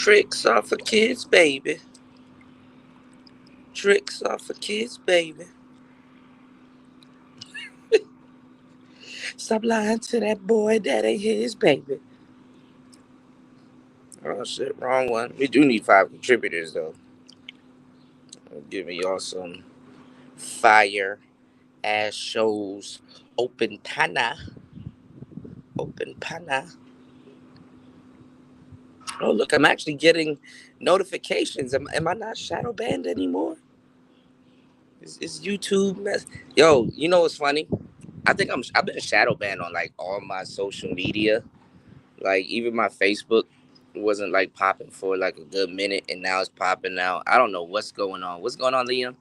Tricks are for kids, baby. Tricks are for kids, baby. Stop lying to that boy. That ain't his baby. Oh shit, wrong one. We do need 5 contributors though. Give me y'all some fire ass shows. Open pannah. Open pannah. Oh look, I'm actually getting notifications. Am I not shadow banned anymore? Is YouTube mess? Yo, you know what's funny? I've been shadow banned on like all my social media. Like even my Facebook wasn't like popping for like a good minute, and now it's popping now. I don't know what's going on. What's going on, Liam?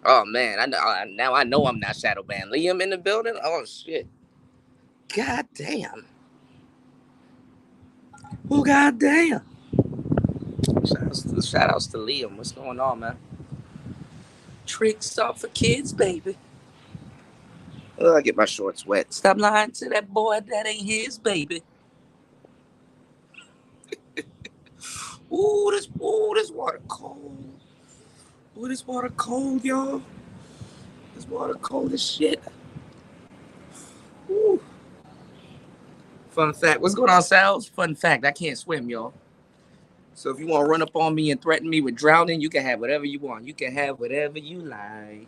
Oh man, I know now. I know I'm not shadow banned. Liam in the building. Oh shit. God damn. Oh god damn. Shout outs to Liam. What's going on, man? Tricks are for kids, baby. Oh, I get my shorts wet. Stop lying to that boy. That ain't his baby. This water cold. Ooh, this water cold, y'all. This water cold as shit. Ooh. Fun fact. What's going on, Sal's? Fun fact. I can't swim, y'all. So if you want to run up on me and threaten me with drowning, you can have whatever you want. You can have whatever you like.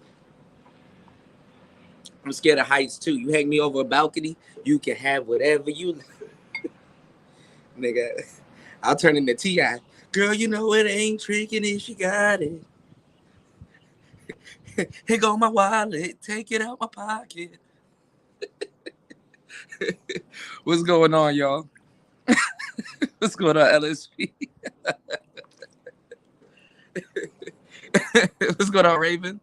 I'm scared of heights too. You hang me over a balcony, you can have whatever you like. Nigga, I'll turn into T.I. Girl, you know it ain't tricking if you got it. Here go my wallet, take it out my pocket. What's going on, y'all? What's going on, LSP? What's going on, Raven?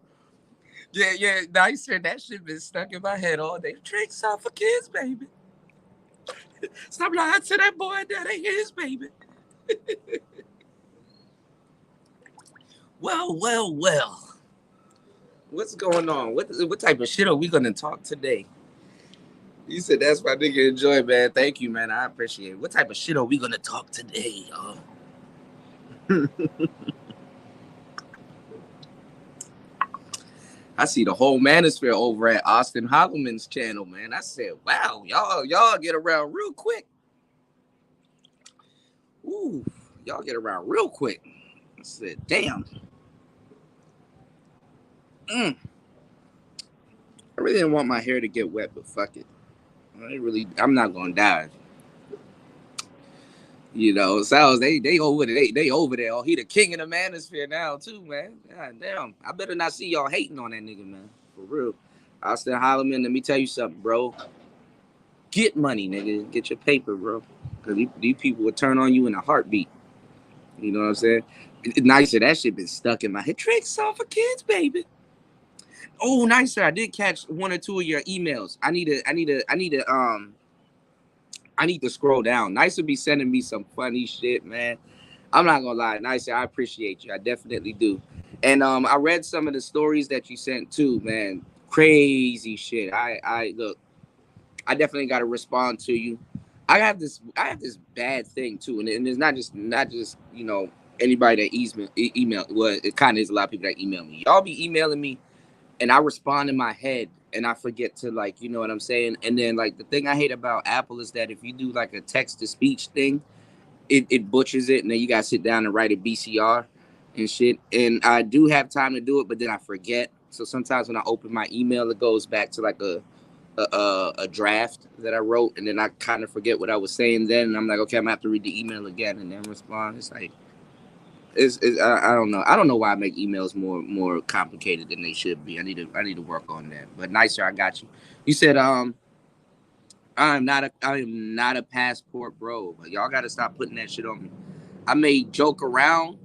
Yeah, nicer. That shit been stuck in my head all day. Tricks are for kids, baby. Stop lying to that boy. That ain't his baby. Well. What's going on? What type of shit are we gonna talk today? You said that's my nigga enjoy, man. Thank you, man. I appreciate it. What type of shit are we gonna talk today, y'all? I see the whole manosphere over at Austin Holloman's channel, man. I said, wow, y'all get around real quick. Ooh, y'all get around real quick. I said, damn. I really didn't want my hair to get wet, but fuck it. I'm not gonna die. You know, so they over there. They over there. Oh, he the king of the manosphere now too, man. God damn. I better not see y'all hating on that nigga, man. For real. Austin Holloman, let me tell you something, bro. Get money, nigga. Get your paper, bro. Because these people will turn on you in a heartbeat. You know what I'm saying? Nicer, that shit been stuck in my head. Tricks off for kids, baby. Oh, Nicer, I did catch one or two of your emails. I need to scroll down. Nicer be sending me some funny shit, man. I'm not gonna lie, Nicer, I appreciate you. I definitely do. And I read some of the stories that you sent too, man. Crazy shit. I look, I definitely got to respond to you. I have this bad thing too, and it's not just anybody that email. Well, it kind of is a lot of people that email me. Y'all be emailing me, and I respond in my head, and I forget to you know what I'm saying. And then the thing I hate about Apple is that if you do like a text to speech thing, it butchers it, and then you gotta sit down and write a BCR and shit. And I do have time to do it, but then I forget. So sometimes when I open my email, it goes back to like a draft that I wrote, and then I kind of forget what I was saying then, and I'm like, okay, I'm gonna have to read the email again and then respond. It's like I don't know. I don't know why I make emails more complicated than they should be. I need to work on that. But Nicer, I got you. You said I am not a passport bro. But y'all got to stop putting that shit on me. I may joke around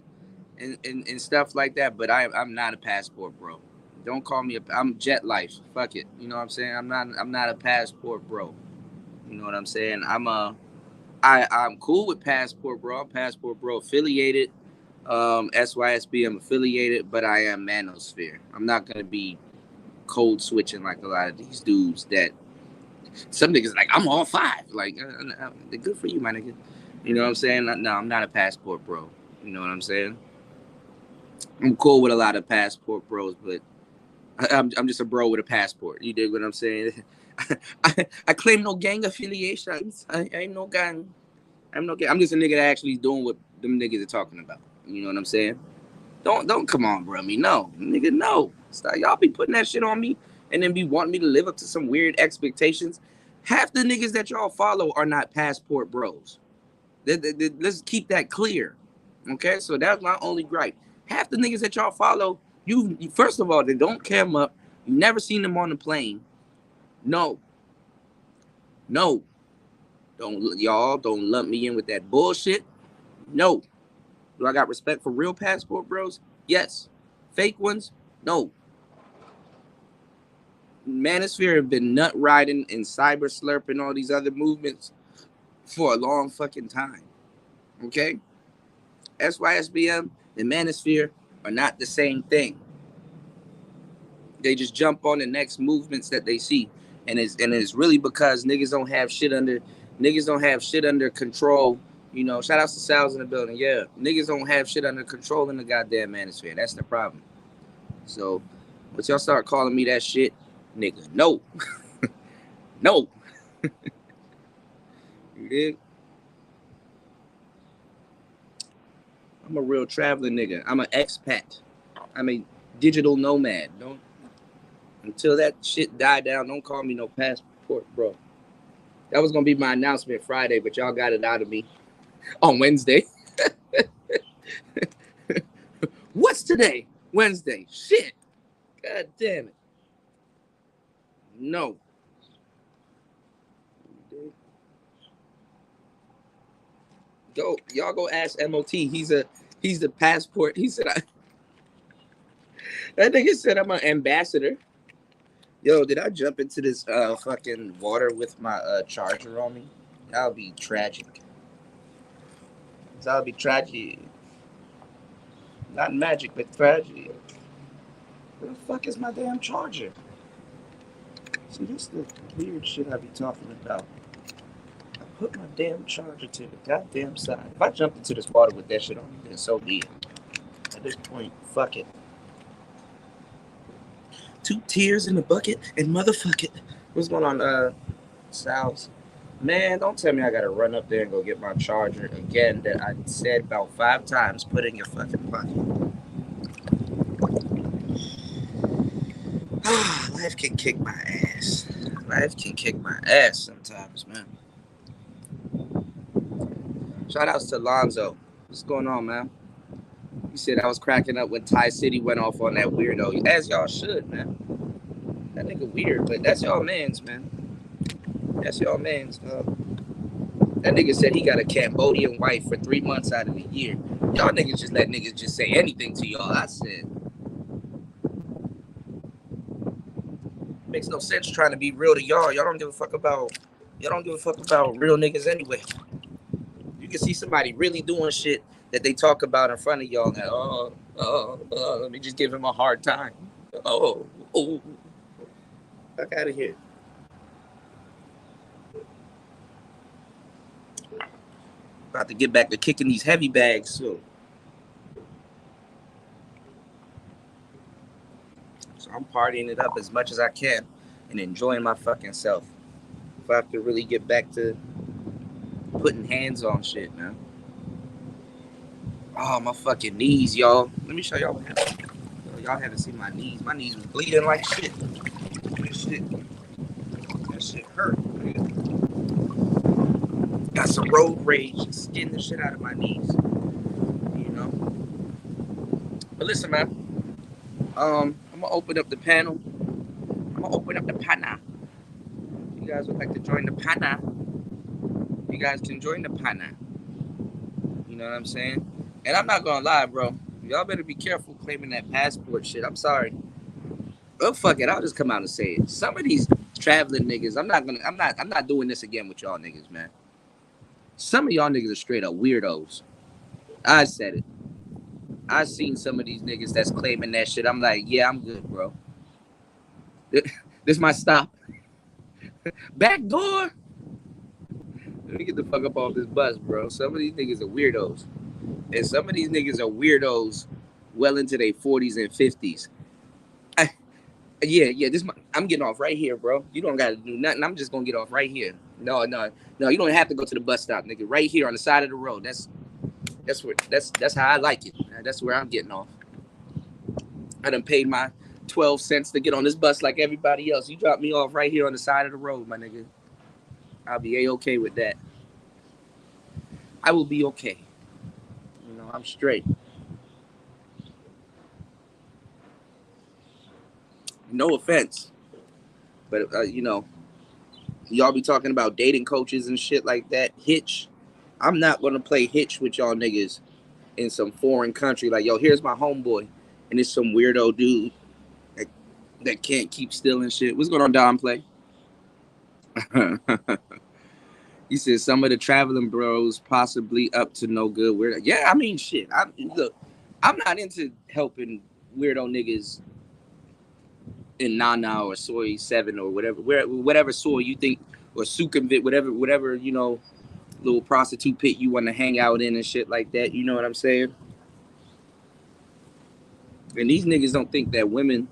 and stuff like that, but I'm not a passport bro. Don't call me I'm Jet Life. Fuck it. You know what I'm saying? I'm not a passport bro. You know what I'm saying? I'm cool with passport bro. I'm passport bro affiliated. SYSB, I'm affiliated, but I am Manosphere. I'm not gonna be code switching like a lot of these dudes that some niggas like I'm all five. Like, good for you, my nigga. You know what I'm saying? No, I'm not a passport bro. You know what I'm saying? I'm cool with a lot of passport bros, but I'm just a bro with a passport. You dig what I'm saying? I claim no gang affiliations. I ain't no gang. I'm no gang. I'm just a nigga that actually doing what them niggas are talking about. You know what I'm saying? Don't come on, bro. Me no, nigga, no. Stop. Y'all be putting that shit on me and then be wanting me to live up to some weird expectations. Half the niggas that y'all follow are not passport bros. Let's keep that clear. Okay, so that's my only gripe. Half the niggas that y'all follow, you first of all, they don't cam up. You never seen them on the plane. No, no, don't lump me in with that bullshit. No. Do I got respect for real passport bros? Yes. Fake ones? No. Manosphere have been nut riding and cyber slurping all these other movements for a long fucking time. Okay? SYSBM and Manosphere are not the same thing. They just jump on the next movements that they see. And it's really because niggas don't have shit under control. You know, shout outs to Sal's in the building. Yeah. Niggas don't have shit under control in the goddamn Manosphere. That's the problem. So once y'all start calling me that shit, nigga, no. No. You dig? I'm a real traveling nigga. I'm an expat. I'm a digital nomad. Don't until that shit die down, don't call me no passport, bro. That was gonna be my announcement Friday, but y'all got it out of me on Wednesday. What's today? Wednesday. Shit. God damn it. No. Y'all go ask MOT. He's the passport. He said that nigga said I'm an ambassador. Yo, did I jump into this fucking water with my charger on me? That would be tragic. That would be tragic. Not magic, but tragedy. Where the fuck is my damn charger? See, this is the weird shit I be talking about. I put my damn charger to the goddamn side. If I jumped into this water with that shit on me, then so be it. At this point, fuck it. 2 tears in the bucket and motherfuck it. What's going on, Sal's? Man, don't tell me I gotta run up there and go get my charger again that I said about 5 times. Put in your fucking pocket. Life can kick my ass. Life can kick my ass sometimes, man. Shout outs to Lonzo. What's going on, man? You said I was cracking up when Ty City went off on that weirdo. As y'all should, man. That nigga weird, but that's y'all mans, man. That's y'all mans, dog. That nigga said he got a Cambodian wife for 3 months out of the year. Y'all niggas just let niggas just say anything to y'all. I said, makes no sense trying to be real to y'all. Y'all don't give a fuck about real niggas anyway. You can see somebody really doing shit that they talk about in front of y'all. Like, let me just give him a hard time. Fuck out of here. About to get back to kicking these heavy bags soon. So I'm partying it up as much as I can and enjoying my fucking self. If I have to really get back to putting hands on shit, man. Oh, my fucking knees, y'all. Let me show y'all what happened. Y'all haven't seen my knees. My knees was bleeding like shit. That shit hurt. Got some road rage, skin the shit out of my knees. You know. But listen, man. I'm gonna open up the panel. I'm gonna open up the pannah. You guys would like to join the pannah? You guys can join the pannah. You know what I'm saying? And I'm not gonna lie, bro. Y'all better be careful claiming that passport shit. I'm sorry. Oh fuck it, I'll just come out and say it. Some of these traveling niggas, I'm not doing this again with y'all niggas, man. Some of y'all niggas are straight up weirdos. I said it. I seen some of these niggas that's claiming that shit. I'm like, yeah, I'm good, bro. This my stop. Back door. Let me get the fuck up off this bus, bro. Some of these niggas are weirdos. And some of these niggas are weirdos well into their 40s and 50s. Yeah, I'm getting off right here, bro. You don't gotta do nothing. I'm just gonna get off right here. No. You don't have to go to the bus stop, nigga. Right here on the side of the road. That's how I like it. That's where I'm getting off. I done paid my 12 cents to get on this bus like everybody else. You drop me off right here on the side of the road, my nigga. I'll be A-okay with that. I will be okay. You know, I'm straight. No offense, but y'all be talking about dating coaches and shit like that. Hitch. I'm not gonna play hitch with y'all niggas in some foreign country. Like, yo, here's my homeboy, and it's some weirdo dude that, that can't keep still and shit. What's going on, Don? Play. He said some of the traveling bros possibly up to no good. Weirdo. Yeah, I mean, shit. Look, I'm not into helping weirdo niggas in Nana or Soy 7 or whatever soy you think, or Sukhumvit, whatever little prostitute pit you want to hang out in and shit like that. You know what I'm saying? And these niggas don't think that women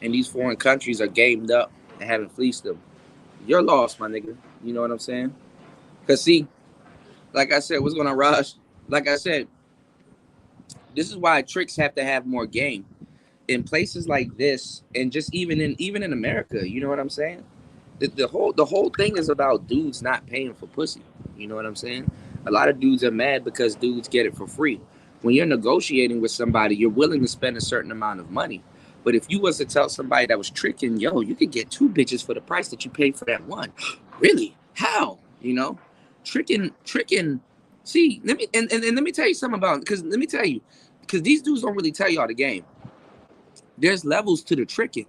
in these foreign countries are gamed up and haven't fleeced them. You're lost, my nigga. You know what I'm saying? Because, see, like I said, what's going on, Raj? Like I said, this is why tricks have to have more game in places like this, and just even in America. You know what I'm saying? The whole thing is about dudes not paying for pussy. You know what I'm saying? A lot of dudes are mad because dudes get it for free. When you're negotiating with somebody, you're willing to spend a certain amount of money. But if you was to tell somebody that was tricking, yo, you could get 2 bitches for the price that you paid for that one. Really? How? Tricking. See, let me and let me tell you something about, because let me tell you, because these dudes don't really tell y'all the game. There's levels to the tricking.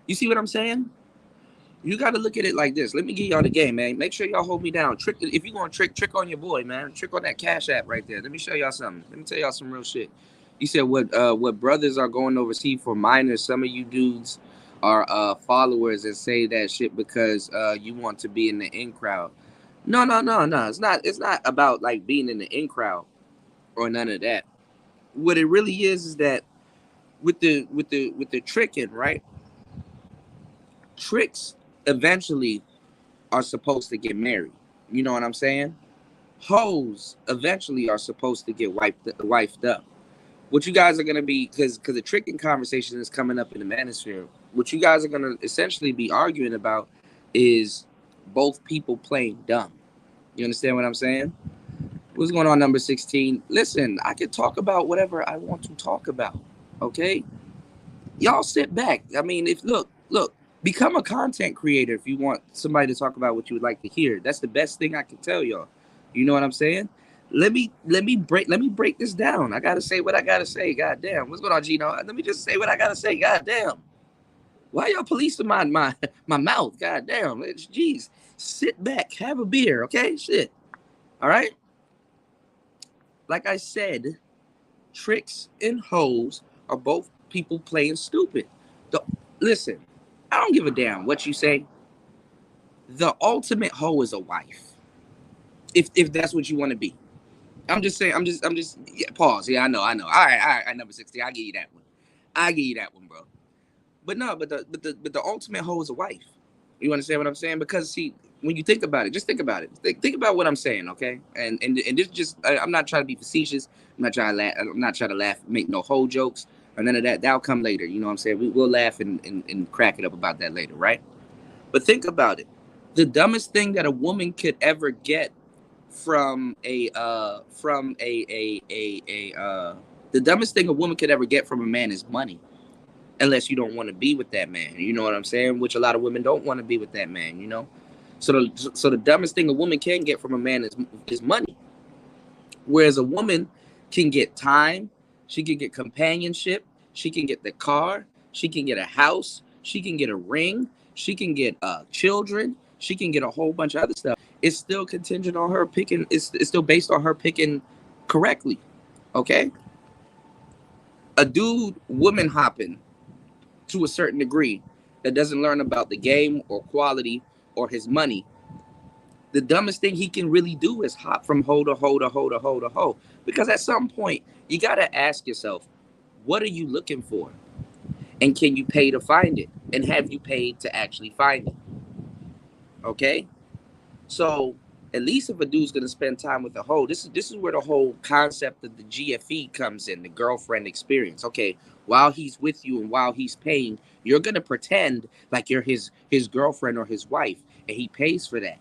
You see what I'm saying? You got to look at it like this. Let me give y'all the game, man. Make sure y'all hold me down. Trick. If you going to trick on your boy, man. Trick on that Cash App right there. Let me show y'all something. Let me tell y'all some real shit. You said what brothers are going overseas for minors. Some of you dudes are followers and say that shit because you want to be in the in crowd. No. It's not about like being in the in crowd or none of that. What it really is that with the tricking, right? Tricks eventually are supposed to get married. You know what I'm saying? Hoes eventually are supposed to get wifed up. What you guys are gonna be, because the tricking conversation is coming up in the manosphere. What you guys are gonna essentially be arguing about is both people playing dumb. You understand what I'm saying? What's going on, number 16? Listen, I can talk about whatever I want to talk about. Okay? Y'all sit back. I mean, look, become a content creator if you want somebody to talk about what you would like to hear. That's the best thing I can tell y'all. You know what I'm saying? Let me break this down. I gotta say what I gotta say. God damn. What's going on, Gino? Let me just say what I gotta say. God damn. Why y'all policing my mouth? God damn. Jeez. Sit back. Have a beer, okay? Shit. All right? Like I said, tricks and hoes are both people playing stupid. Listen, I don't give a damn what you say. The ultimate hoe is a wife. If that's what you want to be. I'm just saying, yeah, pause. Yeah, I know. All right, number 60. I'll give you that one. Bro. But no, but the ultimate hoe is a wife. You understand what I'm saying? Because see, when you think about it, just think about it. Think about what I'm saying, okay? And this just, I'm not trying to be facetious. I'm not trying to laugh, make no whole jokes or none of that. That'll come later. You know what I'm saying? We'll laugh and crack it up about that later, right? But think about it. The dumbest thing that a woman could ever get from the dumbest thing a woman could ever get from a man is money. Unless you don't want to be with that man. You know what I'm saying? Which a lot of women don't want to be with that man, you know? So the dumbest thing a woman can get from a man is money. Whereas a woman can get time, she can get companionship, she can get the car, she can get a house, she can get a ring, she can get children, she can get a whole bunch of other stuff. It's still contingent on her picking, it's still based on her picking correctly. Okay? A dude woman hopping to a certain degree that doesn't learn about the game or quality or his money The dumbest thing he can really do is hop from hoe to hoe to hoe to hoe to hoe. Because at some point, you got to ask yourself, what are you looking for? And can you pay to find it? And have you paid to actually find it? Okay? So at least if a dude's gonna spend time with a hoe, this is where the whole concept of the GFE comes in, the girlfriend experience. Okay, while he's with you and while he's paying, you're gonna pretend like you're his girlfriend or his wife, and he pays for that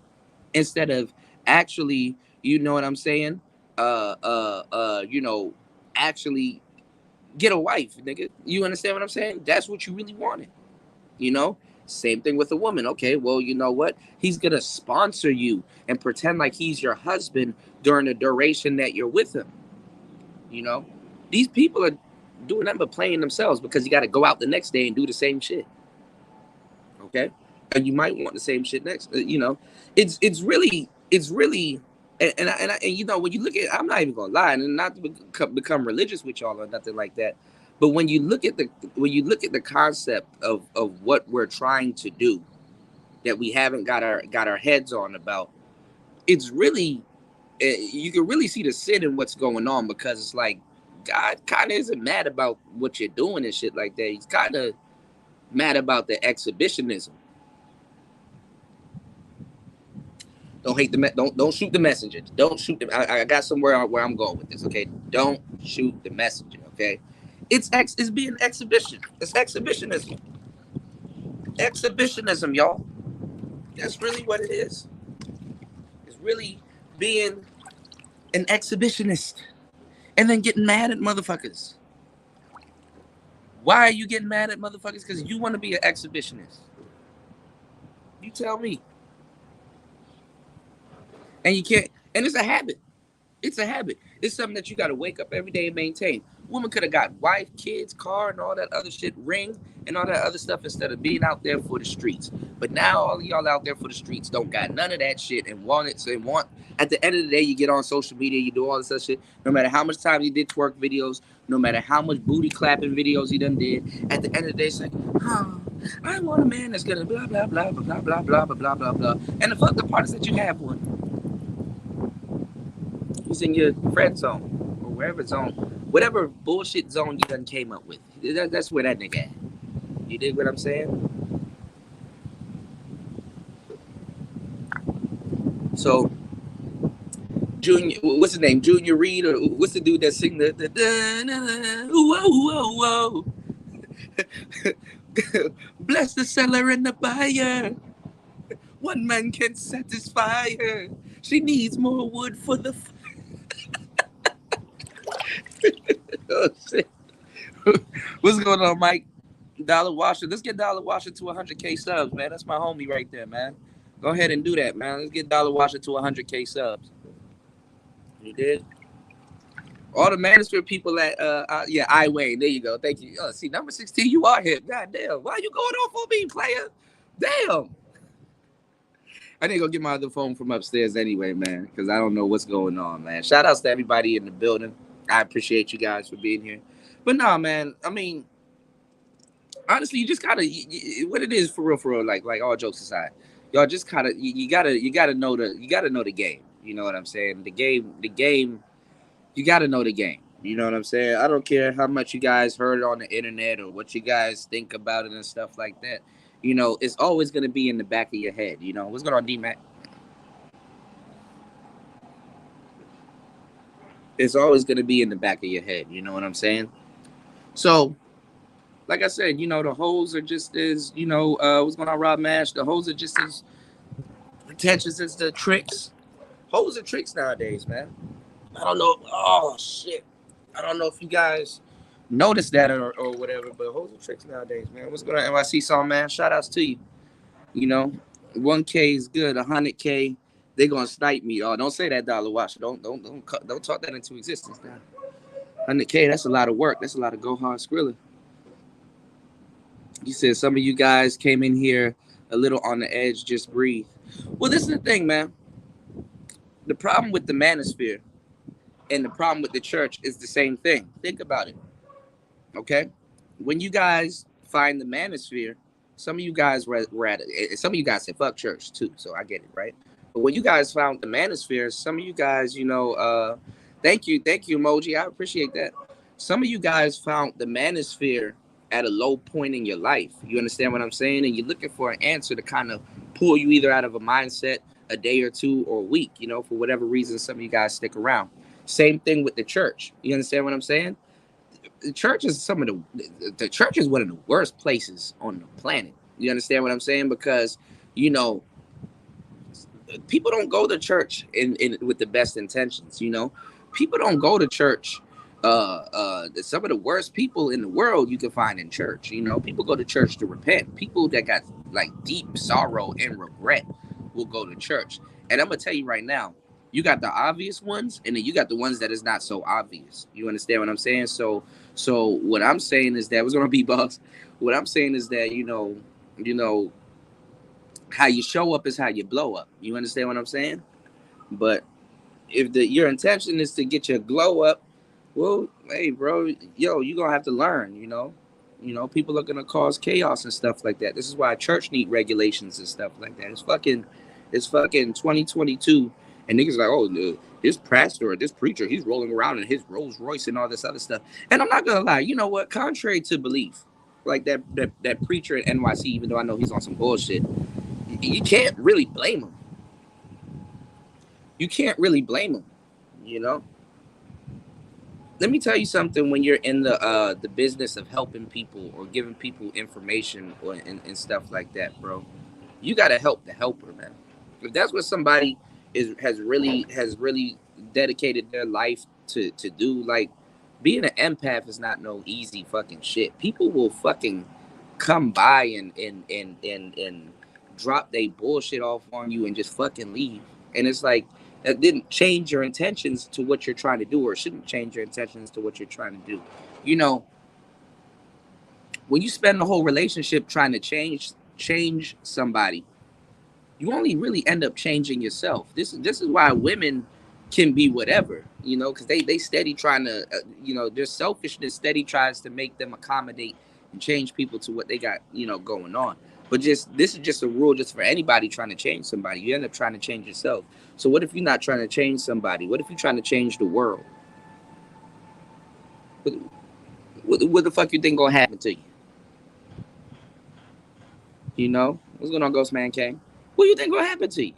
instead of actually, you know what I'm saying? You know, actually get a wife, nigga. You understand what I'm saying? That's what you really wanted. You know, same thing with a woman. Okay, well, you know what? He's gonna sponsor you and pretend like he's your husband during the duration that you're with him. You know, these people are doing nothing but playing themselves because you got to go out the next day and do the same shit. Okay, and you might want the same shit next. You know, it's really. And you know, when you look at, I'm not even gonna lie, and not to become religious with y'all or nothing like that, but when you look at the concept of what we're trying to do, that we haven't got our heads on about, it's really, you can really see the sin in what's going on, because it's like God kind of isn't mad about what you're doing and shit like that. He's kind of mad about the exhibitionism. Don't shoot the messenger. Don't shoot the. I got somewhere where I'm going with this. Okay, don't shoot the messenger. Okay, it's being exhibition. It's exhibitionism. Exhibitionism, y'all. That's really what it is. It's really being an exhibitionist and then getting mad at motherfuckers. Why are you getting mad at motherfuckers? Because you want to be an exhibitionist. You tell me. And you can't. And it's a habit. It's a habit. It's something that you got to wake up every day and maintain. Woman could have got wife, kids, car, and all that other shit, ring, and all that other stuff instead of being out there for the streets. But now all of y'all out there for the streets don't got none of that shit and want it. So they want. At the end of the day, you get on social media, you do all this other shit. No matter how much time you did twerk videos, no matter how much booty clapping videos you done did, at the end of the day, it's like, oh, I want a man that's gonna blah blah blah blah blah blah blah blah blah blah. And the fucked up part is that you have one. He's in your friend zone or wherever zone, whatever bullshit zone you done came up with. That's where that nigga at. You dig what I'm saying? So, Junior, what's his name? Junior Reed, or what's the dude that sing the whoa, whoa, whoa. Bless the seller and the buyer. One man can satisfy her. She needs more wood for the. Oh shit. What's going on, Mike? Dollar Washer. Let's get Dollar Washer to 100K subs, man. That's my homie right there, man. Go ahead and do that, man. Let's get Dollar Washer to 100K subs. You did? All the Manosphere people at, yeah, I Wayne. There you go. Thank you. Oh, see, number 16, you are hip. God damn. Why you going off on me, player? Damn. I need to go get my other phone from upstairs anyway, man, because I don't know what's going on, man. Shout outs to everybody in the building. I appreciate you guys for being here. But nah, man, I mean, honestly, you just gotta, what it is for real, like all jokes aside, y'all just kind of, you gotta know the game. You know what I'm saying? The game, you gotta know the game. You know what I'm saying? I don't care how much you guys heard it on the internet or what you guys think about it and stuff like that. You know, it's always gonna be in the back of your head. You know, what's going on, D-Mac? It's always gonna be in the back of your head. You know what I'm saying? So, like I said, you know, the hoes are just as, what's going on, Rob Mash? The hoes are just as pretentious as the tricks. Hoes are tricks nowadays, man. I don't know. Oh, shit. I don't know if you guys noticed that or whatever, but hoes are tricks nowadays, man. What's going on, NYC song, man? Shout outs to you. You know, 1K is good. 100K, they're going to snipe me. Oh, don't say that, Dollar Washer. Don't talk that into existence now. 100K, that's a lot of work. That's a lot of go hard Skrilla. You said some of you guys came in here a little on the edge, just breathe. Well, this is the thing, man. The problem with the manosphere and the problem with the church is the same thing. Think about it, okay? When you guys find the manosphere, some of you guys were at it. Some of you guys said fuck church too, so I get it, right? when you guys found the manosphere, some of you guys, thank you, emoji. I appreciate that. Some of you guys found the manosphere at a low point in your life. You understand what I'm saying? And you're looking for an answer to kind of pull you either out of a mindset a day or two or a week, for whatever reason some of you guys stick around. Same thing with the church. You understand what I'm saying? The church is the church is one of the worst places on the planet. You understand what I'm saying? Because, you know, people don't go to church in with the best intentions. People don't go to church. Some of the worst people in the world you can find in church. People go to church to repent. People that got like deep sorrow and regret will go to church. And I'm gonna tell you right now, you got the obvious ones, and then you got the ones that is not so obvious. You understand what I'm saying? So what I'm saying is that what's gonna be, boss. What I'm saying is that how you show up is how you blow up. You understand what I'm saying? But if your intention is to get your glow up, well, hey, bro, you gonna have to learn. People are gonna cause chaos and stuff like that. This is why church need regulations and stuff like that. It's fucking 2022, and niggas like, oh, this pastor or this preacher, he's rolling around in his Rolls Royce and all this other stuff. And I'm not gonna lie, you know what? Contrary to belief, like that preacher at NYC, even though I know he's on some bullshit, you can't really blame him. You can't really blame him. You know. Let me tell you something. When you're in the business of helping people or giving people information and stuff like that, bro, you gotta help the helper, man. If that's what somebody has really dedicated their life to do, like being an empath is not no easy fucking shit. People will fucking come by and drop they bullshit off on you and just fucking leave. And it's like that didn't change your intentions to what you're trying to do, or shouldn't change your intentions to what you're trying to do. You know, when you spend the whole relationship trying to change somebody, you only really end up changing yourself. This is why women can be whatever, because they steady trying to, their selfishness steady tries to make them accommodate and change people to what they got, going on. But this is just a rule just for anybody trying to change somebody. You end up trying to change yourself. So what if you're not trying to change somebody? What if you're trying to change the world? What the fuck you think gonna happen to you? What's going on, Ghost Man King? What do you think gonna happen to you?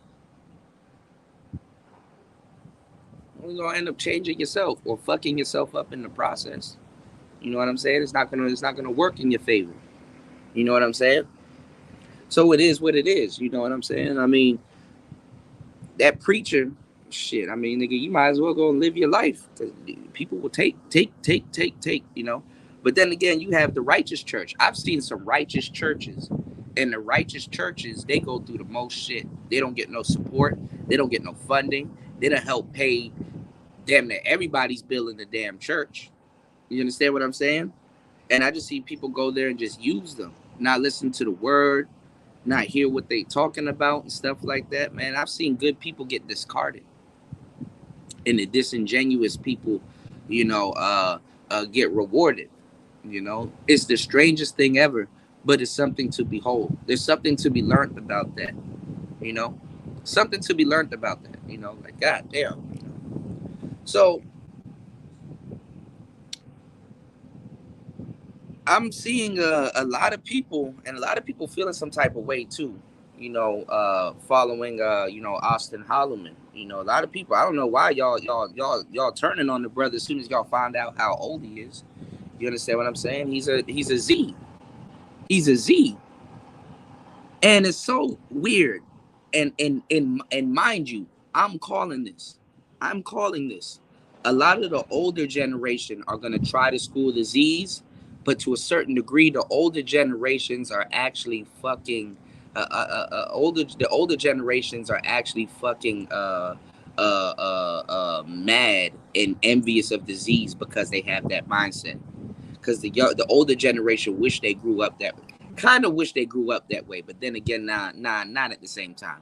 You're gonna end up changing yourself or fucking yourself up in the process. You know what I'm saying? It's not gonna work in your favor. You know what I'm saying? So it is what it is. You know what I'm saying? I mean, that preacher, shit. I mean, nigga, you might as well go and live your life. People will take. But then again, you have the righteous church. I've seen some righteous churches, and the righteous churches, they go through the most shit. They don't get no support. They don't get no funding. They don't help pay damn near everybody's bill in the damn church. You understand what I'm saying? And I just see people go there and just use them, not listen to the word, not hear what they talking about and stuff like that. Man, I've seen good people get discarded, and the disingenuous people, get rewarded. It's the strangest thing ever, but it's something to behold. There's something to be learned about that. You know, something to be learned about that. Like God damn. So I'm seeing a lot of people, and a lot of people feeling some type of way too. Following Austin Holloman. A lot of people. I don't know why y'all turning on the brother as soon as y'all find out how old he is. You understand what I'm saying? He's a Z. He's a Z. And it's so weird. And mind you, I'm calling this. I'm calling this. A lot of the older generation are gonna try to school the Z's, but to a certain degree, the older generations are actually fucking. The older generations are actually fucking mad and envious of the Z's because they have that mindset. Because the older generation wish they grew up that way. Kind of wish they grew up that way, but then again, not at the same time.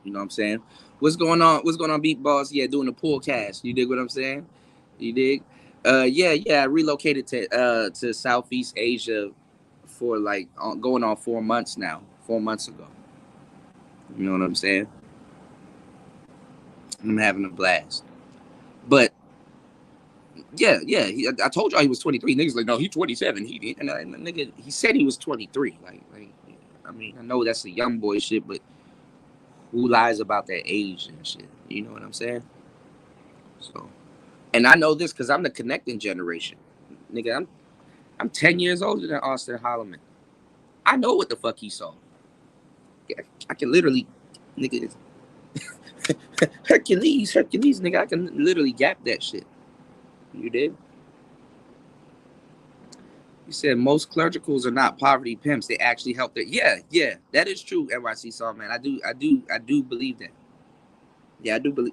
You know what I'm saying? What's going on? What's going on, Beat Boss? Yeah, doing a pool cast. You dig what I'm saying? You dig? Yeah. I relocated to Southeast Asia for like going on 4 months now. 4 months ago. You know what I'm saying? I'm having a blast. But yeah, I told y'all he was 23. Niggas like, no, he's 27. And the nigga, he said he was 23. Like, I mean, I know that's the young boy shit, but who lies about that age and shit? You know what I'm saying? So, and I know this because I'm the connecting generation, nigga. I'm 10 years older than Austin Holloman. I know what the fuck he saw. I can literally, nigga, Hercules, nigga. I can literally gap that shit. You did? You said most clericals are not poverty pimps. They actually help their. Yeah, that is true. NYC saw, man. I do believe that. Yeah, I do believe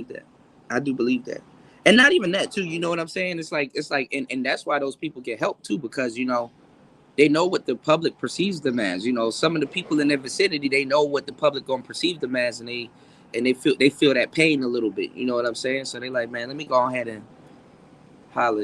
that. I do believe that. And not even that too. You know what I'm saying? And that's why those people get help too, because they know what the public perceives them as. Some of the people in their vicinity, they know what the public gonna perceive them as, and they feel that pain a little bit. You know what I'm saying? So they like, man, let me go ahead and holler.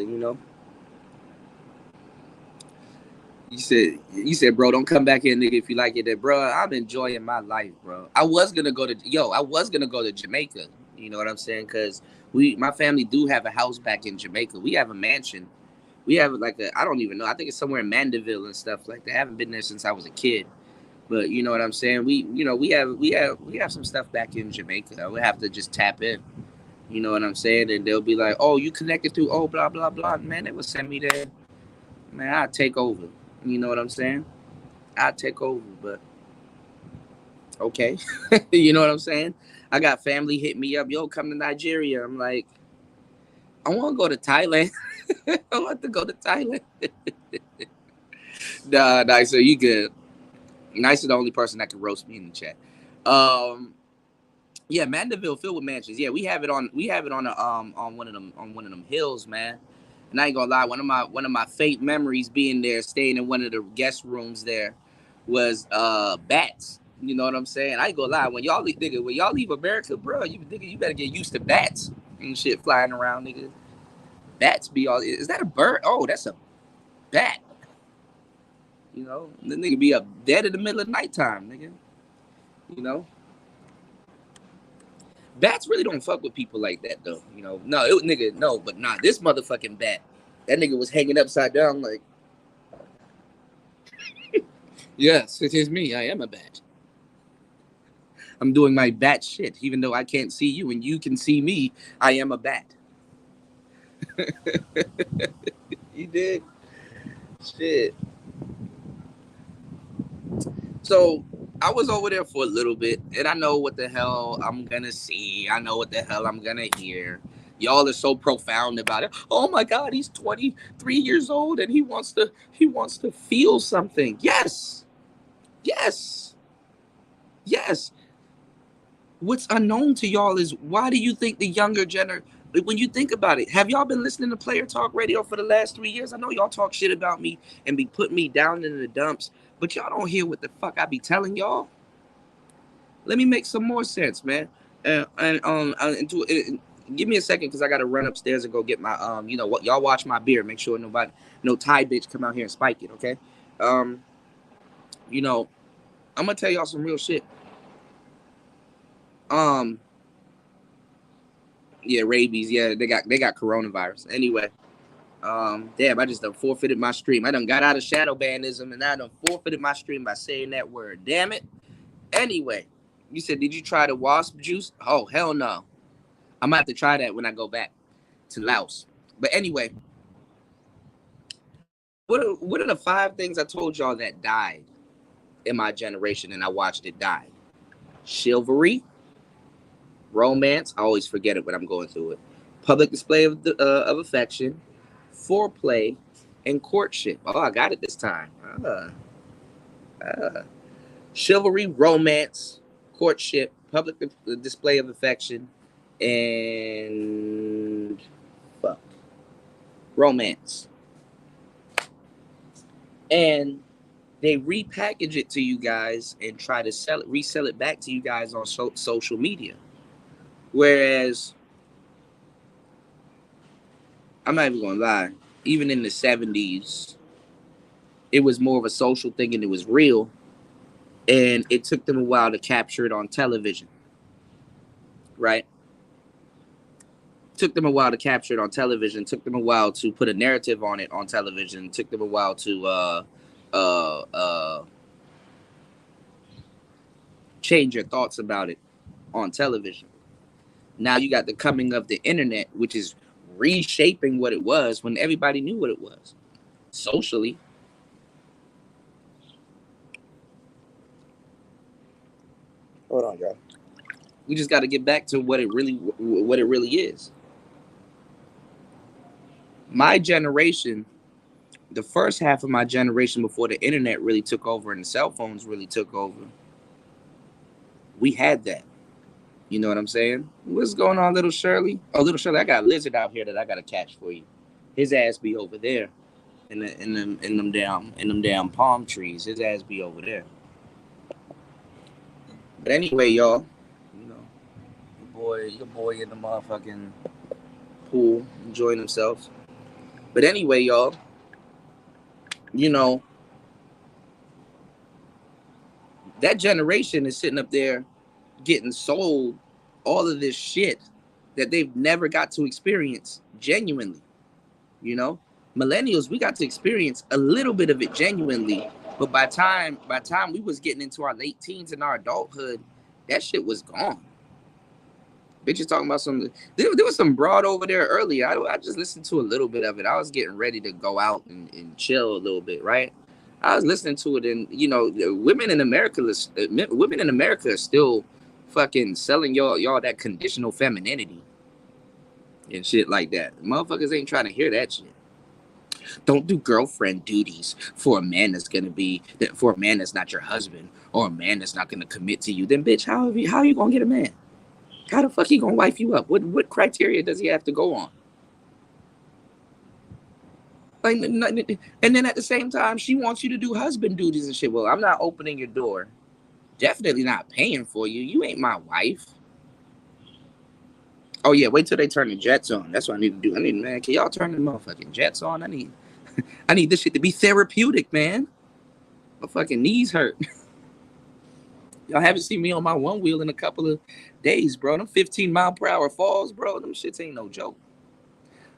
You said, bro, don't come back here, nigga, if you like it. That, bro, I'm enjoying my life, bro. I was gonna go to Jamaica. You know what I'm saying? Because my family do have a house back in Jamaica. We have a mansion. We have I don't even know. I think it's somewhere in Mandeville and stuff like that. I haven't been there since I was a kid. But you know what I'm saying? We have some stuff back in Jamaica. We have to just tap in. You know what I'm saying? And they'll be like, oh, you connected through blah blah blah. Man, they will send me there. Man, I'll take over. You know what I'm saying? I'll take over, but okay. You know what I'm saying? I got family hit me up. Yo, come to Nigeria. I'm like, I want to go to Thailand. I want to go to Thailand. Nah, so you good. Nice is the only person that can roast me in the chat. Um, yeah, Mandeville filled with mansions. Yeah, we have it on one of them hills, man. And I ain't gonna lie, one of my fate memories being there, staying in one of the guest rooms there, was bats. You know what I'm saying? I ain't gonna lie, when y'all leave America, bro, you better get used to bats and shit flying around, nigga. Bats be all. Is that a bird? Oh, that's a bat. The nigga be up dead in the middle of nighttime, nigga. You know, bats really don't fuck with people like that though. No, nigga, no, but nah, this motherfucking bat, that nigga was hanging upside down like, yes, it is me. I am a bat. I'm doing my bat shit, even though I can't see you and you can see me. I am a bat. You did shit. So I was over there for a little bit, and I know what the hell I'm gonna see. I know what the hell I'm gonna hear. Y'all are so profound about it. Oh my God, he's 23 years old and he wants to feel something. Yes, yes, yes. What's unknown to y'all is, why do you think the younger generation? When you think about it, have y'all been listening to Player Talk Radio for the last 3 years? I know y'all talk shit about me and be putting me down in the dumps, but y'all don't hear what the fuck I be telling y'all. Let me make some more sense, man. Give me a second, because I gotta run upstairs and go get my what, y'all watch my beer. Make sure no Thai bitch come out here and spike it, okay? Um, you know, I'm gonna tell y'all some real shit. Um, yeah, rabies. Yeah, they got coronavirus. Anyway, damn, I just done forfeited my stream. I done got out of shadow banism, and I done forfeited my stream by saying that word. Damn it. Anyway, you said, did you try the wasp juice? Oh, hell no. I'm gonna have to try that when I go back to Laos. But anyway, what are the 5 things I told y'all that died in my generation and I watched it die? Chivalry, romance. I always forget it when I'm going through it. Public display of affection, foreplay, and courtship. Oh, I got it this time. Chivalry, romance, courtship, public display of affection, and fuck, romance. And they repackage it to you guys and try to resell it back to you guys on social media. Whereas, I'm not even gonna lie, even in the 70s, it was more of a social thing and it was real. And it took them a while to capture it on television, right? Took them a while to capture it on television. Took them a while to put a narrative on it on television. Took them a while to uh, uh, change your thoughts about it on television. Now you got the coming of the internet, which is reshaping what it was when everybody knew what it was socially. Hold on, y'all. We just got to get back to what it really is. My generation, the first half of my generation before the internet really took over and the cell phones really took over, we had that. You know what I'm saying? What's going on, little Shirley? Oh, little Shirley, I got a lizard out here that I got to catch for you. His ass be over there in them damn palm trees. His ass be over there. But anyway, y'all, you know, your boy in the motherfucking pool enjoying himself. But anyway, y'all, you know, that generation is sitting up there getting sold all of this shit that they've never got to experience genuinely. You know, millennials, we got to experience a little bit of it genuinely, but by time we was getting into our late teens and our adulthood, that shit was gone. Bitches talking about some. There was some broad over there earlier. I just listened to a little bit of it. I was getting ready to go out and chill a little bit, right? I was listening to it, and you know, women in America are still fucking selling y'all that conditional femininity and shit like that. Motherfuckers ain't trying to hear that shit. Don't do girlfriend duties for a man for a man that's not your husband or a man that's not gonna commit to you. Then, bitch, how are you gonna get a man? How the fuck he gonna wife you up? What criteria does he have to go on? Like, and then at the same time, she wants you to do husband duties and shit. Well, I'm not opening your door. Definitely not paying for you. You ain't my wife. Oh yeah, wait till they turn the jets on. That's what I need to do. Man, can y'all turn the motherfucking jets on? I need this shit to be therapeutic, man. My fucking knees hurt. Y'all haven't seen me on my one wheel in a couple of days, bro. Them 15-mile-per-hour falls, bro. Them shits ain't no joke.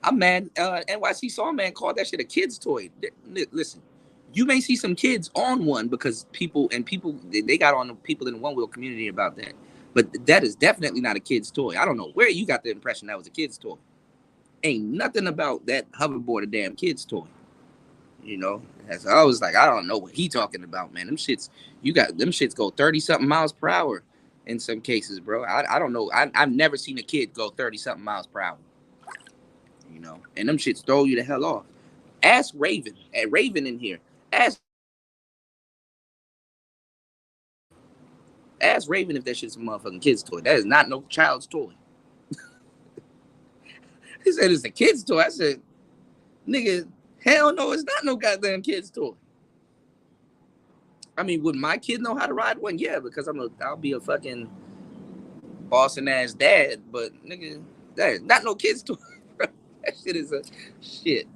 I'm mad. NYC Saw Man called that shit a kid's toy. Listen, you may see some kids on one because people they got on the people in the one wheel community about that. But that is definitely not a kid's toy. I don't know where you got the impression that was a kid's toy. Ain't nothing about that hoverboard a damn kid's toy. You know, as I was like, I don't know what he talking about, man. Them shits go 30 something miles per hour in some cases, bro. I don't know. I've never seen a kid go 30 something miles per hour. You know, and them shits throw you the hell off. Ask Raven in here. Ask Raven if that shit's a motherfucking kid's toy. That is not no child's toy. He said it's a kid's toy. I said, nigga, hell no, it's not no goddamn kid's toy. I mean, would my kid know how to ride one? Yeah, because I'll be a fucking bossing ass dad. But nigga, that is not no kid's toy. That shit is a shit.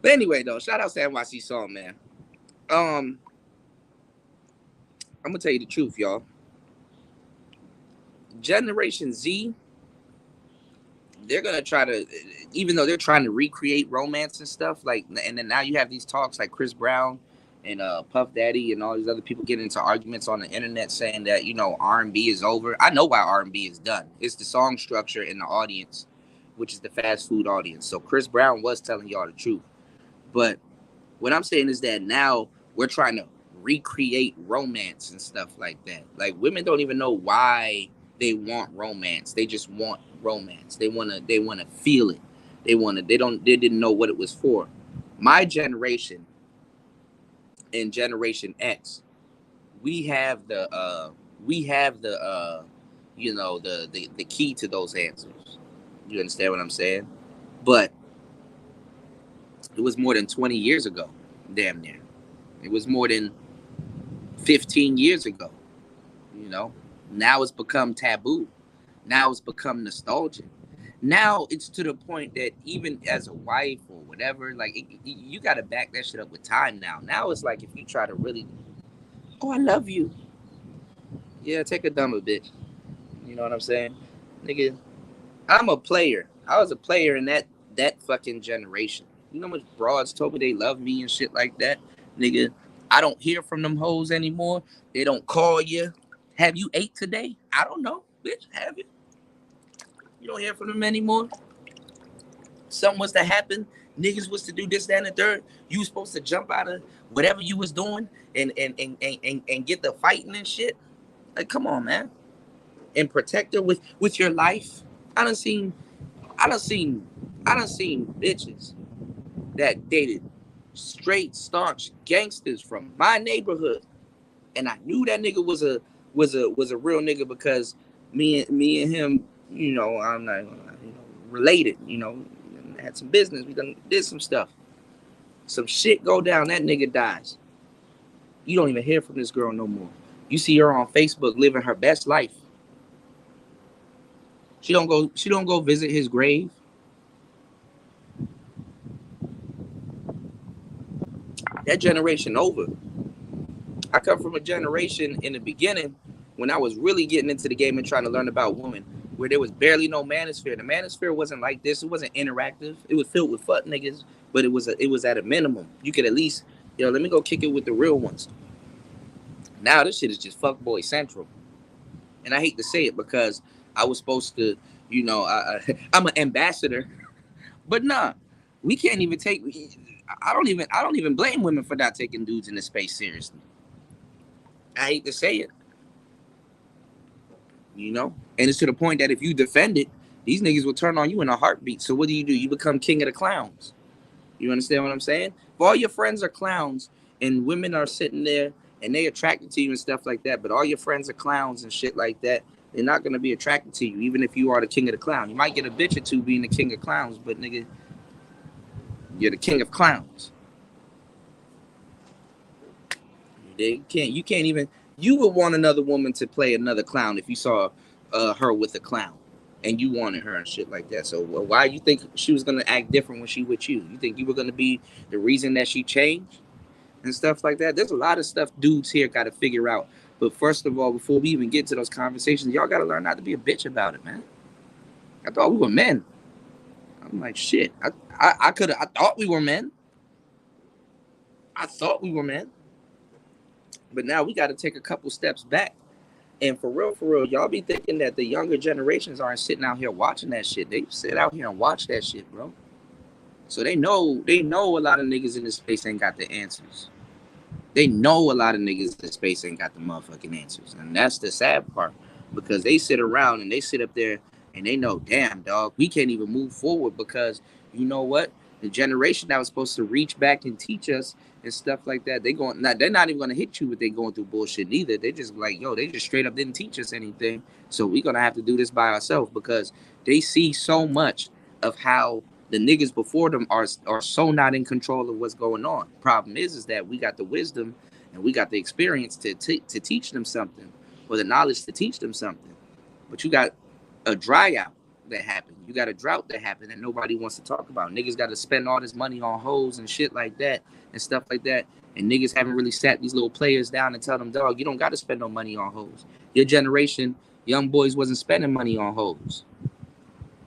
But anyway, though, shout out to NYC Song, man. I'm gonna tell you the truth, y'all. Generation Z, they're gonna try to, even though they're trying to recreate romance and stuff, like, and then now you have these talks like Chris Brown and Puff Daddy and all these other people getting into arguments on the internet saying that, you know, R&B is over. I know why R&B is done. It's the song structure and the audience, which is the fast food audience. So Chris Brown was telling y'all the truth. But what I'm saying is that now we're trying to recreate romance and stuff like that. Like, women don't even know why they want romance. They just want romance. They wanna feel it. They didn't know what it was for. My generation and Generation X, we have the you know, the key to those answers. You understand what I'm saying? But it was more than 20 years ago, damn near. It was more than 15 years ago, you know. Now it's become taboo. Now it's become nostalgic. Now it's to the point that even as a wife or whatever, like, you got to back that shit up with time now. Now it's like if you try to really, oh, I love you. Yeah, take a dumber bitch. You know what I'm saying? Nigga, I'm a player. I was a player in that fucking generation. You know how much broads told me they love me and shit like that, nigga. I don't hear from them hoes anymore. They don't call you. Have you ate today? I don't know, bitch. Have you? You don't hear from them anymore. Something was to happen. Niggas was to do this, that, and the third. You was supposed to jump out of whatever you was doing and get the fighting and shit. Like, come on, man. And protect her with your life. I done seen I done seen I done seen bitches that dated straight staunch gangsters from my neighborhood, and I knew that nigga was a real nigga because me and him, I'm not related, had some business, we done did some stuff, some shit go down, that nigga dies. You don't even hear from this girl no more. You see her on Facebook living her best life. She don't go visit his grave. That generation over. I come from a generation in the beginning when I was really getting into the game and trying to learn about women, where there was barely no manosphere. The manosphere wasn't like this. It wasn't interactive. It was filled with fuck niggas, but it was at a minimum. You could at least, let me go kick it with the real ones. Now this shit is just fuck boy central, and I hate to say it because I was supposed to, I'm an ambassador, but nah, we can't even take. I don't even blame women for not taking dudes in the space seriously. I hate to say it, and it's to the point that if you defend it, these niggas will turn on you in a heartbeat. So what do? You become king of the clowns. You understand what I'm saying? If all your friends are clowns and women are sitting there and they attracted to you and stuff like that, but all your friends are clowns and shit like that, they're not gonna be attracted to you, even if you are the king of the clown. You might get a bitch or two being the king of clowns, but nigga, you're the king of clowns. You can't even. You would want another woman to play another clown if you saw her with a clown, and you wanted her and shit like that. So why you think she was gonna act different when she with you? You think you were gonna be the reason that she changed and stuff like that? There's a lot of stuff dudes here got to figure out. But first of all, before we even get to those conversations, y'all got to learn not to be a bitch about it, man. I thought we were men. I'm like, shit. I thought we were men. I thought we were men. But now we got to take a couple steps back. And for real, y'all be thinking that the younger generations aren't sitting out here watching that shit. They sit out here and watch that shit, bro. So they know a lot of niggas in this space ain't got the answers. They know a lot of niggas in space ain't got the motherfucking answers. And that's the sad part. Because they sit around and they sit up there and they know, damn, dog, we can't even move forward because you know what? The generation that was supposed to reach back and teach us and stuff like that, they're not even gonna hit you with they going through bullshit neither. They just like, yo, they just straight up didn't teach us anything. So we're gonna have to do this by ourselves because they see so much of how the niggas before them are so not in control of what's going on. Problem is that we got the wisdom and we got the experience to teach them something, or the knowledge to teach them something. But you got a dry out that happened. You got a drought that happened that nobody wants to talk about. Niggas got to spend all this money on hoes and shit like that and stuff like that. And niggas haven't really sat these little players down and tell them, dog, you don't got to spend no money on hoes. Your generation, young boys wasn't spending money on hoes.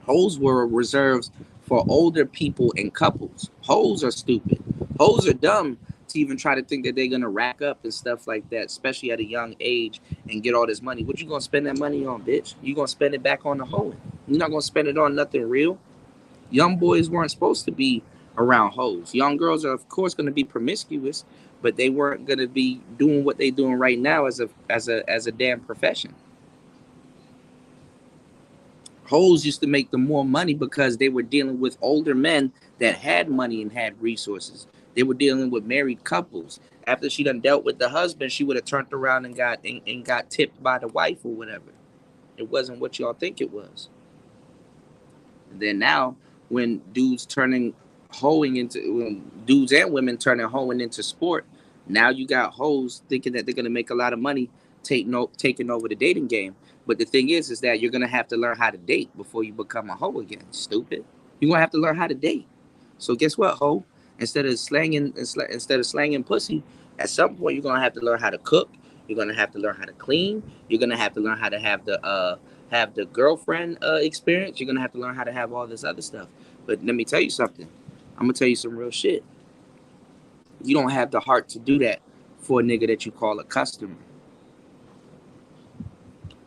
Hoes were reserved for older people and couples. Hoes are stupid. Hoes are dumb to even try to think that they're gonna rack up and stuff like that, especially at a young age and get all this money. What you gonna spend that money on, bitch? You gonna spend it back on the hoeing. You're not gonna spend it on nothing real. Young boys weren't supposed to be around hoes. Young girls are of course gonna be promiscuous, but they weren't gonna be doing what they doing right now as a damn profession. Hoes used to make them more money because they were dealing with older men that had money and had resources. They were dealing with married couples. After she done dealt with the husband, she would have turned around and got tipped by the wife or whatever. It wasn't what y'all think it was. And then now, when dudes and women turning hoeing into sport, now you got hoes thinking that they're gonna make a lot of money taking over the dating game. But the thing is that you're gonna have to learn how to date before you become a hoe again. Stupid. You're gonna have to learn how to date. So guess what, hoe? Instead of slanging pussy, at some point you're gonna have to learn how to cook. You're gonna have to learn how to clean. You're gonna have to learn how to have have the girlfriend experience. You're gonna have to learn how to have all this other stuff. But let me tell you something. I'm gonna tell you some real shit. You don't have the heart to do that for a nigga that you call a customer.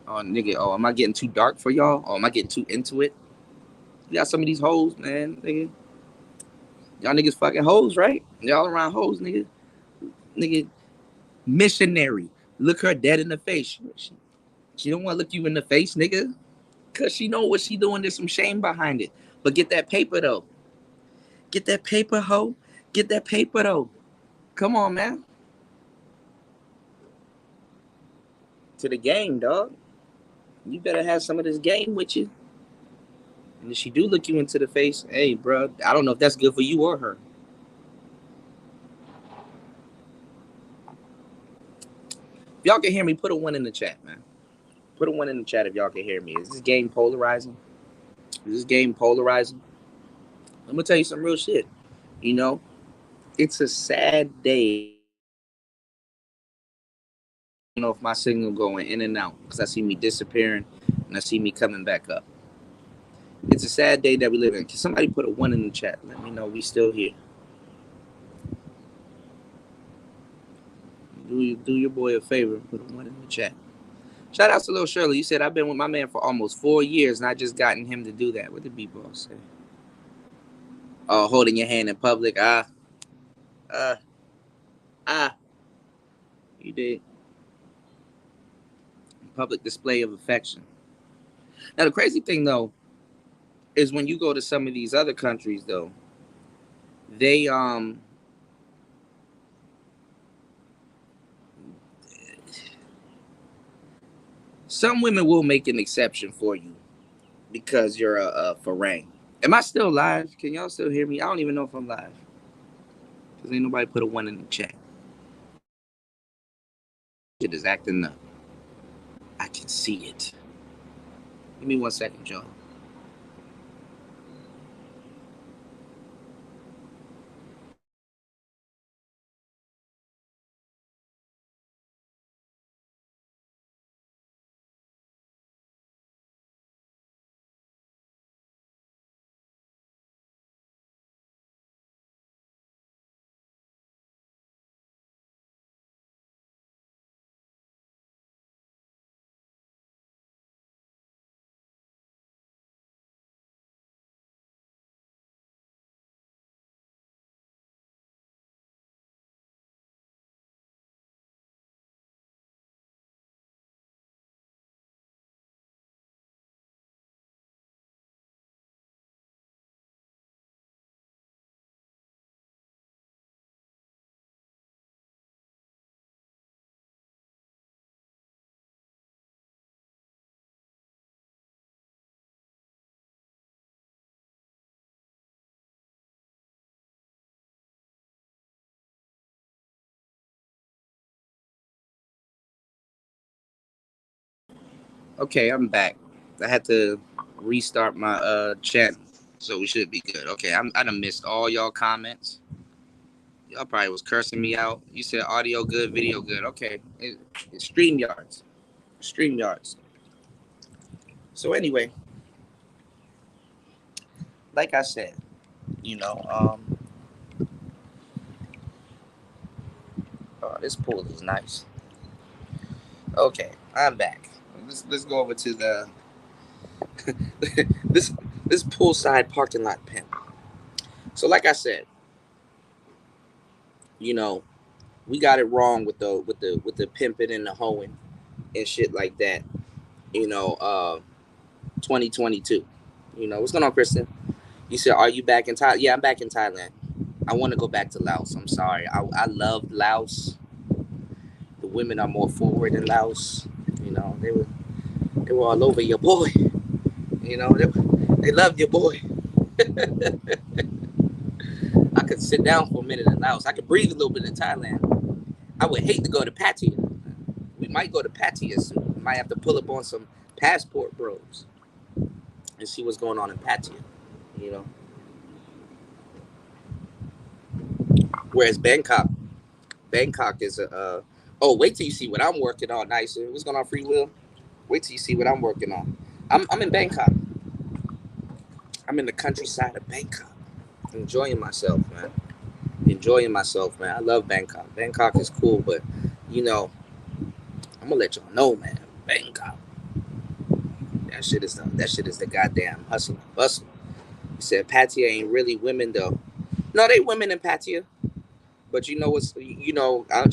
Oh, nigga, oh, am I getting too dark for y'all? Or am I getting too into it? You got some of these hoes, man, nigga. Y'all niggas fucking hoes, right? Y'all around hoes, nigga. Nigga, missionary. Look her dead in the face. She don't want to look you in the face, nigga. Cause she know what she doing. There's some shame behind it. But get that paper though. Get that paper, hoe. Get that paper though. Come on, man. To the game, dog. You better have some of this game with you. And if she do look you into the face, hey, bro, I don't know if that's good for you or her. If y'all can hear me, put a one in the chat, man. Put a one in the chat if y'all can hear me. Is this game polarizing? Is this game polarizing? I'm gonna tell you some real shit. You know, it's a sad day. You know, if my signal going in and out because I see me disappearing and I see me coming back up. It's a sad day that we live in. Can somebody put a one in the chat? Let me know we still here. Do your boy a favor. Put a one in the chat. Shout out to Lil Shirley. You said I've been with my man for almost 4 years and I just gotten him to do that. What did B-Boss say? Oh, holding your hand in public. Uh, you did. Public display of affection. Now the crazy thing though is when you go to some of these other countries though, they some women will make an exception for you because you're a Farang. Am I still live? Can y'all still hear me? I don't even know if I'm live. Because ain't nobody put a one in the chat. Shit is acting up. I can see it. Give me 1 second, y'all. Okay, I'm back. I had to restart my chat, so we should be good. Okay, I done missed all y'all comments. Y'all probably was cursing me out. You said audio good, video good. Okay, it's StreamYards. StreamYards. So anyway, like I said, you know, oh, this pool is nice. Okay, I'm back. Let's go over to the this this poolside parking lot pimp. So like I said, you know, we got it wrong with the pimping and the hoeing and shit like that. You know, 2022. You know, what's going on, Kristen? You said, are you back in Thailand? Yeah, I'm back in Thailand. I want to go back to Laos. I'm sorry. I love Laos. The women are more forward in Laos. You know, they were all over your boy. You know, they loved your boy. I could sit down for a minute in Laos. I could breathe a little bit in Thailand. I would hate to go to Pattaya. We might go to Pattaya soon. We might have to pull up on some passport bros and see what's going on in Pattaya. You know, whereas Bangkok is a. Oh, wait till you see what I'm working on, nicer. What's going on, Free Will? Wait till you see what I'm working on. I'm in Bangkok. I'm in the countryside of Bangkok, enjoying myself, man. Enjoying myself, man. I love Bangkok. Bangkok is cool, but you know, I'm gonna let y'all know, man. Bangkok, that shit is the goddamn hustle and bustle. You said Pattaya ain't really women though. No, they women in Pattaya. But you know what's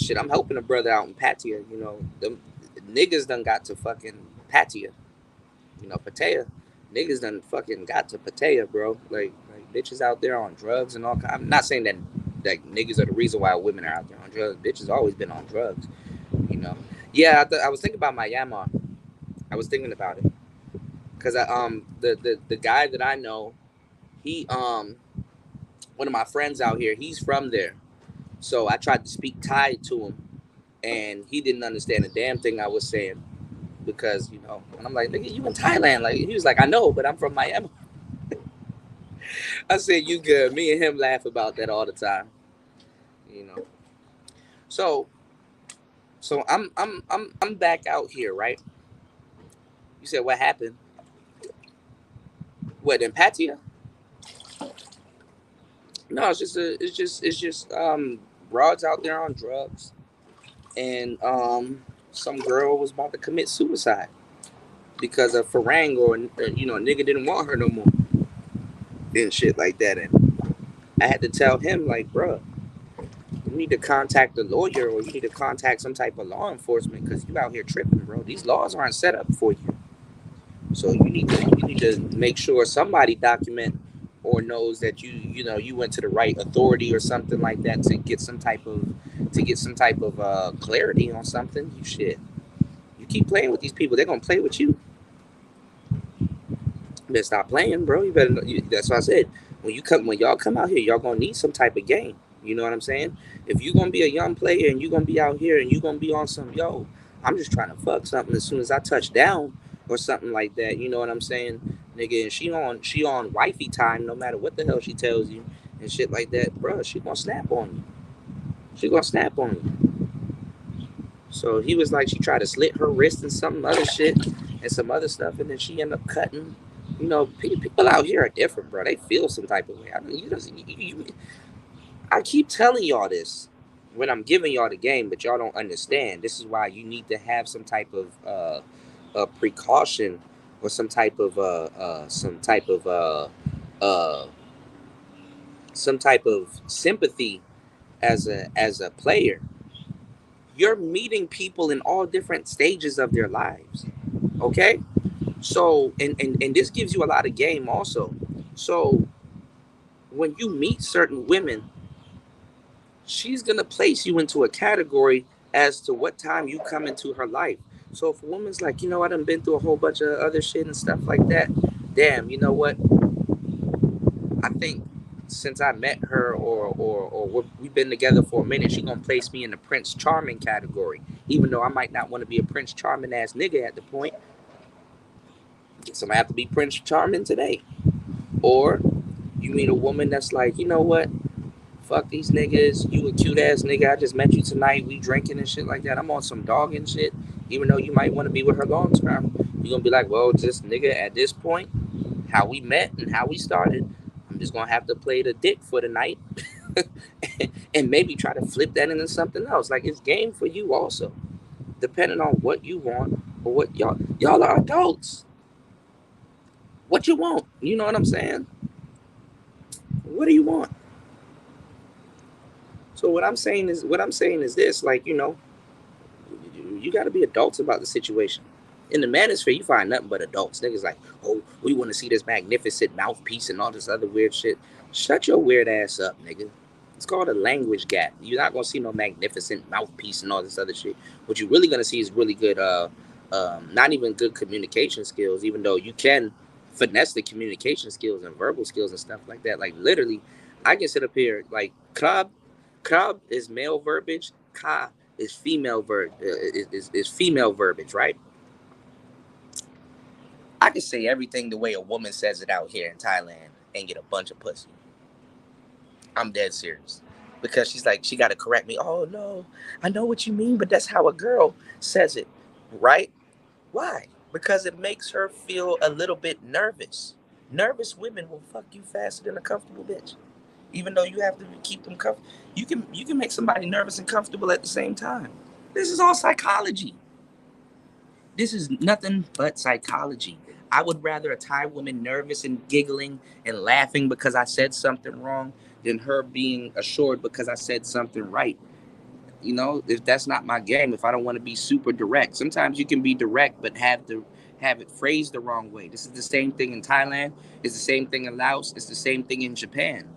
shit. I'm helping a brother out in Pattaya. You know, them niggas done got to fucking Pattaya. You know, Pattaya. Niggas done fucking got to Pattaya, bro. Like bitches out there on drugs and all kind. I'm not saying that niggas are the reason why women are out there on drugs. Bitches always been on drugs. You know. Yeah, I was thinking about Myanmar. I was thinking about it because the guy that I know, he one of my friends out here, he's from there. So I tried to speak Thai to him, and he didn't understand a damn thing I was saying because and I'm like, nigga, you in Thailand? Like he was like, I know, but I'm from Miami. I said, you good? Me and him laugh about that all the time. You know. So I'm back out here, right? You said what happened? What in Pattaya? No, it's just broads out there on drugs, and some girl was about to commit suicide because of Farang or a nigga didn't want her no more and shit like that. And I had to tell him like, bruh, you need to contact a lawyer or you need to contact some type of law enforcement because you out here tripping, bro. These laws aren't set up for you. So you need to make sure somebody document or knows that you went to the right authority or something like that to get some type of clarity on something. You shit. You keep playing with these people, they're gonna play with you. You better stop playing, bro. You better. That's what I said. When y'all come out here, y'all gonna need some type of game. You know what I'm saying? If you gonna be a young player and you gonna be out here and you gonna be on some I'm just trying to fuck something as soon as I touch down or something like that. You know what I'm saying, nigga? And she on wifey time, no matter what the hell she tells you and shit like that, bro. She gonna snap on you. She gonna snap on you. So he was like, she tried to slit her wrist and some other shit and some other stuff, and then she ended up cutting. People out here are different, bro. They feel some type of way. I mean, I keep telling y'all this when I'm giving y'all the game, but y'all don't understand. This is why you need to have some type of precaution or uh, some type of sympathy as a player. You're meeting people in all different stages of their lives. Okay, so and this gives you a lot of game also. So when you meet certain women, she's gonna place you into a category as to what time you come into her life. So if a woman's like, I done been through a whole bunch of other shit and stuff like that, damn, you know what? I think since I met her or we've been together for a minute, she gonna place me in the Prince Charming category. Even though I might not want to be a Prince Charming ass nigga at the point, guess I'm gonna have to be Prince Charming today. Or you meet a woman that's like, you know what? Fuck these niggas. You a cute ass nigga. I just met you tonight. We drinking and shit like that. I'm on some dog and shit. Even though you might want to be with her long term, you're gonna be like, well, just nigga, at this point, how we met and how we started, I'm just gonna have to play the dick for the night and maybe try to flip that into something else. Like it's game for you also, depending on what you want or what y'all are adults. What you want? You know what I'm saying? What do you want? So what I'm saying is this, like, you got to be adults about the situation. In the manosphere, you find nothing but adults. Niggas like, oh, we want to see this magnificent mouthpiece and all this other weird shit. Shut your weird ass up, nigga. It's called a language gap. You're not gonna see no magnificent mouthpiece and all this other shit. What you're really gonna see is really good, not even good communication skills. Even though you can finesse the communication skills and verbal skills and stuff like that. Like literally, I can sit up here like krab is male verbiage, ka is is female verbiage, right? I can say everything the way a woman says it out here in Thailand and get a bunch of pussy. I'm dead serious. Because she's like, she got to correct me. Oh, no, I know what you mean, but that's how a girl says it, right? Why? because it makes her feel a little bit nervous. Nervous women will fuck you faster than a comfortable bitch. Even though you have to keep them comfortable, you can make somebody nervous and comfortable at the same time. This is all psychology. This is nothing but psychology. I would rather a Thai woman nervous and giggling and laughing because I said something wrong than her being assured because I said something right. You know, if that's not my game, if I don't want to be super direct, sometimes you can be direct but have it phrased the wrong way. This is the same thing in Thailand. It's the same thing in Laos. It's the same thing in Japan.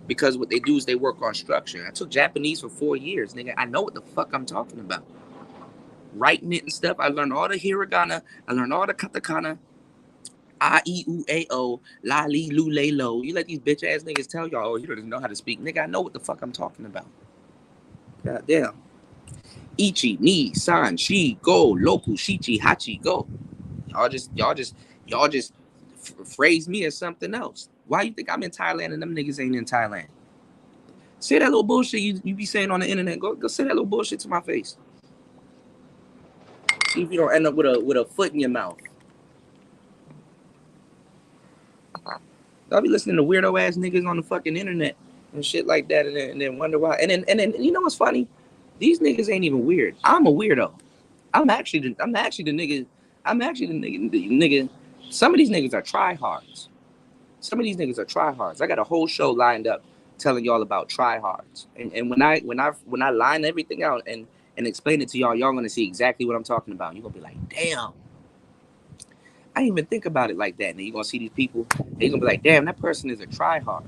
Because what they do is they work on structure. I took Japanese for 4 years, nigga. I know what the fuck I'm talking about. Writing it and stuff. I learned all the hiragana. I learned all the katakana. I, E, U, A, O, La, Li, Lu, Lay, Lo. You let these bitch ass niggas tell y'all, oh, you don't know how to speak. Nigga, I know what the fuck I'm talking about. God damn. Ichi, ni, san, shi, go, loku, shichi, hachi, go. Y'all just phrase me as something else. Why you think I'm in Thailand and them niggas ain't in Thailand? Say that little bullshit you be saying on the internet. Go say that little bullshit to my face. See if you don't end up with a foot in your mouth. I'll be listening to weirdo ass niggas on the fucking internet and shit like that, and then wonder why. And then you know what's funny? These niggas ain't even weird. I'm a weirdo. I'm actually the nigga. I'm actually the nigga. Some of these niggas are tryhards. I got a whole show lined up telling y'all about tryhards. And when I line everything out and explain it to y'all gonna see exactly what I'm talking about. You're gonna be like, damn. I didn't even think about it like that. And then you're gonna see these people, they're gonna be like, damn, that person is a tryhard,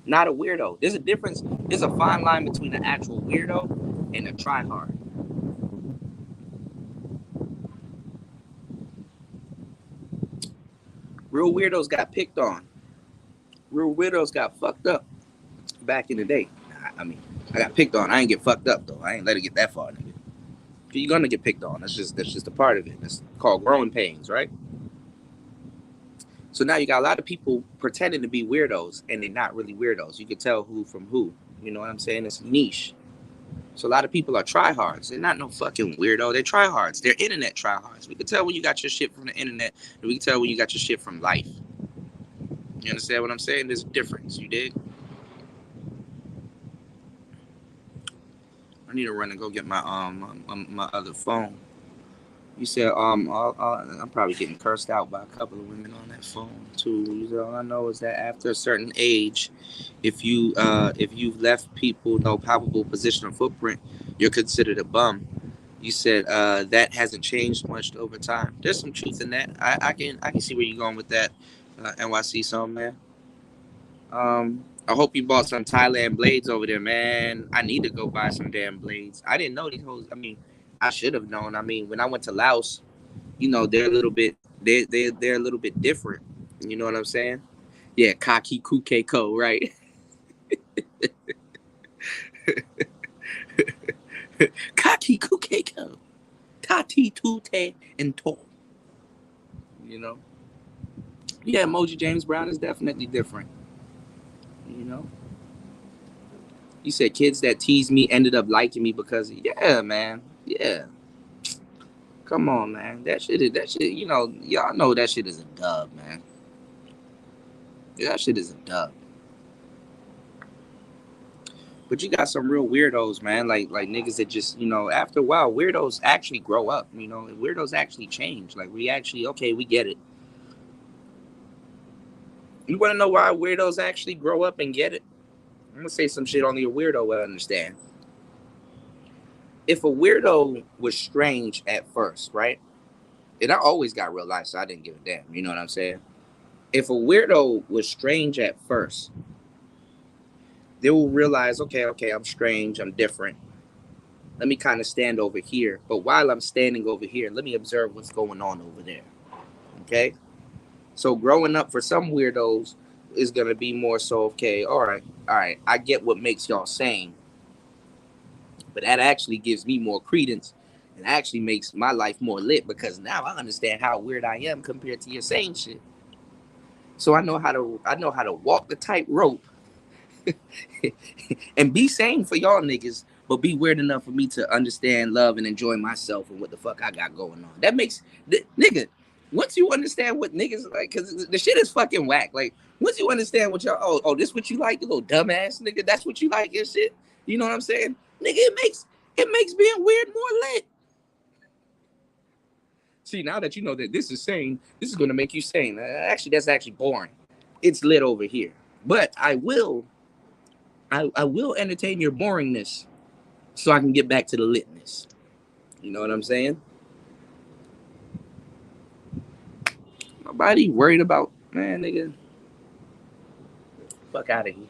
not a weirdo. There's a difference, there's a fine line between an actual weirdo and a tryhard. Real weirdos got picked on. Real weirdos got fucked up back in the day. I mean, I got picked on. I ain't get fucked up though. I ain't let it get that far, nigga. You're gonna get picked on. That's just a part of it. That's called growing pains, right? So now you got a lot of people pretending to be weirdos and they're not really weirdos. You can tell who from who. You know what I'm saying? It's a niche. So a lot of people are tryhards. They're not no fucking weirdo. They're tryhards. They're internet tryhards. We can tell when you got your shit from the internet, and we can tell when you got your shit from life. You understand what I'm saying? There's a difference. You dig? I need to run and go get my my other phone. You said I'm probably getting cursed out by a couple of women on that phone too. You said, all I know is that after a certain age, if you've left people no palpable position or footprint, you're considered a bum. You said that hasn't changed much over time. There's some truth in that. I can see where you're going with that, NYC song, man. I hope you bought some Thailand blades over there, man. I need to go buy some damn blades. I didn't know these hoes. I mean, I should have known. I mean, when I went to Laos, you know, they're a little bit they're a little bit different. You know what I'm saying? Yeah, Kaki Kuke Ko, right? Kaki Kuke Ko. Tati Tute and To. You know? Yeah, Emoji James Brown is definitely different. You know? You said kids that tease me ended up liking me because yeah, man. Yeah. Come on, man. That shit, you know, y'all know that shit is a dub, man. Yeah, that shit is a dub. But you got some real weirdos, man. Like niggas that just, you know, after a while, weirdos actually grow up. You know, weirdos actually change. Like we actually, okay, we get it. You want to know why weirdos actually grow up and get it? I'm gonna say some shit only a weirdo will understand. If a weirdo was strange at first, right? And I always got real life, so I didn't give a damn. You know what I'm saying? If a weirdo was strange at first, they will realize, okay, I'm strange, I'm different. Let me kind of stand over here. But while I'm standing over here, let me observe what's going on over there. Okay? So growing up for some weirdos is gonna be more so, okay, all right, I get what makes y'all sane, but that actually gives me more credence and actually makes my life more lit because now I understand how weird I am compared to your sane shit. So I know how to walk the tightrope and be sane for y'all niggas but be weird enough for me to understand, love, and enjoy myself and what the fuck I got going on. That makes nigga. Once you understand what niggas like, cause the shit is fucking whack. Like once you understand what y'all, this what you like, you little dumbass nigga. That's what you like and shit. You know what I'm saying, nigga? It makes being weird more lit. See, now that you know that this is sane, this is gonna make you sane. Actually, that's actually boring. It's lit over here, but I will entertain your boringness so I can get back to the litness. You know what I'm saying? Nobody worried about, man, nigga. Fuck out of here.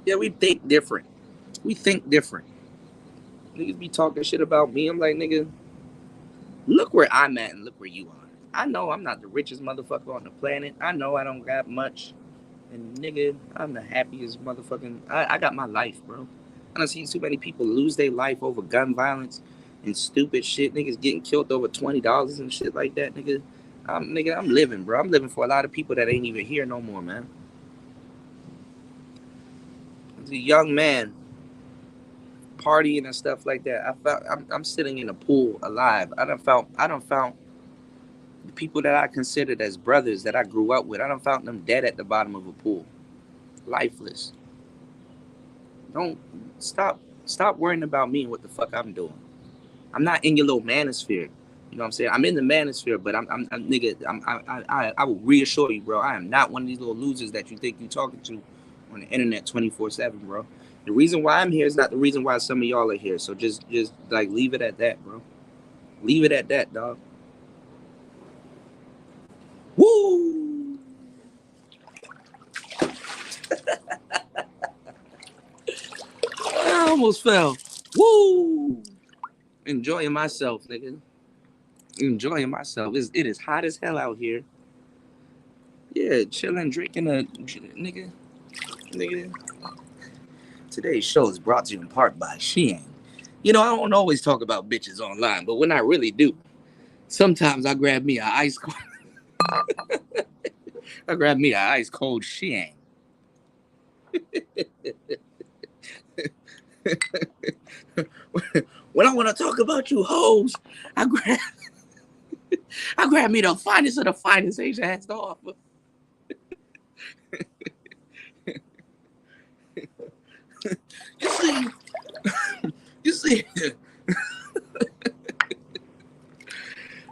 Yeah, we think different. We think different. Niggas be talking shit about me. I'm like, nigga, look where I'm at and look where you are. I know I'm not the richest motherfucker on the planet. I know I don't got much. And nigga, I'm the happiest motherfucking. I got my life, bro. I done seen too many people lose their life over gun violence and stupid shit. Niggas getting killed over $20 and shit like that, nigga. I'm living, bro. I'm living for a lot of people that ain't even here no more, man. As a young man, partying and stuff like that. I'm sitting in a pool alive. I don't found the people that I considered as brothers that I grew up with. I don't found them dead at the bottom of a pool, lifeless. Don't stop worrying about me and what the fuck I'm doing. I'm not in your little manosphere. You know what I'm saying? I'm in the manosphere, but I'm nigga. I will reassure you, bro. I am not one of these little losers that you think you talking to on the internet 24/7, bro. The reason why I'm here is not the reason why some of y'all are here. So just like leave it at that, bro. Leave it at that, dog. Woo! I almost fell. Woo! Enjoying myself, nigga. Enjoying myself. It is hot as hell out here. Yeah, chilling, drinking a nigga. Today's show is brought to you in part by Shein. You know, I don't always talk about bitches online, but when I really do, sometimes I grab me an ice cold. I grab me an ice cold Shein. When I want to talk about you hoes, I grab me the finest of the finest Asia has to offer. You see,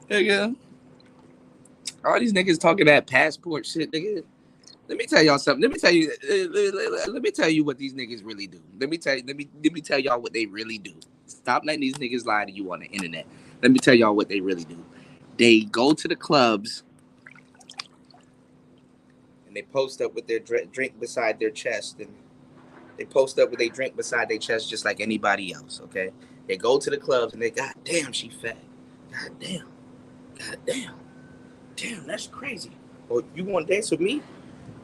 nigga, all these niggas talking that passport shit, nigga. Let me tell y'all something. Let me tell you what these niggas really do. Let me tell y'all what they really do. Stop letting these niggas lie to you on the internet. Let me tell y'all what they really do. They go to the clubs and they post up with their drink beside their chest, and they post up with their drink beside their chest just like anybody else. Okay, they go to the clubs and they, God damn, she fat. God damn, damn, that's crazy. Oh, you want to dance with me?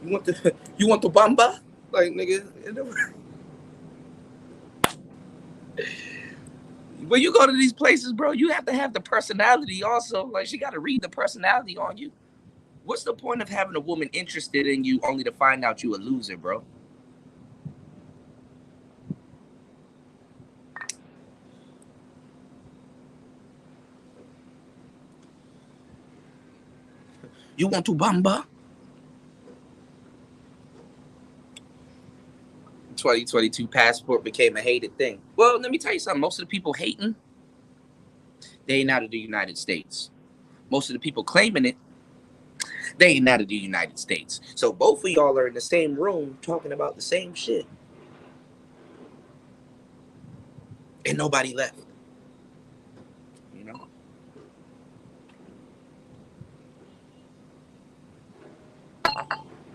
You want the bamba? Like, nigga. When you go to these places, bro, you have to have the personality also. Like, she got to read the personality on you. What's the point of having a woman interested in you only to find out you a loser, bro? You want to bamba? 2022 passport became a hated thing. Well, let me tell you something. Most of the people hating, they ain't out of the United States. Most of the people claiming it, they ain't out of the United States. So both of y'all are in the same room talking about the same shit. And nobody left. You know?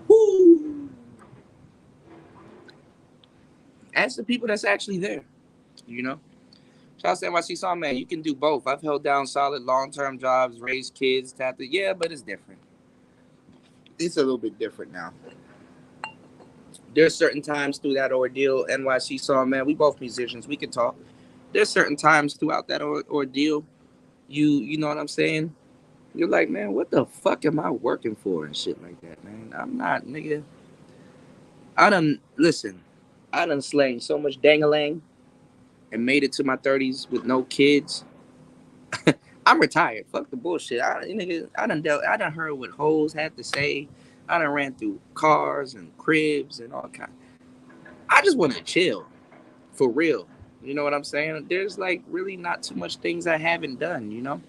Woo! Ask the people that's actually there. You know? Shout out to NYC Song, man. You can do both. I've held down solid long-term jobs, raised kids, tapped it. Yeah, but it's different. It's a little bit different now. There's certain times through that ordeal, NYC Song, man. We both musicians. We can talk. There's certain times throughout that ordeal. You know what I'm saying? You're like, man, what the fuck am I working for and shit like that, man? I'm not, nigga. I done listen. I done slang so much dangalang and made it to my 30s with no kids. I'm retired. Fuck the bullshit. Nigga, I done heard what hoes had to say. I done ran through cars and cribs and all kind. I just want to chill, for real. You know what I'm saying? There's like really not too much things I haven't done. You know.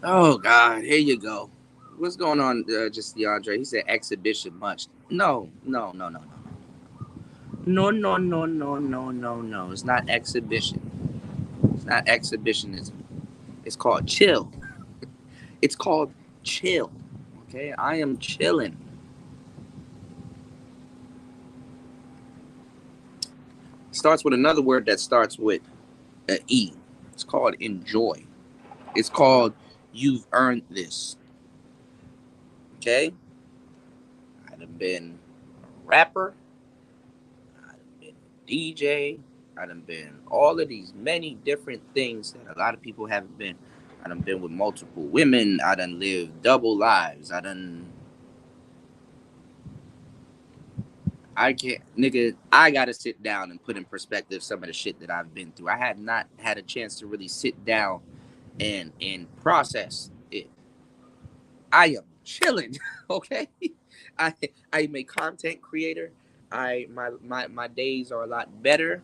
Oh God, here you go. What's going on, just DeAndre? He said exhibition much. No, no, no, no, no, no, no, no, no, no, no. It's not exhibition. It's not exhibitionism. It's called chill. It's called chill. Okay, I am chilling. Starts with another word that starts with an E. It's called enjoy. It's called you've earned this. Okay, I've been a rapper. I've been a DJ. I've been all of these many different things that a lot of people haven't been. I've been with multiple women. I done lived double lives. I can't, nigga. I gotta sit down and put in perspective some of the shit that I've been through. I had not had a chance to really sit down and process it. I am chilling, okay. I I am a content creator. My days are a lot better.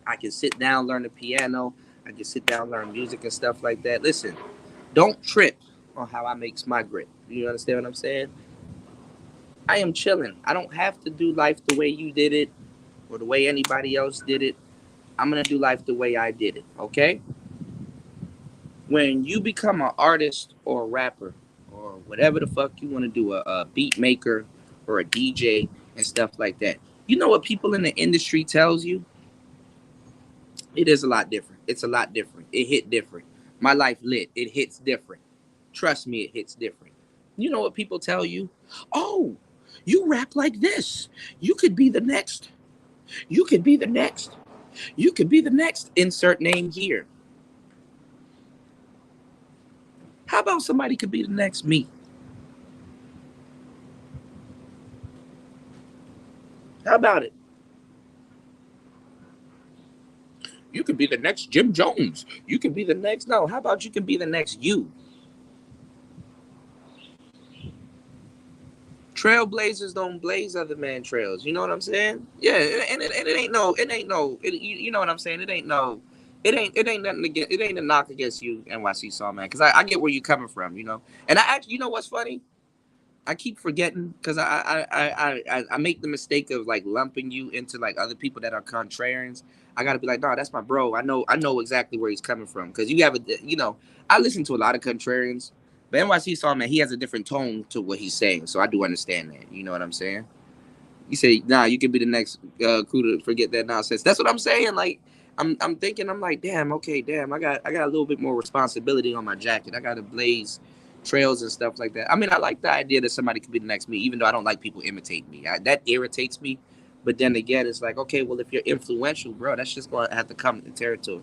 I can sit down, learn the piano. I can sit down, learn music and stuff like that. Listen, don't trip on how I makes my grip. You understand what I'm saying? I am chilling. I don't have to do life the way you did it or the way anybody else did it. I'm gonna do life the way I did it. Okay? When you become an artist or a rapper or whatever the fuck you want to do, a beat maker or a DJ and stuff like that, you know what people in the industry tells you? It is a lot different. It's a lot different. It hit different. My life lit. It hits different. Trust me, it hits different. You know what people tell you? Oh, you rap like this. You could be the next. You could be the next. You could be the next. Insert name here. How about somebody could be the next me? How about it? You could be the next Jim Jones. You could be the next. No, how about you can be the next you? Trailblazers don't blaze other man trails. You know what I'm saying? Yeah, and it ain't no, you know what I'm saying? It ain't nothing against, it ain't a knock against you, NYC Saw man, because I get where you coming from, you know. And I actually, you know what's funny? I keep forgetting because I make the mistake of like lumping you into like other people that are contrarians. I gotta be like, no, that's my bro. I know exactly where he's coming from because you have a, you know, I listen to a lot of contrarians, but NYC Saw man, he has a different tone to what he's saying, so I do understand that. You know what I'm saying? You say, nah, you could be the next crew to forget that nonsense. That's what I'm saying. Like, I'm thinking, I'm like, damn, okay, damn, I got a little bit more responsibility on my jacket. I got to blaze trails and stuff like that. I mean, I like the idea that somebody could be the next me, even though I don't like people imitate me. That irritates me. But then again, it's like, okay, well, if you're influential, bro, that's just going to have to come to territory,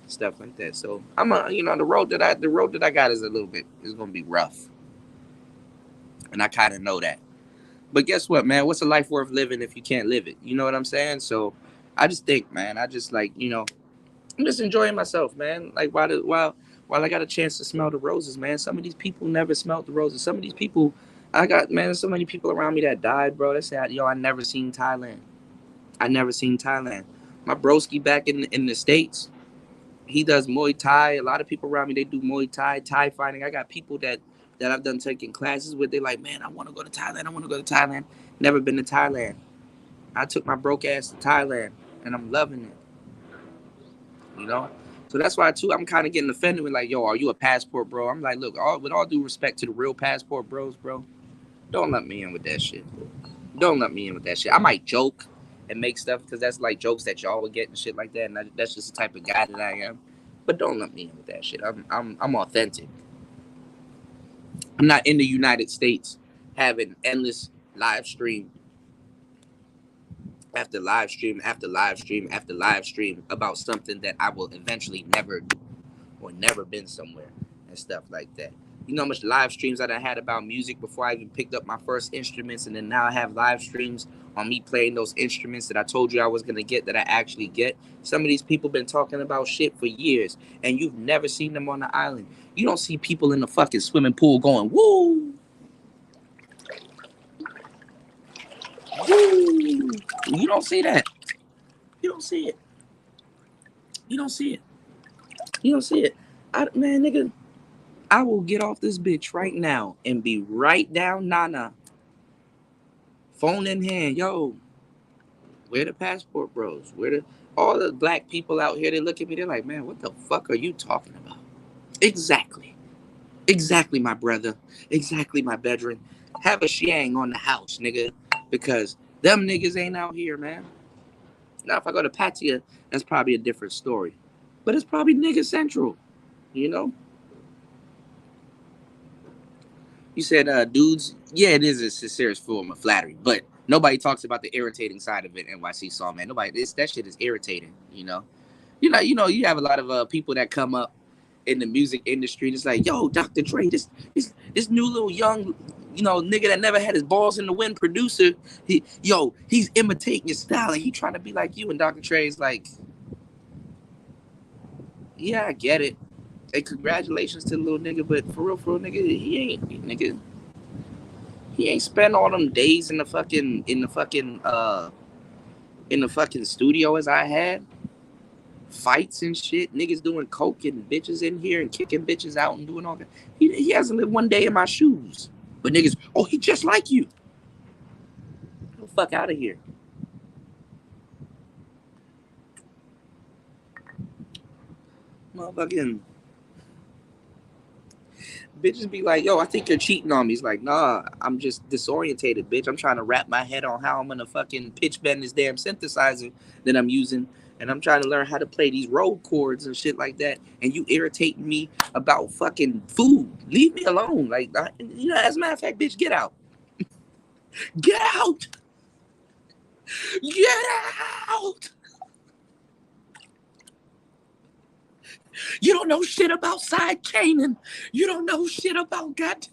stuff like that. So you know, the road that I got is a little bit is going to be rough, and I kind of know that. But guess what, man? What's a life worth living if you can't live it? You know what I'm saying? So I just think, man, I just like, you know, I'm just enjoying myself, man. Like while I got a chance to smell the roses, man. Some of these people never smelled the roses. Some of these people, I got, man, so many people around me that died, bro. They said, yo, I never seen Thailand. I never seen Thailand. My broski back in the States, he does Muay Thai. A lot of people around me, they do Muay Thai, Thai fighting. I got people that I've done taking classes with. They're like, man, I want to go to Thailand. I want to go to Thailand. Never been to Thailand. I took my broke ass to Thailand, and I'm loving it. You know. So that's why too, I'm kind of getting offended with like, yo, are you a passport bro? I'm like, look, with all due respect to the real passport bros, bro, don't let me in with that shit. Don't let me in with that shit. I might joke and make stuff because that's like jokes that y'all would get and shit like that, and that's just the type of guy that I am. But don't let me in with that shit. I'm authentic. I'm not in the United States having endless live stream after live stream after live stream after live stream about something that I will eventually never do. or never been somewhere and stuff like that. You know how much live streams that I had about music before I even picked up my first instruments, and then now I have live streams on me playing those instruments that I told you I was gonna get that I actually get. Some of these people been talking about shit for years, and you've never seen them on the island. You don't see people in the fucking swimming pool going woo, woo. You don't see that. You don't see it. You don't see it. You don't see it. Man, nigga, I will get off this bitch right now and be right down Nana. Phone in hand. Yo, where the passport bros? Where the all the black people out here, they look at me, they're like, man, what the fuck are you talking about? Exactly. Exactly, my brother. Exactly, my bedroom. Have a shang on the house, nigga. Because them niggas ain't out here, man. Now, if I go to Patia, that's probably a different story. But it's probably nigga central, you know? You said, dudes, yeah, it is a sincere form of flattery, but nobody talks about the irritating side of it. NYC saw, man. Nobody, that shit is irritating, you know? You have a lot of people that come up in the music industry. It's like, yo, Dr. Dre, this new little young, nigga that never had his balls in the wind producer. He's imitating your style and he trying to be like you. And Dr. Dre's like, yeah, I get it. Hey, congratulations to the little nigga, but for real, nigga, he ain't spent all them days in the fucking studio as I had. Fights and shit, niggas doing coke and bitches in here and kicking bitches out and doing all that. He hasn't lived one day in my shoes. But niggas, oh, he just like you. Get the fuck out of here. Motherfucking bitches be like, yo, I think you're cheating on me. He's like, nah, I'm just disorientated, bitch. I'm trying to wrap my head on how I'm gonna fucking pitch bend this damn synthesizer that I'm using. And I'm trying to learn how to play these roll chords and shit like that. And you irritating me about fucking food. Leave me alone. Like, as a matter of fact, bitch, get out. Get out. Get out. You don't know shit about side caning. You don't know shit about gut.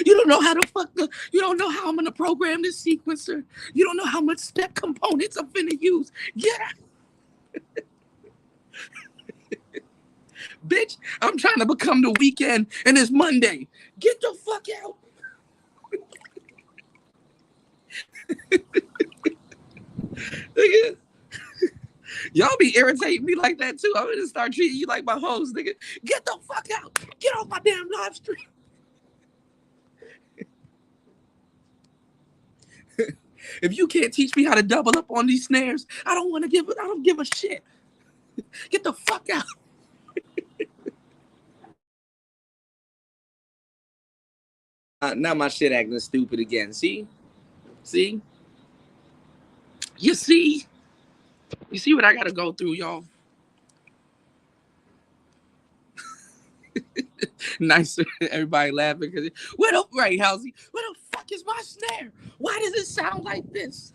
You don't know how to you don't know how I'm gonna program this sequencer. You don't know how much step components I'm finna use. Get out. Bitch, I'm trying to become the weekend and it's Monday. Get the fuck out. Nigga, y'all be irritating me like that too. I'm gonna start treating you like my host, nigga. Get the fuck out. Get off my damn live stream. If you can't teach me how to double up on these snares, I don't give a shit. Get the fuck out. Now my shit acting stupid again. See? You see what I gotta go through, y'all. Nicer. Everybody laughing because what up, right, Halsey? What the fuck is my snare? Why does it sound like this?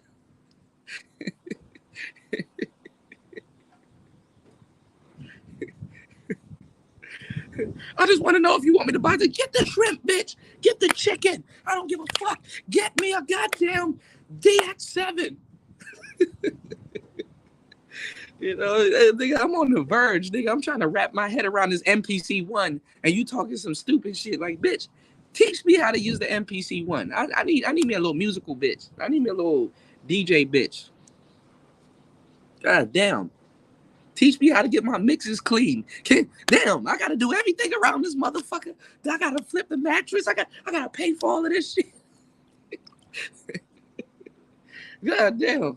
I just want to know if you want me to buy get the shrimp, bitch. Get the chicken. I don't give a fuck. Get me a goddamn DX7. Nigga, I'm on the verge, nigga. I'm trying to wrap my head around this MPC-1, and you talking some stupid shit like, bitch, teach me how to use the MPC-1. I need me a little musical bitch. I need me a little DJ bitch. God damn. Teach me how to get my mixes clean. Damn, I gotta do everything around this motherfucker. I gotta flip the mattress. I gotta pay for all of this shit. God damn.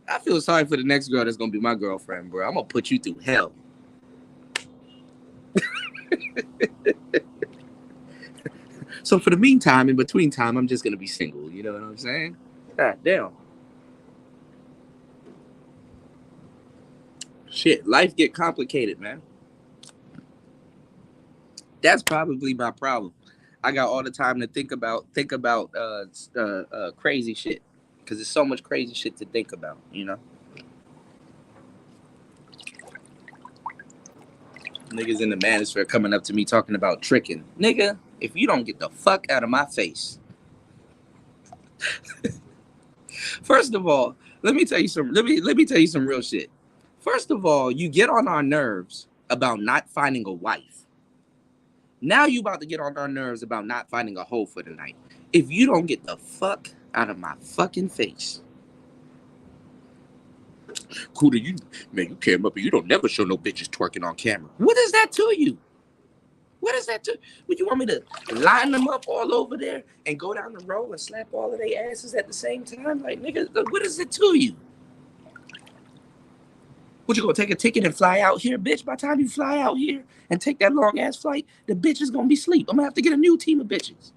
I feel sorry for the next girl that's gonna be my girlfriend, bro. I'm gonna put you through hell. So for the meantime, in between time, I'm just gonna be single. You know what I'm saying? God damn. Shit, life get complicated, man. That's probably my problem. I got all the time to think about crazy shit because there's so much crazy shit to think about, you know. Niggas in the manosphere coming up to me talking about tricking. Nigga, if you don't get the fuck out of my face. First of all, let me tell you some real shit. First of all, you get on our nerves about not finding a wife. Now you about to get on our nerves about not finding a hoe for the night. If you don't get the fuck out of my fucking face. Cuda, you came up and you don't never show no bitches twerking on camera. What is that to you? What is that to? Would you want me to line them up all over there and go down the row and slap all of their asses at the same time? Like, nigga, what is it to you? What, you gonna take a ticket and fly out here, bitch? By the time you fly out here and take that long ass flight, the bitch is gonna be asleep. I'm gonna have to get a new team of bitches.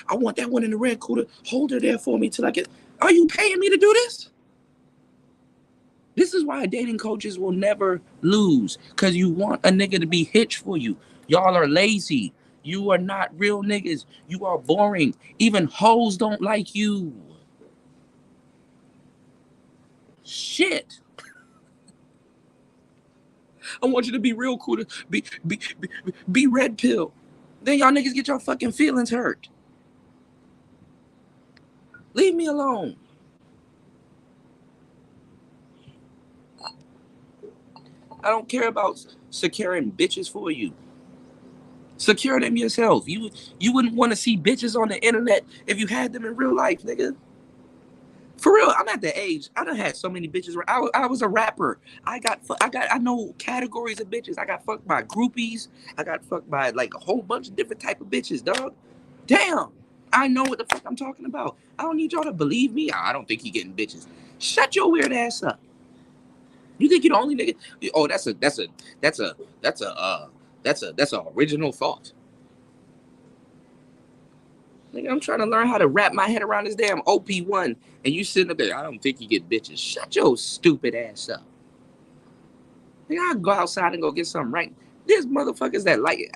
I want that one in the red, Cuda. Hold her there for me till I get. Are you paying me to do this? This is why dating coaches will never lose, because you want a nigga to be hitched for you. Y'all are lazy. You are not real niggas. You are boring. Even hoes don't like you. Shit. I want you to be real cool. To be red pill. Then y'all niggas get your fucking feelings hurt. Leave me alone. I don't care about securing bitches for you. Secure them yourself. You wouldn't want to see bitches on the internet if you had them in real life, nigga. For real, I'm at the age. I done had so many bitches. I was a rapper. I know categories of bitches. I got fucked by groupies. I got fucked by like a whole bunch of different type of bitches, dog. Damn. I know what the fuck I'm talking about. I don't need y'all to believe me. I don't think he getting bitches. Shut your weird ass up. You think you're the only nigga? Oh, that's a original thought. Nigga, I'm trying to learn how to wrap my head around this damn OP1, and you sitting up there. I don't think you get bitches. Shut your stupid ass up. Nigga, I'll go outside and go get something right. There's motherfuckers that like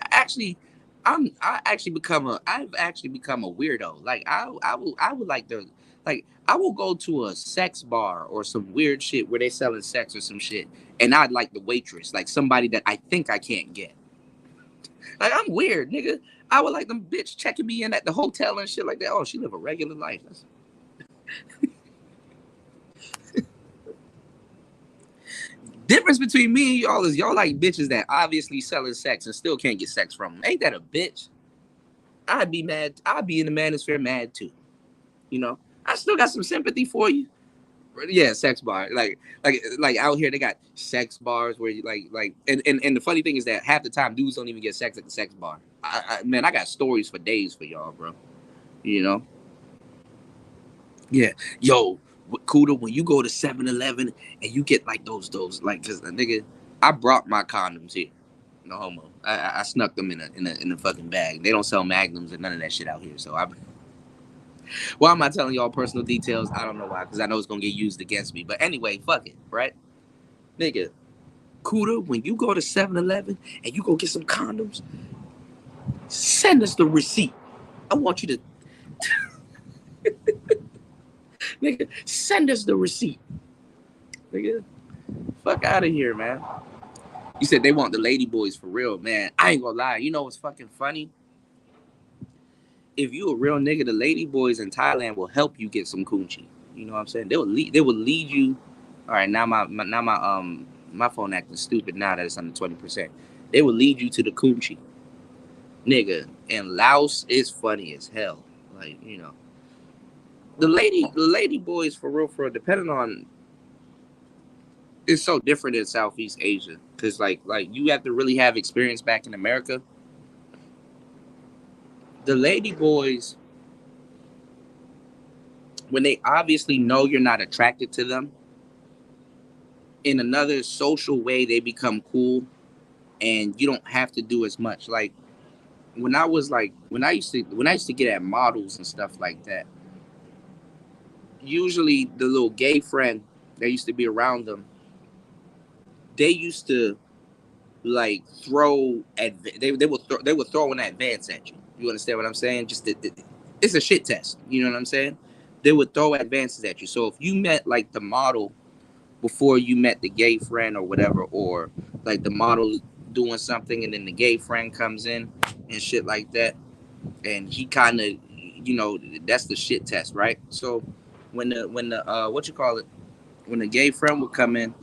I've actually become a weirdo. Like I would like to. Like, I will go to a sex bar or some weird shit where they selling sex or some shit, and I'd like the waitress, like somebody that I think I can't get. Like, I'm weird, nigga. I would like them bitch checking me in at the hotel and shit like that. Oh, she live a regular life. Difference between me and y'all is y'all like bitches that obviously selling sex and still can't get sex from them. Ain't that a bitch? I'd be mad. I'd be in the manosphere mad too. You know? I still got some sympathy for you. Yeah, sex bar. Like out here they got sex bars where you and the funny thing is that half the time dudes don't even get sex at the sex bar. Man, I got stories for days for y'all, bro. You know? Yeah. Yo, Cuda, when you go to 7-Eleven and you get like those like, cause nigga, I brought my condoms here. No homo. I snuck them in a fucking bag. They don't sell magnums and none of that shit out here. So why am I telling y'all personal details? I don't know why, because I know it's going to get used against me. But anyway, fuck it, right? Nigga, Cuda, when you go to 7-Eleven and you go get some condoms, send us the receipt. I want you to... Nigga, send us the receipt. Nigga, fuck out of here, man. You said they want the lady boys for real, man. I ain't gonna lie. You know what's fucking funny? If you a real nigga, the lady boys in Thailand will help you get some coochie. You know what I'm saying? They will lead you. All right, now my phone acting stupid now that it's under 20%. They will lead you to the coochie. Nigga, and Laos is funny as hell. Like, you know. The lady boys for real, depending on, it's so different in Southeast Asia. Cause like you have to really have experience back in America. The lady boys, when they obviously know you're not attracted to them, in another social way they become cool, and you don't have to do as much. Like when I used to get at models and stuff like that, usually the little gay friend that used to be around them, they used to like they would throw an advance at you. You understand what I'm saying? It's a shit test. You know what I'm saying? They would throw advances at you. So if you met like the model before you met the gay friend or whatever, or like the model doing something and then the gay friend comes in and shit like that, and he kind of, that's the shit test, right? So when the what you call it, when the gay friend would come in,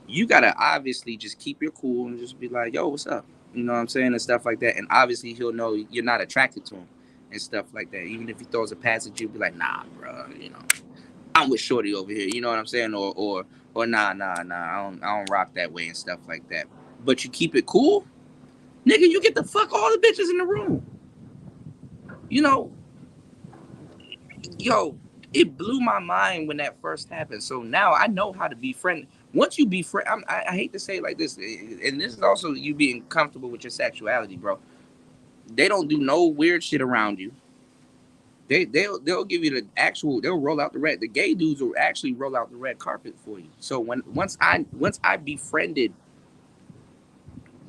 you gotta obviously just keep your cool and just be like, yo, what's up? You know what I'm saying? And stuff like that. And obviously he'll know you're not attracted to him and stuff like that. Even if he throws a pass at you, be like, nah, bro, I'm with Shorty over here. You know what I'm saying? Or nah, I don't rock that way and stuff like that. But you keep it cool, nigga, you get the fuck all the bitches in the room. You know, yo, it blew my mind when that first happened. So now I know how to be friend. Once you be friend, I hate to say it like this, and this is also you being comfortable with your sexuality, bro. They don't do no weird shit around you. They'll give you the actual. They'll roll out the red. The gay dudes will actually roll out the red carpet for you. So once I befriended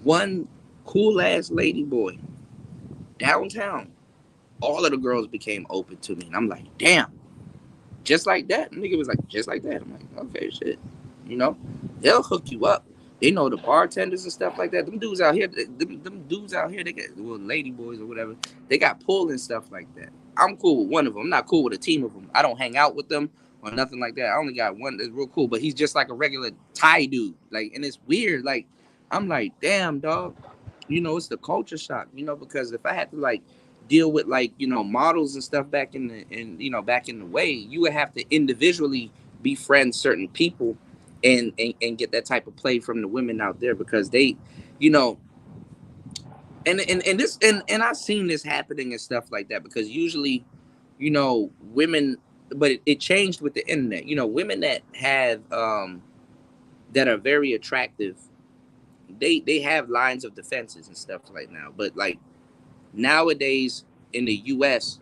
one cool ass lady boy downtown, all of the girls became open to me, and I'm like, damn. Just like that. Nigga was like, just like that. I'm like, okay, shit. You know, they'll hook you up. They know the bartenders and stuff like that. Them dudes out here, them dudes out here, they got, well, lady boys or whatever. They got pull and stuff like that. I'm cool with one of them. I'm not cool with a team of them. I don't hang out with them or nothing like that. I only got one that's real cool, but he's just like a regular Thai dude. Like, and it's weird. Like, I'm like, damn, dog. It's the culture shock. Because if I had to like deal with like models and stuff back in the way, you would have to individually befriend certain people and get that type of play from the women out there, because they you know and this and I've seen this happening and stuff like that, because usually women, but it changed with the internet. Women that have that are very attractive, they have lines of defenses and stuff like now, but like nowadays in the US,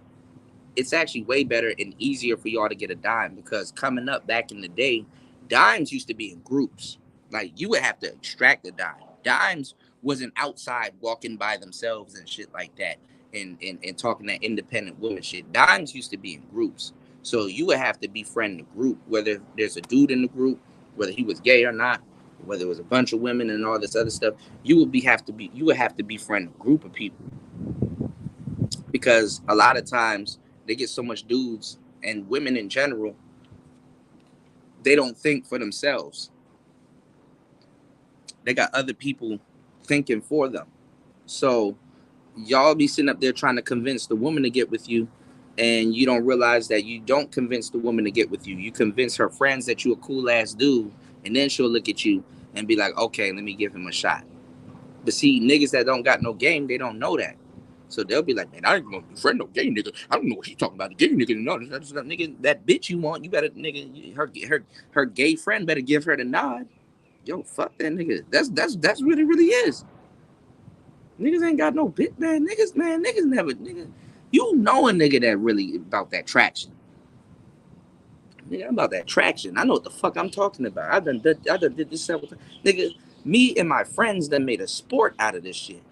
it's actually way better and easier for y'all to get a dime, because coming up back in the day, dimes used to be in groups. Like you would have to extract a dime. Dimes wasn't outside walking by themselves and shit like that, and talking that independent woman shit. Dimes used to be in groups. So you would have to befriend the group, whether there's a dude in the group, whether he was gay or not, whether it was a bunch of women and all this other stuff. You would have to befriend a group of people, because a lot of times they get so much dudes, and women in general, they don't think for themselves. They got other people thinking for them. So y'all be sitting up there trying to convince the woman to get with you, and you don't realize that you don't convince the woman to get with you. You convince her friends that you a cool ass dude, and then she'll look at you and be like, okay, let me give him a shot. But see, niggas that don't got no game, they don't know that. So they'll be like, man, I ain't gonna befriend no gay nigga. I don't know what she's talking about. The gay nigga, no, that's not nigga. That bitch you want, you better nigga. Her gay friend better give her the nod. Yo, fuck that nigga. That's what it really is. Niggas ain't got no bit, man. Niggas never, nigga. You know a nigga that really about that traction. Nigga, I'm about that traction. I know what the fuck I'm talking about. I done did this several times. Nigga, me and my friends done made a sport out of this shit.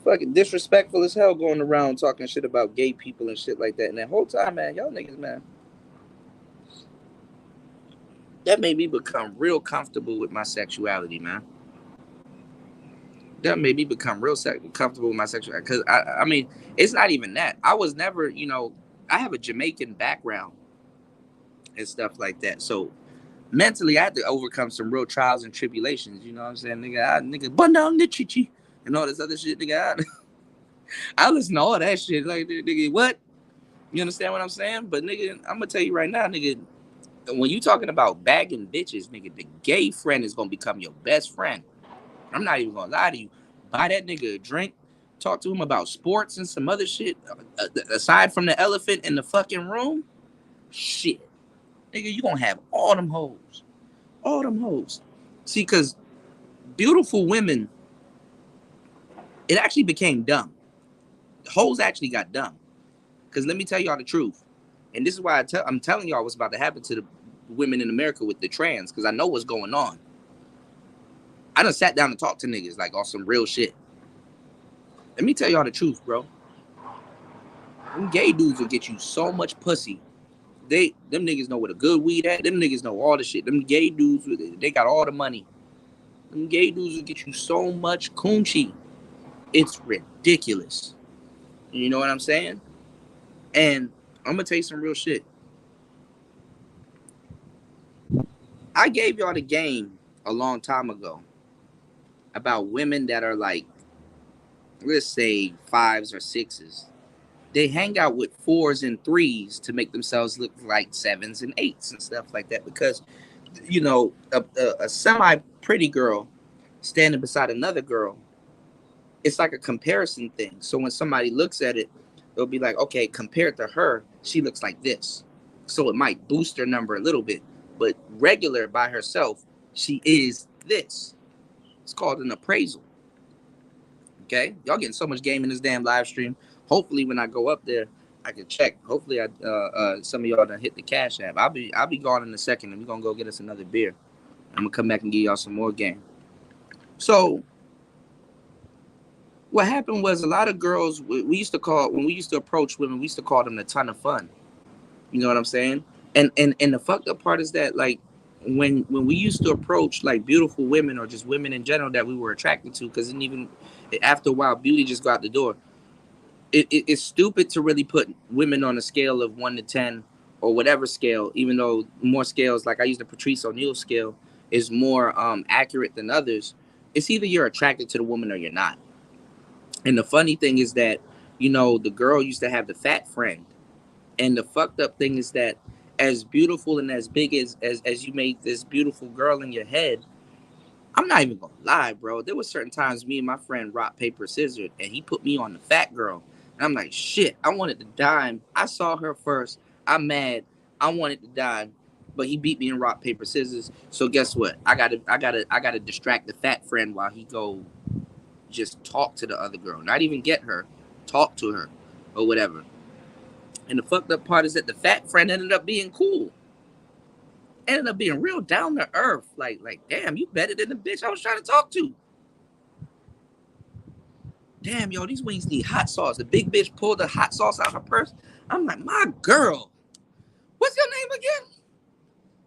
Fucking disrespectful as hell going around talking shit about gay people and shit like that. And that whole time, man, y'all niggas, man, that made me become real comfortable with my sexuality, man. That made me become real comfortable with my sexuality. Because, I mean, it's not even that. I was never, I have a Jamaican background and stuff like that. So mentally, I had to overcome some real trials and tribulations. You know what I'm saying? Nigga, bun down the chichi and all this other shit, nigga. I listen to all that shit. Like, nigga, what? You understand what I'm saying? But, nigga, I'm going to tell you right now, nigga, when you talking about bagging bitches, nigga, the gay friend is going to become your best friend. I'm not even going to lie to you. Buy that nigga a drink. Talk to him about sports and some other shit. Aside from the elephant in the fucking room, shit. Nigga, you going to have all them hoes. All them hoes. See, because beautiful women, it actually became dumb. Hoes actually got dumb. Because let me tell y'all the truth. And this is why I'm telling y'all what's about to happen to the women in America with the trans, because I know what's going on. I done sat down and talked to niggas like on some real shit. Let me tell y'all the truth, bro. Them gay dudes will get you so much pussy Them niggas know where the good weed at. Them niggas know all the shit. Them gay dudes, they got all the money. Them gay dudes will get you so much coochie. It's ridiculous. You know what I'm saying? And I'm gonna tell you some real shit. I gave y'all the game a long time ago about women that are like, let's say fives or sixes. They hang out with fours and threes to make themselves look like sevens and eights and stuff like that because a semi pretty girl standing beside another girl, it's like a comparison thing. So when somebody looks at it, they'll be like, okay, compared to her, she looks like this. So it might boost her number a little bit. But regular by herself, she is this. It's called an appraisal. Okay? Y'all getting so much game in this damn live stream. Hopefully when I go up there, I can check. Hopefully some of y'all done hit the Cash App. I'll be gone in a second and we're gonna go get us another beer. I'm gonna come back and give y'all some more game. So what happened was a lot of girls we used to call, when we used to approach women, we used to call them a ton of fun. You know what I'm saying? And the fucked up part is that, like, when we used to approach like beautiful women or just women in general that we were attracted to, because even after a while beauty just got out the door. It's stupid to really put women on a scale of 1 to 10 or whatever scale, even though more scales, like I use the Patrice O'Neal scale, is more accurate than others. It's either you're attracted to the woman or you're not. And the funny thing is that, the girl used to have the fat friend. And the fucked up thing is that as beautiful and as big as you made this beautiful girl in your head, I'm not even gonna lie, bro. There were certain times me and my friend rock, paper, scissors, and he put me on the fat girl. And I'm like, shit, I wanted the dime. I saw her first. I'm mad. I wanted the dime. But he beat me in rock, paper, scissors. So guess what? I gotta distract the fat friend while he go just talk to the other girl. Not even get her. Talk to her. Or whatever. And the fucked up part is that the fat friend ended up being cool. Ended up being real down to earth. Like, damn, you better than the bitch I was trying to talk to. Damn, yo, these wings need hot sauce. The big bitch pulled the hot sauce out of her purse. I'm like, my girl. What's your name again?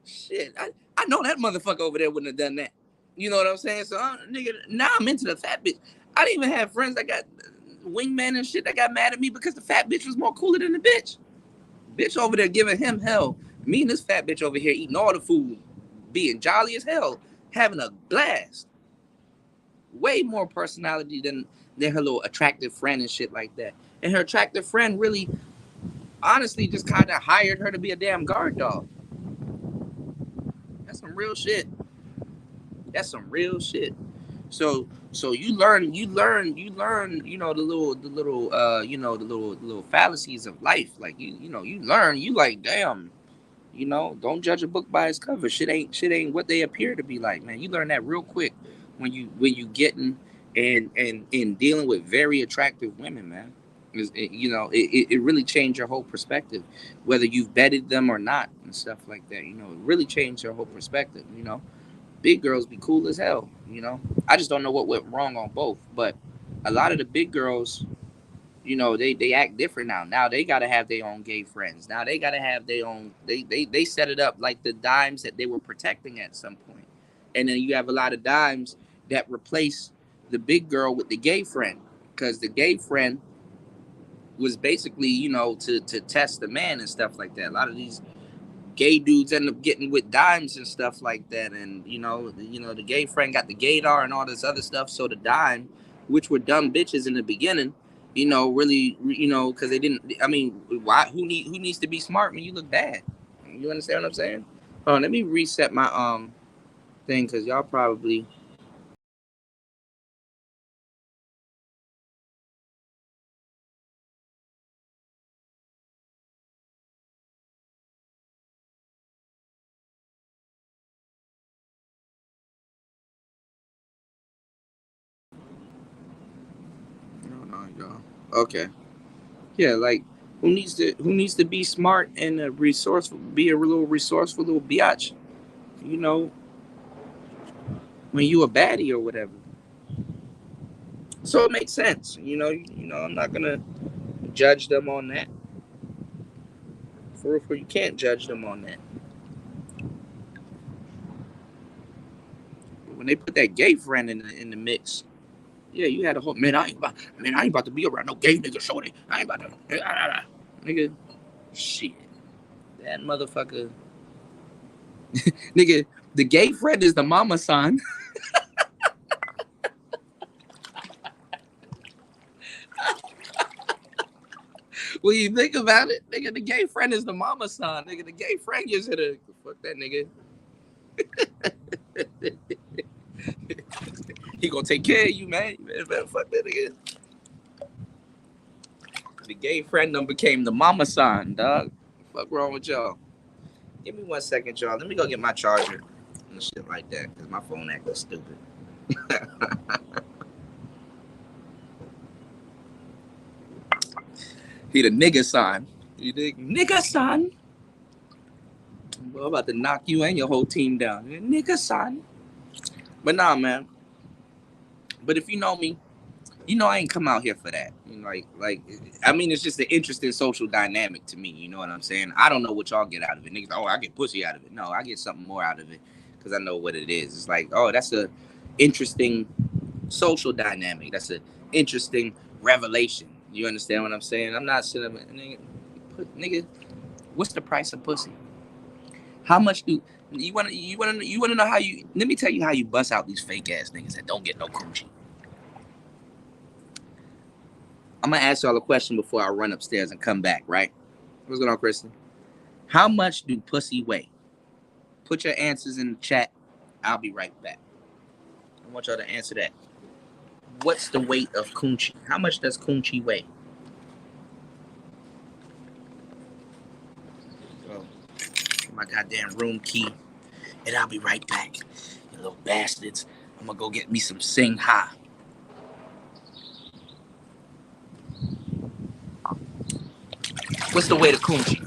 Shit, I know that motherfucker over there wouldn't have done that. You know what I'm saying? So, nigga, now I'm into the fat bitch. I didn't even have friends that got wingman and shit that got mad at me because the fat bitch was more cooler than the bitch. Bitch over there giving him hell. Me and this fat bitch over here eating all the food, being jolly as hell, having a blast. Way more personality than her little attractive friend and shit like that. And her attractive friend really, honestly, just kind of hired her to be a damn guard dog. That's some real shit. That's some real shit. So you learn, the little fallacies of life. Like you learn, you like, damn, don't judge a book by its cover. Shit ain't what they appear to be like, man. You learn that real quick when you getting and dealing with very attractive women, man. It really changed your whole perspective, whether you've vetted them or not and stuff like that. It really changed your whole perspective. Big girls be cool as hell. I just don't know what went wrong on both, but a lot of the big girls, they act different now. Now they gotta have their own gay friends. Now they gotta have their own. They set it up like the dimes that they were protecting at some point, and then you have a lot of dimes that replace the big girl with the gay friend, because the gay friend was basically to test the man and stuff like that. A lot of these gay dudes end up getting with dimes and stuff like that, and the gay friend got the gaydar and all this other stuff. So the dime, which were dumb bitches in the beginning, really, because they didn't. I mean, why? Who needs to be smart when you look bad? You understand what I'm saying? Hold on, let me reset my thing, because y'all probably. No, y'all. Okay. Yeah, like who needs to be smart and resourceful, be a little resourceful little biatch, you know, when you a baddie or whatever. So it makes sense, I'm not gonna judge them on that. For real, you can't judge them on that. When they put that gay friend in the mix, yeah, you had a whole I ain't about to be around no gay nigga, shorty. I ain't about to, nigga, shit, that motherfucker, nigga, the gay friend is the mama son. When you think about it, nigga, the gay friend is the mama son. Nigga, the gay friend gives it a fuck that nigga. He gonna take care of you, man. You better fuck that nigga. The gay friend done became the mama son, dog. Fuck wrong with y'all? Give me 1 second, y'all. Let me go get my charger and shit like that, cause my phone acting stupid. He the nigga son. You dig? Nigga son. Well, I'm about to knock you and your whole team down. Nigga son. But nah, man. But if you know me, you know I ain't come out here for that. You know, like I mean, it's just an interesting social dynamic to me. You know what I'm saying? I don't know what y'all get out of it. Niggas, oh, I get pussy out of it. No, I get something more out of it because I know what it is. It's like, oh, that's a interesting social dynamic. That's an interesting revelation. You understand what I'm saying? I'm not sitting up, nigga. What's the price of pussy? How much do you wanna know how you? Let me tell you how you bust out these fake ass niggas that don't get no coochie. I'm gonna ask y'all a question before I run upstairs and come back. Right? What's going on, Kristen? How much do pussy weigh? Put your answers in the chat. I'll be right back. I want y'all to answer that. What's the weight of coochie? How much does coochie weigh? Oh, my goddamn room key, and I'll be right back. You little bastards. I'm gonna go get me some Sing Ha. What's the weight of coochie?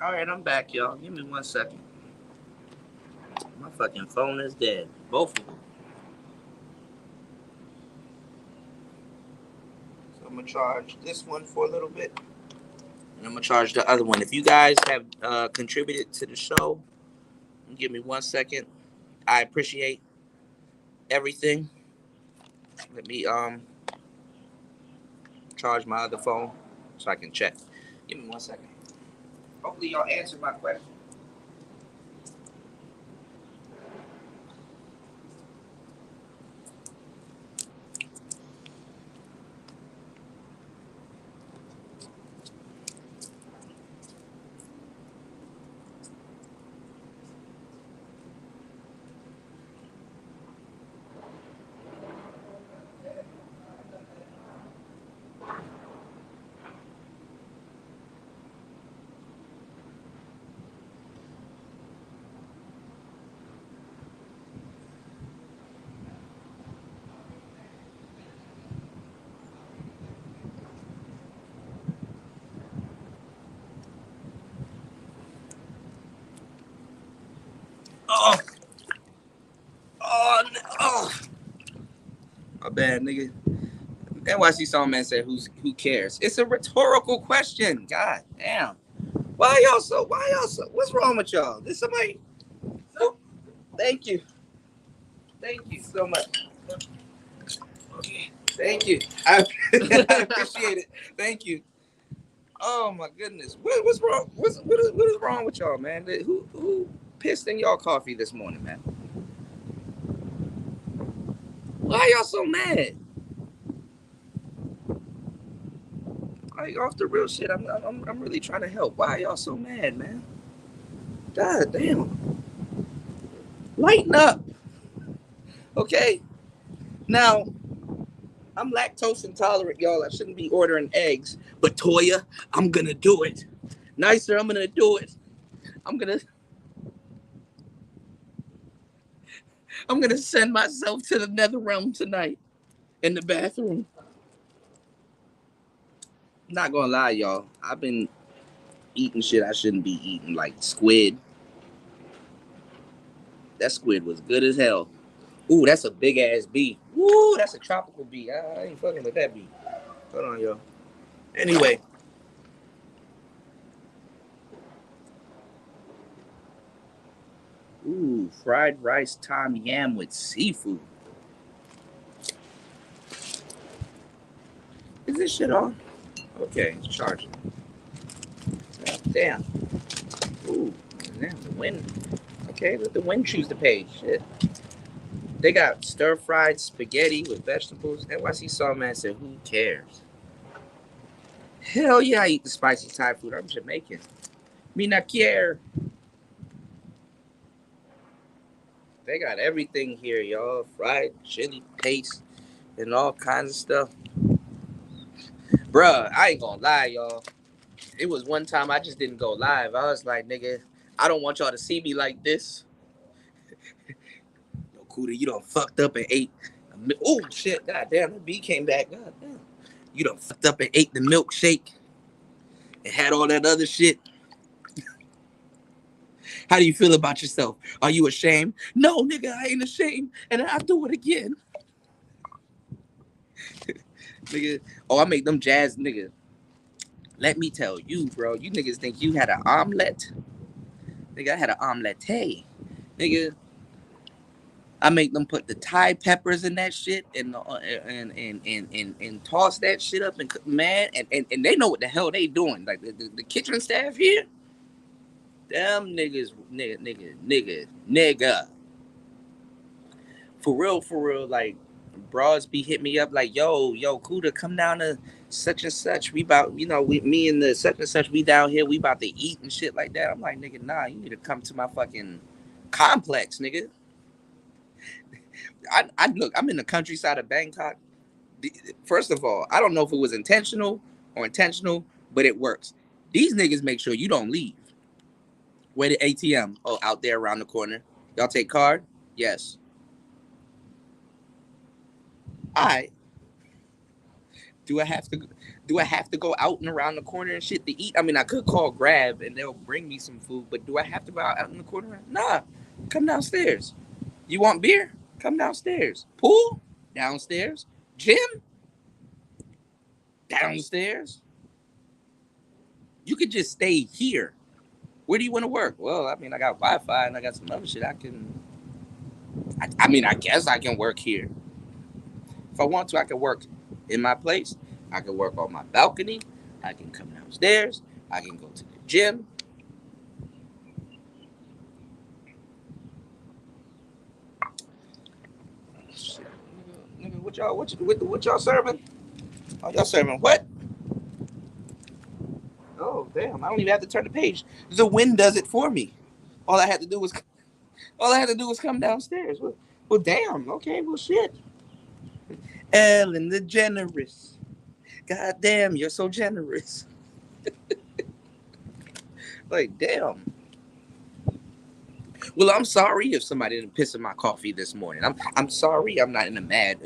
All right, I'm back, y'all. Give me 1 second. My fucking phone is dead. Both of them. So I'm gonna charge this one for a little bit, and I'm gonna charge the other one. If you guys have contributed to the show, give me 1 second. I appreciate everything. Let me charge my other phone so I can check. Give me 1 second. Hopefully y'all answer my question. Oh, oh. My bad, nigga. NYC Songman said, "Who cares?" It's a rhetorical question. God damn. Why y'all so? What's wrong with y'all? Did somebody? Oh, thank you. Thank you so much. Okay. Thank you. I appreciate it. Thank you. Oh my goodness. What's wrong? What is wrong with y'all, man? Who pissed in y'all coffee this morning, man? Why y'all so mad? Like off the real shit, I'm really trying to help. Why y'all so mad, man? God damn. Lighten up. Okay. Now, I'm lactose intolerant, y'all. I shouldn't be ordering eggs. But Toya, I'm gonna do it. Nicer, I'm gonna do it. I'm gonna I'm gonna send myself to the nether realm tonight in the bathroom. Not gonna lie, y'all. I've been eating shit I shouldn't be eating, like squid. That squid was good as hell. Ooh, that's a big ass bee. Ooh, that's a tropical bee. I ain't fucking with that bee. Hold on, y'all. Anyway. Ooh, fried rice tom yam with seafood. Is this shit on? Okay, it's charging. Oh, damn. Ooh, damn, the wind. Okay, let the wind choose the page. Shit. They got stir fried spaghetti with vegetables. NYC Sawman said, "Who cares?" Hell yeah, I eat the spicy Thai food. I'm Jamaican. Me not care. They got everything here, y'all. Fried chili paste and all kinds of stuff. Bruh, I ain't gonna lie, y'all. It was one time I just didn't go live. I was like, nigga, I don't want y'all to see me like this. Yo, Kuda, you done fucked up and ate. Oh, shit. God damn, the bee came back. God damn. You done fucked up and ate the milkshake and had all that other shit. How do you feel about yourself? Are you ashamed? No, nigga, I ain't ashamed. And I'll do it again. Nigga. Oh, I make them jazz, nigga. Let me tell you, bro. You niggas think you had an omelet? Nigga, I had an omelette. Nigga, I make them put the Thai peppers in that shit and toss that shit up and man and they know what the hell they doing. Like the kitchen staff here, them niggas, nigga. For real, like bras be hit me up like, yo, Kuda, come down to such and such. We about, me and the such and such, we down here, we about to eat and shit like that. I'm like, nigga, nah, you need to come to my fucking complex, nigga. I look, I'm in the countryside of Bangkok. First of all, I don't know if it was intentional or intentional, but it works. These niggas make sure you don't leave. Where the ATM? Oh, out there around the corner. Y'all take card? Yes. All right. Do I have to? Do I have to go out and around the corner and shit to eat? I mean, I could call Grab and they'll bring me some food, but do I have to go out in the corner? Nah, come downstairs. You want beer? Come downstairs. Pool? Downstairs. Gym? Downstairs. You could just stay here. Where do you want to work? Well, I mean, I got Wi-Fi and I got some other shit. I mean, I guess I can work here. If I want to, I can work in my place. I can work on my balcony. I can come downstairs. I can go to the gym. Shit. Nigga, what y'all serving? Oh, y'all serving what? Oh, damn. I don't even have to turn the page. The wind does it for me. All I had to do was come downstairs. Well, damn. Okay, well, shit. Ellen the generous. God damn, you're so generous. Like, damn. Well, I'm sorry if somebody didn't piss in my coffee this morning. I'm sorry. I'm not in a mad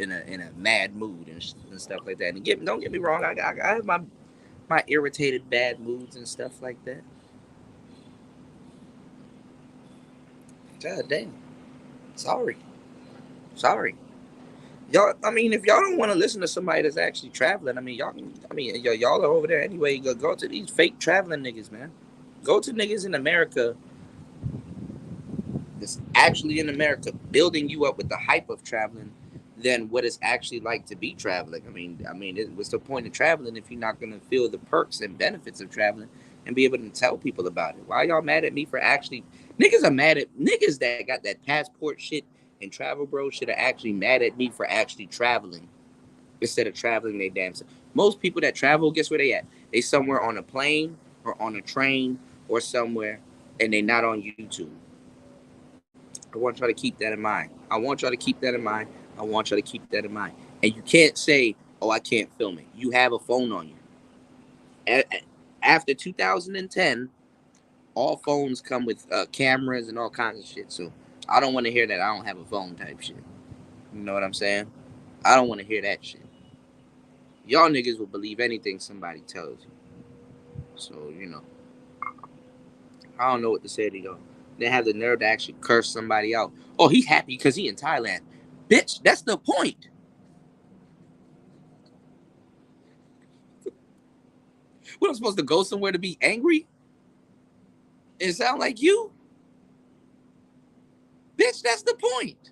mood and stuff like that. And don't get me wrong. I have my irritated bad moods and stuff like that. God damn. Sorry. Y'all, I mean, if y'all don't want to listen to somebody that's actually traveling, I mean, y'all are over there anyway. Go to these fake traveling niggas, man. Go to niggas in America that's actually in America building you up with the hype of traveling than what it's actually like to be traveling. What's the point of traveling if you're not going to feel the perks and benefits of traveling and be able to tell people about it? Why y'all mad at me for actually? Niggas are mad at niggas that got that passport shit and travel bro shit are actually mad at me for actually traveling instead of traveling they damn self. Most people that travel, guess where they at? They somewhere on a plane or on a train or somewhere, and they not on YouTube. I want y'all to keep that in mind. I want y'all to keep that in mind. I want y'all to keep that in mind. And you can't say, "Oh, I can't film it." You have a phone on you. After 2010, all phones come with cameras and all kinds of shit. So I don't want to hear that I don't have a phone type shit. You know what I'm saying? I don't want to hear that shit. Y'all niggas will believe anything somebody tells you. So, I don't know what to say to y'all. They have the nerve to actually curse somebody out. Oh, he happy because he in Thailand. Bitch, that's the point. What, I'm supposed to go somewhere to be angry? It sound like you? Bitch, that's the point.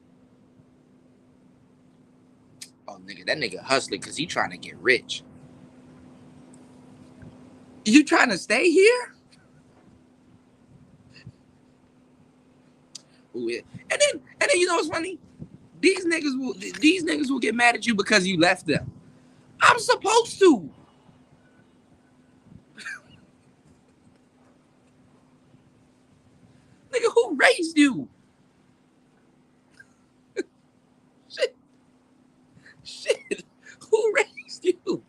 Oh, nigga, that nigga hustling because he trying to get rich. You trying to stay here? Ooh, yeah. And then you know what's funny? These niggas will get mad at you because you left them. I'm supposed to. Nigga, who raised you? Shit. Who raised you?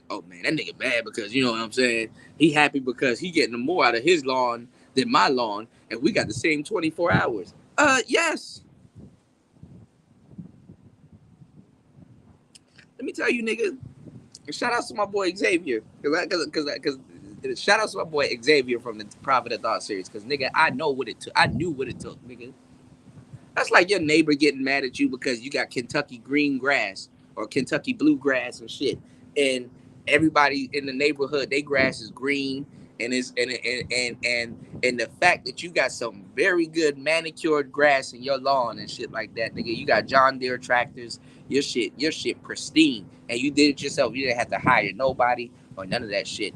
Oh man, that nigga bad because you know what I'm saying? He happy because he getting more out of his lawn than my lawn, and we got the same 24 hours. Yes. Let me tell you, nigga. Shout out to my boy Xavier. Cause shout out to my boy Xavier from the Prophet of Thought series. Cause nigga, I know what it took. I knew what it took, nigga. That's like your neighbor getting mad at you because you got Kentucky green grass or Kentucky bluegrass and shit. And everybody in the neighborhood, their grass is green. And the fact that you got some very good manicured grass in your lawn and shit like that, nigga, you got John Deere tractors, your shit pristine. And you did it yourself. You didn't have to hire nobody or none of that shit.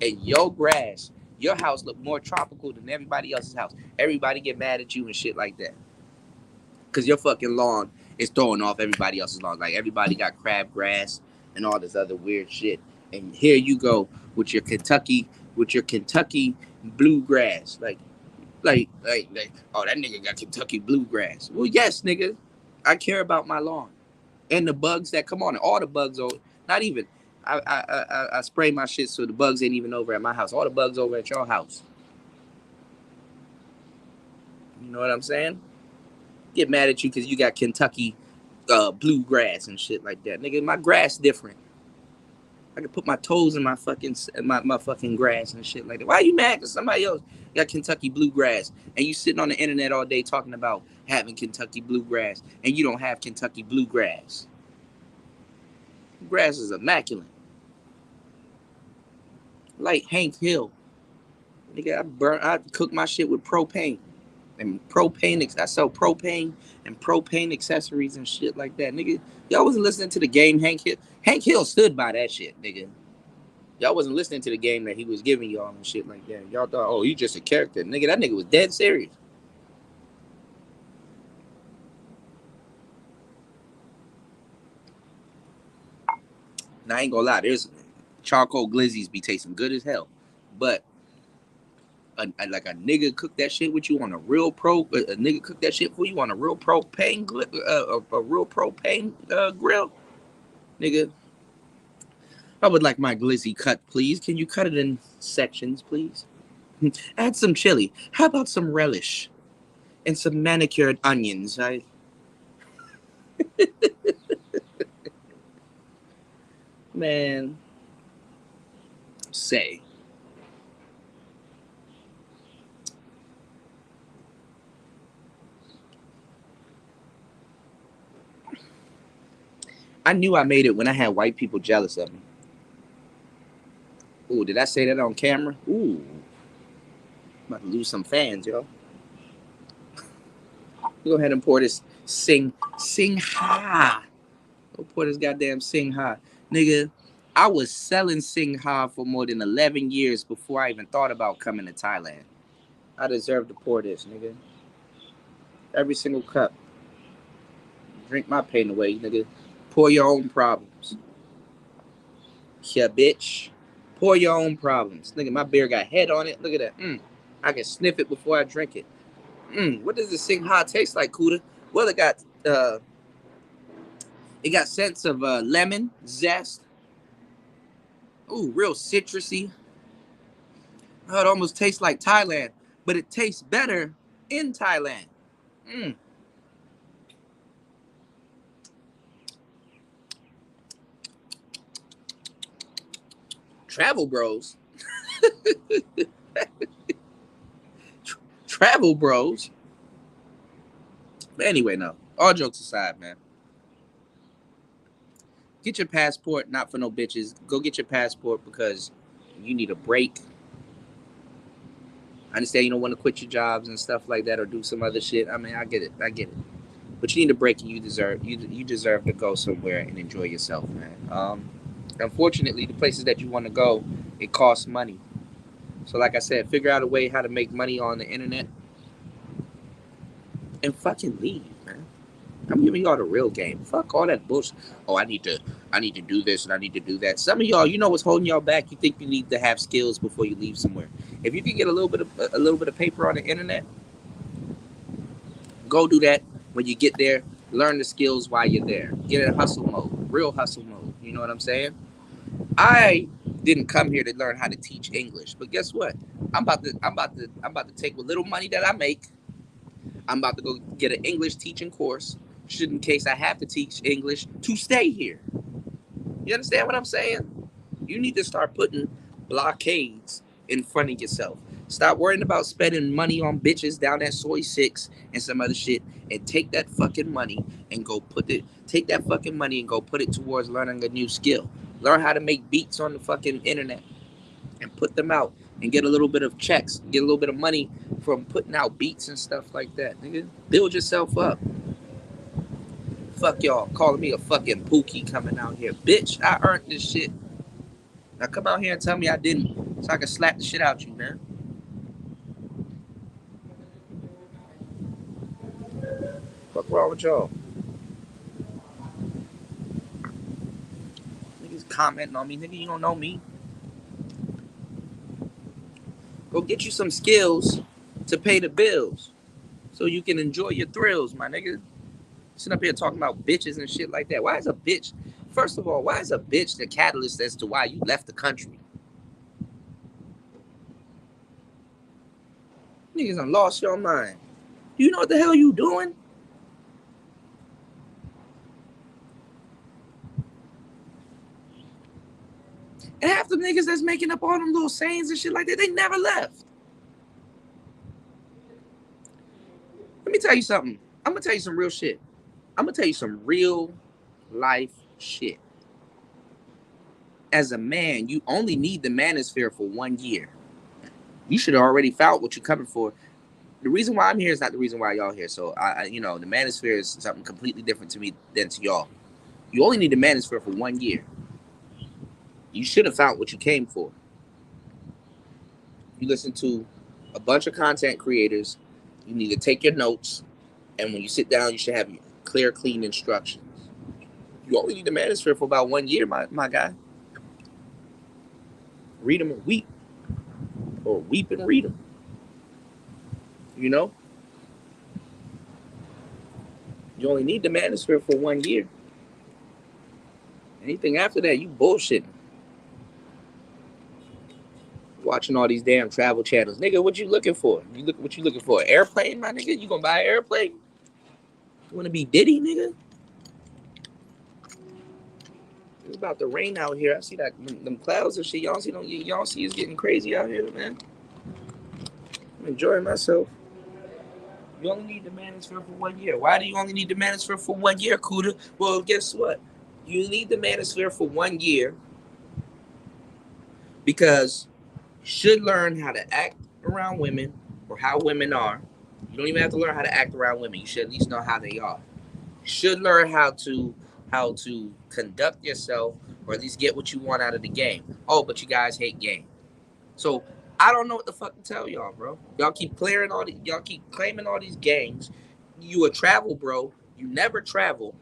And your grass, your house look more tropical than everybody else's house. Everybody get mad at you and shit like that. Cause your fucking lawn is throwing off everybody else's lawn. Like everybody got crabgrass and all this other weird shit. And here you go with your Kentucky bluegrass. Like, oh, that nigga got Kentucky bluegrass. Well, yes, nigga. I care about my lawn. And the bugs that come on it. All the bugs over not even I spray my shit so the bugs ain't even over at my house. All the bugs over at your house. You know what I'm saying? Get mad at you because you got Kentucky bluegrass and shit like that. Nigga, my grass different. I can put my toes in my fucking grass and shit like that. Why are you mad? Because somebody else got Kentucky bluegrass, and you sitting on the internet all day talking about having Kentucky bluegrass, and you don't have Kentucky bluegrass. Grass is immaculate. Like Hank Hill. Nigga, I cook my shit with propane. And propane, I sell propane and propane accessories and shit like that. Nigga, y'all wasn't listening to the game Hank Hill. Hank Hill stood by that shit, nigga. Y'all wasn't listening to the game that he was giving y'all and shit like that. Y'all thought, oh, you just a character. Nigga, that nigga was dead serious. Now, I ain't gonna lie, there's charcoal glizzies be tasting good as hell. But like a nigga cook that shit with you on a real a nigga cook that shit for you on a real propane grill, nigga. I would like my glizzy cut, please. Can you cut it in sections, please? Add some chili. How about some relish and some manicured onions? Man, say. I knew I made it when I had white people jealous of me. Ooh, did I say that on camera? Ooh, I'm about to lose some fans, yo. Go ahead and pour this sing ha. Go pour this goddamn sing ha, nigga. I was selling sing ha for more than 11 years before I even thought about coming to Thailand. I deserve to pour this, nigga. Every single cup. Drink my pain away, nigga. Pour your own problems. Yeah, bitch. Pour your own problems. Nigga, my beer got head on it. Look at that. I can sniff it before I drink it. What does this sing ha taste like, Kuda? Well, it got scents of lemon, zest. Ooh, real citrusy. Oh, it almost tastes like Thailand, but it tastes better in Thailand. Travel bros. Travel bros. But anyway, no. All jokes aside, man. Get your passport, not for no bitches. Go get your passport because you need a break. I understand you don't want to quit your jobs and stuff like that or do some other shit. I mean, I get it. But you need a break, and you deserve to go somewhere and enjoy yourself, man. Unfortunately, the places that you want to go, it costs money. So like I said, figure out a way how to make money on the internet and fucking leave, man. I'm giving y'all the real game. Fuck all that bullshit. Oh, I need to do this and I need to do that. Some of y'all, you know what's holding y'all back? You think you need to have skills before you leave somewhere. If you can get a little bit of paper on the internet, go do that. When you get there, learn the skills while you're there. Get in hustle mode, real hustle mode. You know what I'm saying? I didn't come here to learn how to teach English, but guess what? I'm about to take what little money that I make. I'm about to go get an English teaching course, should in case I have to teach English to stay here. You understand what I'm saying? You need to start putting blockades in front of yourself. Stop worrying about spending money on bitches down at Soy 6 and some other shit, and take that fucking money and go put it towards learning a new skill. Learn how to make beats on the fucking internet and put them out and get a little bit of checks, get a little bit of money from putting out beats and stuff like that. Nigga, build yourself up. Fuck y'all calling me a fucking pookie coming out here. Bitch, I earned this shit. Now come out here and tell me I didn't, so I can slap the shit out you, man. Fuck wrong with y'all? Niggas commenting on me. Nigga, you don't know me. Go get you some skills to pay the bills so you can enjoy your thrills, my nigga. Sitting up here talking about bitches and shit like that. Why is a bitch, first of all, why is a bitch the catalyst as to why you left the country? Niggas done lost your mind. You know what the hell you doing? And half the niggas that's making up all them little sayings and shit like that, they never left. Let me tell you something. I'm gonna tell you some real shit. I'm gonna tell you some real life shit. As a man, you only need the manosphere for 1 year. You should have already found what you're coming for. The reason why I'm here is not the reason why y'all here. So the manosphere is something completely different to me than to y'all. You only need the manosphere for 1 year. You should have found what you came for. You listen to a bunch of content creators. You need to take your notes, and when you sit down, you should have clear, clean instructions. You only need the manosphere for about 1 year, my guy. Read them and weep, or weep and read them. You know, you only need the manosphere for 1 year. Anything after that, you bullshitting. Watching all these damn travel channels, nigga. What you looking for? What you looking for? An airplane, my nigga. You gonna buy an airplane? You wanna be Diddy, nigga? It's about to rain out here. I see that them clouds and shit. Y'all see it's getting crazy out here, man. I'm enjoying myself. You only need the manosphere for 1 year. Why do you only need the manosphere for 1 year, Kuda? Well, guess what? You need the manosphere for 1 year because you should learn how to act around women or how women are. You don't even have to learn how to act around women. You should at least know how they are. You should learn how to conduct yourself or at least get what you want out of the game. Oh, but you guys hate game. So I don't know what the fuck to tell y'all, bro. Y'all keep y'all keep claiming all these games. You a travel bro. You never travel.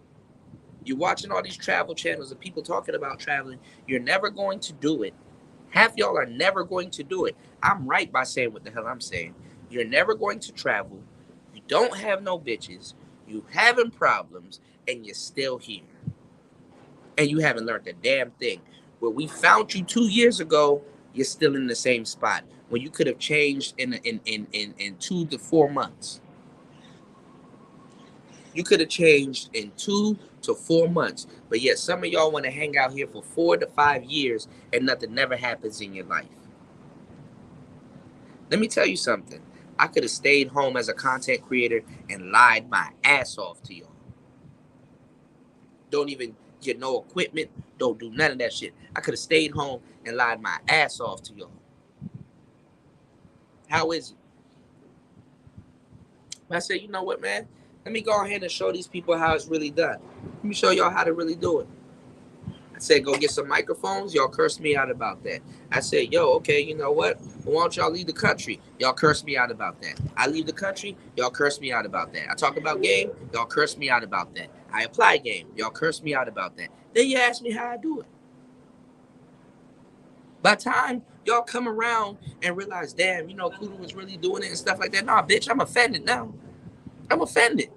You're watching all these travel channels of people talking about traveling. You're never going to do it. Half y'all are never going to do it. I'm right by saying what the hell I'm saying. You're never going to travel. You don't have no bitches. You having problems, and you're still here. And you haven't learned a damn thing. Where we found you 2 years ago, you're still in the same spot. When you could have changed in 2 to 4 months. You could have changed in 2 to 4 months. But yet some of y'all want to hang out here for 4 to 5 years and nothing never happens in your life. Let me tell you something. I could have stayed home as a content creator and lied my ass off to y'all. Don't even get no equipment. Don't do none of that shit. I could have stayed home and lied my ass off to y'all. How is it? I said, you know what, man? Let me go ahead and show these people how it's really done. Let me show y'all how to really do it. I said, go get some microphones. Y'all cursed me out about that. I said, yo, okay, you know what? Why don't y'all leave the country? Y'all cursed me out about that. I leave the country. Y'all cursed me out about that. I talk about game. Y'all cursed me out about that. I apply game. Y'all cursed me out about that. Then you ask me how I do it. By the time y'all come around and realize, damn, Kuda was really doing it and stuff like that. Nah, bitch, I'm offended now. I'm offended.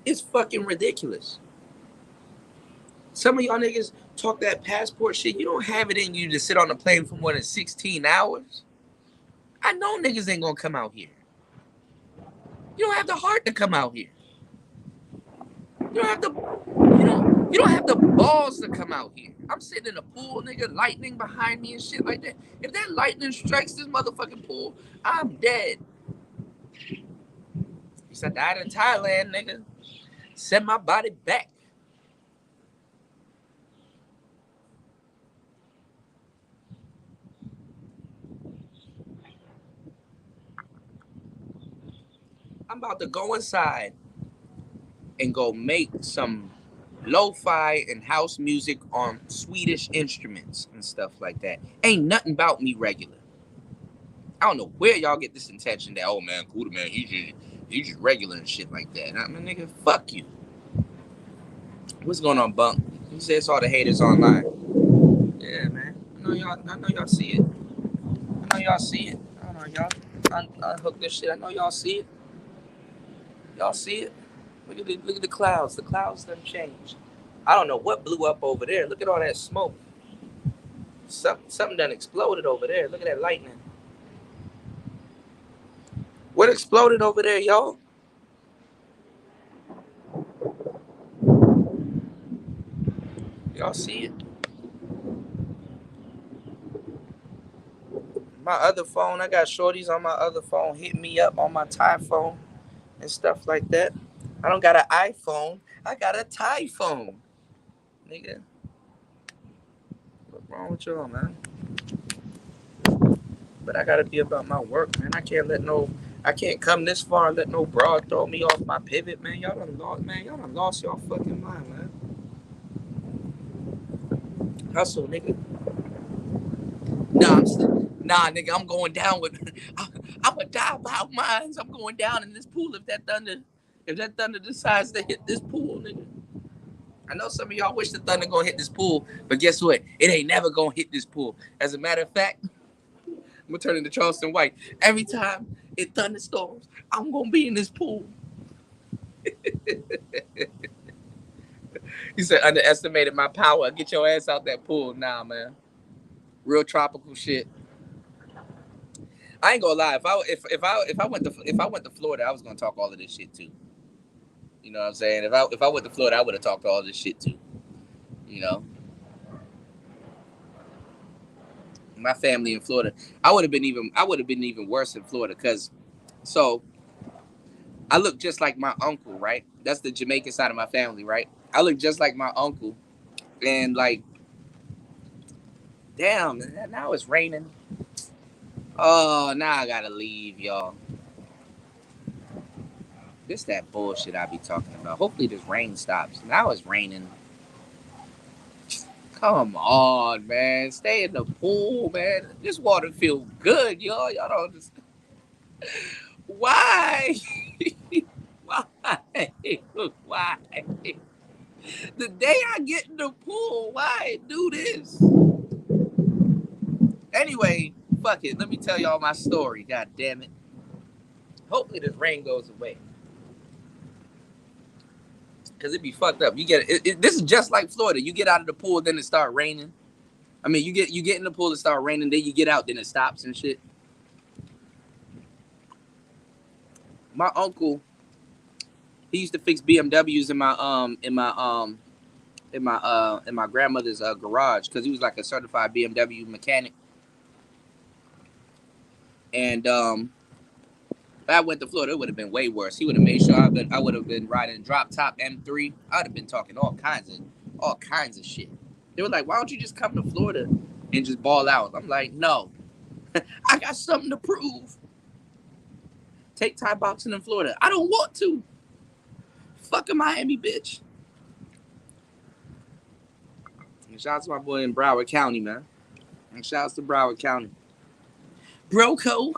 It's fucking ridiculous. Some of y'all niggas talk that passport shit. You don't have it in you to sit on a plane for more than 16 hours. I know niggas ain't gonna come out here. You don't have the heart to come out here. You don't have the you don't have the balls to come out here. I'm sitting in a pool, nigga, lightning behind me and shit like that. If that lightning strikes this motherfucking pool, I'm dead. He said, I died in Thailand, nigga. Send my body back. I'm about to go inside and go make some lo-fi and house music on Swedish instruments and stuff like that. Ain't nothing about me regular. I don't know where y'all get this intention that, oh man, Kuda man, he's just regular and shit like that. I mean, nigga, fuck you. What's going on, Bunk? He says all the haters online. Yeah, man. I know y'all see it. I know y'all see it. I don't know, y'all. Unhook this shit. I know y'all see it. Y'all see it. Look at the clouds. The clouds done changed. I don't know what blew up over there. Look at all that smoke. Something done exploded over there. Look at that lightning. What exploded over there, y'all? Y'all see it? My other phone, I got shorties on my other phone hitting me up on my Thai phone and stuff like that. I don't got an iPhone. I got a Thai phone. Nigga. What's wrong with y'all, man? But I gotta be about my work, man. I can't come this far and let no broad throw me off my pivot, man. Y'all done lost y'all fucking mind, man. Hustle, nigga. Nah, nigga, I'm going down with. I'm gonna die about mines. I'm going down in this pool if that thunder decides to hit this pool, nigga. I know some of y'all wish the thunder gonna hit this pool, but guess what? It ain't never gonna hit this pool. As a matter of fact, I'm gonna turn into Charleston White. Every time it thunderstorms, I'm gonna be in this pool. He said, underestimated my power. Get your ass out that pool. Nah, man. Real tropical shit. I ain't gonna lie. If I went to Florida, I was gonna talk all of this shit too. You know what I'm saying? If I went to Florida, I would have talked all this shit too. You know, my family in Florida, I would have been even worse in Florida because so I look just like my uncle, right? That's the Jamaican side of my family, right? I look just like my uncle, and like, damn, now it's raining. Oh, now I gotta leave, y'all. This that bullshit I be talking about. Hopefully this rain stops. Now it's raining. Come on, man. Stay in the pool, man. This water feels good, y'all. Y'all don't just. Why? Why? Why? The day I get in the pool, why do this? Anyway, fuck it. Let me tell y'all my story. God damn it. Hopefully this rain goes away. Cause it'd be fucked up. You get it. This is just like Florida. You get out of the pool, then it start raining. I mean, you get in the pool, it start raining, then you get out, then it stops and shit. My uncle, he used to fix BMWs in my grandmother's garage because he was like a certified BMW mechanic. And if I went to Florida, it would have been way worse. He would have made sure I would have been riding drop top M3. I would have been talking all kinds of shit. They were like, "Why don't you just come to Florida and just ball out?" I'm like, "No, I got something to prove. Take Thai boxing in Florida. I don't want to. Fucking Miami, bitch." And shout out to my boy in Broward County, man. And shout out to Broward County. Broco.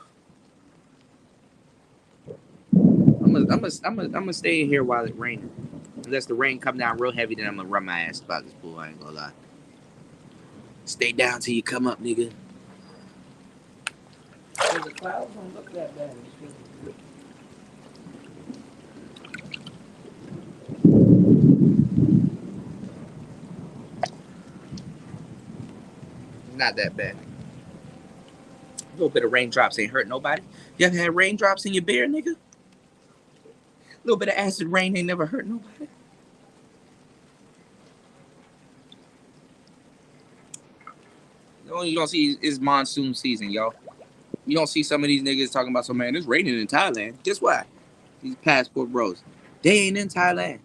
I'm gonna stay in here while it's raining. Unless the rain come down real heavy, then I'm gonna run my ass about this pool. I ain't gonna lie. Stay down till you come up, nigga. The clouds don't look that bad. Not that bad. A little bit of raindrops ain't hurt nobody. You ever had raindrops in your beer, nigga? A little bit of acid rain ain't never hurt nobody. The only you don't see is monsoon season, y'all. You don't see some of these niggas talking about, so man, it's raining in Thailand. Guess why? These passport bros. They ain't in Thailand.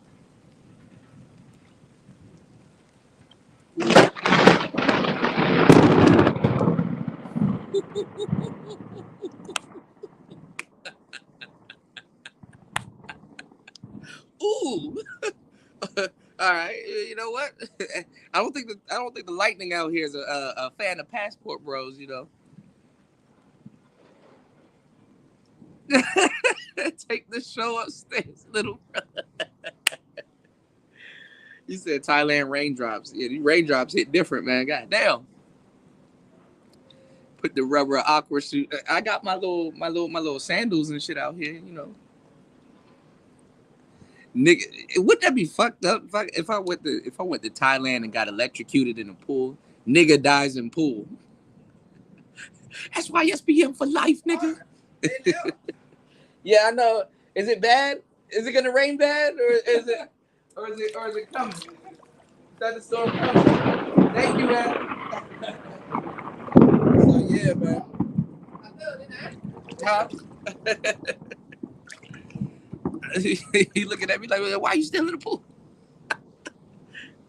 Ooh. All right. You know what? I don't think the lightning out here is a fan of passport bros. You know. Take the show upstairs, little brother. You said Thailand raindrops. Yeah, these raindrops hit different, man. God damn. Put the rubber aqua suit. I got my little sandals and shit out here. You know. Nigga, would that be fucked up if I went to Thailand and got electrocuted in a pool? Nigga dies in pool. That's why SPM for life, nigga. Yeah, I know. Is it bad? Is it gonna rain bad, or is it coming? Thunderstorm coming. Thank you, man. So yeah, man. Huh? He looking at me like, why you still in the pool?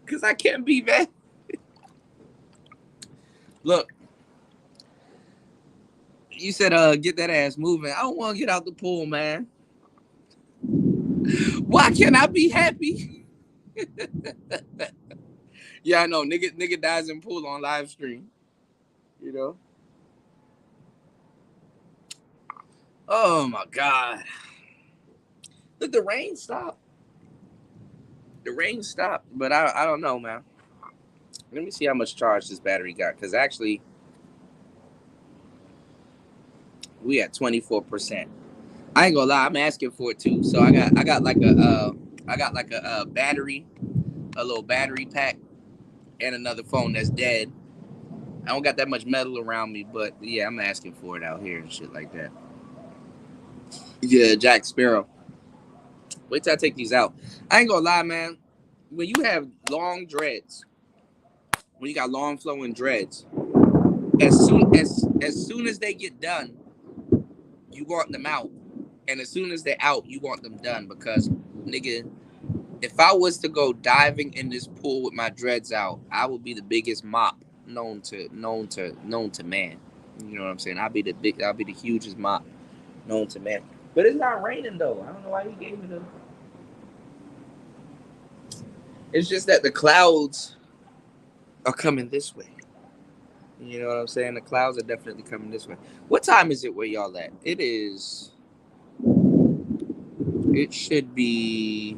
Cause I can't be, man. Look, you said get that ass moving. I don't want to get out the pool, man. Why can't I be happy? Yeah, I know. Nigga dies in pool on live stream. You know? Oh my god. Look, the rain stopped. The rain stopped, but I don't know, man. Let me see how much charge this battery got, because actually we at 24%. I ain't gonna lie, I'm asking for it too. So I got like a battery, a little battery pack, and another phone that's dead. I don't got that much metal around me, but yeah, I'm asking for it out here and shit like that. Yeah, Jack Sparrow. Wait till I take these out. I ain't gonna lie, man. When you have long dreads, when you got long flowing dreads, as soon as they get done, you want them out, and as soon as they're out, you want them done because, nigga, if I was to go diving in this pool with my dreads out, I would be the biggest mop known to man. You know what I'm saying? I'll be the hugest mop known to man. But it's not raining though. I don't know why he gave me the. It's just that the clouds are coming this way. You know what I'm saying? The clouds are definitely coming this way. What time is it where y'all at? It is. It should be.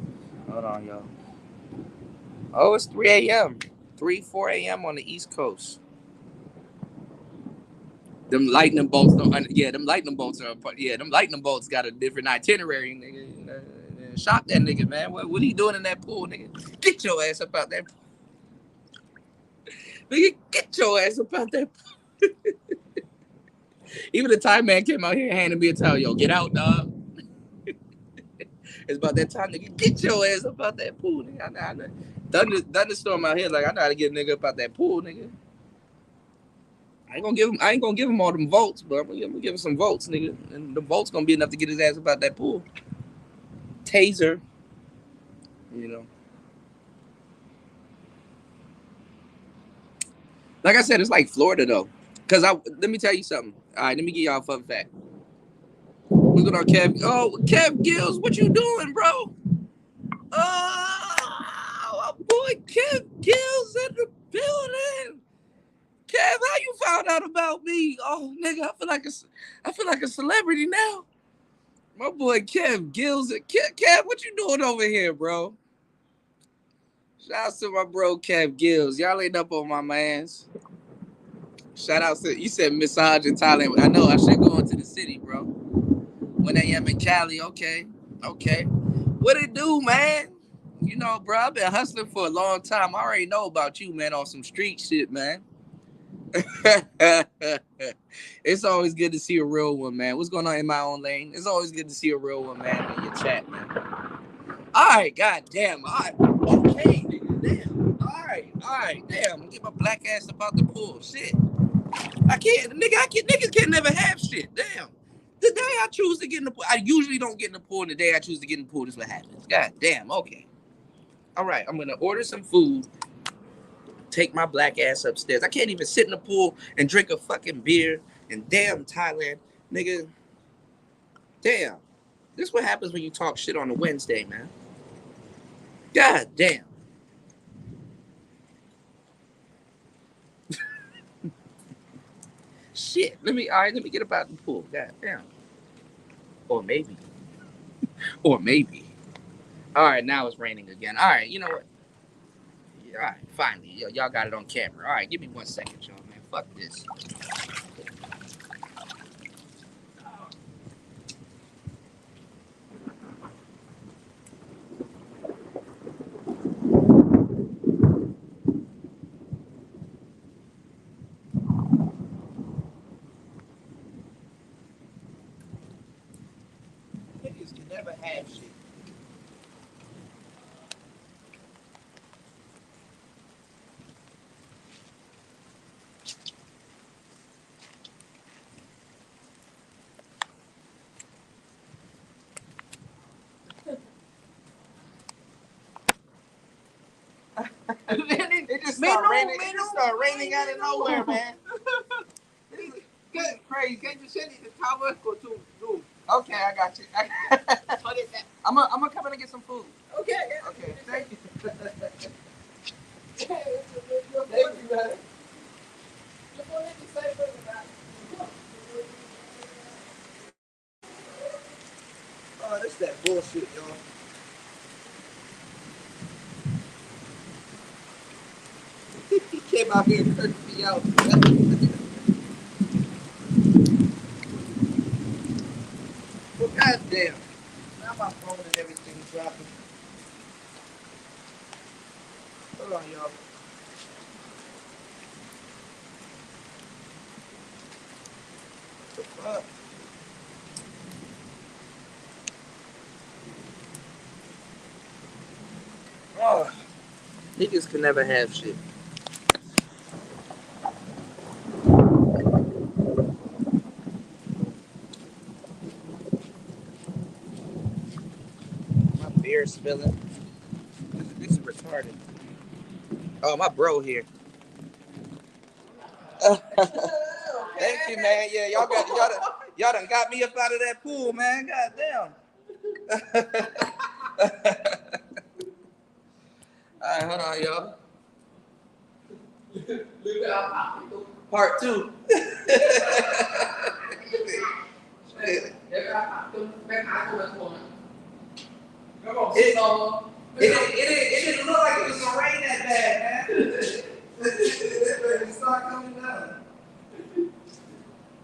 Hold on, y'all. Oh, it's 3 a.m. 4 a.m. on the East Coast. Them lightning bolts don't. Yeah, them lightning bolts are. Yeah, them lightning bolts got a different itinerary, nigga. Shot that nigga, man. What are you doing in that pool, nigga? Get your ass up out that. Nigga, get your ass up out that. Even the time man came out here handing me a towel. Yo, get out, dog. It's about that time, nigga. Get your ass up out that pool, nigga. I know. Thunderstorm out here, like I know how to get a nigga up out that pool, nigga. I ain't gonna give him all them votes, but I'm gonna give him some votes, nigga. And the votes gonna be enough to get his ass up out that pool. Taser, you know. Like I said, it's like Florida though. Cause let me tell you something. All right, let me give y'all a fun fact. What's going on, Kev? Oh, Kev Gills, what you doing, bro? Oh, my boy Kev Gills in the building. Kev, how you found out about me? Oh, nigga, I feel like a celebrity now. My boy Kev Gills. Kev, what you doing over here, bro? Shout out to my bro Kev Gills. Y'all ain't up on my mans. Shout out to you said massage in Thailand. I know I should go into the city, bro. When I am in Cali, okay. What it do, man? You know, bro, I've been hustling for a long time. I already know about you, man, on some street shit, man. It's always good to see a real one, man. What's going on in my own lane? It's always good to see a real one, man, in your chat, man. All right, goddamn. All right, okay, nigga, damn. All right, damn. Get my black ass about the pool. Shit. Niggas can't never have shit. Damn. The day I choose to get in the pool, I usually don't get in the pool, and the day I choose to get in the pool, this is what happens. God damn, okay. All right, I'm gonna order some food, take my black ass upstairs. I can't even sit in the pool and drink a fucking beer in damn Thailand. Nigga, damn. This is what happens when you talk shit on a Wednesday, man. God damn. Shit. Let me get up out the pool. God damn. Or maybe. Or maybe. All right, now it's raining again. All right, you know what? All right, finally. Y'all got it on camera. All right, give me 1 second, y'all, man. Fuck this. Niggas can never have shit. It just started raining. It just started raining out of nowhere, man. This is crazy. Can you send the towel go to room? Okay, I got you. I'm gonna come in and get some food. Okay. Okay. Thank you. Thank you, man. Oh, this that bullshit, y'all. He came out here and cursed me out. Well, goddamn. Now my phone and everything's dropping. Hold on, y'all. What the fuck? Oh, niggas can never have shit. My beer spilling. This is retarded. Oh, my bro here. Thank you, man. Yeah, y'all done got me up out of that pool, man. Goddamn. All right, hold on, y'all. Part 2. It didn't look like it was gonna rain that bad, man. It started coming down.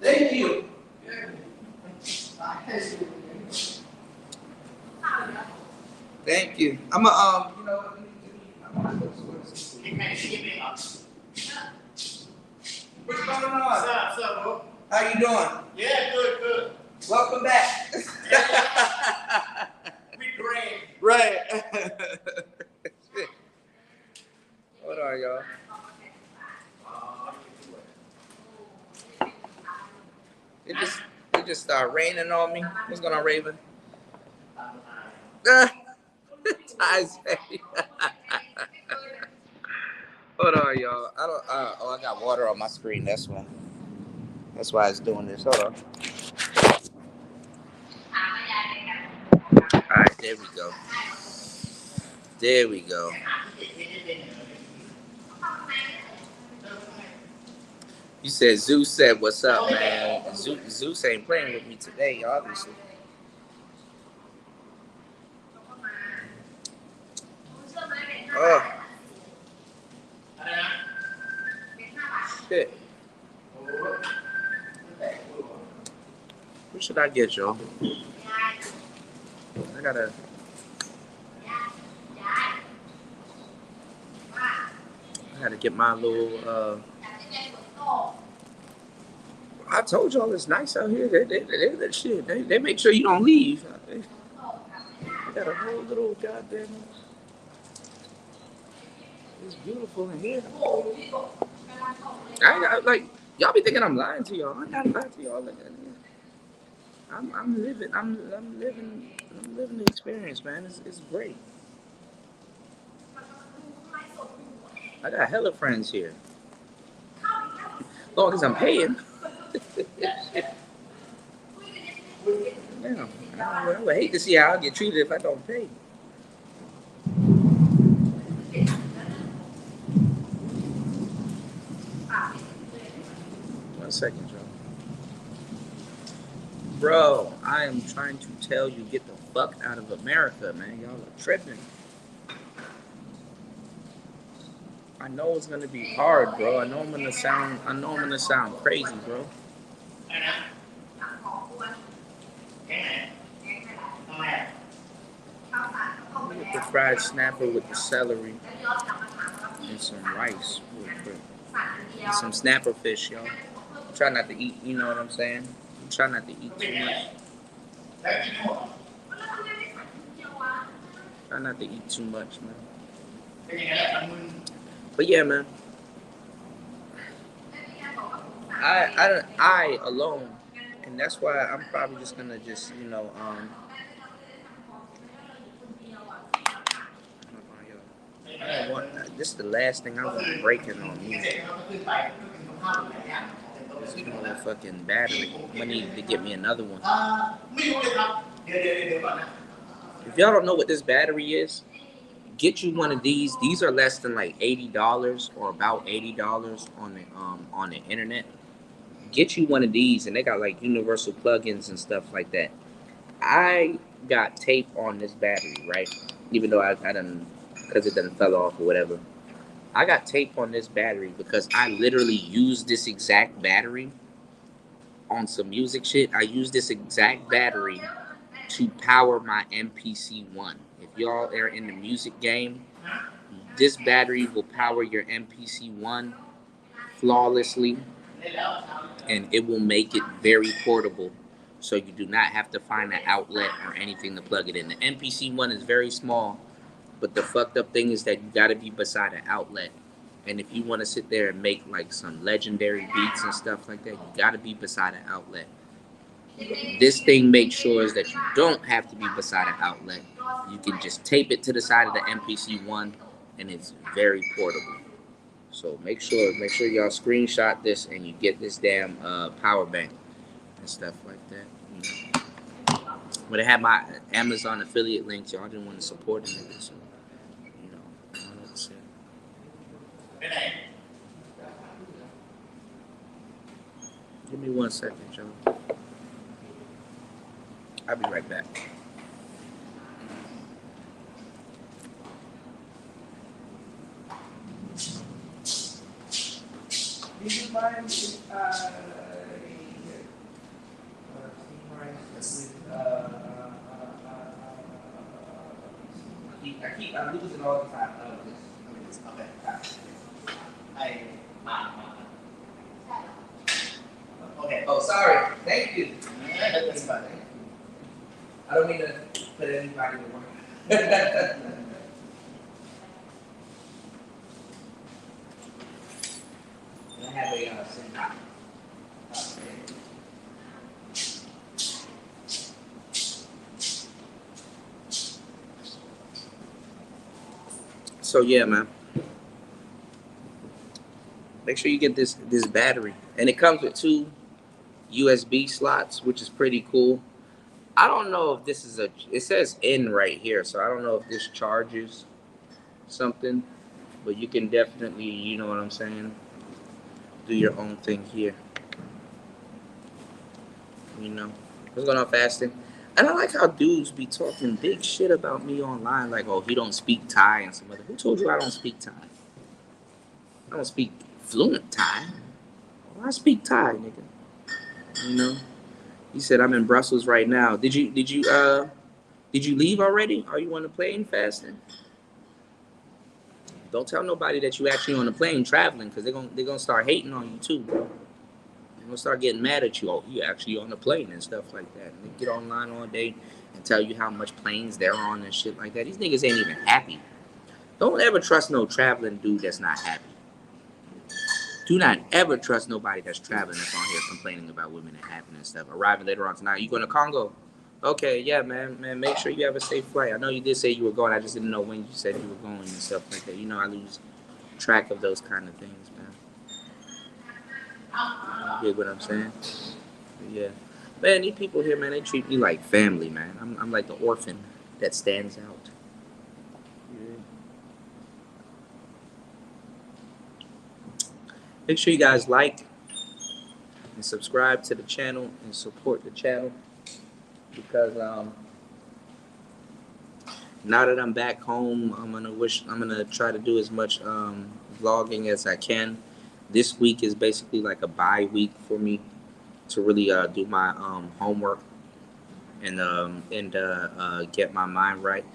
Thank you. Thank you. I'm a you know what? What's going on? What's up, bro? How you doing? Yeah, good. Welcome back. We great. Right. Hold on, y'all. It just started raining on me. What's going on, Raven? Ty's Hold on, y'all. I don't. I got water on my screen. That's why. That's why it's doing this. Hold on. All right, there we go. There we go. You said Zeus said, "What's up, man?" Zeus ain't playing with me today, obviously. Oh. Shit. What should I get, y'all? I gotta get my little. I told y'all it's nice out here. They make sure you don't leave. They got a whole little goddamn. It's beautiful in here. Like y'all be thinking I'm lying to y'all. I'm not lying to y'all. Like that. I'm living the experience, man. It's great. I got hella friends here. Long as I'm paying. Damn, I would hate to see how I get treated if I don't pay. One second, Joe. Bro, I am trying to tell you, get the fuck out of America, man. Y'all are tripping. I know it's gonna be hard, bro. I know I'm gonna sound crazy, bro. Get the fried snapper with the celery and some rice real quick. And some snapper fish, y'all. Try not to eat, you know what I'm saying? Try not to eat too much. Try not to eat too much, man. But yeah, man. I alone, and that's why I'm probably just gonna just I don't want This is the last thing I'm gonna be breaking on me. This motherfucking battery. I'm gonna need to get me another one. If y'all don't know what this battery is, get you one of these. These are less than like $80 or about $80 on the internet. Get you one of these, and they got like universal plugins and stuff like that. I got tape on this battery, right? Even though I done, because it done fell off or whatever. I got tape on this battery because I literally used this exact battery on some music shit. I used this exact battery to power my MPC-1. If y'all are in the music game, this battery will power your MPC-1 flawlessly, and it will make it very portable, so you do not have to find an outlet or anything to plug it in. The MPC-1 is very small, but the fucked up thing is that you gotta be beside an outlet. And if you want to sit there and make like some legendary beats and stuff like that, you gotta be beside an outlet. This thing makes sure that you don't have to be beside an outlet. You can just tape it to the side of the MPC-1, and it's very portable. So make sure y'all screenshot this and you get this damn power bank and stuff like that. You know. But I had my Amazon affiliate links, y'all didn't want to support it, so you know, I don't know what to say. Give me 1 second, y'all. I'll be right back. Do you mind if I'm losing all the time. Okay. Okay. Oh, sorry. Thank you. That's fine. I don't mean to put anybody to work. I have a sync. So yeah, man. Make sure you get this battery, and it comes with 2 USB slots, which is pretty cool. I don't know if this is it says in right here, so I don't know if this charges something, but you can definitely, you know what I'm saying, do your own thing here. You know, what's going on, fasting? And I like how dudes be talking big shit about me online, like, oh, he don't speak Thai and some other. Who told you I don't speak Thai? I don't speak fluent Thai. Well, I speak Thai, nigga. You know. He said I'm in Brussels right now. Did you leave already? Are you on the plane fasting? Don't tell nobody that you actually on the plane traveling, because they're gonna start hating on you too, bro. They're gonna start getting mad at you. Oh, you actually on the plane and stuff like that. And they get online all day and tell you how much planes they're on and shit like that. These niggas ain't even happy. Don't ever trust no traveling dude that's not happy. Do not ever trust nobody that's traveling that's on here complaining about women and happy and stuff. Arriving later on tonight. You going to Congo? Okay, yeah, man. Make sure you have a safe flight. I know you did say you were going. I just didn't know when you said you were going and stuff like that. You know, I lose track of those kind of things, man. You get what I'm saying? Yeah. Man, these people here, man, they treat me like family, man. I'm like the orphan that stands out. Make sure you guys like and subscribe to the channel and support the channel, because now that I'm back home, I'm gonna try to do as much vlogging as I can. This week is basically like a bye week for me to really do my homework and get my mind right.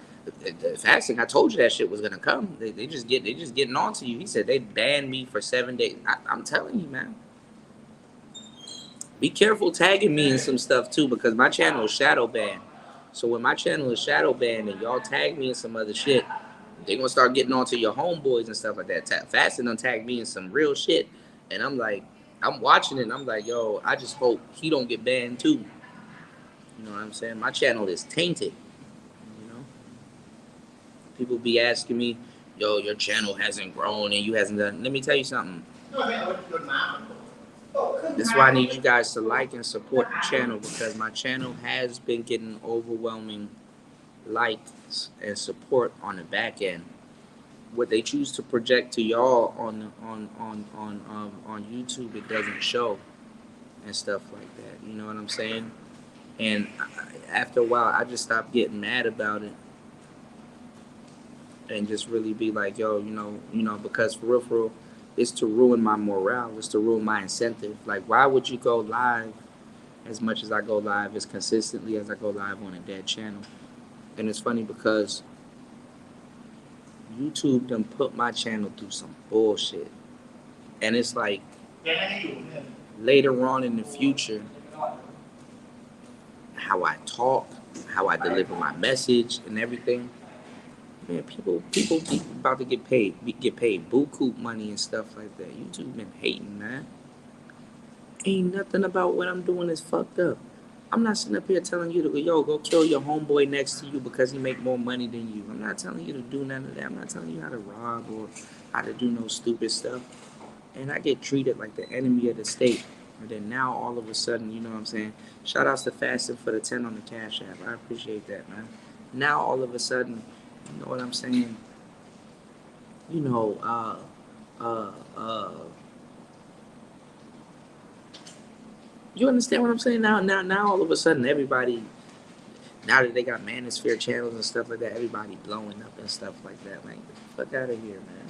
The fasting, I told you that shit was gonna come. They just getting on to you. He said they banned me for 7 days. I'm telling you, man. Be careful tagging me in some stuff too, because my channel is shadow banned. So when my channel is shadow banned and y'all tag me in some other shit, they gonna start getting on to your homeboys and stuff like that. Fasting done tag me in some real shit, and I'm like, I'm watching it and I'm like, yo, I just hope he don't get banned too. You know what I'm saying? My channel is tainted. People be asking me, yo, your channel hasn't grown and you hasn't done. Let me tell you something. That's why I need you guys to like and support the channel, because my channel has been getting overwhelming likes and support on the back end. What they choose to project to y'all on YouTube, it doesn't show and stuff like that. You know what I'm saying? And after a while, I just stopped getting mad about it and just really be like, yo, because for real, it's to ruin my morale. It's to ruin my incentive. Like, why would you go live as much as I go live, as consistently as I go live on a dead channel? And it's funny because YouTube done put my channel through some bullshit. And it's like, later on in the future, how I talk, how I deliver my message and everything, man, people about to get paid buku money and stuff like that. YouTube been hating, man. Ain't nothing about what I'm doing is fucked up. I'm not sitting up here telling you to go kill your homeboy next to you because he make more money than you. I'm not telling you to do none of that. I'm not telling you how to rob or how to do no stupid stuff. And I get treated like the enemy of the state. And then now all of a sudden, you know what I'm saying? Shout outs to Fasting for the 10 on the Cash App. I appreciate that, man. Now all of a sudden, you know what I'm saying? You know, you understand what I'm saying? Now all of a sudden everybody, now that they got manosphere channels and stuff like that, everybody blowing up and stuff like that. Like, get the fuck out of here, man.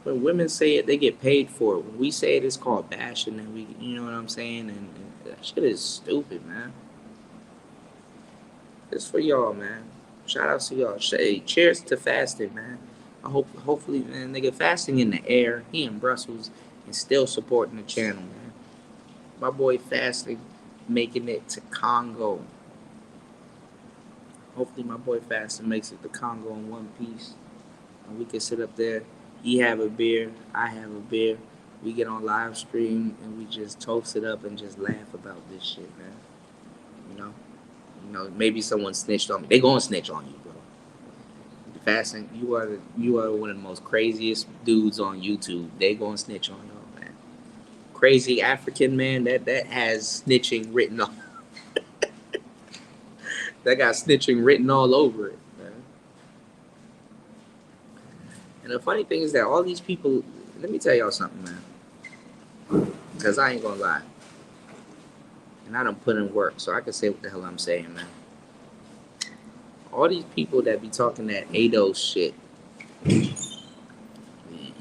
When women say it, they get paid for it. When we say it, it's called bashing, and we, you know what I'm saying? And that shit is stupid, man. It's for y'all, man. Shout out to y'all. Hey, cheers to Fasting, man. Hopefully, man, nigga, Fasting in the air. He in Brussels and still supporting the channel, man. My boy Fasting making it to Congo. Hopefully, my boy Fasting makes it to Congo in one piece, and we can sit up there. He have a beer, I have a beer. We get on live stream and we just toast it up and just laugh about this shit, man. You know, maybe someone snitched on me. They gonna snitch on you, bro. Fasting, you are one of the most craziest dudes on YouTube. They gonna snitch on y'all, man. Crazy African man that has snitching written on. That got snitching written all over it, man. And the funny thing is that all these people, let me tell y'all something, man. Because I ain't gonna lie. And I done put in work, so I can say what the hell I'm saying, man. All these people that be talking that ADOS shit,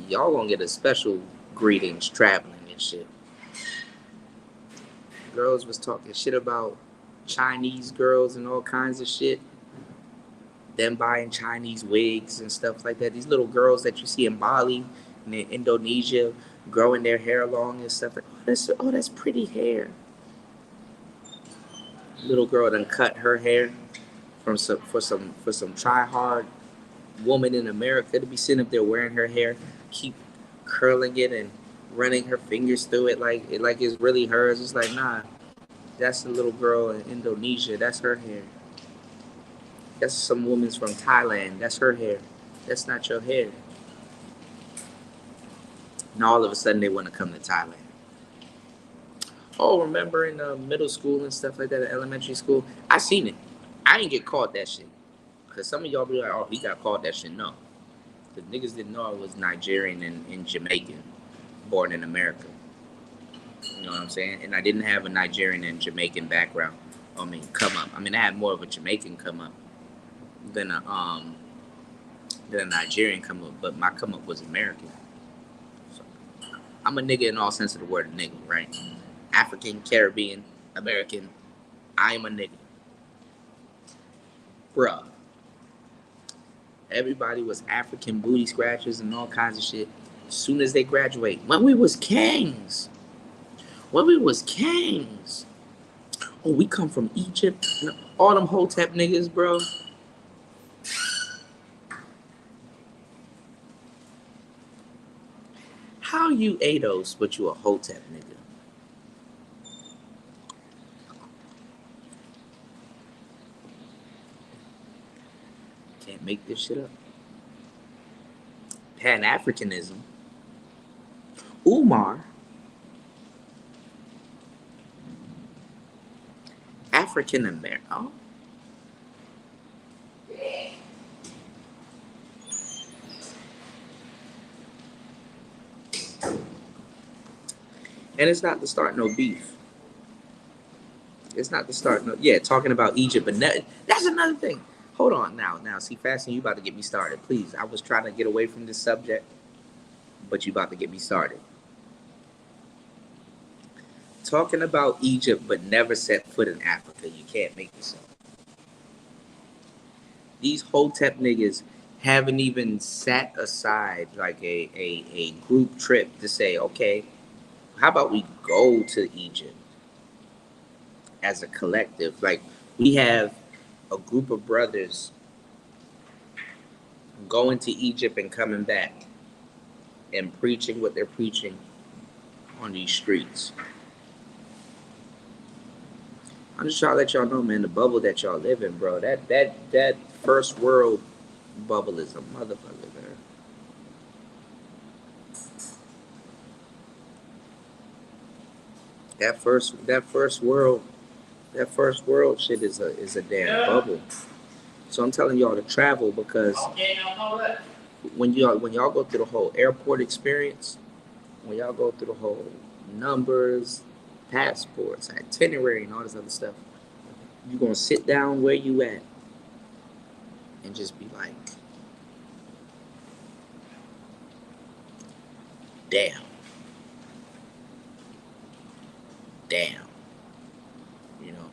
y'all gonna get a special greetings traveling and shit. Girls was talking shit about Chinese girls and all kinds of shit. Them buying Chinese wigs and stuff like that. These little girls that you see in Bali and in Indonesia growing their hair long and stuff like that. Oh, that's pretty hair. Little girl done cut her hair for some try hard woman in America to be sitting up there wearing her hair, keep curling it and running her fingers through it like it's really hers. It's like, nah, that's the little girl in Indonesia. That's her hair. That's some woman's from Thailand. That's her hair. That's not your hair. And all of a sudden they want to come to Thailand. Oh, remember in middle school and stuff like that, elementary school? I seen it. I didn't get caught that shit. Because some of y'all be like, oh, he got caught that shit. No. The niggas didn't know I was Nigerian and Jamaican, born in America. You know what I'm saying? And I didn't have a Nigerian and Jamaican background. I mean, come up. I mean, I had more of a Jamaican come up than a Nigerian come up, but my come up was American. So I'm a nigga in all sense of the word, nigga, right? African, Caribbean, American. I am a nigga. Bruh. Everybody was African booty scratchers and all kinds of shit. As soon as they graduate, when we was kings. Oh, we come from Egypt. All them Hotep niggas, bro. How you ADOS, but you a Hotep nigga? can't make this shit up. Pan-Africanism. Umar, African American. Oh. And it's not to start no beef. It's not to start no. Yeah, talking about Egypt, but that's another thing. Hold on now. See, Fasting, you about to get me started. Please, I was trying to get away from this subject, but you about to get me started. Talking about Egypt, but never set foot in Africa. You can't make this up. These Hotep niggas haven't even sat aside like a group trip to say, okay, how about we go to Egypt as a collective? Like, we have a group of brothers going to Egypt and coming back and preaching what they're preaching on these streets. I'm just trying to let y'all know, man, the bubble that y'all live in, bro. That first world bubble is a motherfucker, man. That first world shit is a damn bubble. So I'm telling y'all to travel, because when y'all go through the whole airport experience, when y'all go through the whole numbers, passports, itinerary, and all this other stuff, you're gonna sit down where you at and just be like, damn. You know.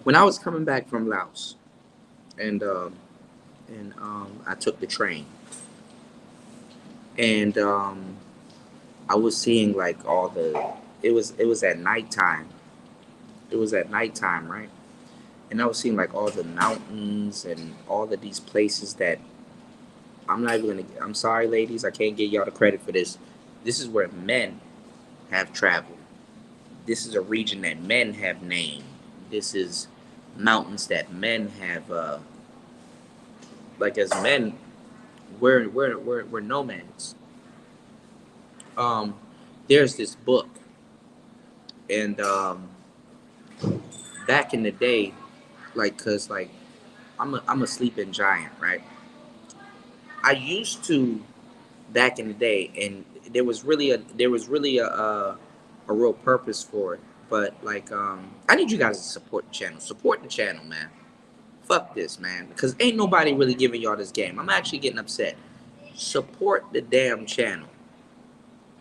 When I was coming back from Laos, and I took the train, and I was seeing like all the. It was at nighttime. It was at nighttime, right? And I was seeing like all the mountains and all of these places that I'm not even gonna. I'm sorry, ladies, I can't give y'all the credit for this. This is where men have traveled. This is a region that men have named. This is mountains that men have. Like, as men, we're nomads. Um, there's this book, and back in the day, like, cause like I'm a sleeping giant, right? I used to, back in the day, and there was really a real purpose for it. But like, I need you guys to support the channel. Support the channel, man. Fuck this, man, because ain't nobody really giving y'all this game. I'm actually getting upset. Support the damn channel.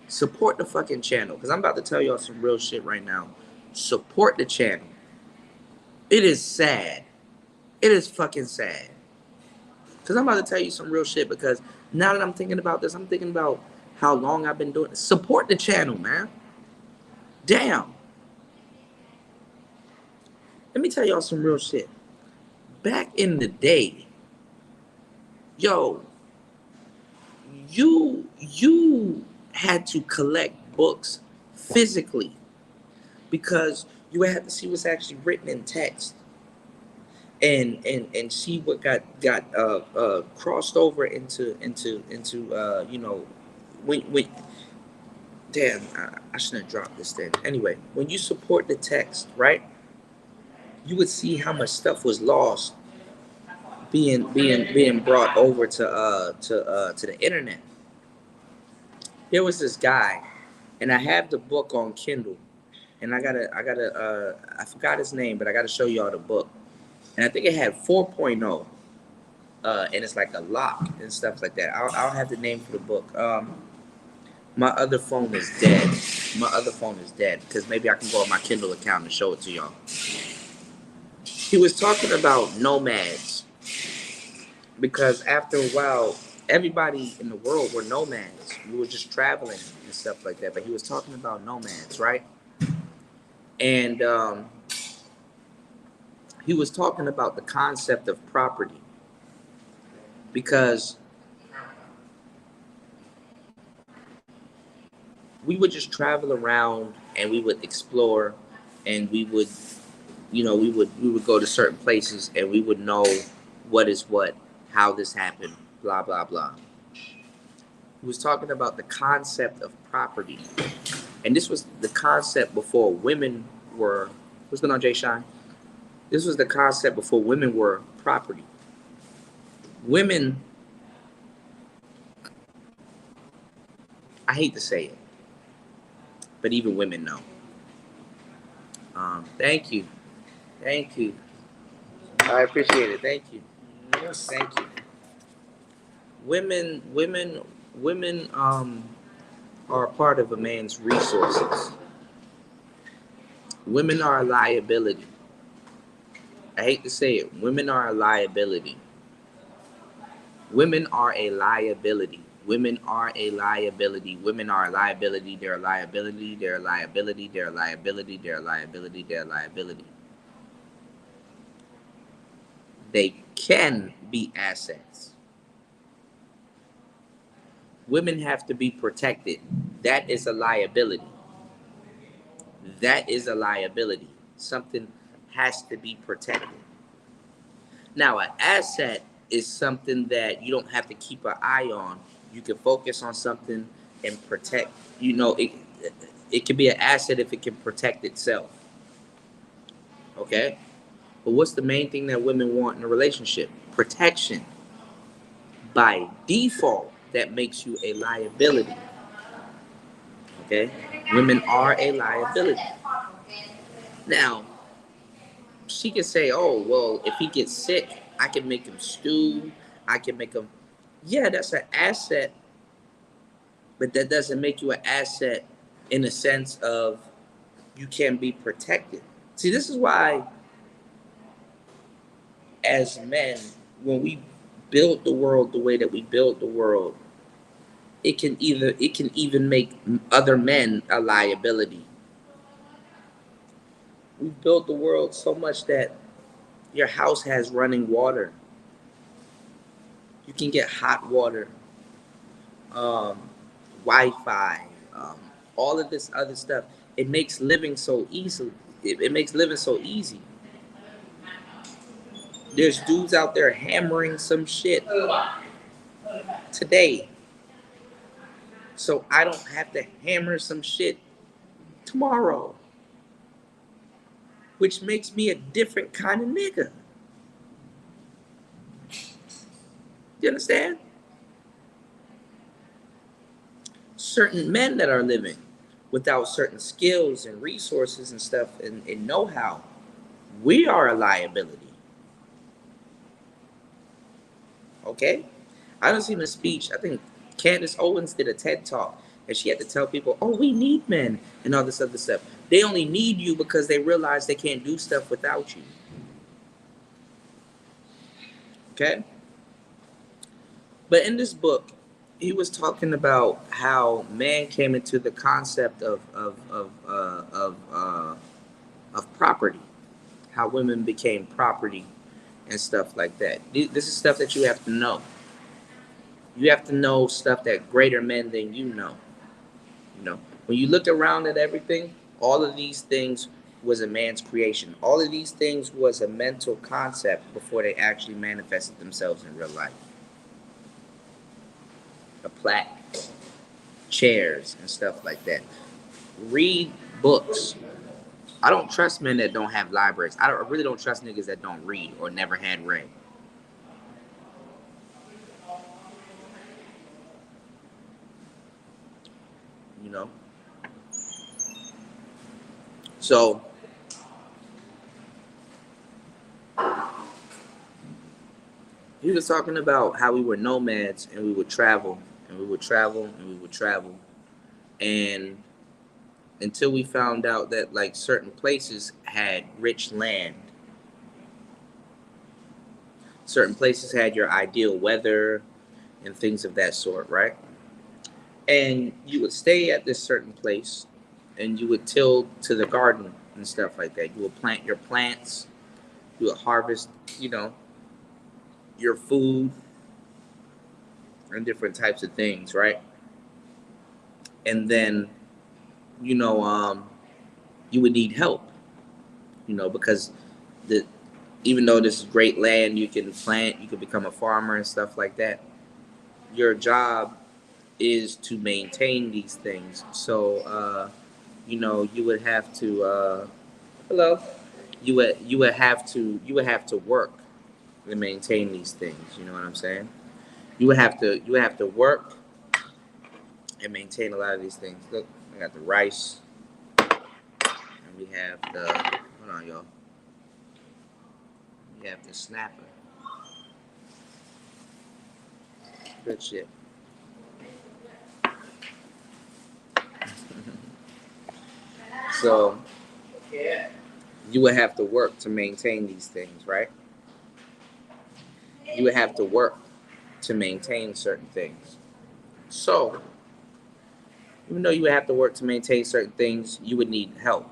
Support the fucking channel, because I'm about to tell y'all some real shit right now. Support the channel. It is sad. It is fucking sad. Because I'm about to tell you some real shit, because now that I'm thinking about this, I'm thinking about how long I've been doing it. Support the channel, man. Damn. Let me tell y'all some real shit. Back in the day, yo, you had to collect books physically, because you would have to see what's actually written in text, and see what got crossed over into you know, when damn, I shouldn't have dropped this thing. Anyway, when you support the text, right, you would see how much stuff was lost being brought over to the internet. There was this guy, and I have the book on Kindle, and I forgot his name, but I gotta show y'all the book. And I think it had 4.0, and it's like a lock and stuff like that. I'll have the name for the book. My other phone is dead. Because maybe I can go on my Kindle account and show it to y'all. He was talking about nomads, because after a while, everybody in the world were nomads. We were just traveling and stuff like that. But he was talking about nomads, right? And he was talking about the concept of property, because we would just travel around and we would explore, and we would we would go to certain places and we would know what is what, how this happened, blah blah blah. He was talking about the concept of property, and this was the concept before women were. What's going on, Jay Shine? This was the concept before women were property. Women, I hate to say it, but even women know. Thank you, thank you. I appreciate it. Thank you. Yes, thank you. Women are a part of a man's resources. Women are a liability. I hate to say it. Women are a liability. Women are a liability. Women are a liability. Women are a liability. They're a liability. They're a liability. They're a liability. They're a liability. They're a liability. They can be assets. Women have to be protected. That is a liability. That is a liability. Something has to be protected. Now, an asset is something that you don't have to keep an eye on. You can focus on something and protect. It can be an asset if it can protect itself. Okay? But what's the main thing that women want in a relationship? Protection. By default, that makes you a liability. Okay? Women are a liability. Now, she can say, oh, well, if he gets sick, I can make him stew. I can make him. Yeah, that's an asset, but that doesn't make you an asset in the sense of you can be protected. See, this is why, as men, when we build the world the way that we build the world, it can even make other men a liability. We've built the world so much that your house has running water. You can get hot water, um, Wi-Fi, all of this other stuff. It makes living so easy. It makes living so easy. There's dudes out there hammering some shit today, so I don't have to hammer some shit tomorrow, which makes me a different kind of nigga. You understand? Certain men that are living without certain skills and resources and stuff and know-how, we are a liability. Okay? I done seen a speech. I think Candace Owens did a TED talk, and she had to tell people, "Oh, we need men and all this other stuff." They only need you because they realize they can't do stuff without you. Okay? But in this book, he was talking about how man came into the concept of property, how women became property and stuff like that. This is stuff that you have to know. You have to know stuff that greater men than you know. When you look around at everything, all of these things was a man's creation. All of these things was a mental concept before they actually manifested themselves in real life. A plaque, chairs, and stuff like that. Read books. I don't trust men that don't have libraries. I really don't trust niggas that don't read or never had read. You know? So, he was talking about how we were nomads and we would travel and we would travel and we would travel. And until we found out that like certain places had rich land, certain places had your ideal weather and things of that sort, right? And you would stay at this certain place and you would till to the garden and stuff like that. You would plant your plants, you would harvest, you know, your food and different types of things, right? And then, you know, you would need help, because The even though this is great land, you can plant, you can become a farmer and stuff like that. Your job is to maintain these things. So, you would have to, hello, you would have to work and maintain these things. You know what I'm saying? You would have to work and maintain a lot of these things. Look, I got the rice, and we have the, hold on, y'all. We have the snapper. Good shit. So you would have to work to maintain these things, right? You would have to work to maintain certain things. So, even though you would have to work to maintain certain things, you would need help.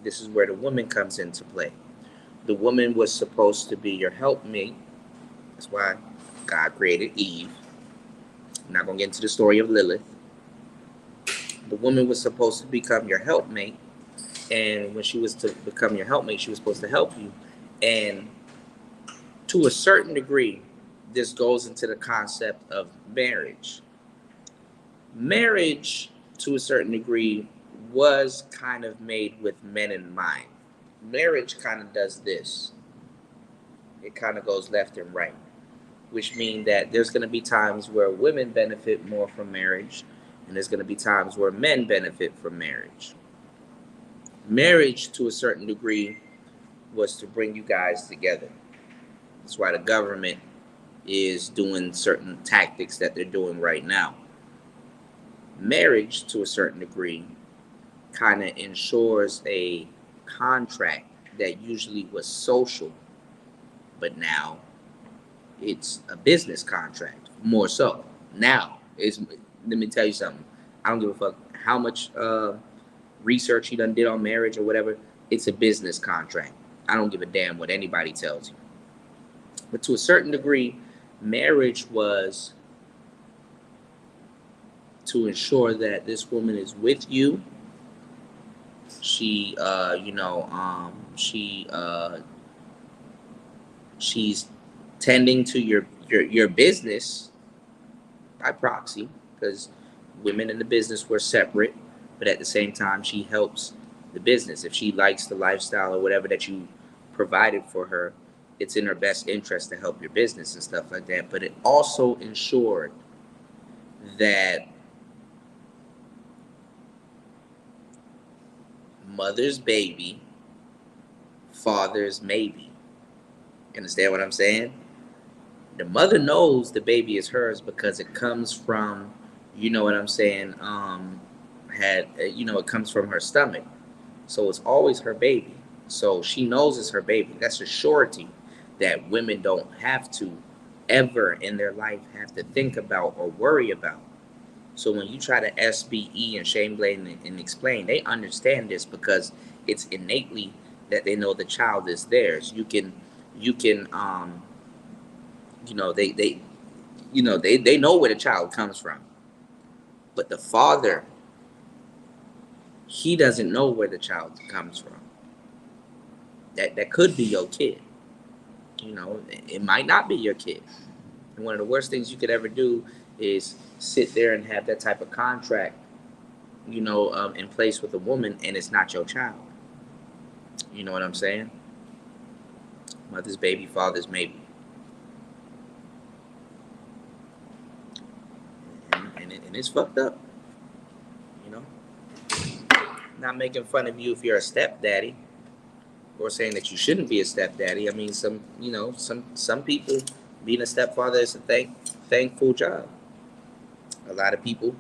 This is where the woman comes into play. The woman was supposed to be your helpmate. That's why God created Eve. I'm not going to get into the story of Lilith. The woman was supposed to become your helpmate. And when she was to become your helpmate, she was supposed to help you. And to a certain degree, this goes into the concept of marriage. Marriage, to a certain degree, was kind of made with men in mind. Marriage kind of does this. It kind of goes left and right, which means that there's going to be times where women benefit more from marriage, and there's going to be times where men benefit from marriage. Marriage, to a certain degree, was to bring you guys together. That's why the government is doing certain tactics that they're doing right now. Marriage, to a certain degree, kind of ensures a contract that usually was social, but now it's a business contract more so. Now, let me tell you something. I don't give a fuck how much research you done did on marriage or whatever. It's a business contract. I don't give a damn what anybody tells you. But to a certain degree, marriage was to ensure that this woman is with you. She, she's tending to your business by proxy, because women in the business were separate, but at the same time, she helps the business. If she likes the lifestyle or whatever that you provided for her, it's in her best interest to help your business and stuff like that. But it also ensured that mother's baby, father's maybe. You understand what I'm saying? The mother knows the baby is hers because it comes from, you know what I'm saying, it comes from her stomach. So it's always her baby. So she knows it's her baby. That's a surety that women don't have to ever in their life have to think about or worry about. So when you try to SBE and shame blame and explain, they understand this because it's innately that they know the child is theirs. You can they know where the child comes from. But the father, he doesn't know where the child comes from. That could be your kid. It might not be your kid. And one of the worst things you could ever do is sit there and have that type of contract, in place with a woman, and it's not your child. You know what I'm saying? Mother's baby, father's maybe. And it's fucked up. You know? Not making fun of you if you're a stepdaddy, or saying that you shouldn't be a stepdaddy. I mean, some people, being a stepfather is a thankful job. A lot of people,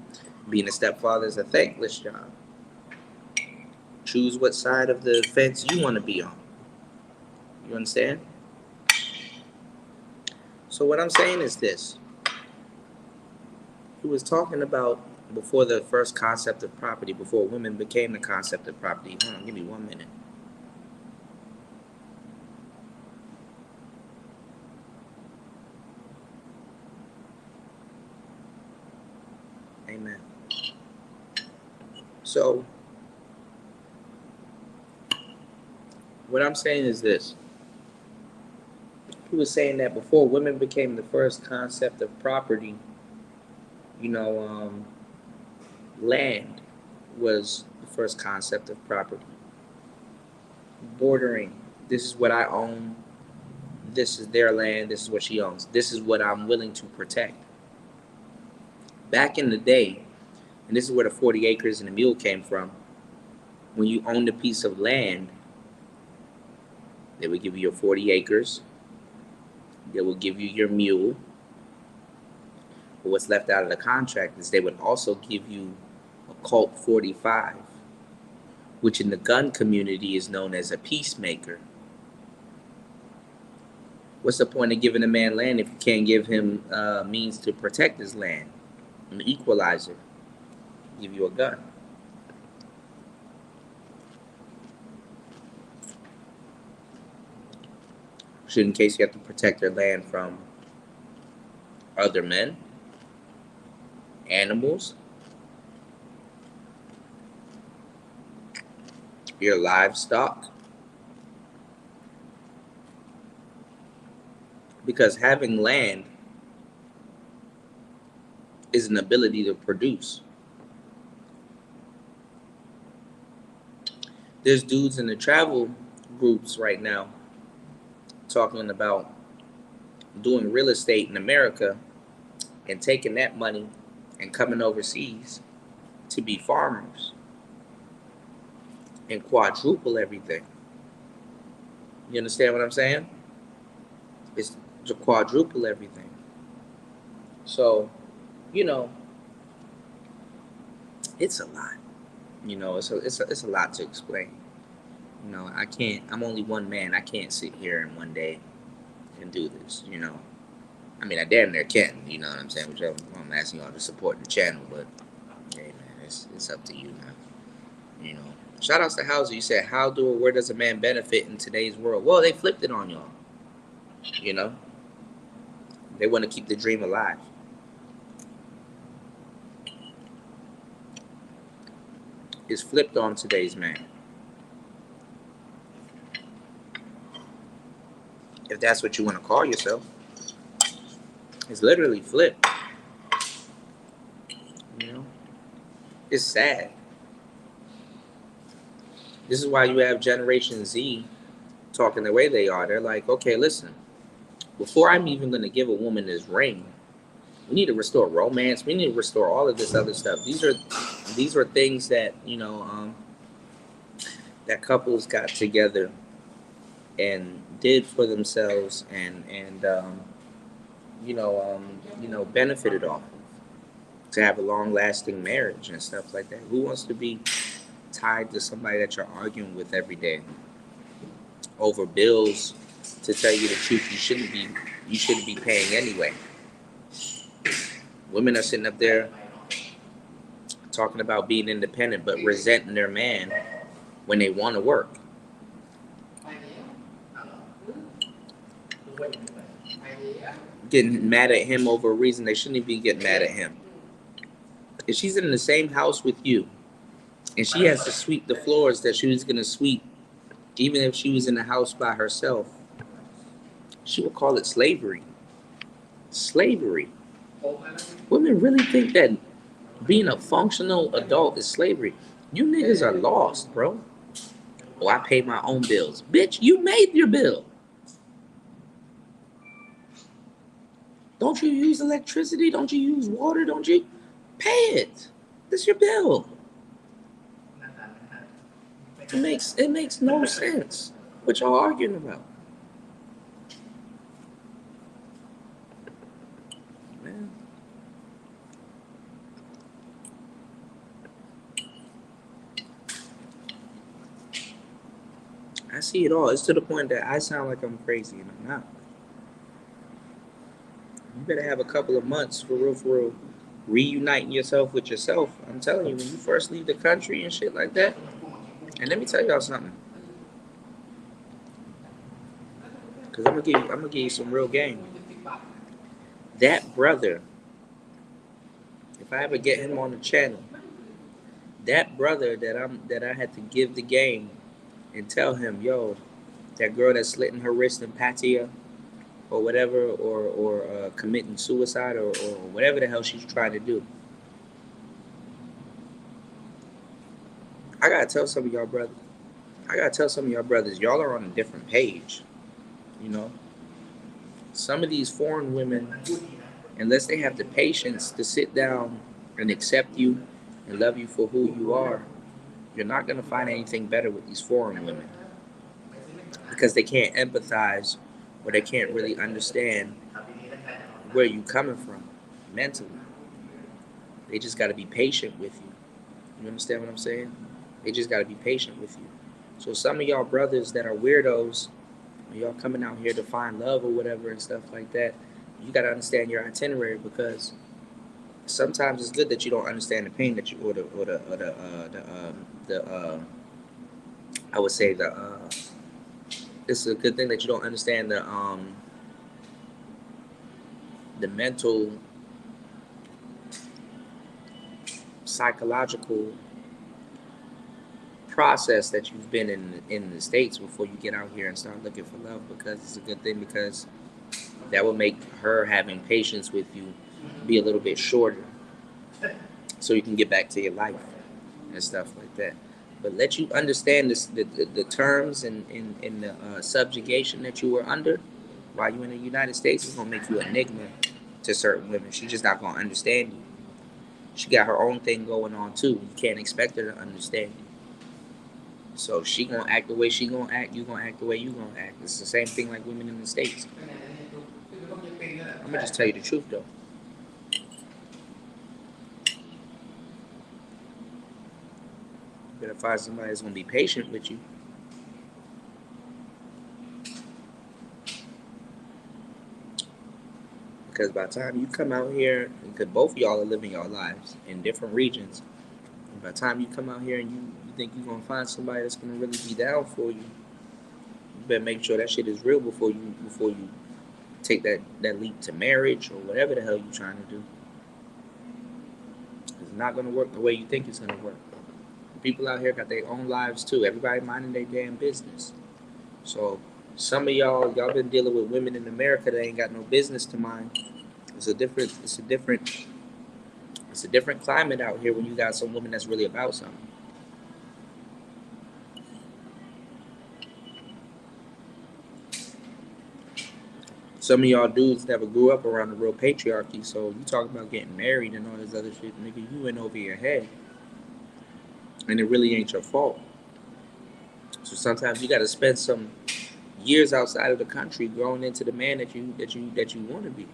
being a stepfather is a thankless job. Choose what side of the fence you want to be on. You understand? So what I'm saying is this. He was talking about before the first concept of property, before women became the concept of property. Hold on, give me 1 minute. Amen. So What I'm saying is this. He was saying that before women became the first concept of property, you know, land was the first concept of property. Bordering. This is what I own. This is their land. This is what she owns. This is what I'm willing to protect. Back in the day, and this is where the 40 acres and the mule came from, when you owned a piece of land, they would give you your 40 acres. They will give you your mule. But what's left out of the contract is they would also give you a Colt 45, which in the gun community is known as a peacemaker. What's the point of giving a man land if you can't give him means to protect his land? An equalizer. Give you a gun. So in case you have to protect your land from other men, animals, your livestock. Because having land is an ability to produce. There's dudes in the travel groups right now talking about doing real estate in America and taking that money and coming overseas to be farmers and quadruple everything. You understand what I'm saying? It's to quadruple everything. So, you know, it's a lot. You know, it's a lot to explain. You know, I'm only one man. I can't sit here in one day and do this, you know. I mean, I damn near can, you know what I'm saying? Which I'm asking y'all to support the channel, but hey, man, it's up to you now. You know, shout outs to Hauser. You said, where does a man benefit in today's world? Well, they flipped it on y'all. You know, they want to keep the dream alive. It's flipped on today's man. If that's what you want to call yourself. It's literally flipped. You know? It's sad. This is why you have Generation Z talking the way they are. They're like, okay, listen, before I'm even going to give a woman this ring, we need to restore romance. We need to restore all of this other stuff. These are things that, you know, that couples got together and did for themselves and benefited off of, to have a long-lasting marriage and stuff like that. Who wants to be tied to somebody that you're arguing with every day over bills? To tell you the truth, you shouldn't be paying anyway. Women are sitting up there talking about being independent, but resenting their man when they want to work. Getting mad at him over a reason they shouldn't be getting mad at him. If she's in the same house with you and she has to sweep the floors that she was going to sweep, even if she was in the house by herself, she would call it slavery. Slavery. Women really think that being a functional adult is slavery. You niggas are lost, bro. Oh, I pay my own bills. Bitch, you made your bill. Don't you use electricity? Don't you use water? Don't you pay it? That's your bill. It makes no sense what y'all arguing about. Man. I see it all. It's to the point that I sound like I'm crazy and I'm not. You better have a couple of months for real, reuniting yourself with yourself. I'm telling you, when you first leave the country and shit like that. And let me tell y'all something. Cause I'm gonna give you some real game. That brother, if I ever get him on the channel, that brother that I had to give the game and tell him, yo, That girl that's slitting her wrist in Patia or whatever, or committing suicide or whatever the hell she's trying to do. I gotta tell some of y'all brothers. I gotta tell some of y'all brothers, y'all are on a different page. You know, some of these foreign women, unless they have the patience to sit down and accept you and love you for who you are, you're not gonna find anything better with these foreign women because they can't empathize or they can't really understand where you're coming from mentally. They just got to be patient with you. You understand what I'm saying? They just got to be patient with you. So some of y'all brothers that are weirdos, y'all coming out here to find love or whatever and stuff like that, you got to understand your itinerary because sometimes it's good that you don't understand the pain that you I would say it's a good thing that you don't understand the mental psychological process that you've been in the States before you get out here and start looking for love, because it's a good thing, because that will make her having patience with you be a little bit shorter so you can get back to your life and stuff like that. But let you understand this, the terms and the subjugation that you were under while you in the United States is going to make you an enigma to certain women. She's just not going to understand you. She got her own thing going on too. You can't expect her to understand you. So she gonna act the way she gonna act. You gonna act the way you gonna act. It's the same thing like women in the States. I'm gonna just tell you the truth though. You better find somebody that's gonna be patient with you. Because by the time you come out here, because both of y'all are living your lives in different regions, and by the time you come out here and you think you're gonna find somebody that's gonna really be down for you, you better make sure that shit is real before you take that leap to marriage or whatever the hell you're trying to do. It's not gonna work the way you think it's gonna work. People out here got their own lives too. Everybody minding their damn business. So some of y'all been dealing with women in America that ain't got no business to mind. It's a different climate out here when you got some woman that's really about something. Some of y'all dudes never grew up around the real patriarchy, so you talk about getting married and all this other shit, nigga, you went over your head. And it really ain't your fault. So sometimes you gotta spend some years outside of the country growing into the man that you want to be.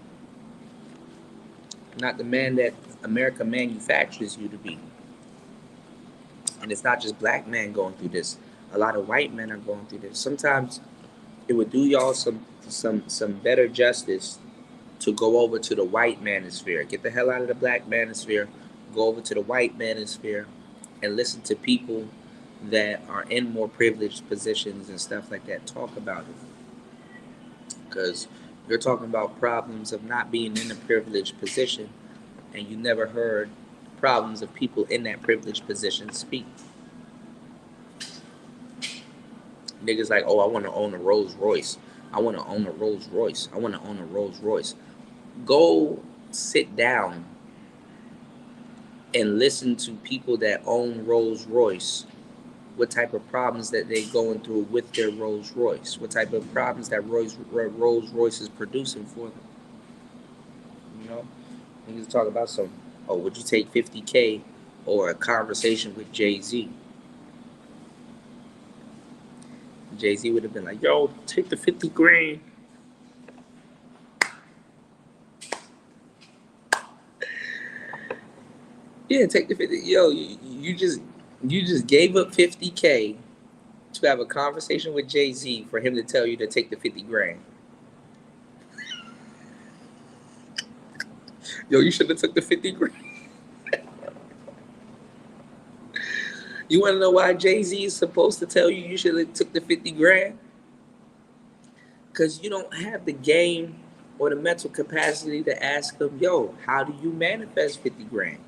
Not the man that America manufactures you to be. And it's not just black men going through this. A lot of white men are going through this. Sometimes it would do y'all some better justice to go over to the white manosphere. Get the hell out of the black manosphere. Go over to the white manosphere and listen to people that are in more privileged positions and stuff like that talk about it. Because you're talking about problems of not being in a privileged position, and you never heard problems of people in that privileged position speak. Niggas like, oh, I want to own a Rolls Royce. I want to own a Rolls Royce. I want to own a Rolls Royce. Go sit down and listen to people that own Rolls Royce, what type of problems that they going through with their Rolls Royce, what type of problems that Rolls Royce is producing for them. You know, niggas talk about some, oh, would you take 50K or a conversation with Jay-Z? Jay-Z would have been like, yo, take the 50 grand. Yeah, take the 50. Yo, you just gave up 50K to have a conversation with Jay-Z for him to tell you to take the 50 grand. Yo, you should have took the 50 grand. You want to know why Jay-Z is supposed to tell you should have took the 50 grand? Because you don't have the game or the mental capacity to ask him, yo, how do you manifest 50 grand?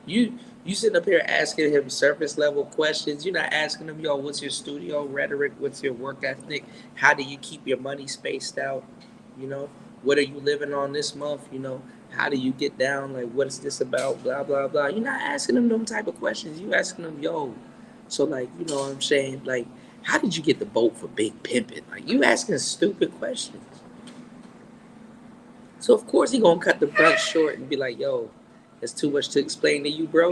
You sitting up here asking him surface level questions. You're not asking him, yo, what's your studio rhetoric? What's your work ethic? How do you keep your money spaced out? You know, what are you living on this month? You know, how do you get down? Like, what is this about? Blah blah blah. You're not asking them type of questions. You asking them, yo, so like, you know what I'm saying? Like, how did you get the boat for big pimping? Like, you asking stupid questions. So of course he gonna cut the brunch short and be like, "Yo, there's too much to explain to you, bro.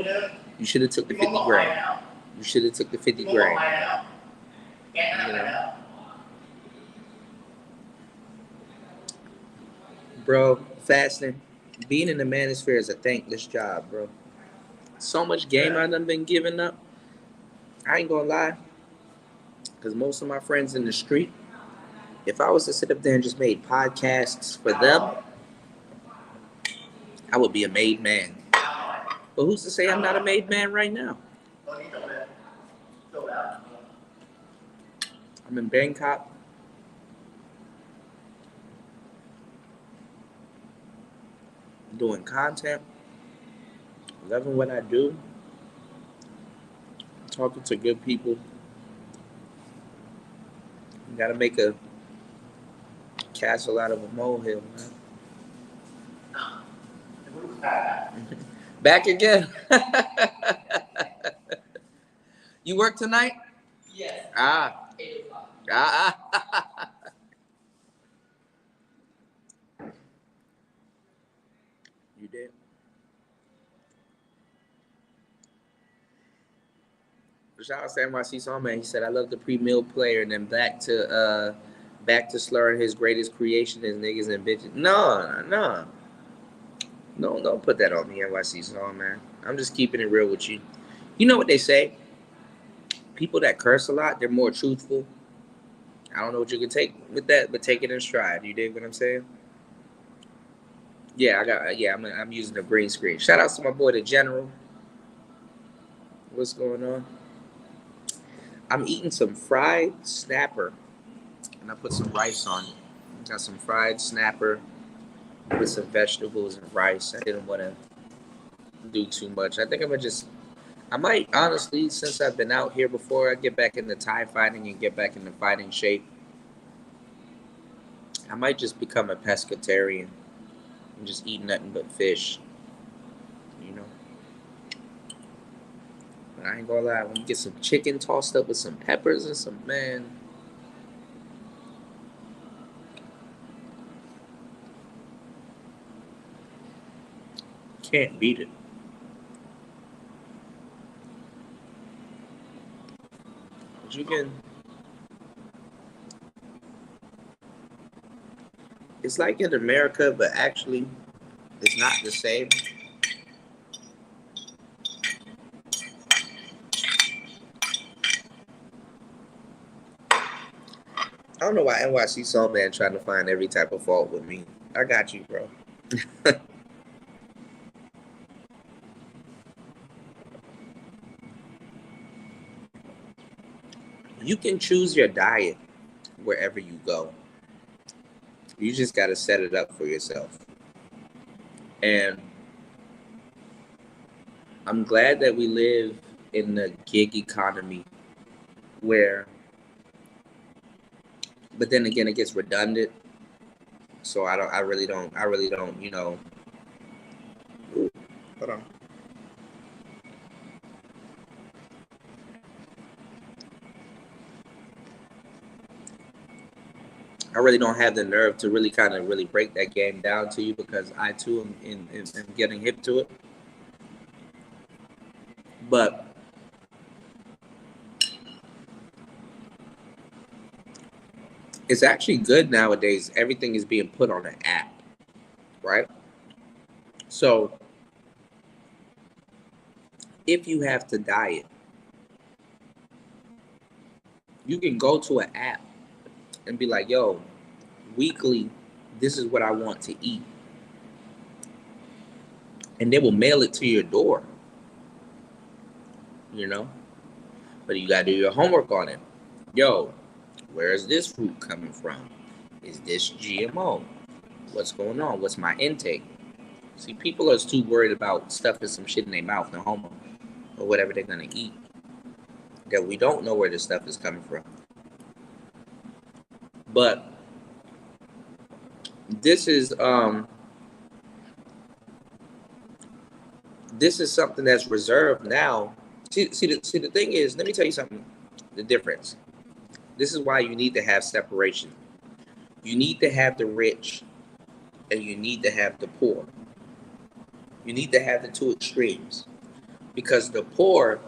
You should have took the 50 grand. You should have took the 50 grand." You know, bro. Fasting, being in the manosphere is a thankless job, bro. So much game I done been giving up. I ain't gonna lie, because most of my friends in the street, if I was to sit up there and just made podcasts for them, I would be a made man. But who's to say I'm not a made man right now? I'm in Bangkok, doing content, loving what I do, talking to good people. You gotta make a castle out of a molehill, man. Back again. You work tonight? Yes. Ah. 8 o'clock. Ah. You did. Shout out to NYC Songman. He said, "I love the pre-mill player," and then back to slurring his greatest creation as niggas and bitches. No, don't put that on me, NYC Songman. I'm just keeping it real with you. You know what they say? People that curse a lot, they're more truthful. I don't know what you can take with that, but take it in stride. You dig what I'm saying? Yeah, I'm using a green screen. Shout out to my boy the General. What's going on? I'm eating some fried snapper, and I put some rice on it. Got some fried snapper with some vegetables and rice. I didn't want to do too much. I think I might honestly, since I've been out here before, I get back into Thai fighting and get back into fighting shape. I might just become a pescatarian and just eat nothing but fish. You know, but I ain't gonna lie. When you get some chicken tossed up with some peppers and some man, can't beat it. But you can. It's like in America, but actually, it's not the same. I don't know why NYC Soul Man trying to find every type of fault with me. I got you, bro. You can choose your diet wherever you go. You just got to set it up for yourself. And I'm glad that we live in the gig economy where, but then again, it gets redundant. So I really don't, you know. Ooh, hold on. I really don't have the nerve to really kind of really break that game down to you because I too am getting hip to it. But it's actually good nowadays. Everything is being put on an app, right? So if you have to diet, you can go to an app and be like, yo, weekly, this is what I want to eat. And they will mail it to your door, you know? But you gotta do your homework on it. Yo, where is this fruit coming from? Is this GMO? What's going on? What's my intake? See, people are too worried about stuffing some shit in their mouth, no homo, or whatever they're gonna eat, that we don't know where this stuff is coming from. But this is something that's reserved now. See, the thing is, let me tell you something. The difference. This is why you need to have separation. You need to have the rich, and you need to have the poor. You need to have the two extremes, because the poor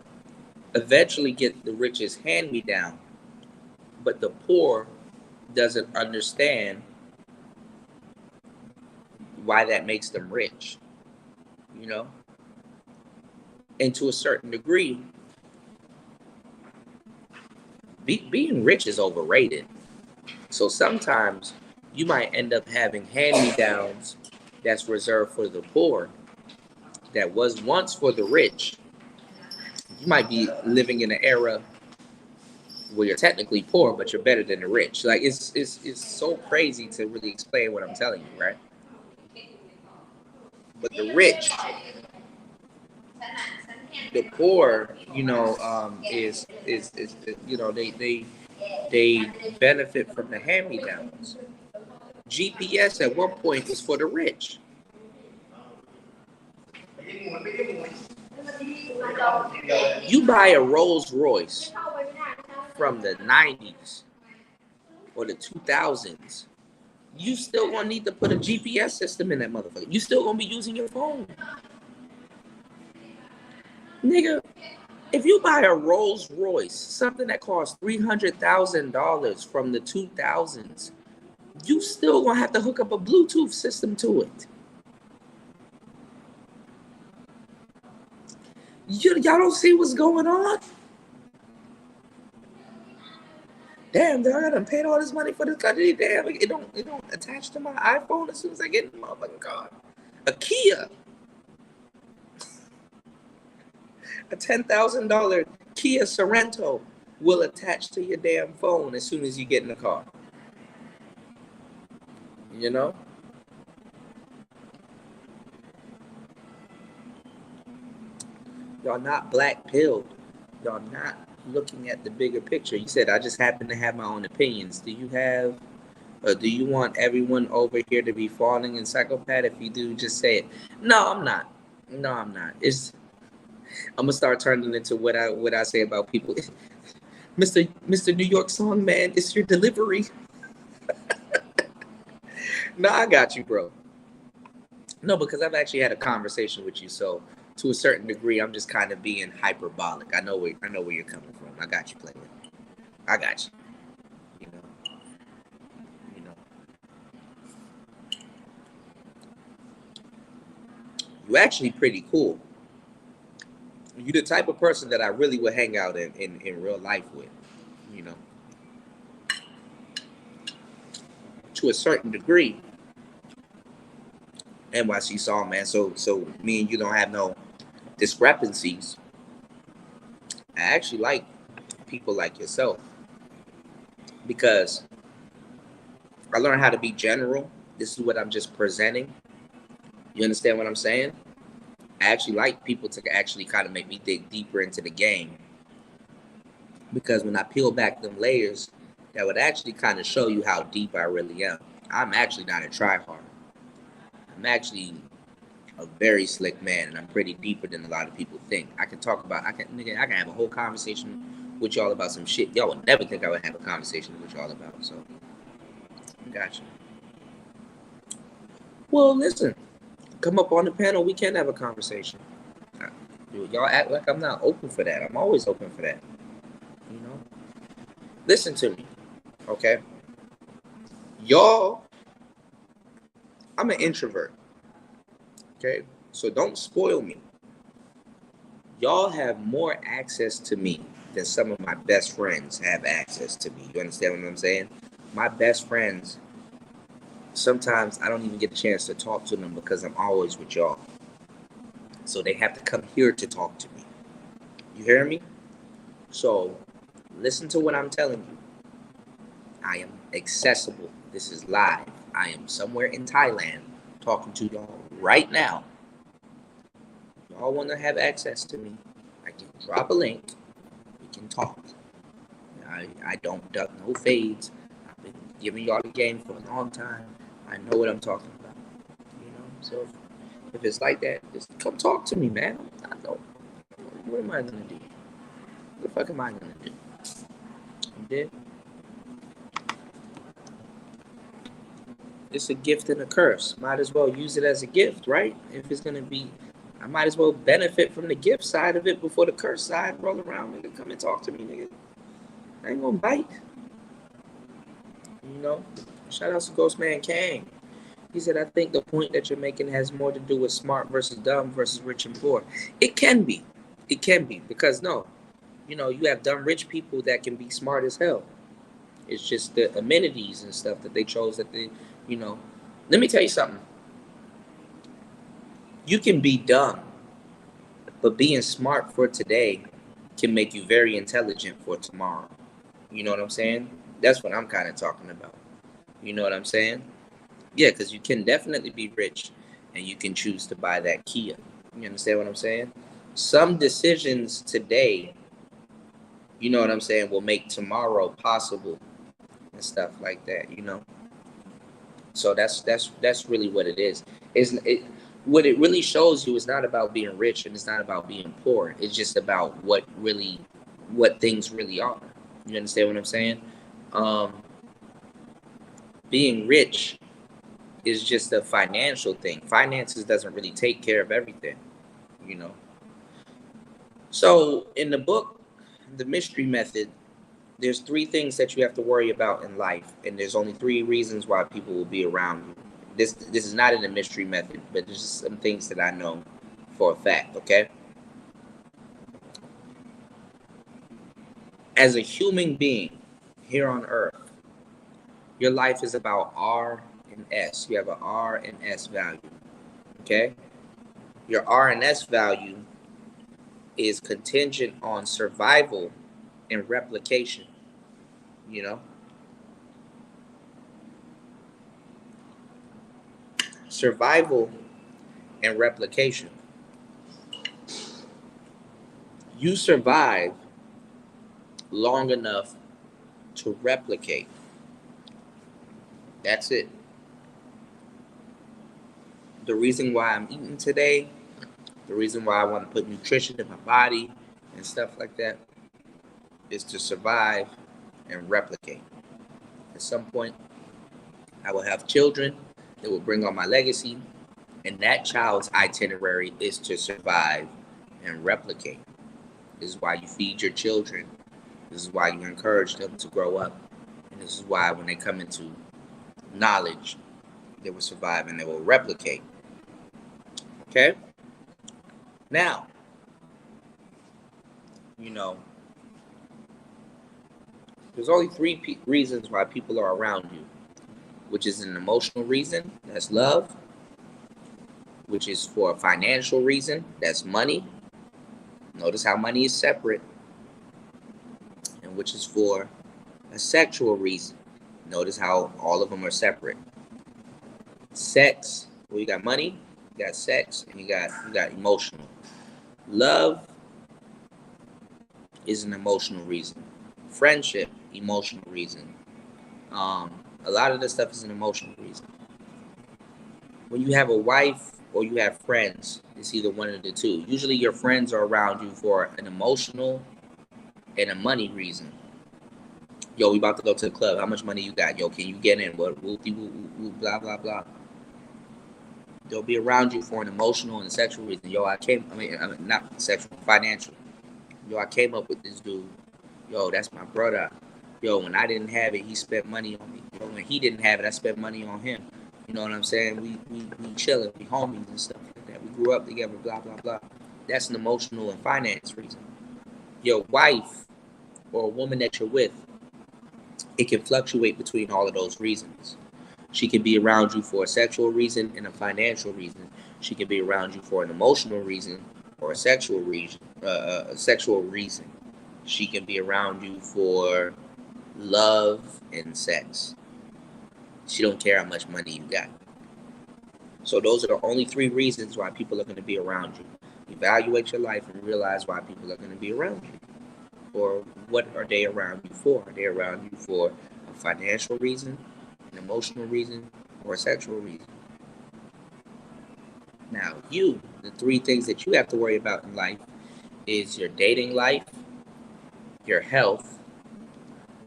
eventually get the rich's hand me down, but the poor doesn't understand why that makes them rich, you know? And to a certain degree, being rich is overrated. So sometimes you might end up having hand-me-downs that's reserved for the poor that was once for the rich. You might be living in an era where you're technically poor, but you're better than the rich. Like it's so crazy to really explain what I'm telling you, right? But the rich, the poor, is they benefit from the hand-me-downs. GPS at one point was for the rich. You buy a Rolls Royce from the 90s or the 2000s, you still gonna need to put a GPS system in that motherfucker. You still gonna be using your phone. Nigga, if you buy a Rolls Royce, something that costs $300,000 from the 2000s, you still gonna have to hook up a Bluetooth system to it. Y'all don't see what's going on? Damn, dog, I done paid all this money for this car. Damn, it don't attach to my iPhone as soon as I get in the motherfucking car. A Kia. A $10,000 Kia Sorento will attach to your damn phone as soon as you get in the car. You know? Y'all not black pilled. Y'all not looking at the bigger picture. You said I just happen to have my own opinions. Do you want everyone over here to be falling in psychopath? If you do, just say it. No, I'm not. I'm not. I'm gonna start turning into what I say about people. Mr. New York song man, it's your delivery. No, I got you, bro. No, because I've actually had a conversation with you, so to a certain degree, I'm just kind of being hyperbolic. I know where you're coming from. I got you, player. I got you. You know. You know. You actually pretty cool. You're the type of person that I really would hang out in real life with. You know. To a certain degree. NYC song, man. So me and you don't have no discrepancies. I actually like people like yourself because I learned how to be general. This is what I'm just presenting. You understand what I'm saying? I actually like people to actually kind of make me dig deeper into the game, because when I peel back them layers, that would actually kind of show you how deep I really am. I'm actually not a tryhard. I'm actually a very slick man, and I'm pretty deeper than a lot of people think. I can have a whole conversation with y'all about some shit y'all would never think I would have a conversation with y'all about. So, gotcha. Well, listen, come up on the panel. We can have a conversation. Y'all act like I'm not open for that. I'm always open for that. You know, listen to me, okay? Y'all, I'm an introvert. Okay, so don't spoil me. Y'all have more access to me than some of my best friends have access to me. You understand what I'm saying? My best friends, sometimes I don't even get a chance to talk to them because I'm always with y'all. So they have to come here to talk to me. You hear me? So listen to what I'm telling you. I am accessible. This is live. I am somewhere in Thailand talking to y'all right now, y'all want to have access to me, I can drop a link. We can talk. I don't duck no fades. I've been giving y'all the game for a long time. I know what I'm talking about. So if it's like that, just come talk to me, man. I know. What am I gonna do? What the fuck am I gonna do? You did? It's a gift and a curse. Might as well use it as a gift, right? If it's gonna be, I might as well benefit from the gift side of it before the curse side roll around. Nigga, come and talk to me, nigga. I ain't gonna bite. Shout out to Ghostman Kang. He said, I think the point that you're making has more to do with smart versus dumb versus rich and poor. It can be. It can be. Because, no, you have dumb rich people that can be smart as hell. It's just the amenities and stuff that they chose that they, Let me tell you something. You can be dumb, but being smart for today can make you very intelligent for tomorrow. You know what I'm saying? That's what I'm kind of talking about. You know what I'm saying? Yeah, because you can definitely be rich and you can choose to buy that Kia. You understand what I'm saying? Some decisions today, you know what I'm saying, will make tomorrow possible and stuff like that, So that's really what it is. What it really shows you is not about being rich and it's not about being poor. It's just about what things really are. You understand what I'm saying? Being rich is just a financial thing. Finances doesn't really take care of everything, So in the book, The Mystery Method, there's 3 things that you have to worry about in life, and there's only 3 reasons why people will be around you. This is not in the Mystery Method, but there's just some things that I know for a fact, okay? As a human being here on Earth, your life is about R and S. You have an R and S value, okay? Your R and S value is contingent on survival and replication, Survival and replication. You survive long enough to replicate. That's it. The reason why I'm eating today, the reason why I want to put nutrition in my body and stuff like that is to survive and replicate. At some point, I will have children that will bring on my legacy, and that child's itinerary is to survive and replicate. This is why you feed your children. This is why you encourage them to grow up. And this is why when they come into knowledge, they will survive and they will replicate. Okay? Now, there's only 3 reasons why people are around you, which is an emotional reason, that's love, which is for a financial reason, that's money. Notice how money is separate. And which is for a sexual reason. Notice how all of them are separate. Sex, well, you got money, you got sex, and you got emotional. Love is an emotional reason. Friendship, emotional reason. A lot of this stuff is an emotional reason. When you have a wife or you have friends, it's either one of the two. Usually your friends are around you for an emotional and a money reason. Yo, we about to go to the club. How much money you got? Yo, can you get in? What? Blah, blah, blah. They'll be around you for an emotional and a sexual reason. Yo, I mean, not sexual, financial. Yo, I came up with this dude. Yo, that's my brother. Yo, when I didn't have it, he spent money on me. Yo, when he didn't have it, I spent money on him. You know what I'm saying? We chilling, we homies and stuff like that. We grew up together, blah, blah, blah. That's an emotional and finance reason. Your wife or a woman that you're with, it can fluctuate between all of those reasons. She can be around you for a sexual reason and a financial reason. She can be around you for an emotional reason or a sexual reason. She can be around you for love and sex. She don't care how much money you got. So those are the only three reasons why people are going to be around you. Evaluate your life and realize why people are going to be around you. Or what are they around you for? Are they around you for a financial reason, an emotional reason, or a sexual reason? Now, the three things that you have to worry about in life is your dating life, your health,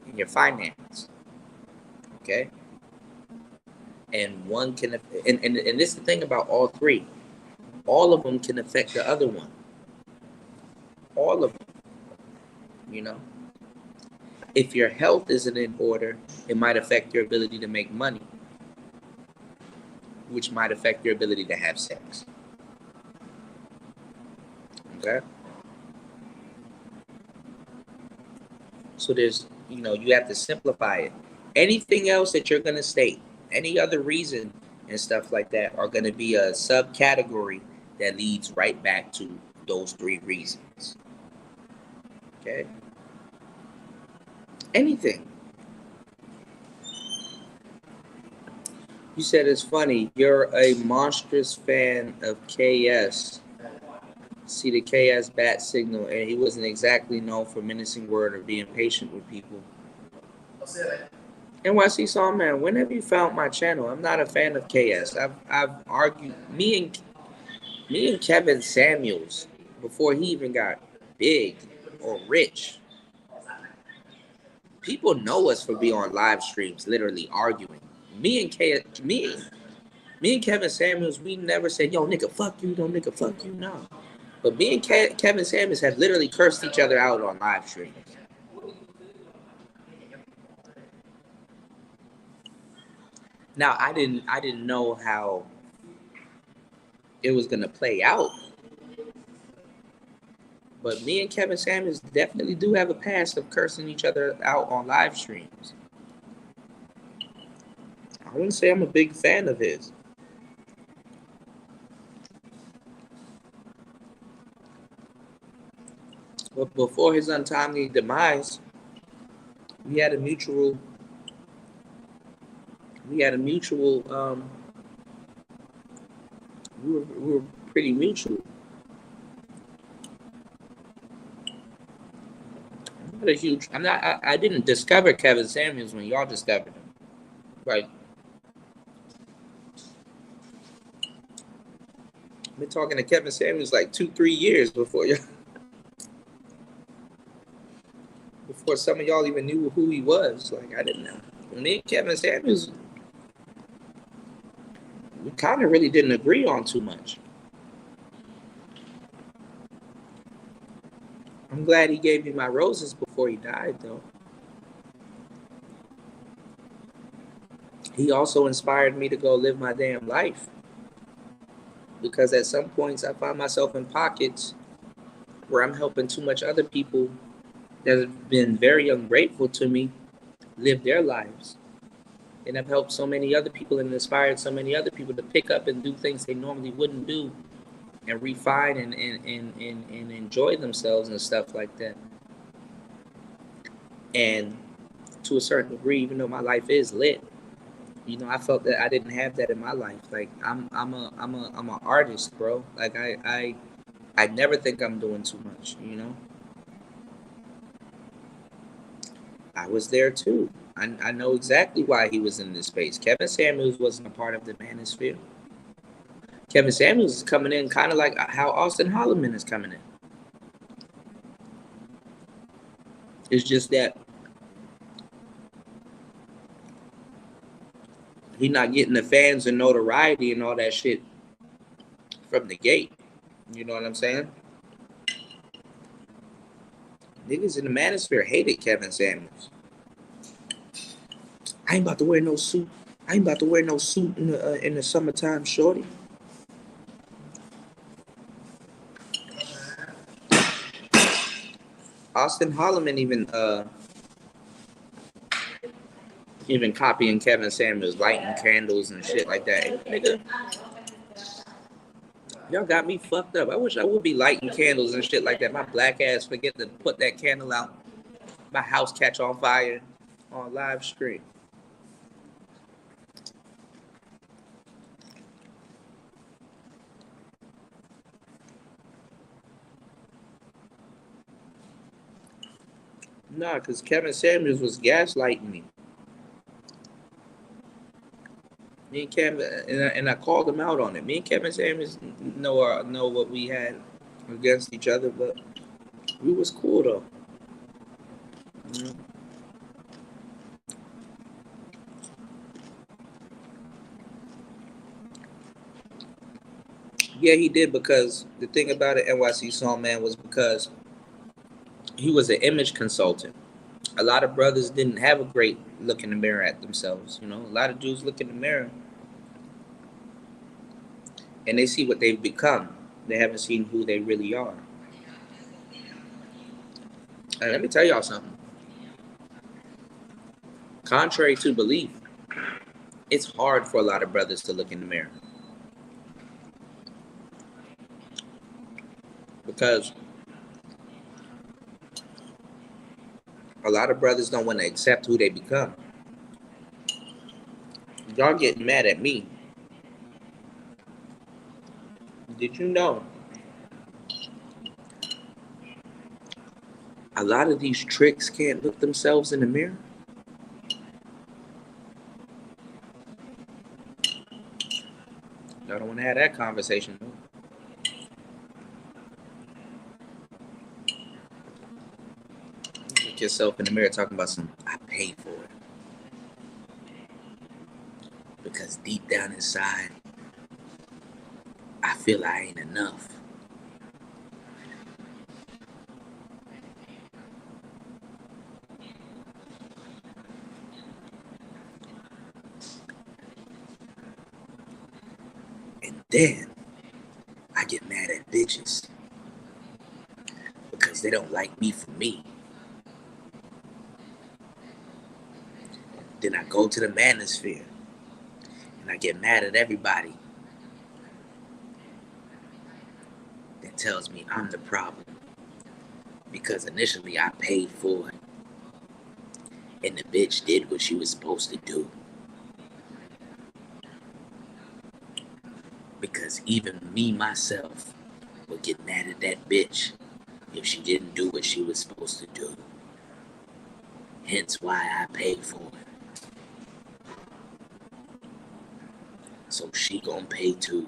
and your finance. Okay? And one can, and this is the thing about all three. All of them can affect the other one. All of them, you know? If your health isn't in order, it might affect your ability to make money, which might affect your ability to have sex. Okay? So you have to simplify it. Anything else that you're going to state, any other reason and stuff like that are going to be a subcategory that leads right back to those three reasons. Okay? Anything. You said it's funny. You're a monstrous fan of KS. See the KS bat signal, and he wasn't exactly known for menacing word or being patient with people. NYC Songman, when have you found my channel? I'm not a fan of KS. I've argued me and Kevin Samuels before he even got big or rich. People know us for being on live streams, literally arguing. Me and Kevin Samuels, we never said, "Yo, nigga, fuck you, no nigga, fuck you, no." But me and Kevin Samuels have literally cursed each other out on live streams. Now I didn't know how it was gonna play out. But me and Kevin Samuels definitely do have a past of cursing each other out on live streams. I wouldn't say I'm a big fan of his. But before his untimely demise, we had a mutual we were pretty mutual. I didn't discover Kevin Samuels when y'all discovered him. Like, I've been talking to Kevin Samuels like 2-3 years before before some of y'all even knew who he was. Like, I didn't know. Me and Kevin Samuels, we kind of really didn't agree on too much. I'm glad he gave me my roses before he died, though. He also inspired me to go live my damn life. Because at some points, I find myself in pockets where I'm helping too much other people that have been very ungrateful to me live their lives. And I've helped so many other people and inspired so many other people to pick up and do things they normally wouldn't do and refine and enjoy themselves and stuff like that. And to a certain degree, even though my life is lit, I felt that I didn't have that in my life. Like I'm an artist, bro. Like I never think I'm doing too much, I was there too. I know exactly why he was in this space. Kevin Samuels wasn't a part of the manosphere. Kevin Samuels is coming in kind of like how Austin Holloman is coming in. It's just that he's not getting the fans and notoriety and all that shit from the gate. You know what I'm saying? Niggas in the manosphere hated Kevin Samuels. I ain't about to wear no suit. I ain't about to wear no suit in the summertime, shorty. Austin Holloman even copying Kevin Samuels, lighting candles and shit like that. Hey, nigga, y'all got me fucked up. I wish I would be lighting candles and shit like that. My black ass forget to put that candle out. My house catch on fire on live stream. Nah, because Kevin Samuels was gaslighting me. Me and Kevin, and I called him out on it. Me and Kevin Samuels know what we had against each other, but we was cool though. Mhm. Yeah, he did, because the thing about it, NYC Song Man, was because he was an image consultant. A lot of brothers didn't have a great look in the mirror at themselves. You know, a lot of dudes look in the mirror and they see what they've become. They haven't seen who they really are. And let me tell y'all something. Contrary to belief, it's hard for a lot of brothers to look in the mirror because a lot of brothers don't want to accept who they become. Y'all getting mad at me. Did you know a lot of these tricks can't look themselves in the mirror? Y'all don't want to have that conversation. Look yourself in the mirror talking about some, I paid for it. Because deep down inside, I feel I ain't enough. And then I get mad at bitches because they don't like me for me. Then I go to the manosphere and I get mad at everybody that tells me I'm the problem because initially I paid for it and the bitch did what she was supposed to do. Because even me myself would get mad at that bitch if she didn't do what she was supposed to do. Hence why I paid for it. So she gonna pay too.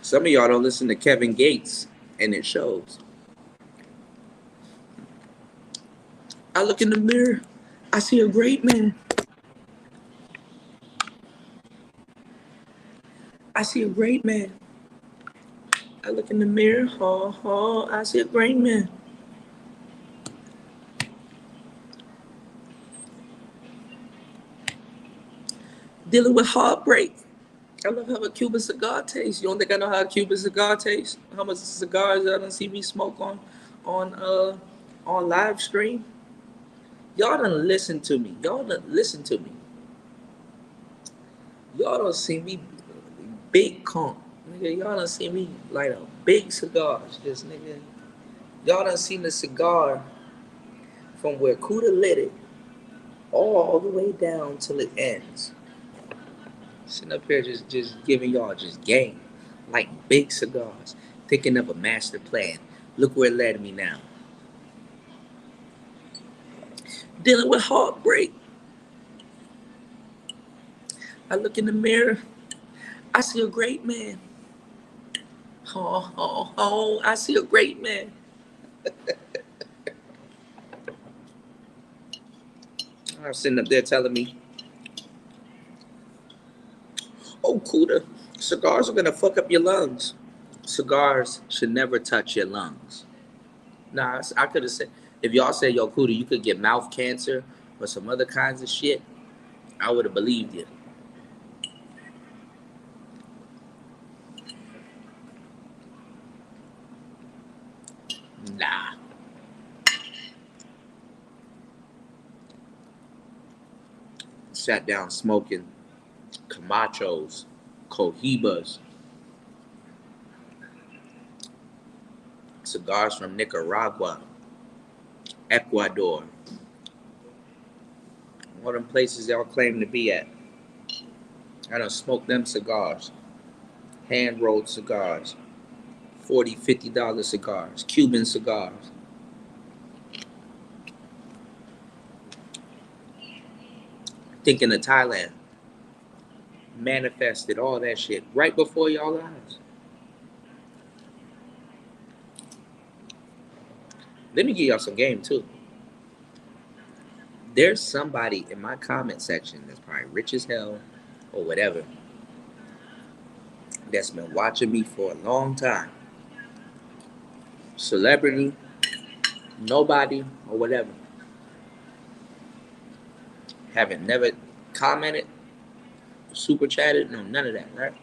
Some of y'all don't listen to Kevin Gates, and it shows. I look in the mirror, I see a great man. I see a great man. I look in the mirror, I see a great man. Dealing with heartbreak. I love how a Cuban cigar tastes. You don't think I know how a Cuban cigar tastes? How much cigars y'all don't see me smoke on uh on live stream? Y'all don't listen to me. Y'all don't listen to me. Y'all don't see me big conk. Nigga, y'all don't see me light up big cigars. Just nigga. Y'all done seen the cigar from where Kuda lit it all the way down till it ends. Sitting up here just giving y'all just game. Like big cigars. Thinking of a master plan. Look where it led me now. Dealing with heartbreak. I look in the mirror. I see a great man. I see a great man. I'm sitting up there telling me, oh, Kuda, cigars are going to fuck up your lungs. Cigars should never touch your lungs. Nah, I could have said, if y'all said, yo, Kuda, you could get mouth cancer or some other kinds of shit, I would have believed you. Nah. Sat down smoking Camachos, Cohibas, cigars from Nicaragua, Ecuador, all them places y'all claim to be at. I done smoked them cigars, hand rolled cigars, $40, $50 cigars, Cuban cigars. Thinking of Thailand, manifested all that shit right before y'all eyes. Let me give y'all some game too. There's somebody in my comment section that's probably rich as hell or whatever that's been watching me for a long time. Celebrity, nobody, or whatever. Haven't never commented, super chatted, no, none of that, right?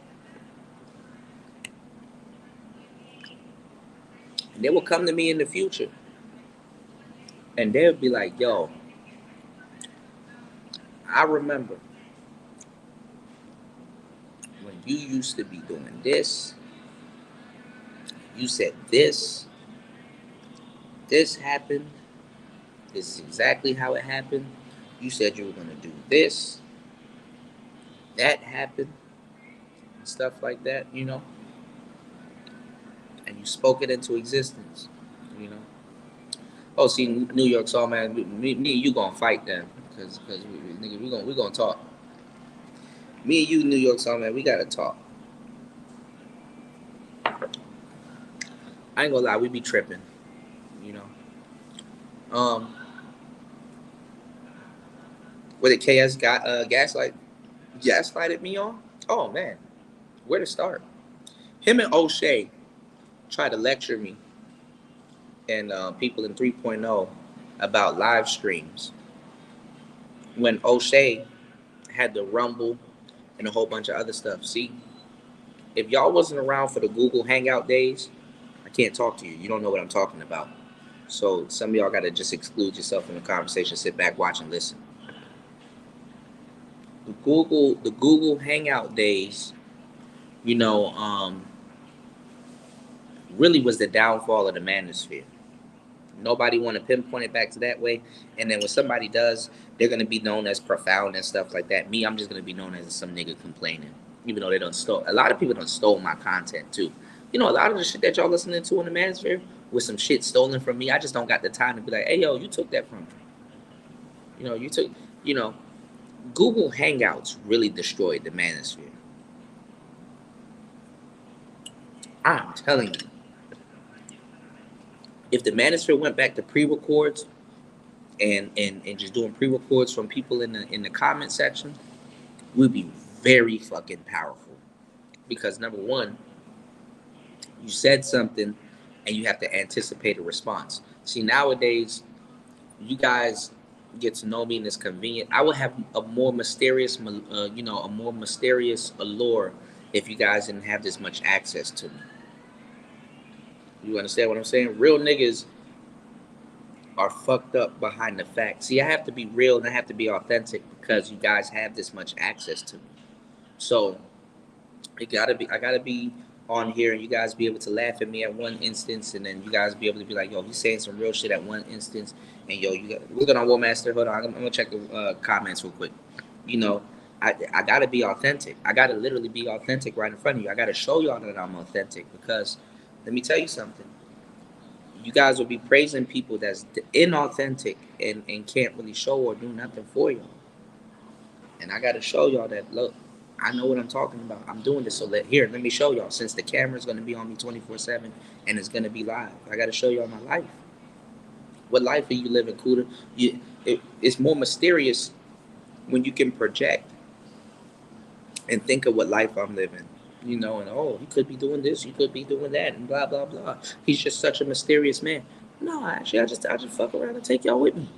And they will come to me in the future and they'll be like, yo, I remember when you used to be doing this, you said this happened, this is exactly how it happened. You said you were going to do this, that happened, and stuff like that, you know? And you spoke it into existence, you know? Oh, see, New York saw, man, me and you gonna fight then, because nigga, we gonna talk. Me and you, New York saw, man, we gotta talk. I ain't gonna lie, we be tripping, you know? What did KS got gaslighted me on? Oh man, where to start? Him and O'Shea tried to lecture me and people in 3.0 about live streams when O'Shea had the Rumble and a whole bunch of other stuff. See, if y'all wasn't around for the Google Hangout days, I can't talk to you. You don't know what I'm talking about. So some of y'all got to just exclude yourself from the conversation, sit back, watch, and listen. The Google Hangout days, you know, really was the downfall of the manosphere. Nobody want to pinpoint it back to that way. And then when somebody does, they're going to be known as profound and stuff like that. Me, I'm just going to be known as some nigga complaining. Even though they done stole. A lot of people done stole my content too. You know, a lot of the shit that y'all listening to in the manosphere was some shit stolen from me. I just don't got the time to be like, hey, yo, you took that from me. You know, Google Hangouts really destroyed the manosphere. I'm telling you. If the manosphere went back to pre-records and just doing pre-records from people in the comment section, we'd be very fucking powerful. Because number one, you said something and you have to anticipate a response. See, nowadays, you guys get to know me and it's convenient. I would have a more mysterious, a more mysterious allure if you guys didn't have this much access to me. You understand what I'm saying? Real niggas are fucked up behind the fact. See, I have to be real and I have to be authentic because you guys have this much access to me. So I gotta be on here and you guys be able to laugh at me at one instance and then you guys be able to be like, yo, he's saying some real shit at one instance and yo, we're gonna War Master. Hold on, I'm gonna check the comments real quick. You know, I gotta be authentic. I gotta literally be authentic right in front of you. I gotta show y'all that I'm authentic because let me tell you something. You guys will be praising people that's inauthentic and can't really show or do nothing for y'all. And I got to show y'all that, look, I know what I'm talking about. I'm doing this. So let me show y'all. Since the camera's going to be on me 24/7 and it's going to be live, I got to show y'all my life. What life are you living, Kuda? It's more mysterious when you can project and think of what life I'm living. You know, and oh, he could be doing this, he could be doing that, and blah blah blah. He's just such a mysterious man. No, actually, I just fuck around and take y'all with me.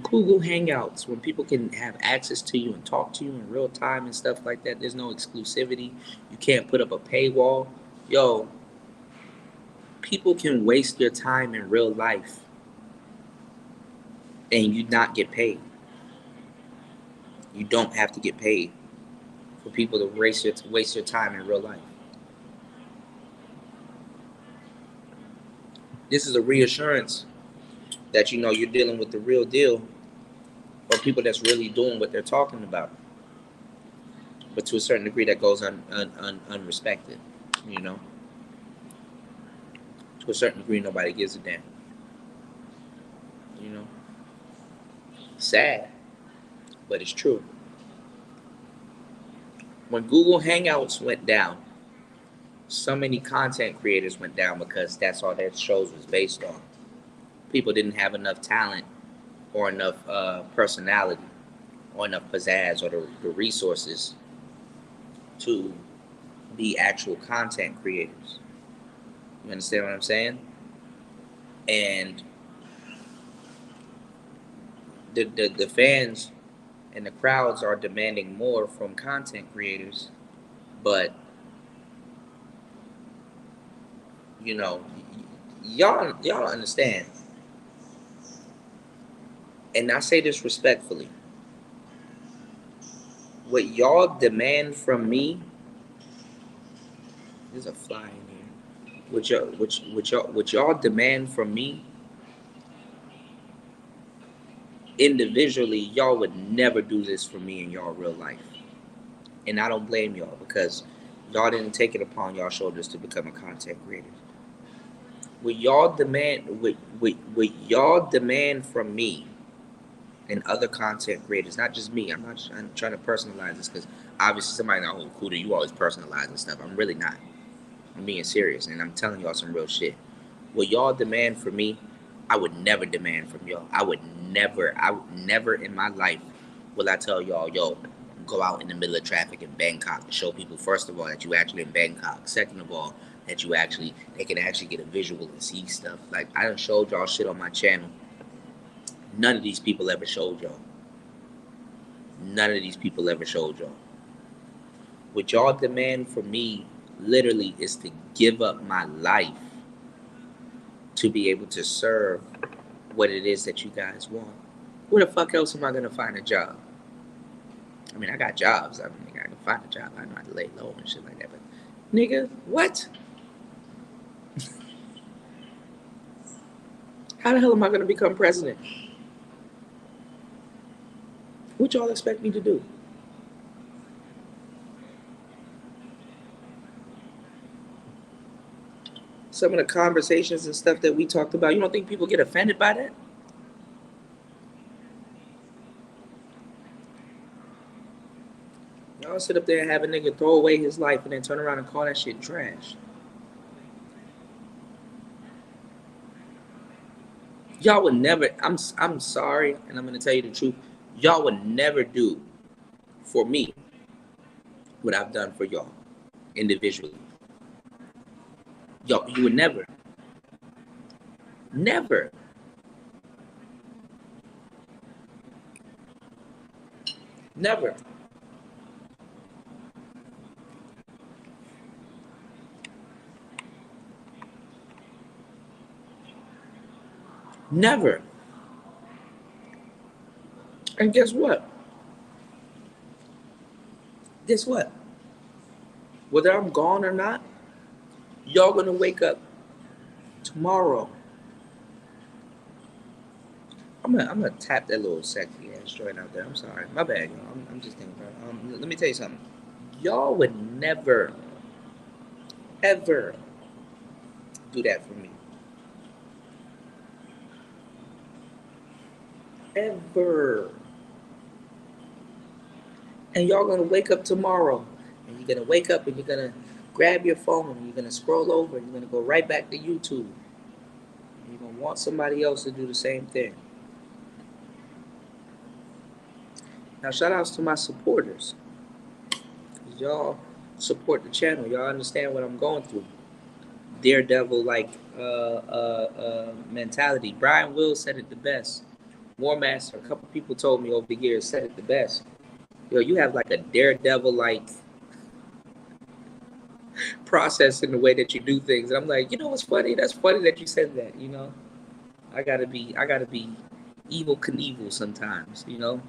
Google Hangouts, when people can have access to you and talk to you in real time and stuff like that. There's no exclusivity. You can't put up a paywall. Yo, people can waste their time in real life and you not get paid. You don't have to get paid for people to waste your time in real life. This is a reassurance that you know you're dealing with the real deal, or people that's really doing what they're talking about. But to a certain degree, that goes unrespected. You know, to a certain degree, nobody gives a damn. You know, sad, but it's true. When Google Hangouts went down, so many content creators went down because that's all their shows was based on. People didn't have enough talent or enough personality or enough pizzazz or the resources to be actual content creators. You understand what I'm saying? And the fans and the crowds are demanding more from content creators, but you know, y'all understand. And I say this respectfully. What y'all demand from me, there's a fly in here. What y'all demand from me individually, y'all would never do this for me in y'all real life. And I don't blame y'all because y'all didn't take it upon y'all shoulders to become a content creator. What y'all demand from me and other content creators, not just me. I'm not trying to personalize this because obviously somebody like, oh, Kuda, you always personalizing stuff. I'm really not. I'm being serious and I'm telling y'all some real shit. What y'all demand from me, I would never demand from y'all. I would never in my life will I tell y'all, yo, go out in the middle of traffic in Bangkok and show people, first of all, that you actually in Bangkok. Second of all, that they can actually get a visual and see stuff. Like, I done showed y'all shit on my channel. None of these people ever showed y'all. None of these people ever showed y'all. What y'all demand from me literally is to give up my life to be able to serve what it is that you guys want. Where the fuck else am I gonna find a job? I mean, I got jobs. I mean, I can find a job. I know how to lay low and shit like that. But nigga, what? How the hell am I gonna become president? What y'all expect me to do? Some of the conversations and stuff that we talked about, you don't think people get offended by that? Y'all sit up there and have a nigga throw away his life and then turn around and call that shit trash. Y'all would never, I'm sorry, and I'm gonna tell you the truth, y'all would never do for me what I've done for y'all individually. Y'all, you would never. Never. Never. Never. And guess what? Guess what? Whether I'm gone or not, y'all gonna wake up tomorrow. I'm gonna tap that little sexy ass joint out there. I'm sorry, my bad, y'all. I'm just thinking about it. Let me tell you something. Y'all would never, ever do that for me. Ever. And y'all gonna wake up tomorrow, and you're gonna wake up and you're gonna grab your phone and you're gonna scroll over and you're gonna go right back to YouTube. You're gonna want somebody else to do the same thing. Now, shout outs to my supporters. Y'all support the channel. Y'all understand what I'm going through. Daredevil like mentality. Brian Will said it the best. War Master, a couple people told me over the years, said it the best. Yo, you have like a daredevil like process in the way that you do things. And I'm like, you know what's funny? That's funny that you said that, you know. I gotta be Evil Knievel sometimes, you know.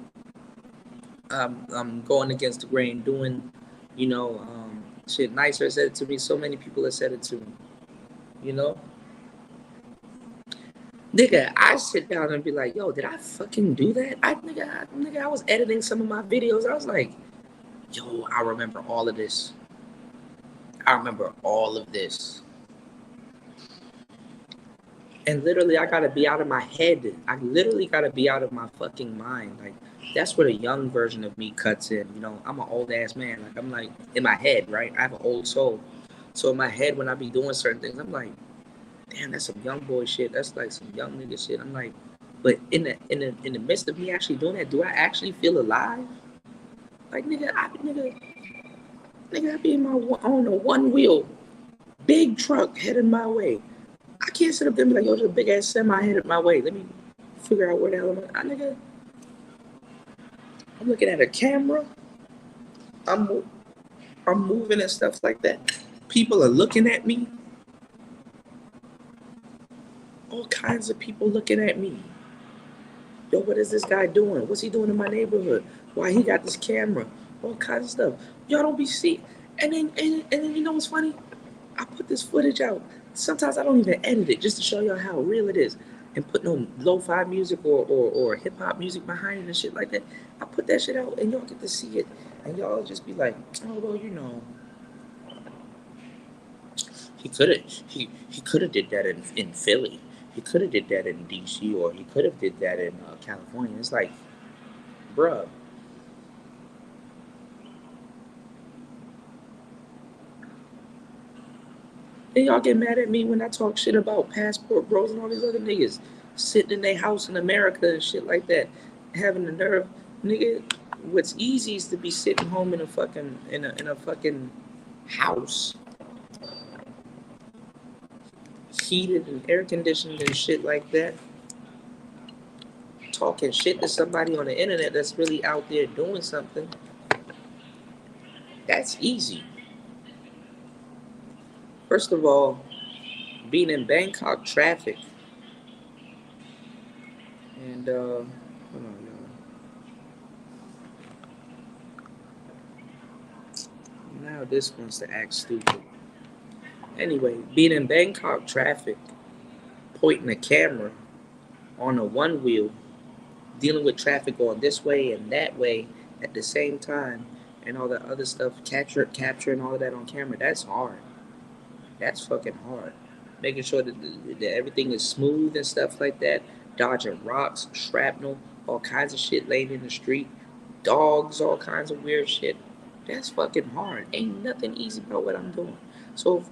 I'm going against the grain, doing, shit nicer. Said it to me. So many people have said it to me. You know, nigga, I sit down and be like, yo, did I fucking do that? Nigga, I was editing some of my videos. I was like, yo, I remember all of this. I remember all of this. And literally, I gotta be out of my head. I literally gotta be out of my fucking mind. Like, that's where the young version of me cuts in. I'm an old ass man. Like, I'm like, in my head, right? I have an old soul. So in my head, when I be doing certain things, I'm like, damn, that's some young boy shit. That's like some young nigga shit. I'm like, but in the midst of me actually doing that, do I actually feel alive? Like, nigga, I be in my on a one wheel, big truck heading my way. I can't sit up there and be like, yo, there's a big ass semi headed my way. Let me figure out where the hell am I. Nigga, I'm looking at a camera. I'm I'm moving and stuff like that. People are looking at me. All kinds of people looking at me. Yo, what is this guy doing? What's he doing in my neighborhood? Why he got this camera? All kinds of stuff. Y'all don't be see. And then you know what's funny? I put this footage out. Sometimes I don't even edit it just to show y'all how real it is. And put no lo-fi music or hip hop music behind it and shit like that. I put that shit out and y'all get to see it. And y'all just be like, oh well, he could have did that in Philly. He could have did that in DC, or he could have did that in California. It's like, bruh. And y'all get mad at me when I talk shit about Passport Bros and all these other niggas sitting in their house in America and shit like that, having the nerve, nigga. What's easy is to be sitting home in a fucking house, heated and air conditioned and shit like that, talking shit to somebody on the internet that's really out there doing something. That's easy. First of all, being in Bangkok traffic and hold on, y'all. Now this wants to act stupid. Anyway, being in Bangkok traffic, pointing a camera on a one wheel, dealing with traffic going this way and that way at the same time, and all that other stuff, capturing all of that on camera. That's hard. That's fucking hard. Making sure that everything is smooth and stuff like that. Dodging rocks, shrapnel, all kinds of shit laying in the street, dogs, all kinds of weird shit. That's fucking hard. Ain't nothing easy about what I'm doing. So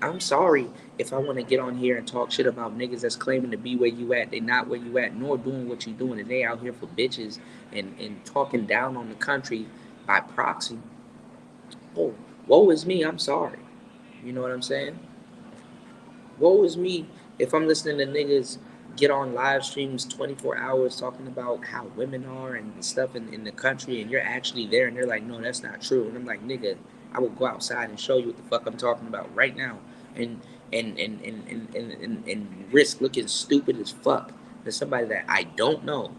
I'm sorry if I want to get on here and talk shit about niggas that's claiming to be where you at. They not where you at, nor doing what you doing. And they out here for bitches and talking down on the country by proxy. Oh, woe is me. I'm sorry. You know what I'm saying? Woe is me if I'm listening to niggas get on live streams 24 hours talking about how women are and stuff in the country, and you're actually there and they're like, no, that's not true. And I'm like, nigga, I will go outside and show you what the fuck I'm talking about right now, and and risk looking stupid as fuck to somebody that I don't know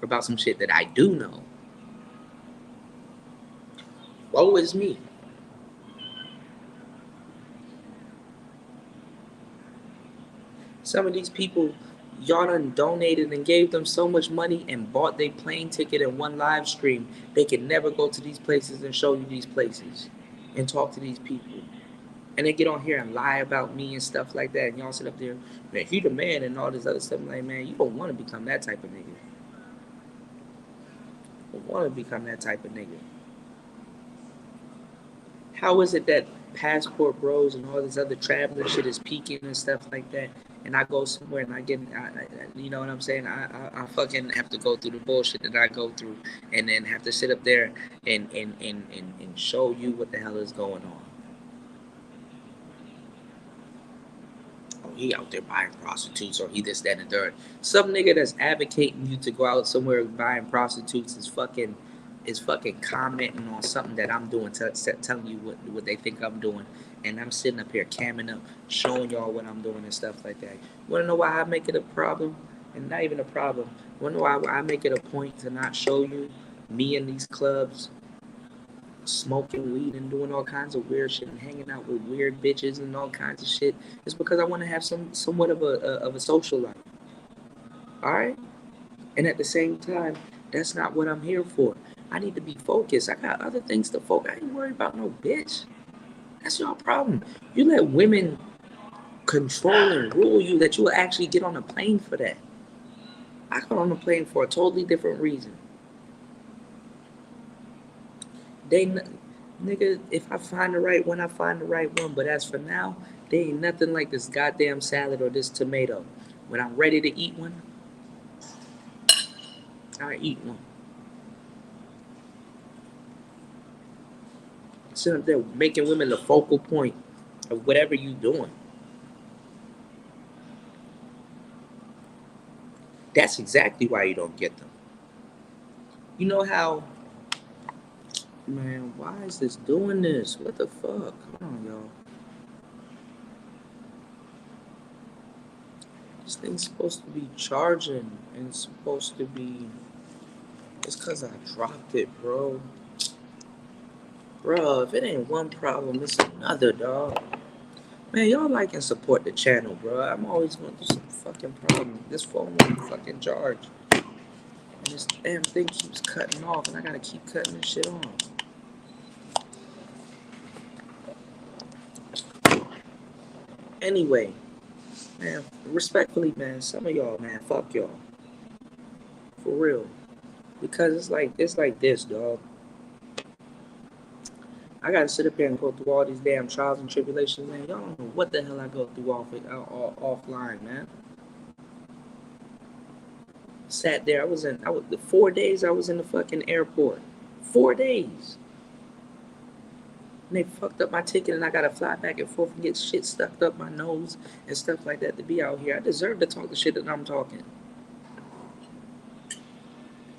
about some shit that I do know. Woe is me. Some of these people, y'all done donated and gave them so much money and bought their plane ticket in one live stream, they can never go to these places and show you these places and talk to these people. And they get on here and lie about me and stuff like that. And y'all sit up there, man, he the man and all this other stuff. I'm like, man, you don't want to become that type of nigga. You don't want to become that type of nigga. How is it that Passport Bros and all this other traveling shit is peaking and stuff like that? And I go somewhere and you know what I'm saying? I fucking have to go through the bullshit that I go through, and then have to sit up there and show you what the hell is going on. Oh, he out there buying prostitutes, or he this, that, and the third. Some nigga that's advocating you to go out somewhere buying prostitutes is fucking commenting on something that I'm doing, telling you what they think I'm doing, and I'm sitting up here camming up, showing y'all what I'm doing and stuff like that. You wanna know why I make it a problem? And not even a problem. You know why I make it a point to not show you me in these clubs smoking weed and doing all kinds of weird shit and hanging out with weird bitches and all kinds of shit? It's because I want to have somewhat of a social life. All right. And at the same time, that's not what I'm here for. I need to be focused. I got other things to focus. I ain't worried about no bitch. That's your problem. You let women control and rule you that you will actually get on a plane for that. I got on a plane for a totally different reason. They, nigga, if I find the right one, I find the right one. But as for now, they ain't nothing like this goddamn salad or this tomato. When I'm ready to eat one, I eat one. Sit up there making women the focal point of whatever you doing. That's exactly why you don't get them. You know how, man, why is this doing this? What the fuck? Hold on, y'all. This thing's supposed to be charging and it's supposed to be. It's because I dropped it, bro. Bro, if it ain't one problem, it's another, dog. Man, y'all like and support the channel, bro. I'm always going through some fucking problem. This phone won't fucking charge. And this damn thing keeps cutting off, and I gotta keep cutting this shit off. Anyway, man, respectfully, man, some of y'all, man, fuck y'all. For real. Because it's like this, dog. I gotta sit up here and go through all these damn trials and tribulations, man. Y'all don't know what the hell I go through offline, man. Sat there. The 4 days I was in the fucking airport. 4 days. And they fucked up my ticket and I gotta fly back and forth and get shit stuck up my nose and stuff like that to be out here. I deserve to talk the shit that I'm talking.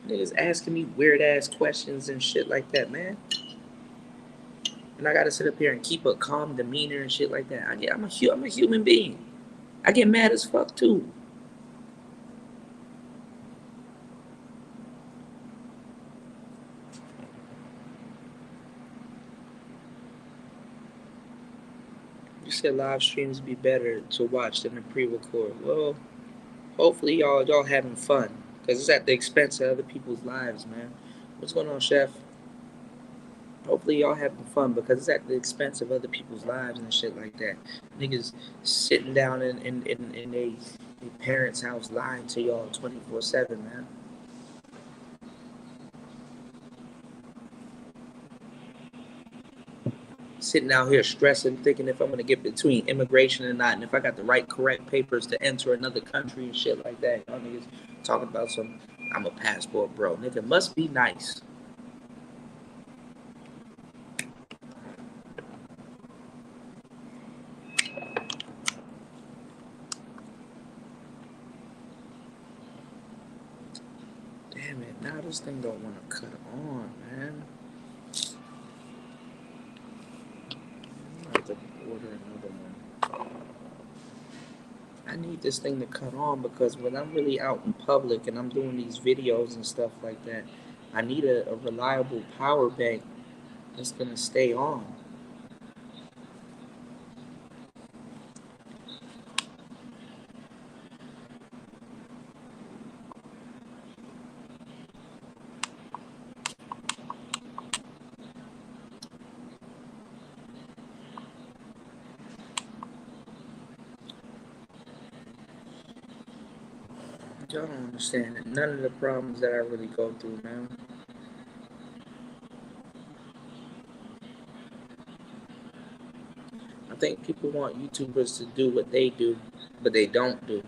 Niggas asking me weird ass questions and shit like that, man. And I gotta sit up here and keep a calm demeanor and shit like that. I'm a human being. I get mad as fuck too. You said live streams be better to watch than to pre-record. Well, hopefully y'all having fun, cause it's at the expense of other people's lives, man. What's going on, Chef? Hopefully y'all having fun because it's at the expense of other people's lives and shit like that. Niggas sitting down in a parents' house lying to y'all 24/7, man. Sitting out here stressing, thinking if I'm gonna get between immigration or not, and if I got the right correct papers to enter another country and shit like that. Y'all niggas talking about I'm a passport bro. Nigga must be nice. Damn it, now this thing don't want to cut on, man. I have to order another one. I need this thing to cut on because when I'm really out in public and I'm doing these videos and stuff like that, I need a reliable power bank that's gonna stay on. Y'all don't understand it. None of the problems that I really go through, man. I think people want YouTubers to do what they do, but they don't do.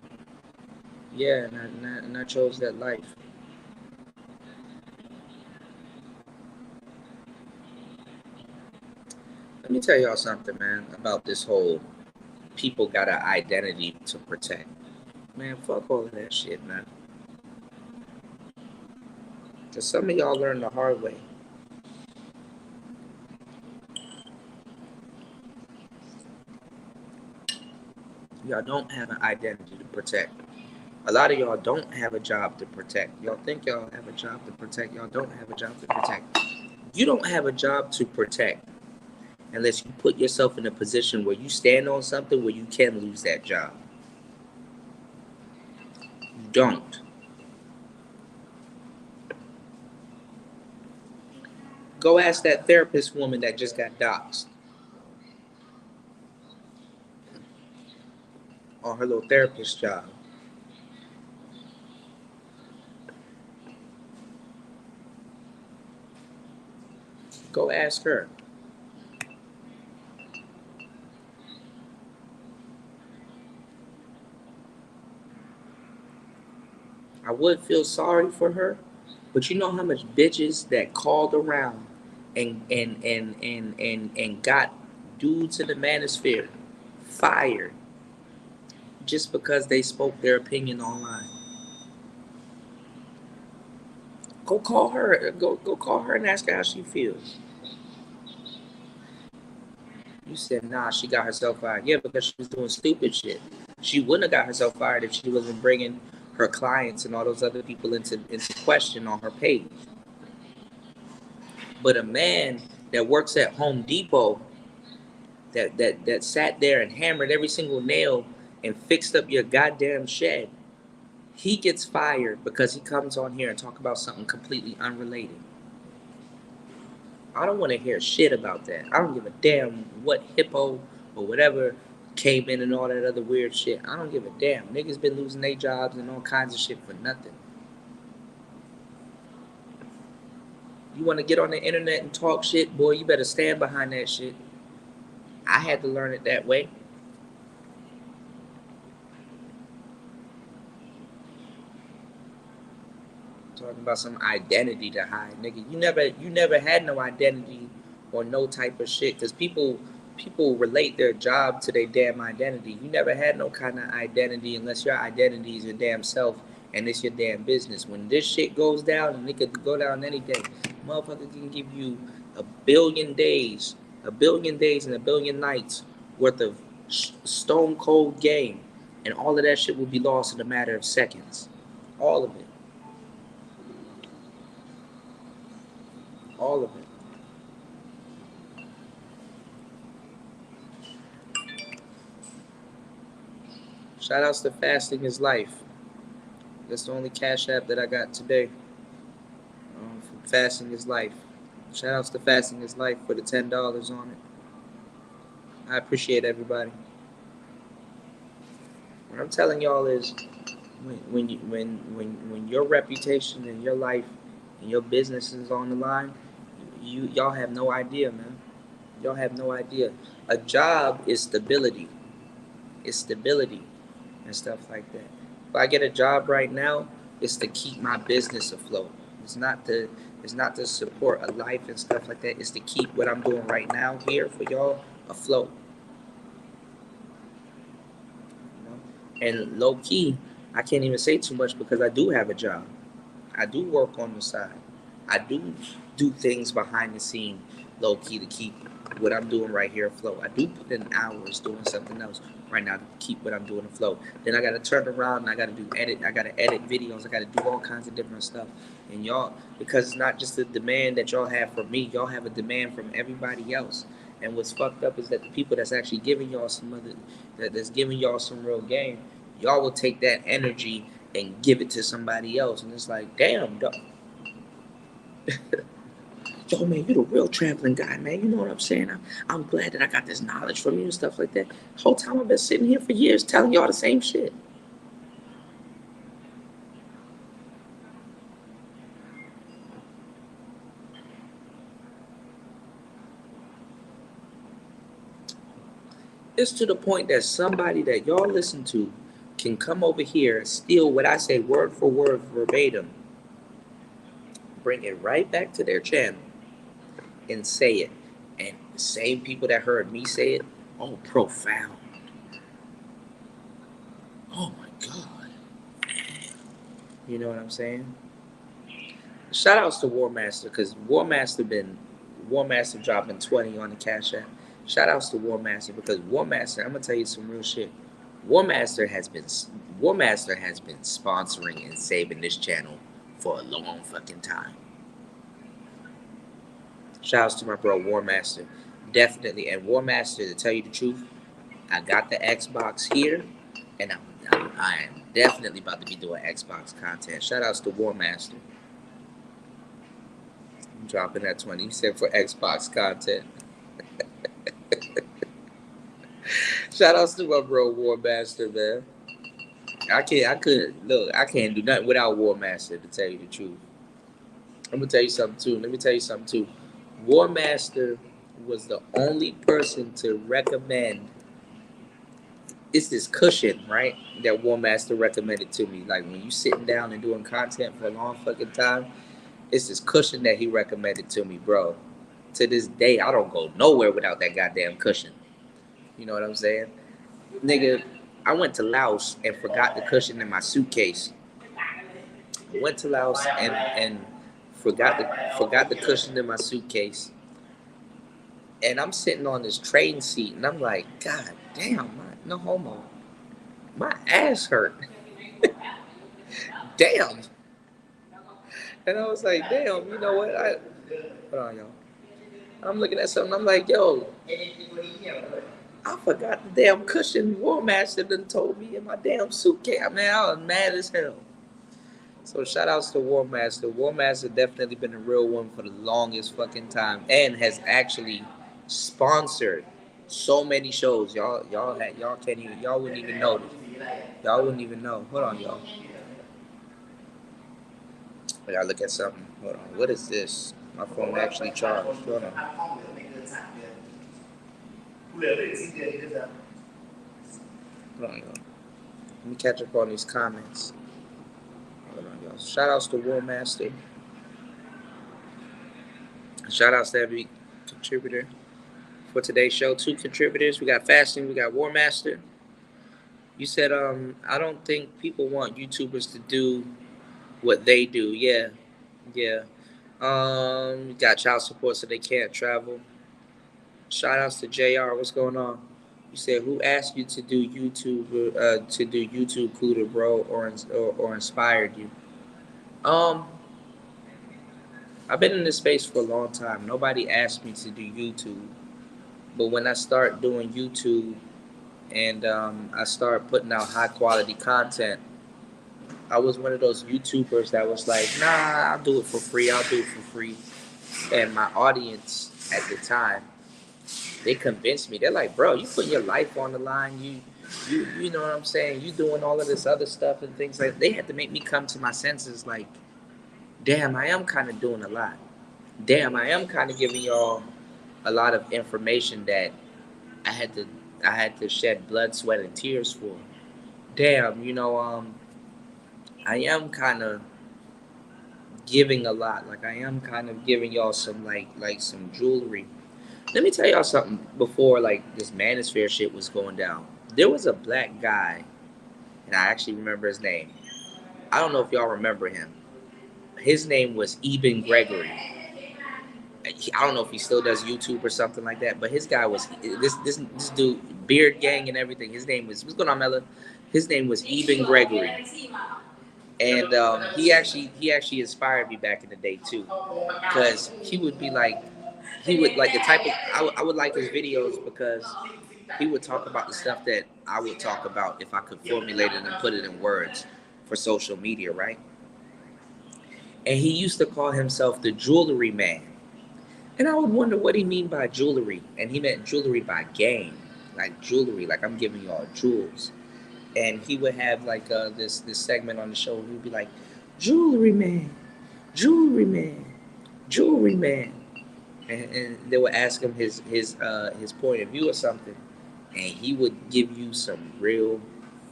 Yeah, and I chose that life. Let me tell y'all something, man, about this whole people got an identity to protect. Man, fuck all of that shit, man. Cause some of y'all learn the hard way. Y'all don't have an identity to protect. A lot of y'all don't have a job to protect. Y'all think y'all have a job to protect. Y'all don't have a job to protect. You don't have a job to protect unless you put yourself in a position where you stand on something where you can lose that job. You don't. Go ask that therapist woman that just got doxxed on her little therapist job. Go ask her. I would feel sorry for her, but you know how much bitches that called around and got dudes in the manosphere fired just because they spoke their opinion online. Go call her. Go call her and ask her how she feels. You said nah, she got herself fired. Yeah, because she was doing stupid shit. She wouldn't have got herself fired if she wasn't bringing her clients and all those other people into question on her page. But a man that works at Home Depot that sat there and hammered every single nail and fixed up your goddamn shed, he gets fired because he comes on here and talk about something completely unrelated. I don't want to hear shit about that. I don't give a damn what hippo or whatever came in and all that other weird shit. I don't give a damn. Niggas been losing their jobs and all kinds of shit for nothing. You want to get on the internet and talk shit, boy, you better stand behind that shit. I had to learn it that way. Talking about some identity to hide, nigga. You never had no identity or no type of shit. Cause people relate their job to their damn identity. You never had no kind of identity unless your identity is your damn self and it's your damn business. When this shit goes down, and it could go down any day, motherfucker can give you a billion days and a billion nights worth of stone cold game, and all of that shit will be lost in a matter of seconds. All of it. All of it. Shout outs to Fasting is Life. That's the only cash app that I got today. Fasting is Life. Shout outs to Fasting is Life for the $10 on it. I appreciate everybody. What I'm telling y'all is when your reputation and your life and your business is on the line, y'all have no idea, man. Y'all have no idea. A job is stability. It's stability and stuff like that. If I get a job right now, it's to keep my business afloat. It's not to it's not to support a life and stuff like that. It's to keep what I'm doing right now here for y'all afloat. You know? And low key, I can't even say too much because I do have a job. I do work on the side. I do things behind the scene, low key, to keep what I'm doing right here afloat. I do put in hours doing something else right now to keep what I'm doing afloat. Then I got to turn around and I got to do edit. I got to edit videos. I got to do all kinds of different stuff. And y'all, because it's not just the demand that y'all have from me, y'all have a demand from everybody else. And what's fucked up is that the people that's actually giving y'all some other, that's giving y'all some real game, y'all will take that energy and give it to somebody else. And it's like, damn, dog. Yo, man, you the real traveling guy, man. You know what I'm saying? I'm glad that I got this knowledge from you and stuff like that. The whole time I've been sitting here for years telling y'all the same shit. It's to the point that somebody that y'all listen to can come over here and steal what I say word for word, verbatim, bring it right back to their channel and say it. And the same people that heard me say it, oh, profound. Oh my God. You know what I'm saying? Shout outs to War Master because War Master dropping 20 on the Cash App. Shout outs to War Master because War Master, I'm gonna tell you some real shit. War Master has been War Master has been sponsoring and saving this channel for a long fucking time. Shouts to my bro War Master. Definitely. And War Master, to tell you the truth, I got the Xbox here, and I am definitely about to be doing Xbox content. Shout outs to War Master. I'm dropping that 20 cent for Xbox content. Shout outs to my bro War Master, man. I can't do nothing without War Master, to tell you the truth. I'm gonna tell you something too. Let me tell you something too. War Master was the only person to recommend. It's this cushion, right? That War Master recommended to me. Like when you sitting down and doing content for a long fucking time, it's this cushion that he recommended to me, bro. To this day, I don't go nowhere without that goddamn cushion. You know what I'm saying? Nigga, I went to Laos and forgot the cushion in my suitcase. I went to Laos and forgot the cushion in my suitcase. And I'm sitting on this train seat and I'm like, God damn, no homo. My ass hurt. Damn. And I was like, damn, you know what? Hold on, y'all. I'm looking at something. I'm like, yo, I forgot the damn cushion War Master done told me in my damn suitcase. I mean, I was mad as hell. So shout outs to War Master. War Master definitely been a real one for the longest fucking time, and has actually sponsored so many shows. Y'all can't even, y'all wouldn't even know this. Y'all wouldn't even know. Hold on, y'all. I gotta look at something. Hold on. What is this? My phone actually charged. Hold on. Hold on, y'all. Let me catch up on these comments. Hold on, y'all. Shout outs to War Master. Shout outs to every contributor for today's show. 2 contributors. We got Fasting. We got War Master. You said, I don't think people want YouTubers to do what they do. Yeah. We got child support so they can't travel. Shout outs to JR. What's going on? You said, who asked you to do YouTube Cooter, bro, or inspired you? I've been in this space for a long time. Nobody asked me to do YouTube, but when I start doing YouTube and I start putting out high quality content, I was one of those YouTubers that was like, nah, I'll do it for free. And my audience at the time, they convinced me. They're like, bro, you put your life on the line. You know what I'm saying? You doing all of this other stuff and things like that. They had to make me come to my senses like, damn, I am kind of doing a lot. Damn, I am kind of giving y'all a lot of information that I had to shed blood, sweat, and tears for. Damn, I am kind of giving a lot. Like I am kind of giving y'all some like some jewelry. Let me tell y'all something before like this manosphere shit was going down. There was a black guy, and I actually remember his name. I don't know if y'all remember him. His name was Eben Gregory. I don't know if he still does YouTube or something like that, but his guy was this dude, beard gang and everything. His name was, what's going on, Mella? His name was Eben Gregory, and he actually inspired me back in the day too, because he would like the type of I would like his videos because he would talk about the stuff that I would talk about if I could formulate it and put it in words for social media, right? And he used to call himself the jewelry man. And I would wonder what he mean by jewelry. And he meant jewelry by game. Like jewelry, like I'm giving y'all jewels. And he would have like this segment on the show. He would be like, jewelry man, jewelry man, jewelry man. And they would ask him his point of view or something. And he would give you some real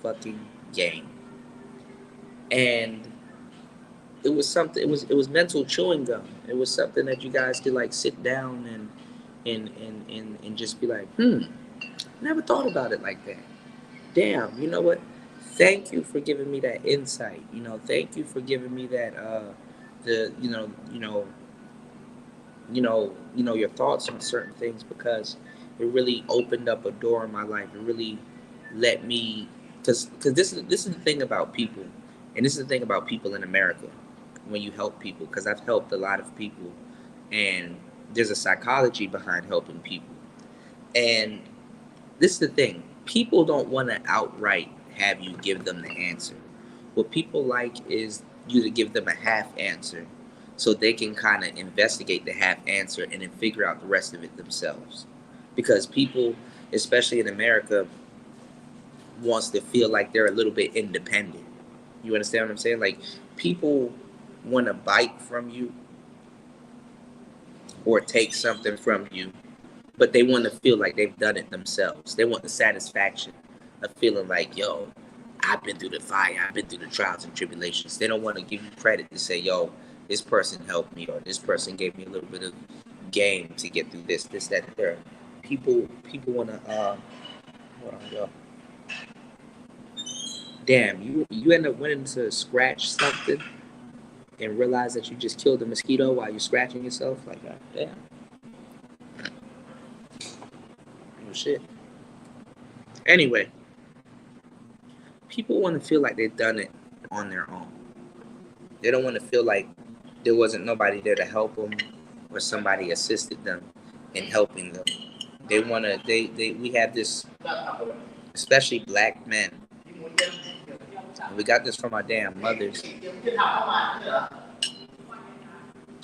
fucking game. And it was something. It was mental chewing gum. It was something that you guys could like sit down and just be like, never thought about it like that. Damn, you know what? Thank you for giving me that insight. Thank you for giving me that your thoughts on certain things, because it really opened up a door in my life. It really let me Because this is the thing about people, and this is the thing about people in America when you help people. Because I've helped a lot of people, and there's a psychology behind helping people. And this is the thing: people don't want to outright have you give them the answer. What people like is you to give them a half answer, so they can kind of investigate the half answer and then figure out the rest of it themselves. Because people, especially in America, wants to feel like they're a little bit independent. You understand what I'm saying? Like people want to bite from you or take something from you, but they want to feel like they've done it themselves. They want the satisfaction of feeling like, yo, I've been through the fire, I've been through the trials and tribulations. They don't want to give you credit to say, yo, this person helped me or this person gave me a little bit of game to get through this, that, and third. People want to, hold on, yo. Damn, you end up wanting to scratch something and realize that you just killed a mosquito while you're scratching yourself. Like, damn. Oh, shit. Anyway, people want to feel like they've done it on their own. They don't want to feel like there wasn't nobody there to help them or somebody assisted them in helping them. They want to, we have this, especially black men. We got this from our damn mothers.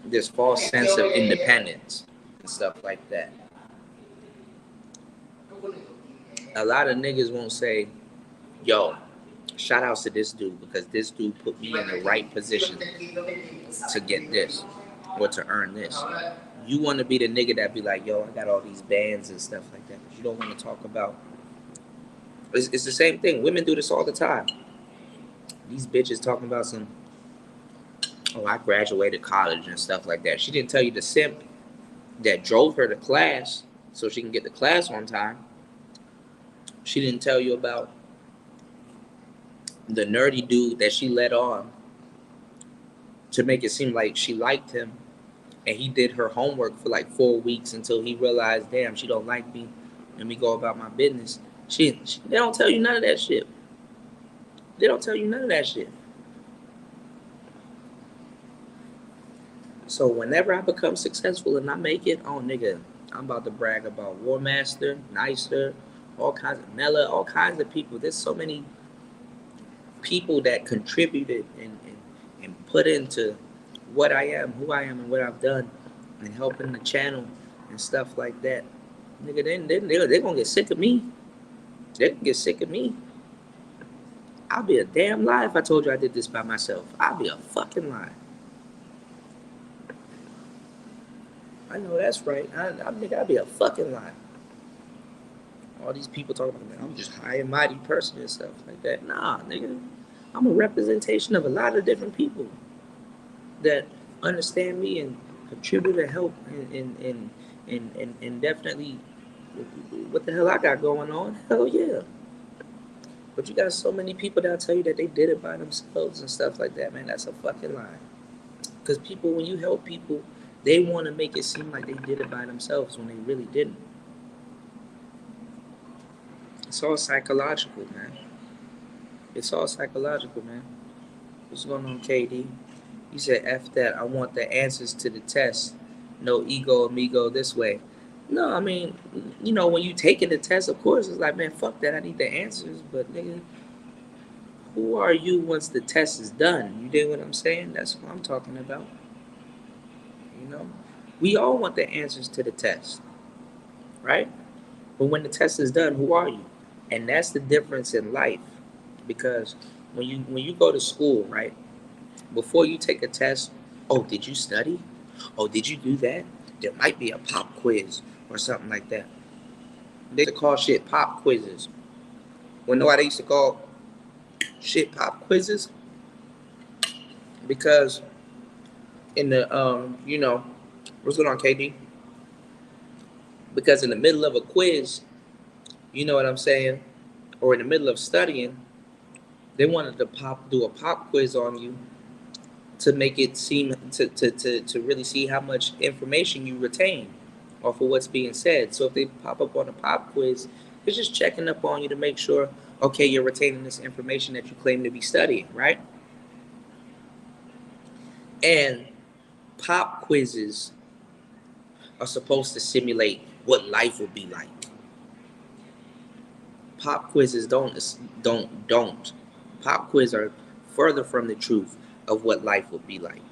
This false sense of independence and stuff like that. A lot of niggas won't say, yo, shout outs to this dude because this dude put me in the right position to get this or to earn this. You want to be the nigga that be like, yo, I got all these bands and stuff like that. But you don't want to talk about. It's the same thing. Women do this all the time. These bitches talking about some, oh, I graduated college and stuff like that. She didn't tell you the simp that drove her to class so she can get to class on time. She didn't tell you about the nerdy dude that she let on to make it seem like she liked him, and he did her homework for like 4 weeks until he realized, damn, she don't like me, and me go about my business. They don't tell you none of that shit. They don't tell you none of that shit. So whenever I become successful and I make it, oh nigga, I'm about to brag about War Master, Nicer, all kinds of Mela, all kinds of people. There's so many people that contributed and put into what I am, who I am, and what I've done, and helping the channel and stuff like that. Nigga, they're gonna get sick of me. They can get sick of me. I'll be a damn lie if I told you I did this by myself. I'll be a fucking lie. I know that's right. I'd be a fucking lie. All these people talking about, man, I'm just high and mighty person and stuff like that. Nah, nigga. I'm a representation of a lot of different people that understand me and contribute and help and definitely what the hell I got going on. Hell yeah. But you got so many people that'll tell you that they did it by themselves and stuff like that, man. That's a fucking lie. Because people, when you help people, they want to make it seem like they did it by themselves when they really didn't. It's all psychological, man. It's all psychological, man. What's going on, KD? You said, F that. I want the answers to the test. No ego, amigo, this way. No, I mean, you know, when you taking the test, of course, it's like, man, fuck that. I need the answers. But, nigga, who are you once the test is done? You dig what I'm saying? That's what I'm talking about. You know? We all want the answers to the test, right? But when the test is done, who are you? And that's the difference in life. Because when you go to school, right? Before you take a test, oh, did you study? Oh, did you do that? There might be a pop quiz or something like that. They used to call shit pop quizzes. Well, know why they used to call shit pop quizzes? Because in the you know, what's going on, KD? Because in the middle of a quiz, you know what I'm saying, or in the middle of studying, they wanted to do a pop quiz on you to make it seem to really see how much information you retain off of what's being said. So if they pop up on a pop quiz It's just checking up on you to make sure, okay, you're retaining this information that you claim to be studying, right? And pop quizzes are supposed to simulate what life will be like. Pop quizzes don't. Pop quizzes are further from the truth of what life will be like.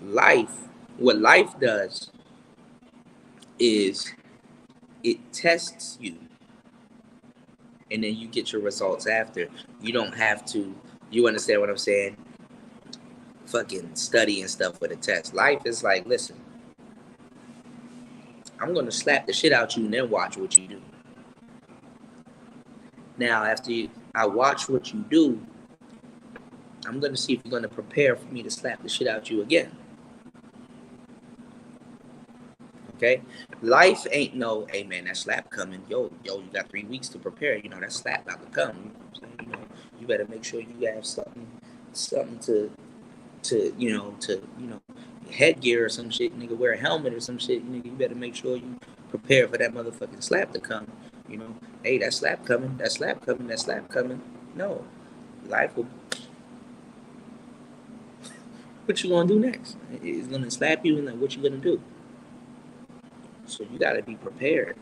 Life, what life does is it tests you, and then you get your results after. You don't have to. You understand what I'm saying? Fucking study and stuff for the test. Life is like, listen, I'm gonna slap the shit out you and then watch what you do. Now, after I watch what you do, I'm gonna see if you're gonna prepare for me to slap the shit out you again. Okay? Life ain't no, hey man, that slap coming. Yo, you got 3 weeks to prepare. You know that slap about to come. You know what I'm saying? You know, you better make sure you have something to headgear or some shit, nigga, wear a helmet or some shit, nigga. You better make sure you prepare for that motherfucking slap to come. You know, hey, that slap coming, that slap coming, that slap coming. No, life will. What you gonna do next? It's gonna slap you, and like, what you gonna do? So you gotta be prepared.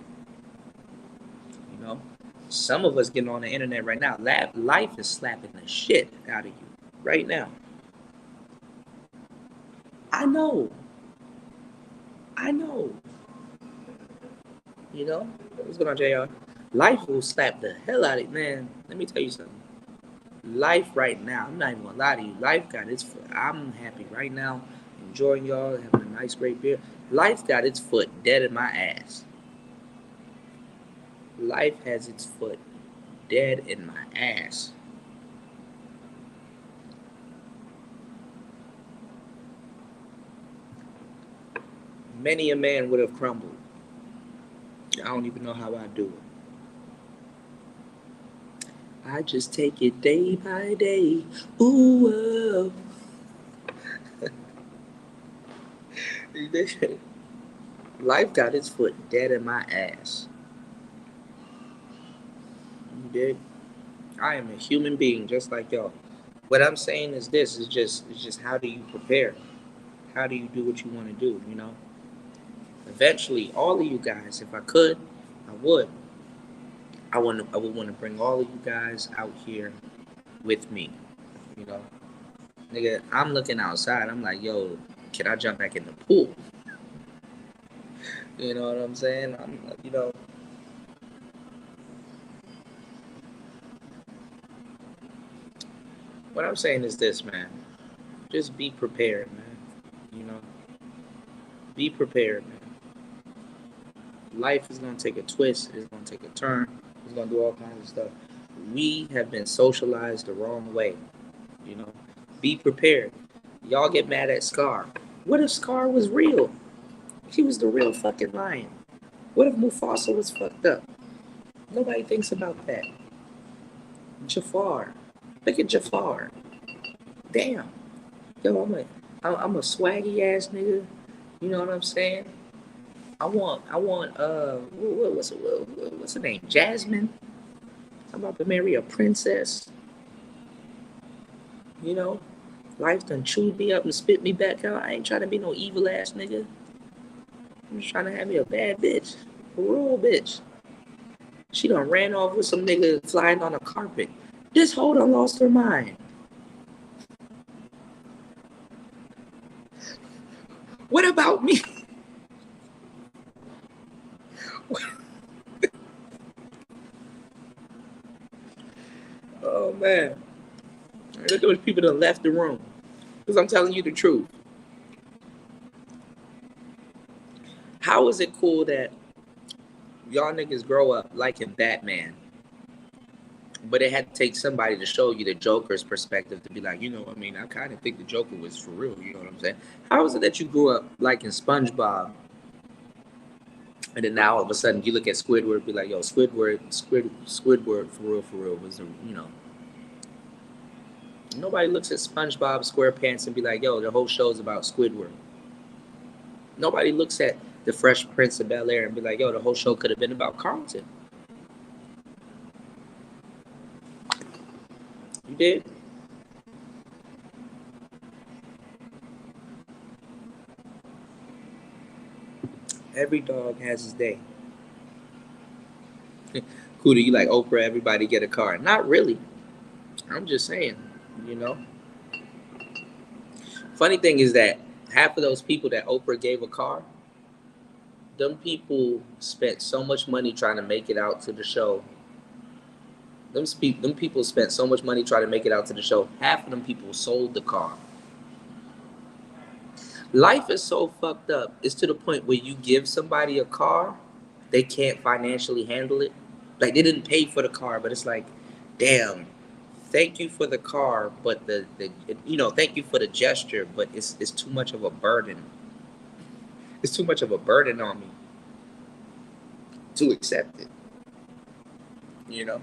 You know, some of us getting on the internet right now. Life is slapping the shit out of you right now. I know. You know, what's going on, JR? Life will slap the hell out of it, man. Let me tell you something. Life right now, I'm not even gonna lie to you. Life got its foot. I'm happy right now, enjoying y'all, having a nice, great beer. Life got its foot dead in my ass. Life has its foot dead in my ass. Many a man would have crumbled. I don't even know how I do it. I just take it day by day. Ooh, life got its foot dead in my ass. You dig? I am a human being just like y'all. What I'm saying is this: it's just how do you prepare? How do you do what you want to do? You know. Eventually, all of you guys, if I could, I would. I would want to bring all of you guys out here with me. You know, nigga, I'm looking outside. I'm like, yo, can I jump back in the pool? You know what I'm saying? What I'm saying is this, man. Just be prepared, man. You know, be prepared, man. Life is gonna take a twist. It's gonna take a turn. It's gonna do all kinds of stuff. We have been socialized the wrong way. You know, be prepared. Y'all get mad at Scar. What if Scar was real? He was the real fucking lion. What if Mufasa was fucked up? Nobody thinks about that. Jafar. Look at Jafar. Damn. Yo, I'm a swaggy ass nigga. You know what I'm saying? I want what's her name? Jasmine. I'm about to marry a princess. You know, life done chewed me up and spit me back out. I ain't trying to be no evil ass nigga. I'm just trying to have me a bad bitch. A real bitch. She done ran off with some nigga flying on a carpet. This hoe done lost her mind. What about me? Oh man. Look at those people that left the room. Because I'm telling you the truth. How is it cool that y'all niggas grow up liking Batman, but it had to take somebody to show you the Joker's perspective to be like, you know, I mean, I kind of think the Joker was for real. You know what I'm saying? How is it that you grew up liking SpongeBob, and then now all of a sudden you look at Squidward and be like, yo, Squidward for real was a, you know. Nobody looks at SpongeBob SquarePants and be like, yo, the whole show's about Squidward. Nobody looks at the Fresh Prince of Bel-Air and be like, yo, the whole show could have been about Carlton. You did? Every dog has his day. Who do you like? Oprah, everybody get a car. Not really. I'm just saying, you know. Funny thing is that half of those people that Oprah gave a car, them people spent so much money trying to make it out to the show. Them people spent so much money trying to make it out to the show. Half of them people sold the car. Life is so fucked up. It's to the point where you give somebody a car, they can't financially handle it. Like they didn't pay for the car, but it's like, damn, thank you for the car, but thank you for the gesture, but it's too much of a burden. It's too much of a burden on me to accept it. You know.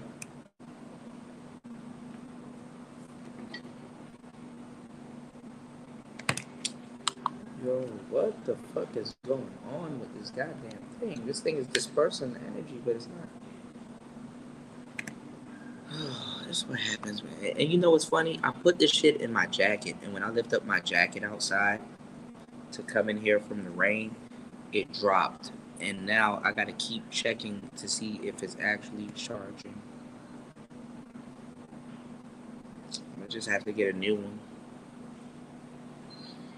Yo, what the fuck is going on with this goddamn thing? This thing is dispersing energy, but it's not. That's what happens, man. And you know what's funny? I put this shit in my jacket, and when I lift up my jacket outside to come in here from the rain, it dropped. And now I gotta keep checking to see if it's actually charging. I just have to get a new one.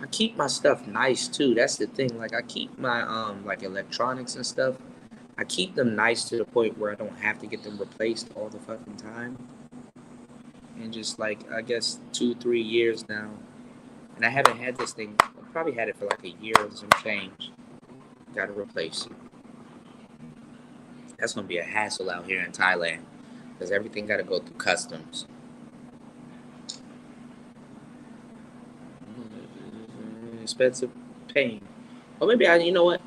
I keep my stuff nice too. That's the thing. Like I keep my like electronics and stuff. I keep them nice to the point where I don't have to get them replaced all the fucking time. And just like I guess 2-3 years now, and I haven't had this thing. I probably had it for like a year and some change. Got to replace it. That's gonna be a hassle out here in Thailand because everything got to go through customs. Expensive pain. Or maybe you know what?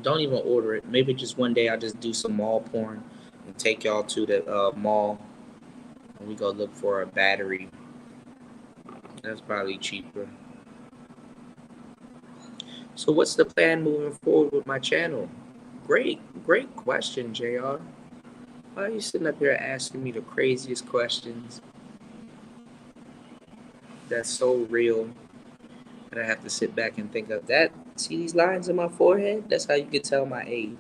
Don't even order it. Maybe just one day I'll just do some mall porn and take y'all to the mall and we go look for a battery. That's probably cheaper. So what's the plan moving forward with my channel? Great question, JR. Why are you sitting up here asking me the craziest questions? That's so real that I have to sit back and think of that. See these lines in my forehead? That's how you can tell my age.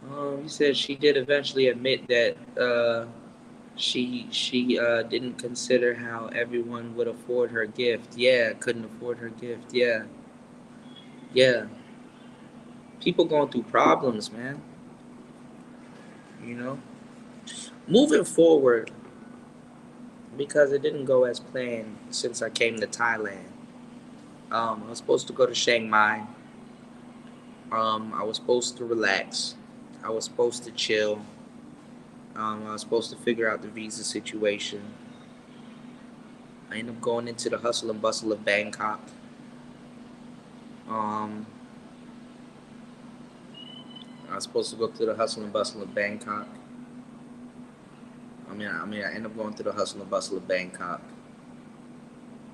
You said she did eventually admit that she didn't consider how everyone would afford her gift. Yeah, couldn't afford her gift. Yeah. People going through problems, man. You know, moving forward because it didn't go as planned since I came to Thailand. I was supposed to go to Chiang Mai. I was supposed to relax. I was supposed to chill. I was supposed to figure out the visa situation. I ended up going into the hustle and bustle of Bangkok. Um, I was supposed to go through the hustle and bustle of Bangkok. I ended up going through the hustle and bustle of Bangkok.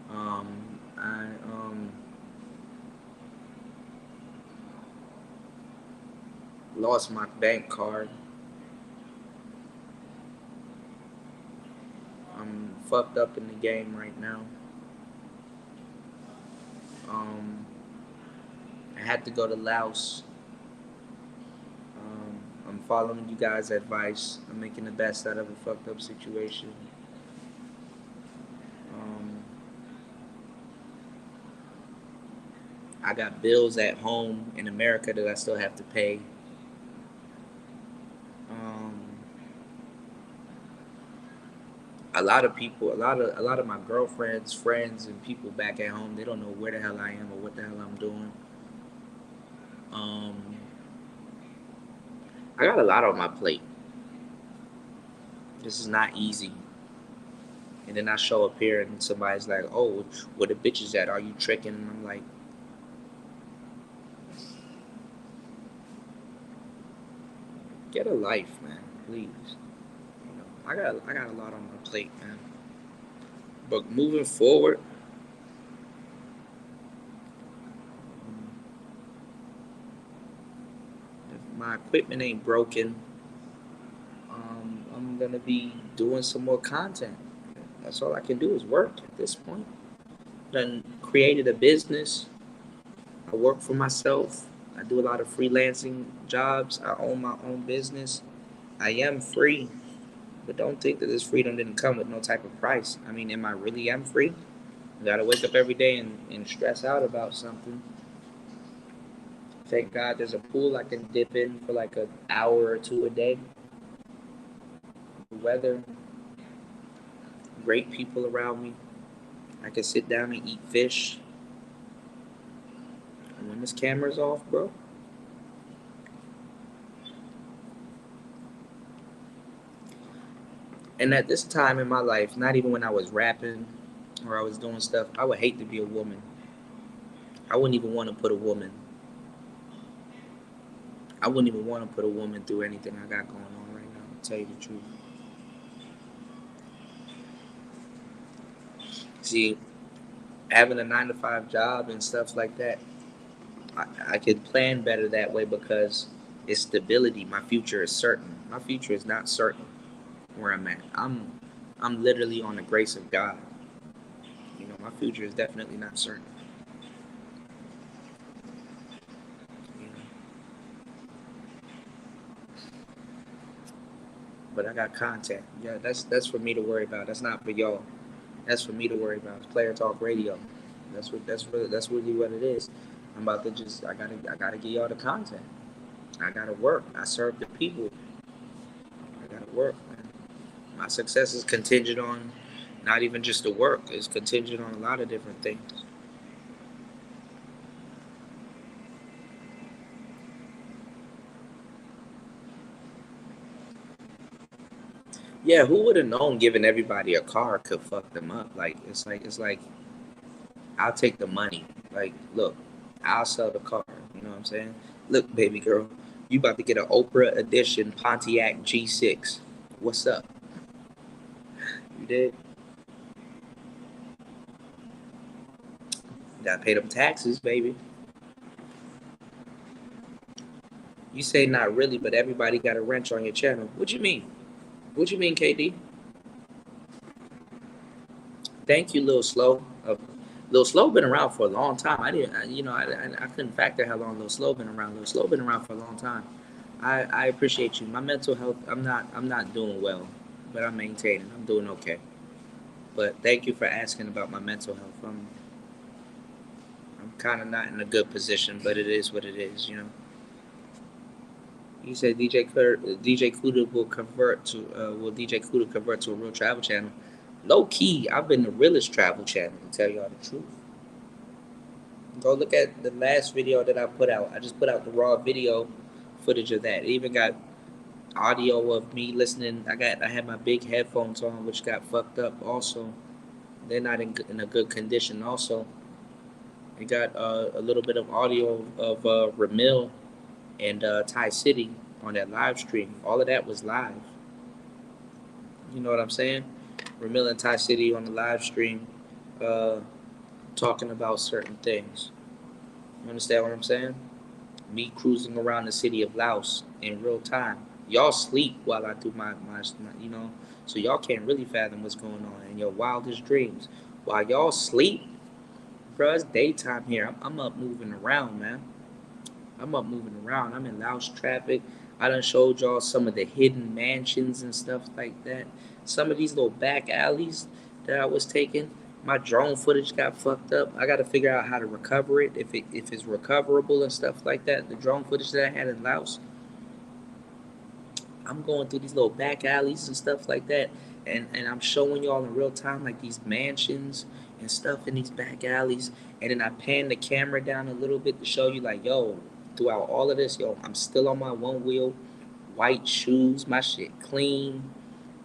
I lost my bank card. I'm fucked up in the game right now. I had to go to Laos. I'm following you guys' advice. I'm making the best out of a fucked up situation. I got bills at home in America that I still have to pay. A lot of people, a lot of my girlfriends, friends, and people back at home, they don't know where the hell I am or what the hell I'm doing. I got a lot on my plate. This is not easy. And then I show up here and somebody's like, "Oh, where the bitches at? Are you tricking?" And I'm like, "Get a life, man, please." You know, I got a lot on my plate, man. But moving forward, my equipment ain't broken. I'm gonna be doing some more content. That's all I can do is work at this point. Done created a business. I work for myself. I do a lot of freelancing jobs. I own my own business. I am free, but don't think that this freedom didn't come with no type of price. I mean, am I really am free? I gotta wake up every day and stress out about something. Thank God there's a pool I can dip in for like an hour or two a day. The weather, great people around me. I can sit down and eat fish. And when this camera's off, bro, and at this time in my life, not even when I was rapping or I was doing stuff, I would hate to be a woman. I wouldn't even want to put a woman. I wouldn't even want to put a woman through anything I got going on right now, to tell you the truth. See, having a 9 to 5 job and stuff like that, I could plan better that way because it's stability. My future is certain. My future is not certain where I'm at. I'm literally on the grace of God. You know, my future is definitely not certain. You know, but I got content. Yeah, that's for me to worry about. That's not for y'all. That's for me to worry about. It's Player Talk Radio. That's really what it is. I'm about to just I gotta get y'all the content. I gotta work. I serve the people. I gotta work, man. My success is contingent on not even just the work. It's contingent on a lot of different things. Yeah, who would have known giving everybody a car could fuck them up? Like I'll take the money. Like, look, I'll sell the car. You know what I'm saying? Look, baby girl, you about to get an Oprah edition Pontiac G6. What's up? You did? You gotta pay them taxes, baby. You say not really, but everybody got a wrench on your channel. What you mean? What you mean, KD? Thank you, Lil Slow. Lil Slow been around for a long time. I didn't, I couldn't factor how long Lil Slow been around. Lil Slow been around for a long time. I appreciate you. My mental health, I'm not doing well, but I'm maintaining. I'm doing okay. But thank you for asking about my mental health. I'm kind of not in a good position, but it is what it is, you know. You said DJ Kuda will DJ Kuda convert to a real travel channel? Low key, I've been the realest travel channel to tell y'all the truth. Go look at the last video that I put out. I just put out the raw video footage of that. It even got audio of me listening. I had my big headphones on, which got fucked up. Also, they're not in a good condition. Also, it got a little bit of audio of Ramil and Thai City on that live stream. All of that was live. You know what I'm saying? Ramil and Thai City on the live stream, uh, talking about certain things. You understand what I'm saying? Me cruising around the city of Laos in real time. Y'all sleep while I do my you know, so y'all can't really fathom what's going on in your wildest dreams. While y'all sleep, bro, it's daytime here. I'm up moving around, man. I'm up moving around. I'm in Laos traffic. I done showed y'all some of the hidden mansions and stuff like that. Some of these little back alleys that I was taking. My drone footage got fucked up. I got to figure out how to recover it if it's recoverable and stuff like that. The drone footage that I had in Laos. I'm going through these little back alleys and stuff like that, and I'm showing y'all in real time like these mansions and stuff in these back alleys, and then I pan the camera down a little bit to show you like, yo, throughout all of this, yo, I'm still on my one wheel, white shoes, my shit clean,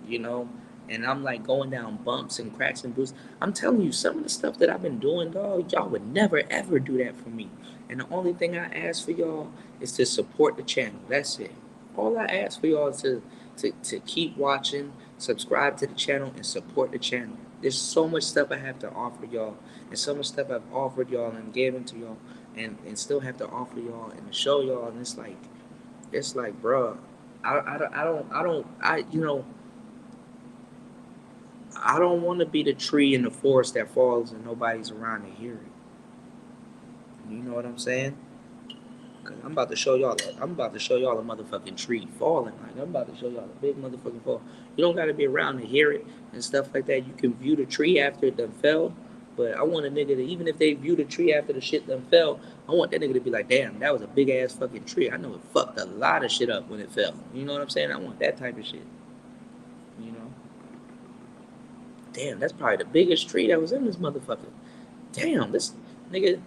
you know, and I'm like going down bumps and cracks and bruises. I'm telling you, some of the stuff that I've been doing, dog, y'all would never ever do that for me. And the only thing I ask for y'all is to support the channel. That's it. All I ask for y'all is to keep watching, subscribe to the channel, and support the channel. There's so much stuff I have to offer y'all, and so much stuff I've offered y'all and given to y'all, and still have to offer y'all and show y'all. And it's like, It's like, bro, I don't want to be the tree in the forest that falls and nobody's around to hear it. You know what I'm saying? Cause I'm about to show y'all. I'm about to show y'all a motherfucking tree falling. Like I'm about to show y'all a big motherfucking fall. You don't gotta be around to hear it and stuff like that. You can view the tree after it done fell. But I want a nigga to, even if they view the tree after the shit done fell, I want that nigga to be like, damn, that was a big ass fucking tree. I know it fucked a lot of shit up when it fell. You know what I'm saying? I want that type of shit. You know? Damn, that's probably the biggest tree that was in this motherfucker. Damn, this nigga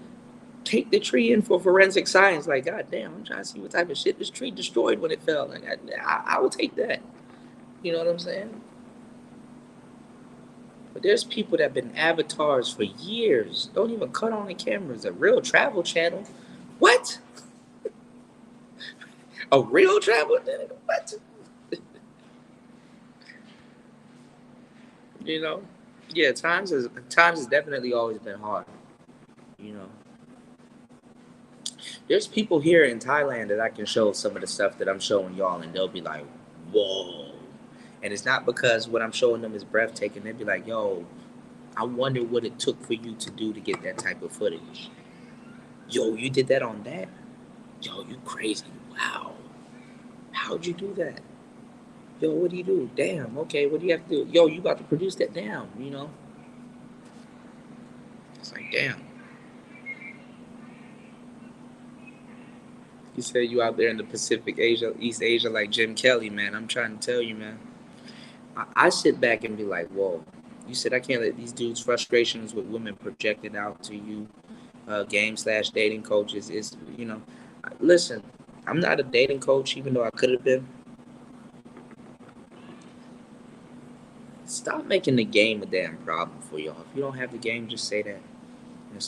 take the tree in for forensic science. Like, god damn, I'm trying to see what type of shit this tree destroyed when it fell. Like, I will take that. You know what I'm saying? But there's people that have been avatars for years, don't even cut on the cameras. A real travel channel. What? A real travel channel? What? You know? Yeah, times has definitely always been hard. You know, there's people here in Thailand that I can show some of the stuff that I'm showing y'all, and they'll be like, "Whoa!" And it's not because what I'm showing them is breathtaking. They'll be like, "Yo, I wonder what it took for you to do to get that type of footage. Yo, you did that on that? Yo, you crazy? Wow! How'd you do that? Yo, what do you do? Damn. Okay, what do you have to do? Yo, you about to produce that? Damn. You know, it's like damn." You said you out there in the Pacific Asia, East Asia, like Jim Kelly, man. I'm trying to tell you, man. I sit back and be like, whoa. You said I can't let these dudes' frustrations with women projected out to you, game/dating coaches. Is listen. I'm not a dating coach, even though I could have been. Stop making the game a damn problem for y'all. If you don't have the game, just say that. And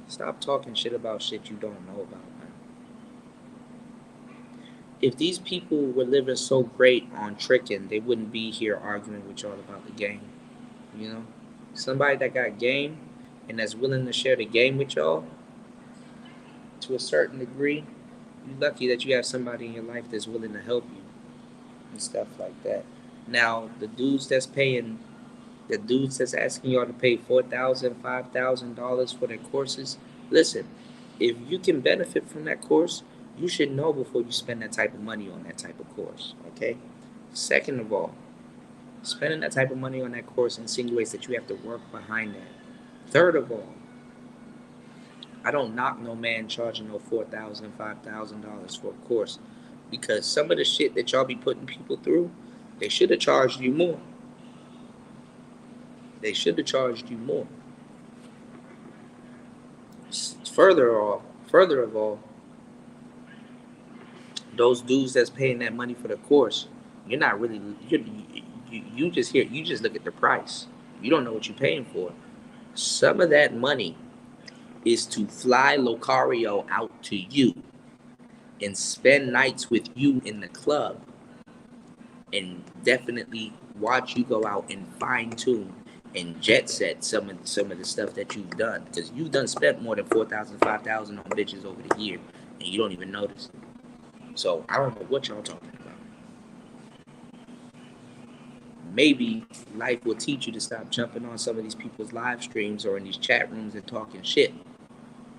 stop talking shit about shit you don't know about, man. If these people were living so great on tricking, they wouldn't be here arguing with y'all about the game. You know, somebody that got game and that's willing to share the game with y'all to a certain degree, you're lucky that you have somebody in your life that's willing to help you and stuff like that. Now, the dudes that's asking y'all to pay $4,000, $5,000 for their courses, listen, if you can benefit from that course, you should know before you spend that type of money on that type of course. Okay. Second of all, spending that type of money on that course insinuates that you have to work behind that. Third of all, I don't knock no man charging no $4,000, $5,000 for a course, because some of the shit that y'all be putting people through, they should have charged you more. They should have charged you more. Further of all, those dudes that's paying that money for the course, you're not really you just hear you just look at the price. You don't know what you're paying for. Some of that money is to fly Locario out to you and spend nights with you in the club and definitely watch you go out and fine tune and jet set some of the stuff that you've done, because you've done spent more than 4,000, 5,000 on bitches over the year and you don't even notice. So I don't know what y'all talking about. Maybe life will teach you to stop jumping on some of these people's live streams or in these chat rooms and talking shit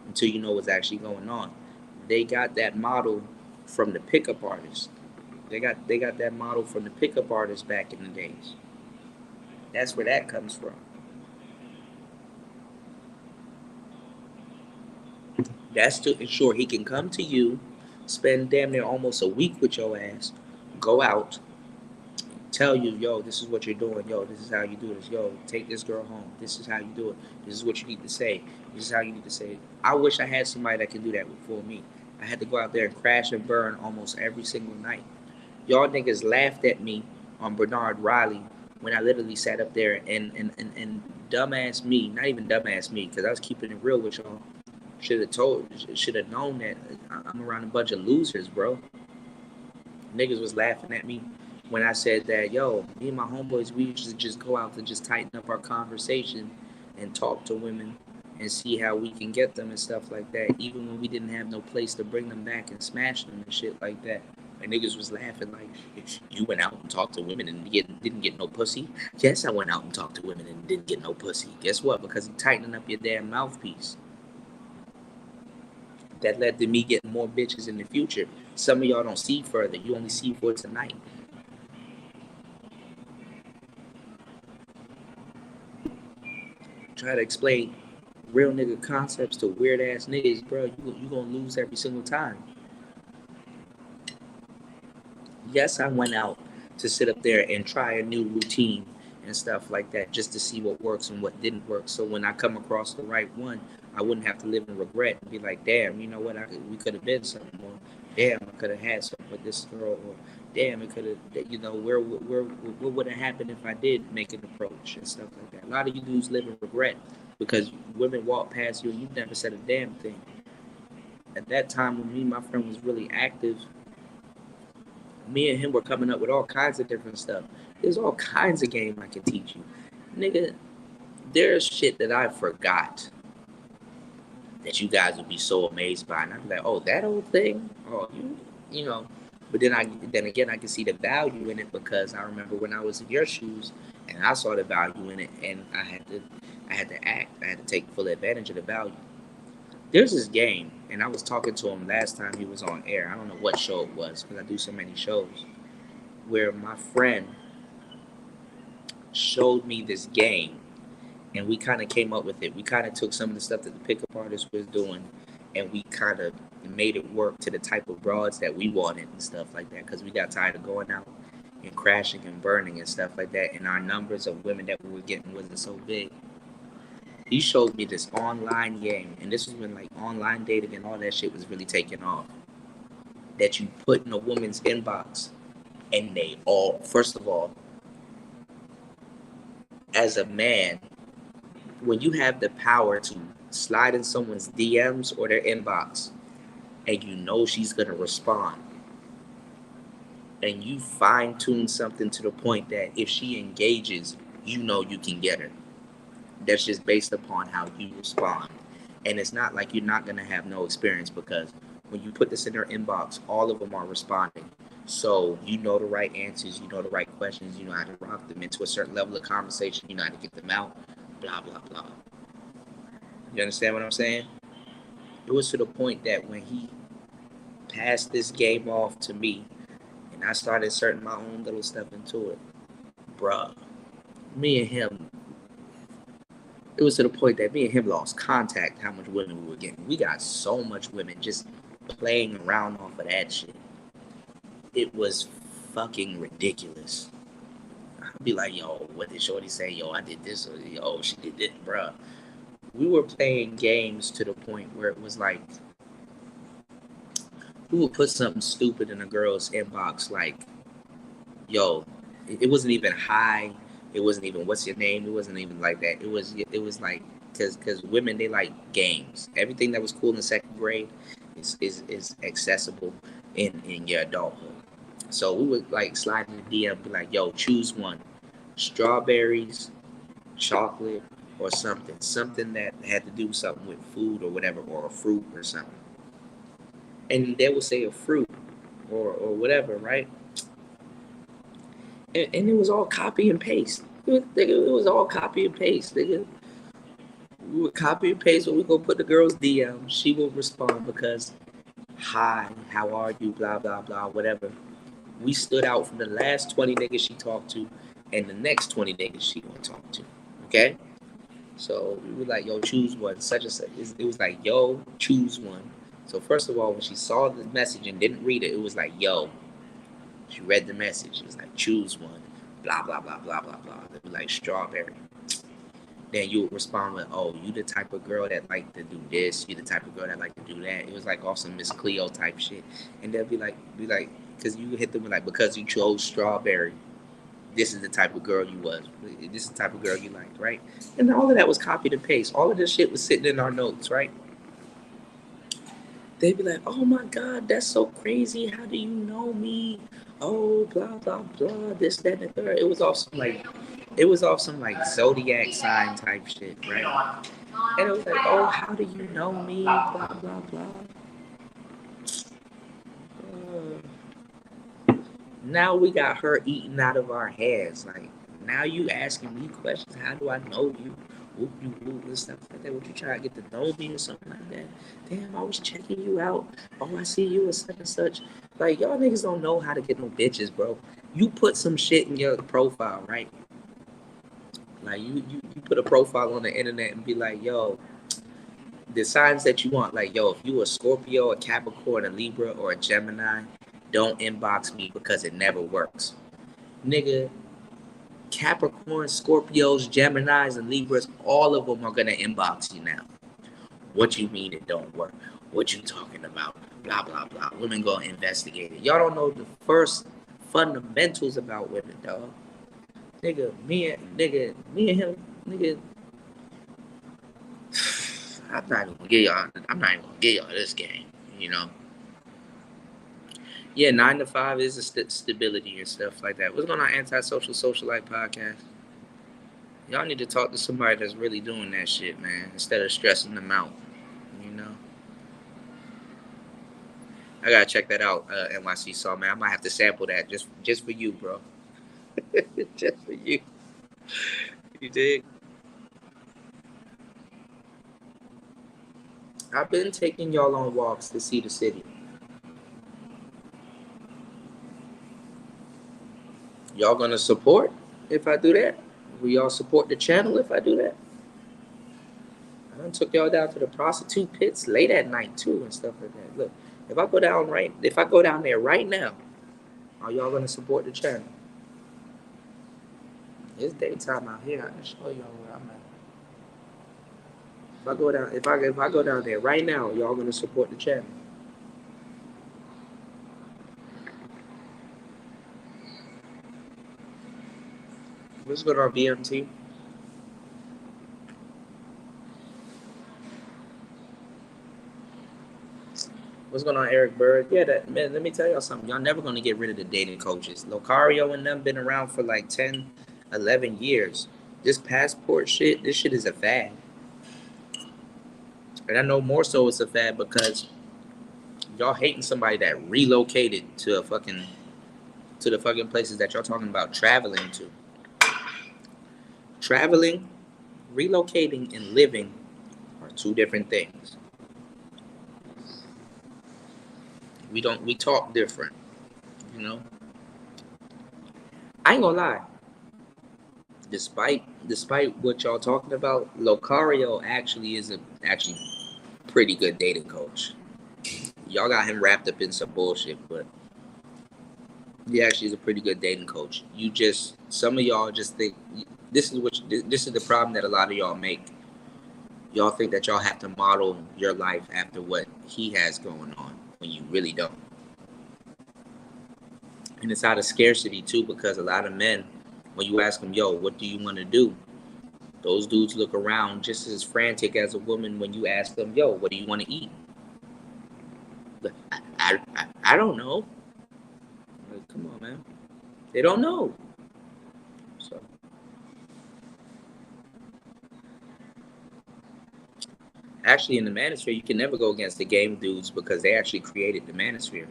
until you know what's actually going on. They got that model from the pickup artists. They got that model from the pickup artists back in the days. That's where that comes from. That's to ensure he can come to you, spend damn near almost a week with your ass, go out, tell you, yo, this is what you're doing, yo, this is how you do this, yo, take this girl home, this is how you do it, this is what you need to say, this is how you need to say it. I wish I had somebody that could do that for me. I had to go out there and crash and burn almost every single night. Y'all niggas laughed at me on Bernard Riley when I literally sat up there and dumbass me, not even dumbass me, because I was keeping it real with y'all. Should have known that I'm around a bunch of losers, bro. Niggas was laughing at me when I said that, yo, me and my homeboys, we used to just go out to just tighten up our conversation and talk to women and see how we can get them and stuff like that. Even when we didn't have no place to bring them back and smash them and shit like that. And niggas was laughing like, you went out and talked to women and didn't get no pussy? Yes, I went out and talked to women and didn't get no pussy. Guess what? Because you tightening up your damn mouthpiece. That led to me getting more bitches in the future. Some of y'all don't see further. You only see for tonight. Try to explain real nigga concepts to weird ass niggas, bro. You gonna lose every single time. Yes, I went out to sit up there and try a new routine and stuff like that just to see what works and what didn't work. So when I come across the right one, I wouldn't have to live in regret and be like, damn, you know what, we could have been something, or damn, I could have had something with this girl, or damn, it could have, you know, what would have happened if I did make an approach and stuff like that. A lot of you dudes live in regret because women walk past you and you never said a damn thing. At that time when me and my friend was really active, me and him were coming up with all kinds of different stuff. There's all kinds of game I can teach you. Nigga, there's shit that I forgot that you guys would be so amazed by. And I'd be like, oh, that old thing? Oh, you know. But then again, I can see the value in it because I remember when I was in your shoes and I saw the value in it and I had to act. I had to take full advantage of the value. There's this game, and I was talking to him last time he was on air. I don't know what show it was because I do so many shows, where my friend showed me this game, and we kind of came up with it. We kind of took some of the stuff that the pickup artist was doing, and we kind of made it work to the type of broads that we wanted and stuff like that because we got tired of going out and crashing and burning and stuff like that, and our numbers of women that we were getting wasn't so big. He showed me this online game, and this was when like online dating and all that shit was really taking off. That you put in a woman's inbox, and they all, first of all, as a man, when you have the power to slide in someone's DMs or their inbox, and you know she's gonna respond, and you fine tune something to the point that if she engages, you know you can get her. That's just based upon how you respond. And it's not like you're not going to have no experience because when you put this in their inbox, all of them are responding. So you know the right answers, you know the right questions, you know how to rock them into a certain level of conversation, you know how to get them out, blah, blah, blah. You understand what I'm saying? It was to the point that when he passed this game off to me and I started inserting my own little stuff into it, bruh, me and him, it was to the point that me and him lost contact how much women we were getting. We got so much women just playing around off of that shit. It was fucking ridiculous. I'd be like, yo, what did Shorty say? Yo, I did this. Or, yo, she did this, bruh. We were playing games to the point where it was like, we would put something stupid in a girl's inbox like, yo, it wasn't even hi. It wasn't even what's your name. It wasn't even like that. It was like because women, they like games. Everything that was cool in the second grade is accessible in your adulthood. So we would like slide in the DM, be like, yo, choose one: strawberries, chocolate, or something that had to do something with food or whatever, or a fruit or something. And they would say a fruit or whatever, right? And it was all copy and paste. It was all copy and paste, nigga. We would copy and paste when we go put the girl's DM. She will respond because, hi, how are you, blah, blah, blah, whatever. We stood out from the last 20 niggas she talked to and the next 20 niggas she gonna talk to, okay? So we were like, yo, choose one, such and such. It was like, yo, choose one. So first of all, when she saw the message and didn't read it, it was like, yo. She read the message. It was like, choose one, blah, blah, blah, blah, blah, blah. It was like strawberry. Then you would respond with, oh, you the type of girl that like to do this. You the type of girl that like to do that. It was like off some Miss Cleo type shit. And they'll be like, because you hit them with like, because you chose strawberry, this is the type of girl you was. This is the type of girl you liked, right? And all of that was copied and paste. All of this shit was sitting in our notes, right? They'd be like, oh my God, that's so crazy. How do you know me? Oh, blah, blah, blah, this, that, and the third. It was awesome. Like, It was off some like zodiac sign type shit, right? And it was like, oh, how do you know me? Blah blah blah. Now we got her eating out of our heads. Like, now you asking me questions. How do I know you? Whoop you whoop and stuff like that. Would you try to get to know me or something like that? Damn, I was checking you out. Oh, I see you as such and such. Like, y'all niggas don't know how to get no bitches, bro. You put some shit in your profile, right? Like you put a profile on the internet and be like, yo, the signs that you want, like, yo, if you a Scorpio, a Capricorn, a Libra, or a Gemini, don't inbox me because it never works. Nigga, Capricorn, Scorpios, Geminis, and Libras, all of them are gonna inbox you now. What you mean it don't work? What you talking about? Blah blah blah. Women gonna investigate it. Y'all don't know the first fundamentals about women, dog. Me and him, nigga. I'm not even gonna give y'all this game, you know. Yeah, 9 to 5 is a stability and stuff like that. What's going on, Antisocial Socialite podcast? Y'all need to talk to somebody that's really doing that shit, man, instead of stressing them out. You know, I gotta check that out. NYC Saw, man. I might have to sample that just for you, bro. Just for you. You dig? I've been taking y'all on walks to see the city. Y'all gonna support if I do that? Will y'all support the channel if I do that? I done took y'all down to the prostitute pits late at night too and stuff like that. Look, if I go down there right now, are y'all gonna support the channel? It's daytime out here. I can show y'all where I'm at. If I go down there right now, y'all gonna support the channel? What's going on, BMT? What's going on, Eric Bird? Yeah, that man. Let me tell y'all something. Y'all never gonna get rid of the dating coaches. Locario and them been around for like 10, 11 years. This passport shit, this shit is a fad. And I know more so it's a fad because y'all hating somebody that relocated to the fucking places that y'all talking about traveling to. Traveling, relocating, and living are two different things. We talk different, you know. I ain't gonna lie. Despite what y'all talking about, Locario actually is a actually pretty good dating coach. Y'all got him wrapped up in some bullshit, but he actually is a pretty good dating coach. Some of y'all just think this is the problem that a lot of y'all make. Y'all think that y'all have to model your life after what he has going on when you really don't. And it's out of scarcity too, because a lot of men, when you ask them, yo, what do you want to do? Those dudes look around just as frantic as a woman when you ask them, yo, what do you want to eat? I don't know. Like, come on, man. They don't know. So actually in the manosphere, you can never go against the game dudes because they actually created the manosphere.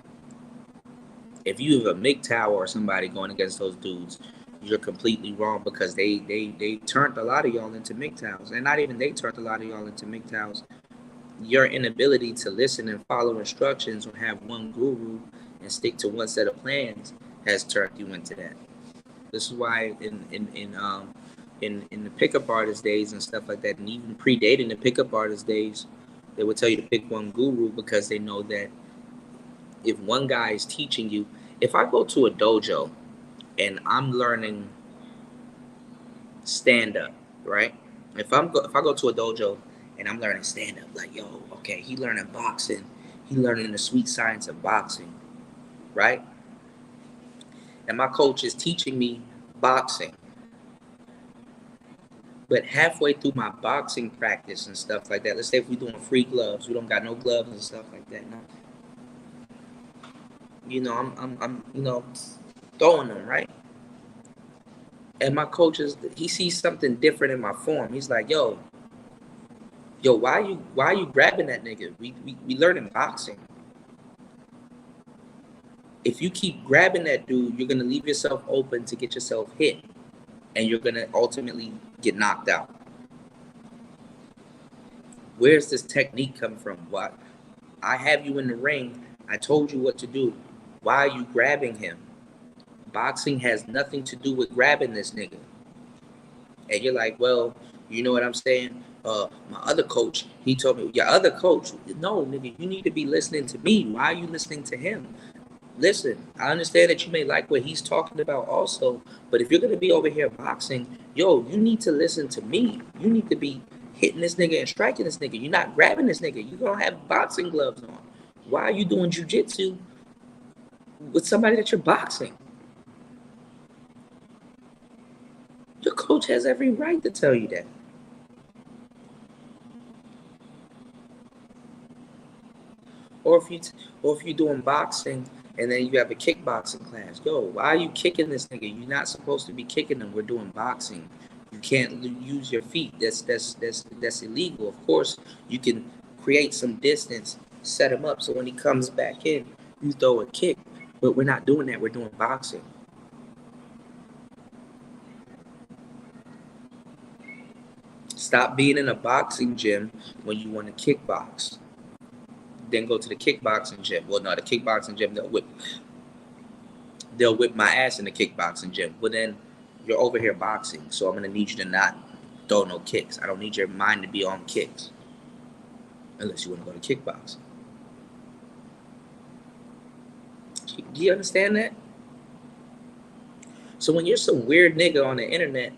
If you have a MGTOW or somebody going against those dudes, you're completely wrong because they turned a lot of y'all into MGTOWs. And not even they turned a lot of y'all into MGTOWs. Your inability to listen and follow instructions or have one guru and stick to one set of plans has turned you into that. This is why in the pickup artist days and stuff like that, and even predating the pickup artist days, they would tell you to pick one guru because they know that if one guy is teaching you, if I go to a dojo and I'm learning stand up, right? If I go to a dojo and I'm learning stand up, like, yo, okay, he learning boxing, he learning the sweet science of boxing, right? And my coach is teaching me boxing. But halfway through my boxing practice and stuff like that, let's say if we're doing free gloves, we don't got no gloves and stuff like that. No. You know, I'm throwing them, right? And my coach he sees something different in my form. He's like, yo, why you grabbing that nigga? We learning boxing. If you keep grabbing that dude, you're gonna leave yourself open to get yourself hit, and you're gonna ultimately get knocked out. Where's this technique come from? What? I have you in the ring. I told you what to do. Why are you grabbing him? Boxing has nothing to do with grabbing this nigga. And you're like, well, you know what I'm saying? My other coach, he told me, your other coach, no, nigga, you need to be listening to me. Why are you listening to him? Listen, I understand that you may like what he's talking about also, but if you're going to be over here boxing, yo, you need to listen to me. You need to be hitting this nigga and striking this nigga. You're not grabbing this nigga. You don't have boxing gloves on. Why are you doing jiu-jitsu with somebody that you're boxing? Your coach has every right to tell you that. Or if you're doing boxing and then you have a kickboxing class, yo, why are you kicking this nigga? You're not supposed to be kicking him. We're doing boxing. You can't use your feet. That's illegal. Of course, you can create some distance, set him up so when he comes back in, you throw a kick. But we're not doing that. We're doing boxing. Stop being in a boxing gym when you want to kickbox. Then go to the kickboxing gym. Well, no, the kickboxing gym, they'll whip my ass in the kickboxing gym. But then you're over here boxing, so I'm gonna need you to not throw no kicks. I don't need your mind to be on kicks, unless you want to go to kickboxing. Do you understand that? So when you're some weird nigga on the internet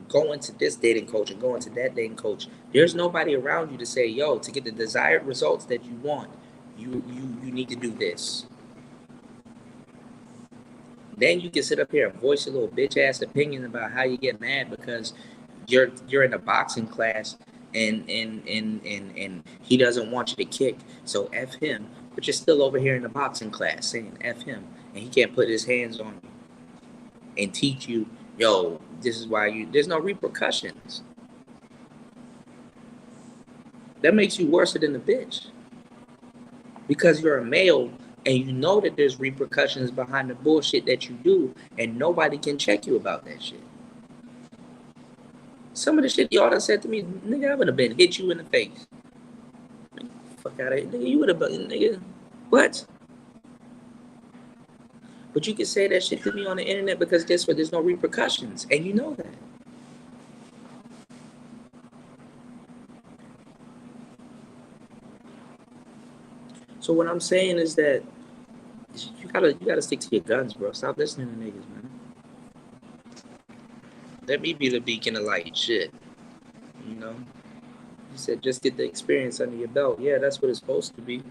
going to this dating coach and going to that dating coach, there's nobody around you to say, yo, to get the desired results that you want, you need to do this. Then you can sit up here and voice your little bitch ass opinion about how you get mad because you're in a boxing class and he doesn't want you to kick, so F him, but you're still over here in the boxing class saying F him, and he can't put his hands on you and teach you, yo, this is why there's no repercussions. That makes you worse than a bitch. Because you're a male and you know that there's repercussions behind the bullshit that you do, and nobody can check you about that shit. Some of the shit y'all done said to me, nigga, I would have been hit you in the face. Fuck out of here. Nigga, you would have been, nigga, what? But you can say that shit to me on the internet because guess what? There's no repercussions. And you know that. So what I'm saying is that you gotta stick to your guns, bro. Stop listening to niggas, man. Let me be the beacon of light. Shit. You know? You said just get the experience under your belt. Yeah, that's what it's supposed to be.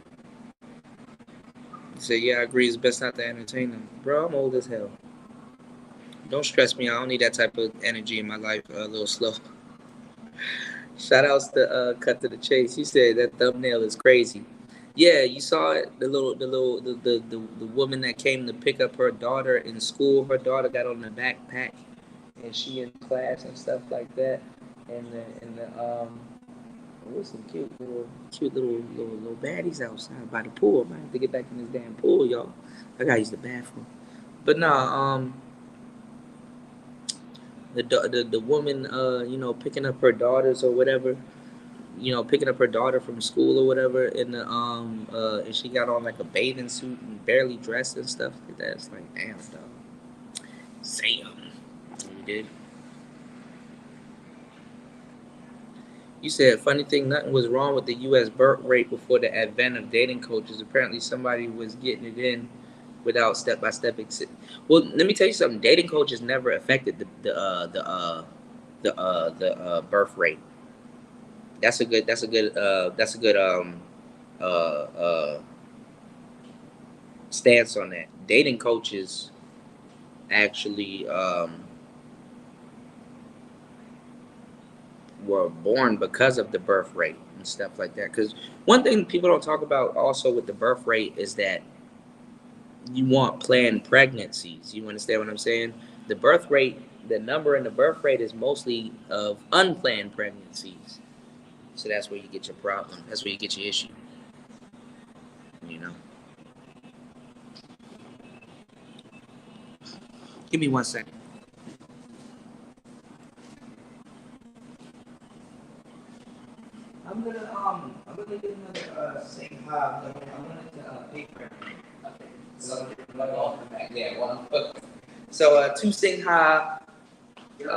You say, yeah, I agree. It's best not to entertain them. Bro, I'm old as hell. Don't stress me. I don't need that type of energy in my life. A little slow. Shout outs to Cut to the Chase. He said that thumbnail is crazy. Yeah, you saw it. The woman that came to pick up her daughter in school. Her daughter got on the backpack, and she in class and stuff like that. And what's some cute little baddies outside by the pool. I might have to get back in this damn pool, y'all. I gotta use the bathroom. But nah, the woman, picking up her daughters or whatever, picking up her daughter from school or whatever, and and she got on like a bathing suit and barely dressed and stuff like that. It's like, damn, dog. Sam, you did. You said, funny thing, nothing was wrong with the U.S. birth rate before the advent of dating coaches. Apparently, somebody was getting it in without step-by-step. Well, let me tell you something. Dating coaches never affected the birth rate. That's a good stance on that. Dating coaches actually were born because of the birth rate and stuff like that. Because one thing people don't talk about also with the birth rate is that you want planned pregnancies. You understand what I'm saying? The birth rate the number and the birth rate is mostly of unplanned pregnancies. So that's where you get your problem. That's where you get your issue. You know. Give me 1 second. I'm gonna get another same high. I'm gonna pay for it. Okay. So back. Yeah, one. Okay. So two sing high, and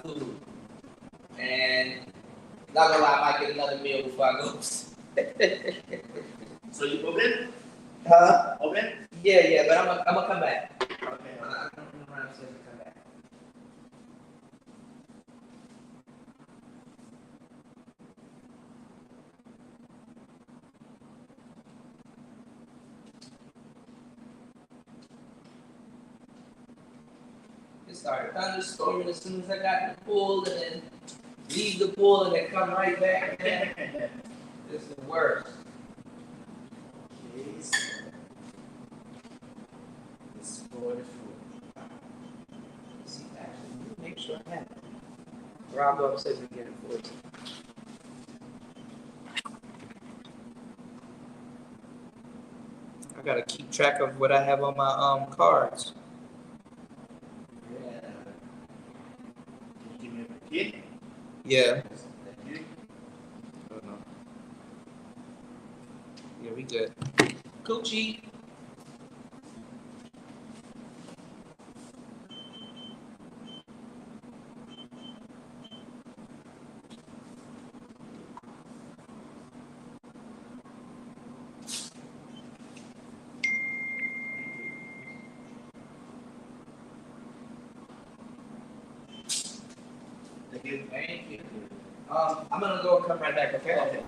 food. And not gonna lie, I might get another meal before I go. So you open? Huh? Open? Yeah, but I'm gonna come back. Okay. I'm gonna run upstairs and come back. It started thunderstorming as soon as I got in the pool, and then leave the pool and then come right back, man. It's the worst. Please. It's for the food. See, actually, make sure I have it. Rob go upstairs and get it for you. I gotta keep track of what I have on my cards. Yeah. Can you give me a kid? Yeah. Thank you. Oh, no. Yeah, we good. Coochie. Thank you. Thank you. I'm gonna go and come right back, okay? Okay.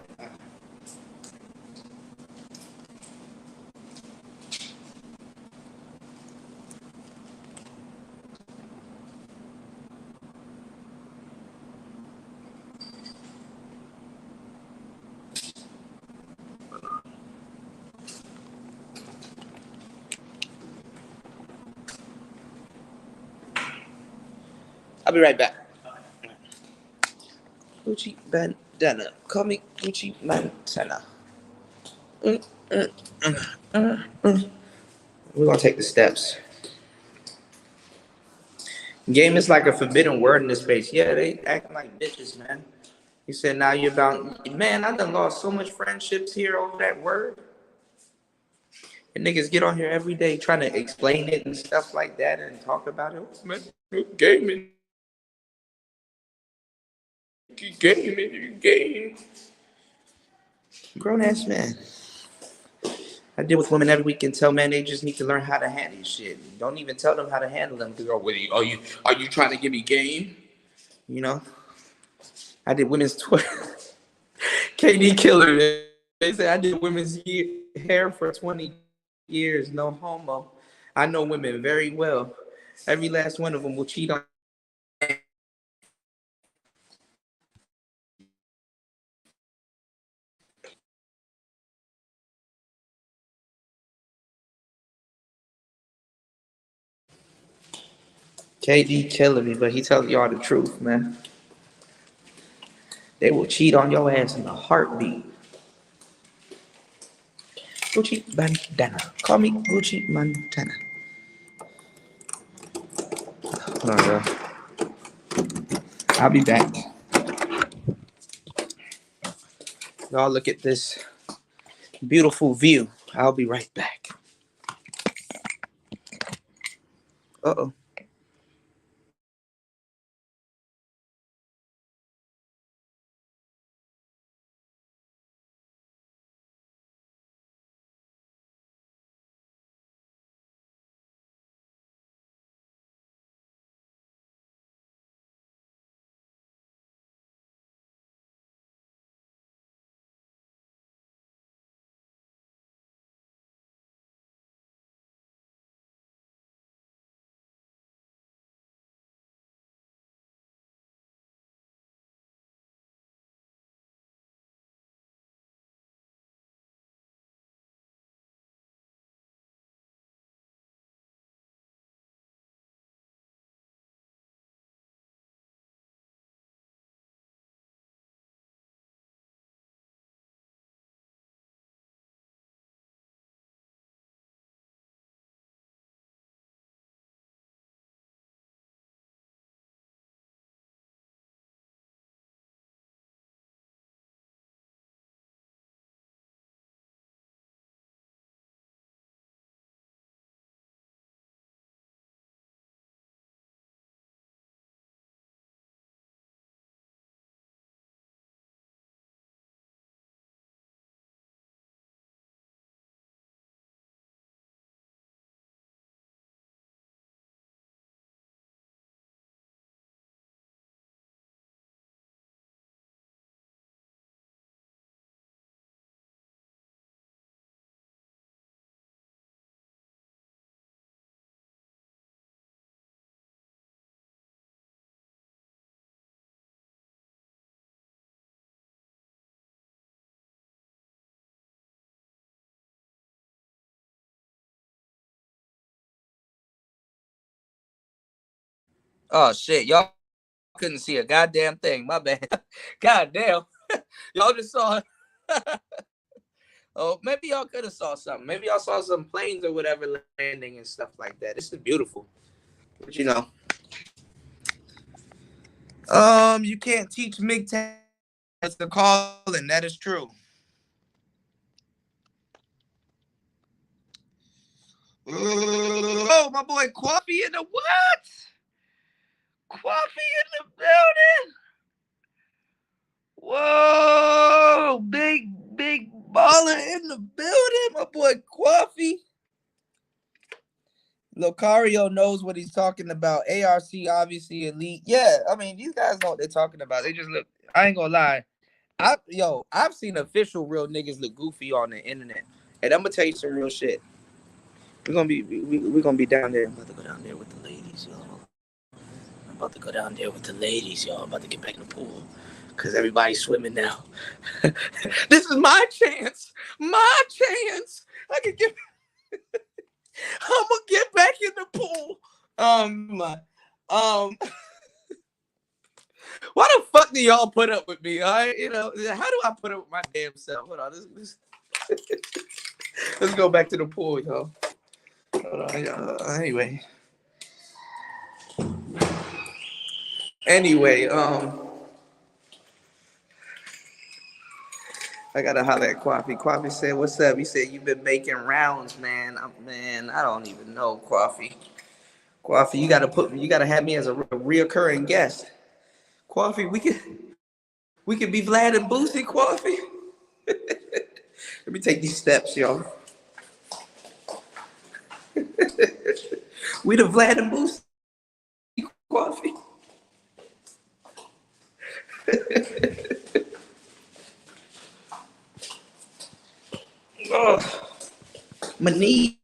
I'll be right back. Gucci bandana. Call me Gucci Montana. We're gonna take the steps. Game is like a forbidden word in this space. Yeah, they acting like bitches, man. He said, now you're about, man, I done lost so much friendships here over that word. And niggas get on here every day trying to explain it and stuff like that and talk about it. Oh, man, gaming, gaming. Grown ass man. I deal with women every week and tell men they just need to learn how to handle shit. Don't even tell them how to handle them. Because, are you trying to give me game? You know, I did women's Twitter. KD Killer. They say I did women's hair for 20 years. No homo. I know women very well. Every last one of them will cheat on. KD killing me, but he telling y'all the truth, man. They will cheat on your ass in a heartbeat. Gucci bandana. Call me Gucci Montana. Hold on, bro. I'll be back. Y'all look at this beautiful view. I'll be right back. Uh-oh. Oh shit, y'all couldn't see a goddamn thing. My bad. Goddamn. Y'all just saw oh, maybe y'all could have saw something. Maybe y'all saw some planes or whatever landing and stuff like that. This is beautiful. But you can't teach MGTOW what's the calling. That is true. Oh, my boy Coffee in the what? Coffee in the building. Whoa, big baller in the building. My boy Coffee. Locario knows what he's talking about. ARC obviously elite. Yeah, I mean these guys know what they're talking about. They just look. I ain't gonna lie. I've seen official real niggas look goofy on the internet, and I'm gonna tell you some real shit. We're gonna be down there. I'm about to go down there with the ladies, y'all. I'm about to go down there with the ladies, y'all. I'm about to get back in the pool, cause everybody's swimming now. This is my chance. My chance. I can get. I'm gonna get back in the pool. My. Um. Why the fuck do y'all put up with me? All right, how do I put up with my damn self? Hold on, let's go back to the pool, y'all. Hold on, anyway, I gotta holler at Quaffy. Quaffy said, "What's up?" He said, "You've been making rounds, man." Man, I don't even know, Quaffy. Quaffy, you gotta have me as a reoccurring guest. Quaffy, we could be Vlad and Boosie, Quaffy. Let me take these steps, y'all. We the Vlad and Boosie, Quaffy. Oh, my knees.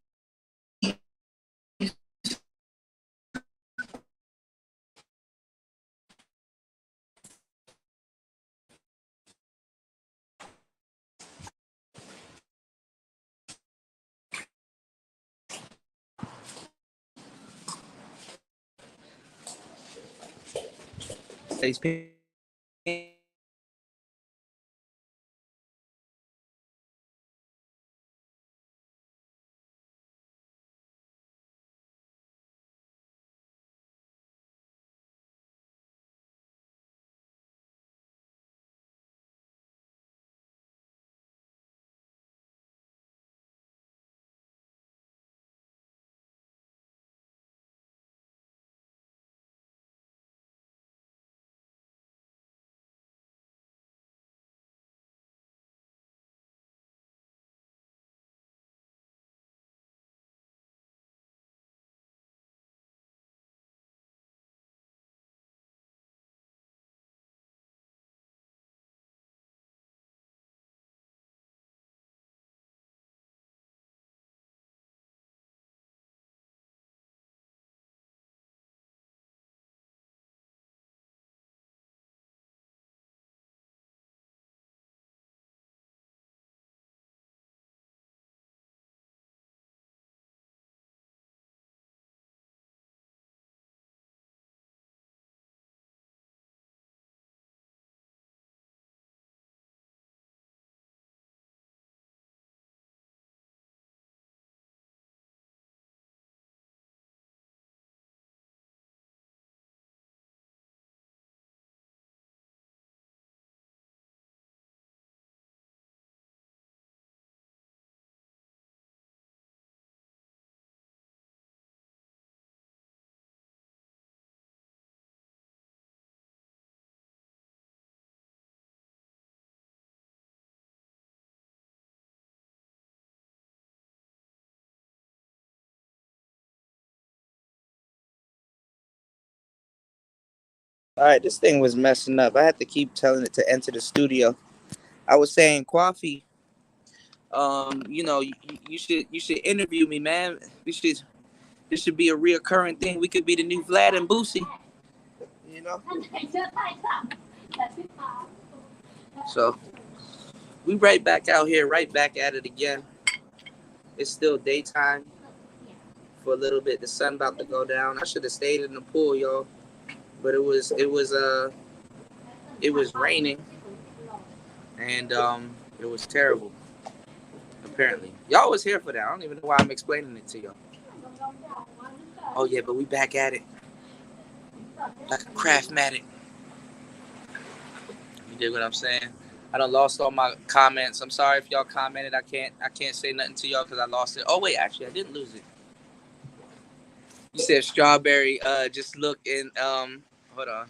All right, this thing was messing up. I had to keep telling it to enter the studio. I was saying, Coffee, you should interview me, man. This should be a reoccurring thing. We could be the new Vlad and Boosie. You know. So we right back out here, right back at it again. It's still daytime for a little bit. The sun about to go down. I should have stayed in the pool, y'all. but it was raining, and it was terrible. Apparently, y'all was here for that. I don't even know why I'm explaining it to y'all. Oh yeah, but we back at it like a craftmatic. You dig what I'm saying? I done lost all my comments. I'm sorry if y'all commented. I can't say nothing to y'all because I lost it. Oh wait, actually I didn't lose it. You said strawberry. Just look in. Hold on.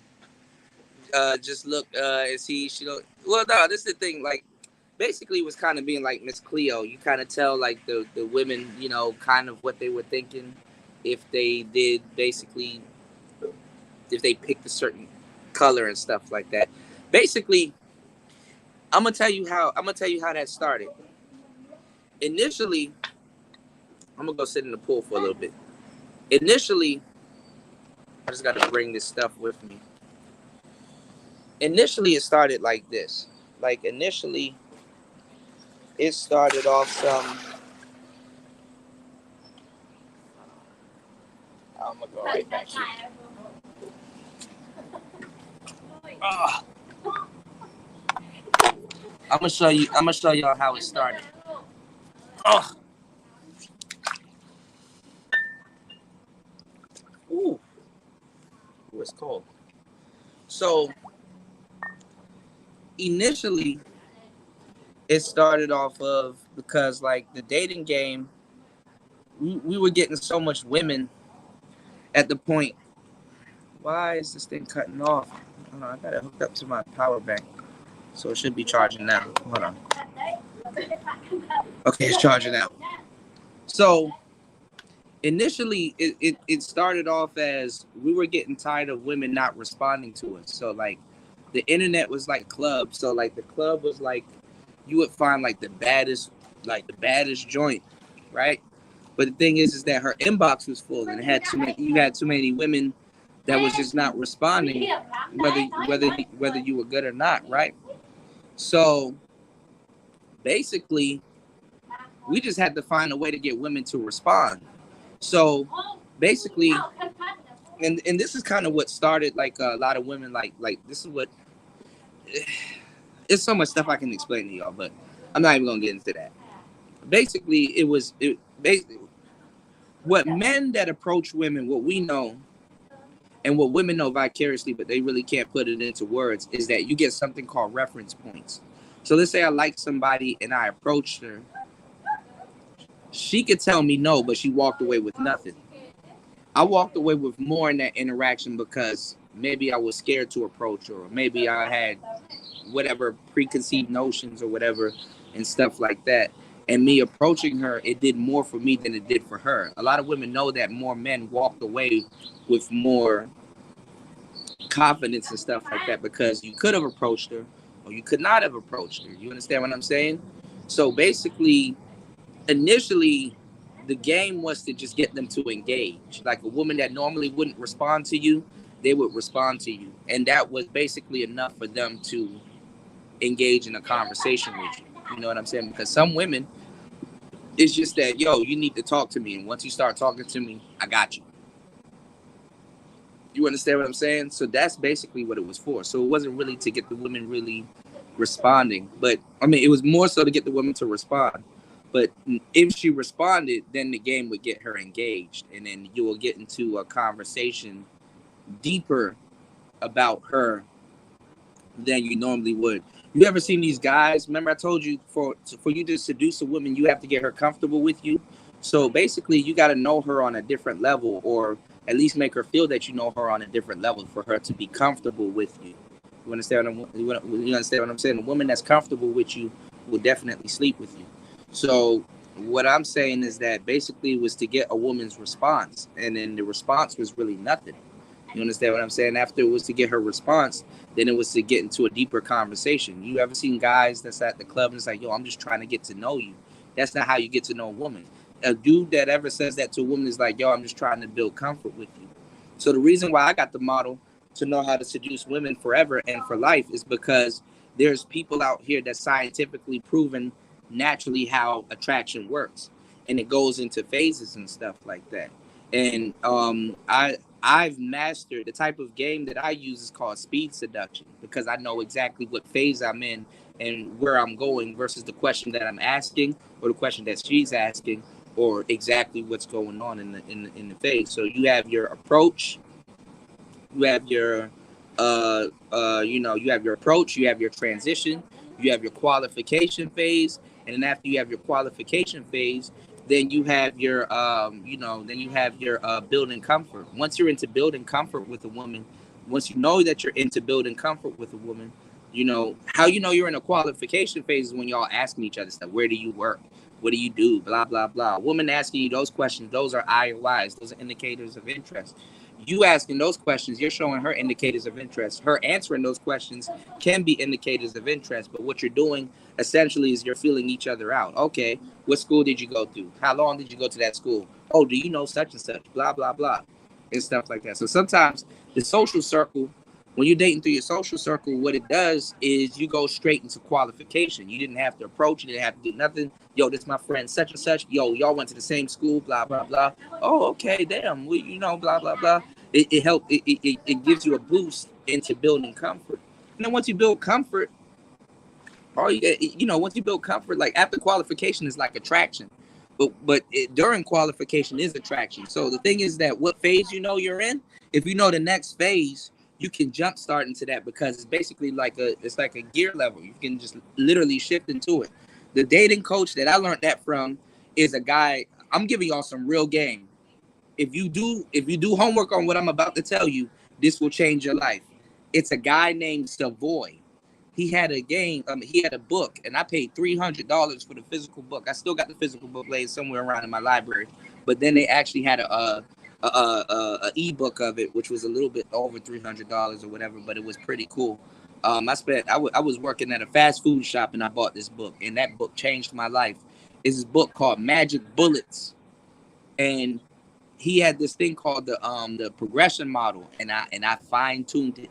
Just look. And see. She don't. Well, no. This is the thing. Like, basically, it was kind of being like Miss Cleo. You kind of tell like the women, you know, kind of what they were thinking if they did basically if they picked a certain color and stuff like that. Basically, I'm gonna tell you how that started. Initially, I'm gonna go sit in the pool for a little bit. Initially, I just got to bring this stuff with me. Initially, it started like this. Like initially, it started off some. I'm gonna go right back here. Oh, I'm gonna show you. I'm gonna show y'all how it started. Oh, ooh, it's cold. So initially, it started off of because like the dating game, we were getting so much women at the point. Why is this thing cutting off? Hold on, I got it hooked up to my power bank, so it should be charging now. Hold on. Okay, it's charging now. So initially, it started off as we were getting tired of women not responding to us. So like, the internet was like club. So like the club was like, you would find like the baddest joint, right? But the thing is that her inbox was full, and it had too many. You had too many women that was just not responding, whether you were good or not, right? So basically, we just had to find a way to get women to respond. So basically, and this is kind of what started like a lot of women like this is what it's so much stuff I can explain to y'all, but I'm not even gonna get into that. Basically, it basically what men that approach women, what we know and what women know vicariously, but they really can't put it into words, is that you get something called reference points. So let's say I like somebody and I approached her. She could tell me no, but she walked away with nothing. I walked away with more in that interaction because maybe I was scared to approach her, or maybe I had whatever preconceived notions or whatever and stuff like that. And me approaching her, it did more for me than it did for her. A lot of women know that more men walked away with more confidence and stuff like that because you could have approached her or you could not have approached her. You understand what I'm saying? So basically, initially, the game was to just get them to engage. Like a woman that normally wouldn't respond to you, they would respond to you. And that was basically enough for them to engage in a conversation with you. You know what I'm saying? Because some women, it's just that, yo, you need to talk to me. And once you start talking to me, I got you. You understand what I'm saying? So that's basically what it was for. So it wasn't really to get the women really responding, but I mean, it was more so to get the women to respond. But if she responded, then the game would get her engaged, and then you will get into a conversation deeper about her than you normally would. You ever seen these guys? Remember, I told you for you to seduce a woman, you have to get her comfortable with you. So basically, you got to know her on a different level, or at least make her feel that you know her on a different level for her to be comfortable with you. You understand? You understand what I'm saying? A woman that's comfortable with you will definitely sleep with you. So what I'm saying is that basically it was to get a woman's response, and then the response was really nothing. You understand what I'm saying? After it was to get her response, then it was to get into a deeper conversation. You ever seen guys that's at the club and it's like, yo, I'm just trying to get to know you. That's not how you get to know a woman. A dude that ever says that to a woman is like, yo, I'm just trying to build comfort with you. So the reason why I got the model to know how to seduce women forever and for life is because there's people out here that's scientifically proven naturally how attraction works. And it goes into phases and stuff like that. And I've mastered the type of game that I use is called speed seduction because I know exactly what phase I'm in and where I'm going versus the question that I'm asking or the question that she's asking or exactly what's going on in the phase. So you have your approach, you have your you have your approach, you have your transition, you have your qualification phase, and then after you have your qualification phase, then you have your building comfort. Once you're into building comfort with a woman, once you know that you're into building comfort with a woman, you know how you know you're in a qualification phase is when y'all asking each other stuff. Where do you work? What do you do? Blah blah blah. A woman asking you those questions, those are IOIs. Those are indicators of interest. You asking those questions, you're showing her indicators of interest. Her answering those questions can be indicators of interest, but what you're doing essentially is you're feeling each other out. Okay, what school did you go to? How long did you go to that school? Oh, do you know such and such? Blah, blah, blah, and stuff like that. So sometimes the social circle, when you're dating through your social circle, what it does is you go straight into qualification. You didn't have to approach, you didn't have to do nothing. Yo, this is my friend such and such. Yo, y'all went to the same school, blah, blah, blah. Oh, okay, damn. We, blah, blah, blah. It gives you a boost into building comfort. And then once you build comfort, once you build comfort, like after qualification is like attraction, but during qualification is attraction. So the thing is that what phase you're in, if you know the next phase, you can jump start into that because it's basically like a gear level. You can just literally shift into it. The dating coach that I learned that from is a guy. I'm giving y'all some real game. If you do homework on what I'm about to tell you, this will change your life. It's a guy named Savoy. He had a game. He had a book, and I paid $300 for the physical book. I still got the physical book laid somewhere around in my library. But then they actually had a ebook of it, which was a little bit over $300 or whatever. But it was pretty cool. I was working at a fast food shop, and I bought this book, and that book changed my life. It's this book called Magic Bullets, and he had this thing called the progression model, and I fine tuned it.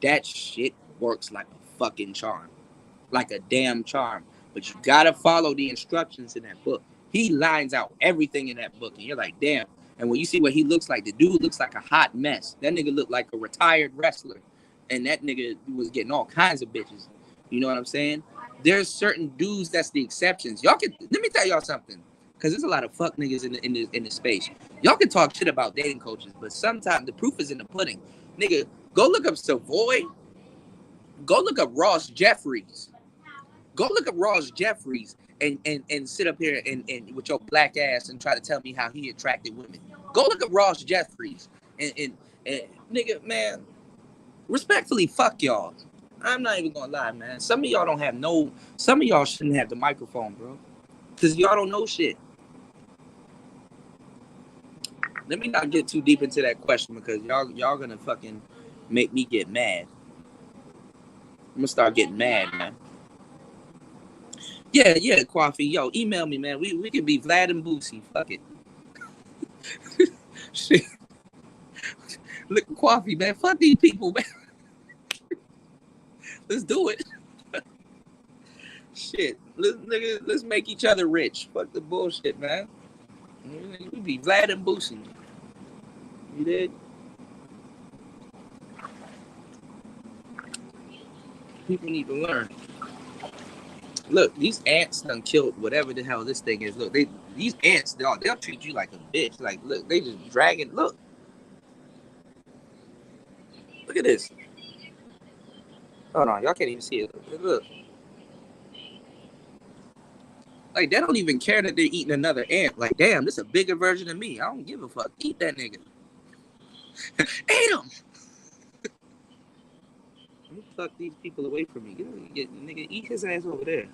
That shit works like a fucking charm, like a damn charm. But you gotta follow the instructions in that book. He lines out everything in that book, and you're like, damn. And when you see what he looks like, the dude looks like a hot mess. That nigga looked like a retired wrestler, and that nigga was getting all kinds of bitches. You know what I'm saying? There's certain dudes that's the exceptions. Y'all can let me tell y'all something, because there's a lot of fuck niggas in the space. Y'all can talk shit about dating coaches, but sometimes the proof is in the pudding. Nigga, go look up Savoy. Go look up Ross Jeffries. Go look up Ross Jeffries and sit up here and with your black ass and try to tell me how he attracted women. Go look up Ross Jeffries and nigga, man, respectfully, fuck y'all. I'm not even gonna lie, man. Some of y'all shouldn't have the microphone, bro. Cause y'all don't know shit. Let me not get too deep into that question because y'all gonna fucking make me get mad. I'm gonna start getting mad, man. Yeah, Coffee. Yo, email me, man. We could be Vlad and Boosie. Fuck it. Shit. Look, Coffee, man. Fuck these people, man. Let's do it. Shit. Let's make each other rich. Fuck the bullshit, man. We be Vlad and Boosie. You did? People need to learn. Look, these ants done killed whatever the hell this thing is. Look, these ants, they'll treat you like a bitch. Like, look, they just dragging. Look at this. Hold on, y'all can't even see it. Look. Like, they don't even care that they're eating another ant. Like, damn, this is a bigger version of me. I don't give a fuck. Eat that nigga. Eat him. Let me fuck these people away from me. Nigga, eat his ass over there.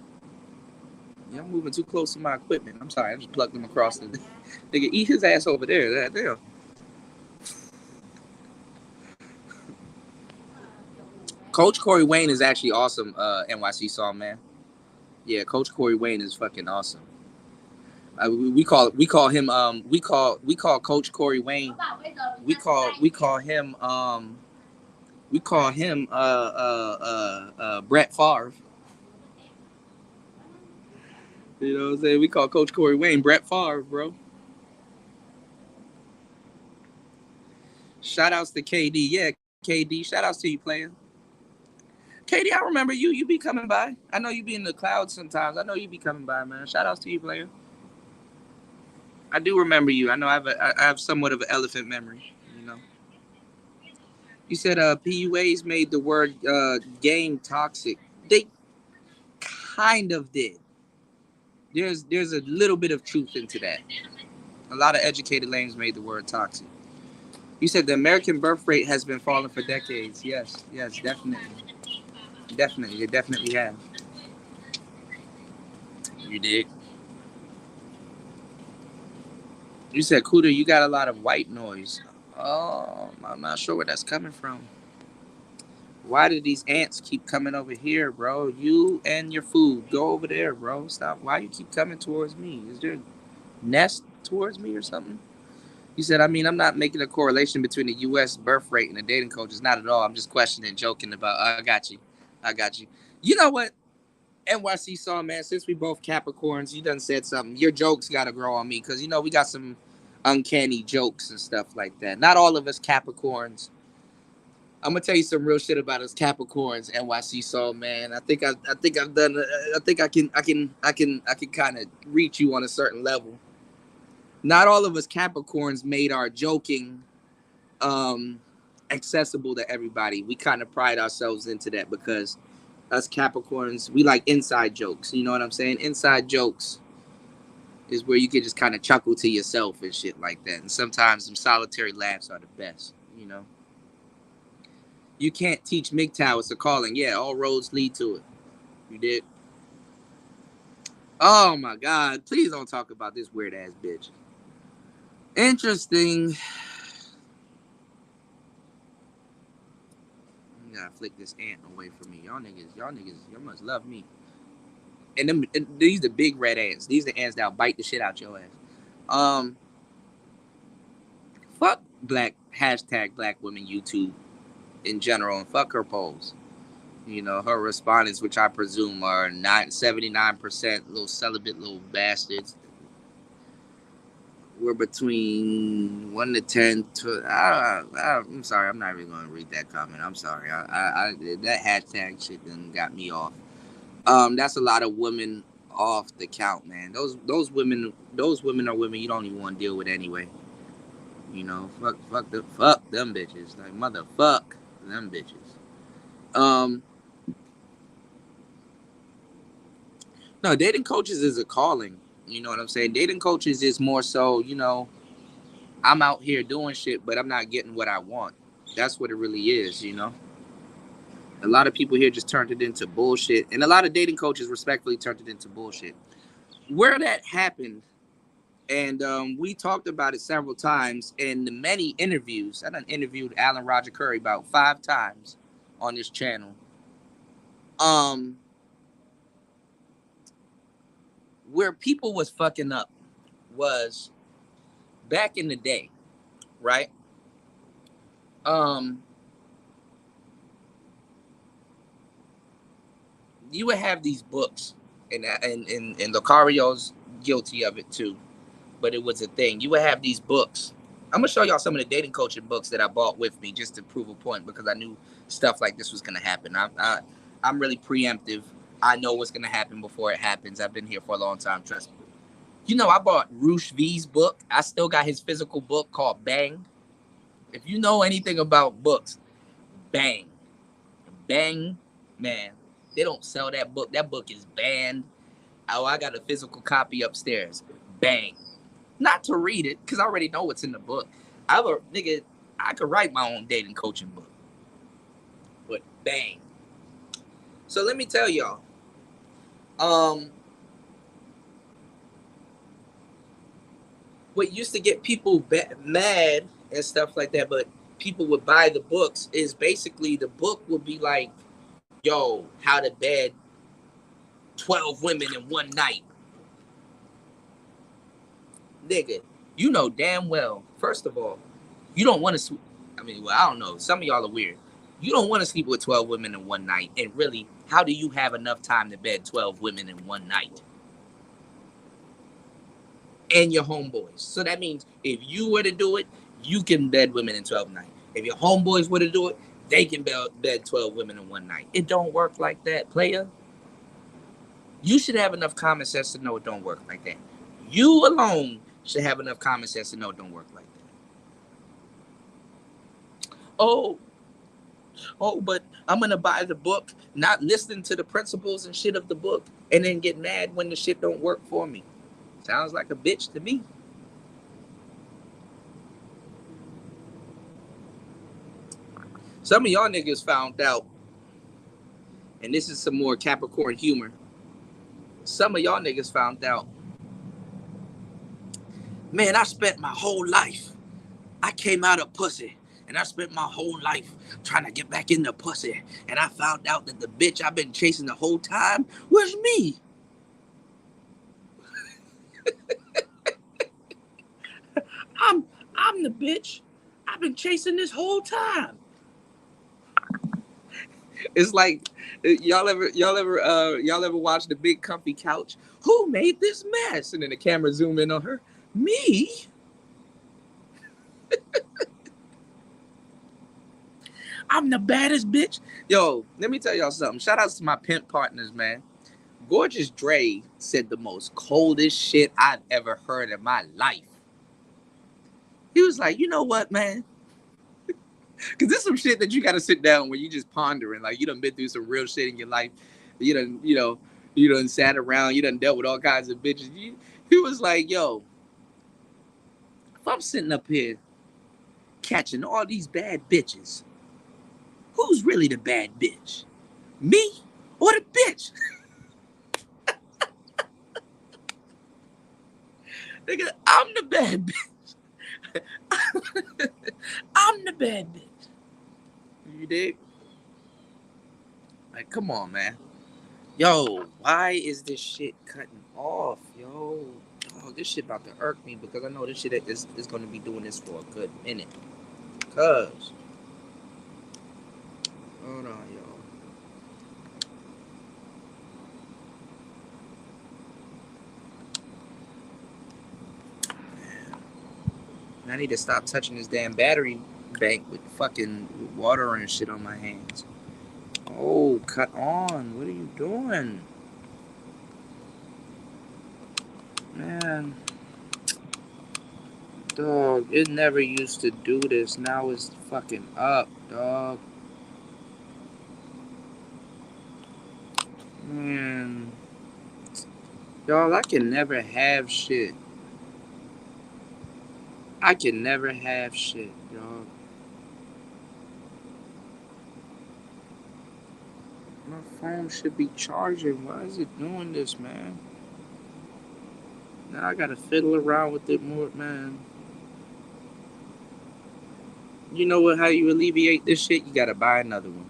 Y'all moving too close to my equipment. I'm sorry, I just plugged him across the. Nigga, eat his ass over there. Damn. Coach Corey Wayne is actually awesome, NYC song, man. Yeah, Coach Corey Wayne is fucking awesome. We call him Coach Corey Wayne. We call him Brett Favre. You know what I'm saying? We call Coach Corey Wayne Brett Favre, bro. Shout outs to KD. Yeah, KD. Shout outs to you, player. KD, I remember you. You be coming by. I know you be in the clouds sometimes. I know you be coming by, man. Shout outs to you, player. I do remember you. I know I have somewhat of an elephant memory. You know. You said PUAs made the word game toxic. They kind of did. There's a little bit of truth into that. A lot of educated lames made the word toxic. You said the American birth rate has been falling for decades. Yes, yes, definitely. Definitely. They definitely have. You did. You said, Cooter, you got a lot of white noise. Oh, I'm not sure where that's coming from. Why do these ants keep coming over here, bro? You and your food. Go over there, bro. Stop. Why you keep coming towards me? Is there a nest towards me or something? You said, I mean, I'm not making a correlation between the U.S. birth rate and the dating coaches. Not at all. I'm just questioning, joking about, I got you. I got you. You know what? NYC saw, man, since we both Capricorns, you done said something. Your jokes got to grow on me because, you know, we got some uncanny jokes and stuff like that. Not all of us Capricorns. I'm gonna tell you some real shit about us Capricorns, NYC Soul, man. I think I've done. I think I can kind of reach you on a certain level. Not all of us Capricorns made our joking um, accessible to everybody. We kind of pride ourselves into that because us Capricorns, we like inside jokes. You know what I'm saying? Inside jokes is where you can just kind of chuckle to yourself and shit like that. And sometimes some solitary laughs are the best. You know. You can't teach MGTOW, it's a calling. Yeah, all roads lead to it. You did. Oh my God. Please don't talk about this weird ass bitch. Interesting. You gotta flick this ant away from me. Y'all must love me. And these the big red ants. These the ants that'll bite the shit out your ass. Fuck black hashtag black women YouTube in general and fuck her polls. You know, her respondents, which I presume are 79% little celibate little bastards. We're between 1 to 10 to. I'm sorry, I'm not even going to read that comment. I'm sorry. That hashtag shit then got me off. That's a lot of women off the count, man. Those women are women you don't even want to deal with anyway. You know, fuck them bitches. Like motherfuck them bitches. No, dating coaches is a calling. You know what I'm saying? Dating coaches is more so, you know, I'm out here doing shit, but I'm not getting what I want. That's what it really is, you know? A lot of people here just turned it into bullshit. And a lot of dating coaches respectfully turned it into bullshit. Where that happened, and we talked about it several times in the many interviews. I done interviewed Alan Roger Curry about 5 times on this channel. Where people was fucking up was back in the day, right? You would have these books, and Lucario's guilty of it too, but it was a thing. You would have these books. I'm gonna show y'all some of the dating coaching books that I bought with me just to prove a point because I knew stuff like this was gonna happen. I'm really preemptive. I know what's gonna happen before it happens. I've been here for a long time. Trust me. You know, I bought Roosh V's book. I still got his physical book called Bang. If you know anything about books, Bang, man. They don't sell that book. That book is banned. Oh, I got a physical copy upstairs. Bang. Not to read it, because I already know what's in the book. I could write my own dating coaching book. But bang. So let me tell y'all. What used to get people mad and stuff like that, but people would buy the books, is basically the book would be like, yo, how to bed 12 women in one night. Nigga, you know damn well, first of all, you don't want to, I don't know. Some of y'all are weird. You don't want to sleep with 12 women in one night. And really, how do you have enough time to bed 12 women in one night? And your homeboys. So that means if you were to do it, you can bed women in 12 nights. If your homeboys were to do it, they can bed 12 women in one night. It don't work like that, player. You should have enough common sense to know it don't work like that. You alone should have enough common sense to know it don't work like that. But I'm gonna buy the book, not listen to the principles and shit of the book, and then get mad when the shit don't work for me. Sounds like a bitch to me. Some of y'all niggas found out, and this is some more Capricorn humor. Some of y'all niggas found out, man, I spent my whole life. I came out of pussy, and I spent my whole life trying to get back into pussy. And I found out that the bitch I've been chasing the whole time was me. I'm the bitch I've been chasing this whole time. It's like y'all ever watch The Big Comfy Couch? Who made this mess? And then the camera zoom in on her. Me? I'm the baddest bitch. Yo, let me tell y'all something. Shout outs to my pimp partners, man. Gorgeous Dre said the most coldest shit I've ever heard in my life. He was like, you know what, man? Because this is some shit that you got to sit down where you just pondering. Like, you done been through some real shit in your life. You done sat around. You done dealt with all kinds of bitches. He was like, yo, if I'm sitting up here catching all these bad bitches, who's really the bad bitch? Me or the bitch? Nigga, I'm the bad bitch. I'm the bad bitch. You dig? Like, come on, man. Yo, why is this shit cutting off, yo? Oh, this shit about to irk me because I know this shit is going to be doing this for a good minute. Cuz. Hold on, yo. Man, I need to stop touching this damn battery bank with fucking water and shit on my hands. Oh, cut on. What are you doing? Man. Dog, it never used to do this. Now it's fucking up, dog. Man. Y'all, I can never have shit. I can never have shit, dog. My phone should be charging. Why is it doing this, man? Now I gotta fiddle around with it more, man. You know what? How you alleviate this shit? You gotta buy another one.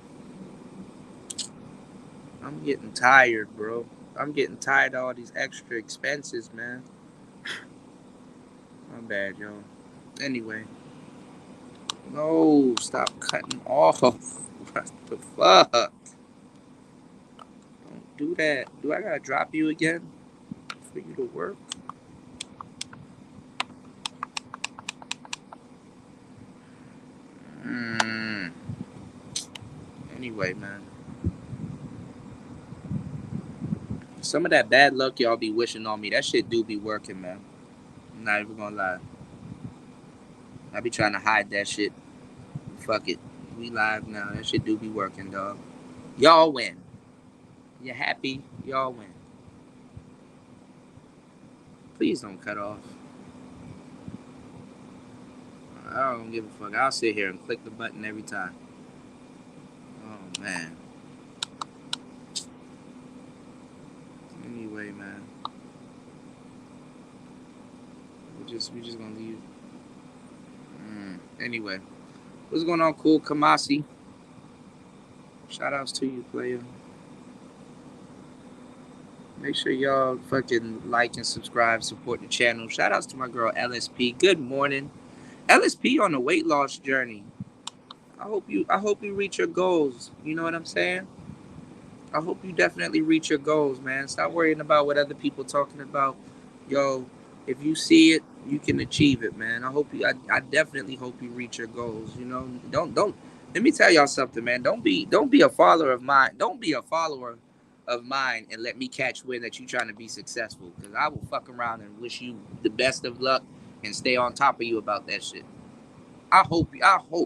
I'm getting tired, bro. I'm getting tired of all these extra expenses, man. My bad, yo. Anyway. No, stop cutting off. What the fuck? Don't do that. Do I gotta drop you again for you to work? Anyway, man. Some of that bad luck y'all be wishing on me, that shit do be working, man. I'm not even gonna lie. I be trying to hide that shit. Fuck it. We live now. That shit do be working, dog. Y'all win. You're happy. Y'all win. Please don't cut off. I don't give a fuck. I'll sit here and click the button every time. Oh, man. Anyway, man. We just gonna leave. Anyway. What's going on, Cool Kamasi? Shout outs to you, player. Make sure y'all fucking like and subscribe, support the channel. Shout outs to my girl LSP. Good morning. LSP on the weight loss journey. I hope you reach your goals. You know what I'm saying? I hope you definitely reach your goals, man. Stop worrying about what other people talking about. Yo, If you see it, you can achieve it, man. I definitely hope you reach your goals. You know, don't. Let me tell y'all something, man. Don't be a follower of mine. Don't be a follower of mine and let me catch wind that you trying to be successful. Because I will fuck around and wish you the best of luck and stay on top of you about that shit. I hope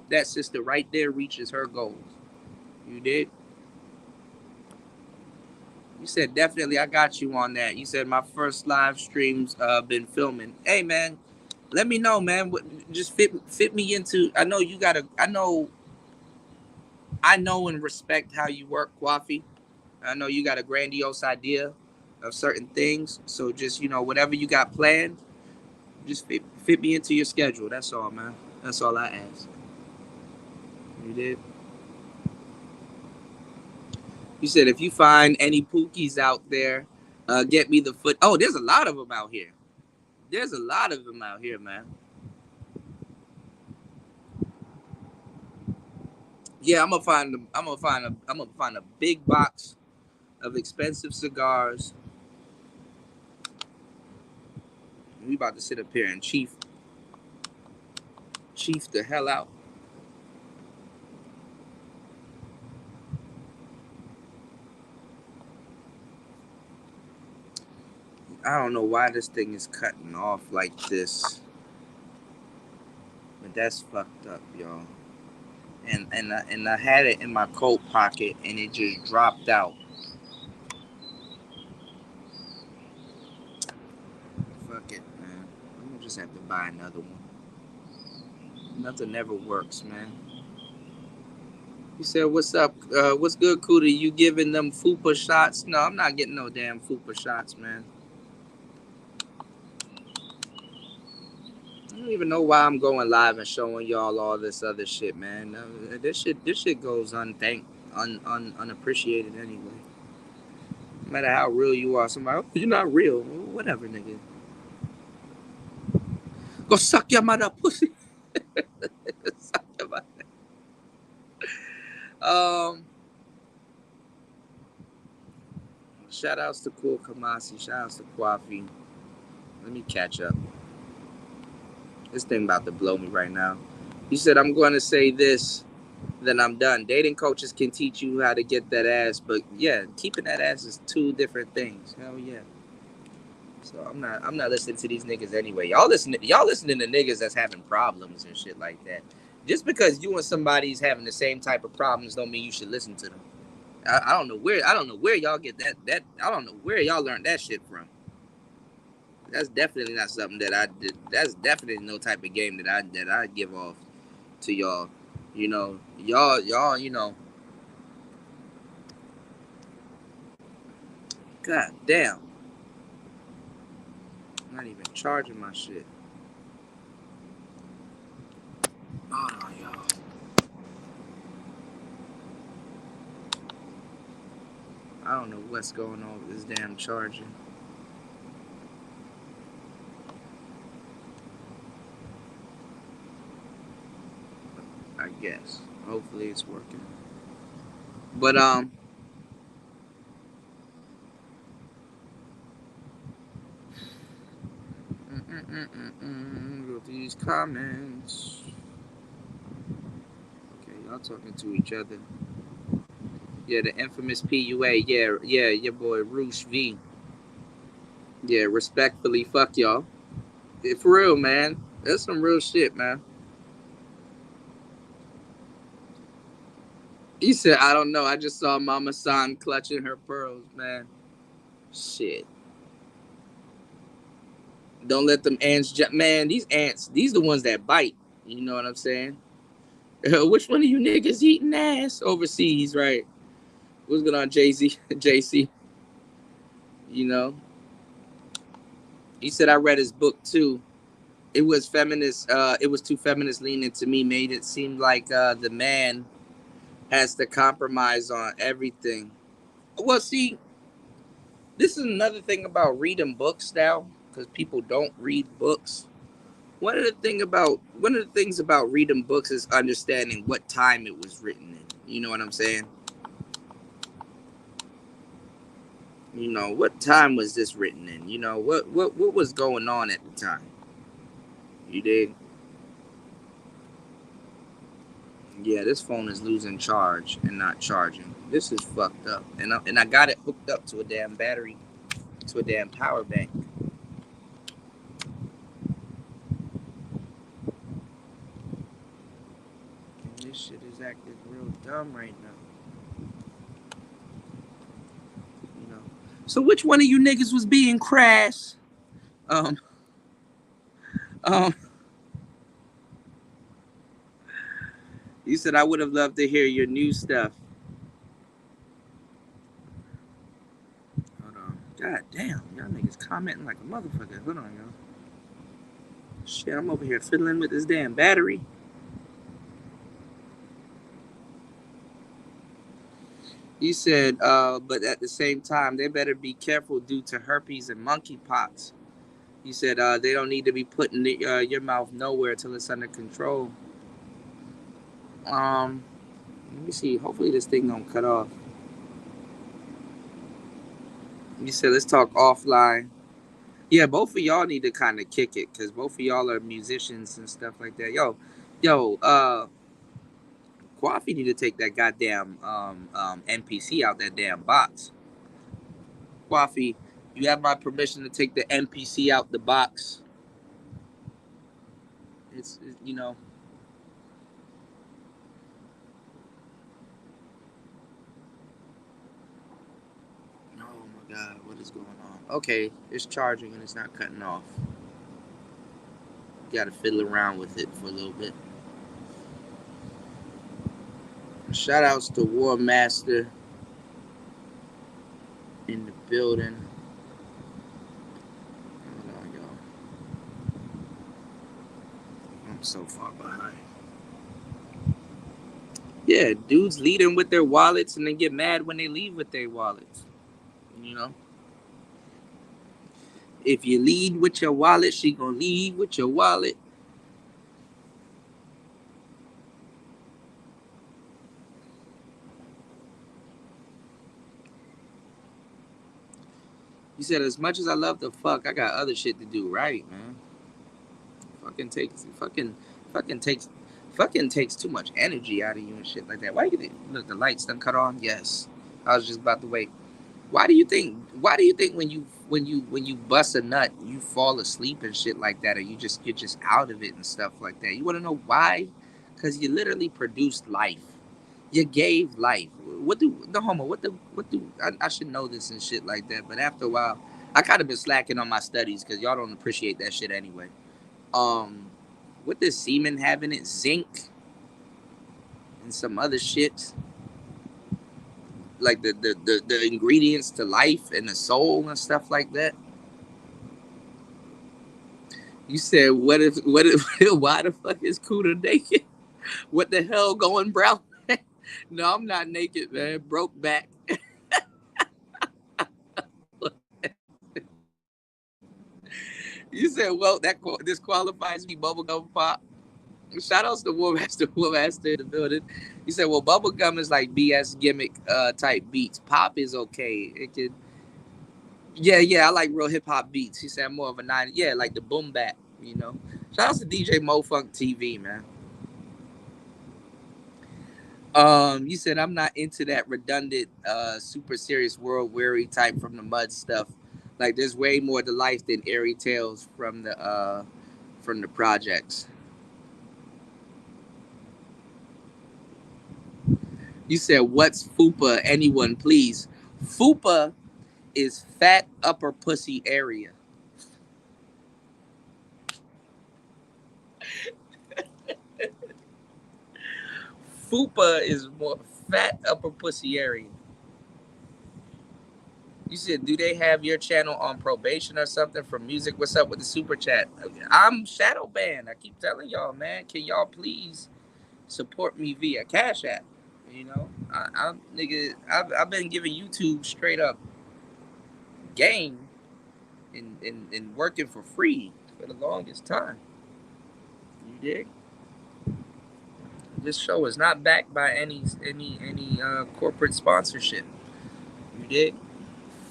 that sister right there reaches her goals. You did. You said definitely I got you on that. You said my first live streams been filming. Hey man, let me know, man. Just fit me into. I know you gotta. I know and respect how you work, Coffee. I know you got a grandiose idea of certain things. So just whatever you got planned, just fit me into your schedule. That's all, man. That's all I ask. You did. You said if you find any pookies out there, get me the foot. Oh, there's a lot of them out here. There's a lot of them out here, man. Yeah, I'm gonna find a big box of expensive cigars. We about to sit up here and chief the hell out. I don't know why this thing is cutting off like this, but that's fucked up, y'all. And I had it in my coat pocket and it just dropped out. Fuck it, man. I'm gonna just have to buy another one. Nothing ever works, man. He said, "What's up? What's good, Cootie? You giving them fupa shots?" No, I'm not getting no damn fupa shots, man. I don't even know why I'm going live and showing y'all all this other shit, man. This shit goes unappreciated anyway. No matter how real you are, somebody, oh, you're not real. Whatever, nigga. Go suck your mother pussy. Suck your mother. Um, Shout outs to Cool Kamasi. Shout outs to Kwafi. Let me catch up. This thing about to blow me right now. He said, I'm going to say this, then I'm done. Dating coaches can teach you how to get that ass, but yeah, keeping that ass is two different things. Hell yeah. So I'm not listening to these niggas anyway. Y'all listening to niggas that's having problems and shit like that. Just because you and somebody's having the same type of problems don't mean you should listen to them. I don't know where y'all get that I don't know where y'all learned that shit from. That's definitely not something that I did. That's definitely no type of game that I give off to y'all. Y'all. God damn, I'm not even charging my shit. Oh, y'all. I don't know what's going on with this damn charger. I guess. Hopefully it's working. But go through these comments. Okay, y'all talking to each other. Yeah, the infamous PUA. Yeah, your boy Roosh V. Yeah, respectfully, fuck y'all. Yeah, for real, man. That's some real shit, man. He said, I don't know. I just saw Mama San clutching her pearls, man. Shit. Don't let them ants jump. Man, these ants, these the ones that bite. You know what I'm saying? Which one of you niggas eating ass overseas, right? What's going on, Jay-Z? JC? You know? He said, I read his book too. It was feminist. It was too feminist leaning to me. Made it seem like the man has to compromise on everything. Well, see, this is another thing about reading books now, because people don't read books. One of the things about reading books is understanding what time it was written in. You know what I'm saying? You know, what time was this written in? You know, what was going on at the time? You dig? Yeah, this phone is losing charge and not charging. This is fucked up. And I got it hooked up to a damn battery, to a damn power bank. And this shit is acting real dumb right now. You know. So which one of you niggas was being crass? Um, um, you said I would have loved to hear your new stuff. Hold on. God damn, y'all niggas commenting like a motherfucker. Hold on, y'all. Shit, I'm over here fiddling with this damn battery. You said, but at the same time, they better be careful due to herpes and monkeypox. You said they don't need to be putting your mouth nowhere till it's under control. Let me see. Hopefully this thing don't cut off. You said let's talk offline. Yeah, both of y'all need to kind of kick it because both of y'all are musicians and stuff like that. Yo, Coffee need to take that goddamn NPC out that damn box. Coffee, you have my permission to take the NPC out the box. It's you know. Oh my god, what is going on? Okay, it's charging and it's not cutting off. You gotta fiddle around with it for a little bit. Shout outs to War Master in the building. Hold on, y'all. I'm so far behind. Yeah, dudes leading with their wallets and then get mad when they leave with their wallets. You know? If you lead with your wallet, she gonna leave with your wallet. You said as much as I love to fuck, I got other shit to do, right, man? Fucking takes fucking takes too much energy out of you and shit like that. Why you think look the lights done cut on? Yes. I was just about to wait. Why do you think when you bust a nut you fall asleep and shit like that or you're just out of it and stuff like that? You wanna know why? Because you literally produced life. You gave life. What do the homo? What do I should know this and shit like that? But after a while, I kind of been slacking on my studies because y'all don't appreciate that shit anyway. Um, what does semen have in it? Zinc and some other shit like the ingredients to life and the soul and stuff like that. You said what if why the fuck is Cuda naked? What the hell going brown? No, I'm not naked, man. Broke back. You said, well, that disqualifies me, bubblegum pop. Shout outs to War Master in the building. He said, well, bubblegum is like BS gimmick type beats. Pop is okay. It could, yeah, yeah, I like real hip hop beats. He said, I'm more of a nine, yeah, like the boom bap, you know. Shout outs to DJ Mo Funk TV, man. You said I'm not into that redundant, super serious world weary type from the mud stuff. Like, there's way more to life than airy tales from the projects. You said, what's FUPA? Anyone, please. FUPA is fat upper pussy area. FUPA is more fat upper pussy area. You said, do they have your channel on probation or something for music? What's up with the super chat? I'm shadow banned. I keep telling y'all, man. Can y'all please support me via Cash App? You know, I've been giving YouTube straight up game and working for free for the longest time. You dig? This show is not backed by any corporate sponsorship. You dig?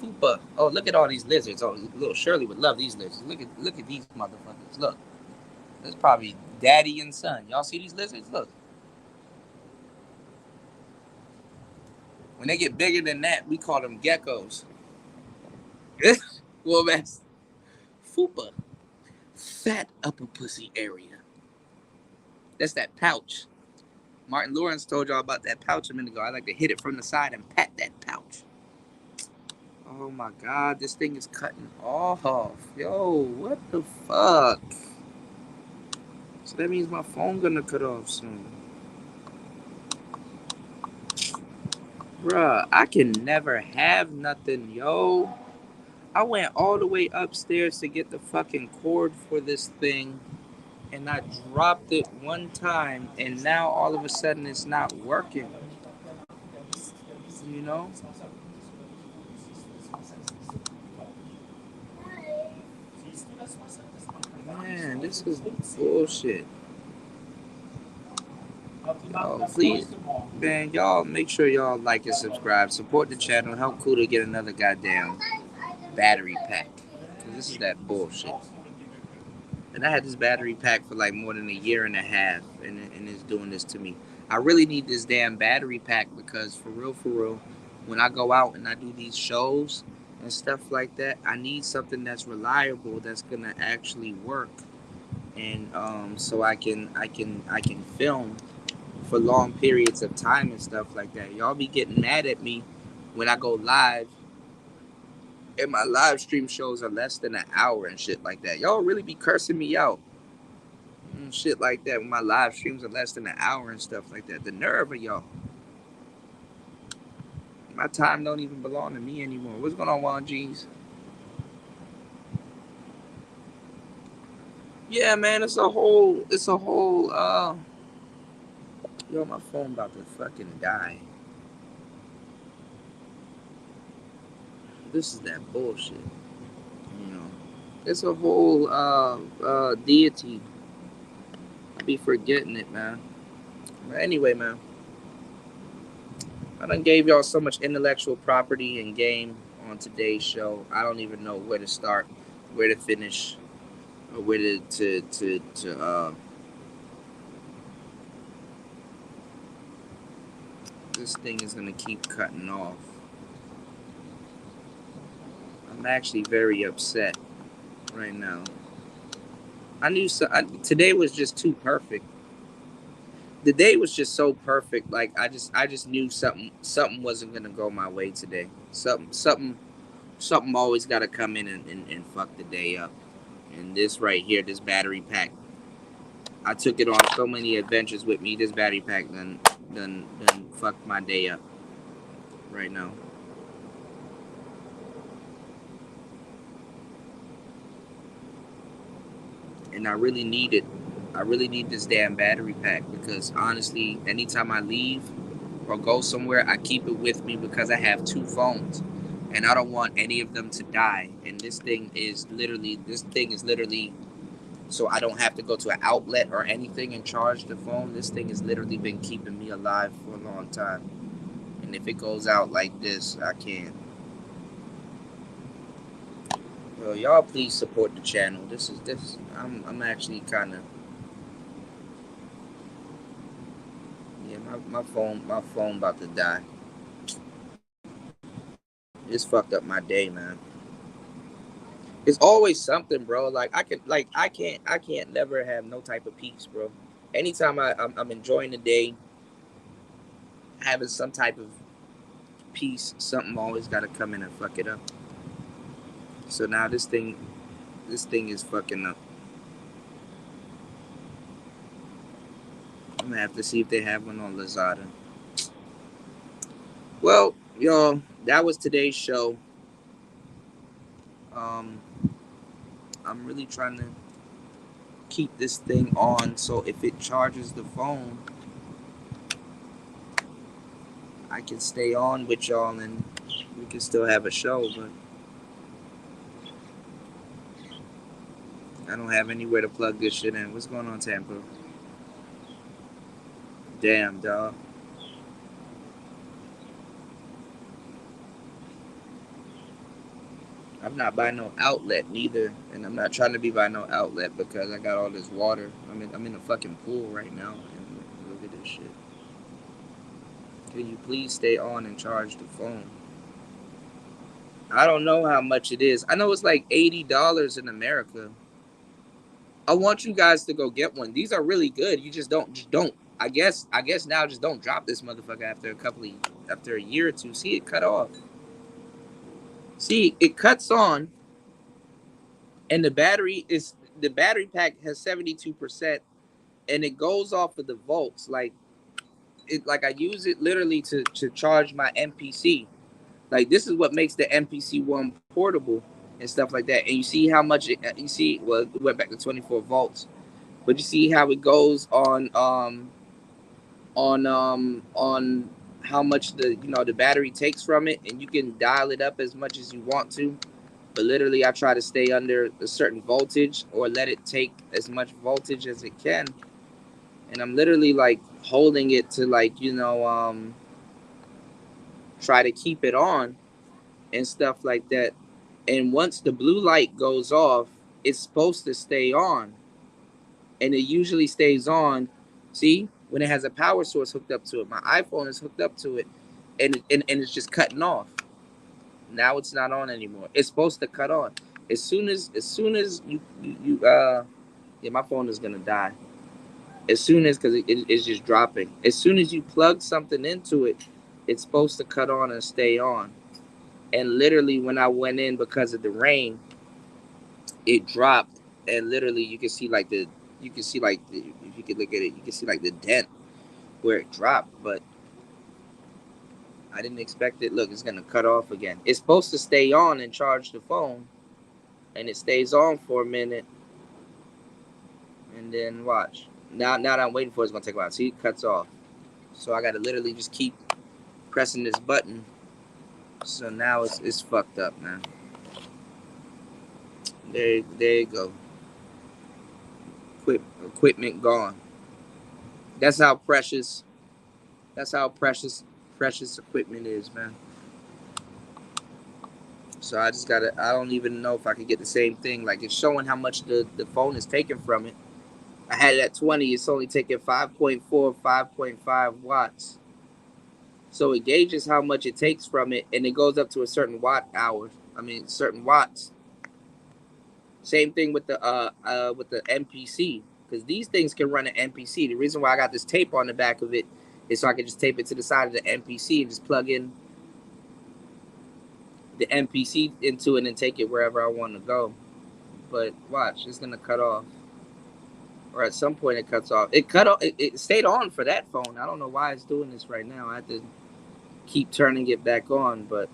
Fupa. Oh, look at all these lizards. Oh, little Shirley would love these lizards. Look at these motherfuckers. Look. That's probably daddy and son. Y'all see these lizards? Look. When they get bigger than that, we call them geckos. Well, that's fupa. Fat upper pussy area. That's that pouch. Martin Lawrence told y'all about that pouch a minute ago. I like to hit it from the side and pat that pouch. Oh my god, this thing is cutting off. Yo, what the fuck? So that means my phone gonna cut off soon. Bruh, I can never have nothing, yo. I went all the way upstairs to get the fucking cord for this thing, and I dropped it one time, and now all of a sudden it's not working. You know? Man, this is bullshit. Oh, please, man, y'all make sure y'all like and subscribe. Support the channel. Help Kuda get another goddamn battery pack. Cause this is that bullshit. And I had this battery pack for like more than a year and a half, and it's doing this to me. I really need this damn battery pack because for real, when I go out and I do these shows and stuff like that, I need something that's reliable that's gonna actually work, and so I can film for long periods of time and stuff like that. Y'all be getting mad at me when I go live and my live stream shows are less than an hour and shit like that. Y'all really be cursing me out and shit like that when my live streams are less than an hour and stuff like that. The nerve of y'all. My time don't even belong to me anymore. What's going on, Juan G's? Yeah, man, it's a whole yo, my phone about to fucking die. This is that bullshit. You know. It's a whole deity. I be forgetting it, man. But anyway, man, I done gave y'all so much intellectual property and game on today's show. I don't even know where to start, where to finish, or where to this thing is gonna keep cutting off. I'm actually very upset right now. Today was just too perfect. The day was just so perfect. Like I just knew something wasn't gonna go my way today. Something always got to come in and fuck the day up. And this right here, this battery pack, I took it on so many adventures with me. This battery pack done fucked my day up right now. And I really need it. I really need this damn battery pack because honestly, anytime I leave or go somewhere, I keep it with me because I have two phones, and I don't want any of them to die. And this thing is literally so I don't have to go to an outlet or anything and charge the phone. This thing has literally been keeping me alive for a long time. And if it goes out like this, I can't. Well, y'all please support the channel. This. I'm actually kind of yeah. My phone about to die. It's fucked up my day, man. It's always something, bro. I can't never have no type of peace, bro. Anytime I'm enjoying the day, having some type of peace, something always got to come in and fuck it up. So now this thing is fucking up. I'm gonna have to see if they have one on Lazada. Well, y'all, that was today's show. Um, I'm really trying to keep this thing on so if it charges the phone, I can stay on with y'all and we can still have a show, but I don't have anywhere to plug this shit in. What's going on, Tampa? Damn, dog. I'm not by no outlet neither, and I'm not trying to be by no outlet because I got all this water. I'm in a fucking pool right now, and look at this shit. Can you please stay on and charge the phone? I don't know how much it is. I know it's like $80 in America. I want you guys to go get one. These are really good. You just don't. I guess now just don't drop this motherfucker after a year or two. See it cut off. See it cuts on, and the battery pack has 72%, and it goes off of the volts. Like I use it literally to charge my MPC. Like this is what makes the MPC one portable and stuff like that. And you see how much you see. Well, it went back to 24 volts, but you see how it goes on how much the battery takes from it, and you can dial it up as much as you want to. But literally, I try to stay under a certain voltage or let it take as much voltage as it can. And I'm literally like holding it to try to keep it on and stuff like that. And once the blue light goes off, it's supposed to stay on, and it usually stays on. See, when it has a power source hooked up to it, my iPhone is hooked up to it, and it's just cutting off. Now it's not on anymore. It's supposed to cut on as soon as yeah, my phone is gonna die. As soon as because it's just dropping. As soon as you plug something into it, it's supposed to cut on and stay on. And literally, when I went in because of the rain, it dropped, and literally you can see like if you could look at it, you can see like the dent where it dropped. But I didn't expect it. Look, it's gonna cut off again. It's supposed to stay on and charge the phone, and it stays on for a minute, and then watch. Now that I'm waiting for it, it's gonna take a while. See, it cuts off. So I gotta literally just keep pressing this button. So now it's fucked up, man. There you go. Equipment gone. That's how precious. That's how precious equipment is, man. So I just gotta. I don't even know if I could get the same thing. Like it's showing how much the phone is taking from it. I had it at 20. It's only taking 5.4, 5.5 watts. So it gauges how much it takes from it, and it goes up to a certain watt hour. I mean, certain watts. Same thing with the MPC, because these things can run an MPC. The reason why I got this tape on the back of it is so I can just tape it to the side of the MPC and just plug in the MPC into it and take it wherever I want to go. But watch, it's gonna cut off, or at some point it cuts off. It cut off. It stayed on for that phone. I don't know why it's doing this right now. I have to keep turning it back on, but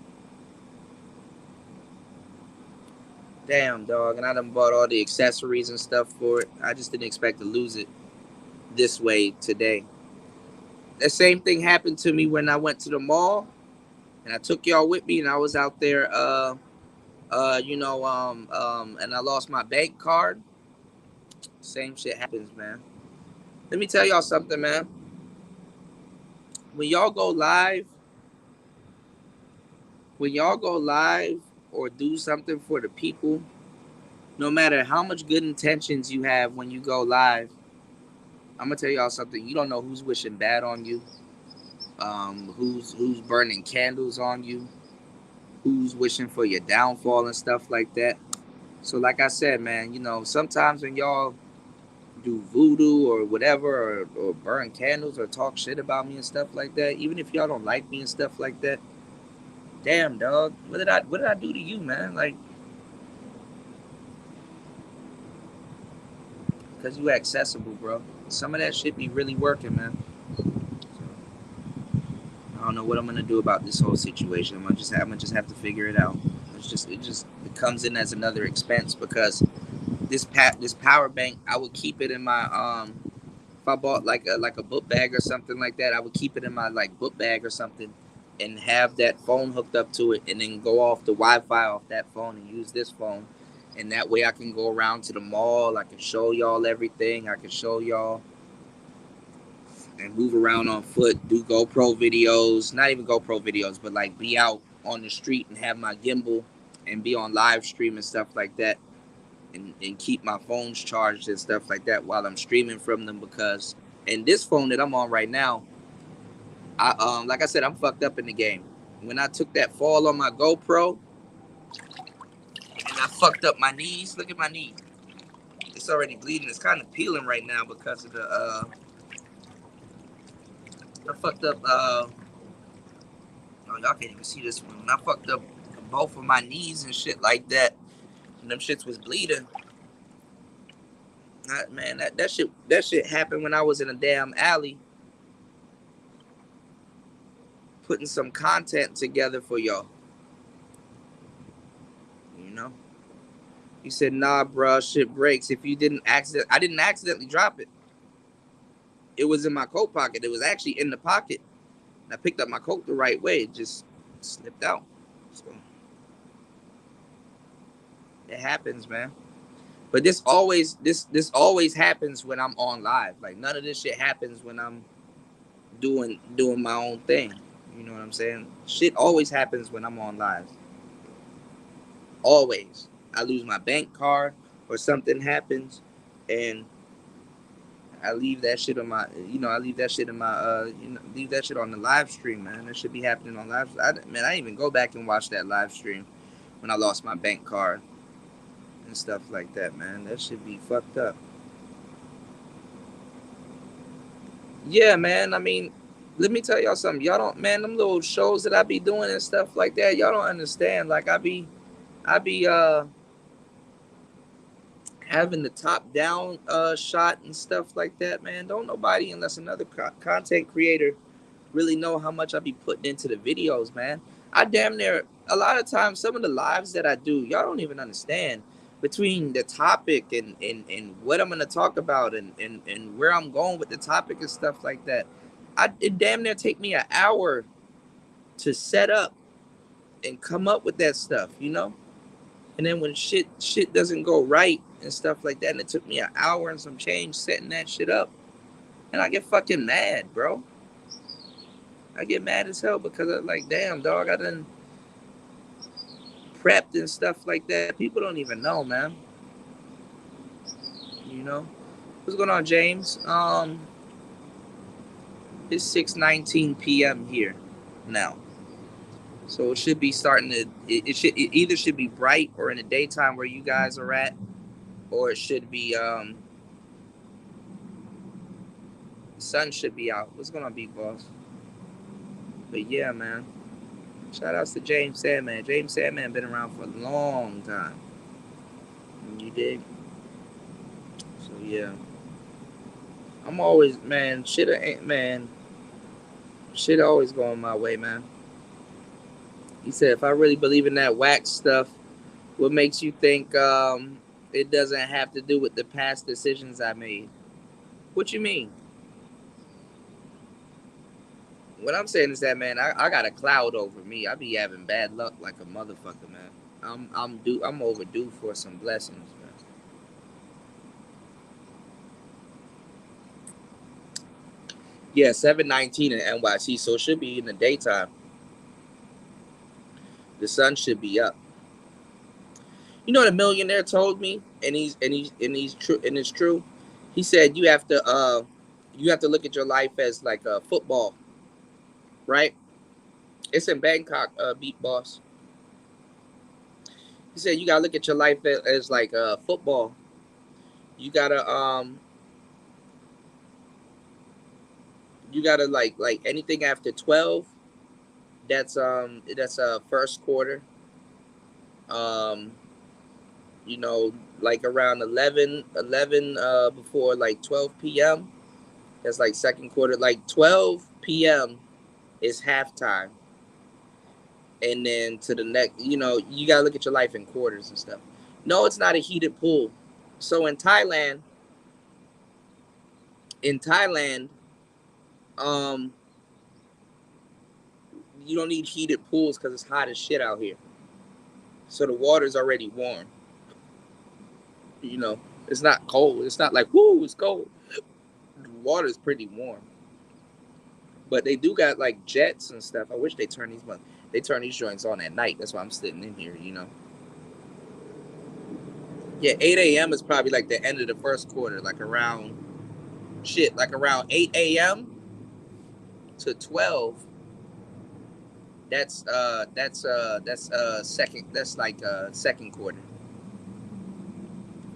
damn, dog. And I done bought all the accessories and stuff for it. I just didn't expect to lose it this way today. The same thing happened to me when I went to the mall, and I took y'all with me, and I was out there, and I lost my bank card. Same shit happens, man. Let me tell y'all something, man. When y'all go live, when y'all go live or do something for the people, no matter how much good intentions you have when you go live, I'm gonna tell y'all something. You don't know who's wishing bad on you, who's burning candles on you, who's wishing for your downfall and stuff like that. So, like I said, man, sometimes when y'all do voodoo or whatever, or burn candles or talk shit about me and stuff like that, even if y'all don't like me and stuff like that, damn, dog, what did I do to you, man? Like, because you accessible, bro. Some of that shit be really working, man. So, I don't know what I'm gonna do about this whole situation. I'm gonna just have to figure it out. It comes in as another expense because this power bank, I would keep it in my if I bought like a book bag or something like that, I would keep it in my like book bag or something, and have that phone hooked up to it, and then go off the Wi-Fi off that phone and use this phone, and that way I can go around to the mall. I can show y'all everything. I can show y'all and move around on foot, do GoPro videos, not even GoPro videos, but like be out on the street and have my gimbal and be on live stream and stuff like that, and keep my phones charged and stuff like that while I'm streaming from them. Because in this phone that I'm on right now, I like I said, I'm fucked up in the game. When I took that fall on my GoPro and I fucked up my knees, look at my knee. It's already bleeding. It's kind of peeling right now because of the I fucked up oh, y'all can't even see this one. When I fucked up both of my knees and shit like that, and them shits was bleeding. Man, that shit happened when I was in a damn alley putting some content together for y'all. You know? He said, nah, bro, shit breaks. If you didn't I didn't accidentally drop it. It was in my coat pocket. It was actually in the pocket. And I picked up my coat the right way. It just slipped out. So it happens, man. But this always happens when I'm on live. Like none of this shit happens when I'm doing my own thing. You know what I'm saying? Shit always happens when I'm on live. Always. I lose my bank card or something happens, and I leave that shit on my, I leave that shit in my, leave that shit on the live stream, man. That should be happening on live. I didn't even go back and watch that live stream when I lost my bank card and stuff like that, man. That should be fucked up. Yeah, man. I mean, let me tell y'all something. Y'all don't, man. Them little shows that I be doing and stuff like that. Y'all don't understand. Like I be having the top down shot and stuff like that, man. Don't nobody unless another content creator really know how much I be putting into the videos, man. I damn near a lot of times some of the lives that I do, y'all don't even understand between the topic and what I'm gonna talk about and where I'm going with the topic and stuff like that. It damn near take me an hour to set up and come up with that stuff, you know? And then when shit doesn't go right and stuff like that, and it took me an hour and some change setting that shit up, and I get fucking mad, bro. I get mad as hell because I'm like, damn, dog, I done prepped and stuff like that. People don't even know, man. You know? What's going on, James? It's 6:19 p.m. here now. So it should be starting to it either should be bright or in the daytime where you guys are at, or it should be sun should be out. What's going on, Big Boss? But yeah, man. Shout outs to James Sandman. James Sandman been around for a long time. You dig? So yeah. I'm always, man, shit ain't, man, shit always going my way, man. He said, if I really believe in that wax stuff, what makes you think it doesn't have to do with the past decisions I made? What you mean? What I'm saying is that, man, I got a cloud over me. I be having bad luck like a motherfucker, man. I'm overdue for some blessings, man. Yeah, 7:19 in NYC, so it should be in the daytime. The sun should be up. You know what a millionaire told me, and he's true, and it's true. He said you have to look at your life as like a football, right? It's in Bangkok, Beat Boss. He said you gotta look at your life as like football. You gotta like anything after 12. That's first quarter. Um, like around 11 before like 12 p.m. That's like second quarter. Like 12 p.m. is halftime, and then to the next, you gotta look at your life in quarters and stuff. No, it's not a heated pool. So in Thailand, um, you don't need heated pools because it's hot as shit out here. So the water's already warm. You know, it's not cold. It's not like whoo, it's cold. The water's pretty warm. But they do got like jets and stuff. I wish they turn these joints on at night. That's why I'm sitting in here. Yeah, 8 a.m. is probably like the end of the first quarter, like around like around 8 a.m. to 12. That's second. That's like second quarter.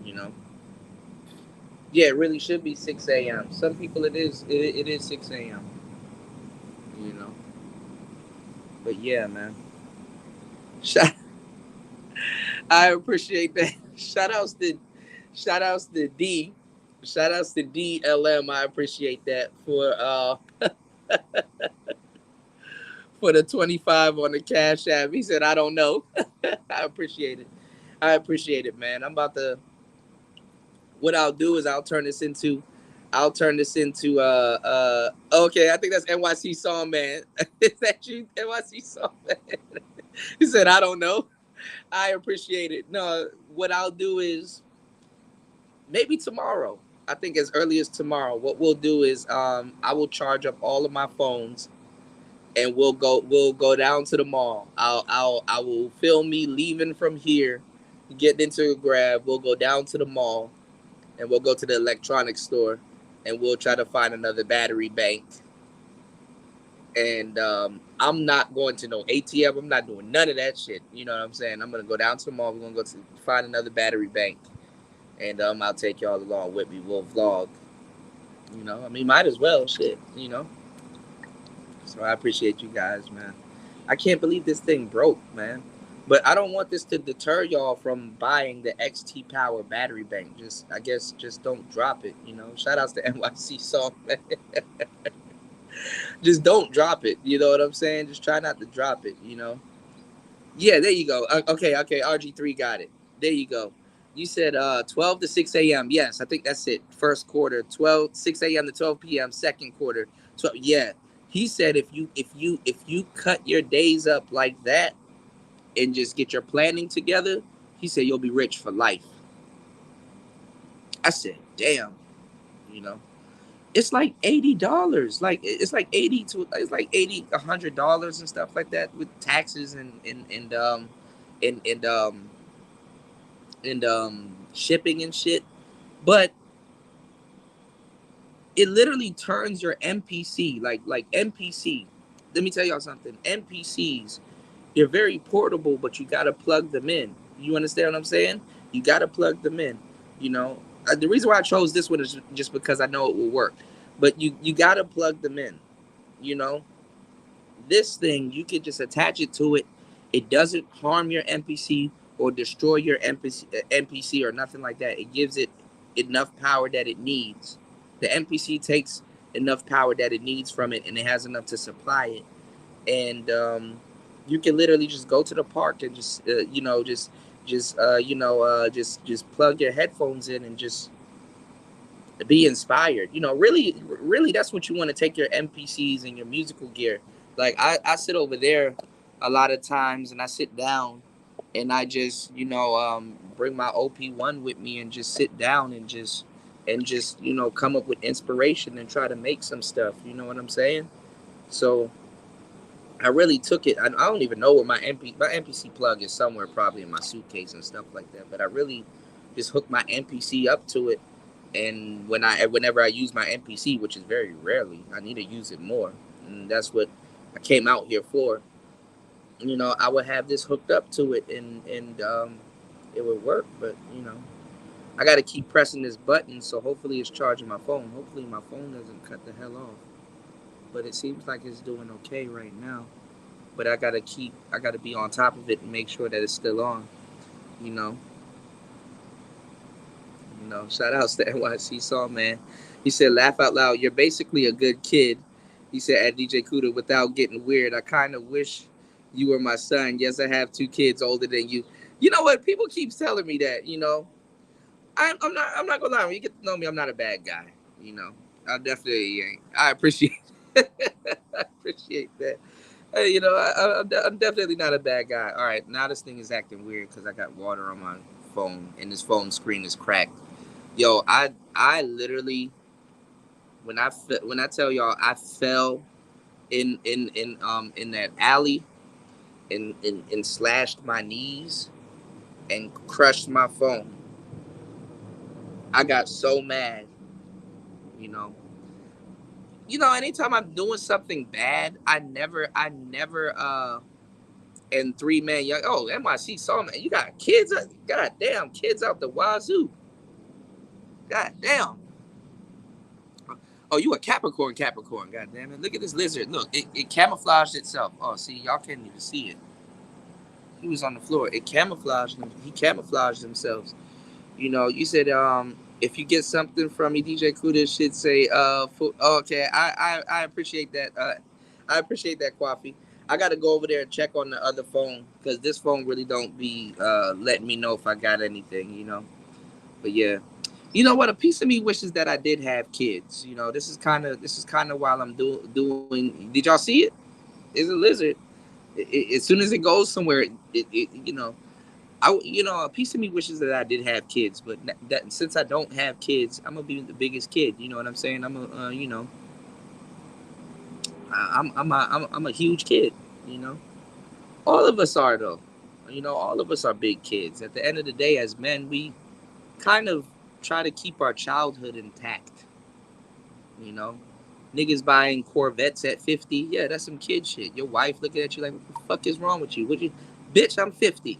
You know. Yeah, it really should be 6 a.m. Some people it is 6 a.m. You know. But yeah, man. Shout, I appreciate that. Shout outs to D. Shout outs to DLM. I appreciate that for the 25 on the Cash App. He said, I don't know. I appreciate it. I appreciate it, man. I'm about to what I'll do is I'll turn this into okay, I think that's NYC Song Man. Is that you, NYC Song Man? He said, I don't know. I appreciate it. No, what I'll do is maybe tomorrow. I think as early as tomorrow. What we'll do is I will charge up all of my phones and we'll go down to the mall. I will film me leaving from here, getting into a grab. We'll go down to the mall and we'll go to the electronics store and we'll try to find another battery bank. And I'm not going to no ATM. I'm not doing none of that shit. You know what I'm saying? I'm gonna go down to the mall. We're gonna go to find another battery bank, and I'll take y'all along with me. We'll vlog. You know, I mean, might as well. Shit. You know. So I appreciate you guys, man. I can't believe this thing broke, man. But I don't want this to deter y'all from buying the XT Power battery bank. Just, I guess, just don't drop it. You know, shout outs to NYC Song, man. Just don't drop it. You know what I'm saying? Just try not to drop it. You know. Yeah, there you go. Okay. RG3 got it. There you go. You said 12 to 6 a.m. Yes, I think that's it. First quarter, 6 a.m. to 12 p.m. Second quarter. So yeah, he said if you cut your days up like that and just get your planning together, he said you'll be rich for life. I said, damn, you know. It's like $80. Like it's like 80, $100 and stuff like that with taxes and shipping and shit. But it literally turns your MPC like MPC. Let me tell y'all something. MPCs, they're very portable, but you gotta plug them in. You understand what I'm saying? You gotta plug them in. You know, the reason why I chose this one is just because I know it will work. But you gotta plug them in. You know, this thing you can just attach it to it. It doesn't harm your MPC or destroy your MPC or nothing like that. It gives it enough power that it needs. The MPC takes enough power that it needs from it, and it has enough to supply it. And you can literally just go to the park and just just plug your headphones in and just be inspired. You know, really, that's what you want to take your MPCs and your musical gear. Like I sit over there a lot of times, and I sit down, and I just bring my OP1 with me and just sit down and just come up with inspiration and try to make some stuff. You know what I'm saying? So I really took it. I don't even know where my MPC plug is, somewhere probably in my suitcase and stuff like that. But I really just hooked my MPC up to it, and whenever I use my MPC, which is very rarely, I need to use it more, and that's what I came out here for. I would have this hooked up to it, and it would work. But I got to keep pressing this button, so hopefully it's charging my phone. Hopefully my phone doesn't cut the hell off. But it seems like it's doing okay right now. But I gotta be on top of it and make sure that it's still on. You know, Shout outs to NYC Song Man. He said, "Laugh out loud. You're basically a good kid." He said at DJ Kuda, without getting weird. I kind of wish you were my son. Yes, I have two kids older than you. You know what? People keep telling me that. I'm not. I'm not gonna lie. When you get to know me, I'm not a bad guy. I definitely ain't. I appreciate. I appreciate that. Hey, I'm definitely not a bad guy. All right, now this thing is acting weird because I got water on my phone and this phone screen is cracked. Yo, I literally when I tell y'all I fell in that alley and slashed my knees and crushed my phone. I got so mad, you know. Anytime I'm doing something bad, I never and three man young. Oh, NYC saw man, you got kids. God damn, kids out the wazoo. God damn. Oh, you a Capricorn, Capricorn. God damn it. Look at this lizard. Look, it camouflaged itself. Oh, see, y'all can't even see it. He was on the floor. It camouflaged him. He camouflaged himself. You said if you get something from me, DJ Kuda should say oh, okay. I appreciate that. I appreciate that, Coffee. I gotta go over there and check on the other phone because this phone really don't be letting me know if I got anything. But yeah. You know what? A piece of me wishes that I did have kids. This is kind of while I'm doing. Did y'all see it? It's a lizard. As soon as it goes somewhere, a piece of me wishes that I did have kids, but that since I don't have kids, I'm gonna be the biggest kid. You know what I'm saying? I'm a huge kid. You know, all of us are though. All of us are big kids. At the end of the day, as men, we kind of try to keep our childhood intact. You know, niggas buying Corvettes at 50. Yeah, that's some kid shit. Your wife looking at you like, what the fuck is wrong with you? Bitch, I'm 50.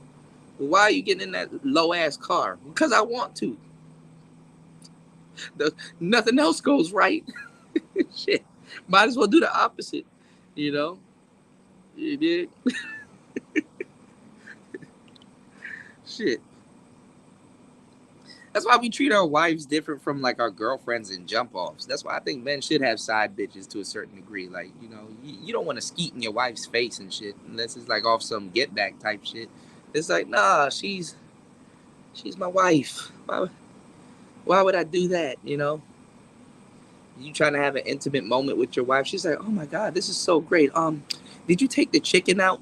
Well, why are you getting in that low ass car? Because I want to. Nothing else goes right. Shit. Might as well do the opposite. You know? You did? Shit. That's why we treat our wives different from like our girlfriends and jump offs. That's why I think men should have side bitches to a certain degree. Like, you don't want to skeet in your wife's face and shit unless it's like off some get back type shit. It's like, nah, she's my wife. Why would I do that? You trying to have an intimate moment with your wife. She's like, oh my God, this is so great. Did you take the chicken out?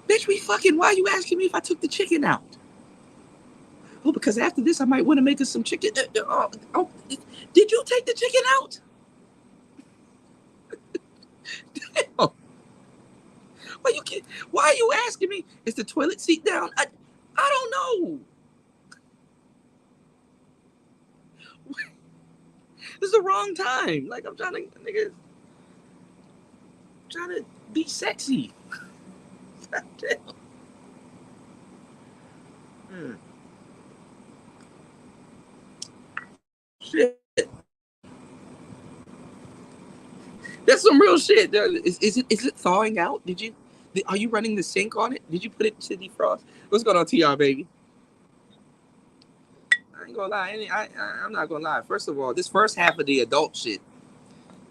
Bitch, we fucking, why are you asking me if I took the chicken out? Oh, because after this I might want to make us some chicken. Did you take the chicken out? Damn. Why are you asking me? Is the toilet seat down? I don't know. This is the wrong time. Like, I'm trying to be sexy. God damn. Shit. That's some real shit. Is it thawing out? Are you running the sink on it? Did you put it to defrost? What's going on, TR, baby? I ain't gonna lie. I'm not gonna lie. First of all, this first half of the adult shit,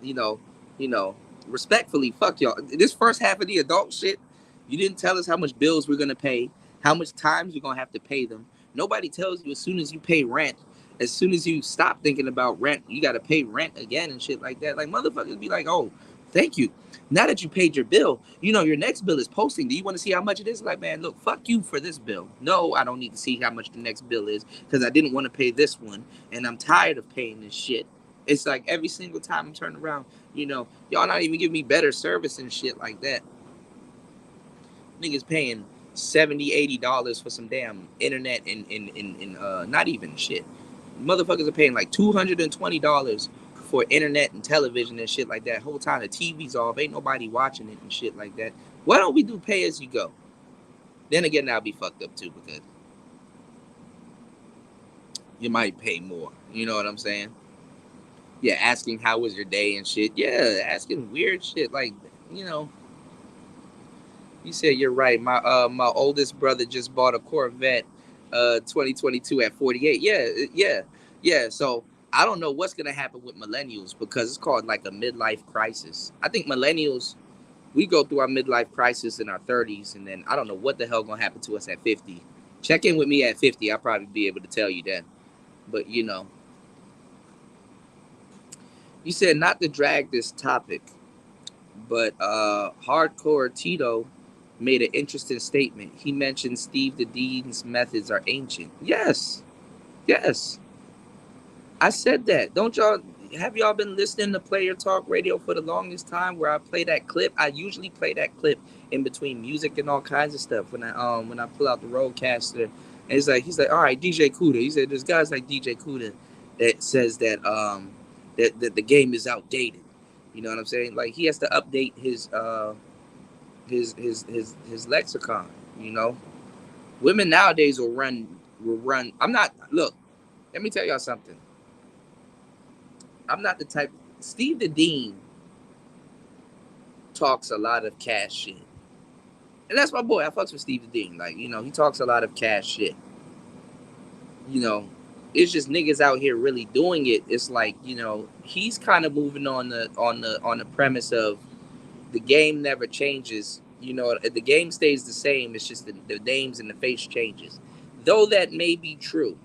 you know, you know, respectfully, fuck y'all. This first half of the adult shit, you didn't tell us how much bills we're gonna pay, how much times you're gonna have to pay them. Nobody tells you as soon as you pay rent, as soon as you stop thinking about rent, you gotta pay rent again and shit like that. Like motherfuckers be like, oh, thank you. Now that you paid your bill, your next bill is posting. Do you want to see how much it is? Like, man, look, fuck you for this bill. No, I don't need to see how much the next bill is because I didn't want to pay this one, and I'm tired of paying this shit. It's like every single time I'm turning around, y'all not even giving me better service and shit like that. Niggas paying $70, $80 for some damn internet and not even shit. Motherfuckers are paying like $220 for internet and television and shit like that. Whole time the TV's off, ain't nobody watching it and shit like that. Why don't we do pay as you go? Then again, that'll be fucked up too because you might pay more. You know what I'm saying? Yeah, asking how was your day and shit. Yeah, asking weird shit like, you know. You said you're right. My oldest brother just bought a Corvette 2022 at 48. Yeah. So I don't know what's gonna happen with millennials because it's called like a midlife crisis. I think millennials, we go through our midlife crisis in our 30s, and then I don't know what the hell gonna happen to us at 50. Check in with me at 50. I'll probably be able to tell you that. But you said not to drag this topic, but Hardcore Tito made an interesting statement. He mentioned Steve the Dean's methods are ancient. Yes. I said that. Don't y'all? have y'all been listening to Player Talk Radio for the longest time where I play that clip? I usually play that clip in between music and all kinds of stuff when I pull out the Roadcaster. And he's like, all right, DJ Cuda. He said there's guys like DJ Cuda that says that the game is outdated. You know what I'm saying? Like he has to update his lexicon, you know. Women nowadays will run. I'm not look, let me tell y'all something. I'm not the type. Steve the Dean talks a lot of cash shit, and that's my boy. I fucks with Steve the Dean. Like he talks a lot of cash shit. You know, it's just niggas out here really doing it. It's like he's kind of moving on the premise of the game never changes. The game stays the same. It's just the names and the face changes. Though that may be true.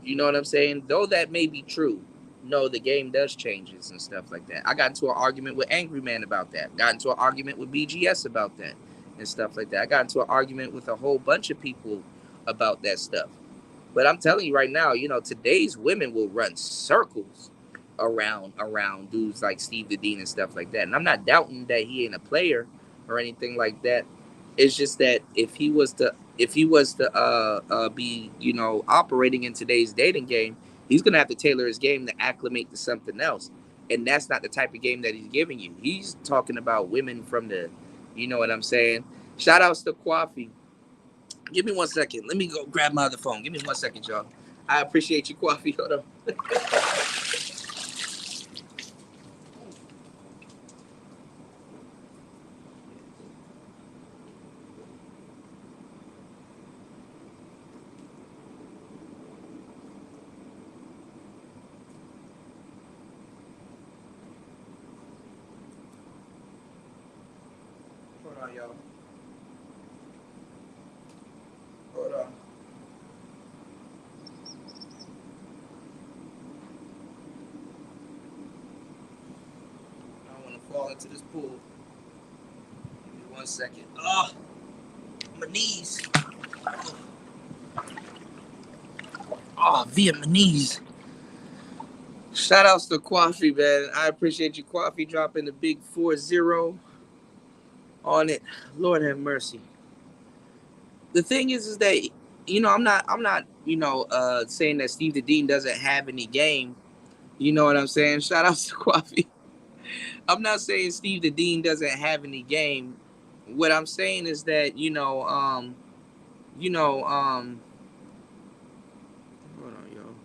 You know what I'm saying? Though that may be true, no, the game does changes and stuff like that. I got into an argument with Angry Man about that. Got into an argument with BGS about that and stuff like that. I got into an argument with a whole bunch of people about that stuff. But I'm telling you right now, today's women will run circles around dudes like Steve the Dean and stuff like that. And I'm not doubting that he ain't a player or anything like that. It's just that if he was to be operating in today's dating game, he's gonna have to tailor his game to acclimate to something else, and that's not the type of game that he's giving you. He's talking about women from you know what I'm saying. Shout outs to Kwafi. Give me 1 second. Let me go grab my other phone. Give me 1 second, y'all. I appreciate you, Kwafi. Hold on. Hold on, y'all. Hold on. I don't want to fall into this pool. Give me 1 second. Oh, my knees. Oh, via my knees. Shout outs to Kwafi, man. I appreciate you, Kwafi, dropping the big 4-0 on it. Lord have mercy. The thing is that I'm not saying that Steve the Dean doesn't have any game. You know what I'm saying? Shout outs to Kwafi. I'm not saying Steve the Dean doesn't have any game. What I'm saying is that you know hold on, yo.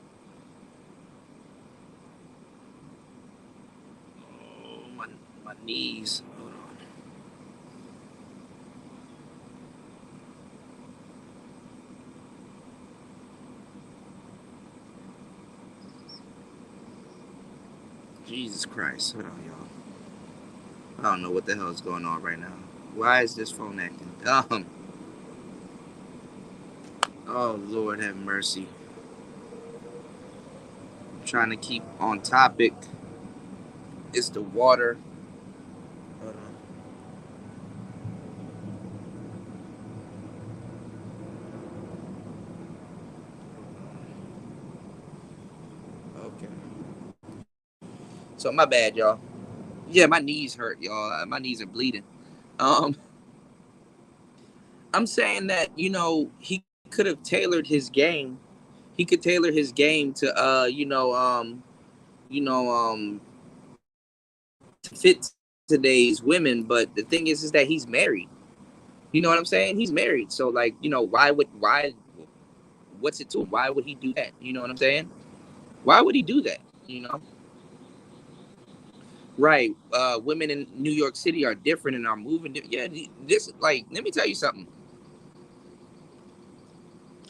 Oh, my knees. Hold on. Jesus Christ. Hold on, y'all. I don't know what the hell is going on right now. Why is this phone acting dumb? Oh, Lord have mercy. I'm trying to keep on topic. It's the water. Hold on. Okay. So my bad, y'all. Yeah, my knees hurt, y'all. My knees are bleeding. Um, I'm saying that he could have tailored his game. He could tailor his game to you know to fit today's women. But the thing is that he's married. You know what I'm saying? He's married. So like why what's it to him? Why would he do that? You know what I'm saying? Why would he do that? You know? Right. Women in New York City are different and are moving. Yeah, this like let me tell you something.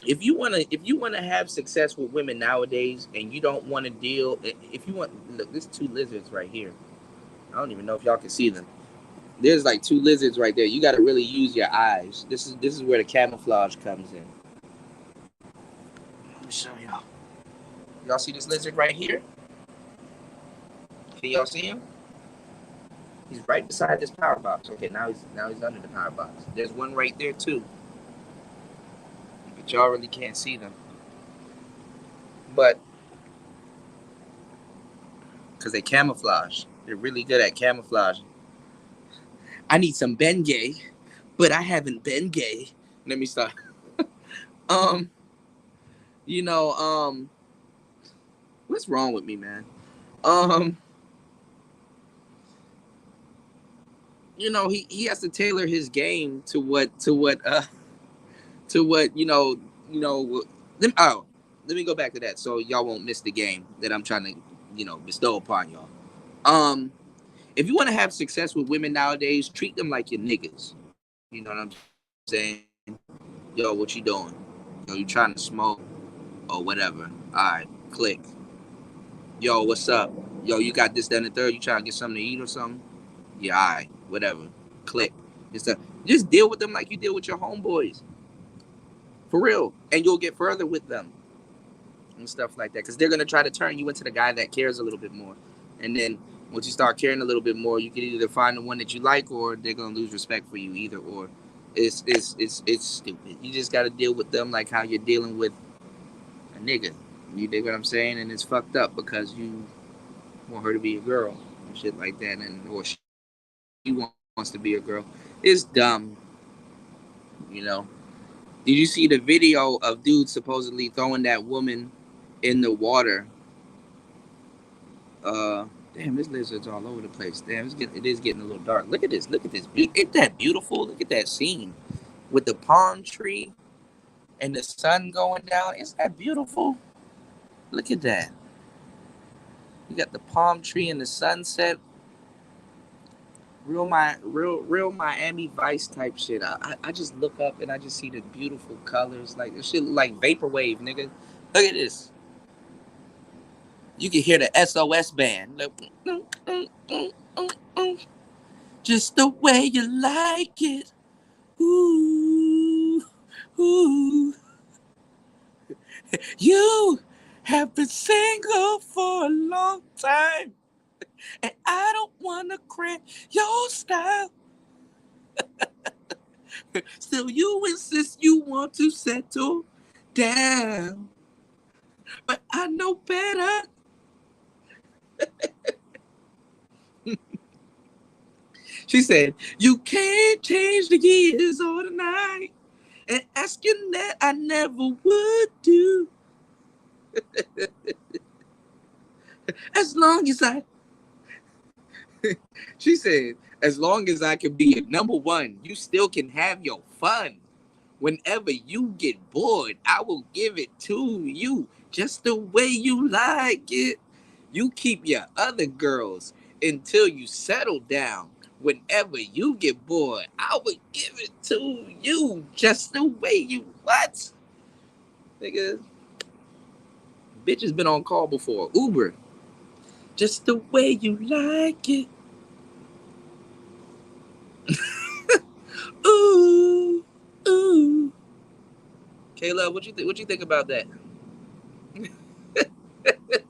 If you wanna have success with women nowadays and you don't want to deal if you want look, there's two lizards right here. I don't even know if y'all can see them. There's like two lizards right there. You got to really use your eyes. This is where the camouflage comes in. Let me show y'all. Y'all see this lizard right here? Can y'all see him? He's right beside this power box. Okay, now he's under the power box. There's one right there too, but y'all really can't see them. But because they camouflage. They're really good at camouflage. I need some Bengay, but I haven't been gay. Let me stop. um, you know, what's wrong with me, man? Um, he has to tailor his game to what let me go back to that so y'all won't miss the game that I'm trying to bestow upon y'all. Um, if you want to have success with women nowadays, treat them like your niggas. You know what I'm saying? Yo, what you doing? Yo, you trying to smoke or whatever? All right, click. Yo, what's up? Yo, you got this, that, and the third. You trying to get something to eat or something? Yeah, all right, whatever. Click. Just deal with them like you deal with your homeboys, for real, and you'll get further with them and stuff like that. Because they're gonna try to turn you into the guy that cares a little bit more, and then once you start caring a little bit more, you can either find the one that you like, or they're gonna lose respect for you. Either or, it's stupid. You just gotta deal with them like how you're dealing with a nigga. You dig what I'm saying? And it's fucked up because you want her to be a girl and shit like that, and or she wants to be a girl. It's dumb, you know. Did you see the video of dude supposedly throwing that woman in the water? Damn, this lizard's all over the place. Damn, it is getting a little dark. Look at this. Look at this. Isn't that beautiful? Look at that scene with the palm tree and the sun going down. Isn't that beautiful? Look at that. You got the palm tree and the sunset. Real Miami Vice type shit. I just look up and I just see the beautiful colors. Like this shit look like vaporwave, nigga. Look at this. You can hear the SOS band. Just the way you like it. Ooh, ooh. You have been single for a long time, and I don't wanna cramp your style. Still, you insist you want to settle down, but I know better. She said, "You can't change the years or the night, and asking that I never would do. As long as I," she said, "as long as I can be your number one, you still can have your fun. Whenever you get bored, I will give it to you just the way you like it. You keep your other girls until you settle down. Whenever you get bored, I will give it to you just the way you what? Nigga, bitch has been on call before. Uber. Just the way you like it. Ooh, ooh." Kayla, what you think about that?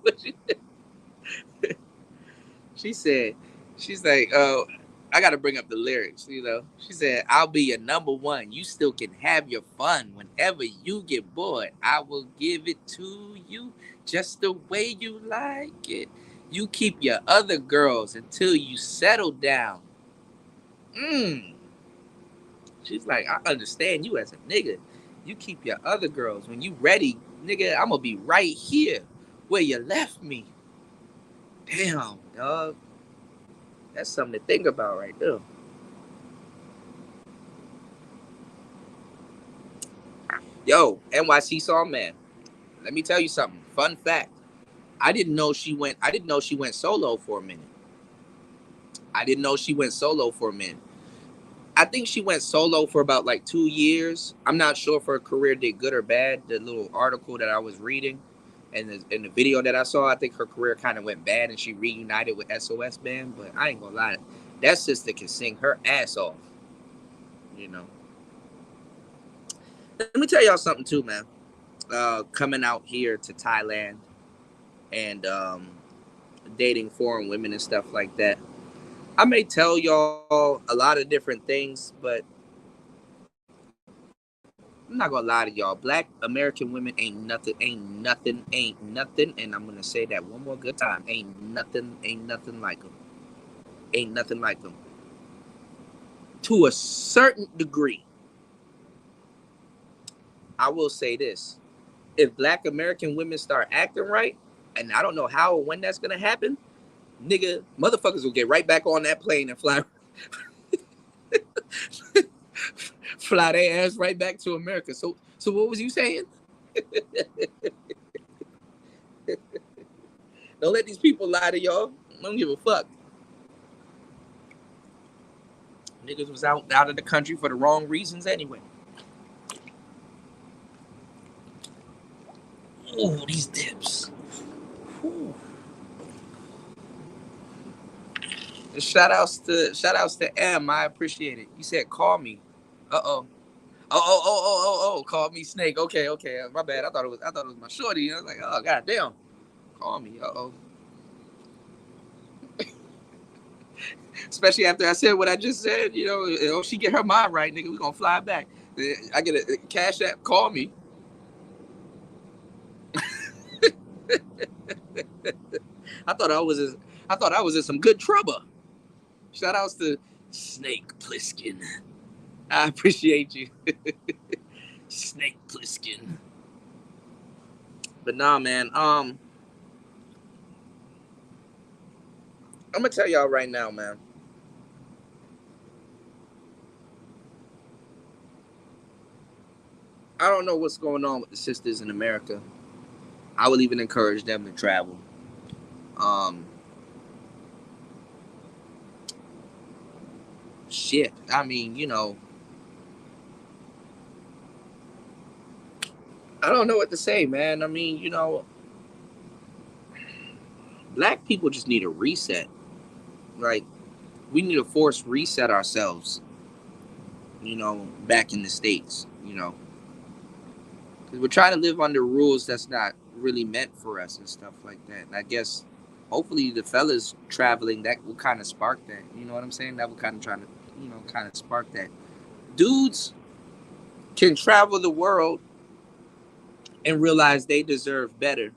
What you She said, she's like, "Oh, I got to bring up the lyrics, you know." She said, "I'll be your number one. You still can have your fun. Whenever you get bored, I will give it to you just the way you like it. You keep your other girls until you settle down." Mm. She's like, "I understand you as a nigga. You keep your other girls. When you ready, nigga, I'm going to be right here where you left me." Damn, dog. That's something to think about right there. Yo, NYC Song Man. Let me tell you something. Fun fact. I didn't know she went solo for a minute. I didn't know she went solo for a minute. I think she went solo for about like 2 years. I'm not sure if her career did good or bad. The little article that I was reading and the video that I saw, I think her career kind of went bad and she reunited with SOS Band. But I ain't gonna lie, that sister can sing her ass off. You know. Let me tell y'all something too, man. Coming out here to Thailand and dating foreign women and stuff like that. I may tell y'all a lot of different things, but I'm not gonna lie to y'all. Black American women ain't nothing, and I'm gonna say that one more good time. Ain't nothing like them. Ain't nothing like them. To a certain degree, I will say this: if Black American women start acting right, and I don't know how or when that's gonna happen, nigga, motherfuckers will get right back on that plane and fly, fly their ass right back to America. So what was you saying? Don't let these people lie to y'all. I don't give a fuck. Niggas was out of the country for the wrong reasons anyway. Ooh, these dips. Ooh. Shout outs to M. I appreciate it. You said call me. Uh-oh. Oh, call me Snake. Okay. My bad. I thought it was my shorty. I was like, oh goddamn. Call me. Uh-oh. Especially after I said what I just said, she get her mind right, nigga. We gonna fly back. I get a cash app, call me. I thought I was in some good trouble. Shout outs to Snake Plissken. I appreciate you. Snake Plissken. But nah, man. I'm gonna tell y'all right now, man. I don't know what's going on with the sisters in America. I would even encourage them to travel. Um, shit. I mean, I don't know what to say, man. I mean, black people just need a reset. Like, we need to force reset ourselves, back in the States, because we're trying to live under rules that's not really meant for us and stuff like that. And I guess hopefully the fellas traveling, that will kind of spark that. You know what I'm saying? That will kind of try to, kind of spark that. Dudes can travel the world and realize they deserve better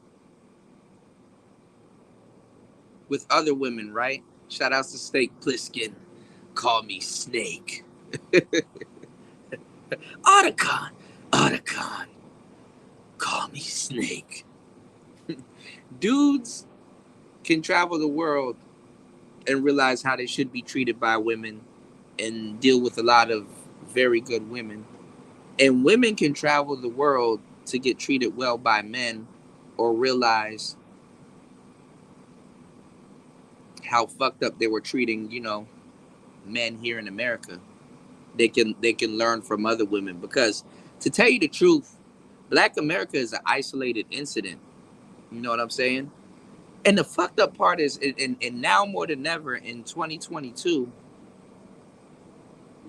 with other women, right? Shout outs to Snake Plissken. Call me Snake. Otacon. Call me Snake. Dudes can travel the world and realize how they should be treated by women and deal with a lot of very good women. And women can travel the world to get treated well by men or realize how fucked up they were treating, men here in America. They can learn from other women, because to tell you the truth, Black America is an isolated incident. You know what I'm saying? And the fucked up part is, and now more than ever in 2022,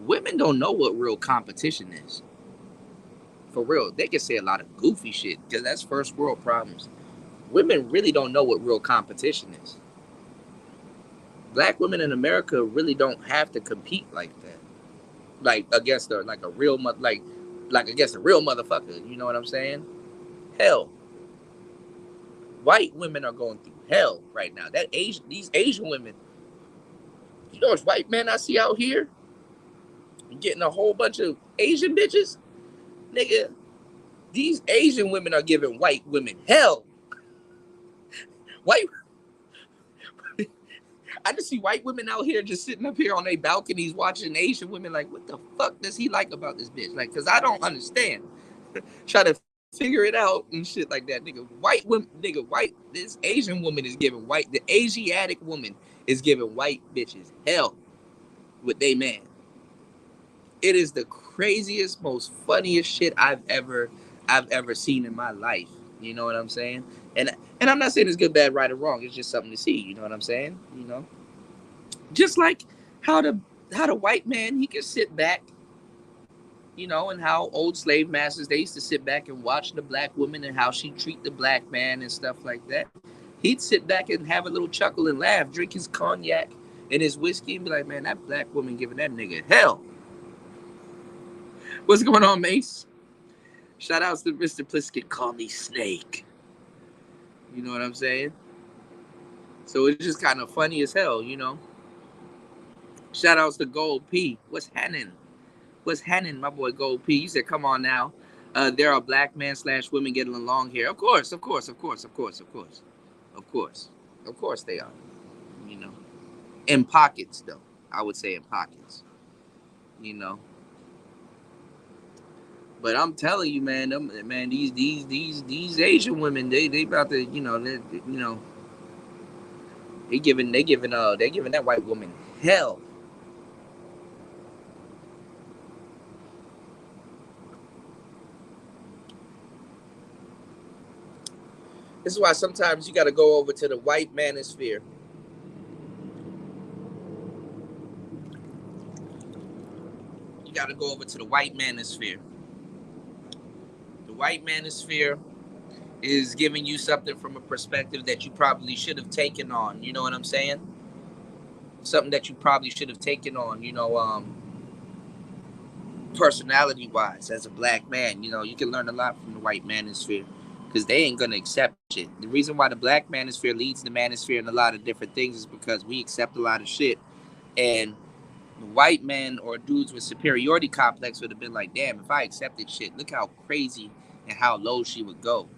women don't know what real competition is. For real, they can say a lot of goofy shit because that's first world problems. Women really don't know what real competition is. Black women in America really don't have to compete like that, like against like a real like against a real motherfucker. You know what I'm saying? Hell, white women are going through hell right now. These Asian women, those white men I see out here getting a whole bunch of Asian bitches, nigga. These Asian women are giving white women hell. White, I just see white women out here just sitting up here on their balconies watching Asian women like, what the fuck does he like about this bitch? Like, cause I don't understand. Try to figure it out and shit like that, nigga. White women, nigga, this Asian woman is giving the Asiatic woman is giving white bitches hell with they man. It is the craziest, most funniest shit I've ever seen in my life. You know what I'm saying? And I'm not saying it's good, bad, right, or wrong. It's just something to see. You know what I'm saying? Just like how the white man, he can sit back, and how old slave masters, they used to sit back and watch the black woman and how she treat the black man and stuff like that. He'd sit back and have a little chuckle and laugh, drink his cognac and his whiskey, and be like, man, that black woman giving that nigga hell. What's going on, Mace? Shout outs to Mr. Plisket. Call me Snake. You know what I'm saying? So it's just kind of funny as hell, you know. Shout outs to Gold P. What's happening? What's happening, my boy Gold P? You said, come on now. There are black men / women getting along here. Of course, of course, of course, of course, of course, of course, of course they are. You know, in pockets though. I would say in pockets. You know, but I'm telling you, man, man, these Asian women, they about to, you know, they giving that white woman hell. This is why sometimes you got to go over to the white manosphere. You got to go over to the white manosphere. The white manosphere is giving you something from a perspective that you probably should have taken on. You know what I'm saying? Something that you probably should have taken on. You know, personality wise, as a black man, you know, you can learn a lot from the white manosphere because they ain't gonna accept shit. The reason why the black manosphere leads the manosphere in a lot of different things is because we accept a lot of shit, and the white men or dudes with superiority complex would have been like, damn, if I accepted shit, look how crazy and how low she would go.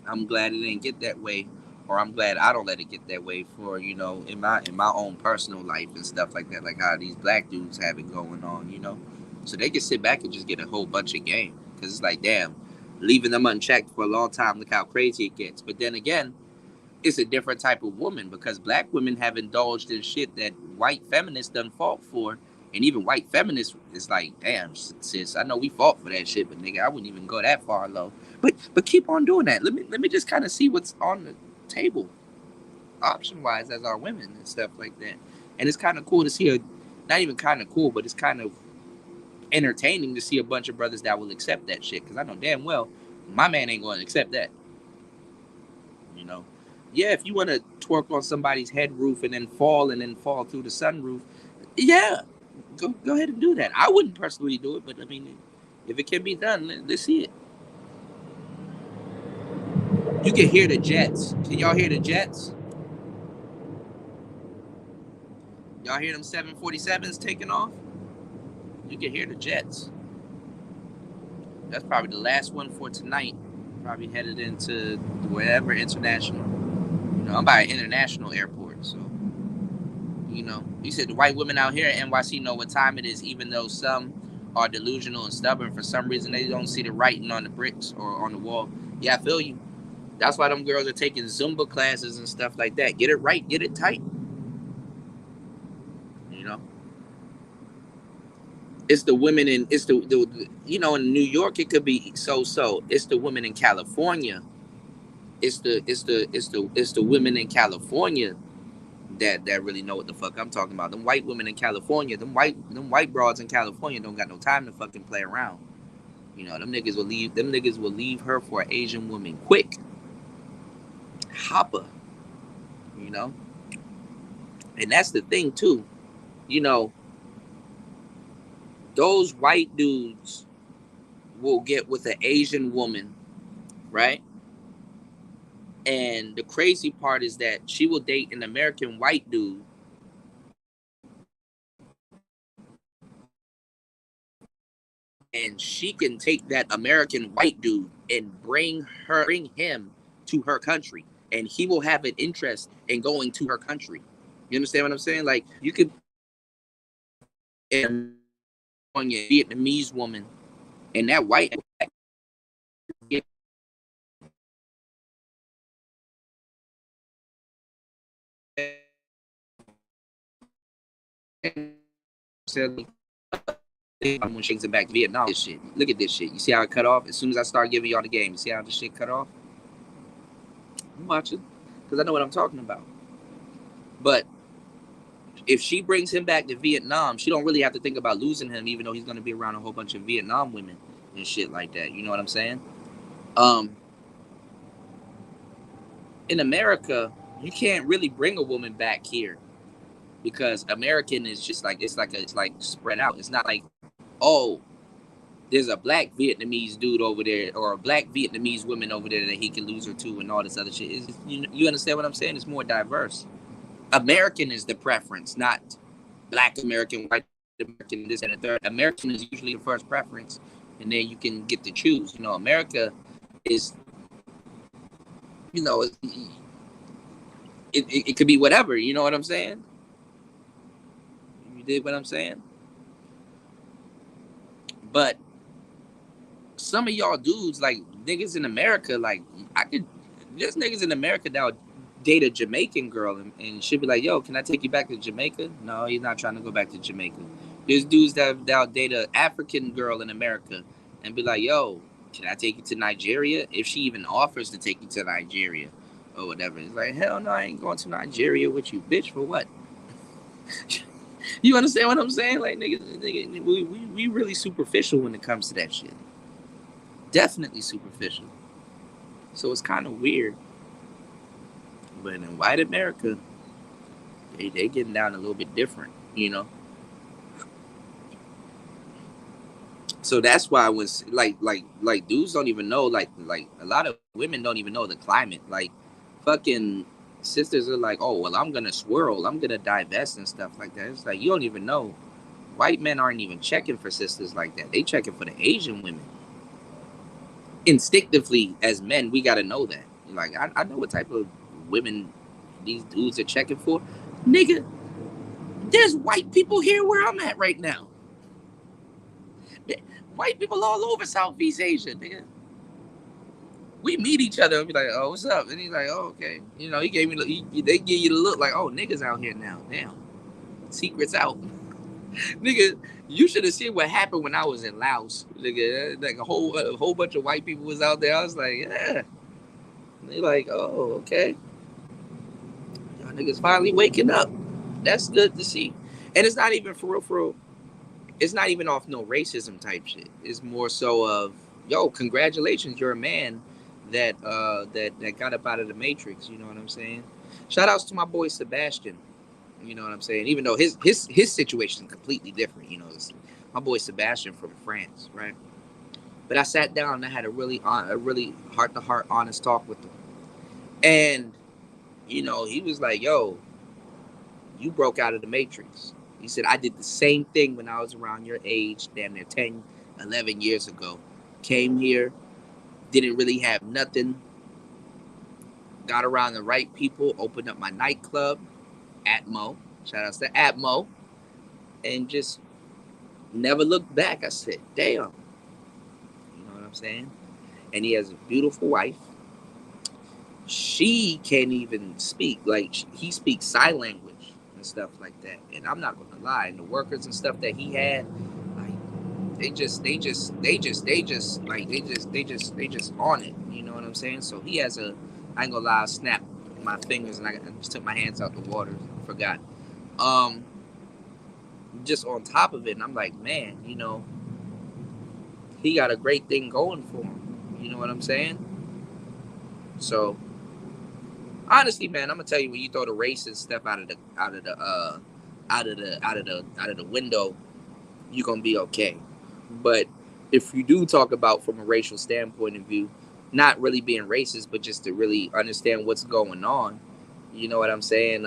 I'm glad it didn't get that way, or I'm glad I don't let it get that way for, you know, in my own personal life and stuff like that, like how these black dudes have it going on, you know, so they can sit back and just get a whole bunch of game because it's like, damn, leaving them unchecked for a long time, look how crazy it gets. But then again, it's a different type of woman because black women have indulged in shit that white feminists done fought for. And even white feminists is like, damn, sis, I know we fought for that shit, but nigga, I wouldn't even go that far low. But keep on doing that. Let me just kind of see what's on the table, option wise, as our women and stuff like that. And it's kind of cool to see not even kind of cool, but it's kind of entertaining to see a bunch of brothers that will accept that shit. Because I know damn well my man ain't going to accept that. You know, yeah, if you want to twerk on somebody's head roof and then fall through the sunroof, yeah, go ahead and do that. I wouldn't personally do it, but I mean, if it can be done, let's see it. You can hear the jets. Can y'all hear the jets? Y'all hear them 747s taking off? You can hear the jets. That's probably the last one for tonight. Probably headed into wherever international. You know, I'm by an international airport, so you know. You said the white women out here at NYC know what time it is, even though some are delusional and stubborn. For some reason, they don't see the writing on the bricks or on the wall. Yeah, I feel you. That's why them girls are taking Zumba classes and stuff like that. Get it right, get it tight. You know, it's the women in the you know, in New York it could be so. It's the women in California. It's the women in California that really know what the fuck I'm talking about. Them white women in California, them white broads in California don't got no time to fucking play around. You know, them niggas will leave her for an Asian woman quick. Hopper, you know? And that's the thing too. You know, those white dudes will get with an Asian woman, right? And the crazy part is that she will date an American white dude, and she can take that American white dude and bring him to her country, and he will have an interest in going to her country. You understand what I'm saying? Like you could on your Vietnamese woman and that white when she back to Vietnam. This shit. Look at this shit. You see how it cut off? As soon as I start giving y'all the game, you see how this shit cut off? I'm watching because I know what I'm talking about. But if she brings him back to Vietnam, she don't really have to think about losing him, even though he's going to be around a whole bunch of Vietnam women and shit like that. You know what I'm saying? Um, in America, you can't really bring a woman back here because American is just like it's like spread out. It's not like, oh, there's a black Vietnamese dude over there or a black Vietnamese woman over there that he can lose her to and all this other shit. You understand what I'm saying? It's more diverse. American is the preference, not black American, white American, this and the third. American is usually the first preference, and then you can get to choose. America is, it, it could be whatever. You know what I'm saying? You dig what I'm saying? But some of y'all dudes, like niggas in America, like there's niggas in America that'll date a Jamaican girl and she'll be like, yo, can I take you back to Jamaica? No, he's not trying to go back to Jamaica. There's dudes that'll date an African girl in America and be like, yo, can I take you to Nigeria? If she even offers to take you to Nigeria or whatever. It's like, hell no, I ain't going to Nigeria with you, bitch, for what? You understand what I'm saying? Like, niggas, we really superficial when it comes to that shit. Definitely superficial. So it's kind of weird. But in white America, they getting down a little bit different, So that's why I was like dudes don't even know, like a lot of women don't even know the climate. Like fucking sisters are like, oh well, I'm gonna swirl, I'm gonna divest and stuff like that. It's like you don't even know. White men aren't even checking for sisters like that. They checking for the Asian women. Instinctively, as men, we gotta know that. Like I know what type of women these dudes are checking for. Nigga, there's white people here where I'm at right now. White people all over Southeast Asia, nigga. We meet each other and be like, oh, what's up? And he's like, oh, okay. He gave me, they give you the look like, oh, niggas out here now. Damn. Secrets out. Nigga, you should have seen what happened when I was in Laos. Nigga, like a whole bunch of white people was out there. I was like, yeah. And they like, oh, okay. Y'all niggas finally waking up. That's good to see. And it's not even for real. It's not even off no racism type shit. It's more so of, yo, congratulations, you're a man that got up out of the matrix. You know what I'm saying? Shout outs to my boy Sebastian. You know what I'm saying? Even though his situation is completely different. My boy Sebastian from France, right? But I sat down and I had a really heart to heart, honest talk with him, and he was like, yo, you broke out of the matrix. He said, I did the same thing when I was around your age, damn near 10, 11 years ago. Came here, didn't really have nothing, got around the right people, opened up my nightclub, Atmo, shout outs to Atmo, and just never looked back. I said, damn. You know what I'm saying? And he has a beautiful wife. She can't even speak. Like, he speaks sign language and stuff like that. And I'm not gonna lie, and the workers and stuff that he had, like they just on it. You know what I'm saying? So he has I ain't gonna lie, I snapped my fingers and I just took my hands out the water. Forgot. Just on top of it, and I'm like, man, he got a great thing going for him. You know what I'm saying? So honestly, man, I'm gonna tell you, when you throw the racist stuff out of the window, you're gonna be okay. But if you do talk about from a racial standpoint of view, not really being racist, but just to really understand what's going on, you know what I'm saying?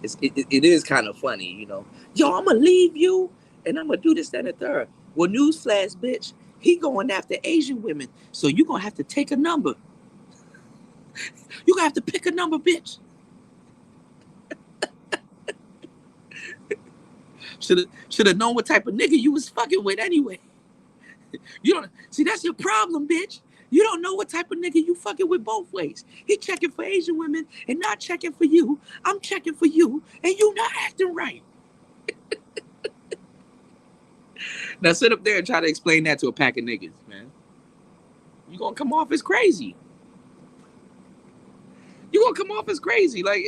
It is kind of funny, Yo, I'm gonna leave you and I'm gonna do this, that, and the third. Well, newsflash, bitch, he going after Asian women, so you're gonna have to take a number. You're gonna have to pick a number, bitch. Should have known what type of nigga you was fucking with anyway. You don't see, that's your problem, bitch. You don't know what type of nigga you fucking with both ways. He checking for Asian women and not checking for you. I'm checking for you and you not acting right. Now sit up there and try to explain that to a pack of niggas, man. You gonna come off as crazy. You gonna come off as crazy, like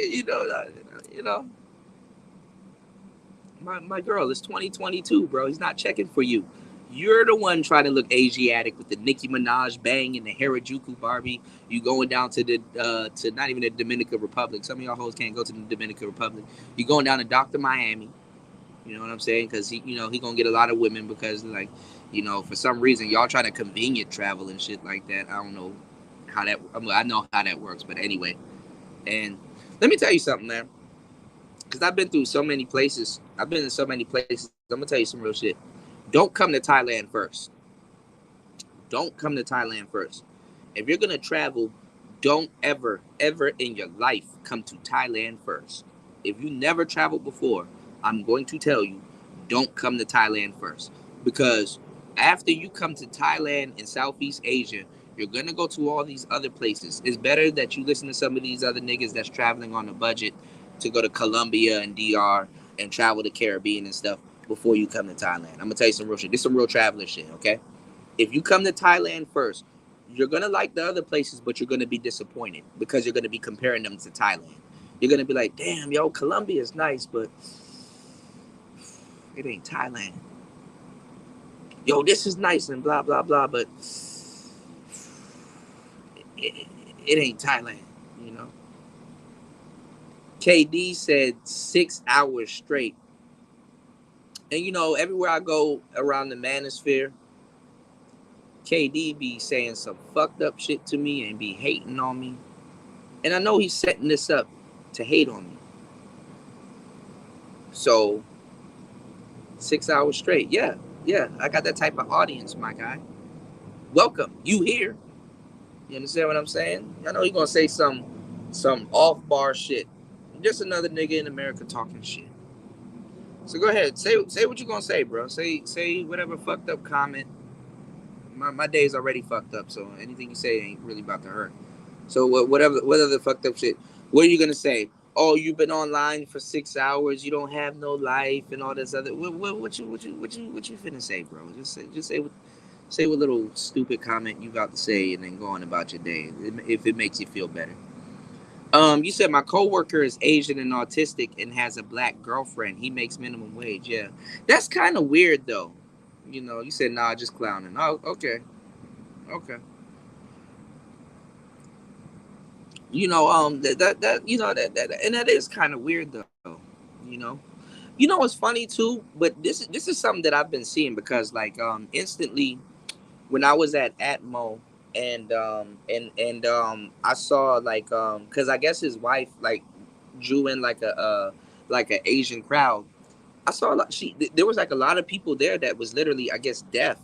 My girl, it's 2022, bro. He's not checking for you. You're the one trying to look Asiatic with the Nicki Minaj bang and the Harajuku Barbie. You going down to to not even the Dominican Republic. Some of y'all hoes can't go to the Dominican Republic. You going down to Dr. Miami. You know what I'm saying? Because he gonna get a lot of women because like, for some reason y'all trying to convenient travel and shit like that. I don't know how that. I know how that works, but anyway. And let me tell you something, man. Because I've been through so many places. I've been in so many places. I'm gonna tell you some real shit. Don't come to Thailand first. Don't come to Thailand first. If you're gonna travel, don't ever, ever in your life come to Thailand first. If you never traveled before, I'm going to tell you, don't come to Thailand first. Because after you come to Thailand and Southeast Asia, you're gonna go to all these other places. It's better that you listen to some of these other niggas that's traveling on a budget to go to Colombia and DR and travel the Caribbean and stuff before you come to Thailand. I'm gonna tell you some real shit. This is some real traveler shit, okay? If you come to Thailand first, you're gonna like the other places, but you're gonna be disappointed because you're gonna be comparing them to Thailand. You're gonna be like, damn, yo, Colombia is nice, but it ain't Thailand. Yo, this is nice and blah blah blah, but it, it ain't Thailand, you know. KD said 6 hours straight, and everywhere I go around the manosphere, KD be saying some fucked up shit to me and be hating on me. And I know he's setting this up to hate on me. So 6 hours straight. Yeah, yeah. I got that type of audience, my guy. Welcome. You here. You understand what I'm saying? I know you're gonna say some off bar shit. Just another nigga in America talking shit. So go ahead. Say what you gonna say, bro. Say whatever fucked up comment. My day's already fucked up, so anything you say ain't really about to hurt. So whatever the fucked up shit. What are you gonna say? Oh, you've been online for 6 hours. You don't have no life and all this other. What you finna say, bro? Say what little stupid comment you got to say, and then go on about your day if it makes you feel better. You said my coworker is Asian and autistic and has a black girlfriend. He makes minimum wage. Yeah, that's kind of weird though. You said nah, just clowning. Oh, okay, okay. And that is kind of weird though. You know, what's funny too, but this is something that I've been seeing because like instantly when I was at Atmo and I saw like because I guess his wife like drew in like an Asian crowd. I saw like there was like a lot of people there that was literally I guess deaf,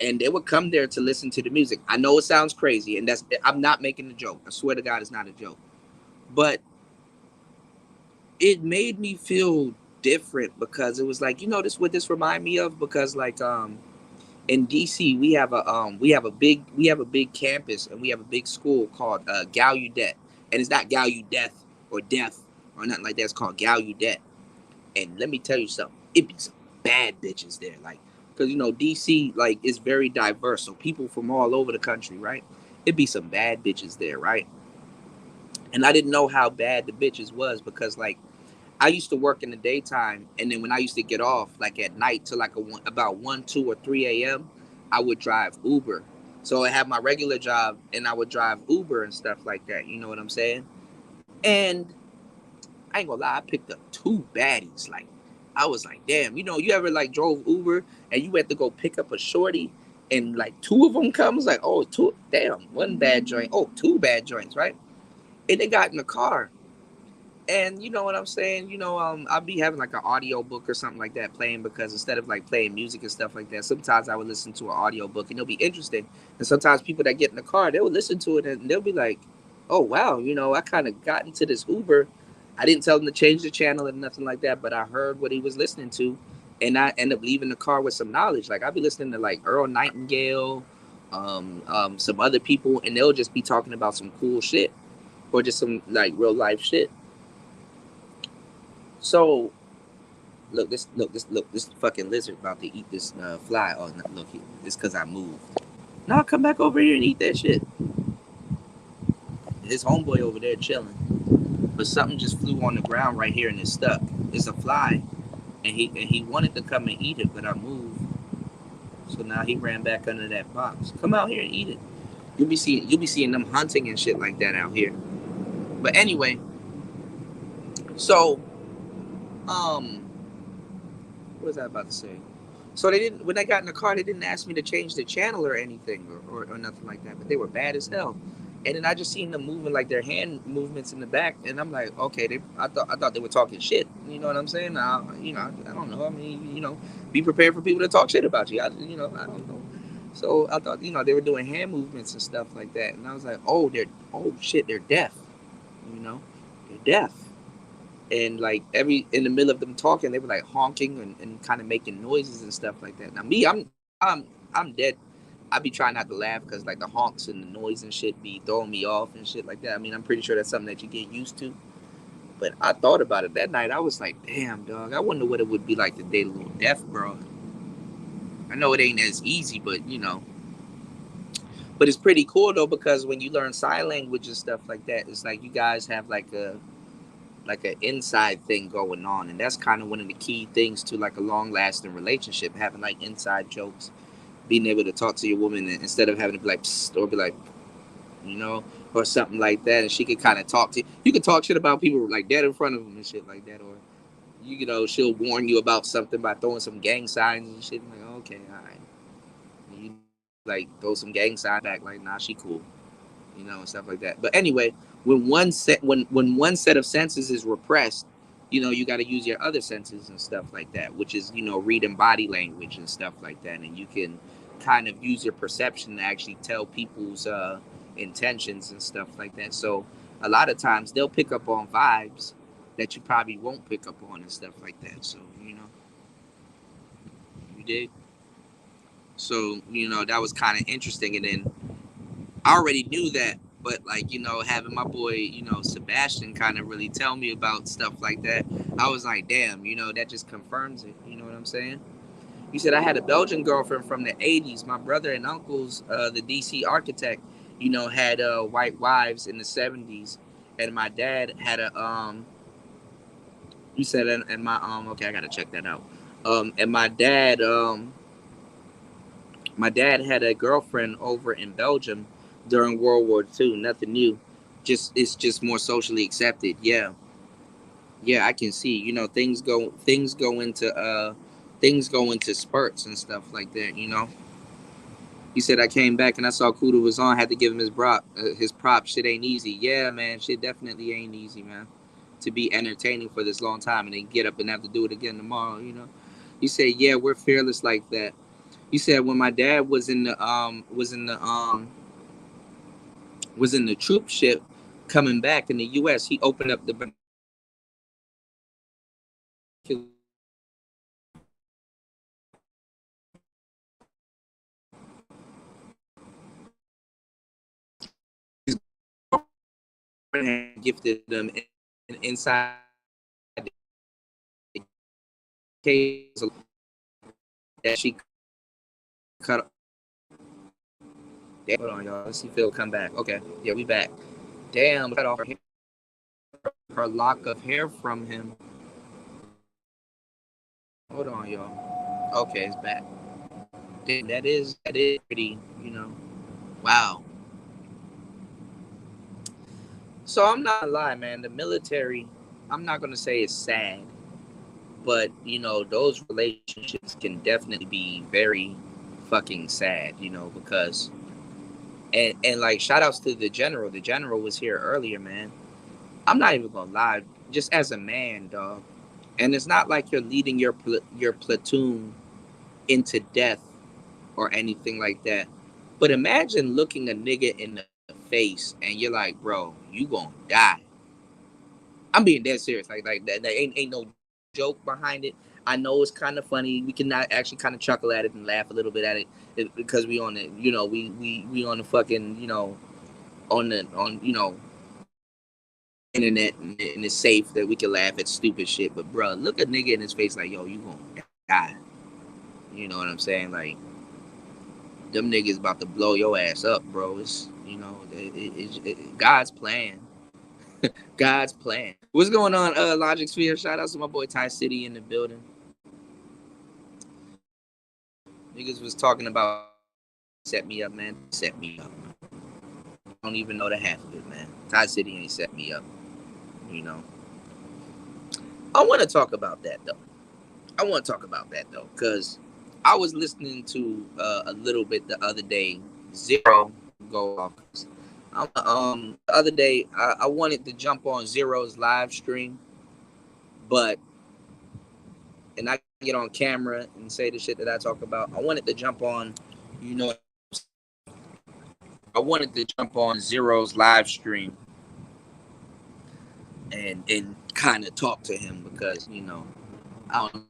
and they would come there to listen to the music. I know it sounds crazy, and I'm not making a joke. I swear to God, it's not a joke. But it made me feel different because it was like, this what this remind me of because like in DC we have a big campus and we have a big school called Gallaudet, and it's not Gallaudet or death or nothing like that. It's called Gallaudet, and let me tell you something. It be some bad bitches there, like because DC like is very diverse, so people from all over the country, right? It'd be some bad bitches there, right? And I didn't know how bad the bitches was because like I used to work in the daytime, and then when I used to get off, like at night to like about 1, 2, or 3 a.m., I would drive Uber. So I have my regular job, and I would drive Uber and stuff like that. You know what I'm saying? And I ain't gonna lie, I picked up two baddies. Like I was like, damn, you ever like drove Uber and you had to go pick up a shorty, and like two of them comes like, oh, two, damn, one bad joint, oh, two bad joints, right? And they got in the car. And you know what I'm saying? I'll be having like an audio book or something like that playing because instead of like playing music and stuff like that, sometimes I would listen to an audio book and it'll be interesting. And sometimes people that get in the car, they will listen to it and they'll be like, oh, wow, I kind of got into this Uber. I didn't tell them to change the channel or nothing like that, but I heard what he was listening to and I end up leaving the car with some knowledge. Like I'll be listening to like Earl Nightingale, some other people, and they'll just be talking about some cool shit or just some like real life shit. So look, this fucking lizard about to eat this fly. Oh, no, look, it's because I moved. Now come back over here and eat that shit. His homeboy over there chilling, but something just flew on the ground right here and it's stuck. It's a fly, and he wanted to come and eat it, but I moved. So now he ran back under that box. Come out here and eat it. You'll be seeing them hunting and shit like that out here. But anyway, so um What was I about to say? So they didn't, when I got in the car, they didn't ask me to change the channel or anything or nothing like that. But they were bad as hell. And then I just seen them moving like their hand movements in the back, and I'm like, okay, I thought they were talking shit. You know what I'm saying? I don't know. I mean, be prepared for people to talk shit about you. I don't know. So I thought, they were doing hand movements and stuff like that, and I was like, oh shit, they're deaf. You know, they're deaf. And like every in the middle of them talking, they were like honking and kind of making noises and stuff like that. Now me, I'm dead. I be trying not to laugh because like the honks and the noise and shit be throwing me off and shit like that. I mean, I'm pretty sure that's something that you get used to. But I thought about it that night. I was like, damn, dog. I wonder what it would be like to date a little deaf bro. I know it ain't as easy, but but it's pretty cool though because when you learn sign language and stuff like that, it's like you guys have like an inside thing going on, and that's kind of one of the key things to like a long lasting relationship, having like inside jokes, being able to talk to your woman instead of having to be like psst, or be like, you know or something like that, and she could kind of talk to you. You could talk shit about people like dead in front of them and shit like that, or she'll warn you about something by throwing some gang signs and shit. I'm like, okay, all right. And you like throw some gang signs back, like, nah, she cool, and stuff like that. But anyway, when one set of senses is repressed, you got to use your other senses and stuff like that, which is reading body language and stuff like that, and you can kind of use your perception to actually tell people's intentions and stuff like that. So a lot of times they'll pick up on vibes that you probably won't pick up on and stuff like that. So you did. So that was kind of interesting, and then I already knew that, but like having my boy, Sebastian, kind of really tell me about stuff like that, I was like, damn, that just confirms it. You know what I'm saying? You said I had a Belgian girlfriend from the '80s. My brother and uncles, the DC architect, had white wives in the '70s, and my dad had a You said and my okay, I gotta check that out. And my dad had a girlfriend over in Belgium during World War II. Nothing new. It's just more socially accepted. Yeah, yeah, I can see. Things go into spurts and stuff like that. He said I came back and I saw Kuda was on. Had to give him his prop. Shit ain't easy. Yeah, man. Shit definitely ain't easy, man. To be entertaining for this long time and then get up and have to do it again tomorrow. He said, yeah, we're fearless like that. He said when my dad was in the troop ship coming back in the U.S., he opened up the and gifted them inside the case that she cut. Damn, hold on, y'all. Let's see if it'll come back. Okay, yeah, we back. Damn, cut off her lock of hair from him. Hold on, y'all. Okay, it's back. Damn, that is pretty. Wow. So I'm not gonna lie, man. The military, I'm not gonna say it's sad, but those relationships can definitely be very fucking sad. Because and like shout outs to the general. The general was here earlier, man. I'm not even gonna lie. Just as a man, dog. And it's not like you're leading your platoon into death or anything like that. But imagine looking a nigga in the face and you're like, bro, you gonna die. I'm being dead serious. Like that ain't no joke behind it. I know it's kind of funny. We can not actually kind of chuckle at it and laugh a little bit at it because we on the we on the fucking on internet, and it's safe that we can laugh at stupid shit. But bro, look a nigga in his face like, yo, you gonna die. You know what I'm saying? Like them niggas about to blow your ass up, bro. It's God's plan. God's plan. What's going on, Logic Sphere? Shout out to my boy Ty City in the building. Niggas was talking about set me up, man. Set me up. I don't even know the half of it, man. Ty City ain't set me up. You know. I want to talk about that though. I want to talk about that though, because I was listening to a little bit the other day. Zero go off. The other day I wanted to jump on Zero's live stream, but and I get on camera and say the shit that I talk about. I wanted to jump on, you know, I wanted to jump on Zero's live stream and kind of talk to him because I'm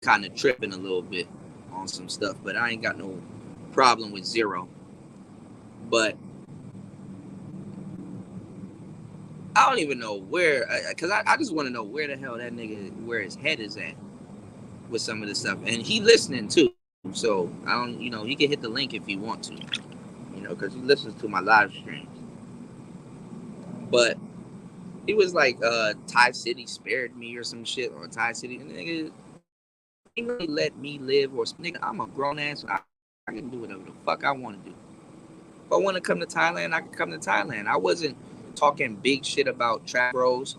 kind of tripping a little bit on some stuff, but I ain't got no problem with Zero. But I don't even know where, because I just want to know where the hell that nigga, where his head is at with some of this stuff. And he listening too. So I don't, he can hit the link if he want to, because he listens to my live streams. But he was like, Thai City spared me or some shit, or Thai City. And nigga, he really let me live, or nigga, I'm a grown ass. I can do whatever the fuck I want to do. If I want to come to Thailand, I can come to Thailand. I wasn't talking big shit about trap bros.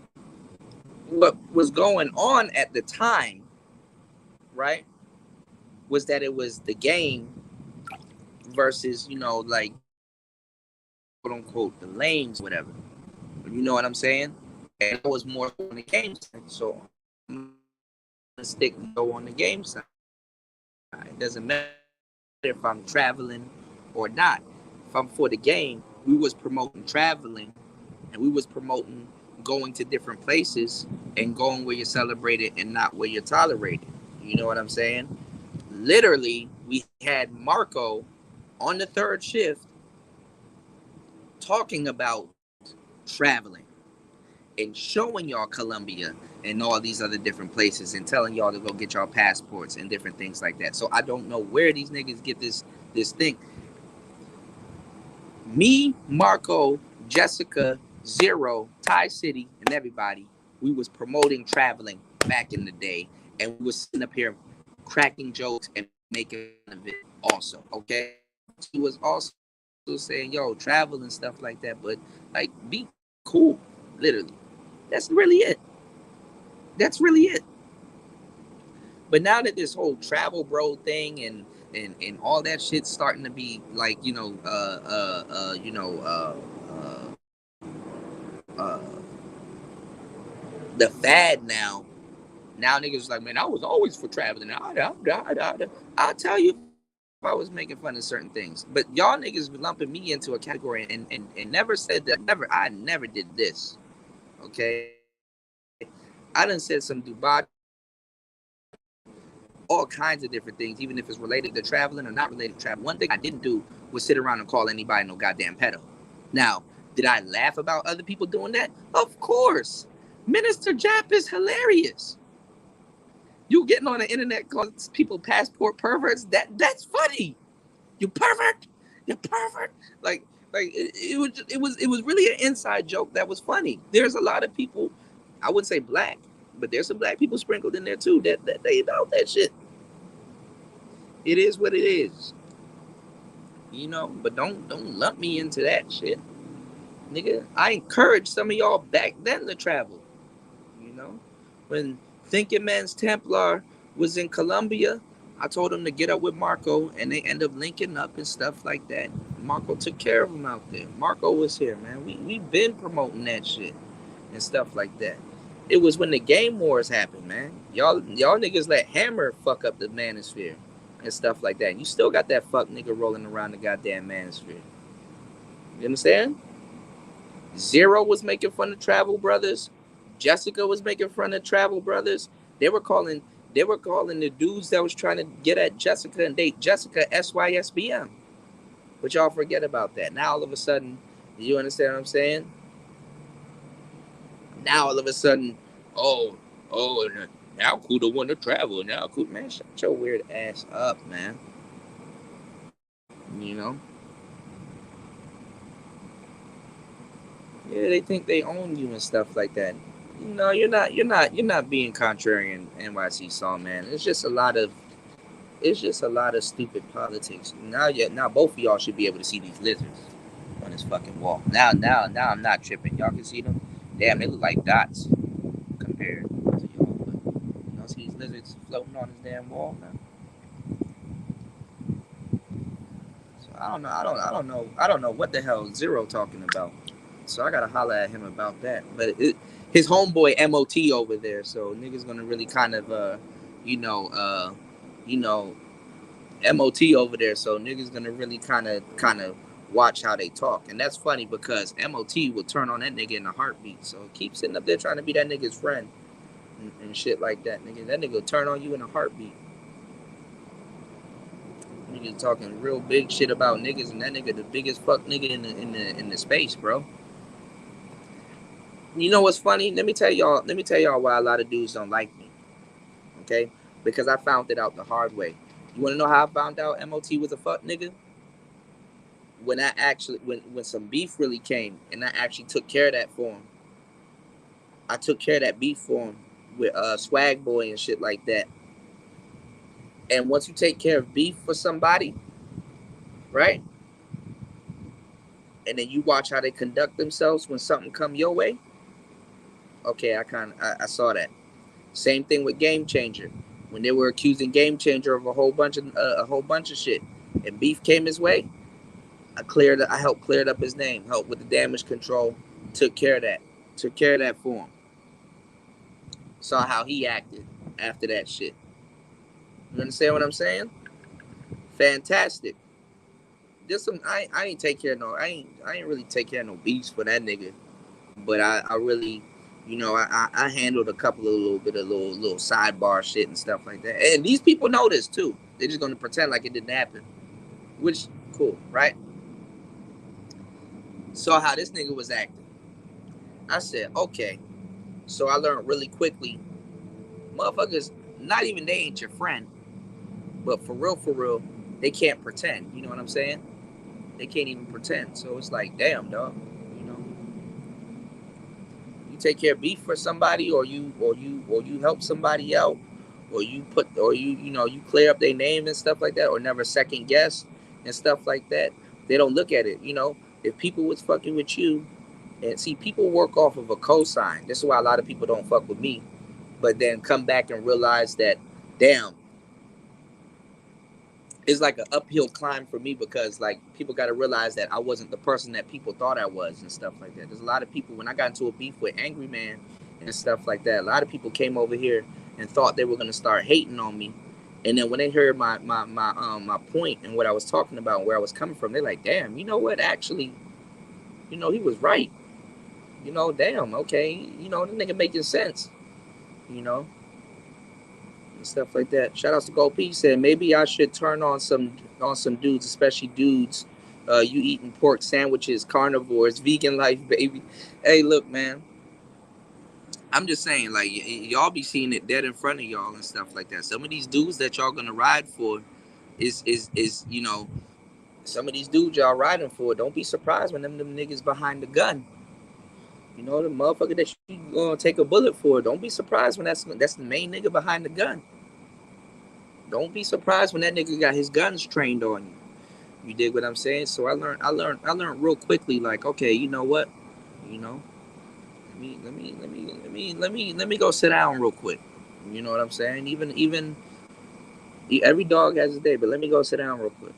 What was going on at the time, right, was that it was the game versus, like, quote unquote, the lanes, whatever. You know what I'm saying? And I was more on the game side. So I'm going to stick on the game side. It doesn't matter if I'm traveling or not. If I'm for the game, we was promoting traveling, and we was promoting going to different places and going where you're celebrated and not where you're tolerated. You know what I'm saying? Literally, we had Marco on the third shift talking about traveling and showing y'all Colombia and all these other different places and telling y'all to go get y'all passports and different things like that. So I don't know where these niggas get this thing. Me, Marco, Jessica, Zero, Thai City, and everybody, we was promoting traveling back in the day, and we was sitting up here cracking jokes and making fun of it also, okay? He was also saying, yo, travel and stuff like that, but like be cool, literally. That's really it. That's really it. But now that this whole travel bro thing and all that shit's starting to be like, uh, the fad now. Now niggas like, man, I was always for traveling. I'll tell you if I was making fun of certain things. But y'all niggas lumping me into a category and never said that. I never did this. Okay, I done said some debauchery shit, all kinds of different things, even if it's related to traveling or not related to travel. One thing I didn't do was sit around and call anybody no goddamn pedo. Now, did I laugh about other people doing that? Of course. Minister Jap is hilarious. You getting on the internet calling people passport perverts? That's funny. You pervert. You pervert. Like it was really an inside joke that was funny. There's a lot of people, I wouldn't say black, but there's some black people sprinkled in there too that they about that shit. It is what it is. But don't lump me into that shit. Nigga, I encouraged some of y'all back then to travel. You know? When Thinking Man's Templar was in Colombia, I told him to get up with Marco, and they end up linking up and stuff like that. Marco took care of him out there. Marco was here, man. We been promoting that shit and stuff like that. It was when the game wars happened, man. Y'all niggas let Hammer fuck up the manosphere and stuff like that. And you still got that fuck nigga rolling around the goddamn manosphere. You understand? Zero was making fun of Travel Brothers. Jessica was making fun of Travel Brothers. They were calling the dudes that was trying to get at Jessica and date Jessica SYSBM. But y'all forget about that. Now all of a sudden, you understand what I'm saying? Now all of a sudden, oh, oh, now Kuda want to travel. Now Kuda, man, shut your weird ass up, man. You know? Yeah, they think they own you and stuff like that. No, you're not being contrarian, NYC song, man. It's just a lot of stupid politics. Now both of y'all should be able to see these lizards on this fucking wall. Now I'm not tripping. Y'all can see them. Damn, they look like dots compared to y'all. But y'all see these lizards floating on his damn wall now. So I don't know what the hell Zero talking about. So I gotta holler at him about that. But his homeboy MOT over there, so niggas gonna really kind of you know, you know, MOT over there, so niggas gonna really kind of watch how they talk. And that's funny because MOT will turn on that nigga in a heartbeat. So keep sitting up there trying to be that nigga's friend and shit like that, nigga. That nigga will turn on you in a heartbeat. Niggas talking real big shit about niggas, and that nigga the biggest fuck nigga in the space, bro. You know what's funny? Let me tell y'all. Let me tell y'all why a lot of dudes don't like me. Okay, because I found it out the hard way. You want to know how I found out MOT was a fuck nigga? When I actually when some beef really came, and I actually took care of that for him. I took care of that beef for him with Swag Boy and shit like that. And once you take care of beef for somebody, right? And then you watch how they conduct themselves when something come your way. Okay, I saw that. Same thing with Game Changer. When they were accusing Game Changer of a whole bunch of shit, and beef came his way, I helped clear up his name, helped with the damage control, took care of that, took care of that for him. Saw how he acted after that shit. You understand what I'm saying? Fantastic. Just some I ain't take care of no I ain't really take care of no beefs for that nigga. But I really, I handled a couple of little sidebar shit and stuff like that. And these people know this too. They're just gonna pretend like it didn't happen. Which cool, right? Saw how this nigga was acting. I said, okay. So I learned really quickly, motherfuckers, not even they ain't your friend, but for real, they can't pretend. You know what I'm saying? They can't even pretend. So it's like, damn, dog. You know, you take care of beef for somebody, or you help somebody out, or you clear up their name and stuff like that, or never second guess and stuff like that. They don't look at it. If people was fucking with you, and see, people work off of a cosign. This is why a lot of people don't fuck with me, but then come back and realize that, damn, it's like an uphill climb for me because like people got to realize that I wasn't the person that people thought I was and stuff like that. There's a lot of people when I got into a beef with Angry Man and stuff like that. A lot of people came over here and thought they were gonna start hating on me, and then when they heard my point and what I was talking about and where I was coming from, they're like, damn, you know what? Actually, he was right. Damn, okay, the nigga making sense. You know, and stuff like that. Shout outs to Gold P said maybe I should turn on some dudes, especially dudes. You eating pork sandwiches, carnivores, vegan life, baby. Hey, look, man. I'm just saying, like y'all be seeing it dead in front of y'all and stuff like that. Some of these dudes that y'all gonna ride for is some of these dudes y'all riding for. Don't be surprised when them niggas behind the gun. The motherfucker that you gonna take a bullet for. Don't be surprised when that's the main nigga behind the gun. Don't be surprised when that nigga got his guns trained on you. You dig what I'm saying? So I learned real quickly. Like, okay, you know what? You know, let me go sit down real quick. You know what I'm saying? Even every dog has a day, but let me go sit down real quick.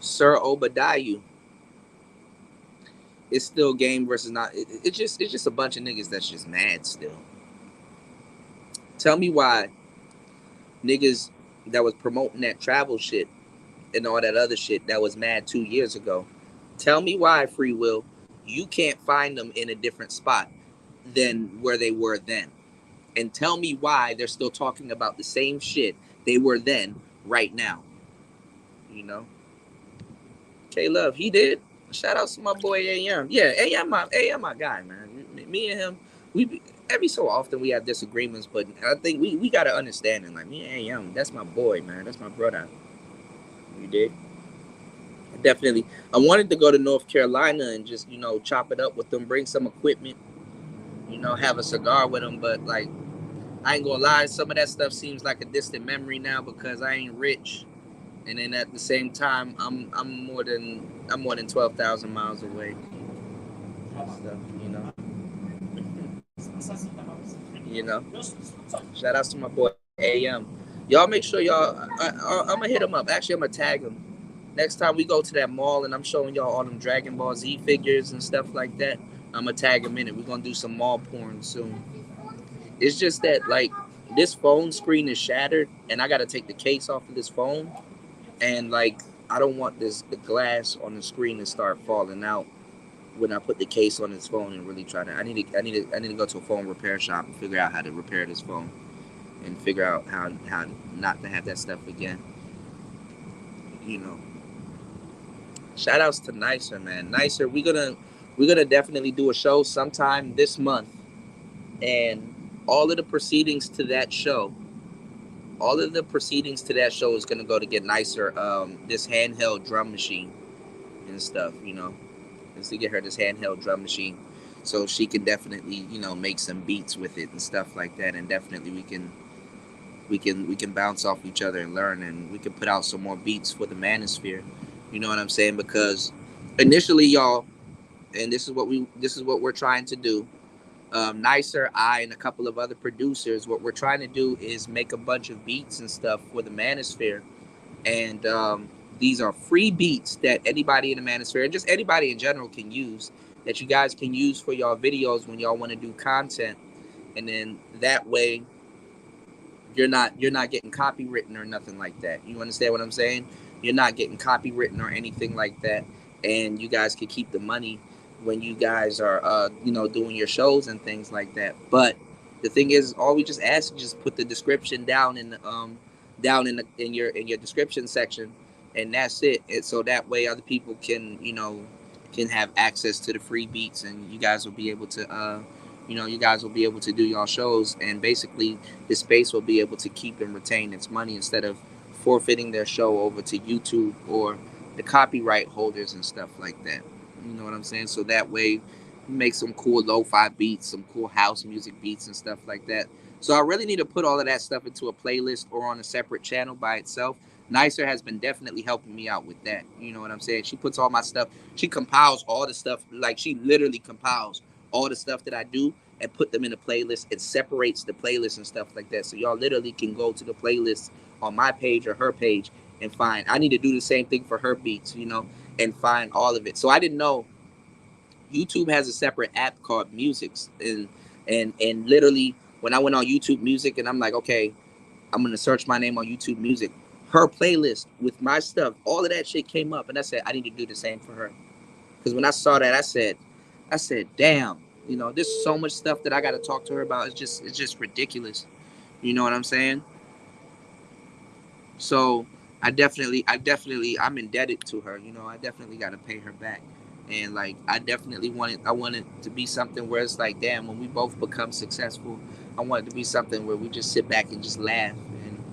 Sir Obadiah, it's still game versus not. It's just a bunch of niggas that's just mad still. Tell me why niggas that was promoting that travel shit and all that other shit that was mad 2 years ago. Tell me why, Free Will, you can't find them in a different spot than where they were then. And tell me why they're still talking about the same shit they were then right now. You know? K Love, he did. Shout out to my boy AM. Yeah, AM my guy, man. Me and him, every so often we have disagreements, but I think we got to understand it. Like me and AM, that's my boy, man. That's my brother. You did? Definitely. I wanted to go to North Carolina and just, chop it up with them, bring some equipment, have a cigar with them. But like, I ain't gonna lie, some of that stuff seems like a distant memory now because I ain't rich. And then at the same time, I'm more than 12,000 miles away. stuff, you know. You know. Shout outs to my boy AM. Y'all make sure I'm gonna hit him up. Actually, I'm gonna tag him next time we go to that mall and I'm showing y'all all them Dragon Ball Z figures and stuff like that. I'm gonna tag him in it. We're gonna do some mall porn soon. It's just that like this phone screen is shattered and I gotta take the case off of this phone, and like I don't want the glass on the screen to start falling out when I put the case on this phone and really try to. I need to go to a phone repair shop and figure out how to repair this phone and figure out how not to have that stuff again. You know. Shout outs to Nicer, man. Nicer, we're gonna definitely do a show sometime this month, and all of the proceedings to that show, all of the proceedings to that show is gonna go to get Nicer this handheld drum machine and stuff. You know, is to get her this handheld drum machine, so she can definitely make some beats with it and stuff like that, and definitely we can bounce off each other and learn, and we can put out some more beats for the manosphere. You know what I'm saying? Because initially, y'all, and this is what we're trying to do. Nicer, I, and a couple of other producers, what we're trying to do is make a bunch of beats and stuff for the manosphere, and these are free beats that anybody in the manosphere, and just anybody in general, can use. That you guys can use for y'all videos when y'all want to do content, and then that way you're not getting copywritten or nothing like that. You understand what I'm saying? You're not getting copywritten or anything like that, and you guys can keep the money when you guys are doing your shows and things like that. But the thing is, all we just ask is just put the description down in the in your description section, and that's it. And so that way other people can have access to the free beats, and you guys will be able to do y'all shows, and basically the space will be able to keep and retain its money instead of forfeiting their show over to YouTube or the copyright holders and stuff like that. You know what I'm saying? So that way, make some cool lo-fi beats, some cool house music beats and stuff like that. So I really need to put all of that stuff into a playlist or on a separate channel by itself. Nicer has been definitely helping me out with that. You know what I'm saying? She puts all my stuff. She compiles all the stuff. Like, she literally compiles all the stuff that I do and put them in a playlist. It separates the playlist and stuff like that. So y'all literally can go to the playlist on my page or her page and find. I need to do the same thing for her beats, and find all of it. So I didn't know YouTube has a separate app called Musics, and literally when I went on YouTube Music and I'm like, okay, I'm gonna search my name on YouTube Music, her playlist with my stuff, all of that shit came up, and I said I need to do the same for her. Because when I saw that, I said, damn, there's so much stuff that I got to talk to her about. It's just ridiculous. You know what I'm saying? So I'm indebted to her. I definitely got to pay her back. And like, I want it to be something where it's like, damn, when we both become successful, I want it to be something where we just sit back and just laugh, and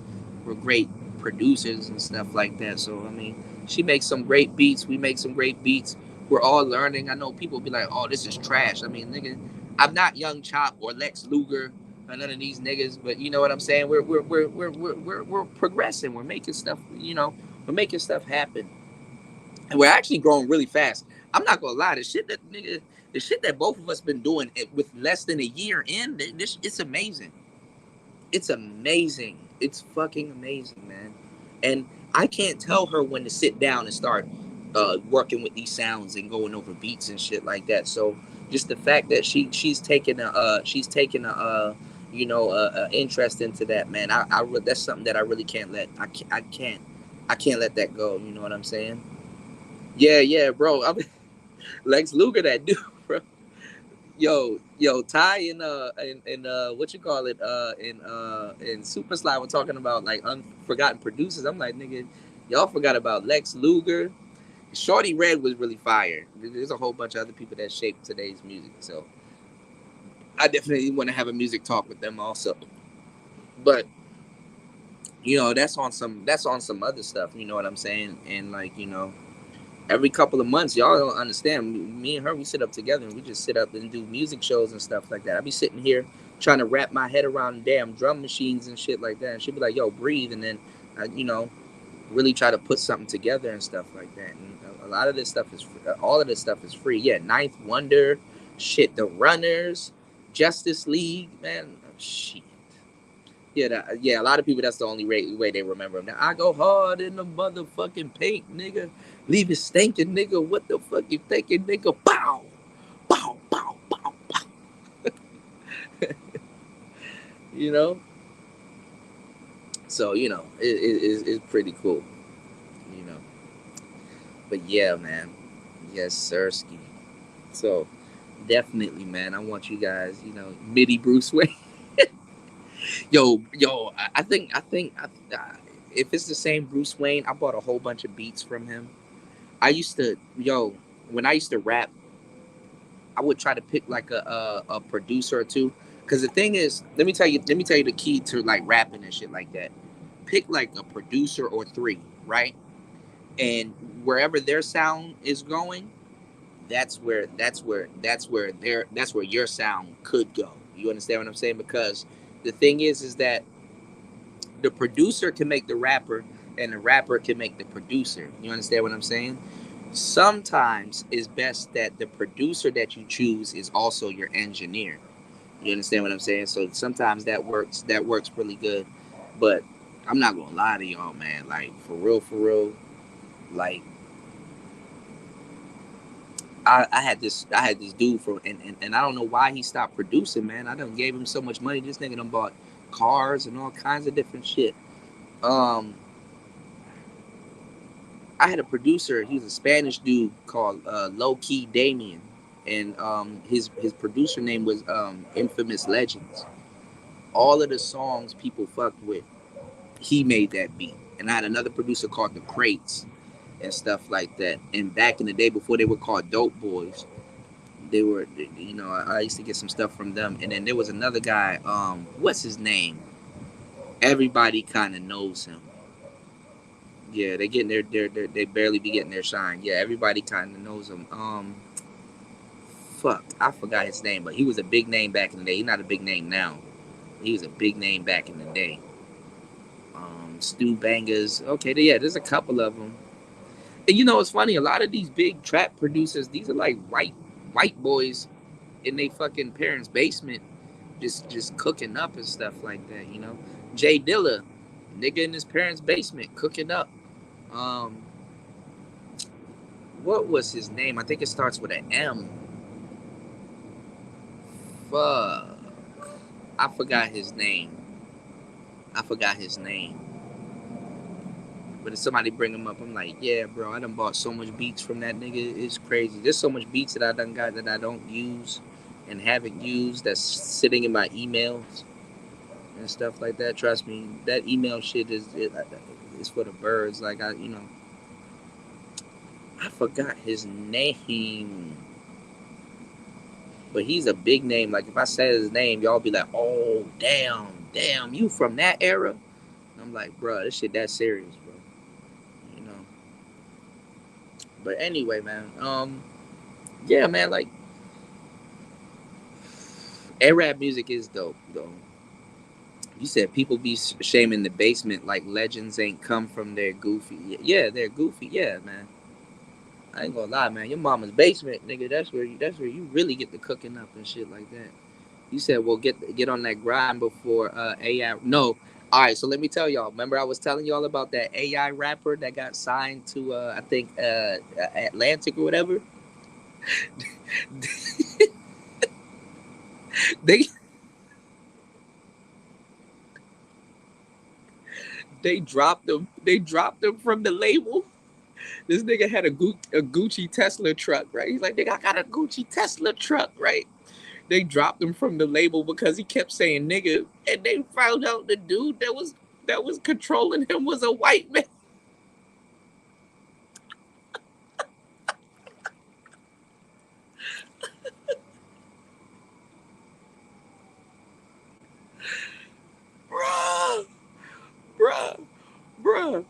we're great producers and stuff like that. So I mean, she makes some great beats. We make some great beats. We're all learning. I know people be like, "Oh, this is trash." I mean, nigga, I'm not Young Chop or Lex Luger or none of these niggas, but you know what I'm saying. We're progressing. We're making stuff. We're making stuff happen, and we're actually growing really fast. I'm not gonna lie. The shit that both of us been doing with less than a year in, it's amazing. It's amazing. It's fucking amazing, man. And I can't tell her when to sit down and start working with these sounds and going over beats and shit like that. So just the fact that she's taken a interest into that, man. That's something that I really can't let. I can't let that go. You know what I'm saying? Yeah, yeah, bro. Lex Luger, that dude, bro. Yo, Ty and what you call it in Super Slide, we're talking about like unforgotten producers. I'm like, nigga, y'all forgot about Lex Luger. Shorty Red was really fire. There's a whole bunch of other people that shaped today's music. So I definitely want to have a music talk with them also. But that's on some other stuff. You know what I'm saying? And like, every couple of months, y'all don't understand. Me and her, we sit up together and we just sit up and do music shows and stuff like that. I be sitting here trying to wrap my head around damn drum machines and shit like that. And she'd be like, "Yo, breathe," and then, really try to put something together and stuff like that. And a lot of this stuff is, all of this stuff is free. Yeah, Ninth Wonder. Shit, the Runners, Justice League, man. Oh, shit. Yeah, yeah. A lot of people. That's the only way they remember him. Now I go hard in the motherfucking paint, nigga. Leave it stinking, nigga. What the fuck you thinking, nigga? Bow, bow, bow, bow, bow. You know. So it's pretty cool. You know. But yeah, man. Yes, sirski. So definitely, man. I want you guys, midi Bruce Wayne. Yo, if it's the same Bruce Wayne, I bought a whole bunch of beats from him. I used to, when I used to rap, I would try to pick like a producer or two. Cause the thing is, let me tell you the key to like rapping and shit like that. Pick like a producer or three, right? And wherever their sound is going, that's where your sound could go. You understand what I'm saying? Because the thing is that the producer can make the rapper and the rapper can make the producer. You understand what I'm saying? Sometimes it's best that the producer that you choose is also your engineer. You understand what I'm saying? So sometimes that works really good. But I'm not gonna lie to y'all, man. Like for real, like I had this dude from and I don't know why he stopped producing, man. I done gave him so much money. This nigga done bought cars and all kinds of different shit. Um, I had a producer. He was a Spanish dude called Low Key Damien, and his producer name was Infamous Legends. All of the songs people fucked with, he made that beat. And I had another producer called The Crates and stuff like that. And back in the day, before they were called Dope Boys, they were, I used to get some stuff from them. And then there was another guy. What's his name? Everybody kind of knows him. Yeah, they getting they barely be getting their shine. Yeah, everybody kind of knows him. Fuck, I forgot his name, but he was a big name back in the day. He's not a big name now. He was a big name back in the day. Stu Bangers. Okay, yeah, there's a couple of them. And it's funny. A lot of these big trap producers, these are like white boys in their fucking parents' basement, just cooking up and stuff like that. Jay Dilla, nigga in his parents' basement cooking up. Um, what was his name? I think it starts with an M. Fuck, I forgot his name. I forgot his name. But if somebody bring him up, I'm like, yeah, bro, I done bought so much beats from that nigga. It's crazy. There's so much beats that I done got that I don't use and haven't used that's sitting in my emails and stuff like that. Trust me, that email shit is for the birds. Like I forgot his name, but he's a big name. Like if I say his name, y'all be like, oh damn, you from that era? And I'm like, bro, this shit that serious, bro. You know. But anyway, man. Yeah, man. Like, Arab music is dope, though. You said people be shaming the basement like legends ain't come from their goofy. Yeah, they're goofy. Yeah, man. I ain't gonna lie, man. Your mama's basement, nigga. That's where you really get the cooking up and shit like that. You said, well, get on that grind before AI. No, all right. So let me tell y'all. Remember, I was telling y'all about that AI rapper that got signed to I think Atlantic or whatever. they they dropped him. They dropped him from the label. This nigga had a Gucci Tesla truck, right? He's like, nigga, I got a Gucci Tesla truck, right? They dropped him from the label because he kept saying nigga, and they found out the dude that was controlling him was a white man. Bruh, bruh, bruh.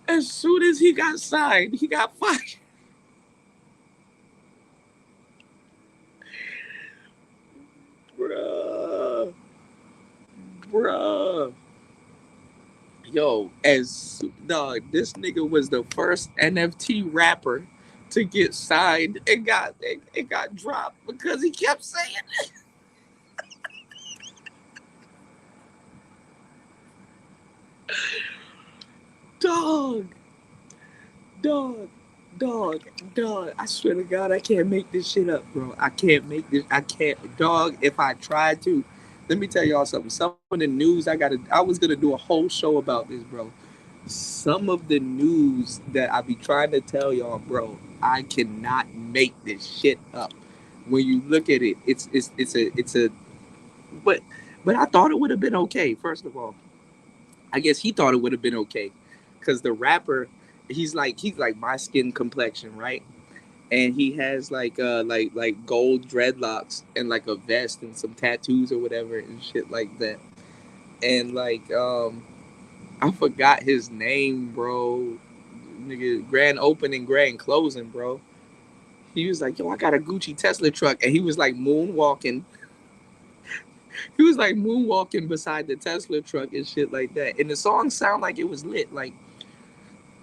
As soon as he got signed, he got fired. Bruh, bruh. Yo, as dog, this nigga was the first NFT rapper to get signed and it got dropped because he kept saying, dog, dog, dog, dog. I swear to God, I can't make this shit up, bro. I can't make this. I can't, dog. If I tried to, let me tell y'all something. Some of the news I was gonna do a whole show about this, bro. Some of the news that I be trying to tell y'all, bro, I cannot make this shit up. When you look at it, it's a but but I thought it would have been okay. First of all, I guess he thought it would have been okay, because the rapper, he's like my skin complexion, right? And he has like gold dreadlocks and like a vest and some tattoos or whatever and shit like that. And I forgot his name, bro. Nigga, grand opening, grand closing, bro. He was like, "Yo, I got a Gucci Tesla truck," and he was like moonwalking. He was like moonwalking beside the Tesla truck and shit like that. And the song sound like it was lit. Like,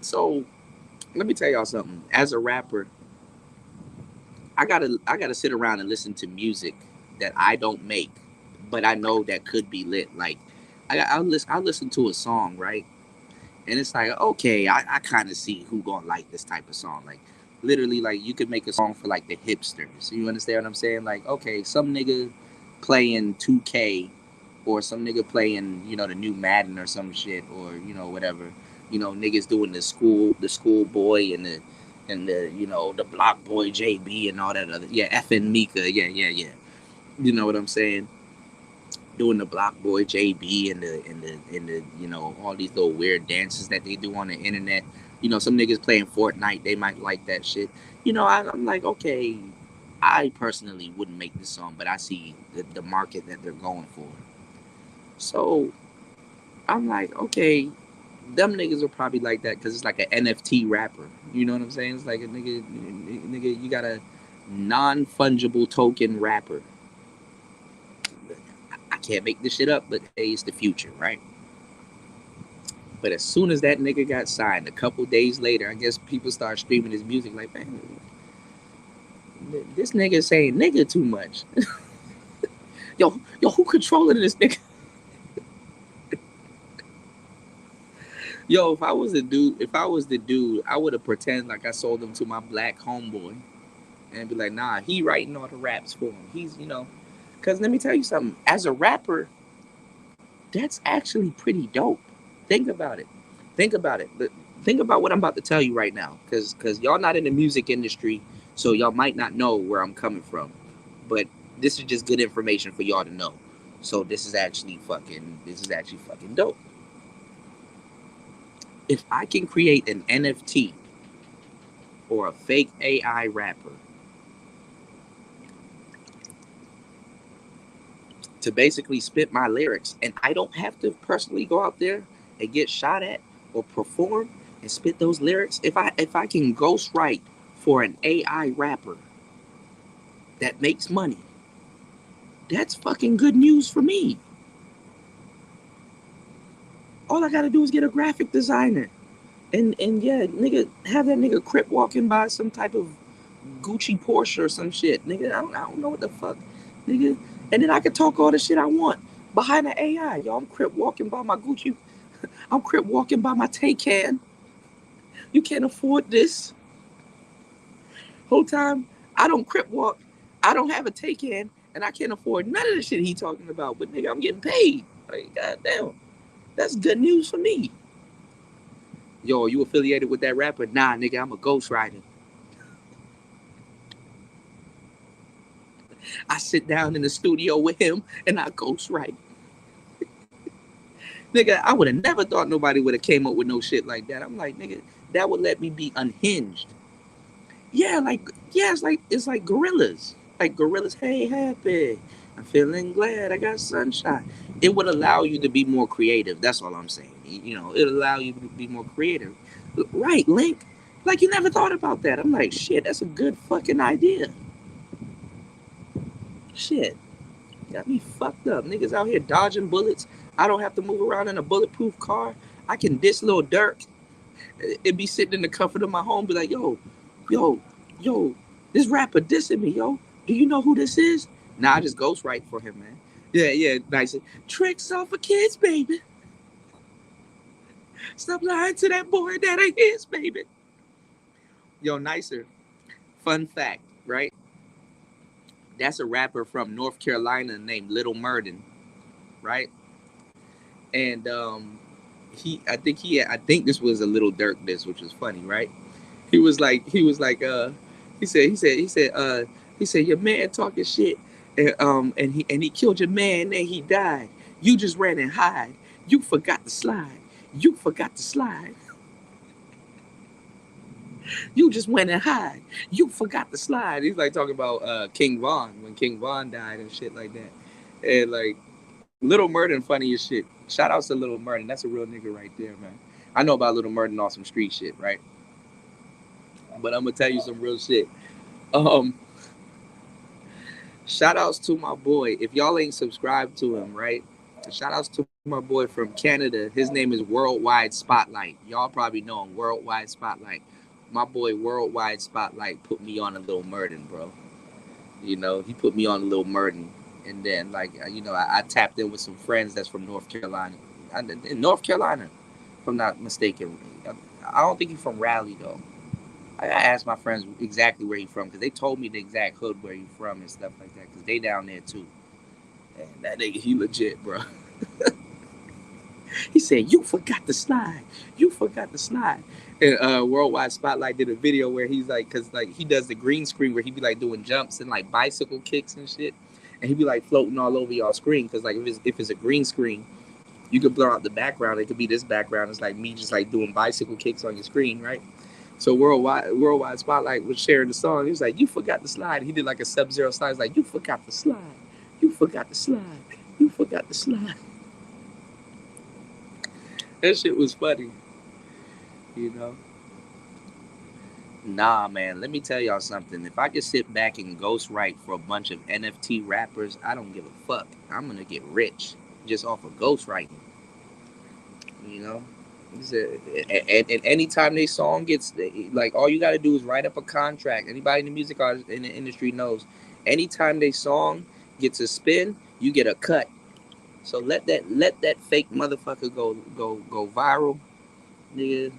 so let me tell y'all something. As a rapper, I gotta sit around and listen to music that I don't make, but I know that could be lit. Like, I'll listen to a song, right? And it's like, okay, I kind of see who gonna like this type of song. Like, literally, like you could make a song for like the hipsters. You understand what I'm saying? Like, okay, some nigga playing 2K, or some nigga playing, the new Madden or some shit, or whatever. Niggas doing the school boy and the the block boy JB and all that other, yeah, effing Mika, yeah, yeah, yeah. You know what I'm saying? Doing the block boy JB and the all these little weird dances that they do on the internet. Some niggas playing Fortnite, they might like that shit. I'm like, okay, I personally wouldn't make this song, but I see the market that they're going for. So I'm like, okay, them niggas are probably like that because it's like an NFT rapper. You know what I'm saying? It's like a nigga, you got a non fungible token rapper. I can't make this shit up, but hey, it's the future, right? But as soon as that nigga got signed, a couple days later, I guess people start streaming his music. Like, man, this nigga saying nigga too much. Yo, who controlling this nigga? Yo, if I was the dude, I would have pretend like I sold him to my black homeboy and be like, nah, he writing all the raps for him. Because let me tell you something. As a rapper, that's actually pretty dope. Think about it. Think about it. Think about what I'm about to tell you right now, because y'all not in the music industry, so y'all might not know where I'm coming from. But this is just good information for y'all to know. So this is actually fucking dope. If I can create an NFT or a fake AI rapper to basically spit my lyrics, and I don't have to personally go out there and get shot at or perform and spit those lyrics. If I can ghostwrite for an AI rapper that makes money, that's fucking good news for me. All I gotta do is get a graphic designer, and yeah, nigga, have that nigga crip walking by some type of Gucci Porsche or some shit, nigga. I don't know what the fuck, nigga. And then I can talk all the shit I want behind the AI. Yo, I'm crip walking by my Gucci. I'm crip walking by my Taycan. You can't afford this. Whole time I don't crip walk. I don't have a Taycan, and I can't afford none of the shit he talking about. But nigga, I'm getting paid. Like, goddamn, that's good news for me. Yo, you affiliated with that rapper? Nah, nigga, I'm a ghostwriter. I sit down in the studio with him and I ghostwrite. Nigga, I would have never thought nobody would have came up with no shit like that. I'm like, nigga, that would let me be unhinged. Yeah, it's like gorillas. Like gorillas, hey happy. I'm feeling glad I got sunshine. It would allow you to be more creative. That's all I'm saying. It'll allow you to be more creative. Right, Link? Like you never thought about that. I'm like, shit, that's a good fucking idea. Shit. Got me fucked up. Niggas out here dodging bullets. I don't have to move around in a bulletproof car. I can diss little Dirk. It be sitting in the comfort of my home, be like, yo, Yo, this rapper dissing me, yo. Do you know who this is? Nah, I just ghostwrite for him, man. Yeah, yeah, nice. Tricks off for kids, baby. Stop lying to that boy that ain't his, baby. Yo, nicer. Fun fact, right? That's a rapper from North Carolina named Little Murden, right? And I think this was a Little Dirk this, which was funny, right? He said your man talking shit, and he killed your man and he died. You just ran and hide. You forgot to slide. You forgot to slide. You just went and hide. You forgot to slide. He's like talking about King Von when King Von died and shit like that. And like Little Murden funny as shit. Shout outs to Little Murden. That's a real nigga right there, man. I know about Little Murden on some street shit, right? But I'm gonna tell you some real shit. Um, Shout outs to my boy. If y'all ain't subscribed to him, right? Shout outs to my boy from Canada. His name is Worldwide Spotlight. Y'all probably know him. Worldwide Spotlight. My boy Worldwide Spotlight put me on a Little Murden, bro. He put me on a Little Murden. And then, like, I tapped in with some friends that's from North Carolina. In North Carolina, if I'm not mistaken. I don't think he's from Raleigh, though. I asked my friends exactly where he from because they told me the exact hood where he from and stuff like that because they down there too. And that nigga, he legit, bro. He said, "You forgot to slide. You forgot to slide." And Worldwide Spotlight did a video where he's like, cause like he does the green screen where he be like doing jumps and like bicycle kicks and shit, and he be like floating all over y'all screen. Cause like if it's a green screen, you could blur out the background. It could be this background. It's like me just like doing bicycle kicks on your screen, right? So Worldwide Spotlight was sharing the song. He was like, "You forgot to slide." He did like a Sub-Zero slide. He's like, "You forgot to slide. You forgot to slide. You forgot to slide." That shit was funny, you know. Nah, man. Let me tell y'all something. If I could sit back and ghostwrite for a bunch of NFT rappers, I don't give a fuck. I'm gonna get rich just off of ghostwriting. You know. And anytime they song gets like, all you got to do is write up a contract. Anybody in the music artist in the industry knows, anytime they song gets a spin, you get a cut. So let that fake motherfucker go viral, nigga.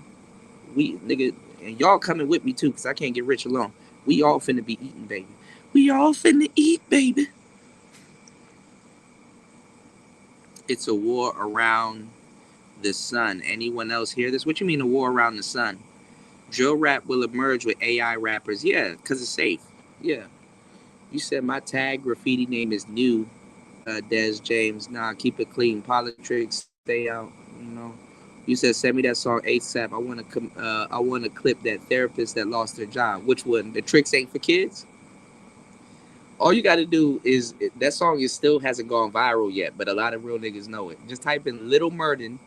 Nigga, and y'all coming with me too, cause I can't get rich alone. We all finna be eating, baby. We all finna eat, baby. It's a war around the sun. Anyone else hear this? What you mean a war around the sun? Drill rap will emerge with AI rappers. Yeah, because it's safe. Yeah. You said my tag graffiti name is new, Des James. Nah, keep it clean. Politics, stay out. You said send me that song ASAP. I want to clip that therapist that lost their job. Which one? The tricks ain't for kids? All you got to do is that song is still hasn't gone viral yet, but a lot of real niggas know it. Just type in Little Murden,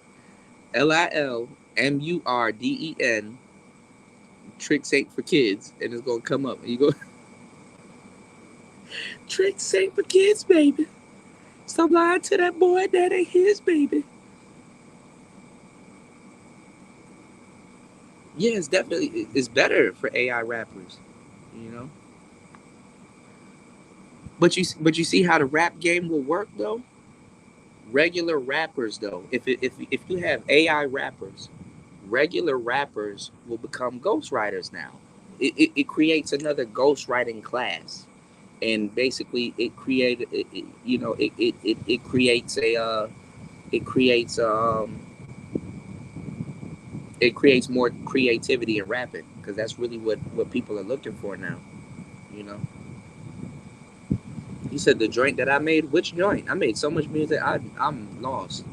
LILMURDEN, tricks ain't for kids, and it's gonna come up. And you go, tricks ain't for kids, baby. Stop lying to that boy that ain't his, baby. Yeah, it's better for AI rappers, you know. But you see how the rap game will work though. Regular rappers though, if you have AI rappers, regular rappers will become ghostwriters now. It creates another ghostwriting class, and basically it creates it creates it creates more creativity in rapping because that's really what people are looking for now. You know, you said the joint that I made. Which joint? I made so much music. I'm lost.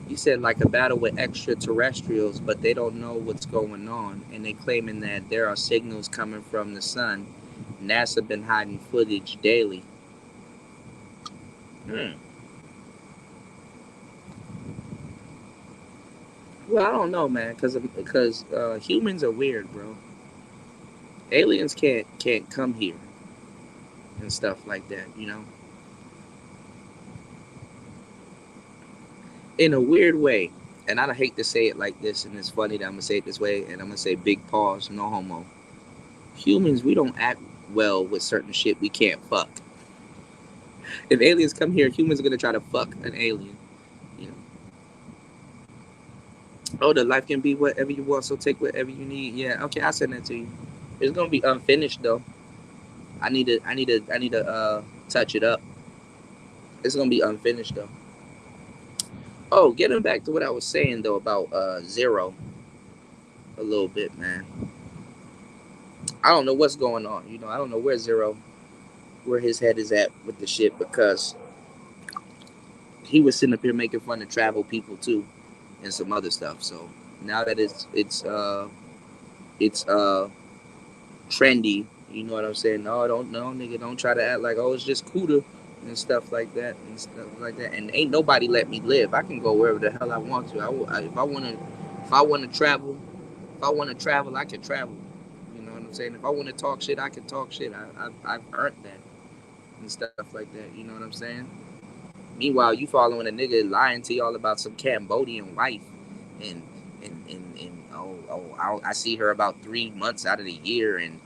You said like a battle with extraterrestrials, but they don't know what's going on, and they claiming that there are signals coming from the sun. NASA been hiding footage daily. Hmm. Well, I don't know, man, because humans are weird, bro. Aliens can't come here and stuff like that. In a weird way. And I hate to say it like this, and it's funny that I'm gonna say it this way, and I'm gonna say big pause, no homo. Humans, we don't act well with certain shit we can't fuck. If aliens come here, humans are gonna try to fuck an alien. You know, oh, the life can be whatever you want, so take whatever you need. Yeah, okay, I'll send that to you. It's gonna be unfinished though. I need to touch it up. It's gonna be unfinished though. Oh, getting back to what I was saying though about Zero a little bit, man. I don't know what's going on. You know, I don't know where Zero, where his head is at with the shit because he was sitting up here making fun of travel people too and some other stuff. So now that it's trendy, you know what I'm saying? No, don't no nigga, don't try to act like oh it's just cooler and stuff like that and stuff like that. And ain't nobody let me live. I can go wherever the hell I want to. If I want to travel, if I want to travel, I can travel. You know what I'm saying? If I want to talk shit, I can talk shit. I've earned that and stuff like that. You know what I'm saying? Meanwhile, you following a nigga lying to y'all about some Cambodian wife, and I see her about 3 months out of the year, and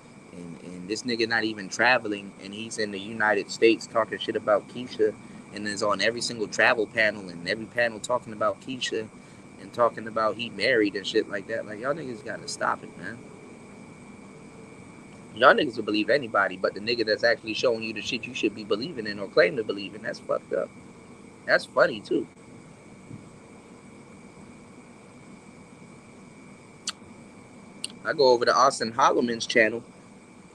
this nigga not even traveling, and he's in the United States talking shit about Keisha, and is on every single travel panel and every panel talking about Keisha, and talking about he married and shit like that. Like y'all niggas gotta stop it, man. Y'all niggas will believe anybody, but the nigga that's actually showing you the shit you should be believing in or claim to believe in, that's fucked up. That's funny too. I go over to Austin Holloman's channel.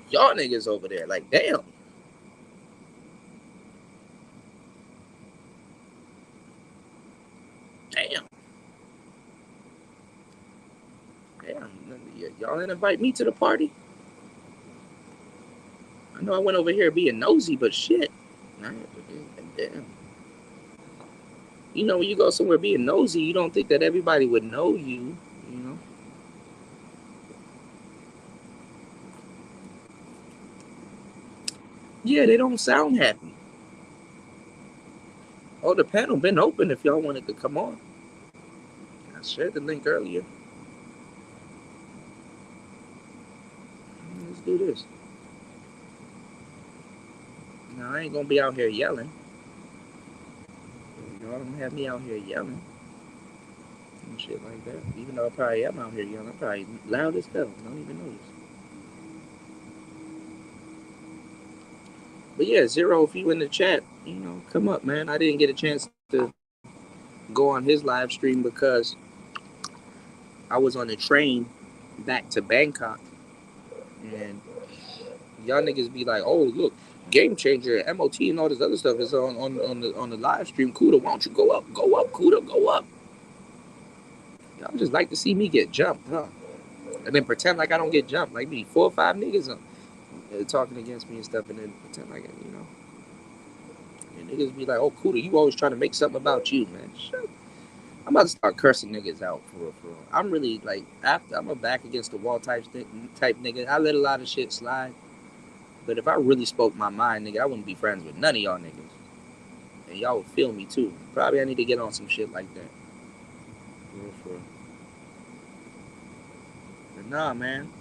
Y'all niggas over there, like, damn. Damn. Damn. Y'all didn't invite me to the party? I know I went over here being nosy, but shit. Damn. You know, when you go somewhere being nosy, you don't think that everybody would know you, you know? Yeah, they don't sound happy. Oh, the panel been open if y'all wanted to come on. I shared the link earlier. Let's do this. Now, I ain't gonna be out here yelling. Y'all don't have me out here yelling and shit like that. Even though I probably am out here yelling, I'm probably loud as hell. Don't even notice. But yeah, Zero, if you in the chat, you know, come up, man. I didn't get a chance to go on his live stream because I was on the train back to Bangkok, and y'all niggas be like, "Oh, look, Game Changer, MOT, and all this other stuff is on the live stream." Kuda, why don't you go up, Kuda, go up? Y'all just like to see me get jumped, huh? And then pretend like I don't get jumped. Like me, 4 or 5 niggas talking against me and stuff, and then pretend like you know. And niggas be like, "Oh, Kuda, you always trying to make something about you, man." Shut. I'm about to start cursing niggas out for real, for real. I'm really like after I'm a back against the wall type nigga. I let a lot of shit slide, but if I really spoke my mind, nigga, I wouldn't be friends with none of y'all niggas, and y'all would feel me too. Probably I need to get on some shit like that. For real, for real. But nah, man.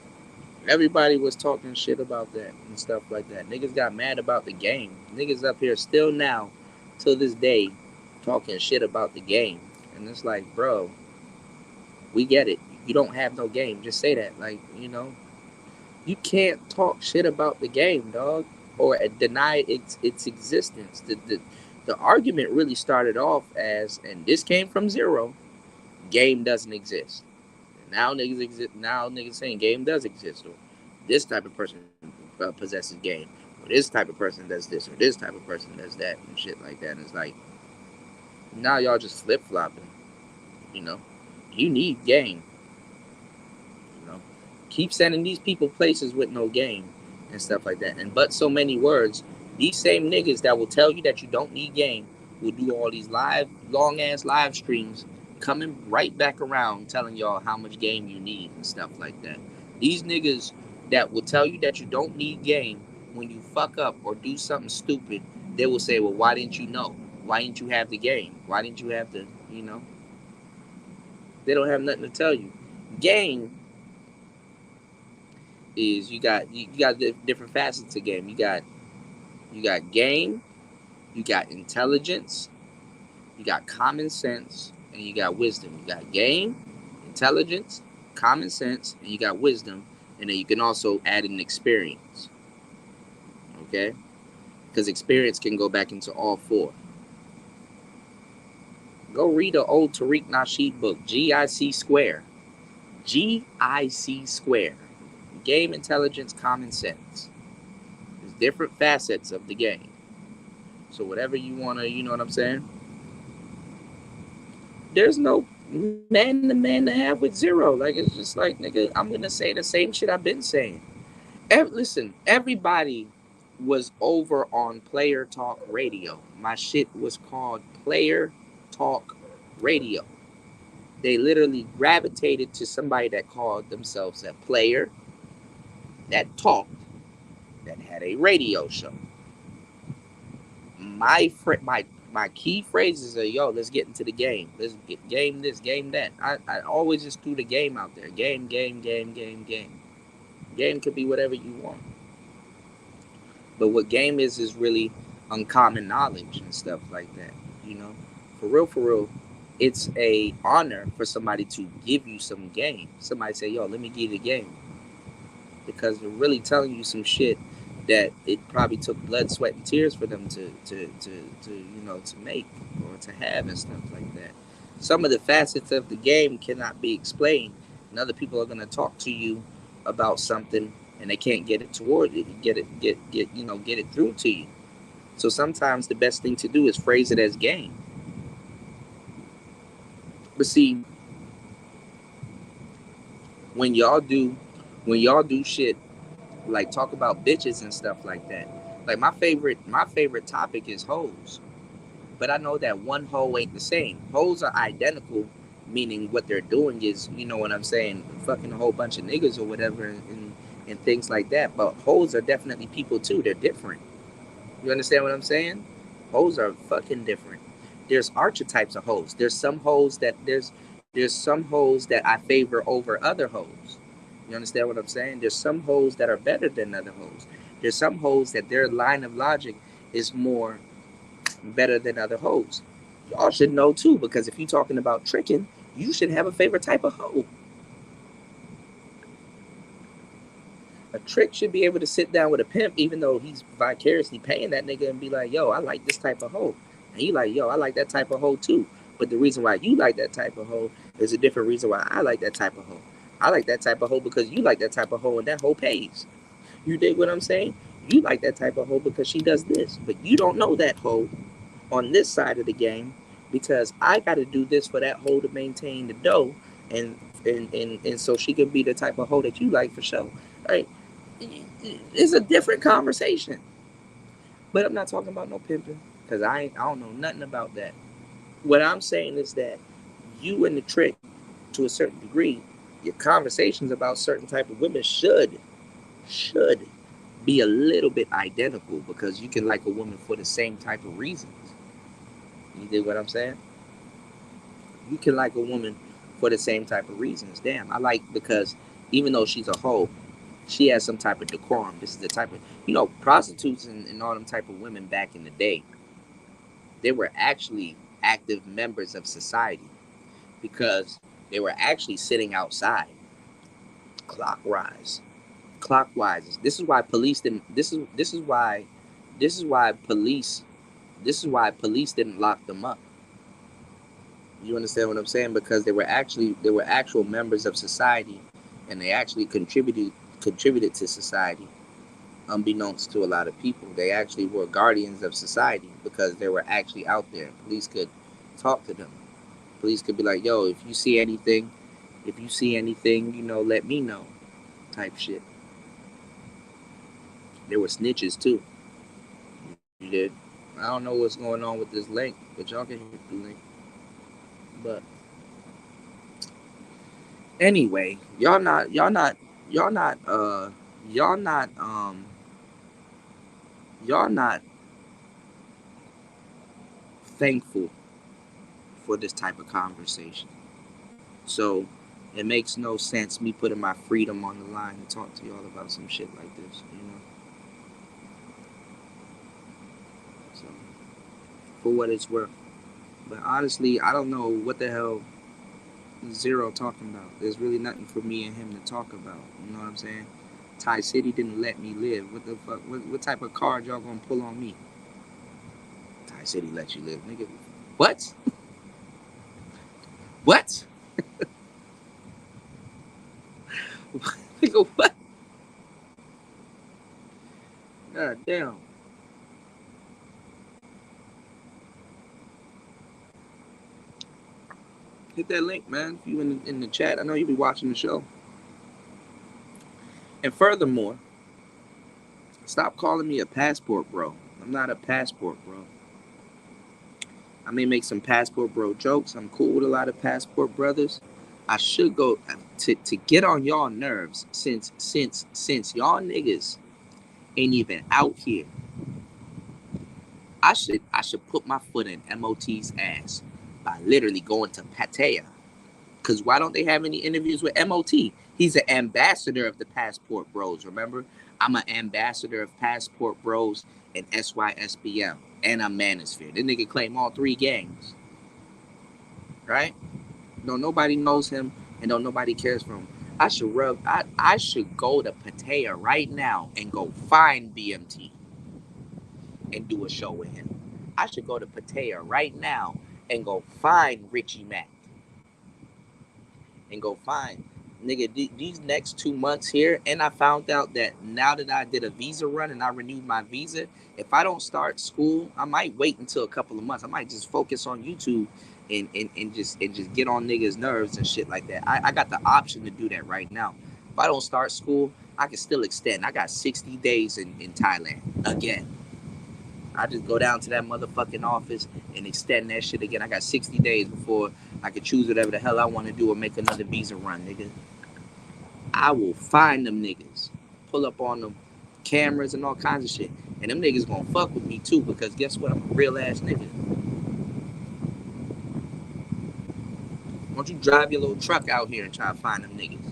Everybody was talking shit about that and stuff like that. Niggas got mad about the game. Niggas up here still now, till this day, talking shit about the game. And it's like, bro, we get it. You don't have no game. Just say that. Like, you know, you can't talk shit about the game, dog, or deny its existence. The argument really started off as, and this came from Zero, game doesn't exist. Now niggas exist. Now niggas saying game does exist, or this type of person possesses game, or this type of person does this, or this type of person does that, and shit like that. And it's like now y'all just flip flopping. You know, you need game. You know, keep sending these people places with no game and stuff like that. And but so many words. These same niggas that will tell you that you don't need game will do all these live, long ass live streams, coming right back around telling y'all how much game you need and stuff like that. These niggas that will tell you that you don't need game when you fuck up or do something stupid, they will say, well, why didn't you know? Why didn't you have the game? Why didn't you have the, you know? They don't have nothing to tell you. Game is you got different facets of game. You got game, you got intelligence, you got common sense, and you got wisdom. You got game, intelligence, common sense, and you got wisdom, and then you can also add an experience. Okay, because experience can go back into all four. Go read an old Tariq Nasheed book, GIC Square. GIC Square. Game, intelligence, common sense. There's different facets of the game. So whatever you wanna, you know what I'm saying? There's no man to man to have with zero. Like it's just like nigga, I'm gonna say the same shit I've been saying. Listen, everybody was over on Player Talk Radio. My shit was called Player Talk Radio. They literally gravitated to somebody that called themselves a player that talked, that had a radio show. My key phrases are, yo, let's get into the game. Let's get game this, game that. I always just threw the game out there. Game, game, game, game, game. Game could be whatever you want. But what game is really uncommon knowledge and stuff like that. You know, for real, it's a honor for somebody to give you some game. Somebody say, yo, let me give you the game, because they're really telling you some shit that it probably took blood, sweat, and tears for them to make or to have and stuff like that. Some of the facets of the game cannot be explained, and other people are gonna talk to you about something and they can't get it toward it, get it through to you. So sometimes the best thing to do is phrase it as game. But see, when y'all do when y'all do shit like talk about bitches and stuff like that. Like my favorite topic is hoes. But I know that one hoe ain't the same. Hoes are identical, meaning what they're doing is, you know what I'm saying, fucking a whole bunch of niggas or whatever, and things like that. But hoes are definitely people too. They're different. You understand what I'm saying? Hoes are fucking different. There's archetypes of hoes. There's some hoes that I favor over other hoes. You understand what I'm saying? There's some hoes that are better than other hoes. There's some hoes that their line of logic is more better than other hoes. Y'all should know too, because if you're talking about tricking, you should have a favorite type of hoe. A trick should be able to sit down with a pimp, even though he's vicariously paying that nigga, and be like, yo, I like this type of hoe. And he like, yo, I like that type of hoe too. But the reason why you like that type of hoe is a different reason why I like that type of hoe. I like that type of hoe because you like that type of hoe, and that hoe pays. You dig what I'm saying? You like that type of hoe because she does this, but you don't know that hoe on this side of the game, because I got to do this for that hoe to maintain the dough, and and so she can be the type of hoe that you like for sure. Right? It's a different conversation. But I'm not talking about no pimping, because I don't know nothing about that. What I'm saying is that you and the trick, to a certain degree, your conversations about certain type of women should be a little bit identical, because you can like a woman for the same type of reasons. You dig what I'm saying? You can like a woman for the same type of reasons. Damn, I like, because even though she's a hoe, she has some type of decorum. This is the type of, prostitutes and all them type of women back in the day, they were actually active members of society, because they were actually sitting outside clockwise. Clockwise. This is why police didn't. This is why police. This is why police didn't lock them up. You understand what I'm saying? Because they were actual members of society, and they actually contributed to society, unbeknownst to a lot of people. They actually were guardians of society, because they were actually out there. Police could talk to them. Police could be like, "Yo, if you see anything, let me know," type shit. There were snitches too. You did. I don't know what's going on with this link, but y'all can hit the link. But anyway, y'all not y'all not y'all not thankful for this type of conversation. So It makes no sense me putting my freedom on the line to talk to y'all about some shit like this, you know. So for what it's worth. But honestly, I don't know what the hell Zero talking about. There's really nothing for me and him to talk about. You know what I'm saying? Ty City didn't let me live. What the fuck? What type of card y'all gonna pull on me? Ty City let you live, nigga. What? What? Nigga, what? God damn. Hit that link, man. If you in the chat, I know you be watching the show. And furthermore, stop calling me a passport bro. I'm not a passport bro. I may make some passport bro jokes. I'm cool with a lot of passport brothers. I should go to get on y'all nerves since y'all niggas ain't even out here. I should put my foot in MOT's ass by literally going to Pattaya. Cause why don't they have any interviews with MOT? He's an ambassador of the Passport Bros. Remember, I'm an ambassador of Passport Bros and SYSBM, and I'm Manosphere. This nigga claim all three gangs, right? No, nobody knows him, and don't nobody cares for him. I should go to Pattaya right now and go find BMT and do a show with him. I should go to Pattaya right now and go find Richie Mack and go find nigga these next 2 months here. And I found out that now that I did a visa run and I renewed my visa, if I don't start school, I might wait until a couple of months. I might just focus on YouTube and just get on niggas' nerves and shit like that. I got the option to do that right now. If I don't start school, I can still extend. I got 60 days in Thailand again. I just go down to that motherfucking office and extend that shit again. I got 60 days before I can choose whatever the hell I want to do or make another visa run, nigga. I will find them niggas, pull up on them cameras and all kinds of shit. And them niggas gonna fuck with me too, because guess what? I'm a real ass nigga. Why don't you drive your little truck out here and try to find them niggas?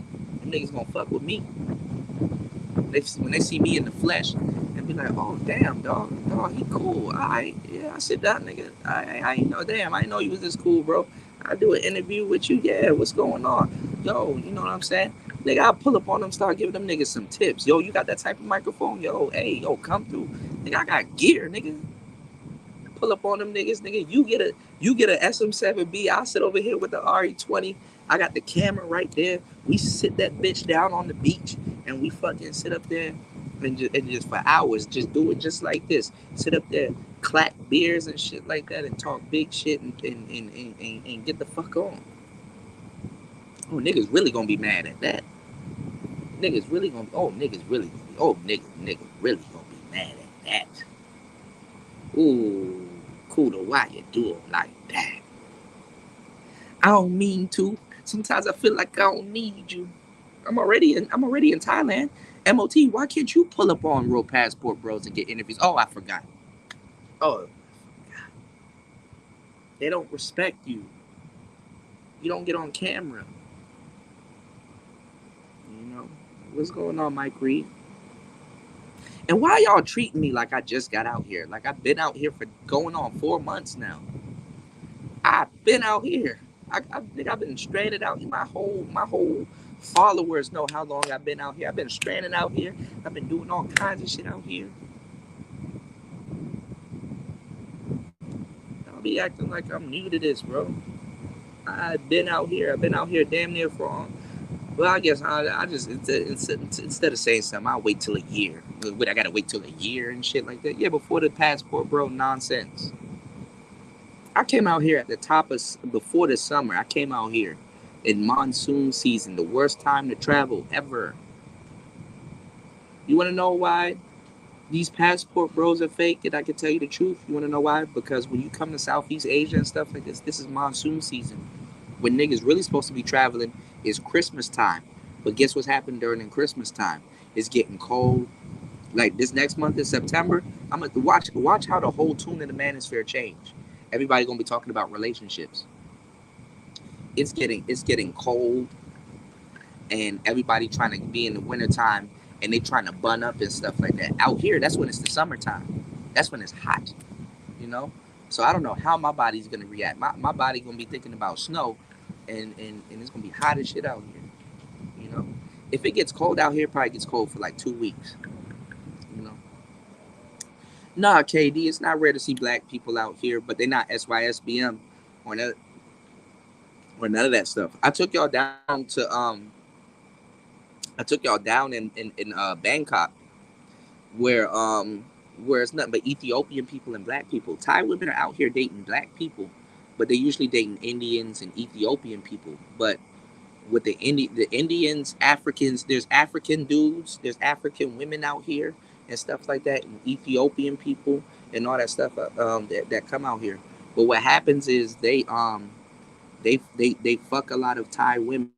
Them niggas gonna fuck with me. When they see me in the flesh and be like, oh damn, dog, he cool. Yeah, I sit down, nigga. I ain't know, damn, I didn't know you was this cool, bro. I do an interview with you. Yeah, what's going on? Yo, you know what I'm saying? Nigga, I pull up on them, start giving them niggas some tips. Yo, you got that type of microphone? Yo, hey, yo, come through. Nigga, I got gear, nigga. Pull up on them niggas, nigga. You get a SM7B. I'll sit over here with the RE20. I got the camera right there. We sit that bitch down on the beach and we fucking sit up there and just for hours just do it just like this. Sit up there, clack beers and shit like that and talk big shit and get the fuck on. Oh, niggas really gonna be mad at that. Niggas really gonna be mad at that. Ooh, Kuda, why you do it like that? I don't mean to. Sometimes I feel like I don't need you. I'm already in Thailand. MOT, why can't you pull up on Real Passport Bros and get interviews? Oh, I forgot. Oh, they don't respect you. You don't get on camera. You know what's going on, Mike Reed? And why y'all treating me like I just got out here? Like I've been out here for going on 4 months now. I've been out here. I think I've been stranded out here. My whole followers know how long I've been out here. I've been stranded out here. I've been doing all kinds of shit out here. I'll be acting like I'm new to this, bro. I've been out here. I've been out here damn near for well, I guess I just instead of saying something, I'll wait till a year. What, I gotta wait till a year and shit like that? Yeah, before the passport, bro, nonsense. I came out here at the top of before the summer. I came out here in monsoon season, the worst time to travel ever. You want to know why these passport bros are fake? And I can tell you the truth. You want to know why? Because when you come to Southeast Asia and stuff like this is monsoon season. When niggas really supposed to be traveling is Christmas time. But guess what's happened during Christmas time? It's getting cold. Like this next month in September, I'm gonna watch how the whole tune of the manosphere change. Everybody gonna be talking about relationships. It's getting cold. and everybody trying to be in the wintertime and they trying to bun up and stuff like that. Out here, that's when it's the summertime. That's when it's hot, you know? So I don't know how my body's gonna react. My body gonna be thinking about snow and it's gonna be hot as shit out here, you know? If it gets cold out here, it probably gets cold for like 2 weeks, you know? Nah, KD, it's not rare to see black people out here, but they're not SYSBM or none, or none of that stuff. I took y'all down in Bangkok where where it's nothing but Ethiopian people and black people. Thai women are out here dating black people, but they're usually dating Indians and Ethiopian people. But with the Indians, Africans, there's African dudes, there's African women out here and stuff like that, and Ethiopian people and all that stuff that come out here. But what happens is they fuck a lot of Thai women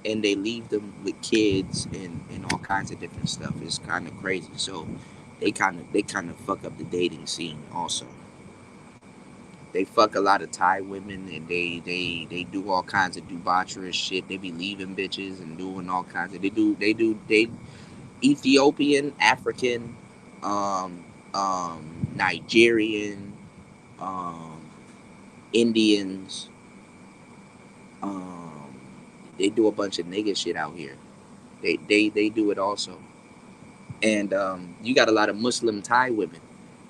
and they leave them with kids and all kinds of different stuff. It's kind of crazy. So they kind of fuck up the dating scene also. They fuck a lot of Thai women and they do all kinds of debaucherous shit. They be leaving bitches and doing all kinds of they Ethiopian, African, Nigerian, um, Indians. Um, they do a bunch of nigga shit out here. They do it also. And you got a lot of Muslim Thai women.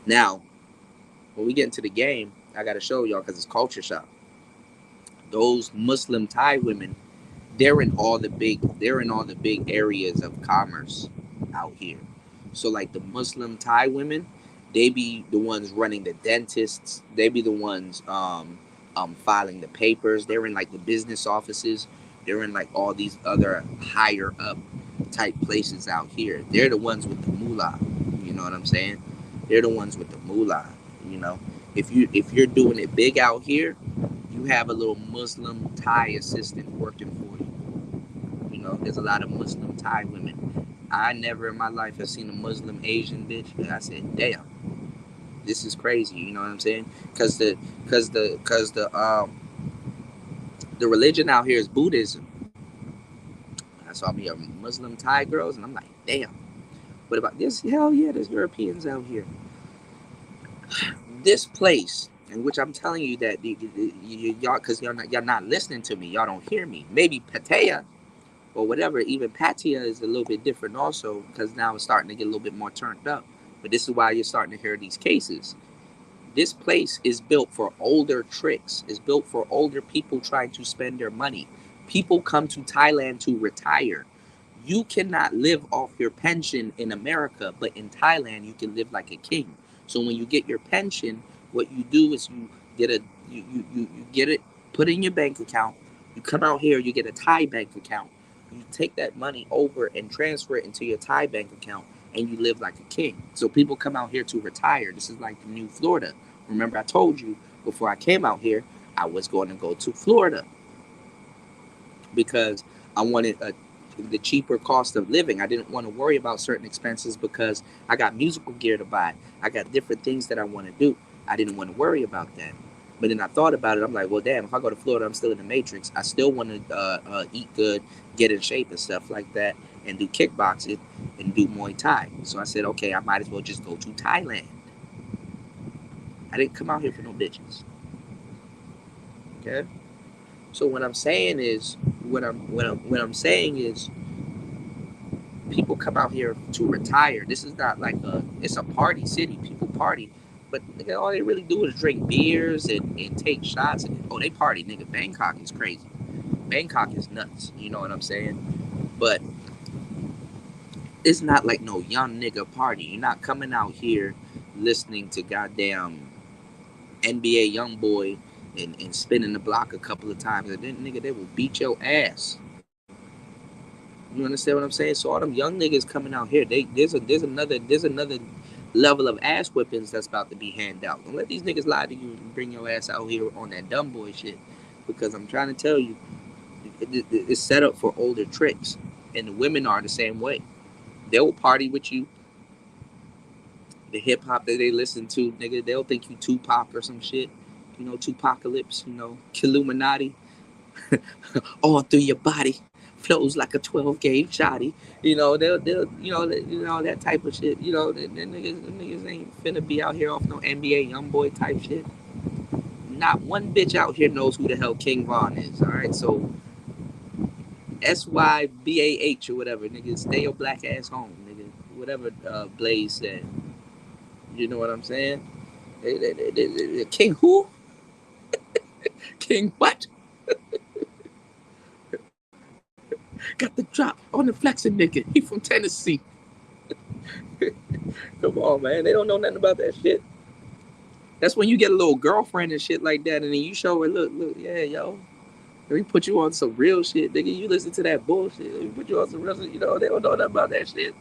Now, when we get into the game, I got to show y'all because it's culture shock. Those Muslim Thai women, they're in all the big areas of commerce out here. So like the Muslim Thai women, they be the ones running the dentists. They be the ones filing the papers. They're in like the business offices. They're in like all these other higher up type places out here. They're the ones with the moolah. You know what I'm saying? They're the ones with the moolah. You know, if you're doing it big out here, you have a little Muslim Thai assistant working for you. You know, there's a lot of Muslim Thai women. I never in my life have seen a Muslim Asian bitch, and I said, damn, this is crazy. You know what I'm saying? Because the religion out here is Buddhism. I saw me a Muslim Thai girls, and I'm like, damn. What about this? Hell yeah, there's Europeans out here. This place, in which I'm telling you that y'all, because y'all not listening to me, y'all don't hear me. Maybe Pattaya or whatever, even Pattaya is a little bit different also, because now it's starting to get a little bit more turned up. But this is why you're starting to hear these cases. This place is built for older tricks. It's built for older people trying to spend their money. People come to Thailand to retire. You cannot live off your pension in America, but in Thailand you can live like a king. So when you get your pension, what you do is you get a you get it put in your bank account. You come out here, you get a Thai bank account. You take that money over and transfer it into your Thai bank account, and you live like a king. So people come out here to retire. This is like the new Florida. Remember, I told you before I came out here, I was going to go to Florida because I wanted the cheaper cost of living. I didn't want to worry about certain expenses because I got musical gear to buy. I got different things that I want to do. I didn't want to worry about that. But then I thought about it. I'm like, well, damn, if I go to Florida, I'm still in the Matrix. I still want to eat good, get in shape and stuff like that, and do kickboxing and do Muay Thai. So I said, okay, I might as well just go to Thailand. I didn't come out here for no bitches. Okay. So what I'm saying is, what I'm saying is, people come out here to retire. This is not like it's a party city. People party, but nigga, all they really do is drink beers and take shots. And, oh, they party, nigga. Bangkok is crazy. Bangkok is nuts. You know what I'm saying? But it's not like no young nigga party. You're not coming out here listening to goddamn NBA young boy and spinning the block a couple of times. And then nigga, they will beat your ass. You understand what I'm saying? So all them young niggas coming out here, there's another level of ass whippings that's about to be handed out. Don't let these niggas lie to you and bring your ass out here on that dumb boy shit. Because I'm trying to tell you, it's set up for older tricks. And the women are the same way. They'll party with you. The hip hop that they listen to, nigga, they'll think you Tupac or some shit. You know, Tupacalypse, Killuminati. All through your body. flows like a 12 gauge shotty. They'll that type of shit. The niggas ain't finna be out here off no NBA young boy type shit. Not one bitch out here knows who the hell King Von is. All right, so SYBAH or whatever, nigga, stay your black ass home, nigga. Whatever Blaze said. You know what I'm saying? King who? King what? Got the drop on the flexing nigga. He from Tennessee. Come on, man. They don't know nothing about that shit. That's when you get a little girlfriend and shit like that, and then you show her, look, yeah, yo. Let me put you on some real shit, nigga. You listen to that bullshit. Let me put you on some real shit. They don't know nothing about that shit.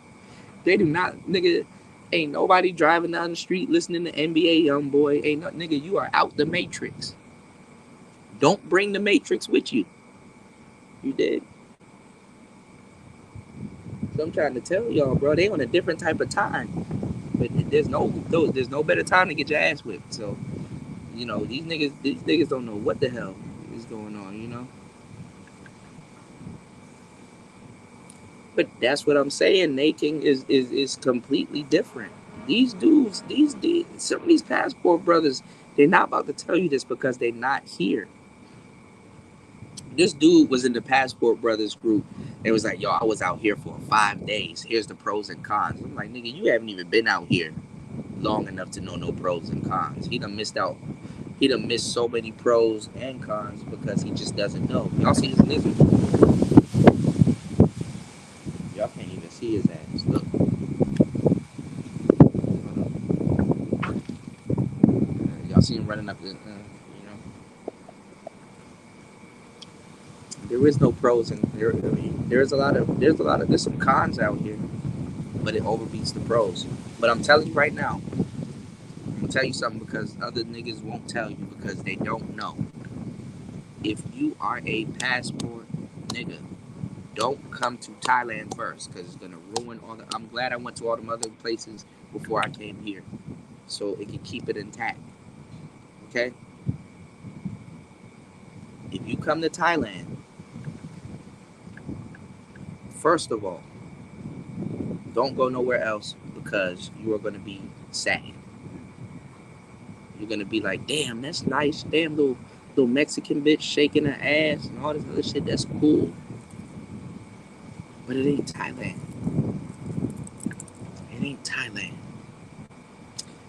They do not, nigga. Ain't nobody driving down the street listening to NBA YoungBoy. Ain't no, nigga. You are out the Matrix. Don't bring the Matrix with you. You did. So I'm trying to tell y'all, bro. They on a different type of time. But there's no better time to get your ass whipped. So these niggas don't know what the hell is going on. But that's what I'm saying. Naking is completely different. These dudes, some of these passport brothers, they're not about to tell you this because they're not here. This dude was in the Passport Brothers group and was like, yo, I was out here for 5 days. Here's the pros and cons. I'm like, nigga, you haven't even been out here long enough to know no pros and cons. He done missed out. He done missed so many pros and cons because he just doesn't know. Y'all see this lizard? Y'all can't even see his ass. Look. Y'all see him running up the, there is no pros and there's some cons out here, but it overbeats the pros. But I'm telling you right now, I'm gonna tell you something because other niggas won't tell you because they don't know. If you are a passport nigga, don't come to Thailand first because it's gonna ruin all the. I'm glad I went to all them other places before I came here, so it can keep it intact. Okay. If you come to Thailand, first of all, don't go nowhere else because you are gonna be sad. You're gonna be like, damn, that's nice. Damn, little Mexican bitch shaking her ass and all this other shit. That's cool. But it ain't Thailand. It ain't Thailand.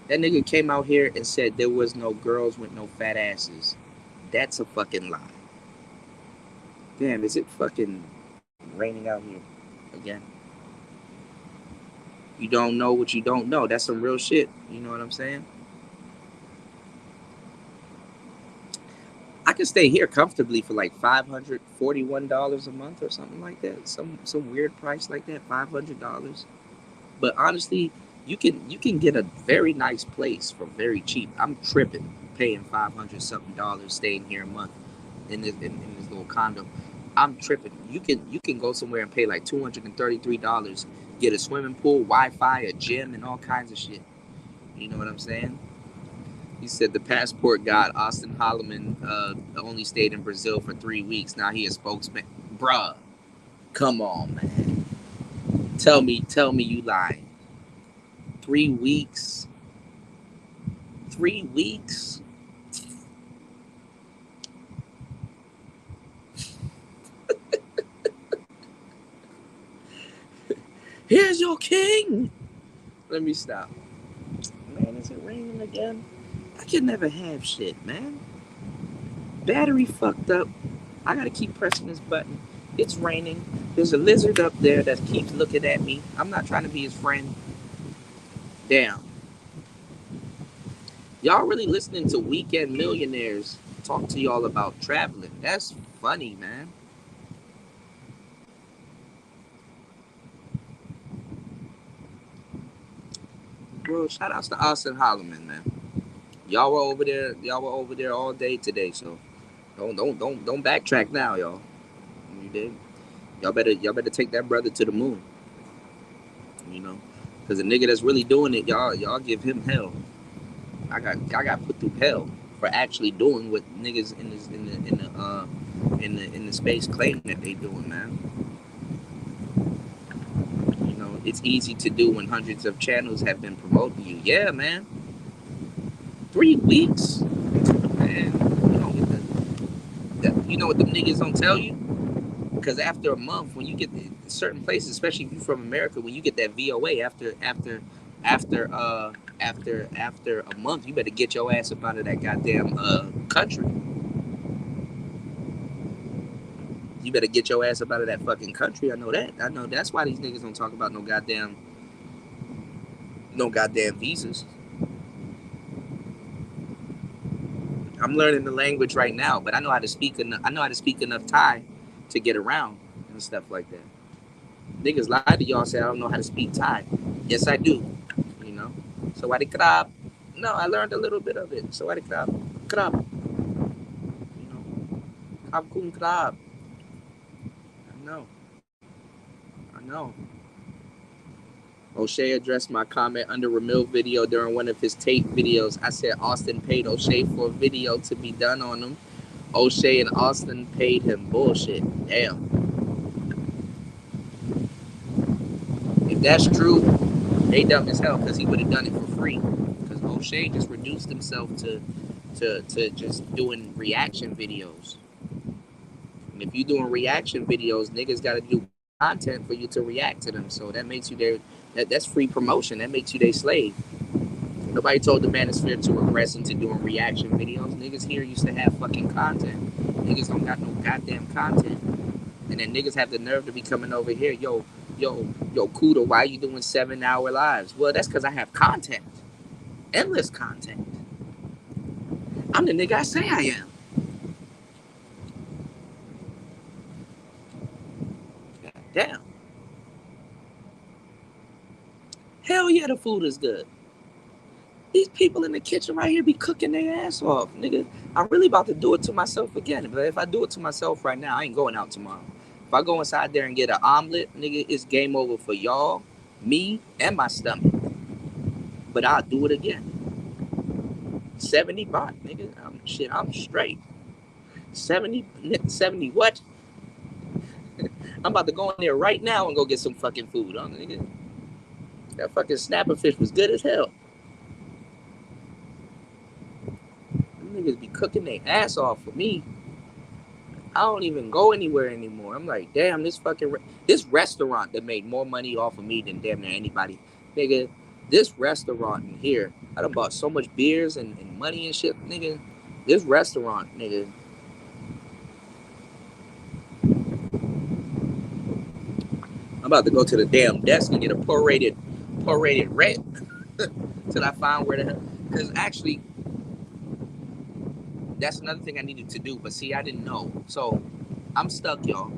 That nigga came out here and said there was no girls with no fat asses. That's a fucking lie. Damn, is it fucking raining out here again? You don't know what you don't know. That's some real shit. You know what I'm saying? I can stay here comfortably for like $541 a month or something like that. Some weird price like that, $500. But honestly, you can get a very nice place for very cheap. I'm tripping paying $500 something staying here a month in this little condo. I'm tripping. You can go somewhere and pay like $233, get a swimming pool, Wi-Fi, a gym, and all kinds of shit. You know what I'm saying? He said the passport god Austin Holloman only stayed in Brazil for 3 weeks. Now he a spokesman. Bruh, come on, man. Tell me you lying. 3 weeks. 3 weeks. Here's your king. Let me stop. Man, is it raining again? I can never have shit, man. Battery fucked up. I gotta keep pressing this button. It's raining. There's a lizard up there that keeps looking at me. I'm not trying to be his friend. Damn. Y'all really listening to Weekend Millionaires talk to y'all about traveling. That's funny, man. Bro, shout outs to Austin Holloman, man. Y'all were over there. Y'all were over there all day today, so don't backtrack now, y'all. You did. Y'all better take that brother to the moon. You know, because the nigga that's really doing it, y'all give him hell. I got put through hell for actually doing what niggas in the space claim that they doing, man. It's easy to do when hundreds of channels have been promoting you. Yeah, man. 3 weeks, man. You don't get you know what them niggas don't tell you? Because after a month, when you get certain places, especially if you're from America, when you get that VOA after after a month, you better get your ass up out of that goddamn country. You better get your ass up out of that fucking country. I know that. I know that's why these niggas don't talk about no goddamn visas. I'm learning the language right now, but I know how to speak enough. I know how to speak enough Thai to get around and stuff like that. Niggas lie to y'all, say I don't know how to speak Thai. Yes, I do. You know. So why the crab? No, I learned a little bit of it. So why the crab? Crab. You know. Crab kun crab. I know. I know. O'Shea addressed my comment under Ramil video during one of his tape videos. I said Austin paid O'Shea for a video to be done on him. O'Shea and Austin paid him. Bullshit. Damn. If that's true, they dumb as hell because he would have done it for free. Because O'Shea just reduced himself to just doing reaction videos. And if you're doing reaction videos, niggas got to do content for you to react to them. So that makes you their that's free promotion. That makes you their slave. Nobody told the manosphere to regress into doing reaction videos. Niggas here used to have fucking content. Niggas don't got no goddamn content. And then niggas have the nerve to be coming over here. Yo, Kuda, why are you doing 7-hour lives? Well, that's because I have content. Endless content. I'm the nigga I say I am. God damn. Hell yeah, the food is good. These people in the kitchen right here be cooking their ass off, nigga. I'm really about to do it to myself again. But if I do it to myself right now, I ain't going out tomorrow. If I go inside there and get an omelet, nigga, it's game over for y'all, me, and my stomach. But I'll do it again. 70 baht, nigga. I'm straight. 70 what? I'm about to go in there right now and go get some fucking food, nigga. That fucking snapper fish was good as hell. Them niggas be cooking their ass off for me. I don't even go anywhere anymore. I'm like, damn, this restaurant that made more money off of me than damn near anybody. Nigga, this restaurant in here, I done bought so much beers and money and shit, nigga. This restaurant, nigga. I'm about to go to the damn desk and get a prorated rent till I find where the hell. Because actually, that's another thing I needed to do. But see, I didn't know. So I'm stuck, y'all.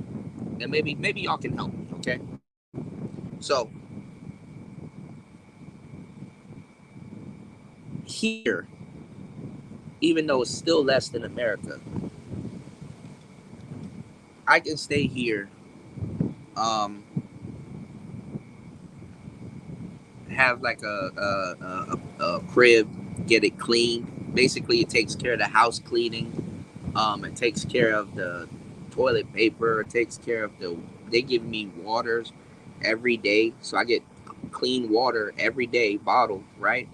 And maybe y'all can help me, okay? So here, even though it's still less than America, I can stay here, have like a crib, get it cleaned. Basically, it takes care of the house cleaning. It takes care of the toilet paper. It takes care of they give me waters every day. So I get clean water every day, bottled, right?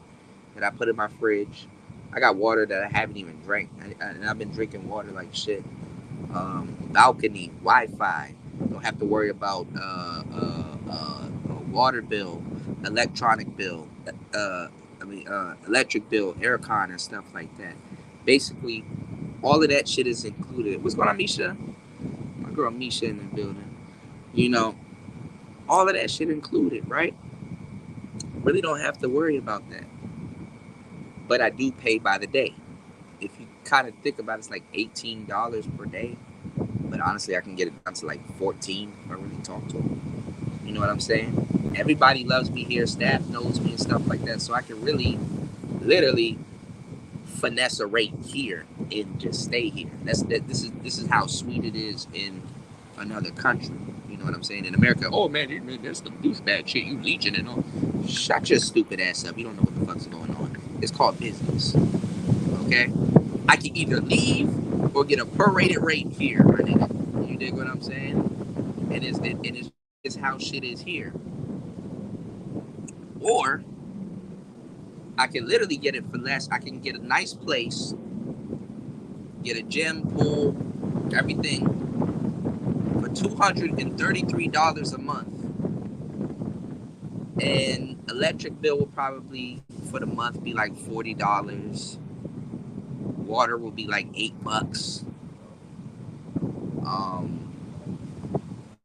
That I put in my fridge. I got water that I haven't even drank. And I've been drinking water like shit. Balcony, Wi-Fi. Don't have to worry about water bill, electronic bill, electric bill, aircon and stuff like that. Basically, all of that shit is included. What's going on, Misha? My girl Misha in the building. You know, all of that shit included, right? Really don't have to worry about that. But I do pay by the day. If you kind of think about it, it's like $18 per day. But honestly, I can get it down to like 14 if I really talk to them. You know what I'm saying? Everybody loves me here. Staff knows me and stuff like that. So I can really, literally finesse a rate here and just stay here. This is how sweet it is in another country. You know what I'm saying? In America, oh man, that's the douchebag shit. You leeching and all. Shut your stupid ass up. You don't know what the fuck's going on. It's called business. Okay? I can either leave or get a prorated rate here, my nigga. You dig what I'm saying? And it's how shit is here. Or I can literally get it for less. I can get a nice place, get a gym, pool, everything for $233 a month. And electric bill will probably for the month be like $40. Water will be like $8. Um,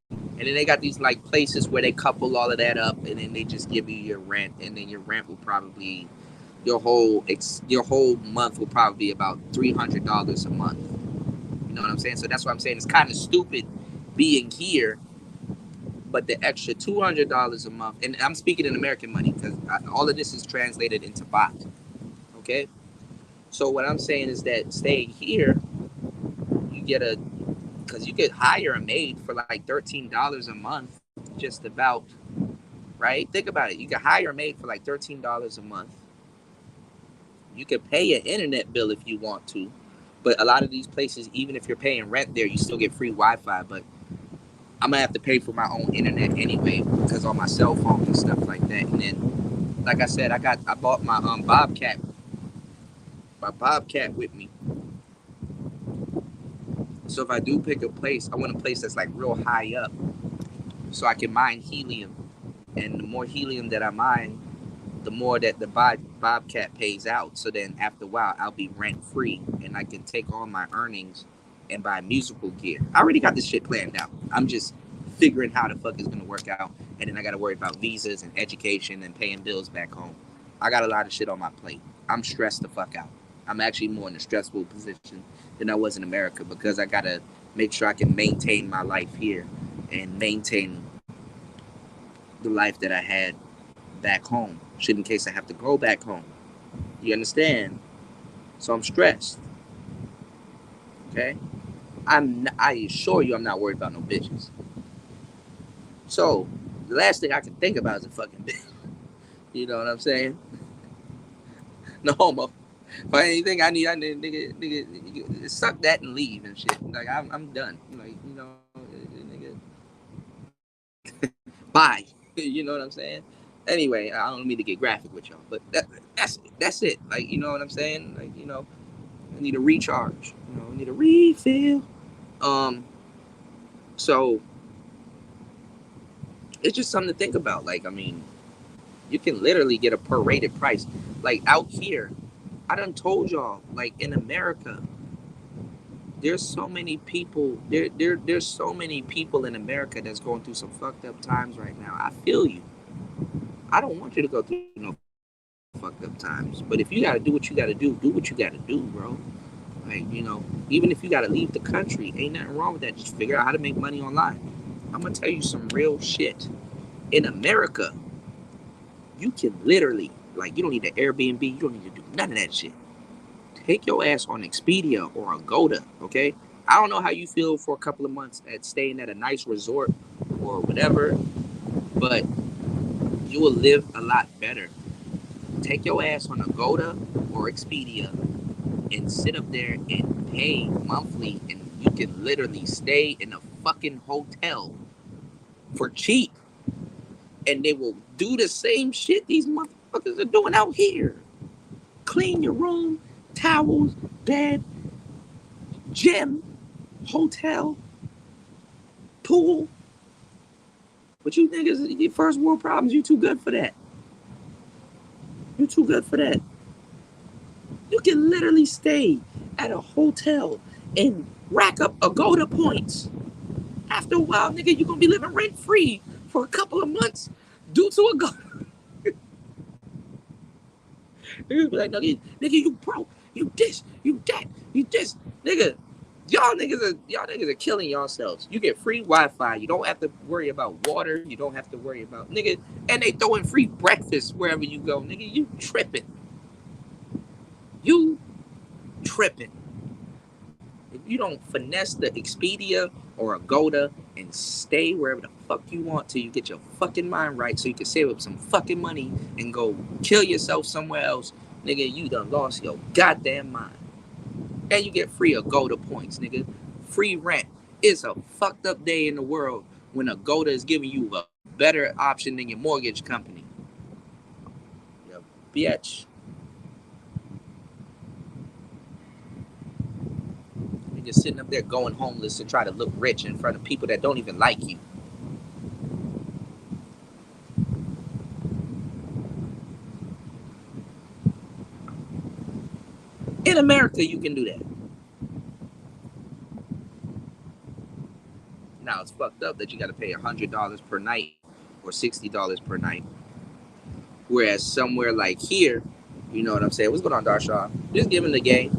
and then they got these like places where they couple all of that up, and then they just give you your rent, and then your rent will probably your whole month will probably be about $300 a month. You know what I'm saying? So that's what I'm saying. It's kind of stupid being here, but the extra $200 a month, and I'm speaking in American money because all of this is translated into baht. Okay, so what I'm saying is that staying here, you get a because you could hire a maid for like $13 a month, just about, right? Think about it. You could hire a maid for like $13 a month. You could pay an internet bill if you want to, but a lot of these places, even if you're paying rent there, you still get free Wi-Fi. But I'm gonna have to pay for my own internet anyway because on my cell phone and stuff like that. And then, like I said, I bought my Bobcat with me. So if I do pick a place, I want a place that's like real high up, so I can mine helium. And the more helium that I mine, the more that the Bobcat pays out. So then after a while, I'll be rent free and I can take all my earnings and buy musical gear. I already got this shit planned out. I'm just figuring how the fuck it's gonna work out. And then I gotta worry about visas and education and paying bills back home. I got a lot of shit on my plate. I'm stressed the fuck out. I'm actually more in a stressful position than I was in America because I gotta make sure I can maintain my life here and maintain the life that I had back home, should in case I have to go back home. You understand? So I'm stressed. Okay? I assure you I'm not worried about no bitches. So the last thing I can think about is a fucking bitch. You know what I'm saying? No homo. For anything I need nigga, suck that and leave and shit. Like I'm done. Like, nigga, bye. You know what I'm saying? Anyway, I don't mean to get graphic with y'all, but that's it. Like, you know what I'm saying? Like, I need a recharge. I need a refill. Um, so it's just something to think about. Like, I mean, you can literally get a prorated price. Like out here, I done told y'all. Like in America, there's so many people. There's so many people in America that's going through some fucked up times right now. I feel you. I don't want you to go through no fucked up times. But if you gotta do what you gotta do what you gotta do, bro. Like, even if you gotta leave the country, ain't nothing wrong with that. Just figure out how to make money online. I'm gonna tell you some real shit. In America, you can literally, like, you don't need an Airbnb, you don't need to do none of that shit. Take your ass on Expedia or Agoda, okay? I don't know how you feel for a couple of months at staying at a nice resort or whatever, but you will live a lot better. Take your ass on Agoda or Expedia and sit up there and pay monthly, and you can literally stay in a fucking hotel for cheap, and they will do the same shit these motherfuckers are doing out here. Clean your room, towels, bed, gym, hotel, pool. But you niggas, your first world problems, you too good for that. You too good for that. You can literally stay at a hotel and rack up Agoda points. After a while, nigga, you're gonna be living rent free for a couple of months due to Agoda. Niggas be like, nigga, you broke, you this, you that, you this, nigga. Y'all niggas are killing yourselves. You get free Wi-Fi. You don't have to worry about water. You don't have to worry about nigga. And they throwing free breakfast wherever you go, nigga. You tripping. You tripping. If you don't finesse the Expedia or Agoda and stay wherever the fuck you want till you get your fucking mind right, so you can save up some fucking money and go kill yourself somewhere else, nigga, you done lost your goddamn mind. And you get free Agoda points, nigga. Free rent. It's a fucked up day in the world when Agoda is giving you a better option than your mortgage company. Bitch. You're just sitting up there going homeless to try to look rich in front of people that don't even like you. In America, you can do that. Now it's fucked up that you got to pay $100 per night or $60 per night. Whereas somewhere like here, you know what I'm saying? What's going on, Darshawn? Just giving the game.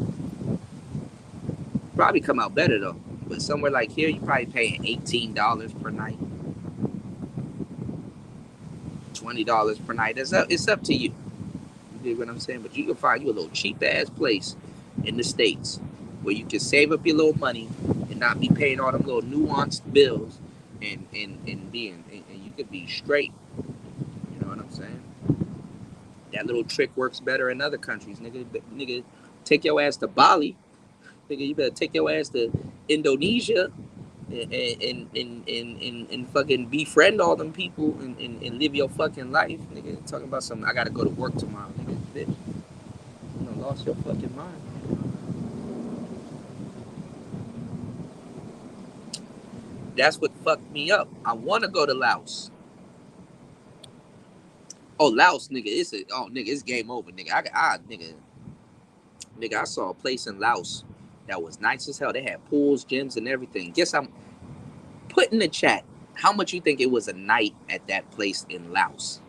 Probably come out better though. But somewhere like here, you probably paying $18 per night, $20 per night. It's up to you. You dig what I'm saying? But you can find you a little cheap ass place in the States where you can save up your little money and not be paying all them little nuanced bills and you could be straight. You know what I'm saying? That little trick works better in other countries. Nigga, take your ass to Bali. Nigga, you better take your ass to Indonesia and fucking befriend all them people and live your fucking life. Nigga, talking about something. I gotta go to work tomorrow. Nigga, bitch. You done lost your fucking mind. That's what fucked me up. I wanna go to Laos. Oh, Laos, nigga, it's game over, nigga. Nigga, I saw a place in Laos that was nice as hell. They had pools, gyms, and everything. Guess I'm put in the chat how much you think it was a night at that place in Laos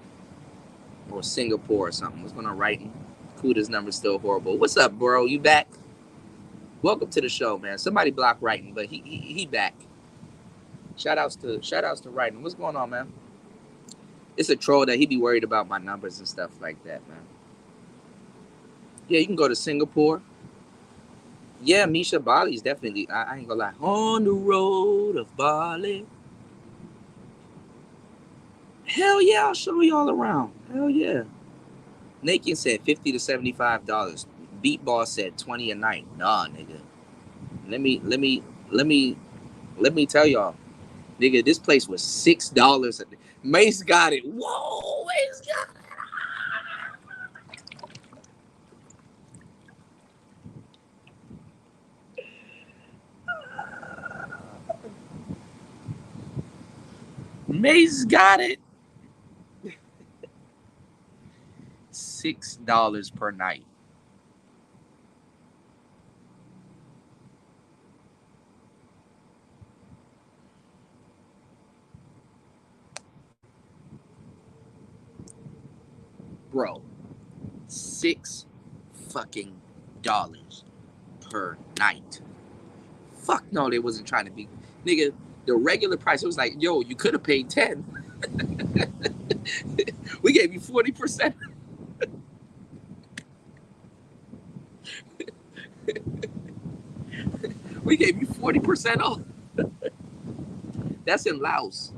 or Singapore or something. What's going on, writing? Kuda's number's still horrible. What's up, bro? You back? Welcome to the show, man. Somebody blocked writing, but he back. Shout outs to writing. What's going on, man? It's a troll that he be worried about my numbers and stuff like that, man. Yeah, you can go to Singapore. Yeah, Misha Bali's definitely. I ain't gonna lie. On the road of Bali. Hell yeah, I'll show y'all around. Hell yeah. Naked said $50 to $75. Beat Boss said 20 a night. Nah, nigga. Let me tell y'all, nigga. This place was $6. Mace got it. Whoa, Mace got it. Mace got it. $6 per night. Bro, $6 per night. Fuck no, they wasn't trying to be. Nigga, the regular price, it was like, yo, you could have paid 10. We gave you 40%. We gave you 40% off. That's in Laos.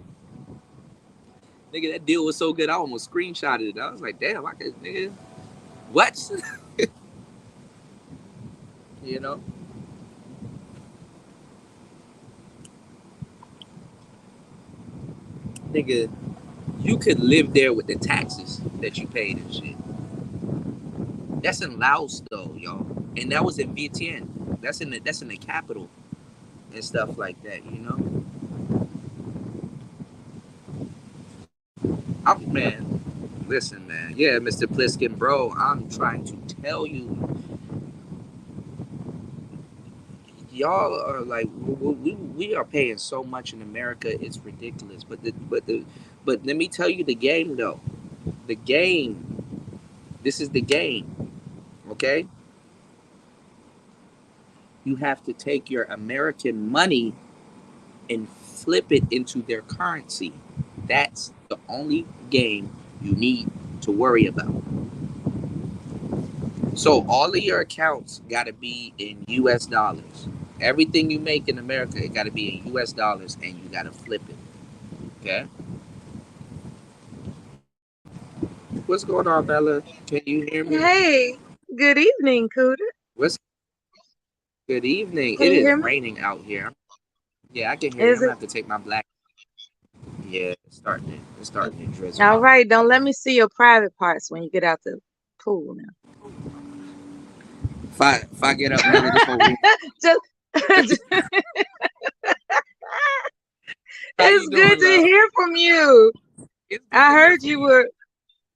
Nigga, that deal was so good, I almost screenshotted it. I was like, damn, I could, nigga, what? You know? Nigga, you could live there with the taxes that you paid and shit. That's in Laos though, y'all. And that was in Vientiane. That's in the capital and stuff like that, you know? Man, listen, man. Yeah, Mr. Pliskin, bro, I'm trying to tell you, y'all are like, we are paying so much in America, it's ridiculous. But let me tell you the game though. The game. This is the game. Okay? You have to take your American money and flip it into their currency. That's the only game you need to worry about. So all of your accounts got to be in US dollars. Everything you make in America, it got to be in US dollars and you got to flip it. Okay? What's going on, Bella? Can you hear me? Hey, good evening, Kuda. What's good evening? Can It you is hear me? raining out here. Yeah, I can hear you. Is I'm gonna it have to take my black. Yeah, it's starting to drizzle. all right? Don't let me see your private parts when you get out the. Cool now. If I get up, man, this whole room. Just, How you it's good doing, to love? hear from you. It's good I to hear heard from you you. were,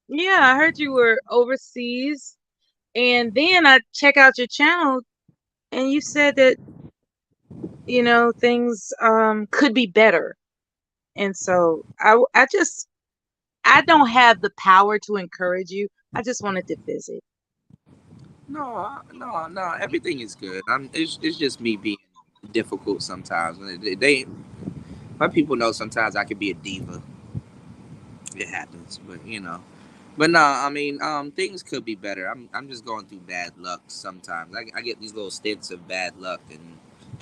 yeah, I heard you were overseas. And then I check out your channel and you said that, things could be better. And so I just I don't have the power to encourage you. I just wanted to visit. No, no. Everything is good. It's just me being difficult sometimes. My people know sometimes I could be a diva. It happens, but But no, I mean, things could be better. I'm just going through bad luck sometimes. I get these little stints of bad luck, and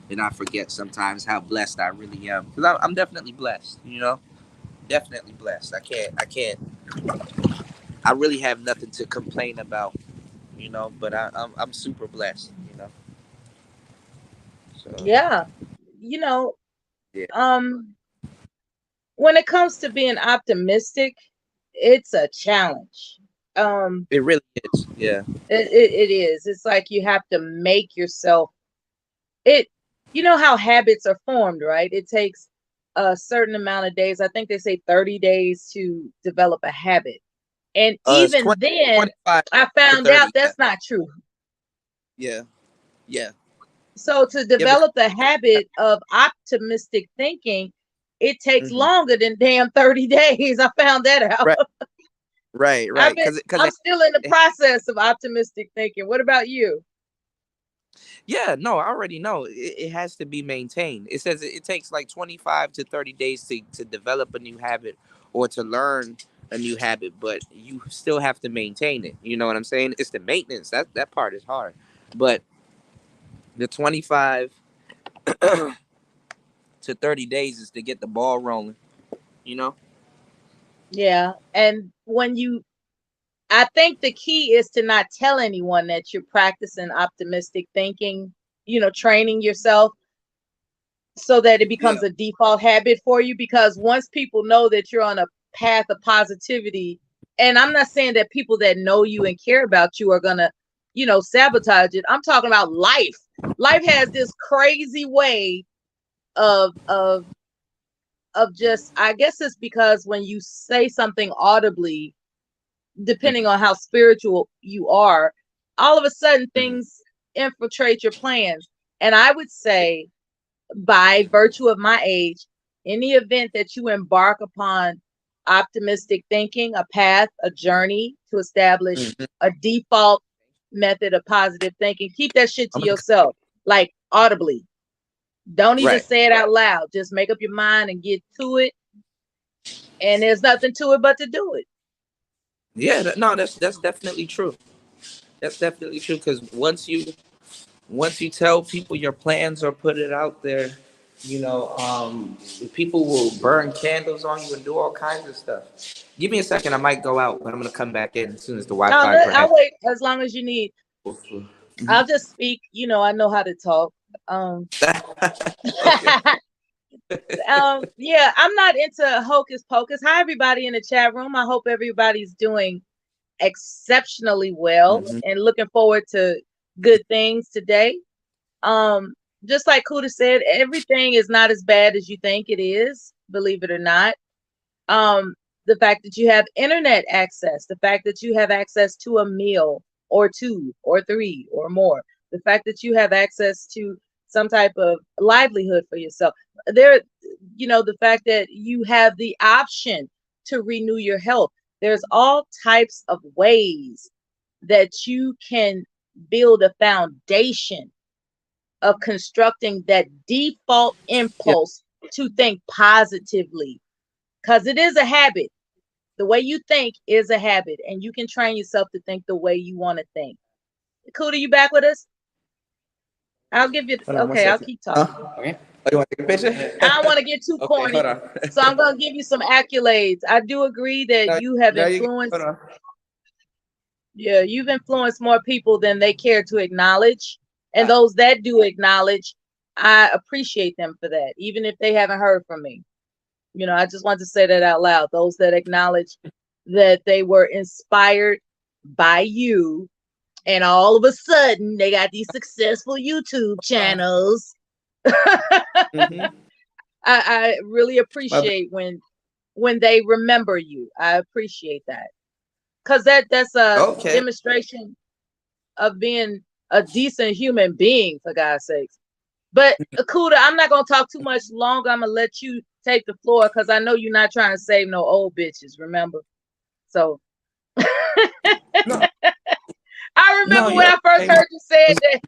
then I forget sometimes how blessed I really am. Because I'm definitely blessed. Definitely blessed. I really have nothing to complain about. But I'm super blessed. So Yeah. You know, yeah, um when it comes to being optimistic, it's a challenge. Um it really is. Yeah. it is. It's like you have to make yourself it you know how habits are formed, right? It takes a certain amount of days. I think they say 30 days to develop a habit. And It's even 20, then, 25 I to found out 30. Yeah. that's not true. Yeah. Yeah. So to Yeah. Because develop the habit of optimistic thinking, it takes hmm longer than damn 30 days. I found that out. right, right. Because I'm still in the process of optimistic thinking. What about you? yeah, no, I already know. It has to be maintained. It says it takes like 25 to 30 days to develop a new habit or to learn a new habit, but you still have to maintain it. You know what I'm saying? It's the maintenance. That part is hard. But the 25 to 30 days is to get the ball rolling, you know? Yeah. And I think the key is to not tell anyone that you're practicing optimistic thinking, training yourself so that it becomes Yeah. a default habit for you. Because once people know that you're on a path of positivity, and I'm not saying that people that know you and care about you are gonna, sabotage it. I'm talking about life. Life has this crazy way of just, I guess it's because when you say something audibly, depending Hmm. on how spiritual you are, all of a sudden Hmm. things infiltrate your plans. And I would say, by virtue of my age, any event that you embark upon optimistic thinking, a path, a journey to establish Hmm. a default method of positive thinking, keep that shit to I'm gonna, yourself, like audibly. Don't even right. say it out loud. Just make up your mind and get to it. And there's nothing to it but to do it. Yeah, no, that's definitely true. That's definitely true because once you tell people your plans or put it out there, people will burn candles on you and do all kinds of stuff. Give me a second, I might go out, but I'm gonna come back in as soon as the Wi-Fi I'll perhaps. wait as long as you need. I'll just speak. I know how to talk. Um, Okay. yeah, I'm not into hocus pocus. Hi, everybody in the chat room. I hope everybody's doing exceptionally well Hmm. and looking forward to good things today. Um, just like Kuda said, everything is not as bad as you think it is, believe it or not. Um, the fact that you have internet access, the fact that you have access to a meal or two or three or more, the fact that you have access to some type of livelihood for yourself. The fact that you have the option to renew your health. There's all types of ways that you can build a foundation of constructing that default Yeah. impulse to think positively, because it is a habit. The way you think is a habit, and you can train yourself to think the way you want to think. Kuda, you back with us? I'll give you. Hold on one Okay, I'll second. keep Huh? talking. Okay. Oh, you want to take a I don't picture? want to get too Okay, hold corny, on. so I'm going to give you some accolades. I do agree that no, you have no, you hold influenced. on. Yeah, you've influenced more people than they care to acknowledge, and Uh, those that do acknowledge, I appreciate them for that, even if they haven't heard from me. I just want to say that out loud. Those that acknowledge that they were inspired by you, and all of a sudden they got these successful YouTube channels. Mm-hmm. I really My bad. appreciate when they remember you. I appreciate that, because that's a Okay. demonstration of being a decent human being, for God's sakes. But Akuda, I'm not gonna talk too much longer. I'm gonna let you take the floor because I know you're not trying to save no old bitches. Remember, so No, I no, remember when you're I first okay. My heard you said that.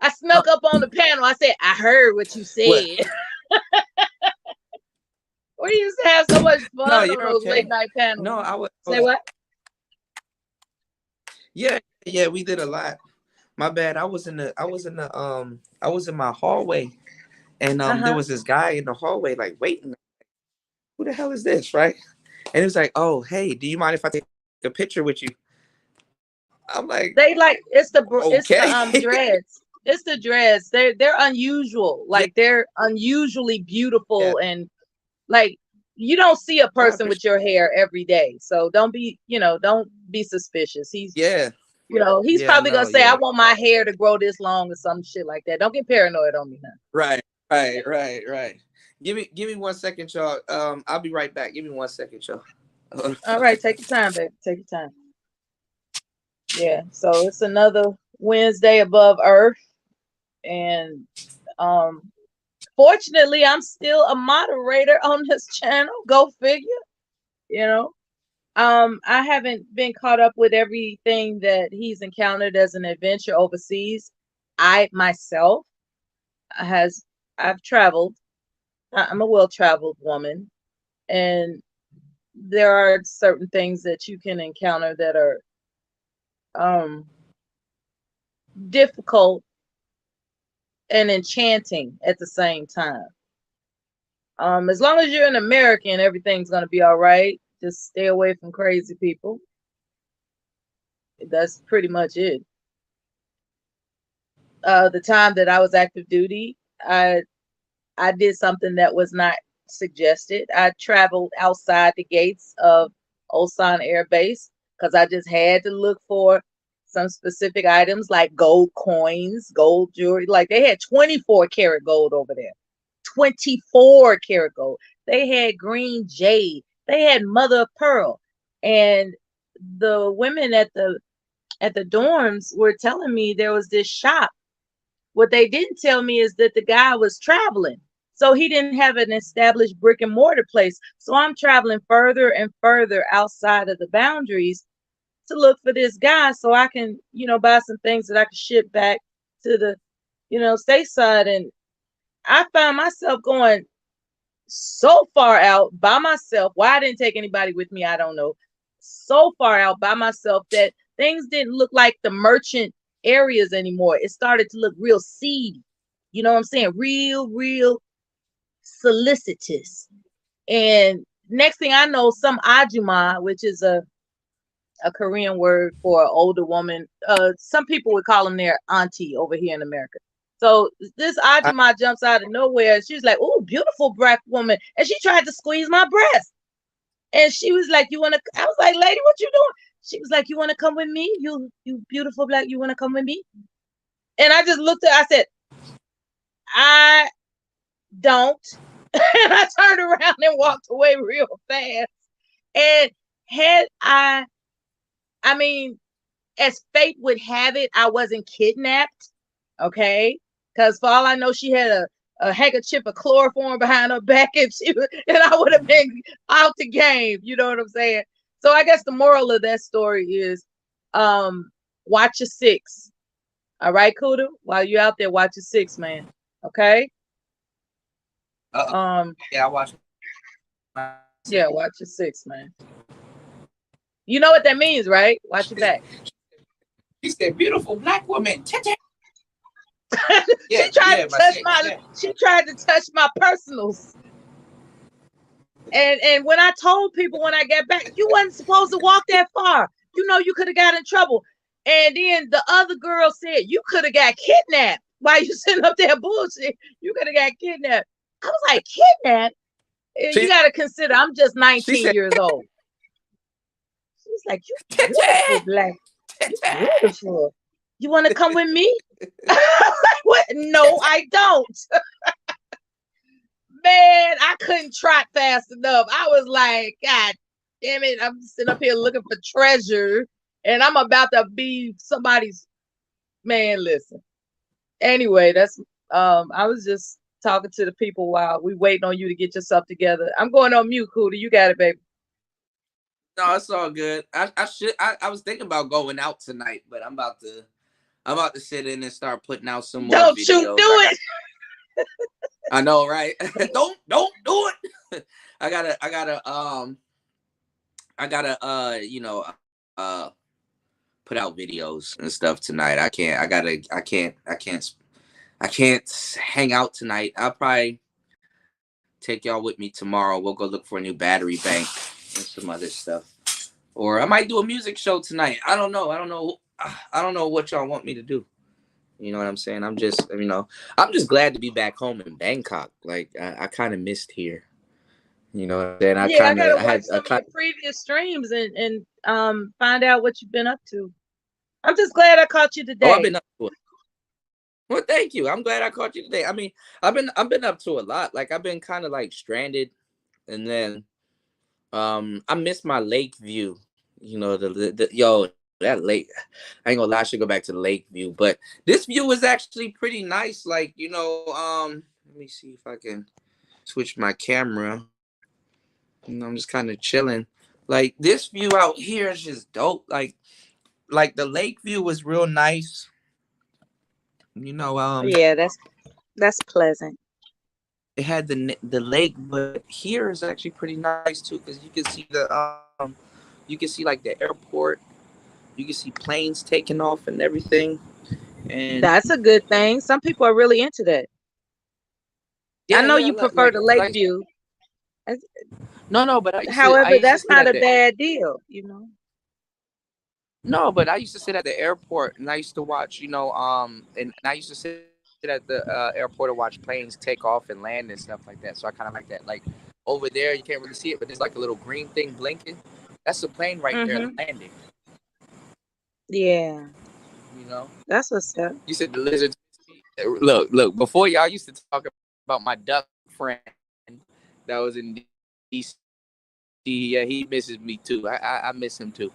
I snuck up on the panel. I said, I heard what you what? said. We used to have so much No, fun on you're those late okay. night panels. No, I Say was. what? Yeah, yeah. We did a lot. My bad. I was in my hallway, and there Uh-huh. was this guy in the hallway like waiting. Who the hell is this, right? And it was like, oh, hey, do you mind if I take a picture with you? I'm like, They like it's the okay. dreads. It's the dreads. They're unusual. Yeah, Like they're unusually yeah. beautiful, and like you don't see a Oh, I person with appreciate. your hair every day. So don't be suspicious. Yeah, He's yeah. I probably gonna know. say, I Yeah. want my hair to grow this long or some shit like that. Don't get paranoid on me now. Right, right. Give me 1 second, y'all. I'll be right back. Give me 1 second, y'all. All right, take your time, baby. Take your time. Yeah. So it's another Wednesday above Earth, and um, fortunately, I'm still a moderator on this channel. Go figure. You know. I haven't been caught up with everything that he's encountered as an adventure overseas. I myself has I've traveled. I'm a well-traveled woman, and there are certain things that you can encounter that are um difficult and enchanting at the same time. As long as you're an American, everything's gonna be all right. Just stay away from crazy people. That's pretty much it. The time that I was active duty, I I did something that was not suggested. I traveled outside the gates of Osan Air Base because I just had to look for some specific items like gold coins, gold jewelry. Like they had 24 karat gold over there. 24 karat gold. They had green jade. They had mother of pearl. And the women at the dorms were telling me there was this shop. What they didn't tell me is that the guy was traveling. So he didn't have an established brick and mortar place. So I'm traveling further and further outside of the boundaries to look for this guy so I can, buy some things that I can ship back to the, stateside. And I found myself going so far out by myself. Why I didn't take anybody with me, I don't know. So far out by myself that things didn't look like the merchant areas anymore. It started to look real seedy. You know what I'm saying? Real solicitous. And next thing I know, some ajuma, which is a Korean word for an older woman. Some people would call them their auntie over here in America. So this I, ajuma jumps out of nowhere. She was like, "Oh, beautiful black woman," and she tried to squeeze my breast. And she was like, "You want to?" I was like, "Lady, what you doing?" She was like, "You want to come with me? You beautiful black. You want to come with me?" And I just looked at her. I said, "I don't." And I turned around and walked away real fast. And had I mean, as fate would have it, I wasn't kidnapped. Okay. Because for all I know, she had a handkerchief of chloroform behind her back, and I would have been out the game. You know what I'm saying? So I guess the moral of that story is watch your six. All right, Kuda? While you're out there, watch your six, man. Okay? uh, Um, yeah, I watched. My, yeah, watch your six, man. You know what that means, right? Watch your back. she said, "Beautiful black woman." she Yeah, tried yeah, to my touch six. my Yeah. she tried to touch my personals. And when I told people when I got back, you wasn't supposed to walk that far. You could have got in trouble. And then the other girl said, you could have got kidnapped while you sitting up there bullshit. You could have got kidnapped. I was like, kidnapped? You She got to consider, I'm just she 19 said, years old. She was like, "You beautiful, black. You beautiful. You want to come with me?" Like, what? No, I don't. Man, I couldn't trot fast enough. I was like, God damn it. I'm sitting up here looking for treasure and I'm about to be somebody's man. Listen. Anyway, that's I was just talking to the people while we waiting on you to get yourself together. I'm going on mute, Cootie. You got it, baby. No, it's all good. I was thinking about going out tonight, but I'm about to sit in and start putting out some more Don't you do videos. it. I know, right? Don't do it. I gotta put out videos and stuff tonight. I can't hang out tonight. I'll probably take y'all with me tomorrow. We'll go look for a new battery bank and some other stuff. Or I might do a music show tonight. I don't know. I don't know what y'all want me to do. You know what I'm saying? I'm just glad to be back home in Bangkok. Like I kind of missed here. You know what I'm saying? Yeah, I gotta watch some of your previous streams and find out what you've been up to. I'm just glad I caught you Oh, I've today. been up to it. Well, thank you. I'm glad I caught you today. I mean, I've been up to a lot. Like I've been kind of like stranded, and then I miss my lake view. You know the yo that lake. I ain't gonna lie, I should go back to the lake view, but this view is actually pretty nice. Like let me see if I can switch my camera. I'm just kind of chilling. Like this view out here is just dope. Like the lake view was real nice. You know, Yeah, that's pleasant. it had the lake, but here is actually pretty nice too because you can see like the airport. You can see planes taking off and everything. And That's a good thing. Some people are really into that. I yeah, know yeah, you prefer the lake view. As- no, but I However, used to that's sit not at a the bad deal, you know. no, but I used to sit at the airport and I used to watch, and I used to sit at the airport and watch planes take off and land and stuff like that. So I kind of like that. Like over there, you can't really see it, but there's like a little green thing blinking. That's a plane right there Mhm. landing. Yeah, You know, that's what's up. you said the lizard. Look. Before y'all used to talk about my duck friend that was in DC. Yeah, he misses me too. I miss him too.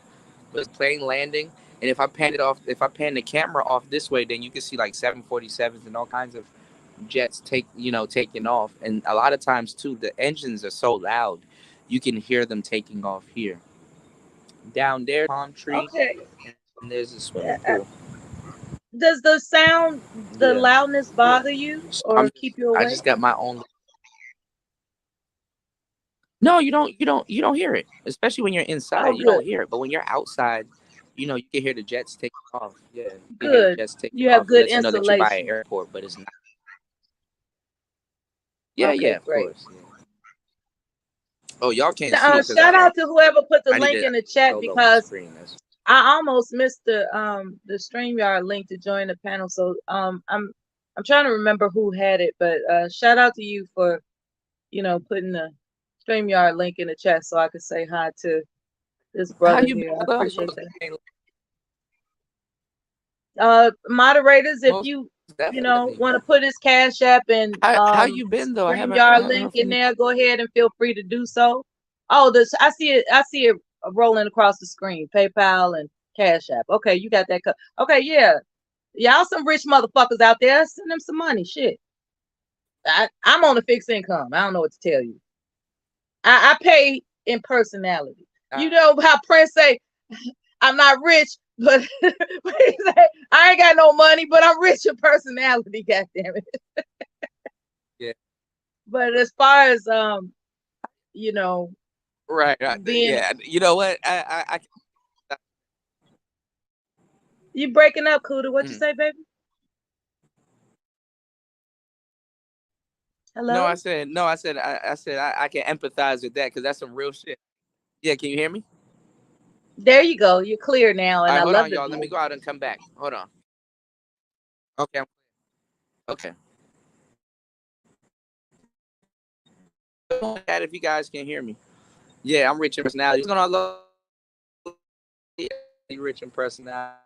But it's plane landing, and if I pan the camera off this way, then you can see like 747s and all kinds of jets taking off. And a lot of times too, the engines are so loud, you can hear them taking off here. Down there, palm tree, Okay. and there's a swimming Uh, pool. uh, Does the sound, the Yeah, loudness yeah. bother you So or keep you I awake? just got my own. No, you don't hear it, especially when you're inside. Oh, You don't good, hear it, but when you're outside, you can hear the jets taking off. Yeah, you can hear the good. jets taking You have off. It good lets you know that you're by an insulation. airport, but it's not. Yeah, Okay, yeah, of great. course. Yeah. Oh, y'all can't see it because Shout out to whoever put the I need link to in the chat show it on my because screen. That's I almost missed the StreamYard link to join the panel. So I'm trying to remember who had it, but shout out to you for putting the StreamYard link in the chat so I could say hi to this how brother you been, here. I brother? appreciate that. Moderators, if Most you definitely. want to put his Cash App and How you been though? I StreamYard haven't link heard in from you. there, go ahead and feel free to do so. Oh, this I see it rolling across the screen. PayPal and Cash App. Okay, you got that. Okay, yeah. Y'all some rich motherfuckers out there. Send them some money. Shit. I'm on a fixed income. I don't know what to tell you. I pay in personality. You know how Prince say, I'm not rich, but he say, I ain't got no money, but I'm rich in personality, God damn it. Yeah. But as far as you know, Right. being Yeah. You know what? you breaking up, Kuda. What you Mm. say, baby? No, Hello? I said I can empathize with that because that's some real shit. Yeah. Can you hear me? There you go. You're clear now, All and right. I Hold love on, the y'all. Let me view. go out and come back. Hold on. Okay. Okay. That if you guys can hear me. Yeah, I'm rich in personality. What's going on? rich in personality.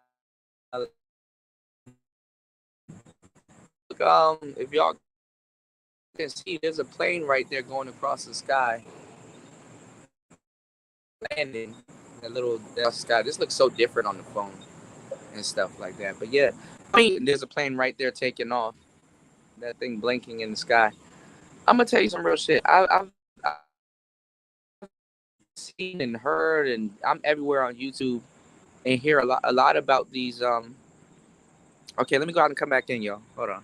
Look, if y'all can see, there's a plane right there going across the sky. Landing that little that sky. This looks so different on the phone and stuff like that. But yeah, I mean, there's a plane right there taking off. That thing blinking in the sky. I'm gonna tell you some real shit. I've seen and heard, and I'm everywhere on YouTube and hear a lot about these. Okay, let me go out and come back in, y'all. Hold on.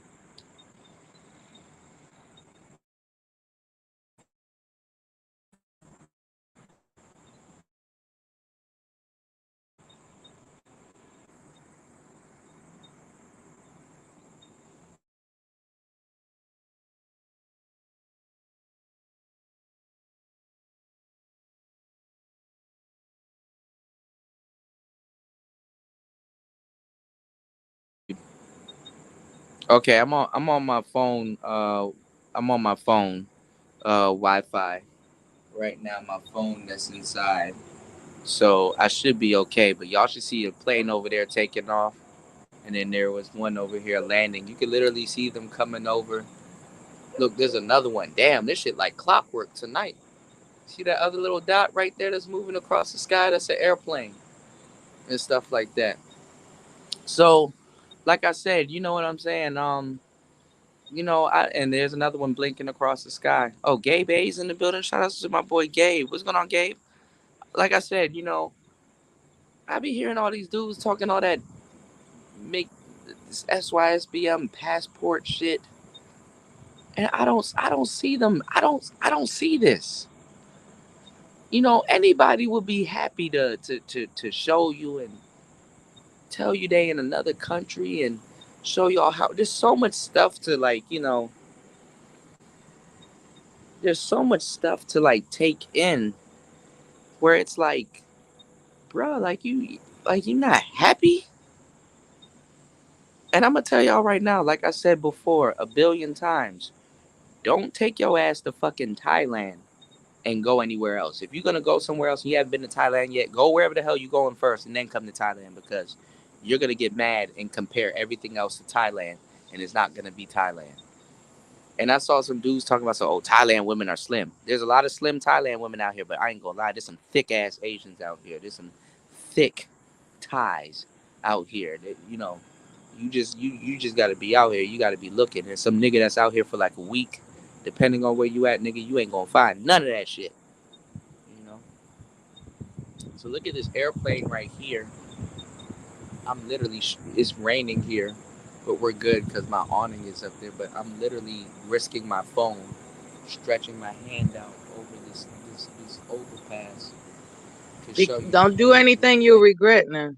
Okay, I'm on my phone. I'm on my phone. Wi-Fi right now. My phone that's inside, so I should be okay. But y'all should see a plane over there taking off, and then there was one over here landing. You could literally see them coming over. Look, there's another one. Damn, this shit like clockwork tonight. See that other little dot right there that's moving across the sky? That's an airplane and stuff like that. So, like I said, you know what I'm saying. And there's another one blinking across the sky. Oh, Gabe A's in the building. Shout out to my boy Gabe. What's going on, Gabe? Like I said, I be hearing all these dudes talking all that make this SYSBM passport shit, and I don't see them. I don't see this. Anybody would be happy to show you and tell you they in another country and show y'all how there's so much stuff to there's so much stuff to take in where it's like, bro, you not happy. And I'm gonna tell y'all right now, like I said before a billion times, don't take your ass to fucking Thailand and go anywhere else. If you're gonna go somewhere else and you haven't been to Thailand yet, go wherever the hell you going first and then come to Thailand, because you're gonna get mad and compare everything else to Thailand, and it's not gonna be Thailand. And I saw some dudes talking about, Thailand women are slim. There's a lot of slim Thailand women out here, but I ain't gonna lie, there's some thick ass Asians out here. There's some thick Thais out here. That, you just gotta be out here. You gotta be looking. And some nigga that's out here for like a week, depending on where you at, nigga, you ain't gonna find none of that shit. You know. So look at this airplane right here. I'm literally. It's raining here, but we're good because my awning is up there. But I'm literally risking my phone, stretching my hand out over this overpass to show you Don't how do beautiful this anything you'll place. regret now.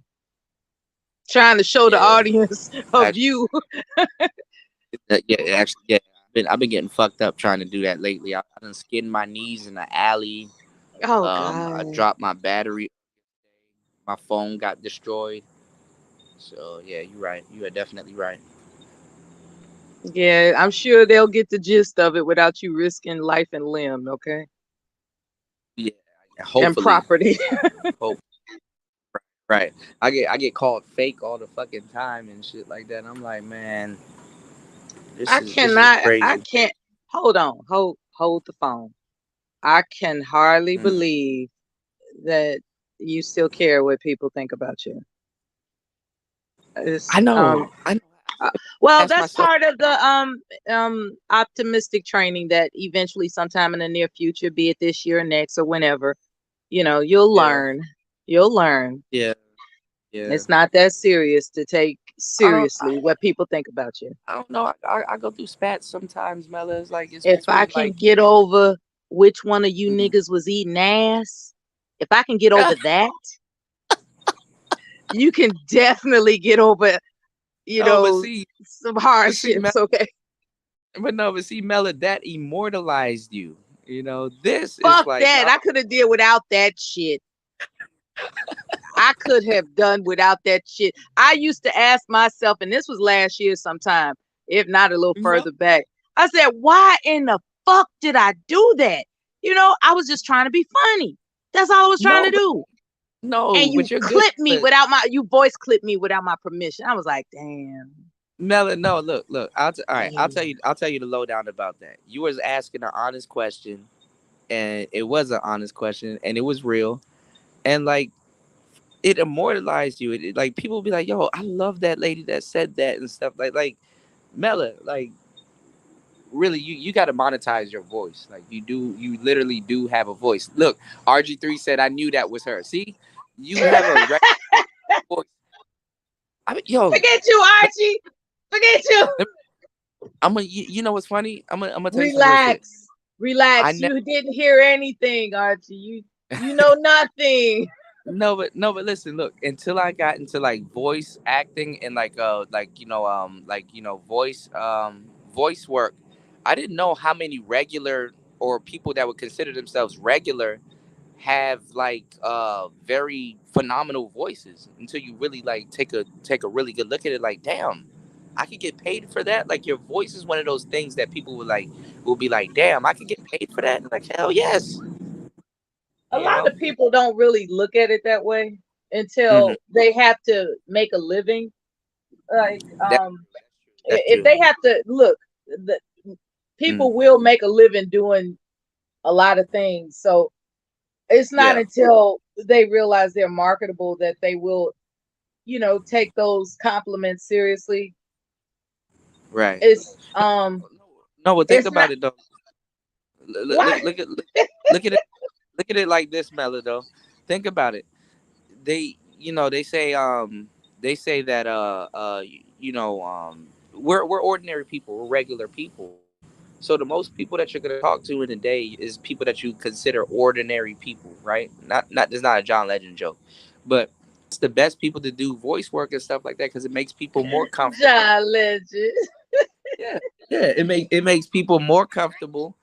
Trying to show the Yeah, audience of actually, you. yeah. I've been getting fucked up trying to do that lately. I done skinned my knees in the alley. Oh I God. dropped my battery. My phone got destroyed. So yeah, you're right. You are definitely right. Yeah, I'm sure they'll get the gist of it without you risking life and limb, okay? Yeah, And hopefully. property. Hope right. I get called fake all the fucking time and shit like that. And I'm like, man, this is I crazy. can't hold on. Hold the phone. I can hardly Mm. believe that you still care what people think about you. It's I know. I know. uh, well, Ask that's myself. part of the optimistic training that eventually sometime in the near future, be it this year or next or whenever, you'll Yeah. learn. You'll learn. Yeah. Yeah. It's not that serious to take I don't. seriously what people think about you. I don't know. I go through spats sometimes, Mela. It's like it's If I between can like. get over which one of you Mm. niggas was eating ass, if I can get over that, you can definitely get over, Oh, but see, some but see, hardships, okay? but no, but see, Mela, that immortalized you. This is Fuck like, that. I could have did without that shit. I could have done without that shit. I used to ask myself, and this was last year sometime, if not a little yeah, further back. I said, why in the fuck did I do that? I was just trying to be funny. That's all I was trying no, to but do. And No, you but you're good. clip me But without my, you voice clip me without my permission. I was like, damn. Melon, no, look. All right. I'll tell Damn. you. I'll tell you the lowdown about that. You was asking an honest question, and it was an honest question, and it was real, and like it immortalized you. Like people be like, "Yo, I love that lady that said that" and stuff. Like Melon, like really, you got to monetize your voice. Like you do, you literally do have a voice. Look, RG3 said, "I knew that was her." See, you have a regular voice. I mean, yo, Forget you, Archie. Forget you. I'm gonna. You know what's funny? I'm gonna tell you some real shit. Relax. I Relax. never. You didn't hear anything, Archie. You know nothing. No, but listen, look. Until I got into like voice acting and voice work, I didn't know how many regular or people that would consider themselves regular have like very phenomenal voices until you really like take a really good look at it. Like, damn, I could get paid for that. Like, your voice is one of those things that people will be like, damn, I could get paid for that. Like, hell yes, A you lot know. of people don't really look at it that way Hmm. until they have to make a living. Like, That, that's if true. they have to look, the Mm, people will make a living doing a lot of things. So it's not yeah, until they realize they're marketable that they will, take those compliments seriously. right. It's No, but think it's not about it though. Look, why. look, look at look at it. Look at it like this, Melo. Though, think about it. They say that we're ordinary people, we're regular people. So the most people that you're gonna talk to in a day is people that you consider ordinary people, right? Not It's not a John Legend joke, but that's the best people to do voice work and stuff like that because it makes people more comfortable. John Legend. Yeah, yeah, it makes people more comfortable.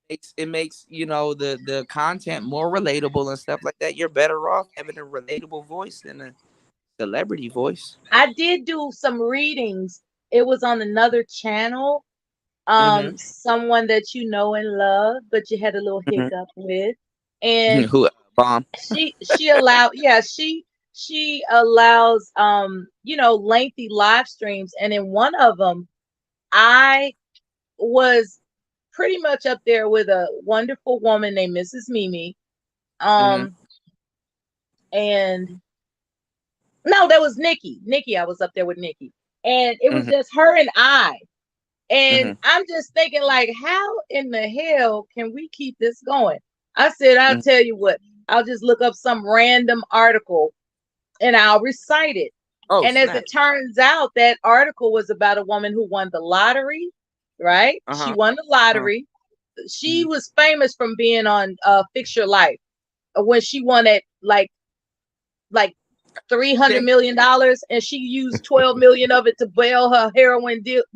It makes the content more relatable and stuff like that. You're better off having a relatable voice than a celebrity voice. I did do some readings. It was on another channel. Mm-hmm. Someone that you know and love, but you had a little hiccup with, and Who bomb? she allowed, yeah, she allows lengthy live streams, and in one of them, I was pretty much up there with a wonderful woman named Mrs. Mimi. Mm-hmm. Um, and no, that was Nikki. Nikki, I was up there with Nikki, and it was Mm-hmm. just her and I. And Mm-hmm. I'm just thinking, like, how in the hell can we keep this going? I said, I'll Hmm. tell you what, I'll just look up some random article and I'll recite it. Oh And as snap! it turns out, that article was about a woman who won the lottery, right? Uh She huh. won the Uh-huh. lottery. She Mm-hmm. was famous from being on Fix Your Life when she won it like $300 million, and she used 12 million of it to bail her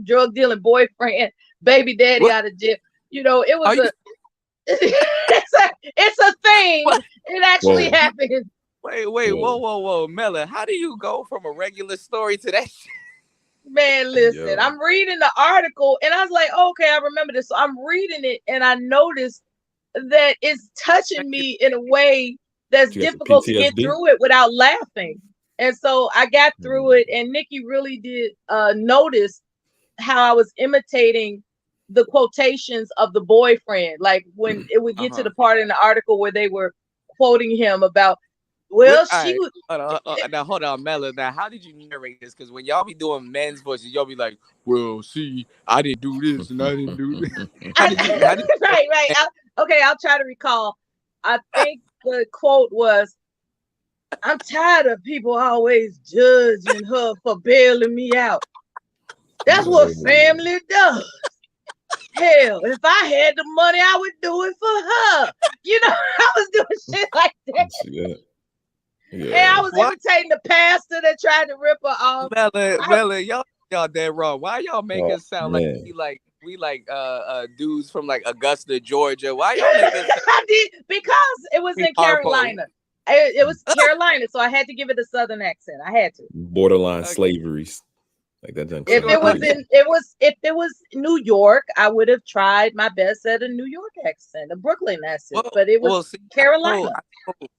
drug dealing boyfriend, baby daddy What out of jail. It are was you? a it's a thing. What? It actually Whoa, happened. Wait, whoa, whoa, Mella. How do you go from a regular story to that? Man, listen, yo, I'm reading the article and I was like, okay, I remember this. So I'm reading it and I noticed that it's touching Shit? me in a way that's she got some difficult to get PTSD. through it without laughing. And so I got through Hmm. it, and Nikki really did notice how I was imitating the quotations of the boyfriend. Like when it would Uh get to huh. the part in the article where they were quoting him about, What? well, All she right. was, Now hold on, Mella. Now, how did you narrate this? Because when y'all be doing men's voices, y'all be like, "Well, see, I didn't do this and I didn't do this." How I, did you? How did right, right. you? Okay, I'll try to recall. I think the quote was, I'm tired of people always judging her for bailing me out. That's what Yo, family does. Hell, if I had the money, I would do it for her. I was doing shit like that. you see that? And I Yo, was Why, imitating the pastor that tried to rip her off. I, Mella, y'all dead wrong. Why y'all make oh us sound like man, we like dudes from like Augusta, Georgia? Why y'all make us sound I did because it was like in Harpo? Carolina. It was Carolina, so I had to give it a southern accent. I had to. borderline Okay. slavery Like that junk If sound it was Sure. crazy. in it was if it was New York, I would have tried my best at a New York accent, a Brooklyn accent. But it Well, was see, Carolina.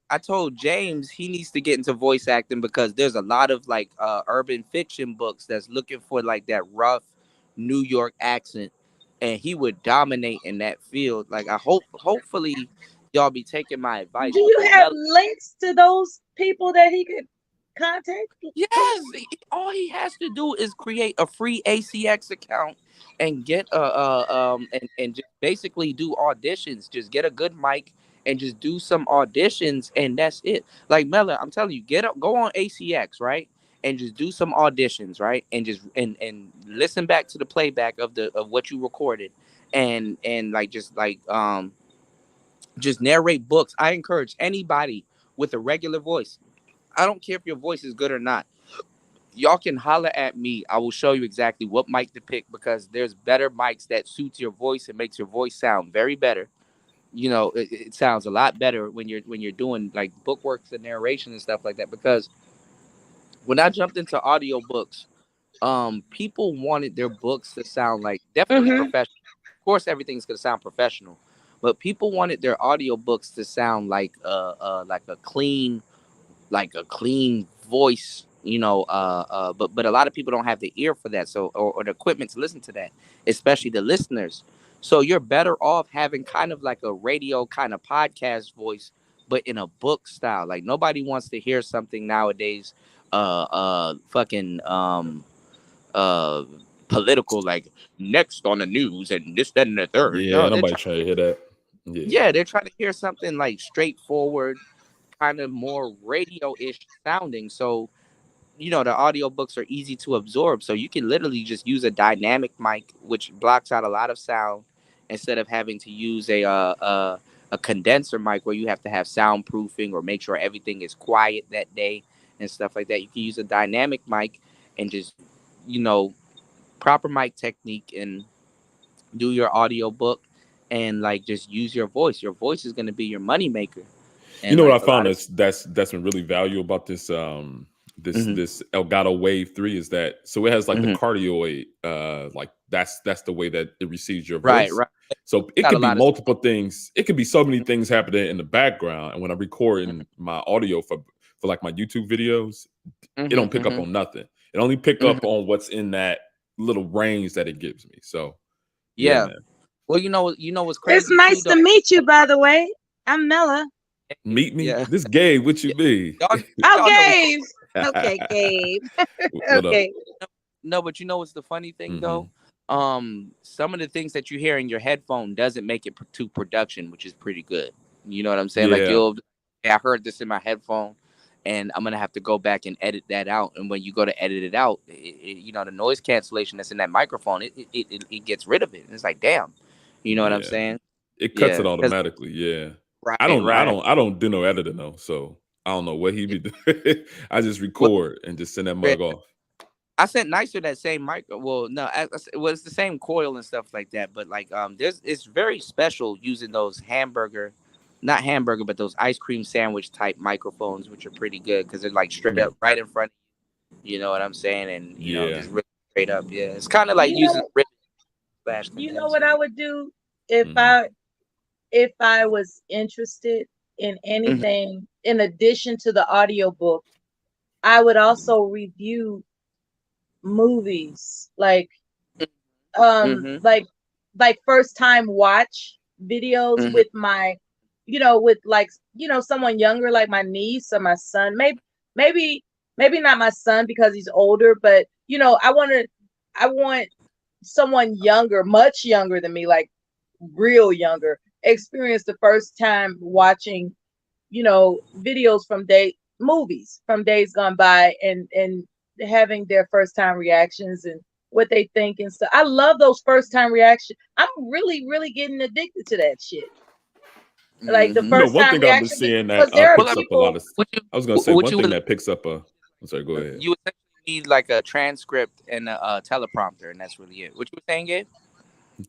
I told James he needs to get into voice acting because there's a lot of like urban fiction books that's looking for like that rough New York accent, and he would dominate in that field. Like hopefully, y'all be taking my advice Do you because have Mel. links to those people that he could contact? Yes, all he has to do is create a free ACX account and get and just basically do auditions. Just get a good mic and just do some auditions, and that's it. Like Mela, I'm telling you, get up, go on ACX, right, and just do some auditions, right, and just and listen back to the playback of the of what you recorded, and like just narrate books. I encourage anybody with a regular voice. I don't care if your voice is good or not, y'all can holler at me. I will show you exactly what mic to pick because there's better mics that suits your voice and makes your voice sound very better. You know, it sounds a lot better when you're doing like bookworks and narration and stuff like that. Because when I jumped into audiobooks, people wanted their books to sound like definitely Mm-hmm. professional. Of course, everything's gonna sound professional, but people wanted their audiobooks to sound like a clean voice, but a lot of people don't have the ear for that, so or the equipment to listen to that, especially the listeners. So you're better off having kind of like a radio kind of podcast voice, but in a book style. Like nobody wants to hear something nowadays, fucking uh political, like next on the news and this, that, and the third. Yeah, No, they're nobody trying, trying to hear that. Yeah. yeah, they're trying to hear something like straightforward, kind of more radio-ish sounding. So the audiobooks are easy to absorb. So you can literally just use a dynamic mic, which blocks out a lot of sound, instead of having to use a condenser mic where you have to have soundproofing or make sure everything is quiet that day and stuff like that. You can use a dynamic mic and just, you know, proper mic technique and do your audiobook and like just use your voice. Your voice is going to be your money maker. You And know what like I a found lot of that's been really valuable about this Mhm, this Elgato Wave 3 is that so it has like the mhm. cardioid like that's the way that it receives your Right, voice. right. So it Got a could be lot of multiple things. It could be so many things happening in the background. And when I'm recording my audio for like my YouTube videos, it hmm don't pick up hmm on nothing. It only pick hmm up on what's in that little range that it gives me. So yeah, Yeah. man. Well, you know what's It's crazy too, nice though. to meet you, by the way. I'm Mella. Meet me. Yeah, This Gabe, what you yeah. be? Y'all, Oh, y'all know we. Gabe. Okay, Gabe. What up? Okay. No, but you know what's the funny thing Hmm. though? Some of the things that you hear in your headphone doesn't make it to production, which is pretty good. You know what I'm saying? Like Yeah. hey, I heard this in my headphone, and I'm gonna have to go back and edit that out. And when you go to edit it out, the noise cancellation that's in that microphone, it gets rid of it. And it's like, damn, you know what I'm Yeah. saying? It cuts Yeah, it 'cause- automatically. Yeah. right, right. I don't do no editing though. So I don't know what he be doing. I just Well, record and just send that mug off. I sent Nicer that same mic. Well, no, well, it's the same coil and stuff like that. But like, it's very special using those not hamburger, but those ice cream sandwich type microphones, which are pretty good because they're like straight Hmm. up right in front. You know what I'm saying? And Yeah. just really straight up. Yeah, it's kind of like You using know, ribbon slash you know what I condenser. would do if Hmm. I was interested in Hmm anything in addition to the audiobook. I would also review movies hmm like first time watch videos hmm with my with someone younger like my niece or my son. Maybe not my son because he's older, but I want someone younger, much younger than me, like real younger, experience the first time watching videos from movies from days gone by, and having their first time reactions and what they think and stuff. I love those first time reactions. I'm really, really getting addicted to that shit. Like the hmm You know, first one time thing I've been reaction, seeing because that there are Well, I picks mean, up a lot people. of. what you I was gonna say what one you thing would that picks up a. I'm sorry. Go ahead. you essentially need like a transcript and a teleprompter, and that's really it. What you were saying, Gabe?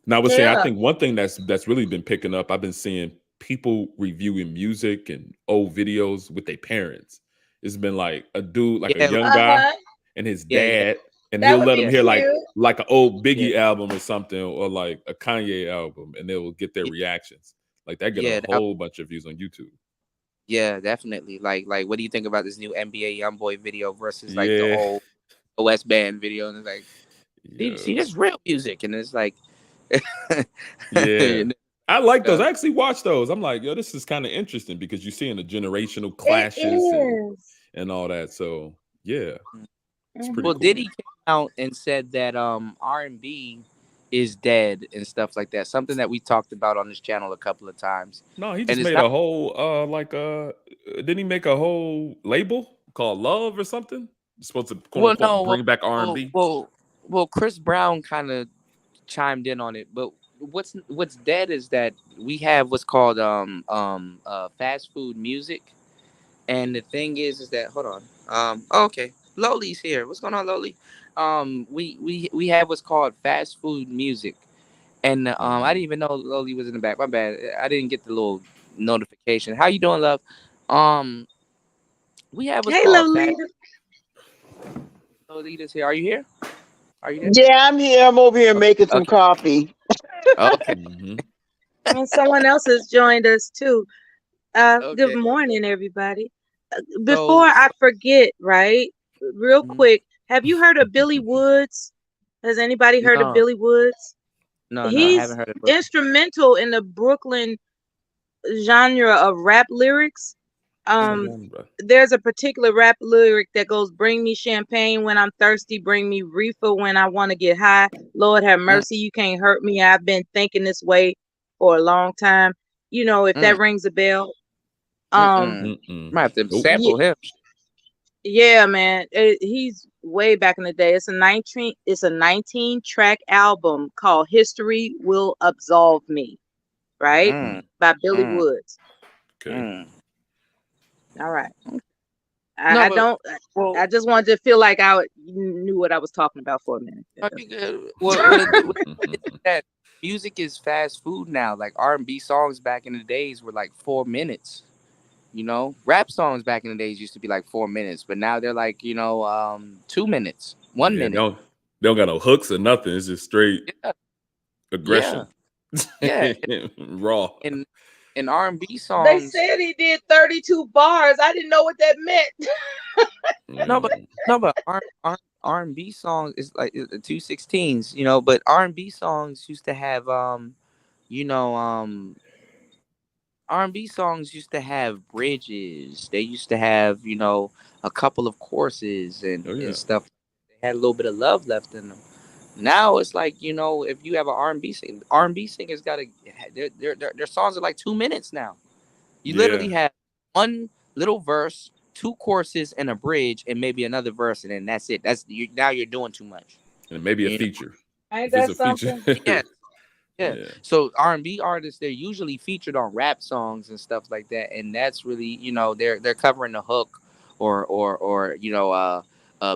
Now I was saying I Yeah. think one thing that's really been picking up. I've been seeing people reviewing music and old videos with their parents. It's been like a dude, like a Yeah, young guy, Uh-huh. and his yeah, yeah. dad. and That he'll would let be them hear cute. like an old Yeah, Biggie album or something, or like a Kanye album, and they will get their yeah, reactions. Like that get a yeah, whole bunch of views on YouTube. yeah, definitely. Like, what do you think about this new NBA YoungBoy video versus like the Yeah, old OS band video? And it's like, see, yeah, this real music, and it's like, yeah. and, I like those. uh, I actually watch those. I'm like, yo, this is kind of interesting because you're seeing the generational It clashes is. and all that. So yeah, it's pretty Mhm. well, cool. Diddy came out and said that R&B is dead and stuff like that. Something that we talked about on this channel a couple of times, No, he and just it's made not. a whole didn't he make a whole label called Love or something? It's supposed to quote Well, unquote no, bring back well, R&B. well, well, Chris Brown kind of chimed in on it, but what's dead is that we have what's called fast food music, and the thing is that hold on, oh, okay, Loli's here. What's going on, Loli? We have what's called fast food music, and I didn't Mhm. even know Loli was in the back. My bad, I didn't get the little notification. How you doing, love? Um, we have what's Hey, called fast. Lolita. Lolita's here. Are you here? Are you there? Yeah, I'm here. I'm over here making some Okay. coffee. Okay. Mhm. And someone else has joined us too. Good Okay. morning, everybody. Before So, I forget, right? Real mhm. quick, have you heard of Billy Woods? Has anybody heard of No, Billy Woods? no, I He's haven't heard of it. instrumental in the Brooklyn genre of rap lyrics. Um, Genre. there's a particular rap lyric that goes, "Bring me champagne when I'm thirsty, bring me reefer when I want to get high. Lord have Mm, mercy, you can't hurt me. I've been thinking this way for a long time." You know, if mm, that rings a bell. Um, mm. Mm-mm. Might have to Nope. yeah, sample him. yeah, man. He's way back in the day. It's a 19 track album called "History Will Absolve Me," right? Mm, Mm. By Billy mm, Woods. Okay. mm. All right. No, I but don't. well, I just wanted to feel like knew what I was talking about for a minute. are you good? What is that? Music is fast food now. Like R&B songs back in the days were like 4 minutes. You know, rap songs back in the days used to be like 4 minutes, but now they're like 2 minutes, one Yeah, minute. they don't got no hooks or nothing. It's just straight Yeah, yeah, aggression. yeah. Raw. And in R&B They songs, said he did 32 bars. I didn't know what that meant. no, but Mm. no, but R&B songs is like the 216s, but R&B songs used to have you know R&B songs used to have bridges. They used to have, a couple of courses Oh and yeah. stuff. They had a little bit of love left in them. Now it's like, if you have an R&B singer, R&B singers got to their songs are like 2 minutes now. You literally Yeah. have one little verse, two choruses, and a bridge, and maybe another verse, and then that's it. Now you're doing too much. And maybe a You know? feature. Ain't If it's that a feature. something? Yeah, yeah. Yeah. So R&B artists, they're usually featured on rap songs and stuff like that, and that's really, they're covering the hook or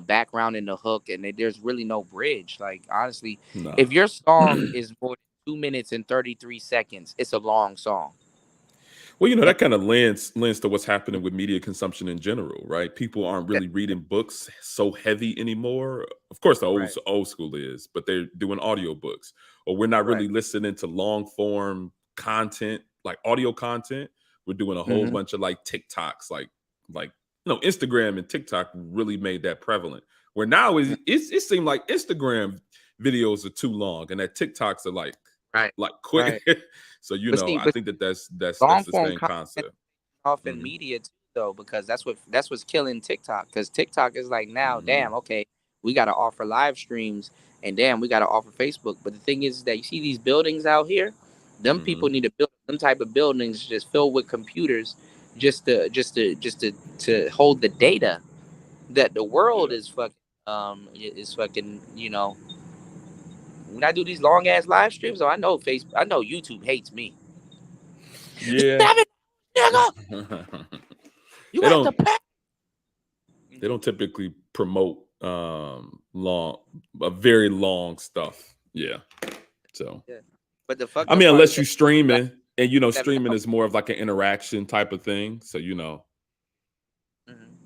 background in the hook, and there's really no bridge. Like honestly, Nah. if your song is more than 2 minutes and 33 seconds, it's a long song. Well, And that kind of lends to what's happening with media consumption in general, right? People aren't that- really reading books so heavy anymore. Of course, the right, old school is, but they're doing audiobooks, or we're not right. really listening to long form content, like audio content. We're doing a whole Hmm. bunch of like TikToks, like Instagram and TikTok really made that prevalent. Where now it seemed like Instagram videos are too long, and that TikToks are Right, like quick. right. So But see, I but think that's long the form same content concept. off in Hmm. media too, though, because that's what's killing TikTok. Because TikTok is like now, Hmm. damn, okay, we got to offer live streams, and damn, we got to offer Facebook. But the thing is that you see these buildings out here, them people Hmm. need to build them type of buildings just filled with computers, just to hold the data that the world Yeah. is fucking. When I do these long ass live streams, I know YouTube hates me. Yeah. 7, nigga, you they have to don't pay. they Mhm. don't typically promote long a very long stuff. Yeah. So Yeah. But the fucked I up mean, part is unless that you like streaming and seven streaming hours. is more of like an interaction type of thing. So Mhm.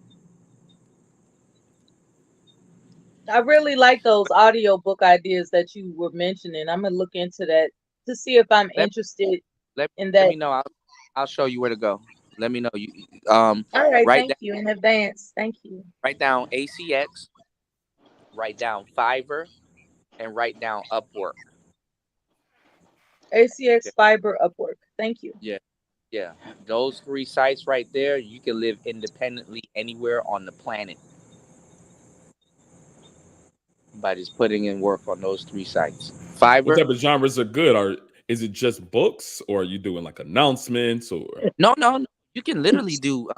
I really like those audio book ideas that you were mentioning. I'm gonna look into that to see if I'm Let interested in let that. me know. I'll show you where to go. Let me know. You All right, write thank down you in advance. Thank you. ACX, write down Fiverr, and write down Upwork. ACX Yeah, Fiber Upwork. Thank you. yeah, yeah. Those three sites right there, you can live independently anywhere on the planet by just putting in work on those three sites. What Fiverr. type of genres are good? Are is it just books, or are you doing like announcements, or? No, no, no. You can literally do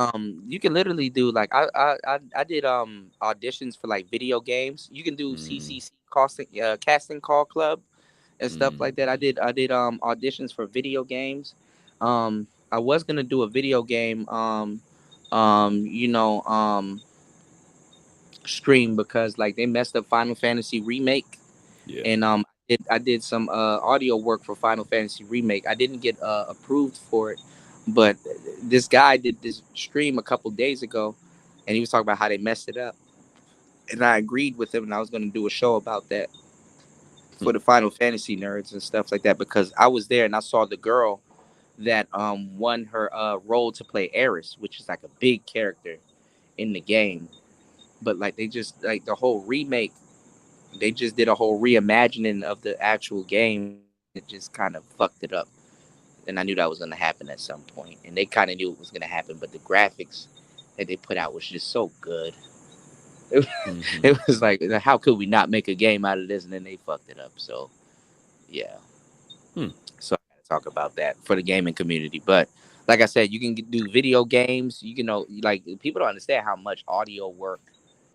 like I did auditions for like video games. You can do Mm, CCC casting call club and stuff mm, like that. I did auditions for video games. I was gonna do a video game you know stream because like they messed up Final Fantasy remake, yeah. and I did some audio work for Final Fantasy remake. I didn't get approved for it, but this guy did this stream a couple days ago, and he was talking about how they messed it up, and I agreed with him, and I was gonna do a show about that Hmm. for the Final Fantasy nerds and stuff like that because I was there and I saw the girl that won her role to play Eris, which is like a big character in the game. But like they just like the whole remake, they just did a whole reimagining of the actual game, and it just kind of fucked it up. And I knew that was gonna happen at some point, and they kind of knew it was gonna happen. But the graphics that they put out was just so good. It, Hmm. it was like, how could we not make a game out of this? And then they fucked it up. So yeah. Hmm. So I gotta talk about that for the gaming community. But like I said, you can do video games. You can know like people don't understand how much audio work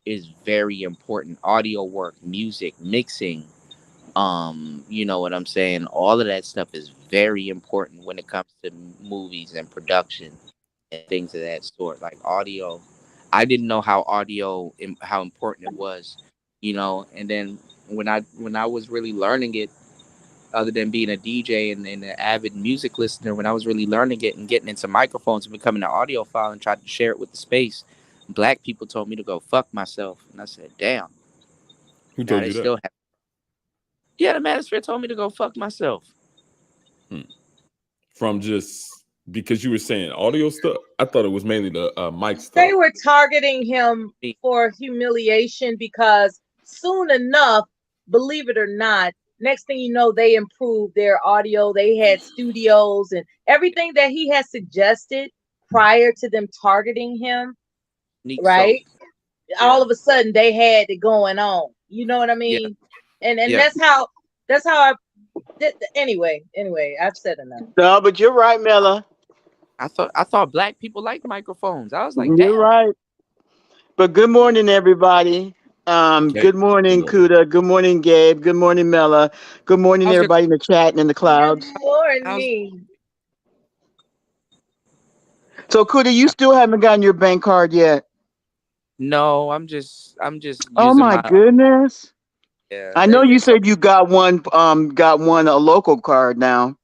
is very important. Audio work, music, mixing, you know what I'm saying? All of that stuff is very important when it comes to movies and production and things of that sort. Like audio. I didn't know how how important it was, you know, and then when I was really learning it other than being a DJ and an avid music listener, when I was really learning it and getting into microphones and becoming an audiophile and tried to share it with the space, black people told me to go fuck myself. And I said, damn, Who now told they you that? still have. Yeah, the manosphere told me to go fuck myself. Hmm. From just because you were saying audio stuff, I thought it was mainly the mic They stuff. were targeting him Me, for humiliation because soon enough, believe it or not, next thing you know, they improved their audio. They had studios and everything that he had suggested prior to them targeting him, Nick Soap. right? All Yeah, of a sudden they had it going on. You know what I yeah, mean? And yeah. that's how I did. Anyway, I've said enough. No, but you're right, Miller. I thought black people like microphones. I was like, You're damn. right. But good morning, everybody. Hey, Good good morning, morning. Kuda. Good morning, Gabe. Good morning, Mella. Good morning, How's your everybody in the chat and in the Good clouds. how's morning. So, Kuda, you still haven't gotten your bank card yet. No, I'm just Oh using my my goodness. yeah. I They know you they told said you got one a local card now.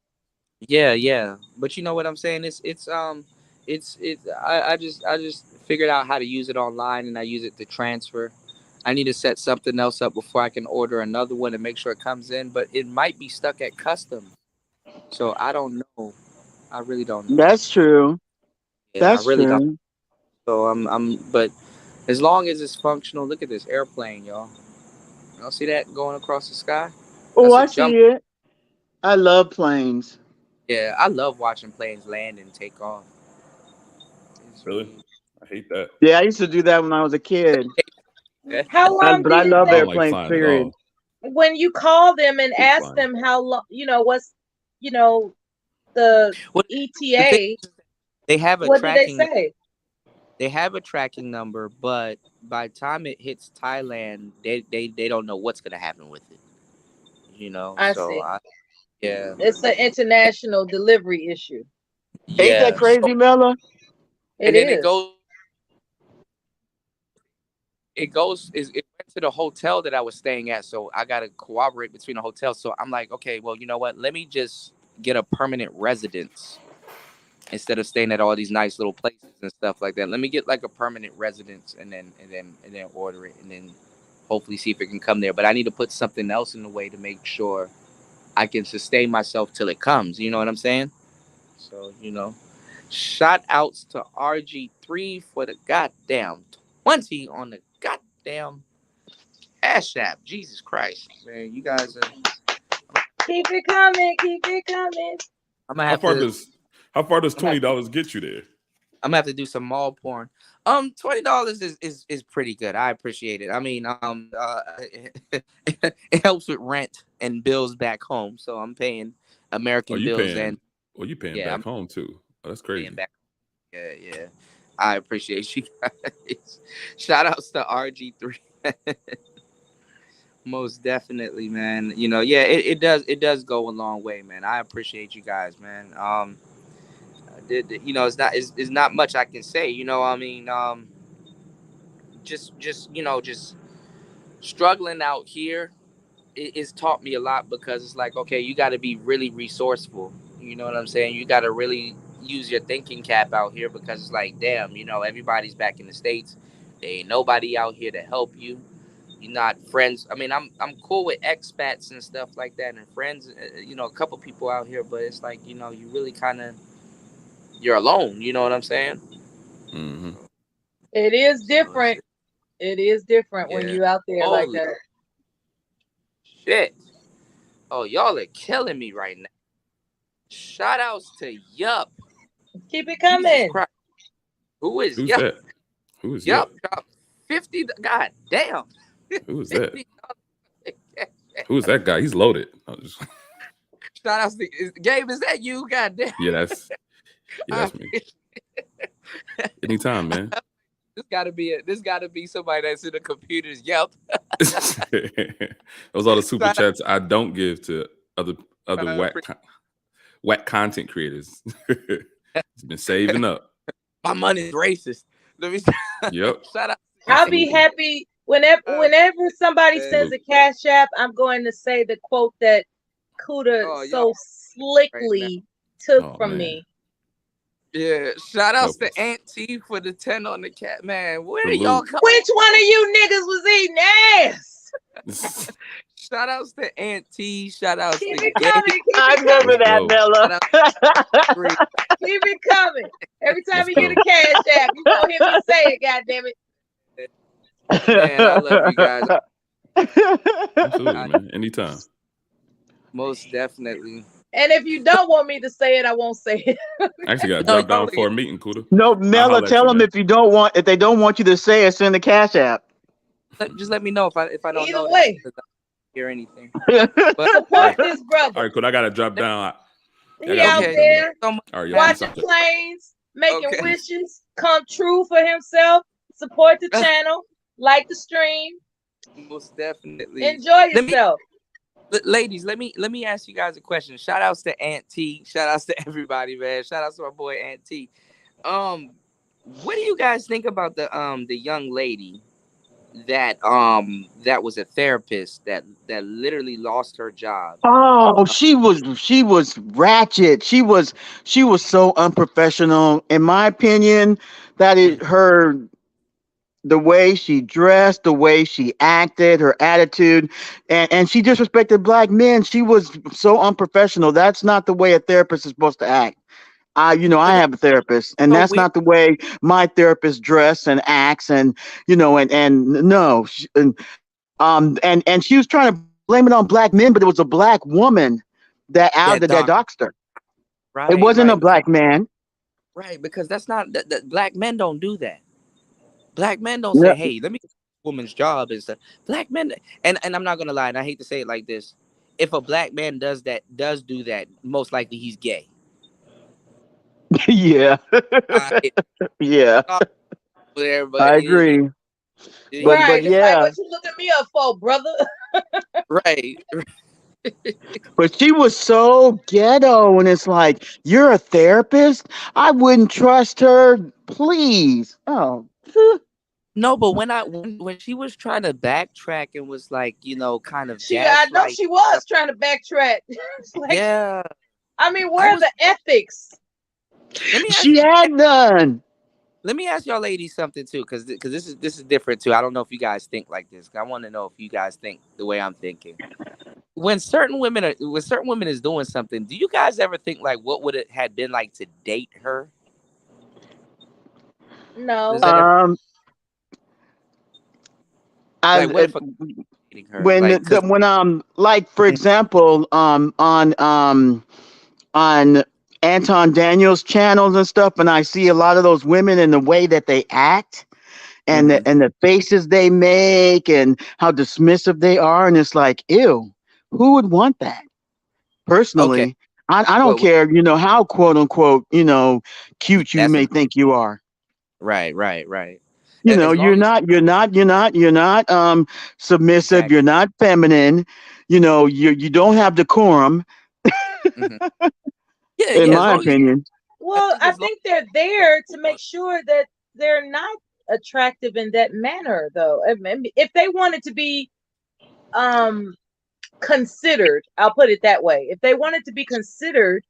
Yeah, yeah. But you know what I'm saying? I just figured out how to use it online and I use it to transfer. I need to set something else up before I can order another one and make sure it comes in, but it might be stuck at custom. So I don't know. I really don't know. That's true. Yeah, I That's really don't. true. So but as long as it's functional, look at this airplane, y'all. Y'all see that going across the sky? Oh, That's a I see jump. it. I love planes. Yeah, I love watching planes land and take off. It's Really? really I hate that. Yeah, I used to do that when I was a kid. How long But I did love I don't they like airplanes, flying at period. all. when you call them and Hate ask flying. them how long, what's, you know, the Well, the thing ETA, is, they have a what do they tracking. say? They have a tracking number, but by the time it hits Thailand, they don't know what's gonna happen with it. You know, I so see. I yeah It's an international delivery issue. Ain't that yeah. So crazy, Mella? It and then is. it went to the hotel that I was staying at, so I gotta cooperate between the hotels. So I'm like, okay, well, you know what? Let me just get a permanent residence instead of staying at all these nice little places and stuff like that. Let me get like a permanent residence and then order it and then hopefully see if it can come there. But I need to put something else in the way to make sure I can sustain myself till it comes. You know what I'm saying? So, shout outs to RG3 for the goddamn 20 on the goddamn Cash App. Jesus Christ, man. You guys are. Keep it coming. Keep it coming. I'm gonna How have far to. does I'm $20 get you there? gonna have to do some mall porn. $20 is pretty good. I appreciate it. I mean, it helps with rent and bills back home. So I'm paying Are American you bills paying? and Well, you paying yeah, back I'm home too. Oh, that's paying crazy. back. Yeah. I appreciate you guys. Shout outs to RG3. Most definitely, man. Yeah, it does go a long way, man. I appreciate you guys, man. It's not much I can say. I mean, just struggling out here. It's taught me a lot because it's like, okay, you got to be really resourceful. You know what I'm saying? You got to really use your thinking cap out here because it's like, damn, everybody's back in the States. There ain't nobody out here to help you. You're not friends. I mean, I'm cool with expats and stuff like that and friends, a couple people out here, but it's like, you really kind of, you're alone. You know what I'm saying? Mm-hmm. It is So it's, different. It is different when yeah. you out there like Holy that. shit. Oh, y'all are killing me right now. Shout outs to Yup. Keep it Jesus coming. Christ. Who is Who's Yup? that? Who is Yup. Yup? Drop 50. God damn. Who is that? $50. Who is that guy? He's loaded. Shout outs to Gabe. Is that you? God damn. Yeah, that's I- me. Anytime, man. This gotta be somebody that's in the computers. Yup. Those are the super Shout out- chats I don't give to other whack content creators. It's been saving up. My money's racist. Let me Yep. shout out. I'll be Absolutely. happy whenever somebody man. sends a cash app. I'm going to say the quote that Kuda Oh, so y'all slickly took Oh, from man. me. Yeah, shout outs Help us. to Aunt T for the 10 on the cat. Man, where do Salute. y'all come? Which one of you niggas was eating ass? Shout outs to Aunt T. Shout outs Keep to it Gabe. coming. Keep I it remember coming. that, Let's go. Bella. Free. Keep it coming. Every time Let's you hear go. the cash app, you gonna hear me say it. Goddamn it. Man, I love you guys. Absolutely, man. Anytime. Most definitely. And if you don't want me to say it, I won't say it. I actually got to No, drop down y'all for a meeting, Kuda. No, I'll Nella, holler at tell you, them man. if they don't want you to say it, send the cash app. just let me know if I don't Either know way. that. 'Cause I don't hear anything. Support Alright. this brother. All right, cool. I got to drop down. He gotta out do something. there So much. All right, y'all. watching Peace out. planes, making Okay. wishes come true for himself. Support the channel, like the stream, Most definitely. enjoy Let me, yourself. ladies, let me ask you guys a question. Shout outs to Aunt T. Shout outs to everybody, man. Shout outs to my boy Aunt T. What do you guys think about the young lady that was a therapist that literally lost her job? Oh, she was ratchet. She was so unprofessional. In my opinion, that is her the way she dressed, the way she acted, her attitude, and she disrespected black men. She was so unprofessional. That's not the way a therapist is supposed to act. I But that's have a therapist, and so that's weird. not the way my therapist dress and acts, and no, and she was trying to blame it on black men, but it was a black woman that That outed that doc, doctor. It right, wasn't a right, black man. right, because that's not that black men don't do that. Black men don't Yeah, say, "Hey, let me get this woman's job." And stuff. Black men, and I'm not gonna lie, and I hate to say it like this: if a black man does do that, most likely he's gay. yeah, I yeah. there, but I agree. But Right. It's like, yeah, what you looking me up for, brother? right. but she was so ghetto, and it's like, you're a therapist. I wouldn't trust her. Please. Oh, No, but when she was trying to backtrack and was like, kind of I know gaslight. she was trying to backtrack. It's like, Yeah, I mean, I where are was. the ethics? Let me ask she you. had none. let me ask y'all ladies something too, because this is different too. I don't know if you guys think like this. I want to know if you guys think the way I'm thinking. When certain women is doing something, do you guys ever think like what would it had been like to date her? Does No. that ever Um, like I what if a dating her like because when like for example on Anton Daniels channels and stuff, and I see a lot of those women and the way that they act and mm-hmm. the faces they make and how dismissive they are, and it's like, ew, who would want that? Okay, Personally, I don't well care, how quote unquote, cute you that's may an think you are. right. As You're long as not submissive, exactly. you're not feminine, you don't have decorum, Hmm. Yeah, in yeah. As my long as opinion. I Well, think I as long think they're there to make sure that they're not attractive in that manner, though. I mean, if they wanted to be um considered, I'll put it that way. If they wanted to be considered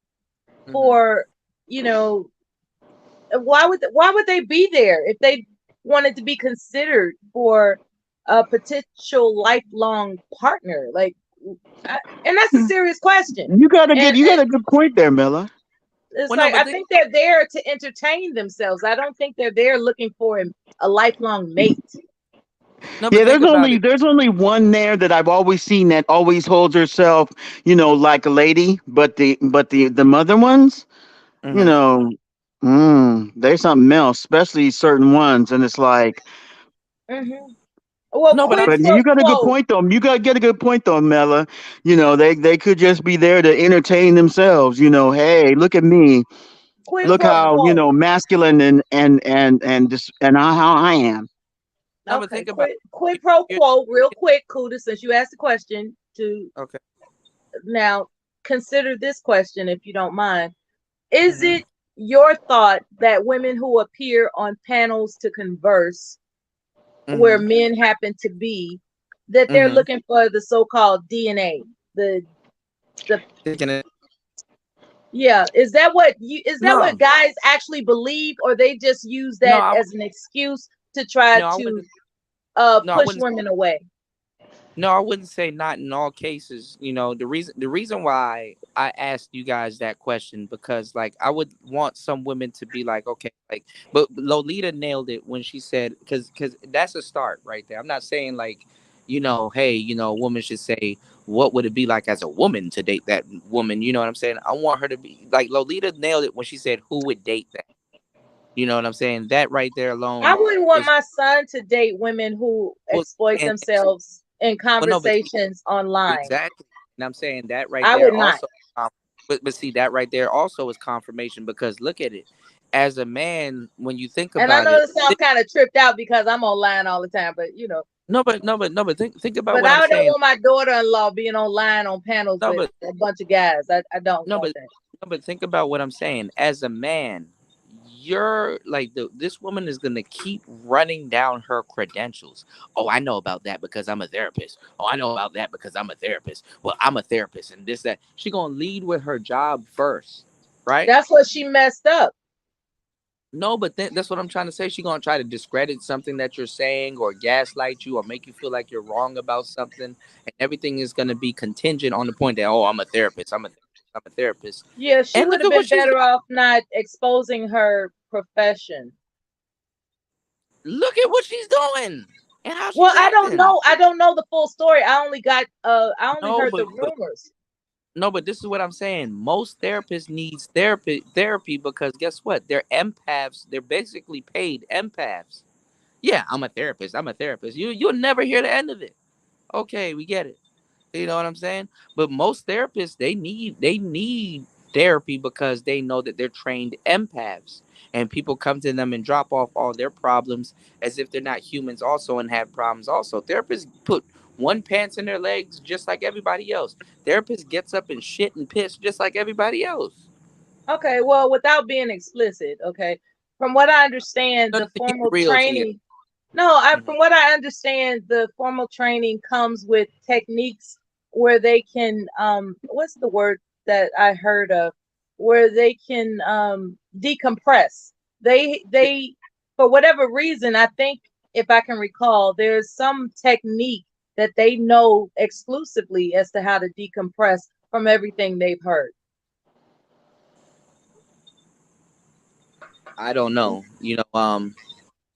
hmm for, you know, why would they be there if they wanted to be considered for a potential lifelong partner? Like, and that's a serious question. You got And a good point there, Miller. it's well no, like but I think think they're there to entertain themselves. I don't think they're there looking for a lifelong mate. no, but Yeah, think about it. there's only one there that I've always seen that always holds herself, like a lady, but the mother ones, you Hmm. know, there's something else, especially certain ones, and it's like, Hmm. Well, No, but I'm quid but pro you got a good quo, point though. You got to get a good point though, Mella. They could just be there to entertain themselves. Hey, look at me. quid Look pro how, quo. masculine and how I am. no, but Okay, think about quid it. pro You're, quo, real quick, Kuda, since you asked the question. To okay. now consider this question, if you don't mind. Is Hmm. it your thought that women who appear on panels to converse where Hmm. men happen to be, that they're Hmm. looking for the so-called DNA? The Thinking it. Yeah, is that what No, guys actually believe, or they just use no, that as an excuse to try no, I to wouldn't. No, I push wouldn't. women away? No, I wouldn't say not in all cases. The reason why I asked you guys that question because like I would want some women to be like, okay, like, but Lolita nailed it when she said because that's a start right there. I'm not saying like, hey, a woman should say what would it be like as a woman to date that woman. You know what I'm saying? I want her to be like Lolita nailed it when she said who would date that. You know what I'm saying? That right there I alone wouldn't want is my son to date women who well, exploit themselves in well, no, but conversations online. exactly. And I'm saying that right I there would not. also, but see that right there also is confirmation because look at it. As a man, when you think And I about know it, this sounds kind of tripped out because I'm online all the time, but no, but think about but what I'm I don't saying. want my daughter-in-law being online on panels No, with but a bunch of guys. I don't no, want but that. no, but think about what I'm saying. As a man, you're like this woman is gonna keep running down her credentials. Oh, I know about that because I'm a therapist. Oh, I know about that because I'm a therapist. Well, I'm a therapist and this that. She gonna lead with her job first, right? That's what she messed up. No, but that's what I'm trying to say. She gonna try to discredit something that you're saying, or gaslight you, or make you feel like you're wrong about something, and everything is gonna be contingent on the point that oh, I'm a therapist. I'm a therapist. Yeah, she And would look have at what been she's better doing. off not exposing her profession. Look at what she's doing and how Well, she's I don't acting. know. I don't know the full story. I only No, heard the but rumors. no, but this is what I'm saying. Most therapists needs therapy because guess what? They're empaths. They're basically paid empaths. Yeah, I'm a therapist. I'm a therapist. You'll never hear the end of it. Okay, we get it. You know what I'm saying? But most therapists they need therapy because they know that they're trained empaths. And people come to them and drop off all their problems as if they're not humans also and have problems also. Therapists put one pants in their legs just like everybody else. Therapist gets up and shit and piss just like everybody else. Okay, well, without being explicit, okay. From what I understand, No, the no, keep it formal real to you. training. No, Mhm. from what I understand, the formal training comes with techniques where they can what's the word that I heard of? Where they can decompress. They for whatever reason, I think if I can recall, there's some technique that they know exclusively as to how to decompress from everything they've heard. I don't know.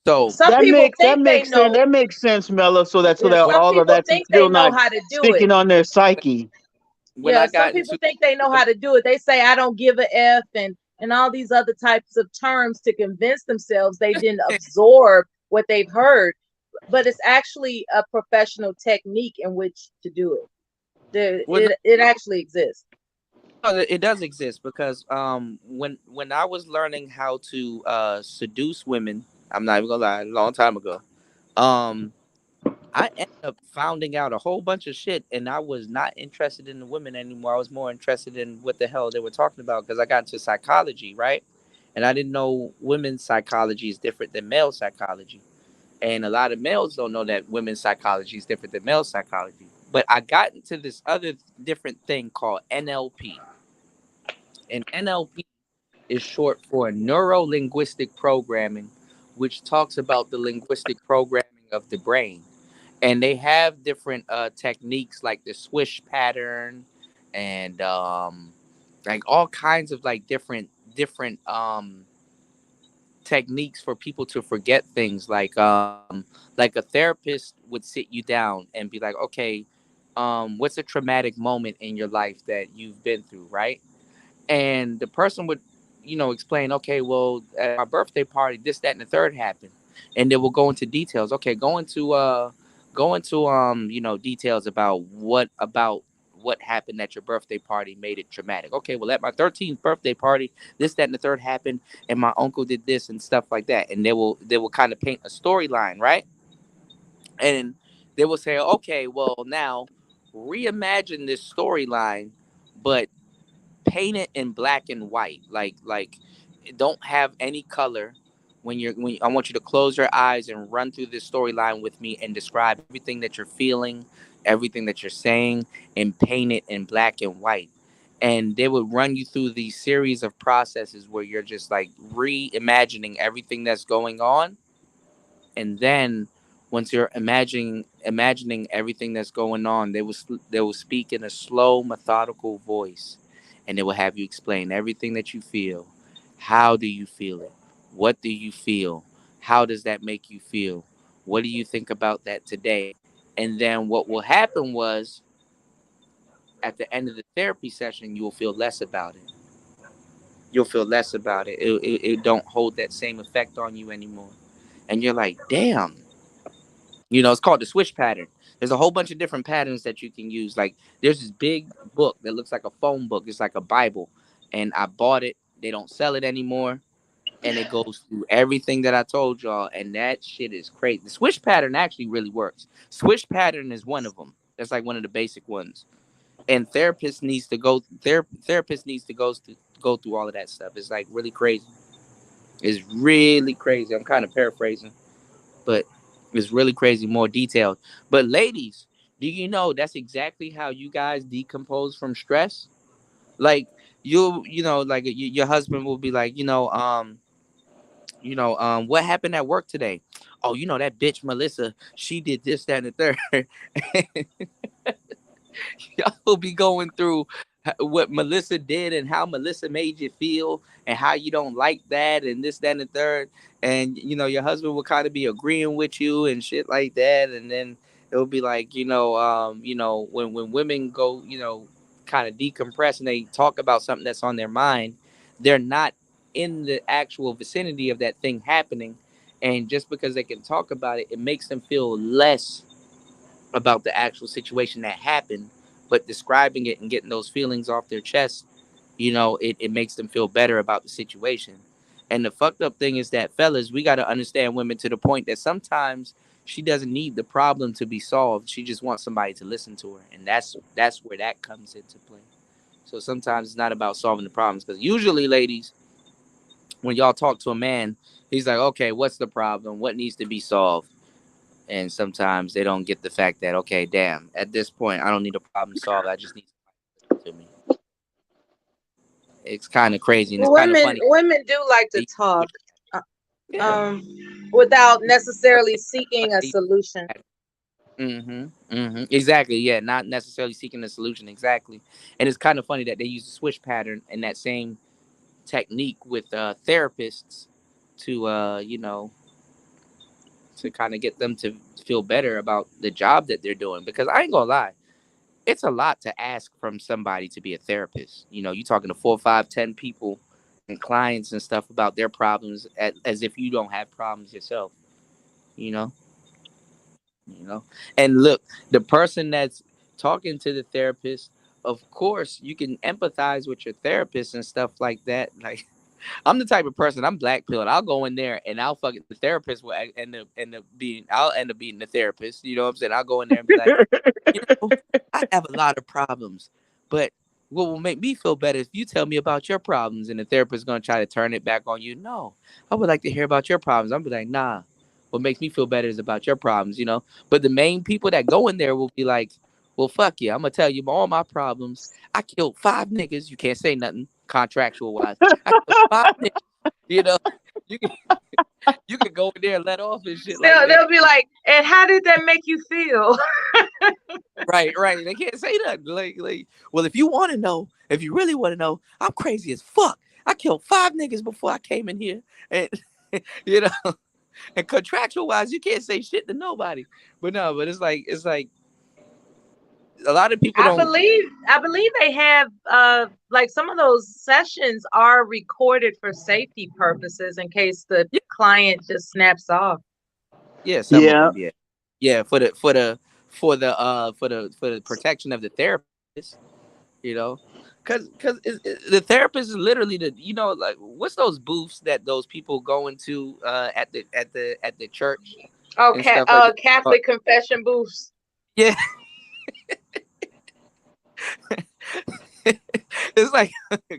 So Some That people makes that think they makes sense. know. That makes sense, Melo. So Yeah, that when some all of people that's think they still know not how to do it. sticking on their psyche. when Yeah, I some got people into think they know how to do it. They say I don't give a F and all these other types of terms to convince themselves they didn't absorb what they've heard, but it's actually a professional technique in which to do it. well, no, It actually exists. no, it does exist because when I was learning how to seduce women, I'm not even gonna lie, a long time ago. Um, I ended up finding out a whole bunch of shit, and I was not interested in the women anymore. I was more interested in what the hell they were talking about because I got into psychology, right? And I didn't know women's psychology is different than male psychology. And a lot of males don't know that women's psychology is different than male psychology. But I got into this other different thing called NLP. And NLP is short for neuro linguistic programming, which talks about the linguistic programming of the brain. And they have different techniques like the swish pattern and like all kinds of like different techniques for people to forget things like a therapist would sit you down and be like, okay, what's a traumatic moment in your life that you've been through, right? And the person would explain, okay, well, at my birthday party this, that, and the third happened. And they will go into details. Okay, go into details about what happened at your birthday party made it traumatic. Okay, well, at my 13th birthday party this, that, and the third happened, and my uncle did this and stuff like that. And they will kind of paint a storyline, right? And they will say, okay, well, now reimagine this storyline, but paint it in black and white. Like don't have any color. When I want you to close your eyes and run through this storyline with me and describe everything that you're feeling, everything that you're saying, and paint it in black and white. And they would run you through these series of processes where you're just like reimagining everything that's going on. And then once you're imagining everything that's going on, they will speak in a slow methodical voice, and they will have you explain everything that you feel. How do you feel it? What do you feel? How does that make you feel? What do you think about that today? And then what will happen was at the end of the therapy session, you will feel less about it. You'll feel less about it. It don't hold that same effect on you anymore. And you're like, damn. It's called the switch pattern. There's a whole bunch of different patterns that you can use. Like there's this big book that looks like a phone book. It's like a Bible. And I bought it. They don't sell it anymore. And it goes through everything that I told y'all. And that shit is crazy. The switch pattern actually really works. Switch pattern is one of them. That's like one of the basic ones. And therapist needs to go through all of that stuff. It's like really crazy. It's really crazy. I'm kind of paraphrasing, but it's really crazy, more detailed. But ladies, do you know that's exactly how you guys decompose from stress? Like like your husband will be like, what happened at work today? Oh, that bitch Melissa, she did this, that, and the third. Y'all be going through what Melissa did and how Melissa made you feel and how you don't like that and this, that, and the third. And your husband will kind of be agreeing with you and shit like that. And then it'll be like, when women go, kind of decompress and they talk about something that's on their mind, they're not in the actual vicinity of that thing happening. And just because they can talk about it, it makes them feel less about the actual situation that happened, but describing it and getting those feelings off their chest, it makes them feel better about the situation. And the fucked up thing is that, fellas, we got to understand women to the point that sometimes she doesn't need the problem to be solved. She just wants somebody to listen to her. And that's where that comes into play. So sometimes it's not about solving the problems. Because usually, ladies, when y'all talk to a man, he's like, okay, what's the problem? What needs to be solved? And sometimes they don't get the fact that, okay, damn, at this point I don't need a problem solved, I just need somebody to listen to me. It's kind of crazy and it's kind of Women funny. women do like to They- talk. Uh, yeah. Um, without necessarily seeking a solution. Exactly. Yeah, not necessarily seeking a solution. Exactly. And it's kind of funny that they use the switch pattern and that same technique with therapists to to kind of get them to feel better about the job that they're doing. Because I ain't gonna lie, it's a lot to ask from somebody to be a therapist. You know, you talking to 4, 5, 10 people and clients and stuff about their problems as if you don't have problems yourself. You know, you know. And look, the person that's talking to the therapist, of course, you can empathize with your therapist and stuff like that. Like, I'm the type of person, I'm black pilled. I'll go in there and I'll fucking the therapist will I'll end up being the therapist. You know what I'm saying? I'll go in there and be like, you know, I have a lot of problems, but what will make me feel better is if you tell me about your problems, and the therapist is gonna try to turn it back on you. No, I would like to hear about your problems. I'm be like, nah. What makes me feel better is about your problems, you know. But the main people that go in there will be like, well, fuck you. I'm gonna tell you all my problems. I killed 5 niggas. You can't say nothing contractual wise. I killed 5 niggas. You know, you can you can go in there and let off and shit like that. They'll be like, and how did that make you feel? Right, right. They can't say nothing. Well, if you want to know, if you really want to know, I'm crazy as fuck. I killed 5 niggas before I came in here, and you know, and contractual wise, you can't say shit to nobody. But no, but it's like a lot of people don't. I believe they have like some of those sessions are recorded for safety purposes in case the Yeah, client just snaps off. yeah, some of Yeah. them, yeah, yeah, for the protection of the therapist, you know, because the therapist is literally the like what's those booths that those people go into at the church and Okay, stuff like that. Catholic confession booths. Yeah, it's like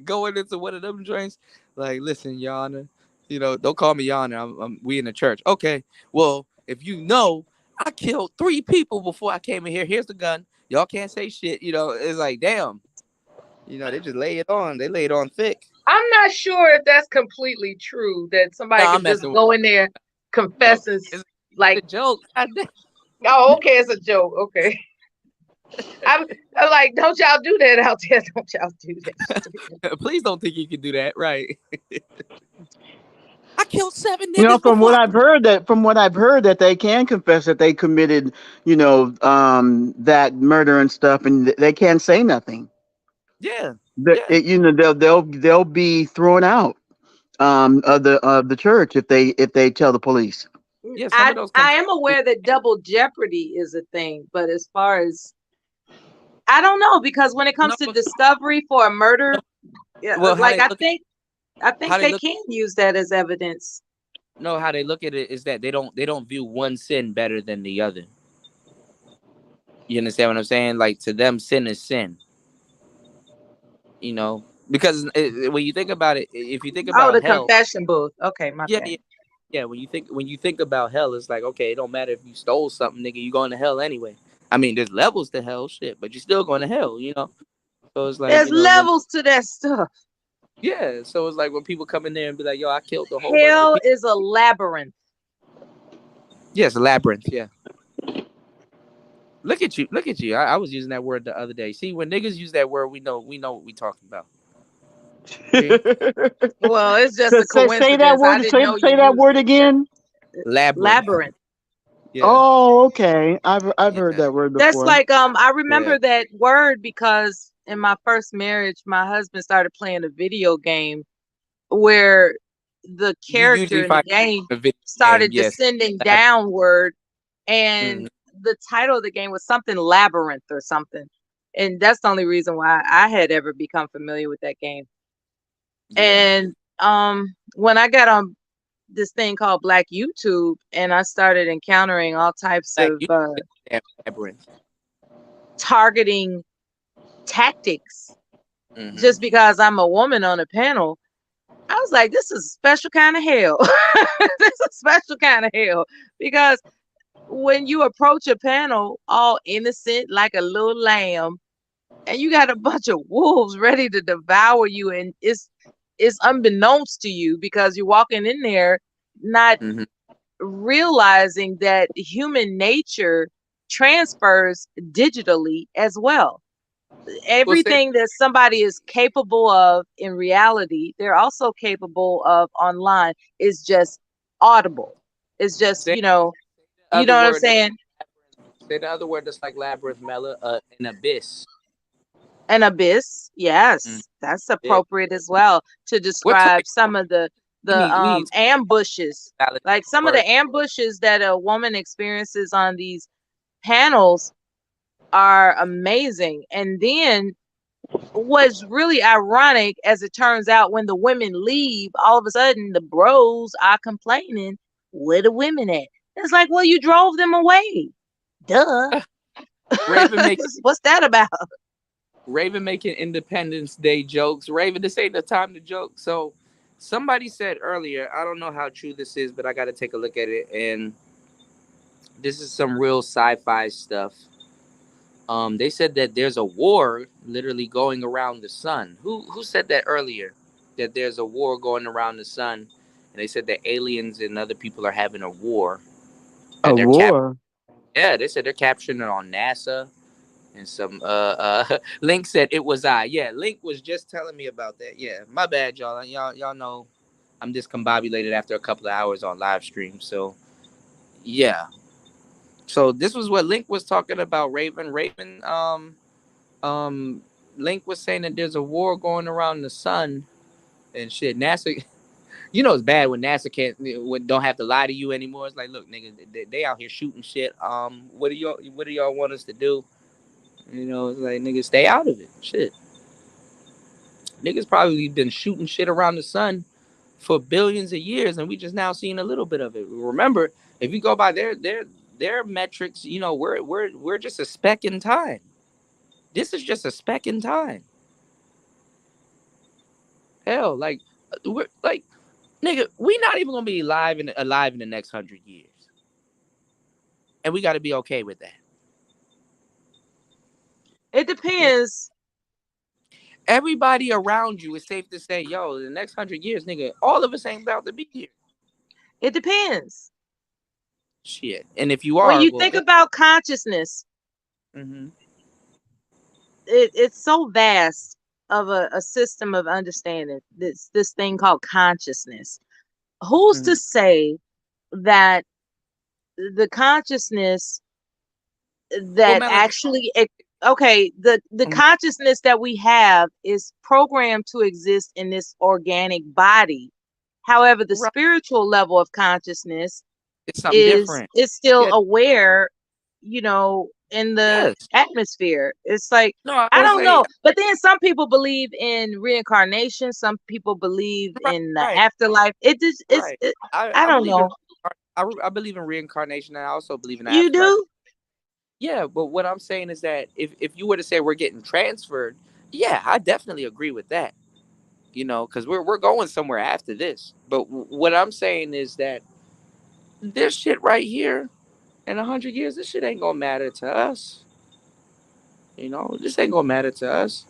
going into one of them joints. Like, listen, Your Honor, don't call me Your Honor. We in the church. Okay, well, if you know, I killed 3 people before I came in here. Here's the gun. Y'all can't say shit. It's like, damn. They just lay it on. They lay it on thick. I'm not sure if that's completely true that No, somebody I'm can just messing with go in there no. confessing It's a like, joke. God damn. oh, okay, it's a joke. Okay. I'm like, don't y'all do that out there. Don't y'all do that. Please don't think you can do that. Right. I killed 7 You know, niggas before. from what I've heard that they can confess that they committed, that murder and stuff, and they can't say nothing. Yeah. Yeah. They'll be thrown out of the church if they tell the police. Yeah. Some I of those I confessions. am aware that double jeopardy is a thing, but as far as I don't know, because when it No. comes to discovery for a murder, yeah, Well, like I how think they they look. can use that as evidence. No, how they look at it is that they don't view one sin better than the other. You understand what I'm saying? Like, to them, sin is sin. Because when you think about it, if you think Oh, about the hell, confession booth. Okay, my yeah, bad. yeah, yeah. When you think about hell, it's like, okay, it don't matter if you stole something, nigga, you going to hell anyway. I mean, there's levels to hell, shit, but you're still going to hell. So it's like, There's levels to that stuff. so it's like when people come in there and be like, yo, I killed a whole bunch of Hell people. is a labyrinth. Yes, labyrinth, yeah. Look at you. I was using that word the other day. See, when niggas use that word, we know what we talking about. See? Well, it's just So a say that coincidence. I word. didn't Say know you say that used word again. Labyrinth. labyrinth. Yeah, Oh, okay. I've heard yeah, that word That's before. like I yeah. remember that word because in my first marriage, my husband started playing a video game where the You character usually in the find game a video game, started yes. descending downward, Mhm. and the title of the game was something labyrinth or something. And that's the only reason why I had ever become familiar with that game. Yeah. And when I got on this thing called Black YouTube and I started encountering all types Like of you damn labyrinth. targeting tactics Hmm. just because I'm a woman on a panel, I was like, this is a special kind of hell. This is a special kind of hell because when you approach a panel all innocent like a little lamb and you got a bunch of wolves ready to devour you, and it's unbeknownst to you because you're walking in there not Hmm. realizing that human nature transfers digitally as well. Well, say, Everything that somebody is capable of in reality, they're also capable of online. Is just audible. It's just, say the you other know what I'm word. saying? Say the other word that's like labyrinth, Mela. An abyss. An abyss. Mm, Yes, that's yeah. appropriate as well to What toy? describe some of the We need to ambushes. validate Like some of word. the ambushes that a woman experiences on these panels are amazing. And then what's really ironic, as it turns out, when the women leave, all of a sudden the bros are complaining, where the women at? It's like, well, you drove them away. Duh. Raven making What's that about? Raven making Independence Day jokes. Raven, this ain't the time to joke. So somebody said earlier, I don't know how true this is, but I got to take a look at it. And this is some real sci-fi stuff. They said that there's a war literally going around the sun. Who said that earlier? That there's a war going around the sun, and they said that aliens and other people are having a war. A That they're war. yeah, they said they're capturing it on NASA. And some Link said it was I. Yeah, Link was just telling me about that. Yeah, my bad, y'all. Y'all know I'm discombobulated after a couple of hours on live stream. So yeah. So this was what Link was talking about. Um Link was saying that there's a war going around the sun and shit. NASA, you know it's bad when NASA can't when don't have to lie to you anymore. It's like, look, nigga, they out here shooting shit. What do y'all want us to do? You know, it's like, nigga, stay out of it. Shit. Niggas probably been shooting shit around the sun for billions of years, and we just now seeing a little bit of it. Remember, if you go by their metrics, you know, we're just a speck in time. This is just a speck in time. Hell, like we're like, nigga, we not even gonna be alive in the next 100 years, and we got to be okay with that. It depends. Everybody around you is safe to say, yo, the next 100 years, nigga, all of us ain't about to be here. It depends. Shit, and if you When are, you well, think about consciousness, mm-hmm. it's so vast of a system of understanding. This thing called consciousness. Who's Mm-hmm. to say that the consciousness Well, that Mel, actually okay, the mhm, consciousness that we have is programmed to exist in this organic body. However, the right, spiritual level of consciousness it's something different. is still Yeah, aware, in the yes. atmosphere. It's like, No, I I would don't say know. But then some people believe in reincarnation, some people believe right, in the right, afterlife. right. I I don't believe in know. I believe in reincarnation, and I also believe in the You afterlife. do? Yeah, but what I'm saying is that if you were to say we're getting transferred, yeah, I definitely agree with that. You know, because we're going somewhere after this. But what I'm saying is that this shit right here in 100 years, this shit ain't gonna matter to us. You know, this ain't gonna matter to us.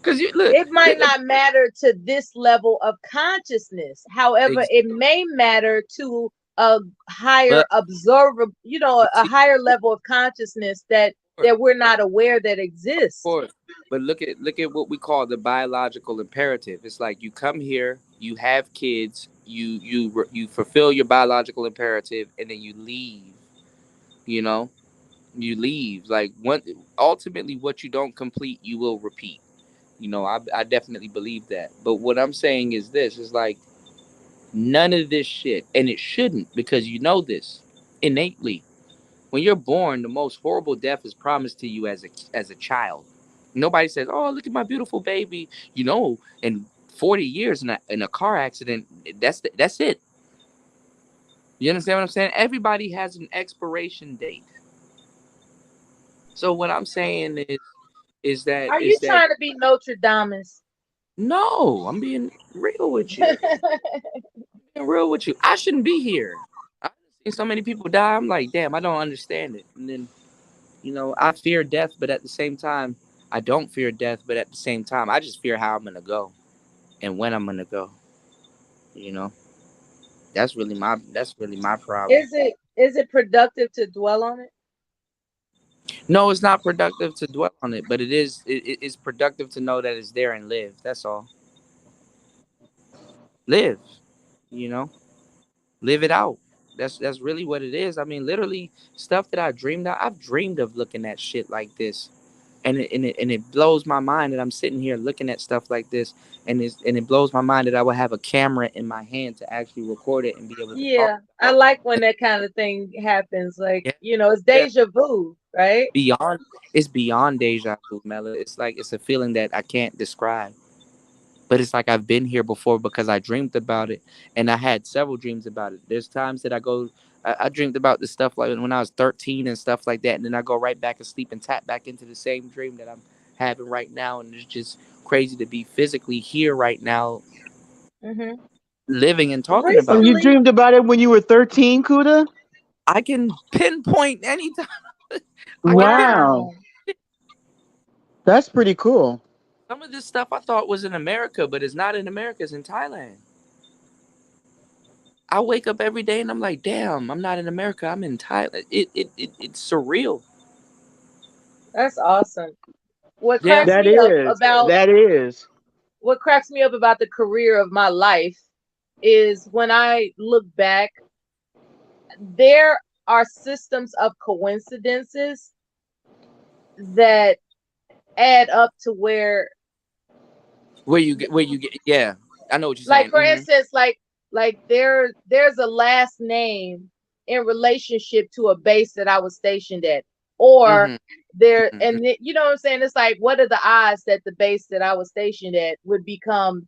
Cause you look, It might not matter to this level of consciousness. However, ex- it may matter to a higher but observer, a see, higher level of consciousness that we're not aware that of exists. course. But look at what we call the biological imperative. It's like you come here, you have kids, you fulfill your biological imperative, and then you leave. You know, you leave. Like ultimately, what you don't complete, you will repeat. You know, I definitely believe that. But what I'm saying is this: is like none of this shit, and it shouldn't because you know this innately. When you're born, the most horrible death is promised to you as a child. Nobody says, "Oh, look at my beautiful baby." You know, in 40 years in a car accident, that's it. You understand what I'm saying? Everybody has an expiration date. So what I'm saying is that Are you trying to be Notre Dame? no, I'm being real with you. Being real with you. I shouldn't be here. I've seen so many people die. I'm like, damn, I don't understand it. And then I fear death, but at the same time, I don't fear death, but at the same time, I just fear how I'm gonna go and when I'm gonna go. You know. That's really my problem. Is it productive to dwell on it? No, it's not productive to dwell on it, but it's productive to know that it's there and live. That's all. Live, you know, live it out. That's really what it is. I mean, literally stuff that I dreamed of. I've dreamed of looking at shit like this, and it blows my mind that I'm sitting here looking at stuff like this, and it blows my mind that I would have a camera in my hand to actually record it and be able to talk. Yeah, I like when that kind of thing happens. Like, Yeah, it's yeah. deja vu, right? Beyond, it's beyond deja vu, Mela. It's like it's a feeling that I can't describe. But it's like I've been here before because I dreamed about it, and I had several dreams about it. There's times that I dreamed about this stuff like when I was 13 and stuff like that, and then I go right back and sleep and tap back into the same dream that I'm having right now, and it's just crazy to be physically here right now, Hmm. living and talking Oh, about it. you Recently, dreamed about it when you were 13, Kuda? I can pinpoint anytime. I can pinpoint Wow, wow. that's pretty cool. some of this stuff I thought was in America, but it's not in America. It's in Thailand. I wake up every day and I'm like, damn, I'm not in America. I'm in Thailand. It's surreal. That's awesome. What Yeah. cracks That me up is. about That is. what cracks me up about the career of my life is when I look back, there are systems of coincidences that add up to where, Where you get, yeah. I know what you're like, saying. for instance, like there's a last name in relationship to a base that I was stationed at, or Mm-hmm. there, Hmm. and you know what I'm saying? It's like, what are the odds that the base that I was stationed at would become,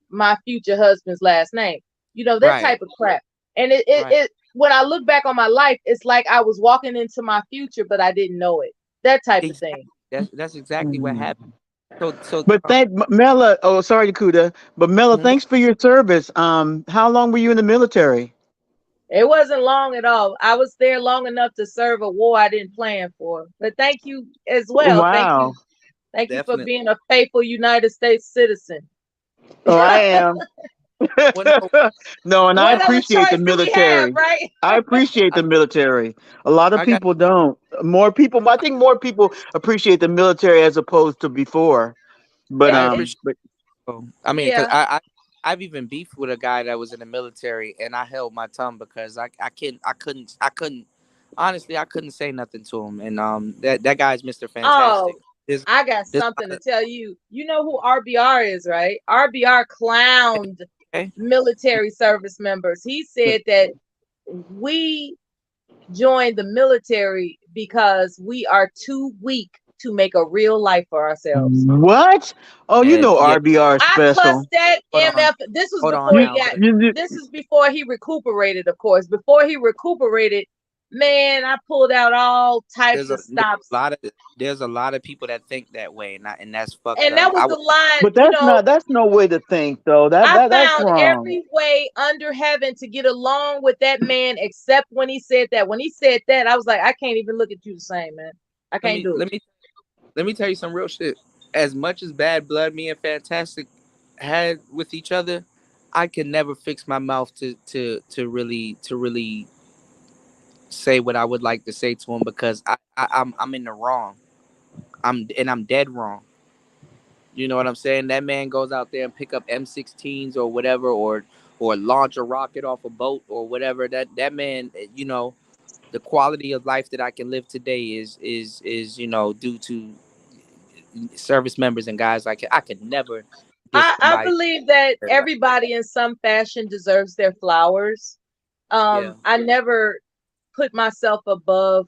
my future husband's last name? That Right. type of crap. And it when I look back on my life, it's like I was walking into my future, but I didn't know it. That type of Exactly. thing. That's exactly what happened. Mhm. So But thank Mela. Oh, sorry, Kuda. But Mela, mhm. thanks for your service. How long were you in the military? It wasn't long at all. I was there long enough to serve a war I didn't plan for. But thank you as well. Thank you. Wow. Thank you for Definitely. being a faithful United States citizen. Oh, I am. Well, no, No, and I What other appreciate the choice do we have, military. right? I appreciate I the military. A lot of I got people don't. More people, I think more people appreciate the military as opposed to before. But I And appreciate. I mean, because yeah. I've even beefed with a guy that was in the military, and I held my tongue because I couldn't honestly I couldn't say nothing to him, and that guy's Mr. Oh, Fantastic. There's I got there's something a lot to of tell you. You know who RBR is, right? RBR clowned okay. military service members. He said that we joined the military because we are too weak to make a real life for ourselves. what? Oh, you know Yeah. RBR I special. cussed that Hold on, MF. This was hold on before he now, got. but This is before he recuperated, of course. Before he recuperated, man, I pulled out all types of there's a stops, lot of there's a lot of people that think that way, and that's fucked and up. that was the line. But that's no way to think though. I That's found wrong. every way under heaven to get along with that man, except when he said that. When he said that, I was like, I can't even look at you the same, man. I let can't me do it. let me let me tell you some real shit. As much as bad blood me and Fantastic had with each other, I could never fix my mouth to really say what I would like to say to him because I'm in the wrong. I'm dead wrong. You know what I'm saying? That man goes out there and pick up M16s or whatever, or launch a rocket off a boat or whatever. That man, the quality of life that I can live today is due to service members and guys like I could never give I somebody believe that like everybody in some fashion deserves their flowers. yeah. I never put myself above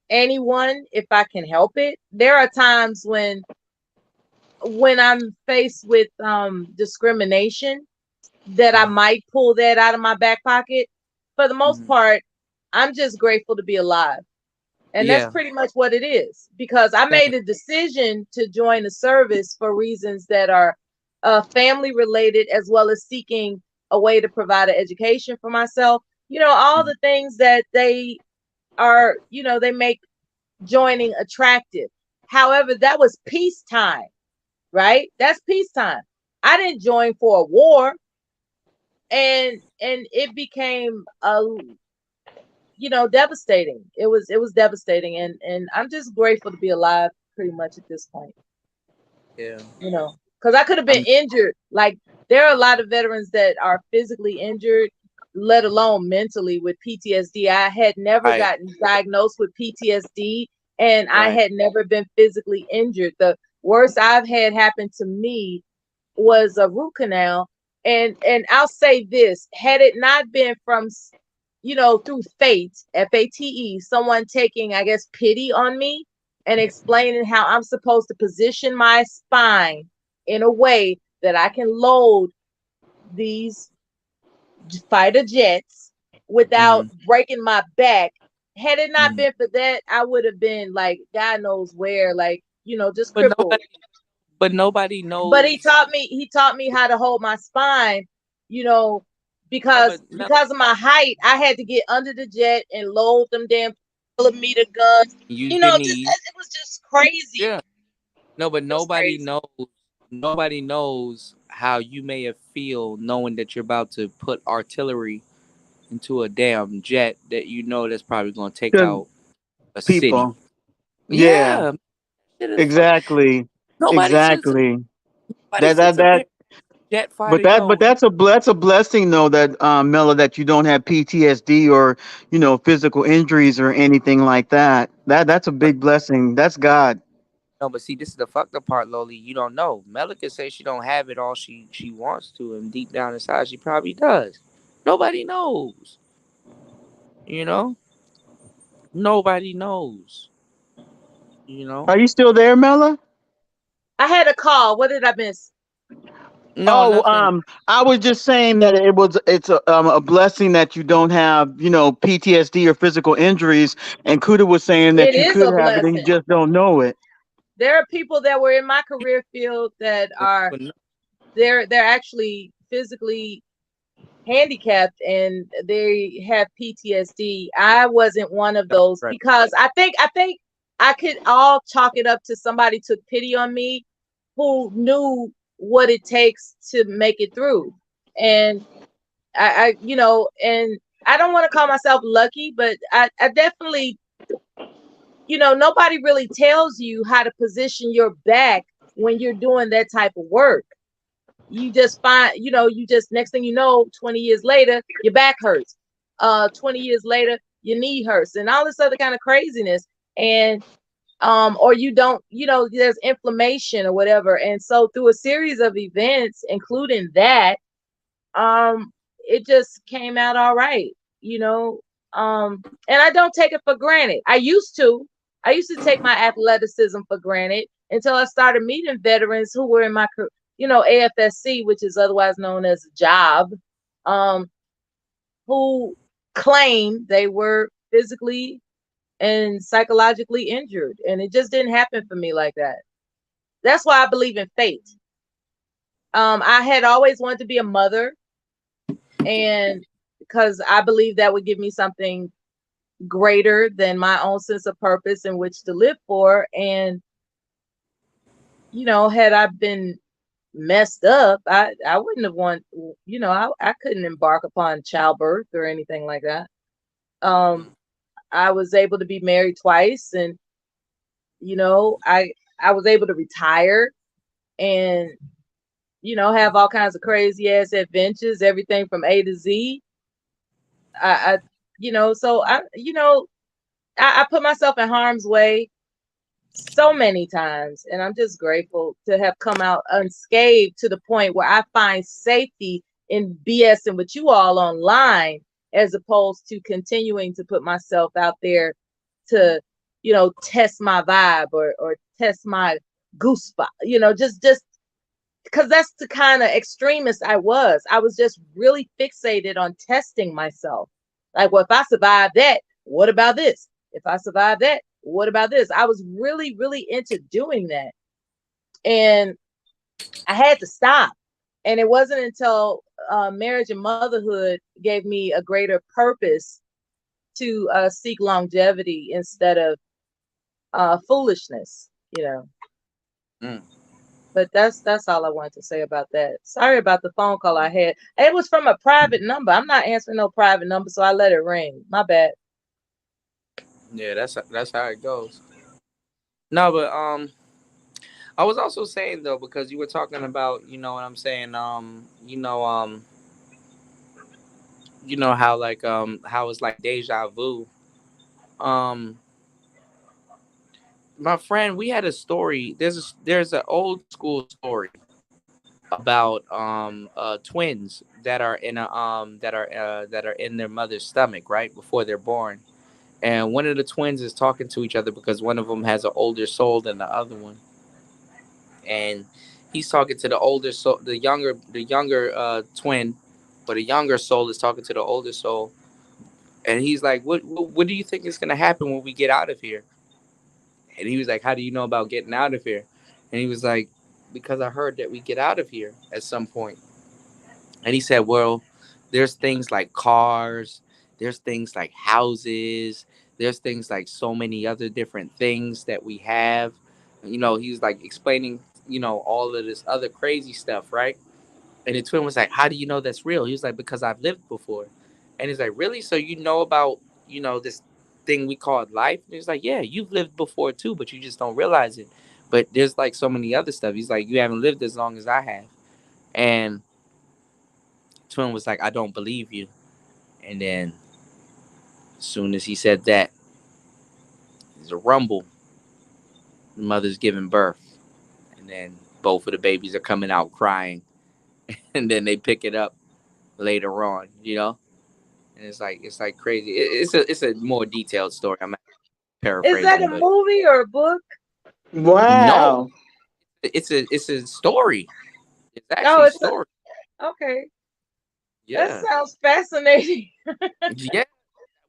anyone if I can help it. There are times when I'm faced with discrimination that I Mhm. might pull that out of my back pocket. For the most Mhm. part, I'm just grateful to be alive. And that's Yeah. pretty much what it is, because I Same. made a decision to join the service for reasons that are family related, as well as seeking a way to provide an education for myself. All Mhm. the things that they are, they make joining attractive. However, that was peacetime, right? That's peacetime. I didn't join for a war. and it became devastating. It was devastating, and I'm just grateful to be alive pretty much at this point. Yeah. Because I could have been I'm injured. Like, there are a lot of veterans that are physically injured, let alone mentally, with PTSD. I had never right. gotten diagnosed with PTSD, and I Right. had never been physically injured. The worst I've had happen to me was a root canal. And I'll say this: had it not been from, through FATE, someone taking, I guess, pity on me and explaining how I'm supposed to position my spine in a way that I can load these fighter jets without Hmm. breaking my back. Had it not Hmm. been for that, I would have been like, God knows where, like, just But crippled. nobody But he knows. taught me he taught me how to hold my spine, you know, No, because but no, of my height, I had to get under the jet and load them damn millimeter guns. use your Just knees. it was just crazy. Yeah. No, but It was nobody crazy. knows. Nobody knows how you may have feel knowing that you're about to put artillery into a damn jet that you know that's probably going to take Good out a city. people. Yeah, Yeah, shit is fuck. exactly. Nobody should. Exactly. Nobody That sits that up that there. Jet but fighter, that but yo. that's a blessing though, that Mela, that you don't have PTSD or physical injuries or anything like that. That's a big blessing. That's God. No, but see, this is the fucked up part, Loli. You don't know. Melika says she don't have it all she wants to, and deep down inside, she probably does. Nobody knows. You know, nobody knows. You know, Are you still there, Mela? I had a call. What did I miss? no, Oh, nothing. I was just saying that it's a blessing that you don't have, PTSD or physical injuries, and Kuda was saying It that you is could a have it and you blessing. just don't know it. There are people that were in my career field that are But no, they're actually physically handicapped and they have PTSD. I wasn't one of those right. because I think I could all chalk it up to somebody took pity on me who knew what it takes to make it through. And and I don't want to call myself lucky, but I definitely, nobody really tells you how to position your back when you're doing that type of work. You just find, you just, next thing you know, 20 years later, your back hurts. 20 years later, your knee hurts and all this other kind of craziness. And or you don't, there's inflammation or whatever. And so through a series of events, including that, it just came out all right, you know. And I don't take it for granted. I used to take my athleticism for granted until I started meeting veterans who were in my AFSC, which is otherwise known as a job, um who claimed they were physically and psychologically injured, and it just didn't happen for me like that. That's why I believe in fate. I had always wanted to be a mother, and because I believe that would give me something greater than my own sense of purpose in which to live for. And had I been messed up, I wouldn't have I couldn't embark upon childbirth or anything like that. um I was able to be married twice, and I was able to retire and have all kinds of crazy ass adventures, everything from A to Z. I so I put myself in harm's way so many times, and I'm just grateful to have come out unscathed, to the point where I find safety in BSing with you all online, as opposed to continuing to put myself out there to test my vibe, or test my goose spot, just because that's the kind of extremist I was just really fixated on testing myself. Like, well, if I survive that, what about this? If I survive that, what about this? I was really, really into doing that. And I had to stop. And it wasn't until marriage and motherhood gave me a greater purpose to seek longevity instead of foolishness. Mm. But that's all I wanted to say about that. Sorry about the phone call I had. It was from a private number. I'm not answering no private number, so I let it ring. My bad. Yeah, that's how it goes. No, but I was also saying though, because you were talking about, you know what I'm saying, you know how like how it's like deja vu. Um, my friend, we had a story. There's an old school story about twins that are in their mother's stomach right before they're born, and one of the twins is talking to each other because one of them has an older soul than the other one, and he's talking to the older soul, the younger twin, but a younger soul is talking to the older soul, and he's like, what do you think is gonna happen when we get out of here? And he was like, how do you know about getting out of here? And he was like, because I heard that we get out of here at some point. And he said, well, there's things like cars, there's things like houses, there's things like so many other different things that we have. You know, he was like explaining, you know, all of this other crazy stuff, right? And the twin was like, how do you know that's real? He was like, because I've lived before. And he's like, really? So you know about, you know, this thing we call life? And he's like, yeah, you've lived before too, but you just don't realize it. But there's like so many other stuff. He's like, you haven't lived as long as I have. And twin was like, I don't believe you. And then as soon as he said that, there's a rumble. The mother's giving birth. And then both of the babies are coming out crying. And then they pick it up later on, you know? And it's like crazy. It's a more detailed story. I'm Is that paraphrasing, a but movie or a book? no, Wow. it's a story. It's Oh, actually it's story. okay. That Yeah, sounds fascinating. yeah.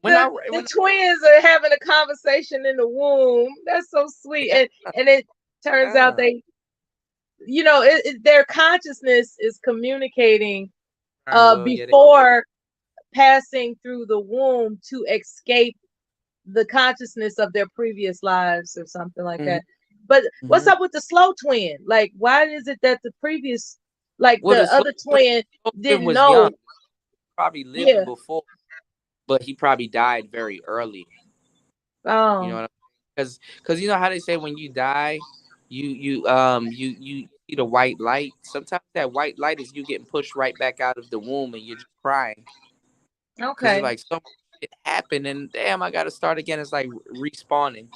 When I The when twins are having a conversation in the womb. That's so sweet. yeah, And it turns out yeah, they, their consciousness is communicating yeah, before passing through the womb to escape the consciousness of their previous lives or something like hmm that. But what's hmm up with the slow twin? Like, why is it that the previous, like Well, the other twin slow twin didn't was young, know? probably lived Yeah. before, but he probably died very early. You know Oh, what I mean? Because you know how they say when you die, you see the white light. Sometimes that white light is you getting pushed right back out of the womb and you're just crying because it's okay. like so much shit happened and damn, I got to start again. It's like respawning.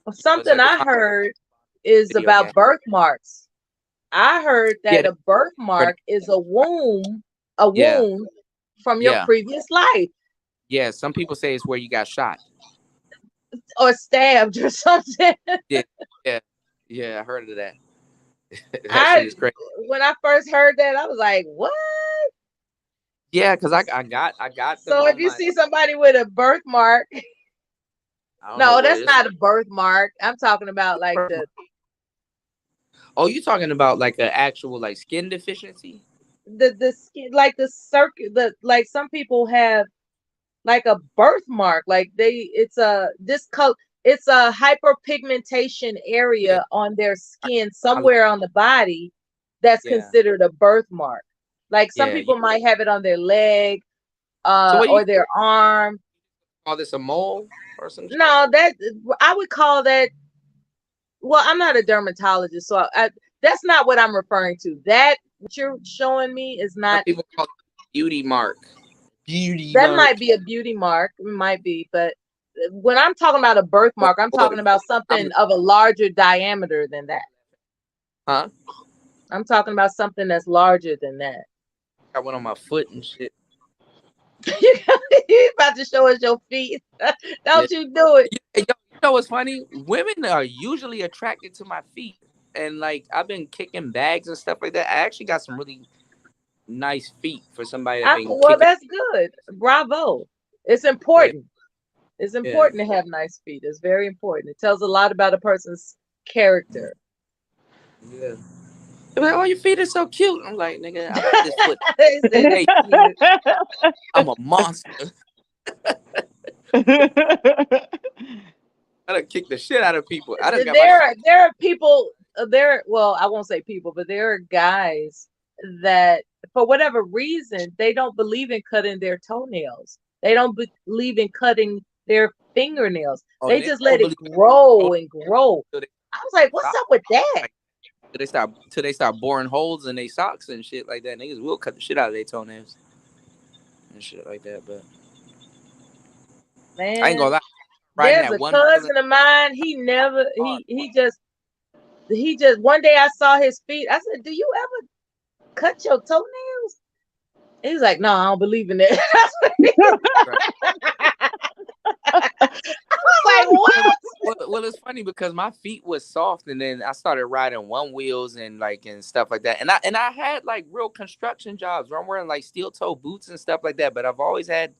Well, You know, it's something like a I heard is video about game. birthmarks. I heard Yeah, that a birthmark is a yeah, wound from your yeah, previous life yeah. Some people say it's where you got shot. or stabbed or something. Yeah, yeah, yeah. I heard of that. That shit I is crazy. when I first heard that, I was like, "What?" Yeah, because I got them So if on you my. see somebody with a birthmark, I don't know no, what that's it is. not a birthmark. I'm talking about like Oh, you talking about like an actual like skin deficiency? the skin, like the circuit, the like some people have like a birthmark, like it's a hyperpigmentation Yeah, area on their skin I, somewhere on the body that's yeah, considered a birthmark. Like some yeah. You, people might have it on their leg, so what do you or their arm. call this, a mole or some shit? No, that I would call that. Well, I'm not a dermatologist, so that's not what I'm referring to. That what you're showing me is Some not. people call it beauty mark. Beauty That might mark. be a beauty mark, it might be, but when I'm talking about a birthmark, I'm Or talking about I'm something of a larger diameter than that. huh? I'm talking about something that's larger than that. Got one on my foot and shit. You about to show us your feet? Yeah. Don't you do it? You know what's funny? Women are usually attracted to my feet, and like I've been kicking bags and stuff like that. I actually got some really nice feet for somebody that been Well, kicking. that's good. Bravo. It's Yeah, important. It's yeah, important to have nice feet. It's very important. It tells a lot about a person's character. yeah. They're like, oh, your feet are so cute. I'm like, nigga, I put this foot. They said they Hey, cute. I'm a monster. I done kick the shit out of people. I done got my shit. There are people well, I won't say people, but there are guys that for whatever reason they don't believe in cutting their toenails. They don't believe in cutting their fingernails. Oh, They they just don't let it believe grow and grow. till they I was like, what's stop. up with that? Like, till they start boring holes in their socks and shit like that. Niggas will cut the shit out of their toenails and shit like that. But I ain't Man, gonna lie, riding there's that a one wheel in cousin of mine. He never the he just one day I saw his feet. I said, do you ever cut your toenails? He's like, no, I don't believe in that. car. I was like, what? Well, it's funny because my feet was soft, and then I started riding one wheels and stuff like that. And I had like real construction jobs where I'm wearing like steel toe boots and stuff like that. But I've always had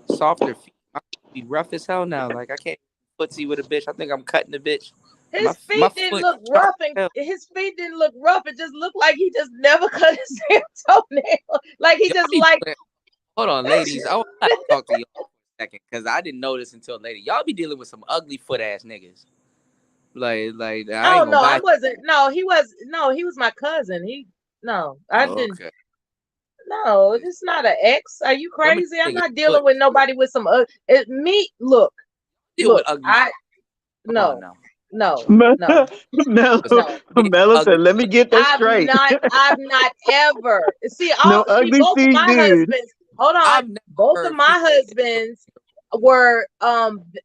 softer feet. My feet be rough as hell now. Like I can't footsie with a bitch. I think I'm cutting the bitch. My His my feet didn't foot look sharp rough, as and hell. his feet didn't look rough. It just looked like he just never cut his damn toenail. Like he Y'all just be like doing. Hold on, ladies. I want to talk to y'all for a second because I didn't know this until later. Y'all be dealing with some ugly foot ass niggas. Like I oh ain't gonna no, I lie. wasn't. No, he was my cousin. No, I didn't. Okay. No, it's not an ex. Are you Some of crazy? I'm these niggas not foot dealing with nobody with some. Me, look, deal with look. ugly foot. Come on No, now. no, no, Mello, Cause no. niggas Mello ugly said, "Let me foot. get that straight. I've not ever No ugly both of feet, my dude." husbands. Hold on, I've never both of heard my feet. husbands were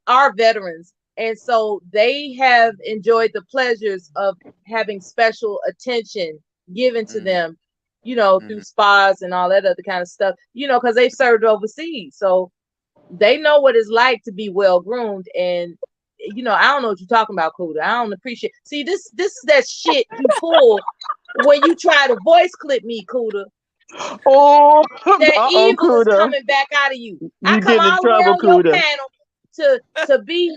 are veterans, and so they have enjoyed the pleasures of having special attention given to Mm-hmm, them, through mm-hmm. spas and all that other kind of stuff. Because they've served overseas, so they know what it's like to be well groomed. And I don't know what you're talking about, Kuda. I don't appreciate. See, this is that shit you pull when you try to voice clip me, Kuda. Oh, That uh-oh, evil is Kuda. coming back out of you. I You come getting in all the way trouble, on your Kuda. panel to be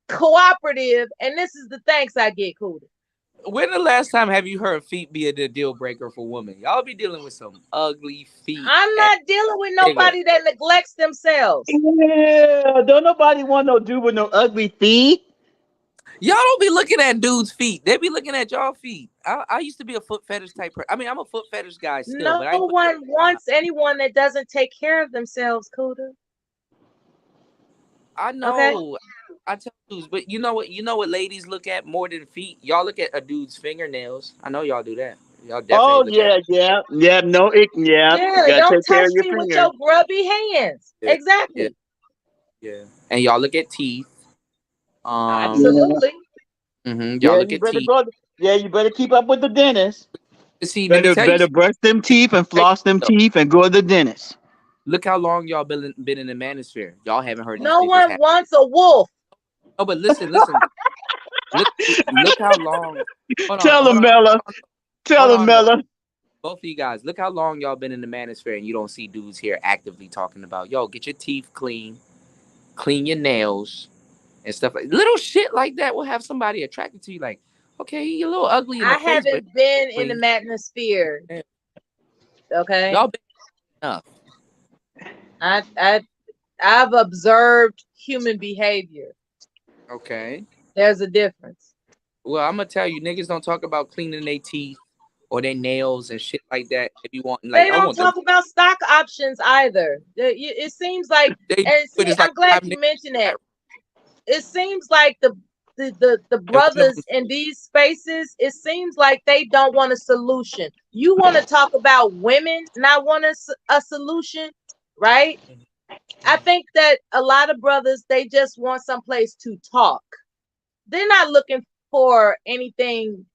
cooperative, and this is the thanks I get, Kuda. When the last time have you heard feet be a deal breaker for women? Y'all be dealing with some ugly feet I'm and not dealing with niggas. nobody that neglects themselves. Yeah, don't nobody want no dude with no ugly feet. Y'all don't be looking at dudes' feet. They be looking at y'all feet. I used to be a foot fetish type person. I mean, I'm a foot fetish guy still, No but I ain't put one on my. wants anyone that doesn't take care of themselves, Kuda. I Okay? know. I tell dudes, but you know what? You know what ladies look at more than feet? Y'all look at a dude's fingernails. I know y'all do that. Y'all definitely Oh look at. yeah, yeah, yeah. No, yeah. You Yeah, gotta don't take care touch of your me with fingers. your grubby hands. Yeah, yeah, Exactly. yeah. And y'all look at teeth. Yeah, Absolutely. Y'all yeah. look You at better teeth. go. Yeah, you better keep up with the dentist. See, let me Better, tell you better brush them teeth and something. floss them teeth and go to the dentist. Look how long y'all been in the manosphere. Y'all haven't heard these No niggas one have. wants a wolf. Oh, but listen. Look how long. Hold on, Tell hold them, on, Mella. hold Tell them, on though. Mella. Both of you guys, look how long y'all been in the manosphere, and you don't see dudes here actively talking about, yo, get your teeth clean, clean your nails, and stuff like little shit like that will have somebody attracted to you. Like, okay, you're a little ugly in the I face, but haven't been in the clean. manosphere. Yeah. Okay. Y'all been enough. I I I've observed human behavior. Okay. There's a difference. Well, I'm gonna tell you, niggas don't talk about cleaning their teeth or their nails and shit like that. If you want, like, They I don't want them. talk about stock options either. It seems like, They do, and but see, it's like I'm glad five you niggas mentioned that. that- It seems like the and one of brothers them. in these spaces, it seems like they don't want a solution. You want to talk about women not want a solution, right? I think that a lot of brothers, they just want someplace to talk. They're not looking for anything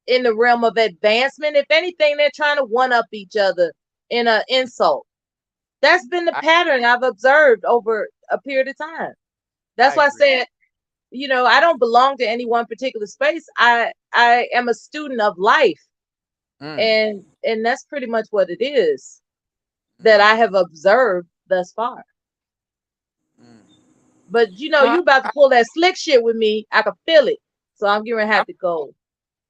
in the realm of advancement. If anything, they're trying to one up each other in an insult. That's been the I, pattern I've observed over a period of time. That's I why I agree. said, I don't belong to any one particular space. I am a student of life, Mm, and that's pretty much what it is that I mm, have observed thus far. mm. But No, you about to pull that slick shit with me. I can feel it. So I'm getting ready to have to go.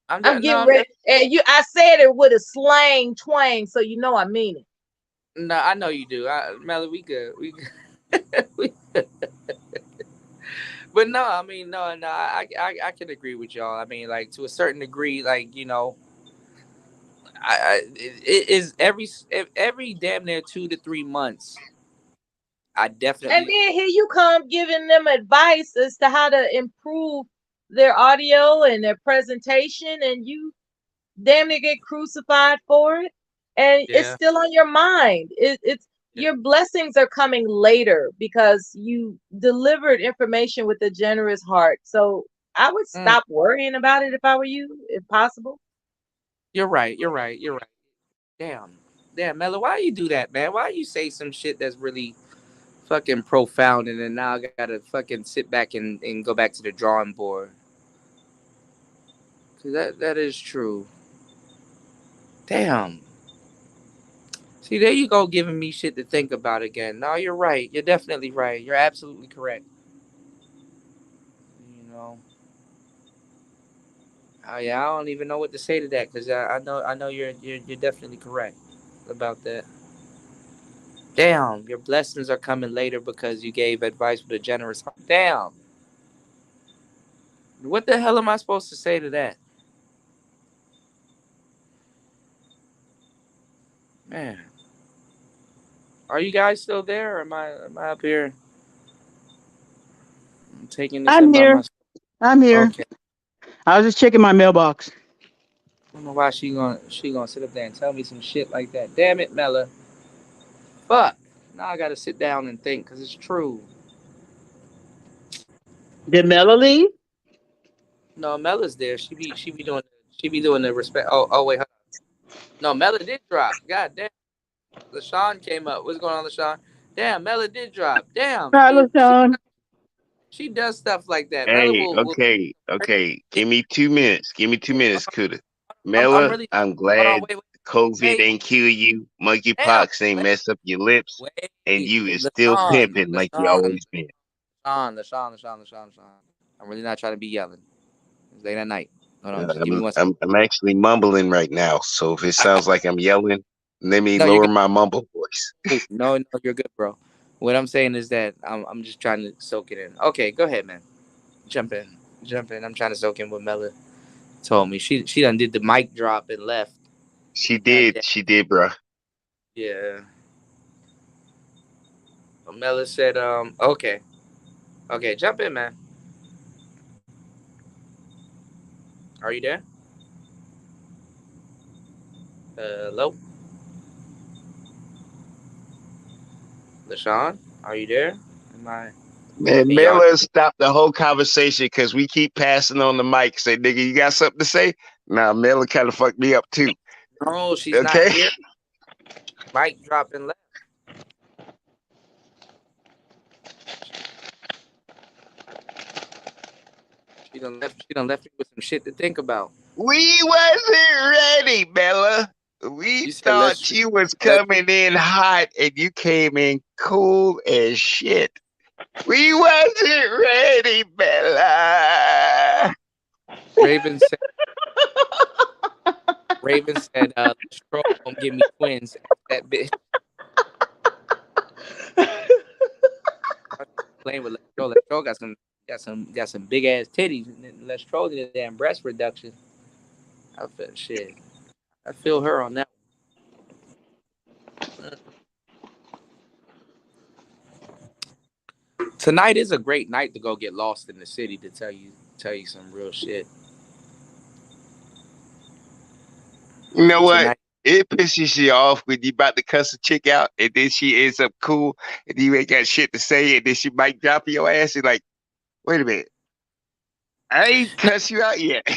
I'm I'm just no, getting ready. And I said it with a slang twang, so you know I mean it. no. I know you do. Melly, we good. We good. we, But no, I mean, no, I can agree with y'all. I mean, like to a certain degree, like it is every damn near 2 to 3 months. I And definitely, then here you come giving them advice as to how to improve their audio and their presentation, and you damn near get crucified for it. And it's yeah, still on your mind. It's yeah. your blessings are coming later because you delivered information with a generous heart. So I would Mm, stop worrying about it if I were you, if possible. you're right. You're right. You're right. Damn, damn, Mello, why you do that, man? Why you say some shit that's really fucking profound, and then now I gotta fucking sit back and go back to the drawing board? Cause that is true. Damn. See, there you go, giving me shit to think about again. No, you're right. You're definitely right. You're absolutely correct. You know. Oh yeah, I don't even know what to say to that because I know you're definitely correct about that. Damn, your blessings are coming later because you gave advice with a generous heart. Damn, what the hell am I supposed to say to that, man? Are you guys still there? Or am I up here taking this I'm in by here. myself? I'm here. Okay, I was just checking my mailbox. I don't know why she gonna sit up there and tell me some shit like that. Damn it, Mella. Fuck. Now I gotta sit down and think because it's true. Did Mela leave? No, Mella's there. She be doing the respect. Oh wait, hold on. No, Mella did drop. God damn. LaShawn came up. What's going on, LaShawn? Damn, Mella did drop. Damn, Hi, she she LaShawn. she does stuff like that. Mella Hey, will okay. Give me 2 minutes. Give me two hold minutes, on, Kuda. I'm Mela, really I'm hold on, glad wait, COVID wait, ain't kill you, damn, monkeypox ain't wait, mess up your lips, and wait, you is still LaShawn, pimping like you LaShawn, always been. LaShawn. I'm really not trying to be yelling. It's late at night. Hold on, just give me I'm, one second. I'm actually mumbling right now, so if it sounds like I'm yelling, let me No, you're lower good. my mumble voice. No, you're good, bro. What I'm saying is that I'm just trying to soak it in. Okay, go ahead, man. Jump in, jump in. I'm trying to soak in what Mella told me. She done did the mic drop and left. God damn. She did, bruh. Yeah. Mella said, okay. Okay, jump in, man. Are you there? Hello? LaShawn? Are you there? Am I Man, can y'all Mela stopped the whole conversation because we keep passing on the mic. Say, nigga, you got something to say? Nah, Mela kind of fucked me up too. no, she's not Okay. here. Mic drop and left. She done left me with some shit to think about. We wasn't ready, Bella. We You said thought you was let's coming in hot and you came in cool as shit. We wasn't ready, Bella. Raven said let's troll gonna give me twins. Ask that bitch. Playing with Let's Troll. Let's Troll got some big ass titties. And Let's Troll did a damn breast reduction. I feel shit. I feel her on that. One. Tonight is a great night to go get lost in the city. To tell you some real shit. You know what? Tonight, It pisses you off when you about to cuss a chick out and then she ends up cool and you ain't got shit to say and then she might drop your ass. You're like, wait a minute. I ain't no, cuss you out yet.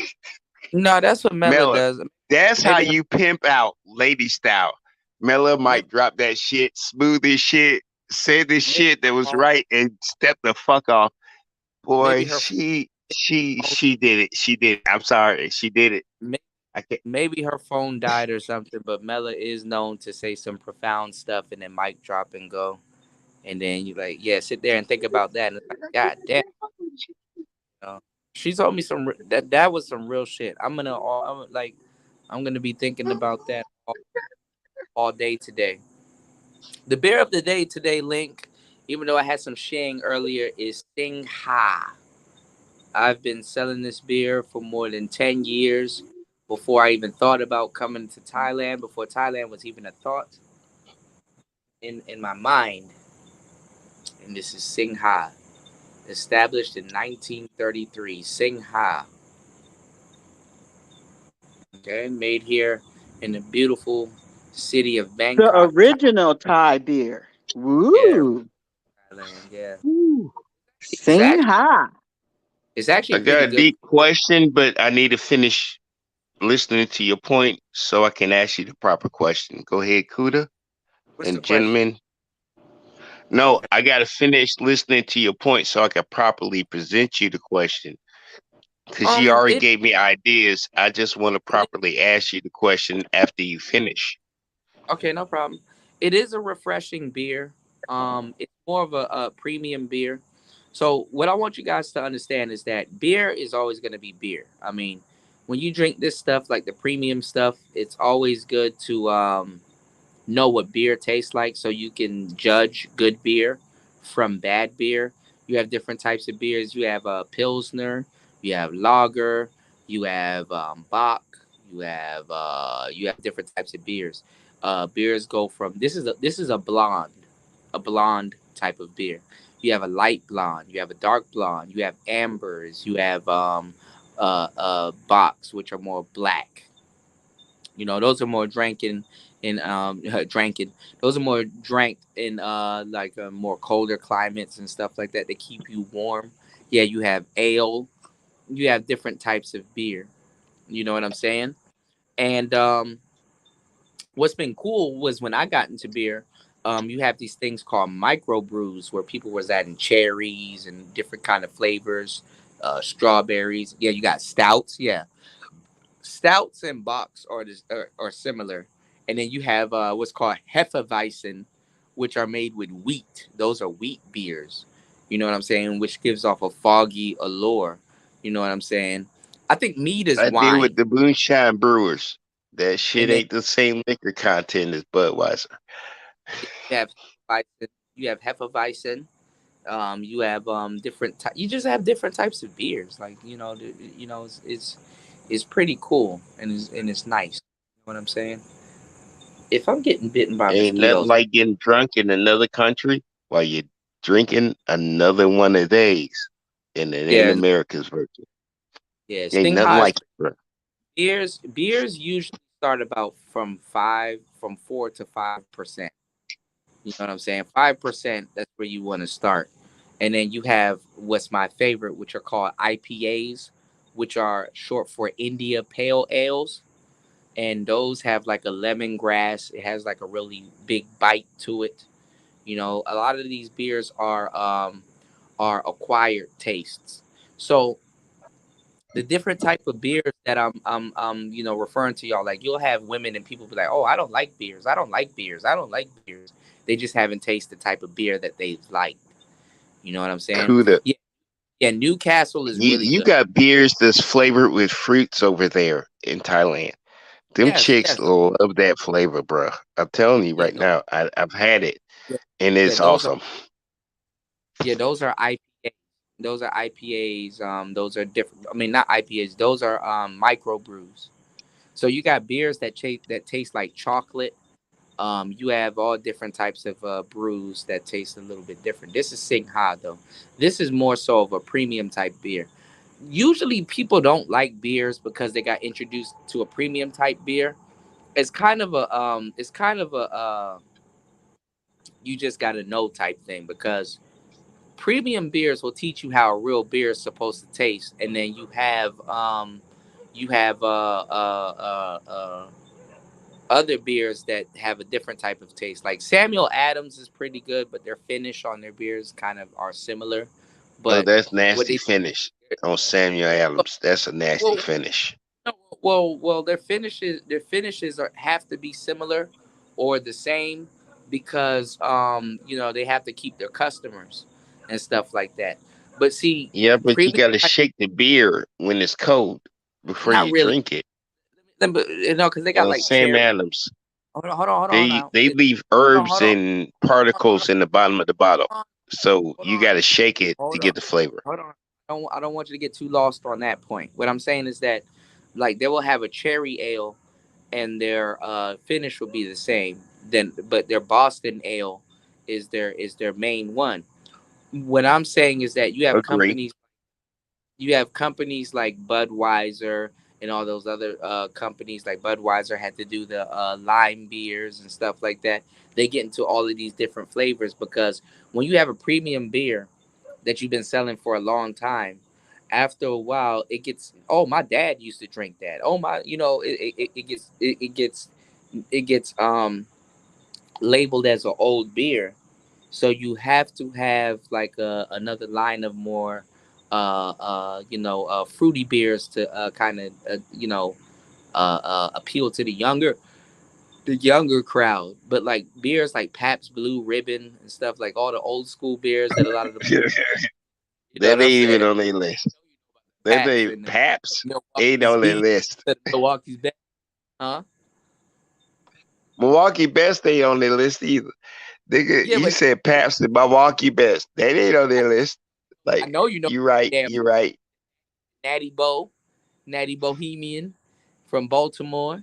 no, that's what Mela Mela, does. that's how Maybe her, you pimp out lady style. Mela maybe, might drop that shit, smooth as shit, say this maybe shit that her was phone, right, and step the fuck off. maybe Boy, her phone, she did it. She did it. I'm sorry. She did it. may- I can't. maybe her phone died or something. But Mela is known to say some profound stuff and then mic drop and go. And then you like, yeah, sit there and think about that. And it's like, God damn. She told me that was some real shit. I'm gonna be thinking about that all day today. The beer of the day today, Link, even though I had some shing earlier, is Sing Ha. I've been selling this beer for more than 10 years before I even thought about coming to Thailand, before Thailand was even a thought in my mind. And this is Singha, established in 1933. Singha, okay, made here in the beautiful city of The Bangkok, original Thai beer. yeah, Woo. Thailand. Yeah, Woo. it's Sing actually high. it's I actually got pretty a good. deep question, but I need to finish listening to your point so I can ask you the proper question. Go ahead, Kuda What's the and question? gentlemen. No, I got to finish listening to your point so I can properly present you the question. Because you already It, gave me ideas. I just want to it properly ask you the question after you finish. Okay, no problem. It is a refreshing beer. It's more of a premium beer. So what I want you guys to understand is that beer is always going to be beer. I mean, when you drink this stuff like the premium stuff, it's always good to know what beer tastes like so you can judge good beer from bad beer. You have different types of beers. You have Pilsner, you have lager, you have Bock, you have different types of beers. Beers go from this is a blonde type of beer. You have a light blonde, you have a dark blonde, you have ambers, you have Bocks, which are more black. Those are more drinking in drinking. Those are more drank in like more colder climates and stuff like that. They keep you warm. Yeah, you have ale. You have different types of beer. You know what I'm saying? And what's been cool was when I got into beer. You have these things called micro brews where people was adding cherries and different kind of flavors, strawberries. Yeah, you got stouts. Yeah, stouts and bocks are similar, and then you have what's called hefeweizen, which are made with wheat. Those are wheat beers. You know what I'm saying? Which gives off a foggy allure. You know what I'm saying? I think mead is I deal with wine, the Moonshine Brewers. That shit and then ain't the same liquor content as Budweiser. you have Hefeweizen. You have hefeweizen. You have different. You just have different types of beers. Like it's pretty cool and it's nice. You know what I'm saying? If I'm getting bitten by Ain't nothing mosquitoes, like getting drunk in another country while you're drinking another one of these. And it ain't yeah, America's virtue. yeah. Ain't nothing Stinghai is like it, bro. beers usually start about from 4 to 5%. You know what I'm saying? 5%. That's where you want to start, and then you have what's my favorite, which are called IPAs, which are short for India Pale Ales, and those have like a lemongrass. It has like a really big bite to it. A lot of these beers are acquired tastes. So the different type of beers that I'm referring to y'all, like you'll have women and people be like, oh, I don't like beers, I don't like beers, I don't like beers. They just haven't tasted the type of beer that they like. You know what I'm saying? Kuda. Yeah, yeah. Newcastle is really You good. got beers that's flavored with fruits over there in Thailand. Them Yes, chicks yes, love that flavor, bro. I'm telling you yeah, right now, I've had it yeah, and yeah. it's Those are awesome. yeah, those are IPAs. Those are IPAs. Those are different. I mean, not IPAs. Those are micro brews. So you got beers that taste like chocolate. You have all different types of brews that taste a little bit different. This is Singha though. This is more so of a premium type beer. Usually people don't like beers because they got introduced to a premium type beer. It's kind of a you just got to know type thing because premium beers will teach you how a real beer is supposed to taste, and then you have other beers that have a different type of taste. Like Samuel Adams is pretty good, but their finish on their beers kind of are similar. Oh, But that's what nasty they finish on Samuel Adams. That's a nasty well, finish. no, well, their finishes have to be similar or the same because they have to keep their customers and stuff like that. But see, Yeah, but you premium, gotta shake the beer when it's cold before not you really, drink it. but because they got On like Sam cherry. Adams, Hold on they now. they leave Hold on, herbs hold on, and hold on, particles in the bottom of the bottle, so hold you on, gotta shake it to hold on, get the flavor. hold on. I don't want you to get too lost on that point. What I'm saying is that like they will have a cherry ale and their finish will be the same. Then but their Boston ale is their main one. What I'm saying is that Agree. you have companies like Budweiser and all those other companies like Budweiser had to do the lime beers and stuff like that. They get into all of these different flavors because when you have a premium beer that you've been selling for a long time, after a while it gets, oh, my dad used to drink that. Oh my, it gets labeled as an old beer. So you have to have like another line of more fruity beers to kind of appeal to the younger crowd. But like beers like Pabst Blue Ribbon and stuff, like all the old school beers that a lot of the, you know That what ain't I'm saying, even on their list. That Pabst ain't and the Paps ain't Milwaukee's on their B, list. the Milwaukee's best, huh? Milwaukee Best ain't on their list either. Nigga, Yeah, you but said Paps and Milwaukee Best. That ain't on their list. I Like, know you know you right, damn you right. Natty Bo, Natty Bohemian from Baltimore,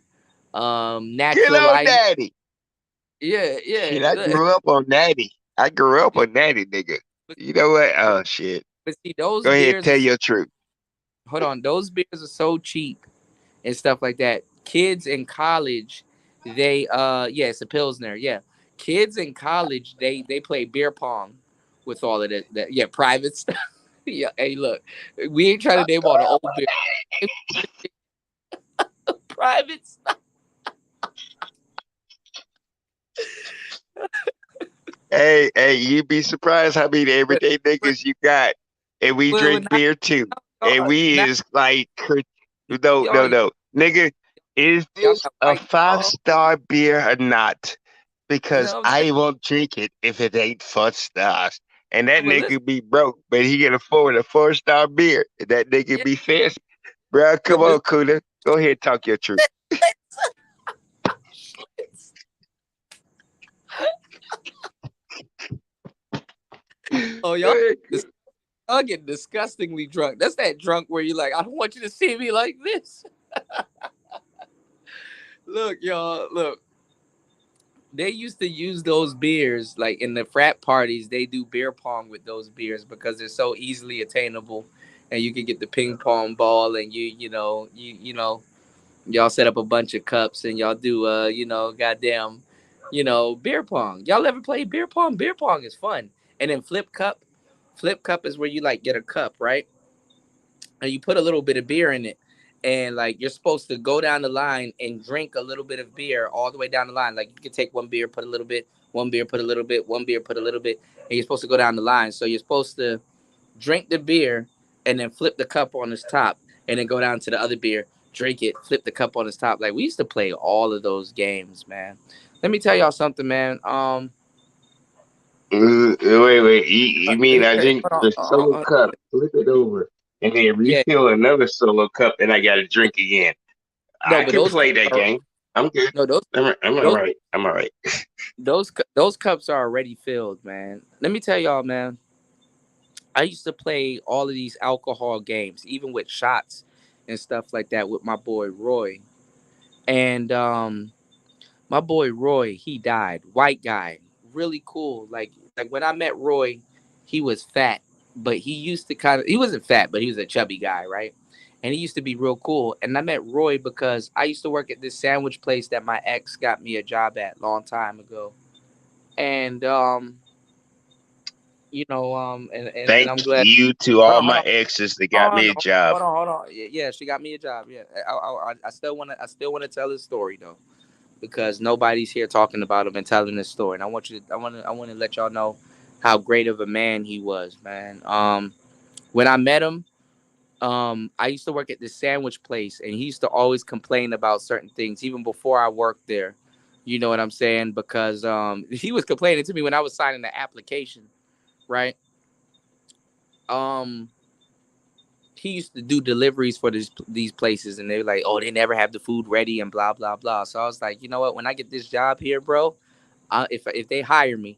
Get Natural on Light. Natty. Yeah, yeah. Shit, I grew up on Natty. I grew up Yeah, on Natty, nigga. but, You know what? but, Oh shit. but see, those Go ahead, beers are tell your truth. hold on, those beers are so cheap and stuff like that. Kids in college, they yeah, it's a pilsner. Yeah, kids in college, they play beer pong with all of that yeah, private stuff. Yeah, hey, look, we ain't trying to name all the old beer private stuff. Hey, you'd be surprised how many But everyday but niggas you got. And we but drink not, beer too. And we not is like, no, y'all no, no. Nigga, is y'all this got a white claw. 5-star beer or not? You Because know what I'm saying? I won't drink it if it ain't 4 stars. And No, that but listen, nigga be broke, but he can afford a 4-star beer. And that nigga yeah, be fancy. Bro, but come on, Kuda. Go ahead, talk your truth. oh Go ahead. y'all get disgustingly drunk. That's that drunk where you like, I don't want you to see me like this. Look, y'all, look. They used to use those beers like in the frat parties. They do beer pong with those beers because they're so easily attainable, and you can get the ping pong ball, and y'all set up a bunch of cups and y'all do goddamn, beer pong. Y'all ever play beer pong? Beer pong is fun. And then flip cup is where you like get a cup, right? And you put a little bit of beer in it, and like you're supposed to go down the line and drink a little bit of beer all the way down the line. Like you can take one beer, put a little bit, one beer, put a little bit, one beer, put a little bit, and you're supposed to go down the line. So you're supposed to drink the beer and then flip the cup on its top, and then go down to the other beer, drink it, flip the cup on its top. Like we used to play all of those games, man. Let me tell y'all something, man. Wait. You mean I drink Hold the on, solo cup, flip it over, and then yeah, refill another solo cup, and I got to drink again? no, I but can those play cups that are game. I'm good. no those I'm all those right. I'm all right. those cups are already filled, man. Let me tell y'all, man. I used to play all of these alcohol games, even with shots and stuff like that, with my boy Roy. And my boy Roy, he died. White guy, really cool. Like when I met Roy, he was fat, but he wasn't fat, but he was a chubby guy, right? And he used to be real cool. And I met Roy because I used to work at this sandwich place that my ex got me a job at long time ago. And and I'm Thank glad. you to Hold all on, hold my on. exes that got Hold me on, a job. hold on. Yeah, she got me a job. Yeah, I still want to tell his story though, because nobody's here talking about him and telling his story. And I want to let y'all know how great of a man he was, man. When I met him, I used to work at this sandwich place, and he used to always complain about certain things, even before I worked there. You know what I'm saying? Because he was complaining to me when I was signing the application, right? Um, he used to do deliveries for these places, and they were like, "Oh, they never have the food ready," and blah blah blah. So I was like, you know what? When I get this job here, bro, if they hire me,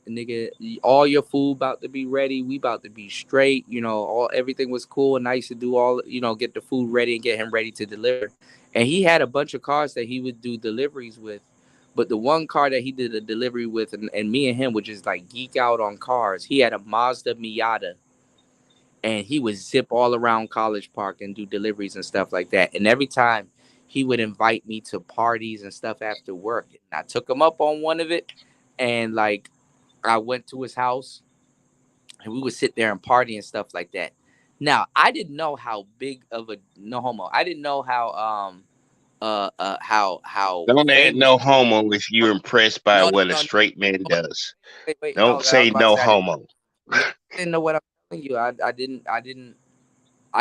nigga, all your food about to be ready. We about to be straight. All everything was cool and nice to do all. Get the food ready and get him ready to deliver. And he had a bunch of cars that he would do deliveries with. But the one car that he did a delivery with, and me and him would just like geek out on cars. He had a Mazda Miata, and he would zip all around College Park and do deliveries and stuff like that. And every time he would invite me to parties and stuff after work. And I took him up on one of it, and like I went to his house and we would sit there and party and stuff like that. Now, I didn't know how big of a no homo. I didn't know how Don't add famous. no homo if you're impressed by No, what a no, no, straight man no. does. Wait. No, Don't I was say about to no say homo. I didn't know what I'm telling you. I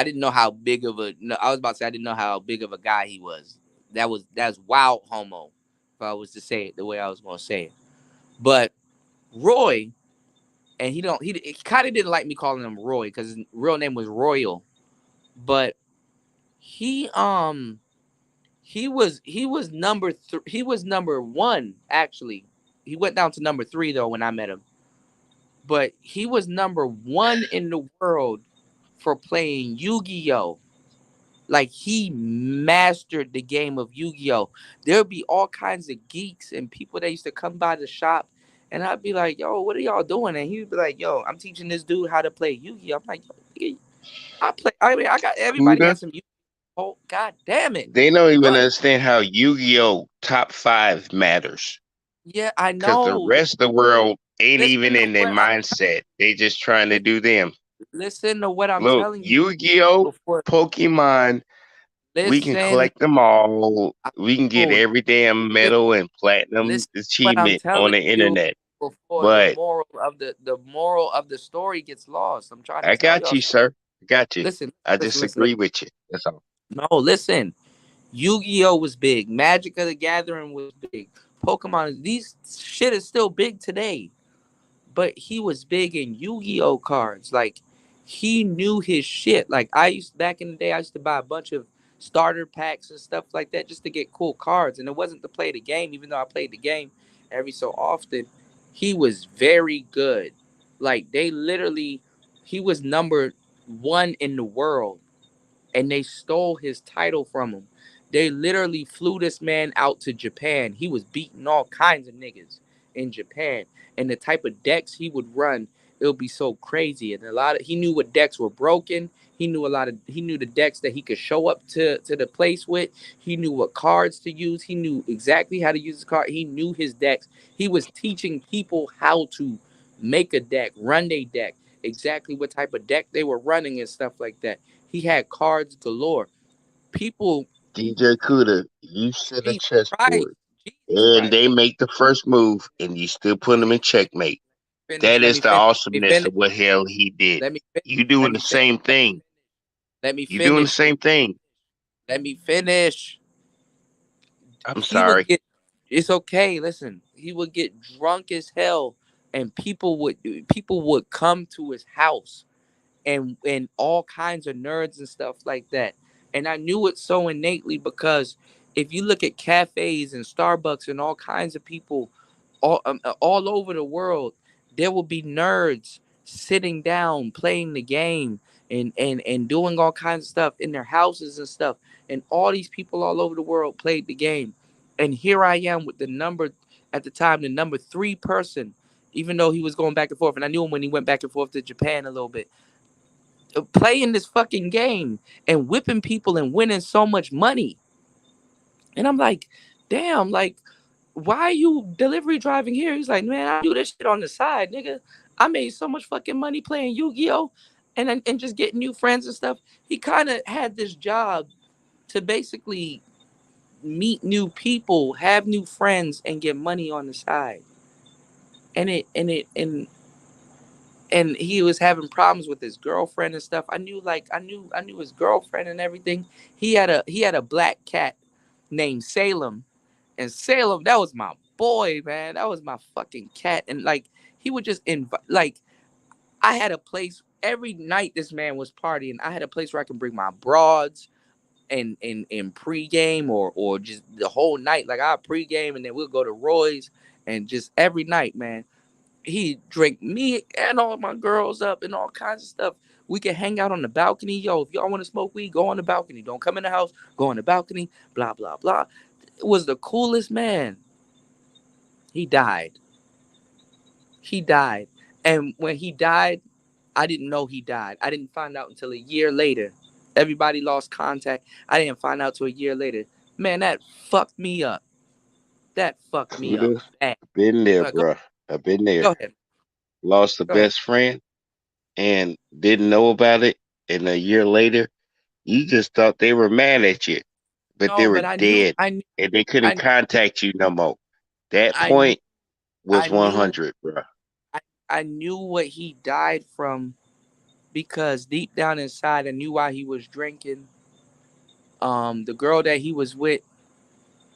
didn't know how big of a. No, I was about to say I didn't know how big of a guy he was. That's wild homo. If I was to say it the way I was going to say it, but Roy, and he kind of didn't like me calling him Roy because his real name was Royal, but he he was number one actually. He went down to number three though when I met him, but he was number one in the world for playing Yu-Gi-Oh. Like he mastered the game of Yu-Gi-Oh. There'd be all kinds of geeks and people that used to come by the shop, and I'd be like, "Yo, what are y'all doing?" And he'd be like, "Yo, I'm teaching this dude how to play Yu-Gi-Oh." I'm like, "Yo, I play. I mean, I got everybody Buddha, has some Yu-Gi-Oh. Oh, God damn it! they don't even But understand how Yu-Gi-Oh! Top 5 matters. yeah, I Because the know. rest of the world ain't Listen even to in their what I'm mindset. They just trying to do them. listen to what I'm Look, telling you Yu-Gi-Oh! before. Pokemon, we can Listen, collect them all. I We can get know. every damn medal and platinum Listen to what I'm achievement on telling the you internet. before But the moral of the story gets lost. I'm trying to I tell got y'all you, something. sir. I got you. Listen, I listen, just listen, listen. agree with you. That's all. No, listen. Yu-Gi-Oh was big. Magic of the Gathering was big. Pokemon, these shit is still big today. But he was big in Yu-Gi-Oh cards. Like he knew his shit. Like I used back in the day, I used to buy a bunch of starter packs and stuff like that just to get cool cards. And it wasn't to play the game, even though I played the game every so often. He was very good. Like they literally, he was number one in the world and they stole his title from him. They literally flew this man out to Japan. He was beating all kinds of niggas in Japan, and the type of decks he would run, it would be so crazy. And he knew what decks were broken. He knew the decks that he could show up to the place with. He knew what cards to use. He knew exactly how to use the card. He knew his decks. He was teaching people how to make a deck, run a deck, exactly what type of deck they were running and stuff like that. He had cards galore. People, DJ Cuda, you sit a Jesus Christ, chessboard Jesus and Christ. they make the first move and you still put them in checkmate. Finish. That Let is me the finish. Let me awesomeness finish. of what hell he did. Let me finish. You Let doing me the finish. same thing. Let me You doing the finish. same thing. Let me finish. I'm He would sorry. get. It's okay. Listen, he would get drunk as hell, and people would come to his house and all kinds of nerds and stuff like that. And I knew it so innately because if you look at cafes and Starbucks and all kinds of people all over the world, there will be nerds sitting down playing the game and doing all kinds of stuff in their houses and stuff. And all these people all over the world played the game. And here I am with the number at the time, the number three person, even though he was going back and forth. And I knew him when he went back and forth to Japan a little bit playing this fucking game and whipping people and winning so much money. And I'm like, damn, like, why are you delivery driving here? He's like, man, I do this shit on the side, nigga. I made so much fucking money playing Yu-Gi-Oh! And just getting new friends and stuff. He kind of had this job to basically meet new people, have new friends, and get money on the side. And he was having problems with his girlfriend and stuff. I knew his girlfriend and everything. He had a black cat named Salem, and Salem, that was my boy, man. That was my fucking cat. And like he would just invite, like I had a place every night. This man was partying. I had a place where I can bring my broads and pregame or just the whole night. Like I pregame and then we'll go to Roy's and just every night, man. He drink me and all my girls up and all kinds of stuff. We can hang out on the balcony. Yo, if y'all want to smoke weed, go on the balcony. Don't come in the house. Go on the balcony. Blah blah blah. It was the coolest man. He died. He died. And when he died, I didn't know he died. I didn't find out until a year later. Everybody lost contact. I didn't find out till a year later. Man, that fucked me up. That fucked me up Kuda, bad. been there, Go, bro. I've been there. go ahead. Lost a Go ahead. best friend and didn't know about it. And a year later, you just thought they were mad at you, but they No, were but I knew, dead I knew, and they couldn't I, contact you no more. That I knew, point was I knew, 100, bro. I, I knew what he died from because deep down inside, I knew why he was drinking. The girl that he was with,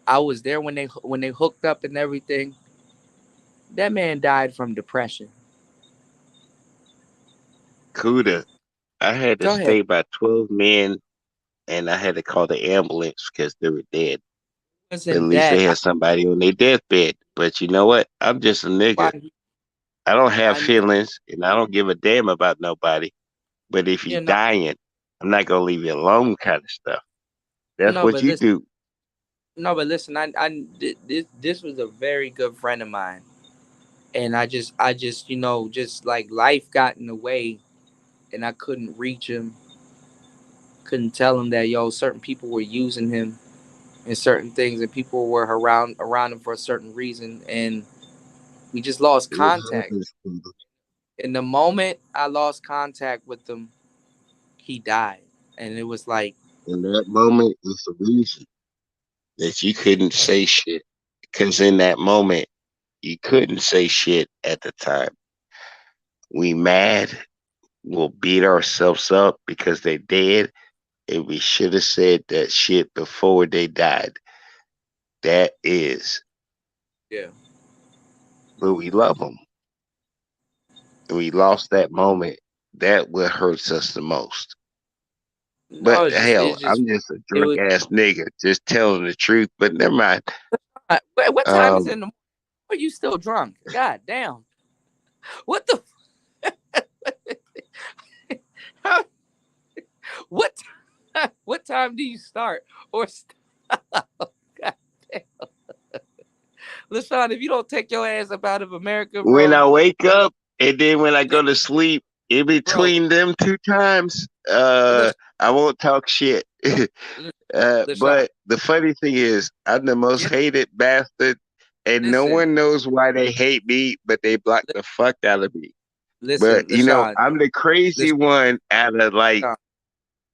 I was there when they hooked up and everything. That man died from depression. Kuda, I had to Go ahead. stay by 12 men and I had to call the ambulance because they were dead. But at Wasn't least that they had somebody on their deathbed. But you know what? I'm just a why? nigga. I don't have I knew, feelings and I don't give a damn about nobody. But if you you know. dying, I'm not gonna leave you alone kind of stuff. That's No, what but you listen. do. No, but listen. This was a very good friend of mine, and I just, just like life got in the way, and I couldn't reach him. Couldn't tell him that certain people were using him and certain things, and people were around him for a certain reason, and we just lost It contact. happens, Kuda. In the moment I lost contact with him, he died, and it was like, In that moment is the reason that you couldn't say shit. Because in that moment, you couldn't say shit at the time. We mad. We'll beat ourselves up because they dead. And we should have said that shit before they died. That is. yeah, But we love them. And we lost that moment. That what hurts us the most. no, But hell, it's just I'm just a it drunk was. ass nigga, just telling the truth. But never mind. What time is it Um, in the morning? Are you still drunk? God damn! What the? How, what? What time do you start or stop? God damn. LaShawn, if you don't take your ass up out of America, when bro, I wake up and then when I yeah, go to sleep, in bro, between them two times, listen, I won't talk shit. LaShawn, But the funny thing is, I'm the most get hated bastard, and no listen, one knows why they hate me, but they block the fuck out of me. But listen, LaShawn, I'm the crazy listen, one out of like LaShawn,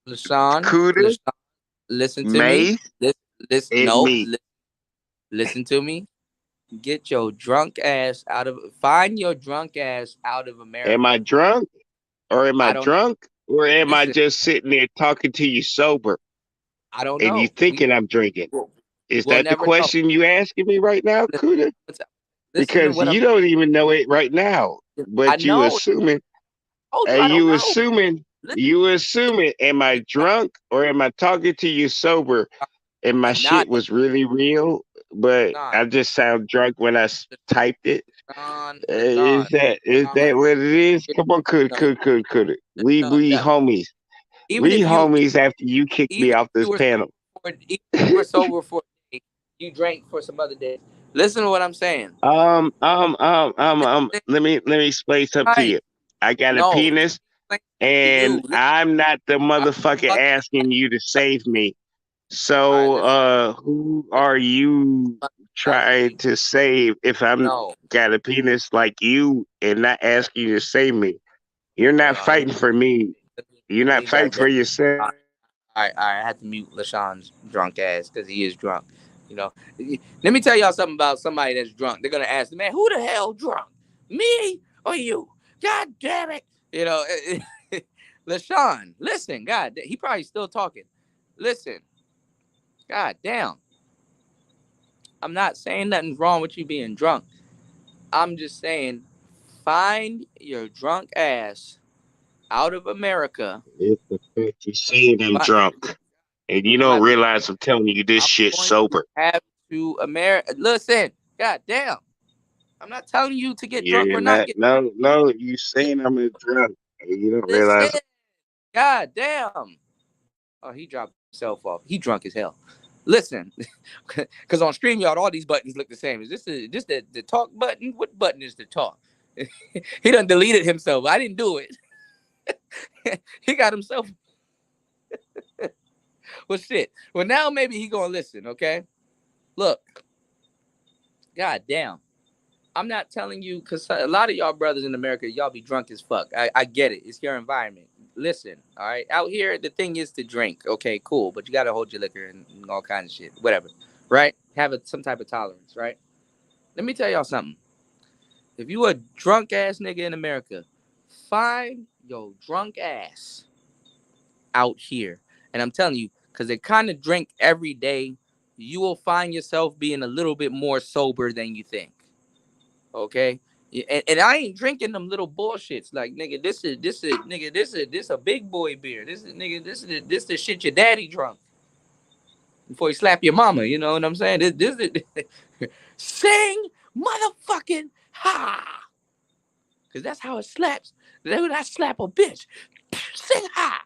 LaShawn, Cuda, LaShawn, listen to me. Mace, Listen, and no, me. listen to me. Get your drunk ass out of. Find your drunk ass out of Am I America. drunk or am I I don't know. drunk or am I Listen, just sitting there talking to you sober I don't and you know. thinking I'm drinking? We'll, Is we'll that the never know. question you asking me right now, Listen, Cuda? listen to Because what I'm. you don't even know it right now, I but you know. assuming, I told you I don't know. Listen, you assuming, am I LaShawn, drunk or am I talking to you sober? And my I'm not. shit was really real, but LaShawn, I just sound drunk when I typed it. LaShawn, Is LaShawn, that LaShawn. what it is? Come on, No, could. no, We that, homies. even We if you homies after you kicked me even off if you this were panel. even if you were sober for a day, you drank for some other days. Listen to what I'm saying. Let me explain something to Right. you. I got a No, penis, explain something to you. and Listen, I'm not the I'm motherfucker fucking. asking you to save me. All right, So, listen, who listen. are you I'm telling trying you. to save if I'm No, got a penis like you and not no. asking you to save me? You're not Let me fighting for me. You're let not me fighting for divert. yourself. All right. I had to mute LaShawn's drunk ass because he is drunk. You know. Let me tell y'all something about somebody that's drunk. They're gonna ask, man, who the hell drunk? Me or you? God damn it! You know, LaShawn. Listen, God, he probably still talking. Listen, God damn. I'm not saying nothing's wrong with you being drunk. I'm just saying, find your drunk ass out of America. It's the fact you saying I'm Fi- drunk, and you don't My, realize I'm telling you this I'm shit going to sober. have to America. Listen, God damn. I'm not telling you to get drunk You're or not not. get. No. You saying I'm a drunk, and you don't Listen, realize. god damn. Oh, he dropped himself off. He drunk as hell. Listen, because on StreamYard, all these buttons look the same. Is this the talk button? What button is the talk? He done deleted himself. I didn't do it. He got himself. Well, shit. Well, now maybe he gonna listen. Okay. Look. God damn. I'm not telling you because a lot of y'all brothers in America, y'all be drunk as fuck. I get it. It's your environment. Listen, all right. Out here, the thing is to drink. Okay, cool. But you gotta hold your liquor and all kinds of shit. Whatever. Right? Have some type of tolerance, right? Let me tell y'all something. If you a drunk ass nigga in America, find your drunk ass out here. And I'm telling you, because they kind of drink every day, you will find yourself being a little bit more sober than you think. Okay. And I ain't drinking them little bullshits like nigga. This a big boy beer. This is nigga. This the shit your daddy drunk before he slap your mama. You know what I'm saying? This is sing motherfucking ha, because that's how it slaps. That's when I slap a bitch. Sing ha.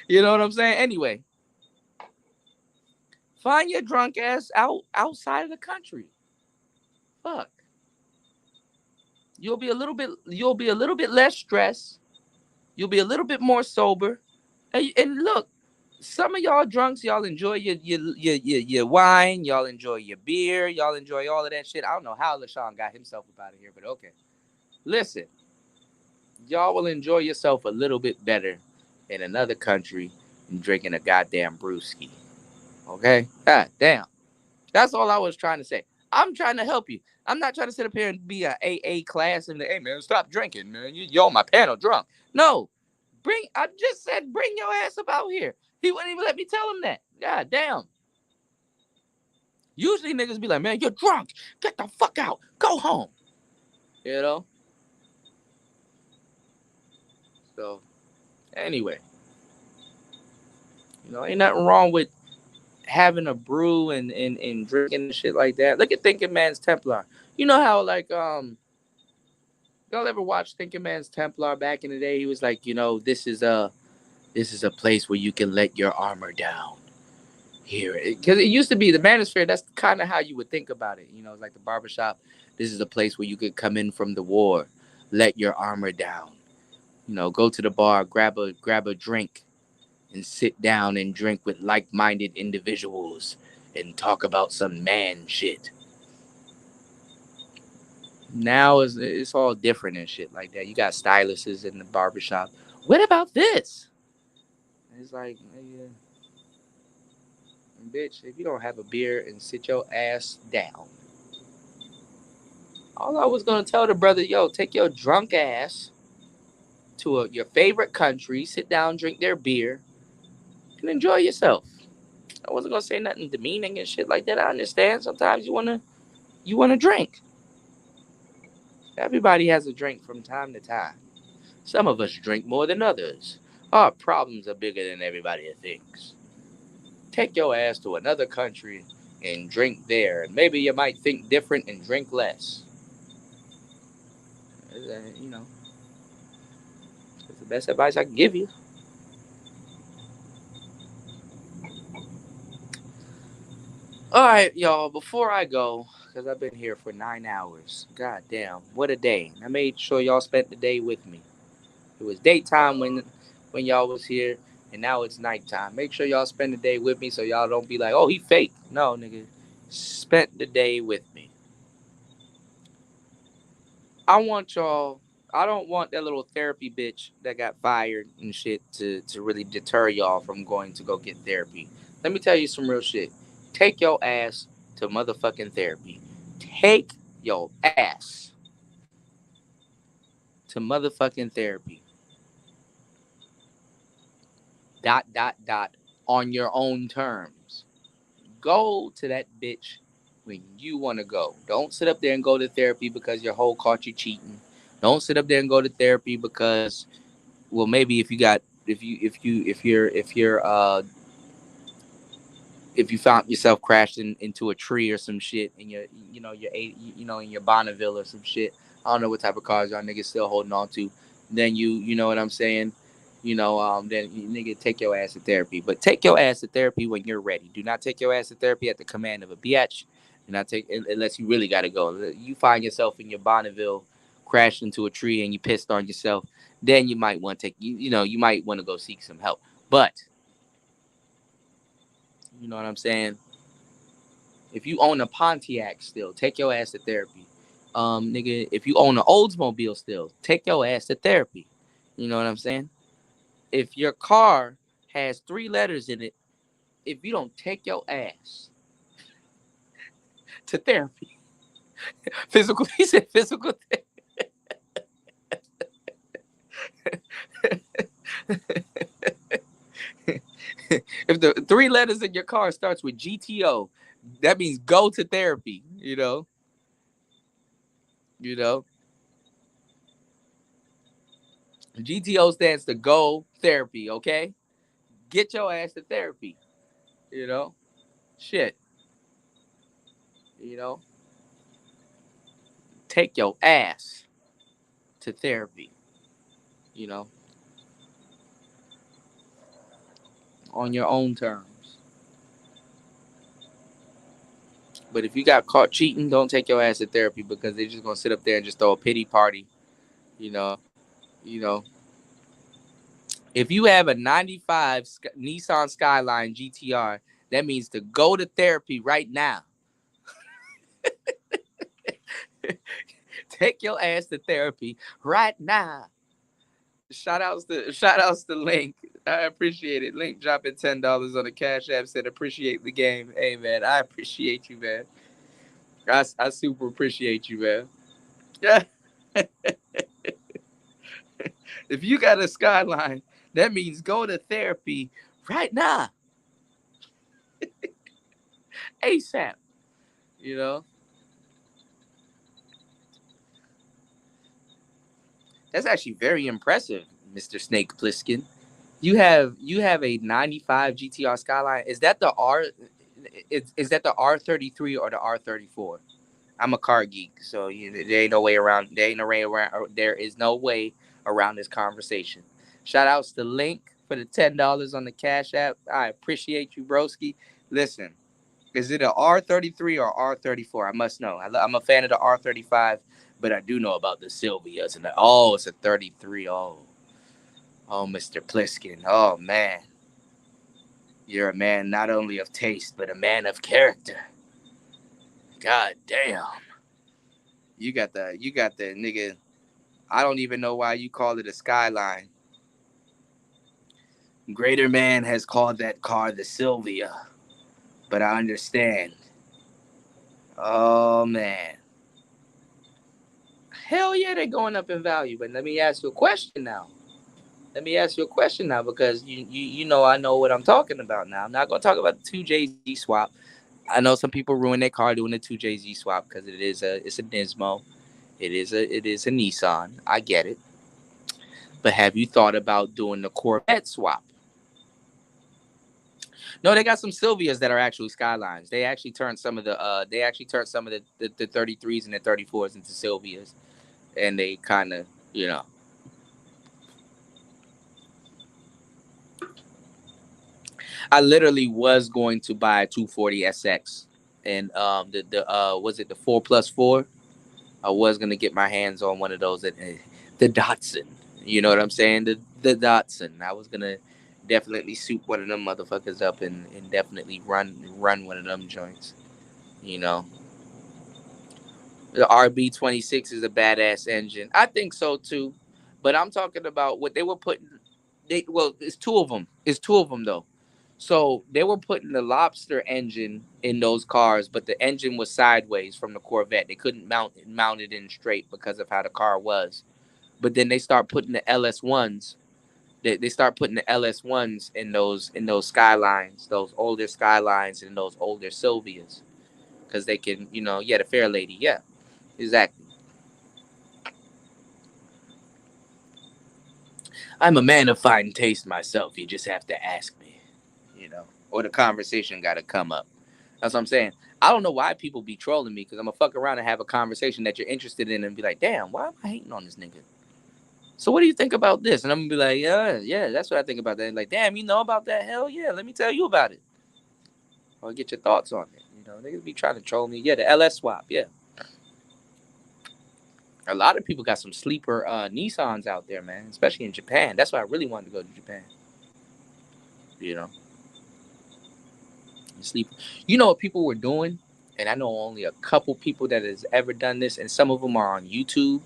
You know what I'm saying? Anyway, find your drunk ass outside of the country. Fuck. You'll be a little bit less stressed. You'll be a little bit more sober. And look, some of y'all drunks, y'all enjoy your wine, y'all enjoy your beer, y'all enjoy all of that shit. I don't know how LaShawn got himself up out of here, but okay. Listen, y'all will enjoy yourself a little bit better in another country than drinking a goddamn brewski. Okay? God damn. That's all I was trying to say. I'm trying to help you. I'm not trying to sit up here and be a AA class and hey man, stop drinking, man. You're on my panel drunk. No. I just said bring your ass up out here. He wouldn't even let me tell him that. God damn. Usually niggas be like, man, you're drunk. Get the fuck out. Go home. You know? So anyway. Ain't nothing wrong with having a brew and drinking and shit like that. Look at Thinking Man's Templar. You know how like y'all ever watch Thinking Man's Templar back in the day? He was like, this is a place where you can let your armor down. Here, because it used to be the manosphere. That's kind of how you would think about it. It's like the barbershop. This is a place where you could come in from the war, let your armor down. Go to the bar, grab a drink, and sit down and drink with like-minded individuals and talk about some man shit. Now it's all different and shit like that. You got stylists in the barbershop. What about this? It's like, nigga, bitch, if you don't have a beer and sit your ass down. All I was gonna tell the brother, yo, take your drunk ass to your favorite country, sit down, drink their beer, and enjoy yourself. I wasn't gonna say nothing demeaning and shit like that. I understand. Sometimes you wanna drink. Everybody has a drink from time to time. Some of us drink more than others. Our problems are bigger than everybody thinks. Take your ass to another country and drink there. And maybe you might think different and drink less. You know, that's the best advice I can give you. All right, y'all, before I go, because I've been here for 9 hours. God damn, what a day. I made sure y'all spent the day with me. It was daytime when y'all was here, and now it's nighttime. Make sure y'all spend the day with me so y'all don't be like, oh, he fake. No, nigga. Spent the day with me. I want y'all. I don't want that little therapy bitch that got fired and shit to really deter y'all from going to go get therapy. Let me tell you some real shit. Take your ass to motherfucking therapy. Take your ass to motherfucking therapy. Dot dot dot on your own terms. Go to that bitch when you want to go. Don't sit up there and go to therapy because your hoe caught you cheating. Don't sit up there and go to therapy because, maybe if you got if you if you if you're if you found yourself crashing into a tree or some shit in your, in your Bonneville or some shit. I don't know what type of cars y'all niggas still holding on to. Then you know what I'm saying. Then you nigga take your ass to therapy. But take your ass to therapy when you're ready. Do not take your ass to therapy at the command of a bitch. Do not take unless you really gotta go. You find yourself in your Bonneville, crashed into a tree, and you pissed on yourself. Then you might want to take you might want to go seek some help. But you know what I'm saying. If you own a Pontiac still, take your ass to therapy. Nigga, if you own an Oldsmobile still, take your ass to therapy. You know what I'm saying? If your car has 3 letters in it, if you don't take your ass to therapy, physical, he said physical if the 3 letters in your car starts with GTO, that means go to therapy, you know, GTO stands to go therapy. Okay. Get your ass to therapy, you know, shit, you know, take your ass to therapy, you know, on your own terms. But if you got caught cheating, don't take your ass to therapy because they're just gonna sit up there and just throw a pity party. You know, you know. If you have a '95 Nissan Skyline GTR, that means to go to therapy right now. Take your ass to therapy right now. Shout outs to Link. I appreciate it. Link dropping $10 on the Cash App, said appreciate the game. Hey man, I appreciate you, man. I super appreciate you, man. Yeah. If you got a Skyline, that means go to therapy right now, ASAP. You know, that's actually very impressive, Mr. Snake Plissken. You have a '95 GTR Skyline. Is that the R? Is that the R33 or the R34? I'm a car geek, so there ain't no way around. There ain't no way around. There is no way around this conversation. Shout outs to Link for the $10 on the Cash App. I appreciate you, broski. Listen, is it a R33 or R34? I must know. I'm a fan of the R35, but I do know about the Sylvias and it's a 33. Oh, Mr. Pliskin. Oh man, you're a man not only of taste but a man of character. God damn, you got the nigga. I don't even know why you call it a Skyline. Greater Man has called that car the Sylvia, but I understand. Oh man. Hell yeah, they're going up in value. But let me ask you a question now. Let me ask you a question now because you know I know what I'm talking about now. I'm not gonna talk about the two JZ swap. I know some people ruin their car doing the two JZ swap because it's a Nismo. It is a Nissan. I get it. But have you thought about doing the Corvette swap? No, they got some Sylvias that are actually Skylines. They actually turned some of the 33s and the 34s into Sylvias, and they kind of you know I literally was going to buy a 240 SX, and the was it the 4+4? I was gonna get my hands on one of those at the Datsun. You know what I'm saying? The Datsun. I was gonna definitely soup one of them motherfuckers up and definitely run one of them joints. You know, the RB26 is a badass engine. I think so too, but I'm talking about what they were putting. It's two of them. It's two of them though. So they were putting the Lobster engine in those cars, but the engine was sideways from the Corvette. They couldn't mount it in straight because of how the car was. But then they start putting the LS1s. They start putting the LS1s in those Skylines, those older Skylines, and those older Sylvias, because they can, yeah, the Fair Lady, yeah, exactly. I'm a man of fine taste myself. You just have to ask me, you know. or the conversation got to come up. That's what I'm saying. I don't know why people be trolling me because I'm gonna fuck around and have a conversation that you're interested in and be like, damn, why am I hating on this nigga? So what do you think about this? And I'm gonna be like, yeah, that's what I think about that. And like, damn, you know about that? Hell yeah, let me tell you about it. Or get your thoughts on it. You know, niggas be trying to troll me. Yeah, the LS swap. Yeah, a lot of people got some sleeper Nissans out there, man. Especially in Japan. That's why I really wanted to go to Japan. You know, sleep. You know what people were doing, and I know only a couple people that has ever done this, and some of them are on YouTube.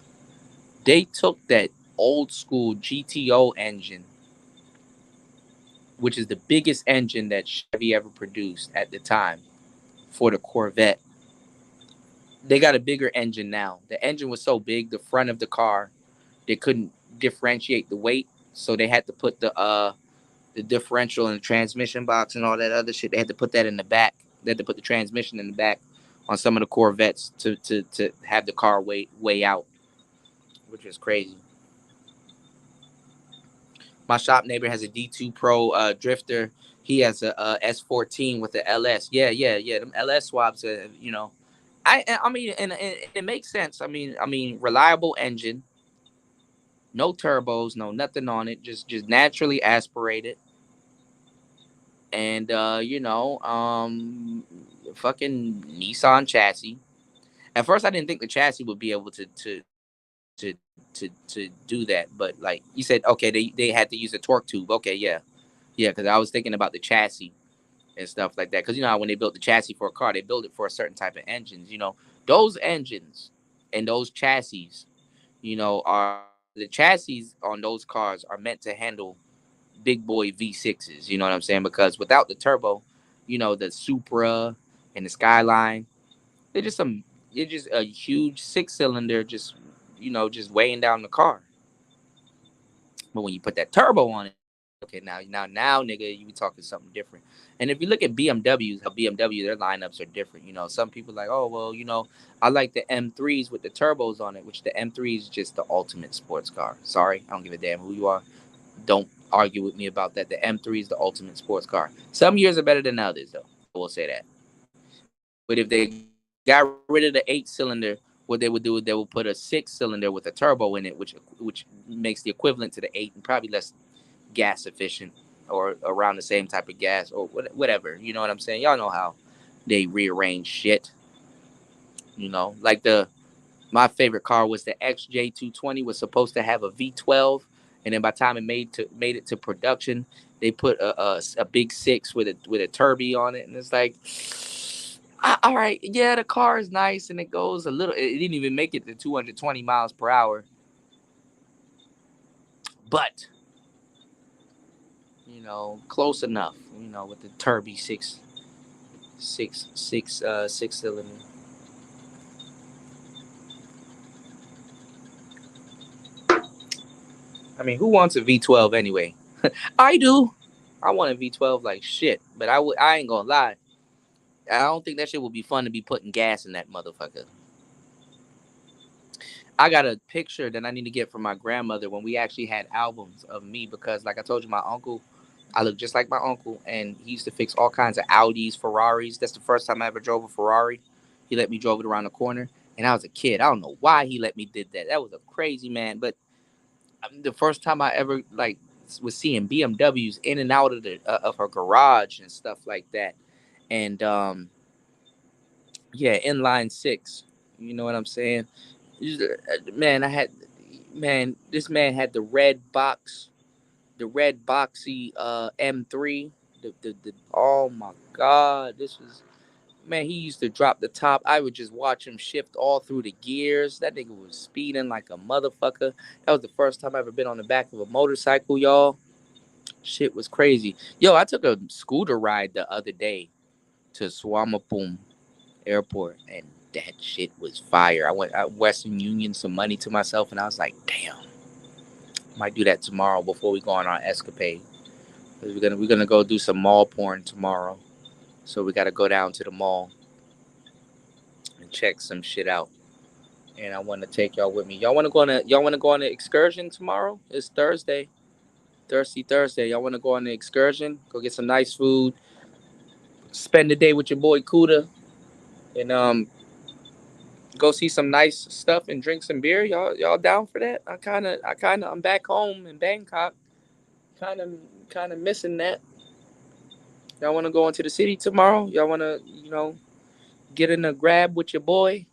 They took that old school GTO engine, which is the biggest engine that Chevy ever produced at the time for the Corvette. They got a bigger engine now. The engine was so big, the front of the car, they couldn't differentiate the weight, so they had to put the differential and the transmission box and all that other shit. They had to put that in the back. They had to put the transmission in the back on some of the Corvettes to have the car way out, which is crazy. My shop neighbor has a D2 Pro drifter. He has a S14 with the LS. Yeah. Them LS swaps, I mean, and it makes sense. I mean, reliable engine, no turbos, no nothing on it, just naturally aspirated, and fucking Nissan chassis. At first, I didn't think the chassis would be able to to do that, but like you said, okay, they had to use a torque tube. Okay, yeah, because I was thinking about the chassis and stuff like that. Because you know how when they built the chassis for a car, they built it for a certain type of engines. You know, those engines and those chassis, are the chassis on those cars are meant to handle big boy V6s. You know what I'm saying? Because without the turbo, the Supra and the Skyline, they're just some. They're just a huge 6 cylinder, just weighing down the car. But when you put that turbo on it, okay, now, nigga, you be talking something different. And if you look at BMWs, how BMW their lineups are different. Some people like, oh well, I like the M3s with the turbos on it, which the M3 is just the ultimate sports car. Sorry, I don't give a damn who you are. Don't argue with me about that. The M3 is the ultimate sports car. Some years are better than others, though. I will say that. But if they got rid of the 8 cylinder, what they would do is they would put a 6 cylinder with a turbo in it, which makes the equivalent to the 8 and probably less gas efficient or around the same type of gas or whatever. You know what I'm saying? Y'all know how they rearrange shit. Like my favorite car was the XJ220, was supposed to have a V12, and then by the time it made it to production, they put a big 6 with a turbo on it, and it's like, all right, yeah, the car is nice and it goes a little. It didn't even make it to 220 miles per hour, but close enough. With the turbo six cylinder. I mean, who wants a V12 anyway? I do. I want a V12 like shit, but I ain't gonna lie. I don't think that shit would be fun to be putting gas in that motherfucker. I got a picture that I need to get from my grandmother when we actually had albums of me because, like I told you, my uncle, I look just like my uncle, and he used to fix all kinds of Audis, Ferraris. That's the first time I ever drove a Ferrari. He let me drive it around the corner, and I was a kid. I don't know why he let me did that. That was a crazy man. But the first time I ever like was seeing BMWs in and out of the of her garage and stuff like that, and yeah, inline six. You know what I'm saying? Man, this man had the red boxy M3. Oh my God, this was man. He used to drop the top. I would just watch him shift all through the gears. That nigga was speeding like a motherfucker. That was the first time I ever been on the back of a motorcycle, y'all. Shit was crazy. Yo, I took a scooter ride the other day to Swamapum Airport, and that shit was fire. I went at Western Union some money to myself, and I was like, damn, might do that tomorrow before we go on our escapade. 'Cause we're gonna go do some mall porn tomorrow, so we gotta go down to the mall and check some shit out. And I want to take y'all with me. Y'all want to go on an excursion tomorrow? It's Thursday, Thirsty Thursday. Y'all want to go on an excursion? Go get some nice food. spend the day with your boy Kuda, and go see some nice stuff and drink some beer. Y'all down for that? I'm back home in Bangkok. Kind of missing that. Y'all want to go into the city tomorrow? Y'all want to, get in a grab with your boy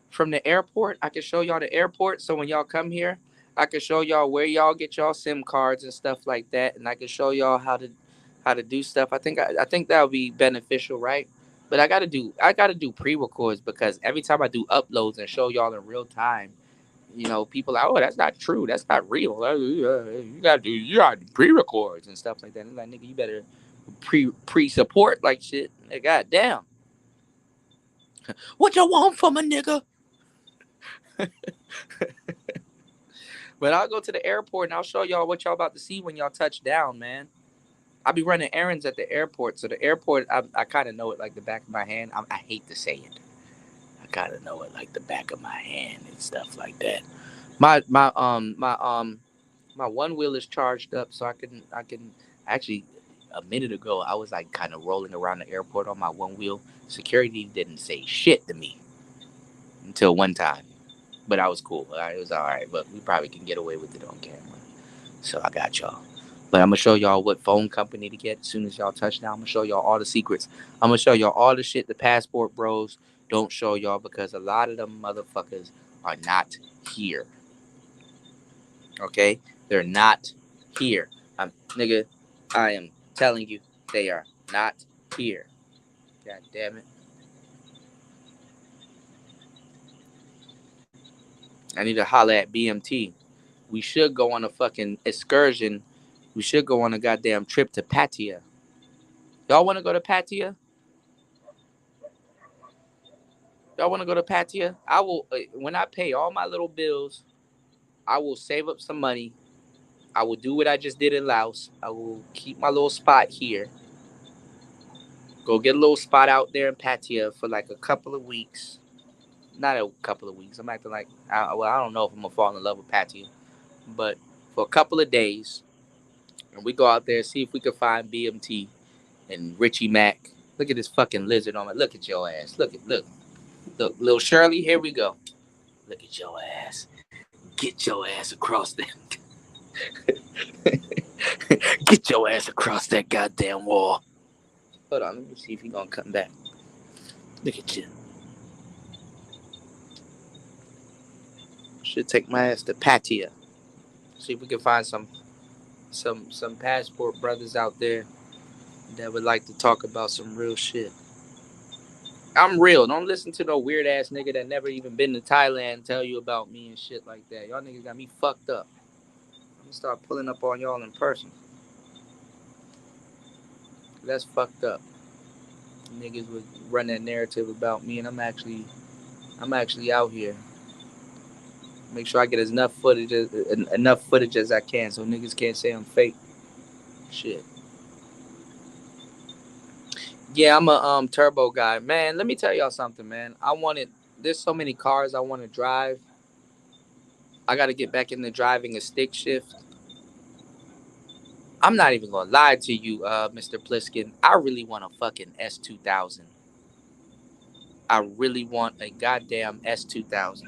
from the airport? I can show y'all the airport. So when y'all come here, I can show y'all where y'all get y'all SIM cards and stuff like that, and I can show y'all how to do stuff. I think that would be beneficial, right? But I gotta do pre-records because every time I do uploads and show y'all in real time, people are, oh, that's not true, that's not real. You gotta do pre-records and stuff like that. And like, nigga, you better pre-support like shit. Like, god damn. What you want from a nigga? But I'll go to the airport and I'll show y'all what y'all about to see when y'all touch down, man. I'll be running errands at the airport. So the airport, I kind of know it like the back of my hand. I hate to say it. I kind of know it like the back of my hand and stuff like that. My one wheel is charged up, so I can actually. A minute ago, I was like kind of rolling around the airport on my one wheel. Security didn't say shit to me until one time, but I was cool. It was all right, but we probably can get away with it on camera. So I got y'all. But I'm gonna show y'all what phone company to get as soon as y'all touch down. I'm gonna show y'all all the secrets. I'm gonna show y'all all the shit the passport bros don't show y'all because a lot of them motherfuckers are not here. Okay? They're not here. Nigga, I am telling you, they are not here. God damn it. I need to holler at BMT. We should go on a fucking excursion. We should go on a goddamn trip to Pattaya. Y'all want to go to Pattaya? Y'all want to go to Pattaya? I will. When I pay all my little bills, I will save up some money. I will do what I just did in Laos. I will keep my little spot here. Go get a little spot out there in Pattaya for like a couple of weeks. Not a couple of weeks. I'm acting like, I don't know if I'm gonna fall in love with Pattaya, but for a couple of days, and we go out there see if we can find BMT and Richie Mack. Look at this fucking lizard on my. Look at your ass. Look, little Shirley. Here we go. Look at your ass. Get your ass across that. Get your ass across that goddamn wall. Hold on, let me see if he's gonna come back. Look at you. Should take my ass to Pattaya. See if we can find some passport brothers out there that would like to talk about some real shit. I'm real. Don't listen to no weird ass nigga that never even been to Thailand tell you about me and shit like that. Y'all niggas got me fucked up. I'm gonna start pulling up on y'all in person. That's fucked up. Niggas would run that narrative about me, and I'm actually out here. Make sure I get enough footage as I can, so niggas can't say I'm fake. Shit. Yeah, I'm a turbo guy, man. Let me tell y'all something, man. There's so many cars I want to drive. I got to get back into driving a stick shift. I'm not even gonna lie to you, Mr. Pliskin. I really want a fucking S2000. I really want a goddamn S2000.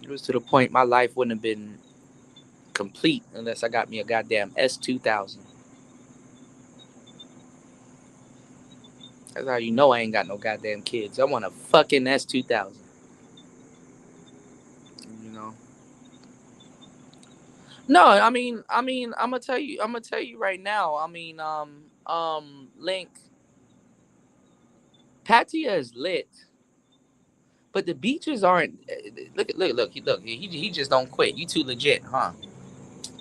It was to the point my life wouldn't have been complete unless I got me a goddamn S2000. That's how you know I ain't got no goddamn kids. I want a fucking S2000. You know. No, I'm gonna tell you right now. Link, Pattaya is lit, but the beaches aren't. Look. He just don't quit. You too legit, huh?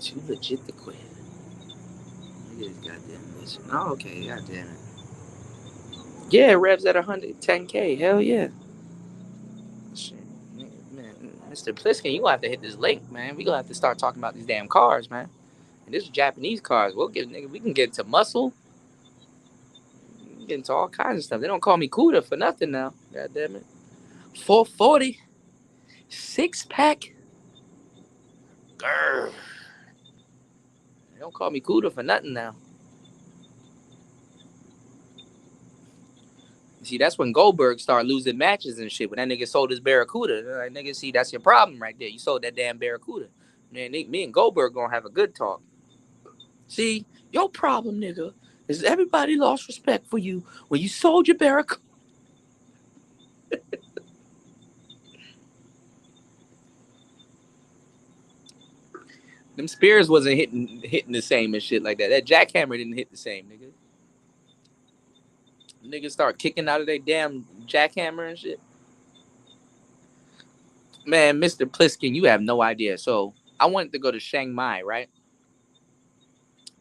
Too legit to quit. Look at this goddamn mission. Oh, okay, goddamn it. Yeah, it revs at 110K. Hell yeah. Shit, man, Mr. Pliskin, you gonna have to hit this link, man. We gonna have to start talking about these damn cars, man. And this is Japanese cars. We can get into muscle, we can get into all kinds of stuff. They don't call me Cuda for nothing now. God damn it. 440, 6-pack. Grr. They don't call me Cuda for nothing now. See, that's when Goldberg started losing matches and shit. When that nigga sold his Barracuda, like, nigga, see, that's your problem right there. You sold that damn Barracuda. Man, me and Goldberg gonna have a good talk. See, your problem, nigga, is everybody lost respect for you when you sold your Barracuda. Them spears wasn't hitting the same and shit like that. That jackhammer didn't hit the same, nigga. Niggas start kicking out of their damn jackhammer and shit. Man, Mr. Pliskin, you have no idea. So I wanted to go to Chiang Mai, right?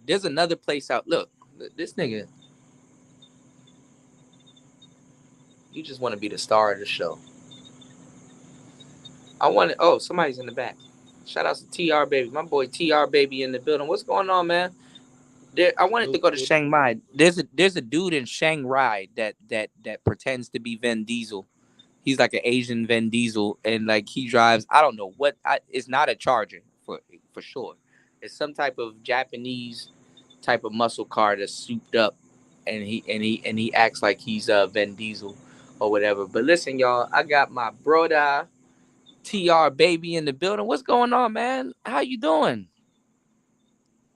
There's another place out. Look, this nigga, you just want to be the star of the show. I wanted. Oh, somebody's in the back. Shout out to TR Baby, my boy TR Baby in the building. What's going on, man? I wanted to Yo, go to Chiang Mai. There's a dude in Shanghai that pretends to be Vin Diesel. He's like an Asian Vin Diesel, and like he drives. I don't know what. It's not a Charger for sure. It's some type of Japanese type of muscle car that's souped up, and he acts like he's Vin Diesel or whatever. But listen, y'all, I got my brother TR Baby in the building. What's going on, man? How you doing?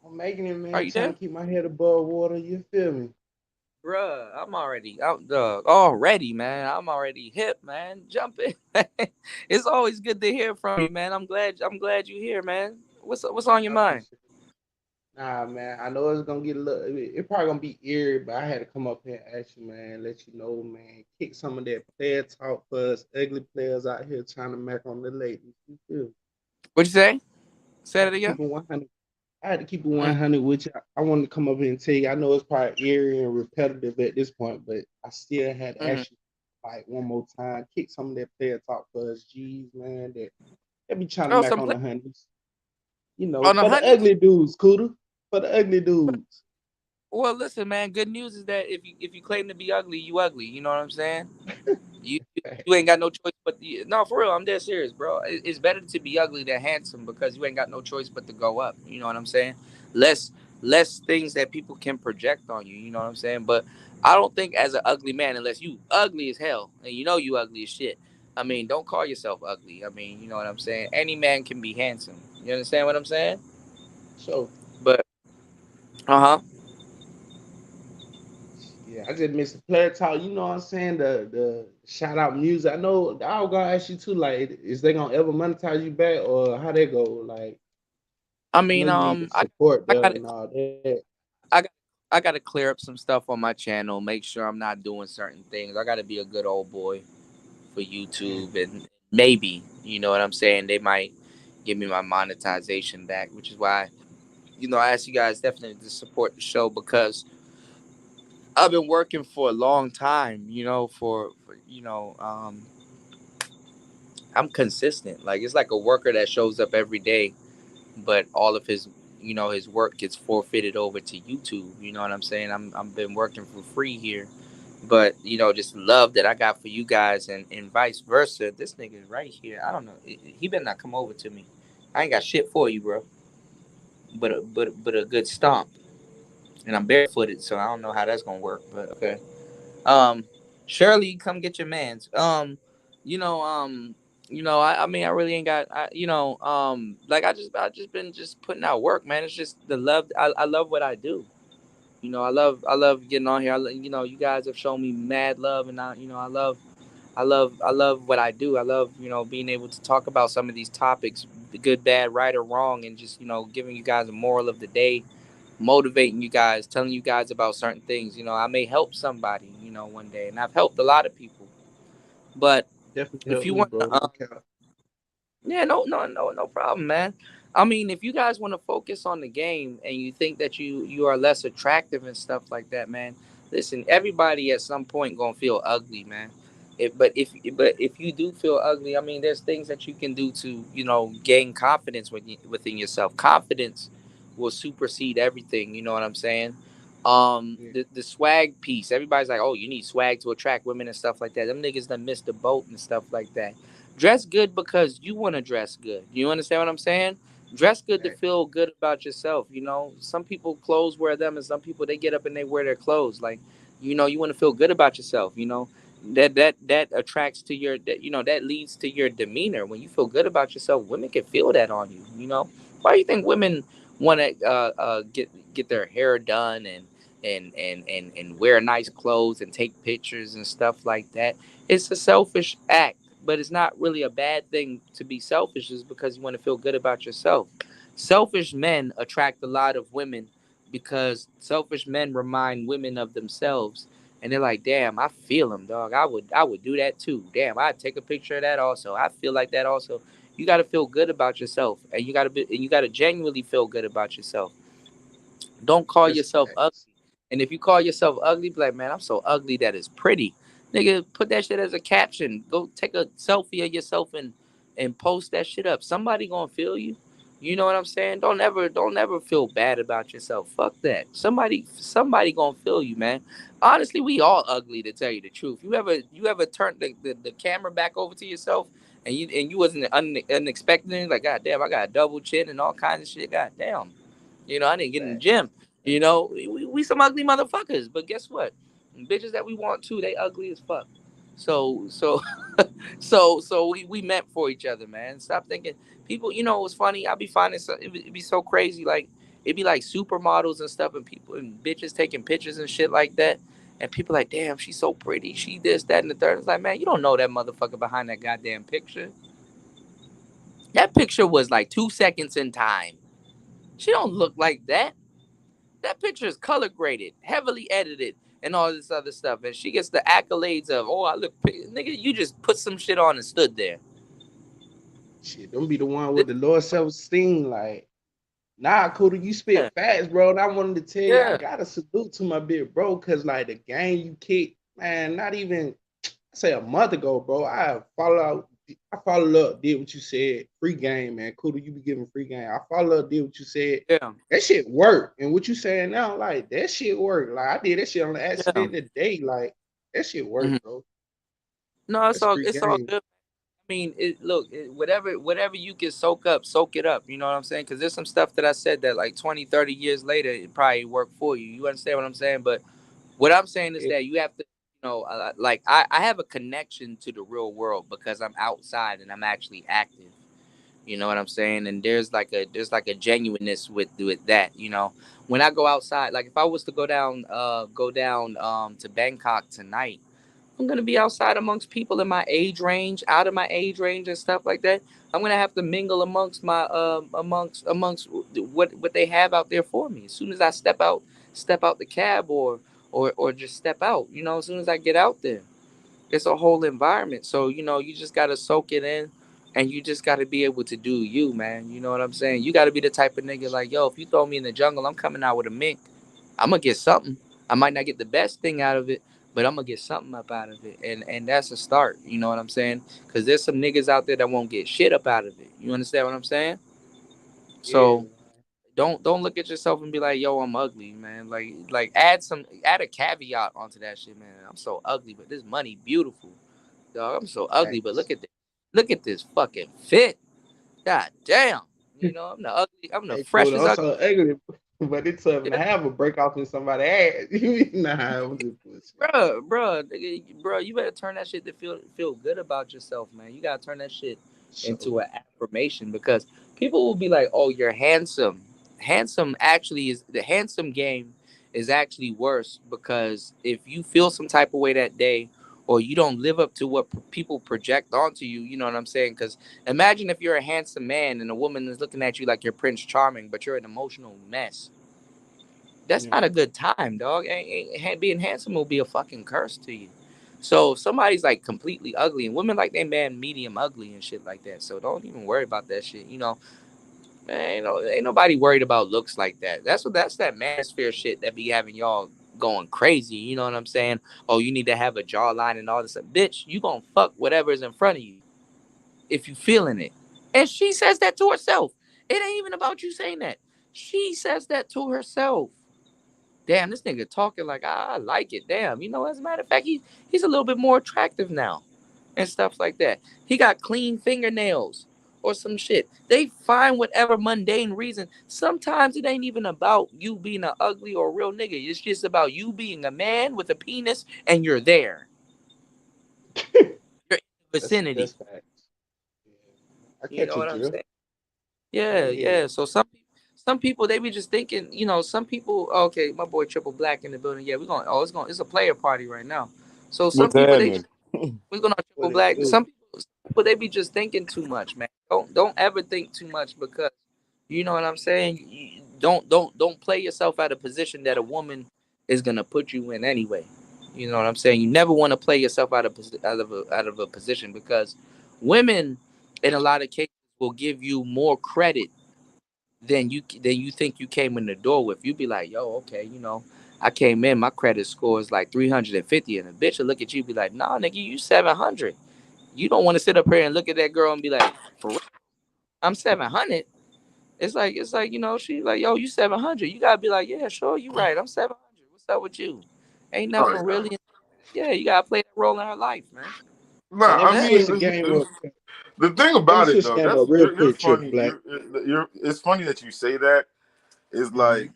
I'm making it, Are man. you Trying there? to keep my head above water. You feel me? Bruh, I'm already out already, man. I'm already hip, man. Jump in. It's always good to hear from you, man. I'm glad you're here, man. What's on your I mind? appreciate it. Nah, man. I know it's gonna get a little. It probably gonna be eerie, but I had to come up here and ask you, man. Let you know, man. Kick some of that player talk for us ugly players out here trying to mac on the ladies. You feel me? What'd you say? I Say had that to again. keep it 100. I had to keep it Mm, 100 with you. I wanted to come up here and tell you. I know it's probably eerie and repetitive at this point, but I still had to mm. ask you like one more time. Kick some of that player talk for us, G's, man. That they be trying to Oh, mac some on play the honeys. You know, on the for the honeys. ugly dudes, Cooter. For the ugly dudes. Well, listen, man. Good news is that if you claim to be ugly, you ugly. You know what I'm saying? You ain't got no choice but no, for real. I'm dead serious, bro. It's better to be ugly than handsome because you ain't got no choice but to go up. You know what I'm saying? Less less things that people can project on you. You know what I'm saying? But I don't think as an ugly man, unless you ugly as hell and you know you ugly as shit. I mean, don't call yourself ugly. I mean, you know what I'm saying? Any man can be handsome. You understand what I'm saying? So But uh huh. yeah, I just missed the player talk. You know what I'm saying? The shout out music. I know I was gonna ask you too, like, is they gonna ever monetize you back or how they go? Like, I I know mean, you need the support I there got and all that. I got I got to clear up some stuff on my channel. Make sure I'm not doing certain things. I got to be a good old boy for Mm, YouTube, and maybe you know what I'm saying. They might give me my monetization back, which is why I ask you guys definitely to support the show because I've been working for a long time. I'm consistent. Like it's like a worker that shows up every day, but all of his work gets forfeited over to YouTube. You know what I'm saying? I've been working for free here, but just the love that I got for you guys and vice versa. This nigga is right here. I don't know. He better not come over to me. I ain't got shit for you, bro. But a good stomp, and I'm barefooted, so I don't know how that's gonna work. But okay. Um, Shirley, come get your man's. You know, um, I mean, I really ain't got, like I just been just putting out work, man. It's just the love. I love what I do. I love getting on here. You guys have shown me mad love, and I love what I do. I love, being able to talk about some of these topics, the good, bad, right, or wrong, and just, giving you guys a moral of the day, motivating you guys, telling you guys about certain things. I may help somebody, one day, and I've helped a lot of people. But definitely if help you me, want bro. to No cap. yeah, no problem, man. I mean, if you guys want to focus on the game and you think that you are less attractive and stuff like that, man, listen, everybody at some point gonna feel ugly, man. But if you do feel ugly, I mean, there's things that you can do to gain confidence within yourself. Confidence will supersede everything. You know what I'm saying? Yeah, The swag piece. Everybody's like, oh, you need swag to attract women and stuff like that. Them niggas done missed the boat and stuff like that. Dress good because you want to dress good. You understand what I'm saying? Dress good to right. feel good about yourself. Some people clothes wear them, and some people they get up and they wear their clothes. Like You want to feel good about yourself. That attracts to your that that leads to your demeanor. When you feel good about yourself, women can feel that on you. Why do you think women want to get their hair done and wear nice clothes and take pictures and stuff like that? It's a selfish act, but it's not really a bad thing to be selfish. Is because you want to feel good about yourself. Selfish men attract a lot of women because selfish men remind women of themselves, and they're like, damn, I feel them, dog. I would do that too. Damn, I'd take a picture of that also. I feel like that also. You got to feel good about yourself, and you got to genuinely feel good about yourself. Don't call That's yourself ugly. facts. And if you call yourself ugly, be like, man, I'm so ugly that it's pretty. Nigga, put that shit as a caption. Go take a selfie of yourself and post that shit up. Somebody gonna feel you. You know what I'm saying? Don't ever feel bad about yourself. Fuck that. Somebody gonna feel you, man. Honestly, we all ugly to tell you the truth. You ever turned the camera back over to yourself and you wasn't unexpected, like, god damn, I got a double chin and all kinds of shit. God damn. I didn't get in the Facts. gym. We some ugly motherfuckers. But guess what? Bitches that we want too, they ugly as fuck. So so we meant for each other, man. Stop thinking people. It was funny. I be finding it'd be so crazy. Like it'd be like supermodels and stuff, and people and bitches taking pictures and shit like that. And people like, damn, she's so pretty. She this, that, and the third. It's like, man, you don't know that motherfucker behind that goddamn picture. That picture was like 2 seconds in time. She don't look like that. That picture is color graded, heavily edited, and all this other stuff. And she gets the accolades of, oh, I look, nigga, you just put some shit on and stood there. Shit, don't be the one with the low self-esteem. Like, nah, Cooter, you Yeah, spit facts, bro. And I wanted to tell you, I yeah, gotta salute to my big bro, cause like the game you kicked, man, not even I say a month ago, bro. I followed up, did what you said. Free game, man. Cooter, you be giving free game. I followed up, did what you said. yeah, That shit worked. And what you saying now, like that shit worked. Like I did that shit on the yeah. accident today. Like that shit Mhm. worked, bro. No, it's That's all free it's all game. good. Look, whatever you can soak up, soak it up. You know what I'm saying? Because there's some stuff that I said that like 20, 30 years later, it probably worked for you. You understand what I'm saying? But what I'm saying is Yeah, that you have to, like I have a connection to the real world because I'm outside and I'm actually active. You know what I'm saying? And there's like a genuineness with that. When I go outside, like if I was to go down to Bangkok tonight, I'm gonna be outside amongst people in my age range, out of my age range and stuff like that. I'm gonna have to mingle amongst my amongst what they have out there for me. As soon as I step out the cab or just step out, as soon as I get out there, it's a whole environment. So you just gotta soak it in, and you just gotta be able to do you, man. You know what I'm saying? You gotta be the type of nigga like, yo, if you throw me in the jungle, I'm coming out with a mink. I'm gonna get something. I might not get the best thing out of it, but I'm gonna get something up out of it, and that's a start. You know what I'm saying? Because there's some niggas out there that won't get shit up out of it. You understand what I'm saying? yeah, So don't look at yourself and be like, yo, I'm ugly, man. Like add a caveat onto that shit, man. I'm so ugly, but this money beautiful. Dog, I'm so ugly, but facts. look at this fucking fit. God damn. I'm the ugly, I'm the Hey, cool. freshest I'm ugly. so ugly, but it took me to Yeah, have a break off in somebody's ass. Nah, I'm just pushing. bro, you better turn that shit to feel good about yourself, man. You gotta turn that shit So into an affirmation because people will be like, "Oh, you're handsome." Handsome actually is the handsome game is actually worse because if you feel some type of way that day or you don't live up to what people project onto you, you know what I'm saying? Because imagine if you're a handsome man and a woman is looking at you like you're Prince Charming, but you're an emotional mess. That's yeah, not a good time, dog. Being handsome will be a fucking curse to you. So if somebody's like completely ugly, and women like they man medium ugly and shit like that. So don't even worry about that shit. Man, ain't nobody worried about looks like that. That's that manosphere shit that be having y'all going crazy. You know what I'm saying? Oh, you need to have a jawline and all this stuff. Bitch, you gonna fuck whatever is in front of you if you feeling it. And she says that to herself. It ain't even about you saying that. She says that to herself. Damn, this nigga talking like I like it. Damn, as a matter of fact, he's a little bit more attractive now, and stuff like that. He got clean fingernails. or some shit. They find whatever mundane reason. Sometimes it ain't even about you being an ugly or a real nigga. It's just about you being a man with a penis and you're there. You're in the vicinity. That's facts. Yeah. I You catch know a what I'm drift. saying? Oh Yeah, yeah. yeah. So some people they be just thinking, some people, okay, my boy Triple Black in the building. Yeah, it's a player party right now. So some What's people they happening? just we're gonna Triple What it Black. do? Some people they be just thinking too much, man. Don't ever think too much because you know what I'm saying. Don't play yourself out of position that a woman is gonna put you in anyway. You know what I'm saying. You never want to play yourself out of a position because women in a lot of cases will give you more credit than you think you came in the door with. You be like, yo, okay, I came in, my credit score is like 350, and a bitch will look at you and be like, nah, nigga, you 700. You don't want to sit up here and look at that girl and be like, for real, I'm 700. It's like she like, yo, you 700. You gotta be like, yeah, sure, you right. I'm 700. What's up with you? Ain't Oh nothing yeah. really. Yeah, you gotta play that role in her life, man. Nah, Let I me Yeah. switch mean, the game up. the thing Let me about it switch the though, game that's up real you're quick, Triple funny. Black. It's funny that you say that. It's Hmm. like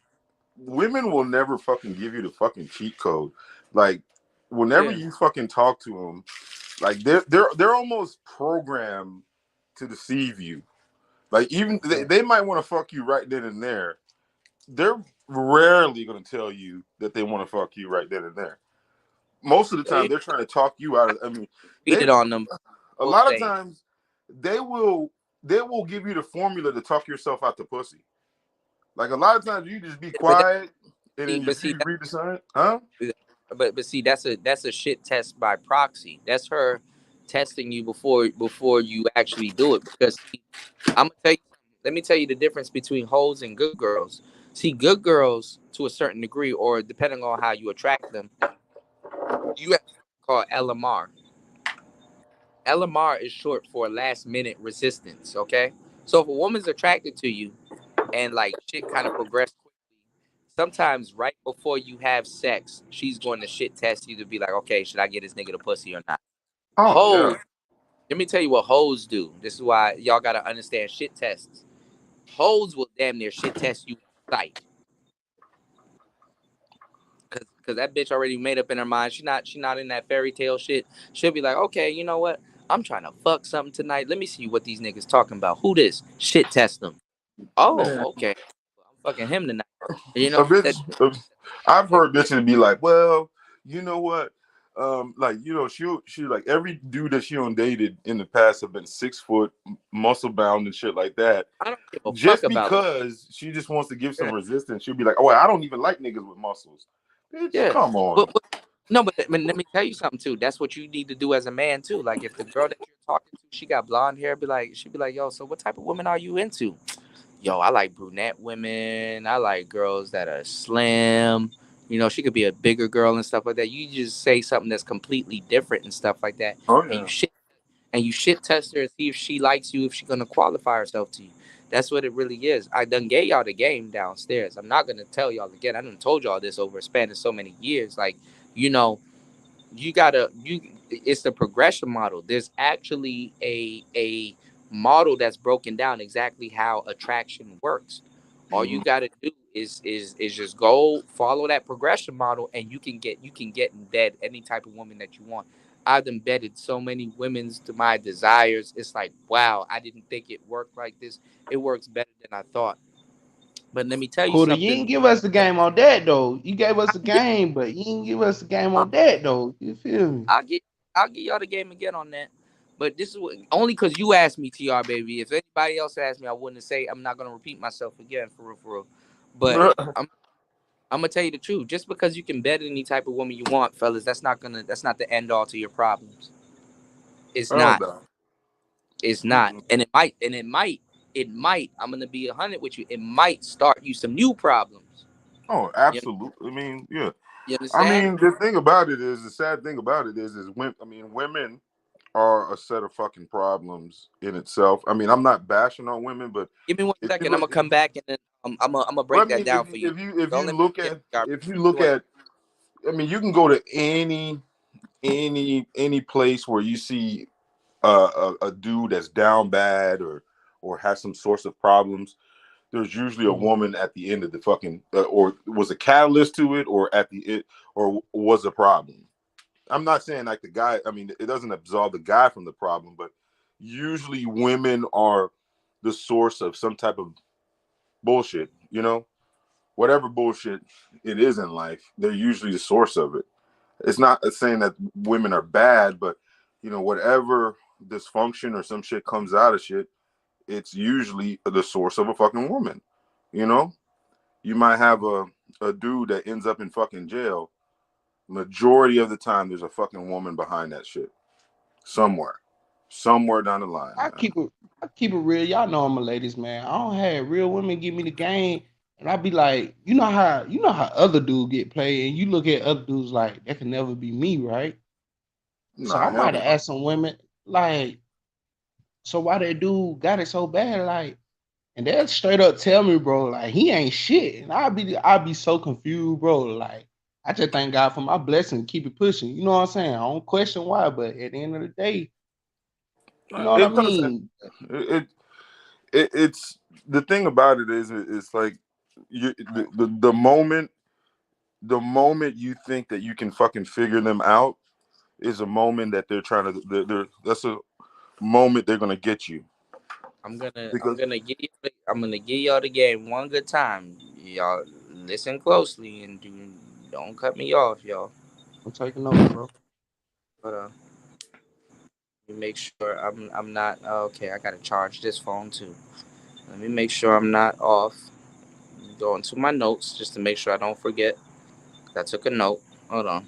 women will never fucking give you the fucking cheat code. Like whenever Yeah. you fucking talk to them, like they're almost programmed to deceive you. Like even Right. they might want to fuck you right then and there. They're rarely gonna tell you that they want to fuck you right then and there. Most of the Yeah, time, they're trying to talk you out of. I mean, beat they it on them. a We'll lot of say. times they will give you the formula to talk yourself out the pussy. Like a lot of times, you just be But quiet and then you but see, read the sign, huh? but see, that's a shit test by proxy. That's her testing you before you actually do it. Because see, I'm gonna tell you, let me tell you the difference between hoes and good girls. See, good girls to a certain degree, or depending on how you attract them, you have something called LMR. LMR is short for last minute resistance. Okay, so if a woman's attracted to you and like shit kind of progress quickly, sometimes right before you have sex, she's going to shit test you to be like, okay, should I get this nigga the pussy or not? Oh Hoes, yeah. let me tell you what hoes do. This is why y'all gotta understand shit tests. Hoes will damn near shit test you at sight. Cause that bitch already made up in her mind. She not in that fairy tale shit. She'll be like, okay, you know what? I'm trying to fuck something tonight. Let me see what these niggas talking about. Who this? Shit test them. Oh, Man, okay. I'm fucking him tonight. You a know that. bitch. I've heard bitches be like, well, you know what? Like she like every dude that she on dated in the past have been 6 foot, muscle bound and shit like that. I don't give a fuck Just about. because she just wants to give some Yeah, resistance, she'll be like, "Oh, I don't even like niggas with muscles." Bitch, yeah. come But, on. but no, but let me tell you something too. That's what you need to do as a man too. Like if the girl that you're talking to, she got blonde hair, she'd be like, yo, so what type of women are you into? Yo, I like brunette women. I like girls that are slim. She could be a bigger girl and stuff like that. You just say something that's completely different and stuff like that, Oh and yeah. you shit test her and see if she likes you, if she's gonna qualify herself to you. That's what it really is. I done gave y'all the game downstairs. I'm not gonna tell y'all again. I done told y'all this over a span of so many years. Like, you know, you gotta you it's the progression model. There's actually a model that's broken down exactly how attraction works. All you Mhm. gotta do is just go follow that progression model, and you can get in bed any type of woman that you want. I've embedded so many women's to my desires. It's like, wow, I didn't think it worked like this. It works better than I thought. But let me tell you Cool. You something. didn't give us the game on that though. You gave us the Yeah, game, but you didn't give us the game on that though. You feel me? I'll get I'll get y'all the game again on that. But this is only because you asked me, TR baby. If anybody else asked me, I wouldn't say. I'm not gonna repeat myself again, for real, for real. But I'm gonna tell you the truth. Just because you can bet any type of woman you want, fellas, that's not the end all to your problems. It's Oh not. no. It's not. Mm-mm. And it might. I'm gonna be 100 with you. It might start you some new problems. Oh, You, absolutely. I mean, yeah. you I understand? mean, the sad thing about it is women. I mean, women are a set of fucking problems in itself. I mean, I'm not bashing on women, but Give me one if you second. I'm look, gonna come back and then I'm gonna well, break I that mean, down for you. if Don't you let me look forget. at TR. if you You look want at, I mean, you can go to any place where you see a dude that's down bad or or has some source of problems, there's usually a Mhm. woman at the end of the fucking or was a catalyst to it, or at the it or was a problem. I'm not saying like the guy. I mean, it doesn't absolve the guy from the problem, but usually women are the source of some type of bullshit. You know, whatever bullshit it is in life, they're usually the source of it. It's not saying that women are bad, but whatever dysfunction or some shit comes out of shit, it's usually the source of a fucking woman. You know, you might have a dude that ends up in fucking jail. Majority of the time, there's a fucking woman behind that shit somewhere, somewhere down the line, I man. keep it I keep it real. Y'all know I'm a ladies man. I don't have real women give me the game, and I be like, you know how other dudes get played, and you look at other dudes like that can never be me, right? So Nah, I hell might have no. asked some women like, so why that dude got it so bad, like, and they'll straight up tell me, bro, like he ain't shit, and I'll be so confused, bro. Like I just thank God for my blessing, keep it pushing. You know what I'm saying? I don't question why, but at the end of the day, you know what I It doesn't. mean? It's the thing about it is it's like the moment you think that you can fucking figure them out is a moment that they're trying to that's a moment they're gonna get you I'm gonna I'm because gonna give you I'm gonna give y'all the game one good time. Y'all listen closely and don't cut me off, y'all. I'm taking notes, bro. But let me make sure I'm not okay. I gotta charge this phone too. Let me make sure I'm not off. Go into my notes just to make sure I don't forget. I took a note. Hold on.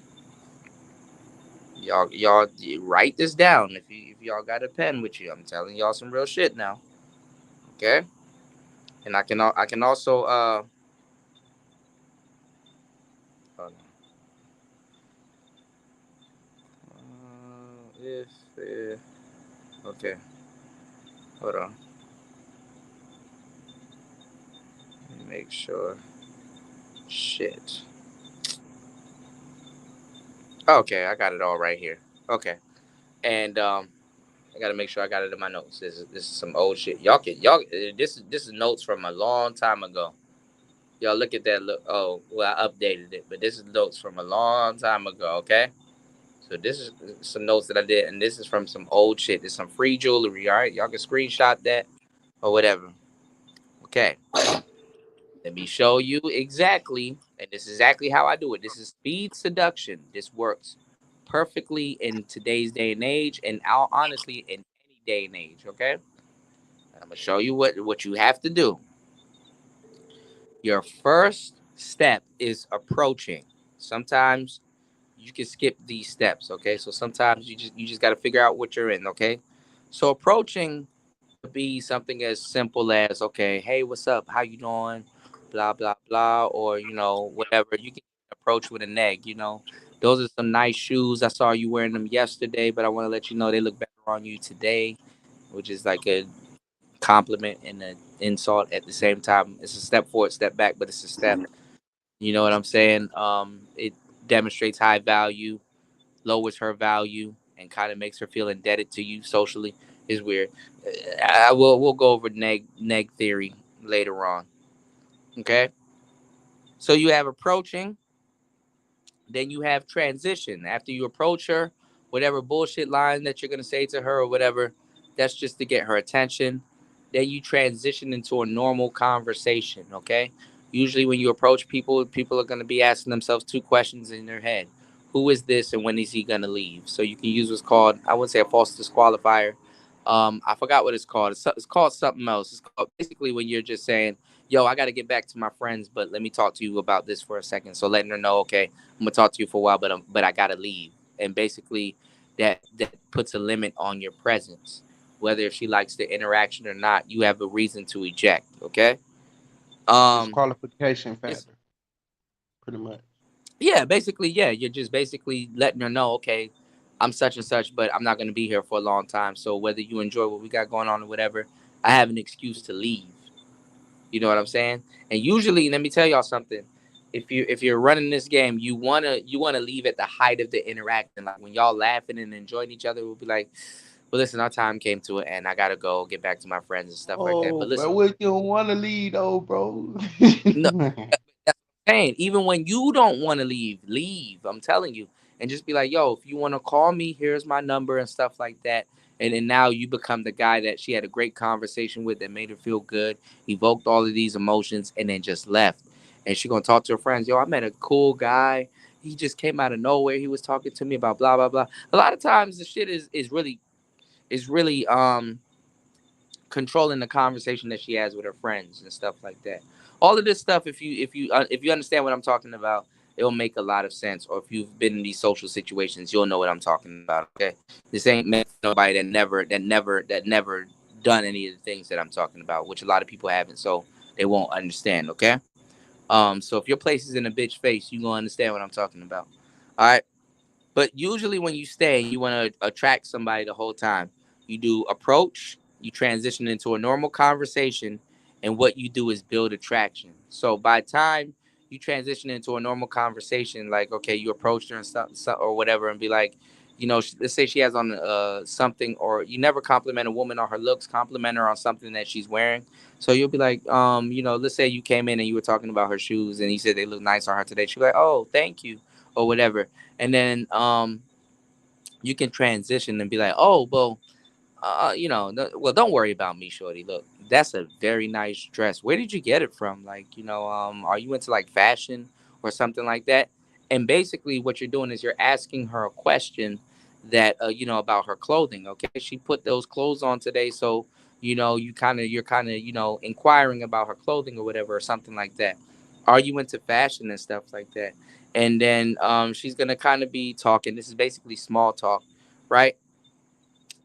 Y'all write this down if y'all got a pen with you. I'm telling y'all some real shit now. Okay? And I can also hold on. If okay. Hold on. Let me make sure. Shit. Okay, I got it all right here. Okay. And I gotta make sure I got it in my notes. This is some old shit. This is notes from a long time ago. Y'all look at that. Look. Oh, well, I updated it, but this is notes from a long time ago. Okay. So this is some notes that I did, and this is from some old shit. There's some free jewelry. All right, y'all can screenshot that or whatever. Okay. Let me show you exactly, and this is exactly how I do it. This is speed seduction. This works perfectly in today's day and age, and honestly, in any day and age. Okay. I'm gonna show you what you have to do. Your first step is approaching. Sometimes you can skip these steps, okay? So sometimes you just got to figure out what you're in, okay? So approaching could be something as simple as, okay, hey, what's up? How you doing? Blah blah blah, or whatever. You can approach with an egg. Those are some nice shoes. I saw you wearing them yesterday, but I want to let you know they look better on you today, which is like a compliment and an insult at the same time. It's a step forward, step back, but it's a step. You know what I'm saying? It demonstrates high value, lowers her value, and kind of makes her feel indebted to you socially. Is weird. We'll go over neg theory later on. Okay. So you have approaching, then you have transition. After you approach her, whatever bullshit line that you're gonna say to her or whatever, that's just to get her attention. Then you transition into a normal conversation. Okay. Usually, when you approach people, people are gonna be asking themselves two questions in their head: Who is this, and when is he gonna leave? So you can use what's called, I wouldn't say a false disqualifier. I forgot what it's called. It's called something else. It's called basically when you're just saying, "Yo, I got to get back to my friends, but let me talk to you about this for a second." So letting her know, okay, I'm gonna talk to you for a while, but I gotta leave. And basically, that puts a limit on your presence. Whether if she likes the interaction or not, you have a reason to eject. Okay. Um. Disqualification It's factor, pretty much. yeah. Basically, yeah. You're just basically letting her know, okay, I'm such and such, but I'm not gonna be here for a long time. So whether you enjoy what we got going on or whatever, I have an excuse to leave. You know what I'm saying? And usually, let me tell y'all something. If you're running this game, you wanna leave at the height of the interaction. Like when y'all laughing and enjoying each other, we'll be like, But listen, our time came to an end. I gotta go get back to my friends and stuff like that. Oh, But but listen, what you don't want to lead though, bro? no, that's what I'm saying. Even when you don't want to leave, leave. I'm telling you, and just be like, yo, if you want to call me, here's my number and stuff like that. And then now you become the guy that she had a great conversation with that made her feel good, evoked all of these emotions, and then just left. And she gonna talk to her friends. Yo, I met a cool guy. He just came out of nowhere. He was talking to me about blah blah blah. A lot of times the shit is really controlling the conversation that she has with her friends and stuff like that. All of this stuff, if you understand what I'm talking about, it'll make a lot of sense. Or if you've been in these social situations, you'll know what I'm talking about. Okay, this ain't meant for nobody that never done any of the things that I'm talking about, which a lot of people haven't, so they won't understand. Okay, so if your place is in a bitch face, you gonna understand what I'm talking about. All right. But usually when you stay and you want to attract somebody the whole time, you do approach, you transition into a normal conversation, and what you do is build attraction. So by the time you transition into a normal conversation, like okay, you approach her and stuff or whatever, and be like, let's say she has on something, or you never compliment a woman on her looks, compliment her on something that she's wearing. So you'll be like, let's say you came in and you were talking about her shoes, and you said they look nice on her today. She'll be like, oh, thank you, or whatever, and then you can transition and be like, oh, well, well, don't worry about me, shorty. Look, that's a very nice dress. Where did you get it from? Like, are you into like fashion or something like that? And basically, what you're doing is you're asking her a question that about her clothing. Okay, she put those clothes on today, so you're kind of inquiring about her clothing or whatever or something like that. Are you into fashion and stuff like that? And then she's gonna kind of be talking. This is basically small talk, right?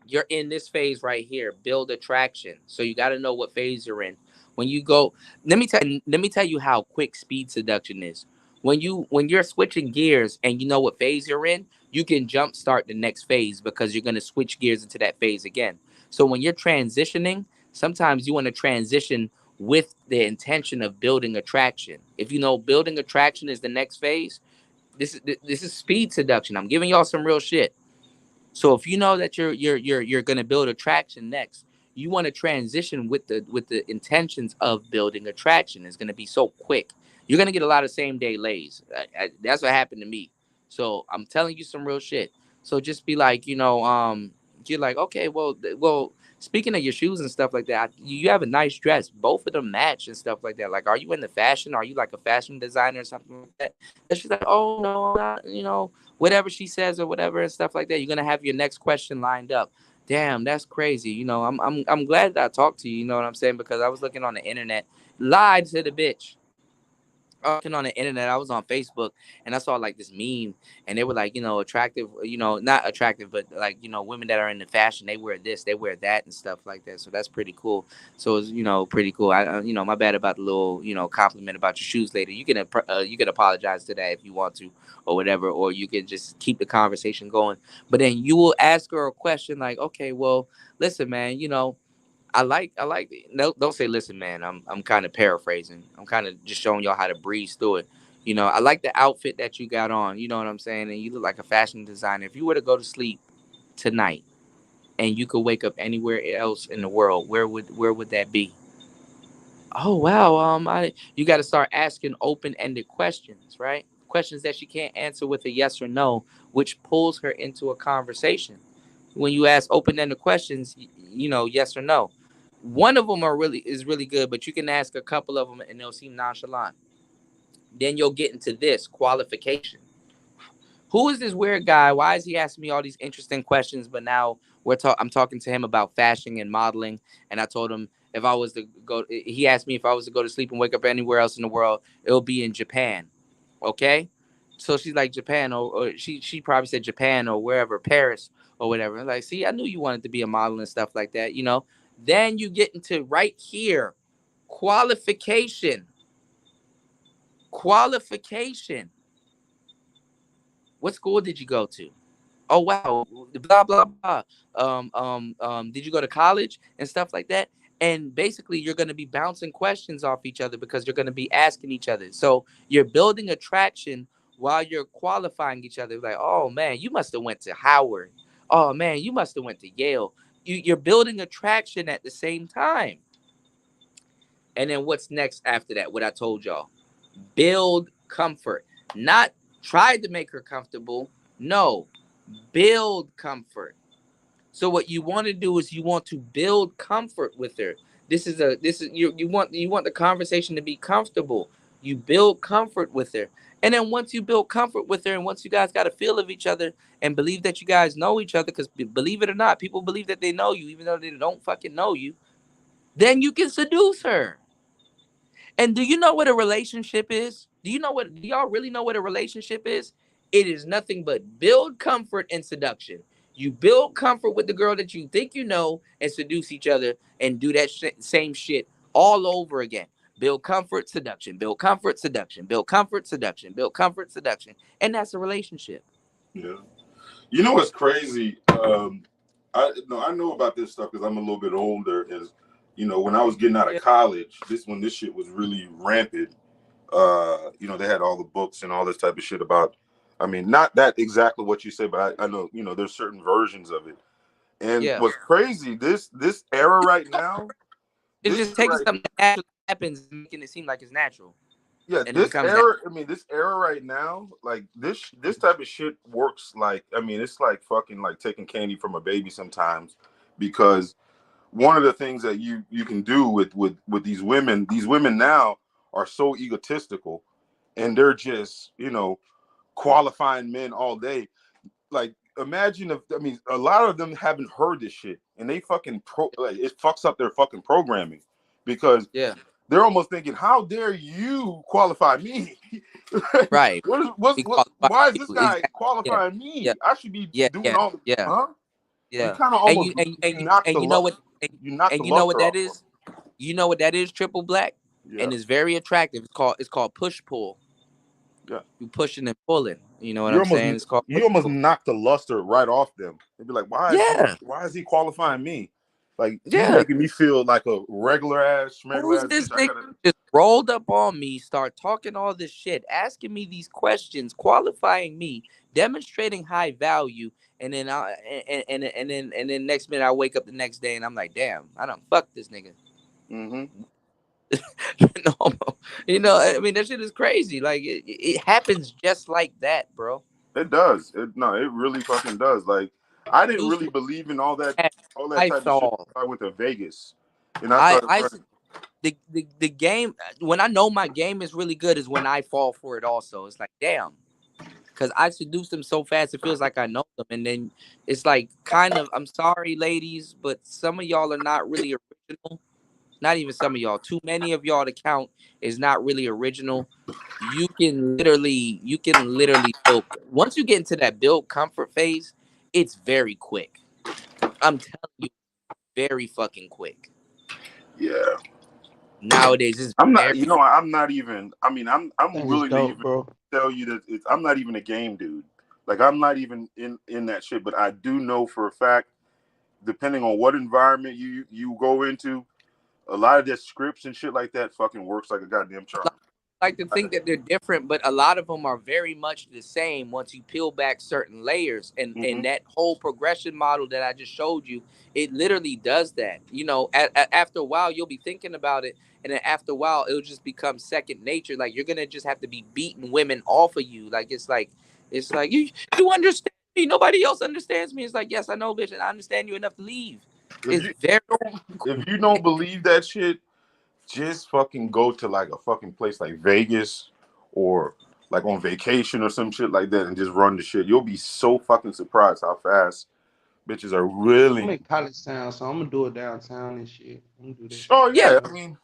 You're in this phase right here, build attraction. So you got to know what phase you're in. When you go, let me tell you how quick speed seduction is. When you're switching gears and you know what phase you're in, you can jump start the next phase because you're going to switch gears into that phase again. So when you're transitioning, sometimes you want to transition with the intention of building attraction. If you know building attraction is the next phase, this is speed seduction. I'm giving y'all some real shit. So if you know that you're going to build attraction next, you want to transition with the intentions of building attraction. It's going to be so quick. You're going to get a lot of same day lays. That's what happened to me. So I'm telling you some real shit. So just be like, you're like, okay, well. Speaking of your shoes and stuff like that, you have a nice dress. Both of them match and stuff like that. Like, are you into fashion? Are you like a fashion designer or something like that? And she's like, oh no, I'm not, whatever she says or whatever and stuff like that. You're gonna have your next question lined up. Damn, that's crazy. I'm glad that I talked to you. You know what I'm saying? Because I was looking on the internet, lied to the bitch. I was looking on the internet. I was on Facebook and I saw like this meme, and they were like, attractive. Not attractive, but like women that are into fashion. They wear this, they wear that, and stuff like that. So that's pretty cool. So it's pretty cool. My bad about the little compliment about your shoes later. You can apologize to that if you want to, or whatever, or you can just keep the conversation going. But then you will ask her a question like, okay, well, listen, man, I like no, don't say listen, man. I'm kind of paraphrasing. I'm kind of just showing y'all how to breeze through it. I like the outfit that you got on. You know what I'm saying? And you look like a fashion designer. If you were to go to sleep tonight and you could wake up anywhere else in the world, where would that be? Oh wow. You got to start asking open-ended questions, right? Questions that she can't answer with a yes or no, which pulls her into a conversation. When you ask open-ended questions, yes or no. One of them is really good, but you can ask a couple of them and they'll seem nonchalant. Then you'll get into this qualification. Who is this weird guy? Why is he asking me all these interesting questions? But now I'm talking to him about fashion and modeling, and I told him if I was to go. He asked me if I was to go to sleep and wake up anywhere else in the world, it'll be in Japan. Okay, so she's like Japan, or she probably said Japan or wherever, Paris or whatever. I'm like, see, I knew you wanted to be a model and stuff like that. Then you get into right here, qualification, qualification. What school did you go to? Oh wow, blah blah blah. Did you go to college and stuff like that? And basically, you're going to be bouncing questions off each other because you're going to be asking each other. So you're building attraction while you're qualifying each other. Like, oh man, you must have went to Howard. Oh man, you must have went to Yale. You're building attraction at the same time. And then what's next after that? What I told y'all. Build comfort. Not try to make her comfortable. No, build comfort. So what you want to do is you want to build comfort with her. This is you want the conversation to be comfortable. You build comfort with her. And then once you build comfort with her and once you guys got a feel of each other and believe that you guys know each other, because believe it or not, people believe that they know you even though they don't fucking know you, then you can seduce her. And do you know what a relationship is? Do y'all really know what a relationship is? It is nothing but build comfort and seduction. You build comfort with the girl that you think you know and seduce each other and do that same shit all over again. Build comfort, seduction, build comfort, seduction, build comfort, seduction, build comfort, seduction. And that's a relationship. Yeah. You know what's crazy? I know about this stuff because I'm a little bit older. Is when I was getting out of Yeah. college, when this shit was really rampant. They had all the books and all this type of shit about. I mean, not that exactly what you say, but I know there's certain versions of it. And Yeah. what's crazy, this era right now, It's this just taking right, something that naturally happens and making it seem like it's natural. yeah, And it this becomes era. I mean, this era right now, like this type of shit works. Like, I mean, it's like fucking like taking candy from a baby sometimes, because one of the things that you can do with these women now are so egotistical, and they're just qualifying men all day. Like, imagine if, I mean, a lot of them haven't heard this shit, and they fucking it fucks up their fucking programming, because yeah. they're almost thinking, how dare you qualify me? Right. Be qualified Why is to this you. guy Exactly. Yeah. qualifying Yeah. me? I should be Yeah. doing Yeah. all the, Yeah. huh? You Yeah. kind of And almost you and you knock the you know what the and you know what luster that off of is? You know what that is, triple black? them. Yeah, And it's very attractive. It's called push pull. yeah. You pushing and pulling. You know what You I'm almost saying? It's called you push almost pull. knock the luster right off them. They'd be like, Yeah. why is he qualifying me? Like, he's Yeah. making me feel like a regular ass, schmegular Who's ass this bitch. I nigga gotta. just rolled up on me, start talking all this shit, asking me these questions, qualifying me, demonstrating high value, and then and then next minute I wake up the next day and I'm like, damn, I don't fuck this nigga. Mm-hmm. No, I mean that shit is crazy. Like it happens just like that, bro. It does. No, it really fucking does. Like, I didn't Used really to believe in all that I type of shit. saw I went to Vegas, and I I started I learning. the game when I know my game is really good is when I fall for it. Also, it's like damn. Because I seduce them so fast, it feels like I know them. And then it's like, kind of, I'm sorry, ladies, but some of y'all are not really original. Not even some of y'all. Too many of y'all to count is not really original. You can literally build. Once you get into that build comfort phase, it's very quick. I'm telling you, very fucking quick. Yeah, Nowadays, it's I'm not. very. I'm not even. I mean, I'm That is willing to dope, even bro. tell you that I'm not even a game dude. Like, I'm not even in that shit. But I do know for a fact, depending on what environment you go into, a lot of their scripts and shit like that fucking works like a goddamn charm. Like to think that they're different, but a lot of them are very much the same once you peel back certain layers. And Mm-hmm. that whole progression model that I just showed you, it literally does that. After a while, you'll be thinking about it, and then after a while, it'll just become second nature. Like you're gonna just have to be beating women off of you. Like it's like you understand me. Nobody else understands me. It's like yes, I know, bitch, and I understand you enough to leave. If It's you very if you don't believe that shit, just fucking go to like a fucking place like Vegas, or like on vacation or some shit like that, and just run the shit. You'll be so fucking surprised how fast bitches are I'm really. in college town, so I'm gonna do it downtown and shit. I'm gonna do that shit. Oh yeah. yeah, I mean,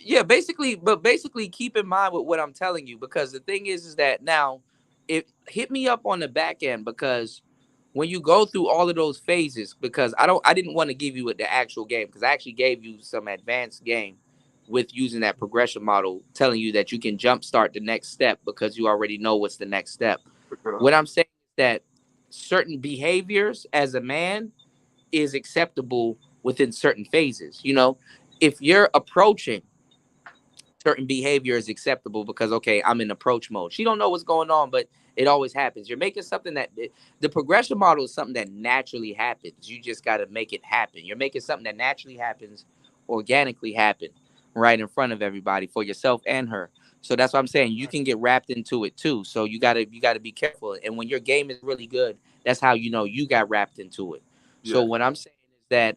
Yeah. Basically, keep in mind with what I'm telling you, because the thing is that now, it hit me up on the back end, because when you go through all of those phases, because I didn't want to give you the actual game, because I actually gave you some advanced game with using that progression model, telling you that you can jumpstart the next step because you already know what's the next step. What I'm saying is that certain behaviors as a man is acceptable within certain phases. If you're approaching certain behavior is acceptable because okay, I'm in approach mode. She don't know what's going on, but it always happens. You're making something that the progression model is something that naturally happens. You just got to make it happen. You're making something that naturally happens, organically happen, right in front of everybody for yourself and her. So that's what I'm saying. You can get wrapped into it too. So you gotta be careful. And when your game is really good, that's how you know you got wrapped into it. So Yeah. what I'm saying is that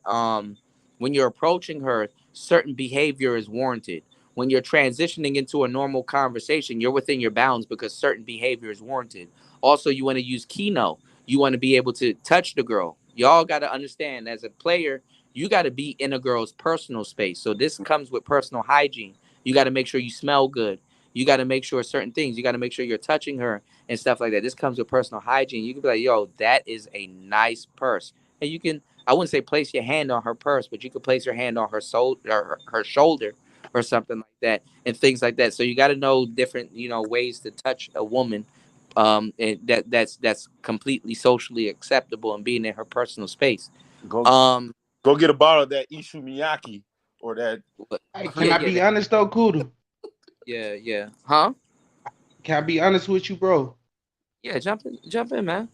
when you're approaching her, certain behavior is warranted. When you're transitioning into a normal conversation, you're within your bounds because certain behavior is warranted. Also, you want to use keynote. You want to be able to touch the girl. Y'all got to understand as a player, you got to be in a girl's personal space. So this comes with personal hygiene. You got to make sure you smell good. You got to make sure certain things. You got to make sure you're touching her and stuff like that. This comes with personal hygiene. You can be like, yo, that is a nice purse. And you can, I wouldn't say place your hand on her purse, but you could place your hand on her soul or her shoulder or something like that and things like that. So you got to know different, ways to touch a woman, and that's completely socially acceptable and being in her personal space. Go Um, go get a bottle of that Ishu Miyake or that. Hey, can yeah, I yeah, be honest though, Kuda? yeah. Huh? Can I be honest with you, bro? Yeah, jump in, man.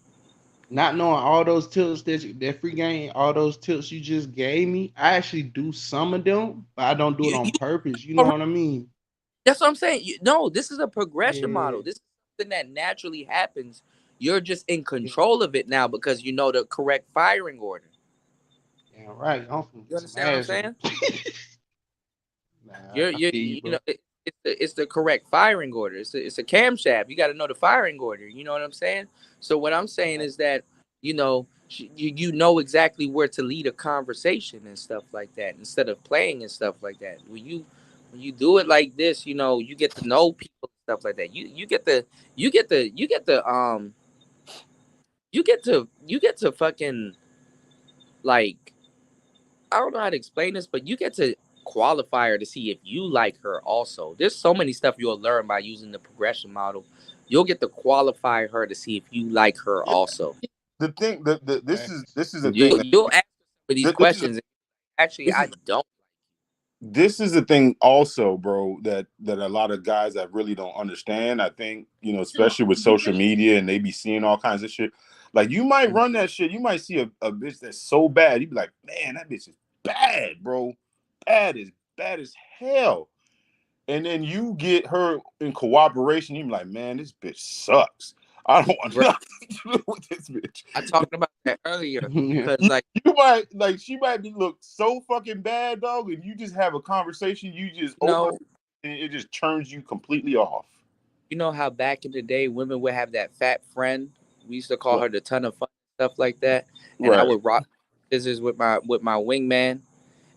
Not knowing all those tips that free game, all those tips you just gave me, I actually do some of them, but I don't do it on You purpose. You know what I mean? That's what I'm saying. No, this is a progression Yeah, model. This is something that naturally happens. You're just in control of it now because you know the correct firing order. yeah, right. I'm from You understand what I'm smash it. saying? Nah, You're I you feel you, you bro. know it's the correct firing order. It's a camshaft. You got to know the firing order. You know what I'm saying? So what I'm saying is that you know exactly where to lead a conversation and stuff like that instead of playing and stuff like that. When you do it like this, you get to know people and stuff like that. You get to fucking like I don't know how to explain this, but you get to qualify her to see if you like her also. There's so many stuff you'll learn by using the progression model. You'll get to qualify her to see if you like her Yeah. also. The thing, this is Facts. this is the thing You'll that you'll ask her these this is questions. Actually, this I is don't. this is the thing also, bro, that a lot of guys that really don't understand. I think, especially with social media and they be seeing all kinds of shit. Like you might run that shit, you might see a bitch that's so bad, you be like, man, that bitch is bad, bro. Bad as hell. And then you get her in cooperation, you be like, man, this bitch sucks. I don't want Right. nothing to do with this bitch. I talked about that earlier Yeah. because, You, like, you might like she might be look so fucking bad, dog, and you just have a conversation, you just you open up know, and it just turns you completely off. you know how back in the day women would have that fat friend. We used to call Right. her the ton of fun stuff like that, and I Right. would rock scissors with my wingman.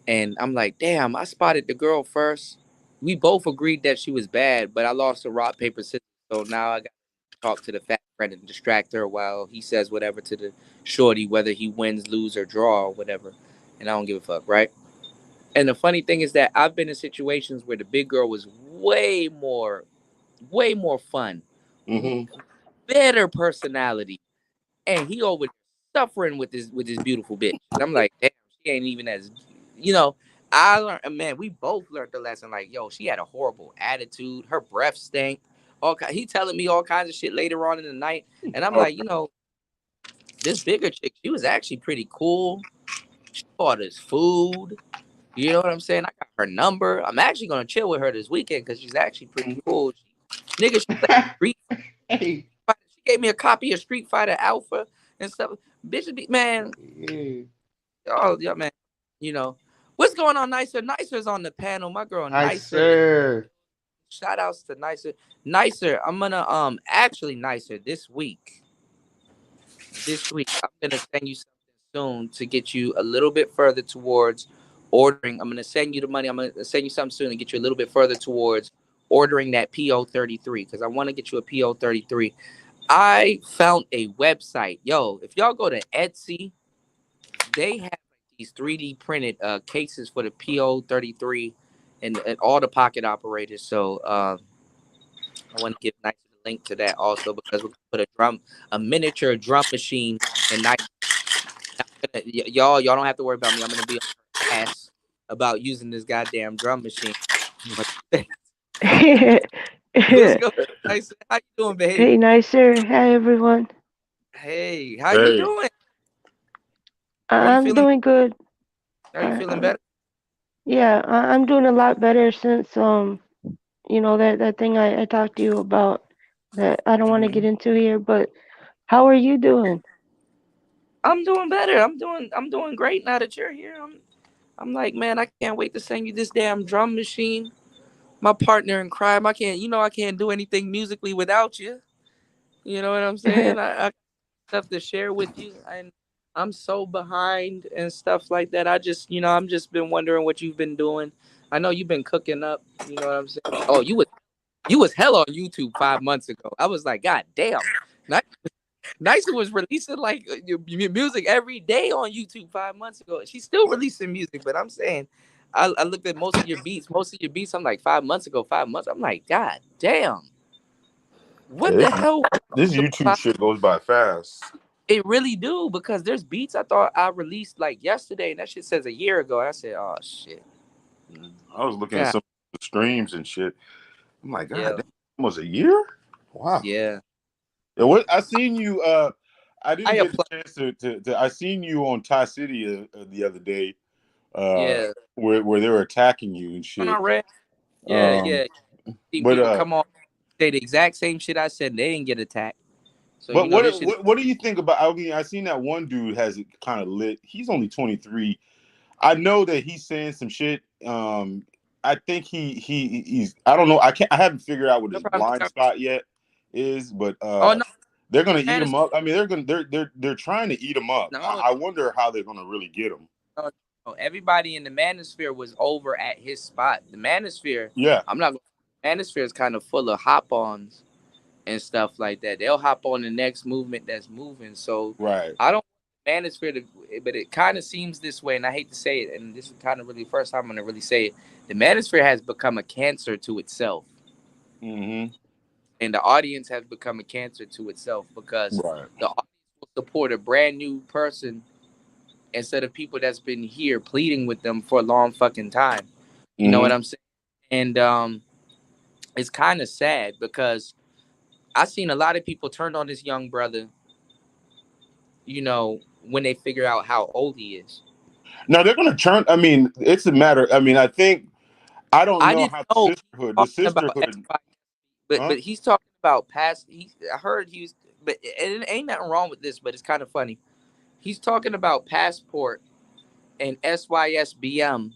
And I'm like, damn, I spotted the girl first. We both agreed that she was bad, but I lost a rock, paper, scissors. So now I got to talk to the fat friend and distract her while he says whatever to the shorty, whether he wins, lose, or draw or whatever. And I don't give a fuck, right? And the funny thing is that I've been in situations where the big girl was way more fun, Mm-hmm. better personality, and he over suffering with this beautiful bitch. And I'm like, damn, she ain't even as you know. I learned, man. We both learned the lesson. Like, yo, she had a horrible attitude. Her breath stank. He telling me all kinds of shit later on in the night, and I'm like, this bigger chick, she was actually pretty cool. She bought us food. You know what I'm saying? I got her number. I'm actually gonna chill with her this weekend because she's actually pretty cool. Nigga, she played Street Hey, Fighter. She gave me a copy of Street Fighter Alpha and stuff. Bitch, man, yeah. oh yeah, man. You know what's going on, Nicer? Nicer's on the panel. My girl, Nice, Nicer. sir. Shout outs to Nicer. Nicer, I'm gonna actually Nicer this week. This week, I'm gonna send you something soon to get you a little bit further towards ordering. I'm gonna send you the money. I'm gonna send you something soon to get you a little bit further towards ordering that PO33 because I want to get you a PO33. I found a website. Yo, if y'all go to Etsy, they have these 3D printed cases for the PO33 and all the pocket operators. So I want to give Nice a link to that also because we're gonna put a miniature drum machine and Nice. Y'all don't have to worry about me. I'm gonna be on her ass about using this goddamn drum machine. What's going on, Nice? How you doing, babe? Hey, Nicer. Hi, everyone. Hey, how you Hey, doing? Are you I'm feeling? doing good. Are you feeling better? Yeah, I'm doing a lot better since that thing I talked to you about that I don't want to Hmm. get into here. But how are you doing? I'm doing better. I'm doing great now that you're here. I'm like, man, I can't wait to send you this damn drum machine. My partner in crime. I can't do anything musically without you. You know what I'm saying? I stuff to share with you, and I'm so behind and stuff like that. I'm just been wondering what you've been doing. I know you've been cooking up. You know what I'm saying? Oh, you was hell on YouTube 5 months ago. I was like, God damn. Nysa was releasing like music every day on YouTube 5 months ago. She's still releasing music, but I'm saying, I looked at most of your beats. Most of your beats, I'm like 5 months ago. 5 months. I'm like, God damn. yeah, What the hell? this YouTube shit goes by fast. It really do because there's beats I thought I released like yesterday, and that shit says a year ago. And I said, oh shit. Yeah. I was looking at Yeah, some of the streams and shit. I'm like, God, yeah, damn, almost a year. Wow. yeah. Yeah, what I seen you. I I didn't get the applaud. chance to. I seen you on Thai City the other day. Yeah. Where they were attacking you and On shit. our red. Yeah, Um, yeah. Seen but people come on say the exact same shit I said. And they didn't get attacked. So but this shit. what do you think about? I mean, I seen that one dude has it kind of lit. He's only 23. I know that he's saying some shit. I think he's. I don't know. I haven't figured out what No his problem. blind spot yet is, but Oh no, they're gonna eat man, him up. I mean, they're trying to eat him up. no, I wonder how they're gonna really get him. no, no. Everybody in the manosphere was over at his spot. The manosphere. Yeah, I'm not. Manosphere is kind of full of hop-ons and stuff like that. They'll hop on the next movement that's moving. So right. I don't want Manosphere to, but it kind of seems this way, and I hate to say it, and this is kind of really the first time I'm gonna really say it. The Manosphere has become a cancer to itself, Mm-hmm. and the audience has become a cancer to itself because Right. the audience will support a brand new person instead of people that's been here pleading with them for a long fucking time. You know what Mm-hmm. I'm saying? And it's kind of sad because I seen a lot of people turn on this young brother, when they figure out how old he is. Now they're gonna turn. I mean, it's a matter. I mean, I think I don't I know didn't how know the talking about sisterhood, SY, but huh? he's talking about past. I heard he was, but it ain't nothing wrong with this. But it's kind of funny. He's talking about passport and SYSBM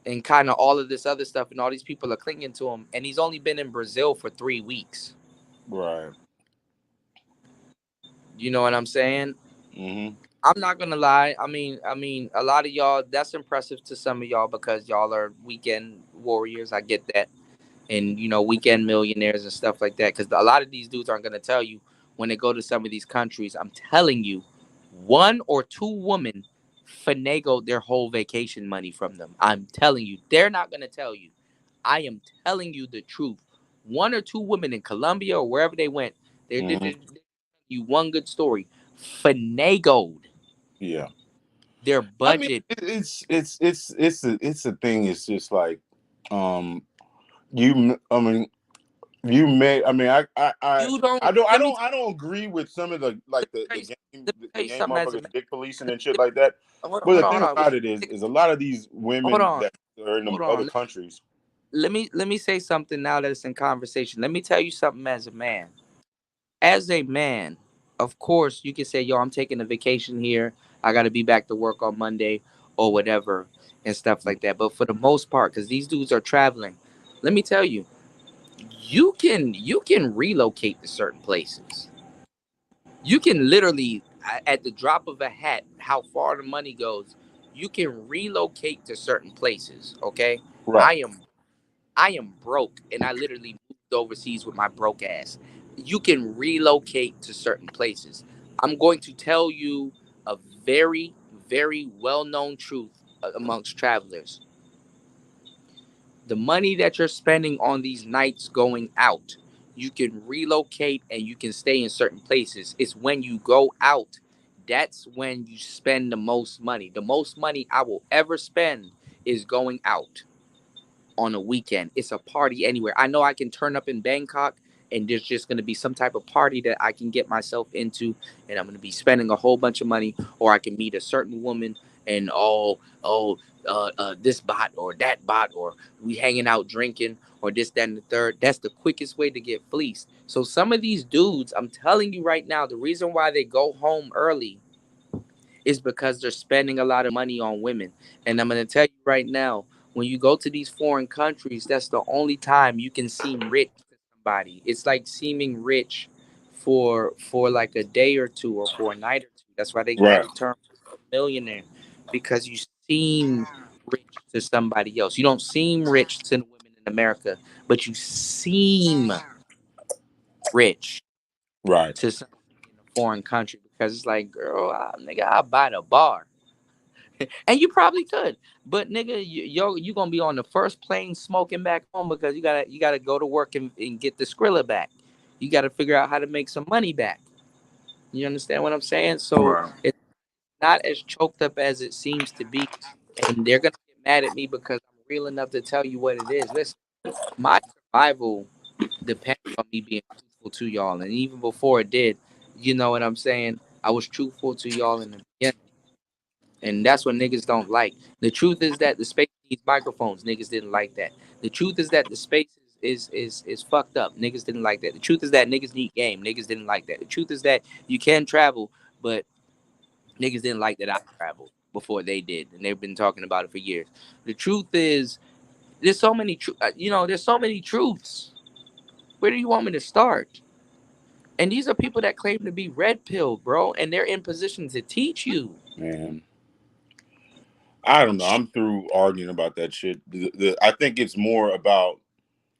and kind of all of this other stuff, and all these people are clinging to him. And he's only been in Brazil for 3 weeks. Right. You know what I'm saying? Mm-hmm. I'm not gonna lie. A lot of y'all. That's impressive to some of y'all because y'all are weekend warriors. I get that, and weekend millionaires and stuff like that. Because a lot of these dudes aren't gonna tell you when they go to some of these countries. I'm telling you, one or two women finagled their whole vacation money from them. I'm telling you, they're not gonna tell you. I am telling you the truth. One or two women in Colombia or wherever they went, they you one good story. Finagled Yeah. their I mean, budget. it's a thing. It's just like, um, you. I mean, you may. I mean, You don't. Let me. I don't agree with some of the Let like me tell you. the Let me tell the you game something as a motherfuckers, man. dick policing and shit like that. Hold on. But the Hold on. thing Hold on. about it is a lot of these Hold women on. that are in the Hold other on. countries. Let me say something now that it's in conversation. Let me tell you something as a man. As a man, of course, you can say, "Yo, I'm taking a vacation here. I got to be back to work on Monday or whatever and stuff like that." But for the most part, because these dudes are traveling, let me tell you, you can relocate to certain places. You can literally, at the drop of a hat, how far the money goes, you can relocate to certain places. Okay, Right. I am I am broke, and I literally moved overseas with my broke ass. You can relocate to certain places. I'm going to tell you a very, very well known truth amongst travelers. The money that you're spending on these nights going out, you can relocate and you can stay in certain places. It's when you go out, that's when you spend the most money. The most money I will ever spend is going out on a weekend. It's a party anywhere. I know I can turn up in Bangkok and there's just going to be some type of party that I can get myself into, and I'm going to be spending a whole bunch of money, or I can meet a certain woman and this bot or that bot, or we hanging out drinking or this, that, and the third. That's the quickest way to get fleeced. So some of these dudes, I'm telling you right now, the reason why they go home early is because they're spending a lot of money on women. And I'm going to tell you right now, when you go to these foreign countries, that's the only time you can seem rich to somebody. It's like seeming rich for like a day or two or for a night or two. That's why they have Right. the term millionaire, because you seem rich to somebody else. You don't seem rich to the women in America, but you seem rich Right. to somebody in a foreign country, because it's like, girl, nigga, I'll buy the bar. And you probably could, but nigga, you gonna be on the first plane smoking back home, because you gotta go to work and get the Skrilla back. You gotta figure out how to make some money back. You understand what I'm saying? So Right. it's not as choked up as it seems to be, and they're gonna get mad at me because I'm real enough to tell you what it is. Listen, my survival depends on me being truthful to y'all, and even before it did, you know what I'm saying? I was truthful to y'all in the beginning. And that's what niggas don't like. The truth is that the space needs microphones. Niggas didn't like that. The truth is that the space is fucked up. Niggas didn't like that. The truth is that niggas need game. Niggas didn't like that. The truth is that you can travel, but niggas didn't like that I traveled before they did, and they've been talking about it for years. The truth is, there's so many there's so many truths. Where do you want me to start? And these are people that claim to be red pill, bro, and they're in position to teach you. Man, I don't know. I'm through arguing about that shit. I think it's more about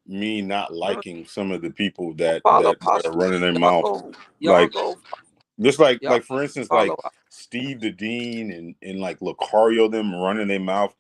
me not liking some of the people that Follow that are running their y'all mouth. go y'all Like go just y'all like for instance, like follow. Steve the Dean and like Lucario, them running their mouth.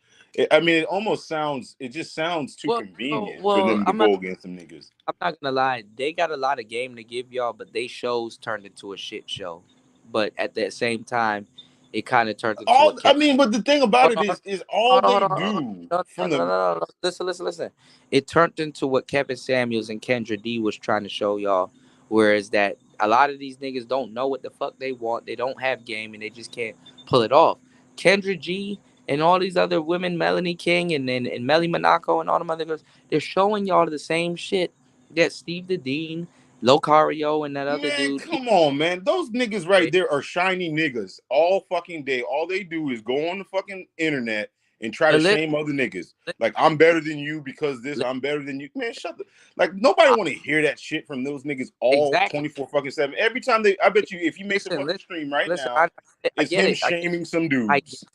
I mean, it just sounds too convenient for them to I'm not go against them niggas. gonna lie. They got a lot of game to give y'all, but they shows turned into a shit show. But at that same time, it kind of turned into what I kept. mean, but the thing about Hold it on, is all hold on, they hold on, hold on. do No, no, from no, no, the no, no. Listen. It turned into what Kevin Samuels and Kendra D was trying to show y'all. Whereas that a lot of these niggas don't know what the fuck they want. They don't have game and they just can't pull it off. Kendra G and all these other women, Melanie King and Melly Monaco and all them other girls, they're showing y'all the same shit that Steve the Dean, Locario, and that other Man, dude. come on, man. Those niggas right there are shiny niggas all fucking day. All they do is go on the fucking internet and try to Listen, shame other niggas. Like, I'm better than you because this, I'm better than you. Man, shut the like nobody want to hear that shit from those niggas all exactly. 24 fucking 7. Every time I bet you if he makes a Listen, fucking listen, stream right listen. now, I it's get him it. shaming some I get dudes.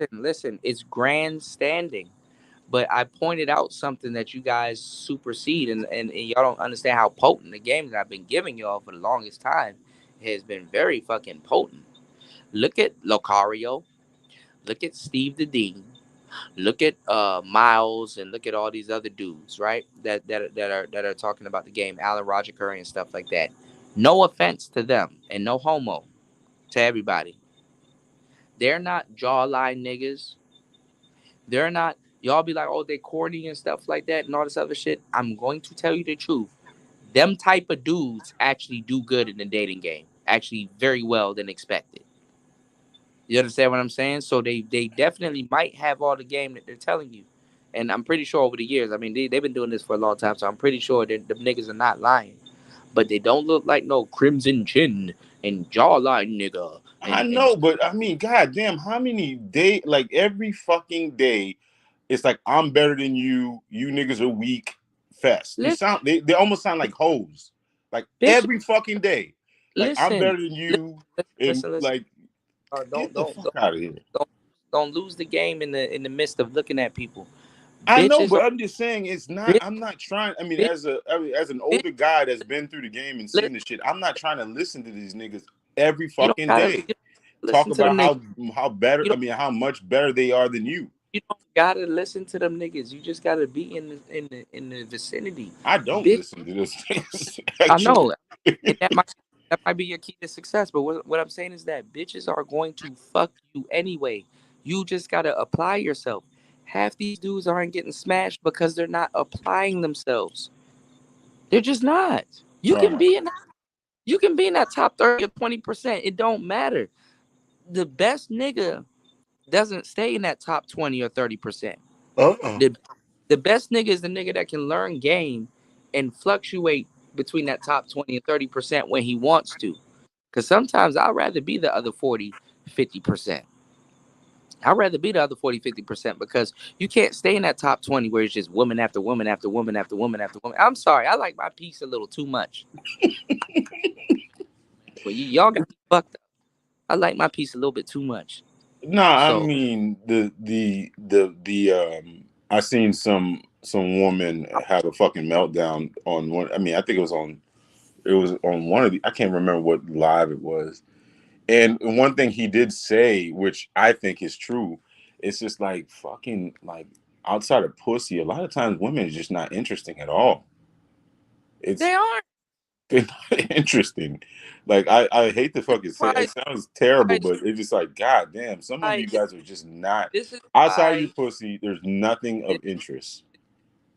it. Listen. It's grandstanding, but I pointed out something that you guys supersede, and y'all don't understand how potent the game that I've been giving y'all for the longest time has been very fucking potent. Look at Locario. Look at Steve the Dean. Look at Miles, and look at all these other dudes, right? That are talking about the game, Alan Roger Curry and stuff like that. No offense to them, and no homo to everybody. They're not jawline niggas. They're not. Y'all be like, oh, they corny and stuff like that and all this other shit. I'm going to tell you the truth. Them type of dudes actually do good in the dating game. Actually, very well than expected. You understand what I'm saying? So they definitely might have all the game that they're telling you. And I'm pretty sure over the years, I mean, they've been doing this for a long time, so I'm pretty sure that the niggas are not lying. But they don't look like no crimson chin and jawline nigga. I And know, but I mean, goddamn, how many day like every fucking day it's like I'm better than you, you niggas are weak fest. listen, They almost sound like hoes. Like bitch, every fucking day. Like I'm listen, better than you and listen. like Don't get the don't fuck don't out of here. don't don't lose the game in the midst of looking at people. I know, Bitches but are I'm just saying it's not bitch, I'm not trying. I mean, bitch, as an bitch. older guy that's been through the game and Listen, seen the shit, I'm not trying to listen to these niggas every you don't fucking gotta day. Talk listen to them about niggas. how better You I don't mean how much better they are than you. you don't gotta listen to them niggas. You just gotta be in the vicinity. I don't Bitch, listen to those things I actually. know, and that might be your key to success. But what I'm saying is that bitches are going to fuck you anyway. You just gotta apply yourself. half these dudes aren't getting smashed because they're not applying themselves. They're just not. You can Uh, be in that top 30 or 20%. It don't matter. The best nigga doesn't stay in that top 20 or 30%. uh-uh. The the best nigga is the nigga that can learn game and fluctuate between that top 20 and 30% when he wants to. Cause sometimes I'd rather be the other 40, 50%. I'd rather be the other 40, 50% because you can't stay in that top 20 where it's just woman after woman after woman after woman after woman. I'm sorry, I like my piece a little too much. But y'all got me fucked up. I like my piece a little bit too much. Nah, I So mean I seen some woman have a fucking meltdown on one. I mean, I think it was on one of the, I can't remember what live it was. And one thing he did say, which I think is true, it's just like fucking like outside of pussy, a lot of times women is just not interesting at all. It's they aren't. they're not interesting. Like I hate to This fucking is say why. it sounds terrible, Why, but it's just like, god damn, some of why you guys are just not this is outside of your why. pussy, there's nothing of This, interest.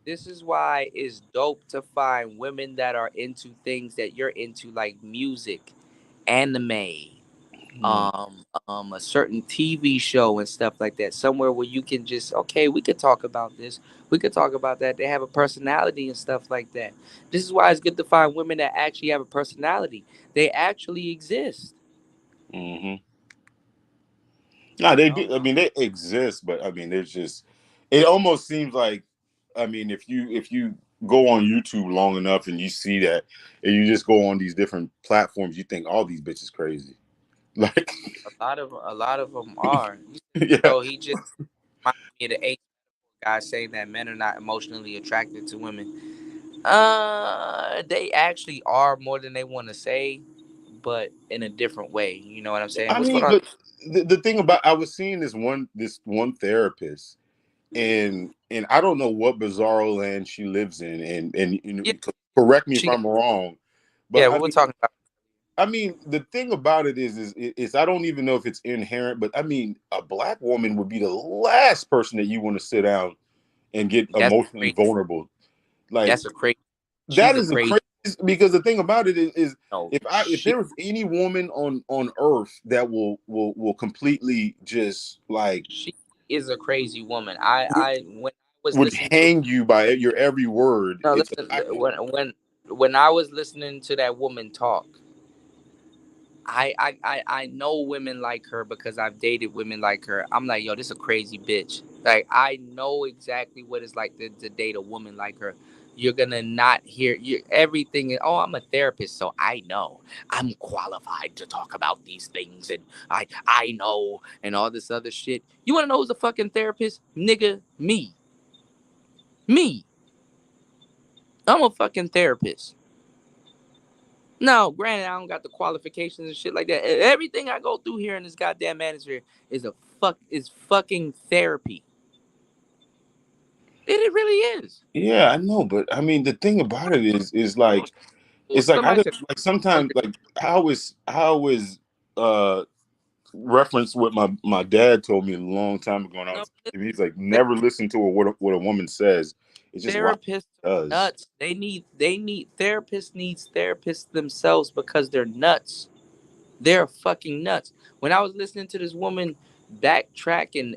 this is why it's dope to find women that are into things that you're into, like music, anime, Mm, a certain TV show and stuff like that. Somewhere where you can just, okay, we could talk about this, we could talk about that. They have a personality and stuff like that. This is why it's good to find women that actually have a personality. They actually exist. hmm No, You they know, do. I mean, they exist, but I mean, there's just. It almost seems like, I mean, if you go on YouTube long enough and you see that, and you just go on these different platforms, you think all these bitches crazy. Like, a lot of them are. yeah. So he just reminded me of the eight guy saying that men are not emotionally attracted to women. They actually are more than they want to say, but in a different way. You know what I'm saying? I What's going mean, on? but the thing about, I was seeing this one therapist, and I don't know what bizarro land she lives in, and you know, Yeah, correct me if she got, I'm wrong, but yeah. What we're talking about? I mean, the thing about it is I don't even know if it's inherent, but I mean, a black woman would be the last person that you want to sit down and get That's emotionally crazy. vulnerable. Like That's a crazy. that She's a is the crazy. crazy, because the thing about it is No, if there was any woman on earth that will completely just like she is a crazy woman. I when I was would listening to hang you by your every word, no, it's a listen, black woman. when I was listening to that woman talk, I know women like her because I've dated women like her. I'm like, yo, this is a crazy bitch. Like, I know exactly what it's like to date a woman like her. You're gonna not hear everything. Oh, I'm a therapist, so I know. I'm qualified to talk about these things, and I know, and all this other shit. You wanna know who's a fucking therapist, nigga? Me. I'm a fucking therapist. No, granted, I don't got the qualifications and shit like that. Everything I go through here in this goddamn manosphere is fucking therapy. It really is. Yeah, I know, but I mean, the thing about it is like, Well, it's like I somebody don't said, like sometimes, like how is uh reference what my dad told me a long time ago when I no, was he's like, never listen to what a woman says. It's just what therapists she are does. nuts. They need therapists needs therapists themselves because they're nuts. They're fucking nuts. When I was listening to this woman backtrack in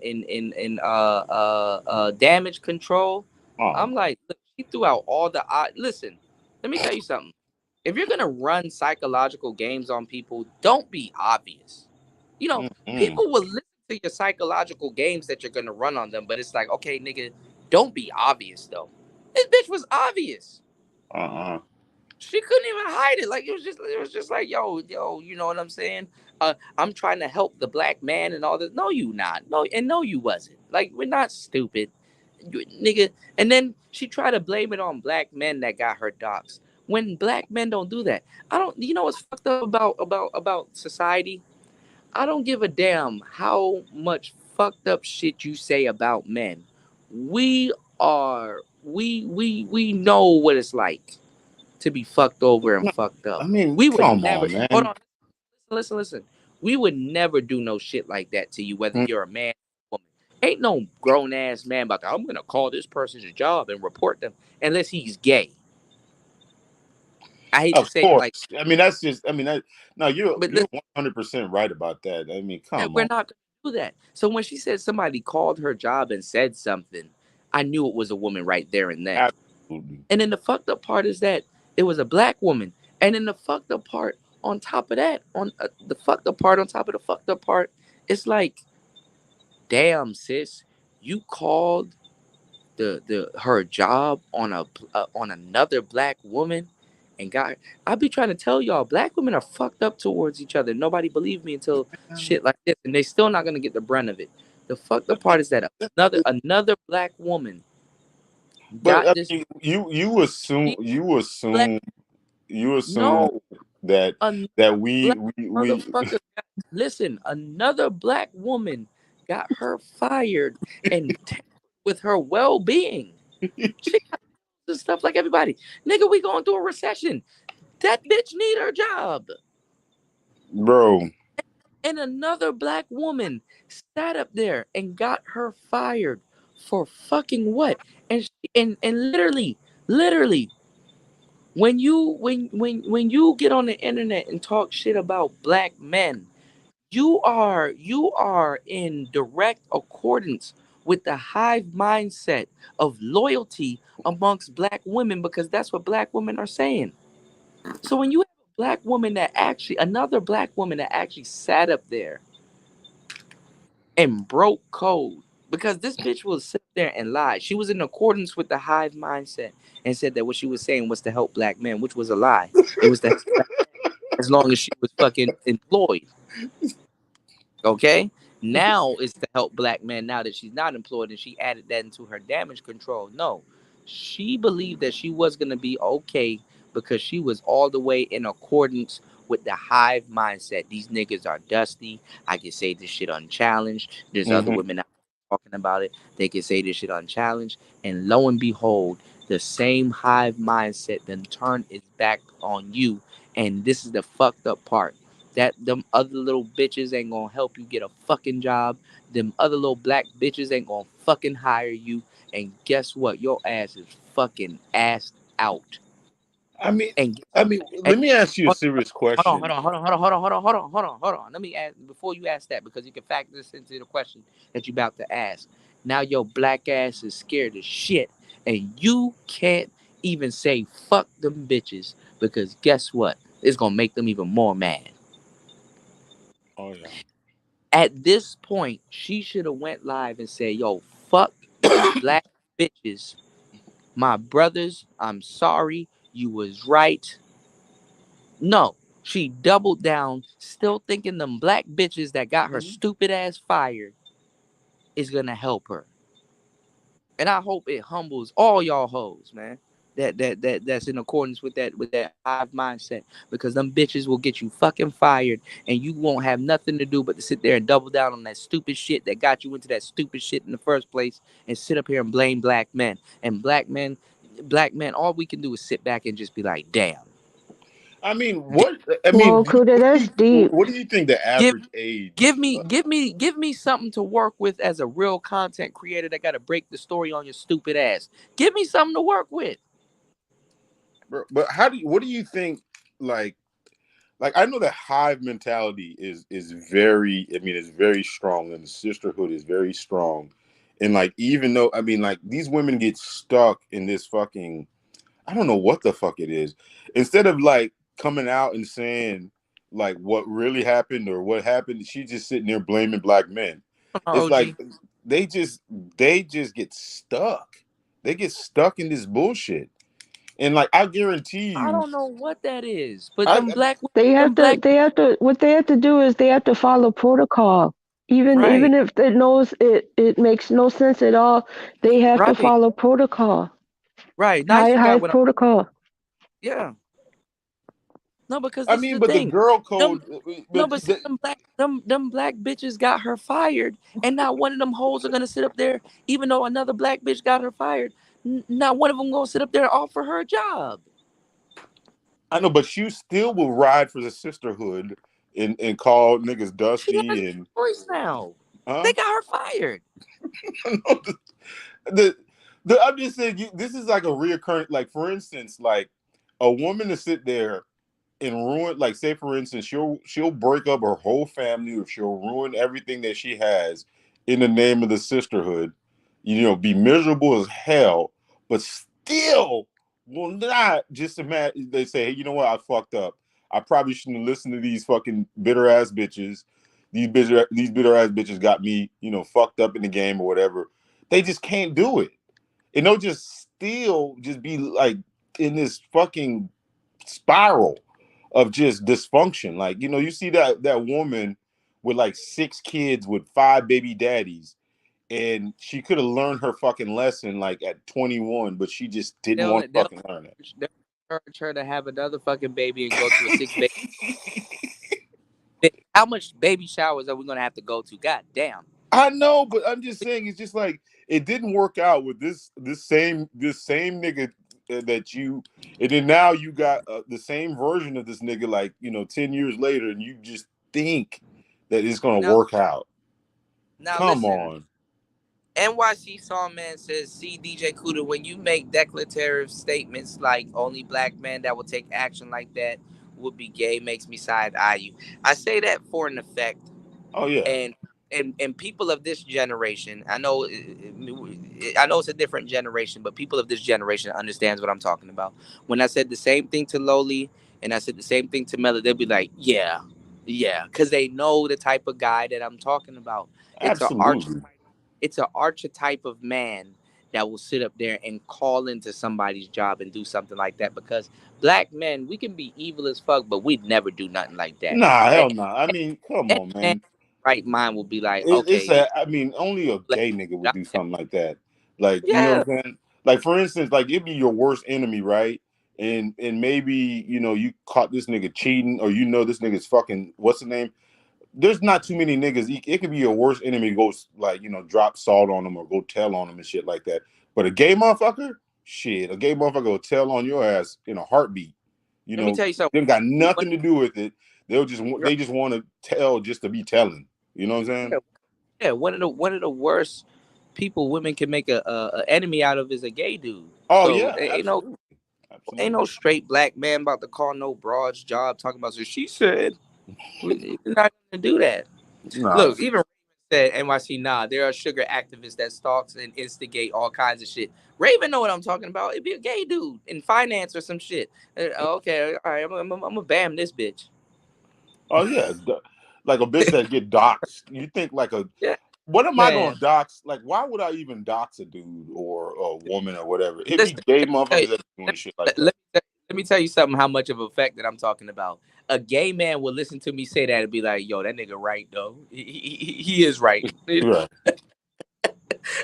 damage control, Uh-huh. I'm like, look, she threw out all the listen, let me tell you something. If you're gonna run psychological games on people, don't be obvious. You know, Mm-mm. people will listen to your psychological games that you're gonna run on them, but it's like, okay, nigga, don't be obvious though. This bitch was obvious. Uh-uh. She couldn't even hide it. Like it was just like, yo, you know what I'm saying? I'm trying to help the black man and all this. No, you not. No, and no, you wasn't. Like, we're not stupid, nigga. And then she tried to blame it on black men that got her docs. When black men don't do that, I don't. You know what's fucked up about society? I don't give a damn how much fucked up shit you say about men. We know what it's like to be fucked over and No, fucked up. I mean, We would come never on, hold man. on, listen. We would never do no shit like that to you, whether Mm, you're a man or a woman. Ain't no grown ass man about to, I'm gonna call this person's job and report them unless he's gay. I hate to Of say it like, course. I mean, that's just. I mean, that. No, but you're listen, 100% right about that. I mean, come we're on. not gonna do that. So when she said somebody called her job and said something, I knew it was a woman right there and then. Absolutely. And then the fucked up part is that it was a black woman. And then the fucked up part on top of that, on the fucked up part on top of the fucked up part, it's like, damn sis, you called the her job on a on another black woman and got. I be trying to tell y'all, black women are fucked up towards each other. Nobody believed me until shit like this, and they still not gonna get the brunt of it. The fucked up part is that another black woman But got I this. mean, you assume She black. you assume No, that another that black we motherfucker. Listen, another black woman got her fired and with her well being. She got the stuff like everybody. Nigga, we going through a recession. That bitch need her job. bro. And another black woman sat up there and got her fired for fucking what? And literally, when you get on the internet and talk shit about black men, you are in direct accordance with the hive mindset of loyalty amongst black women because that's what black women are saying. So when you have a black woman that actually, another black woman that actually sat up there and broke code, because this bitch will sit there and lie. She was in accordance with the hive mindset and said that what she was saying was to help black men, which was a lie. It was to help black as long as she was fucking employed. Okay. Now it's to help black men now that she's not employed and she added that into her damage control. No, she believed that she was going to be okay because she was all the way in accordance with the hive mindset. These niggas are dusty. I can say this shit unchallenged. There's other Hmm. women out there talking about it. They can say this shit unchallenged. And lo and behold, the same hive mindset then turned its back on you. And this is the fucked up part that them other little bitches ain't gonna help you get a fucking job. Them other little black bitches ain't gonna fucking hire you. And guess what? Your ass is fucking assed out. I mean, And, and let me ask you a hold serious hold on, question. hold on, hold on, hold on, hold on, hold on, hold on, hold on. Let me ask before you ask that because you can factor this into the question that you about to ask. Now your black ass is scared as shit, and you can't even say fuck them bitches because guess what? It's gonna make them even more mad. Oh yeah. At this point, she should have went live and said, "Yo, fuck you, black bitches, my brothers. I'm sorry. You was right." No, she doubled down, still thinking them black bitches that got her stupid ass fired is gonna help her. And I hope it humbles all y'all hoes, man. That's in accordance with that hive mindset because them bitches will get you fucking fired and you won't have nothing to do but to sit there and double down on that stupid shit that got you into that stupid shit in the first place and sit up here and blame black men. And black men, all we can do is sit back and just be like, damn. I mean, what? I mean, Well, Kuda, that's deep. what do you think the Give average age? give me something to work with as a real content creator that gotta break the story on your stupid ass. Give me something to work with. But how do you? What do you think? Like, I know that hive mentality is very. I mean, it's very strong, and the sisterhood is very strong. And like, even though I mean, like, these women get stuck in this fucking. I don't know what the fuck it is. Instead of like coming out and saying like what really happened or what happened, she's just sitting there blaming black men. It's like OG. they just they just get stuck. They get stuck in this bullshit. And like I guarantee I you, don't know what that is, but I them black, What they have to do is they have to follow protocol. right, Even if it knows it makes no sense at all, they have to right, follow protocol. right. High Nice, you high got what? protocol. Yeah. No, because I this is mean, the but the thing. girl Them code, no, but but see, them black bitches got her fired, and not one of them hoes are gonna sit up there, even though another black bitch got her fired. Not one of them gonna sit up there and offer her a job. I know, but you still will ride for the sisterhood and call niggas She has dusty a and choice now. huh? They got her fired. the, I'm just saying this is like a reoccurring. Like for instance, like a woman to sit there and ruin, like say for instance, she'll break up her whole family, or she'll ruin everything that she has in the name of the sisterhood. You know, be miserable as hell, but still will not just imagine. They say, hey, you know what? I fucked up. I probably shouldn't have listened to these fucking bitter ass bitches. These bitter ass bitches got me, you know, fucked up in the game or whatever. They just can't do it, and they'll just still just be like in this fucking spiral of just dysfunction. Like, you know, you see that woman with like 6 kids with 5 baby daddies, and she could have learned her fucking lesson like at 21, but she just didn't want to They'll fucking learn it. encourage her to have another fucking baby and go to a 6 baby. How much baby showers are we gonna have to go to? God damn. I know, but I'm just saying, it's just like it didn't work out with this same nigga that you, and then now you got the same version of this nigga, like, you know, 10 years later, and you just think that it's gonna Now, work out. now Come listen. on. NYC Songman says, see DJ Kuda, when you make declarative statements like only black men that will take action like that would be gay makes me side eye you. I say that for an effect. Oh yeah. And and people of this generation, I know it's a different generation, but people of this generation understands what I'm talking about. When I said the same thing to Loli and I said the same thing to Mela, they'll be like, yeah, yeah, because they know the type of guy that I'm talking about. It's a Absolutely. it's an archetype of man that will sit up there and call into somebody's job and do something like that, because black men, we can be evil as fuck, but we'd never do nothing like that. Nah, And, hell nah. I mean, come and on, man, man. right mind will be like, okay, It's a. I mean, only a let- gay nigga would do something like that. Like, you know yeah, what I'm saying? Like, for instance, like it'd be your worst enemy, right? And maybe, you know, you caught this nigga cheating, or you know this nigga's fucking what's the name? There's not too many niggas. It could be your worst enemy. Go like, you know, drop salt on them or go tell on them and shit like that. But a gay motherfucker, shit, a gay motherfucker will tell on your ass in a heartbeat. You let me know, tell you something. they got One, nothing to do with it. you're- They just want to tell just to be telling. You know what I'm saying? yeah, yeah, one of the worst people women can make a enemy out of is a gay dude. Oh So yeah, absolutely, ain't absolutely. no straight black man about to call no broad's job talking about, so she said we're not gonna do that. Nah, Look, even Raven said NYC, nah, there are sugar activists that stalks and instigate all kinds of shit. Raven know what I'm talking about. It'd be a gay dude in finance or some shit. Okay, all right, I'm gonna bam this bitch. oh yeah, like a bitch that get doxxed. You think like a Yeah, what am I man. gonna dox? Like, why would I even dox a dude or a woman or whatever? It'd be Listen, gay let me motherfuckers that tell doing you, shit like let, that. let, let me tell you something. How much of an effect that I'm talking about? A gay man will listen to me say that and be like, "Yo, that nigga right though. He is right." Right.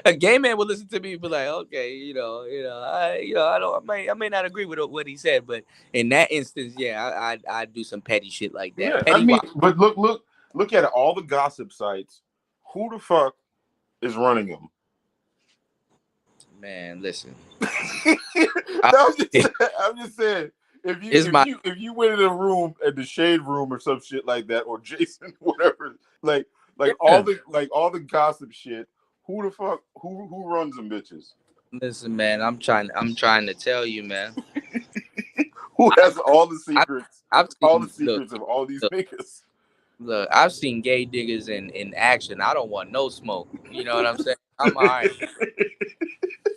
A gay man will listen to me and be like, okay, I may not agree with what he said, but in that instance, yeah, I do some petty shit like that. Yeah. I Petty mean, wop. but look at it. All the gossip sites. Who the fuck is running them? Man, listen. I, No, I'm just saying. If you it's if my you if you went in a room at the shade room or some shit like that, or Jason, whatever, like yeah. all the gossip shit, who the fuck who runs them bitches? Listen, man. I'm trying to tell you, man. Who I, has all the I secrets? I've All the seen secrets of all these look, niggas. look. I've seen gay diggers in action. I don't want no smoke. You know what I'm saying? I'm all right.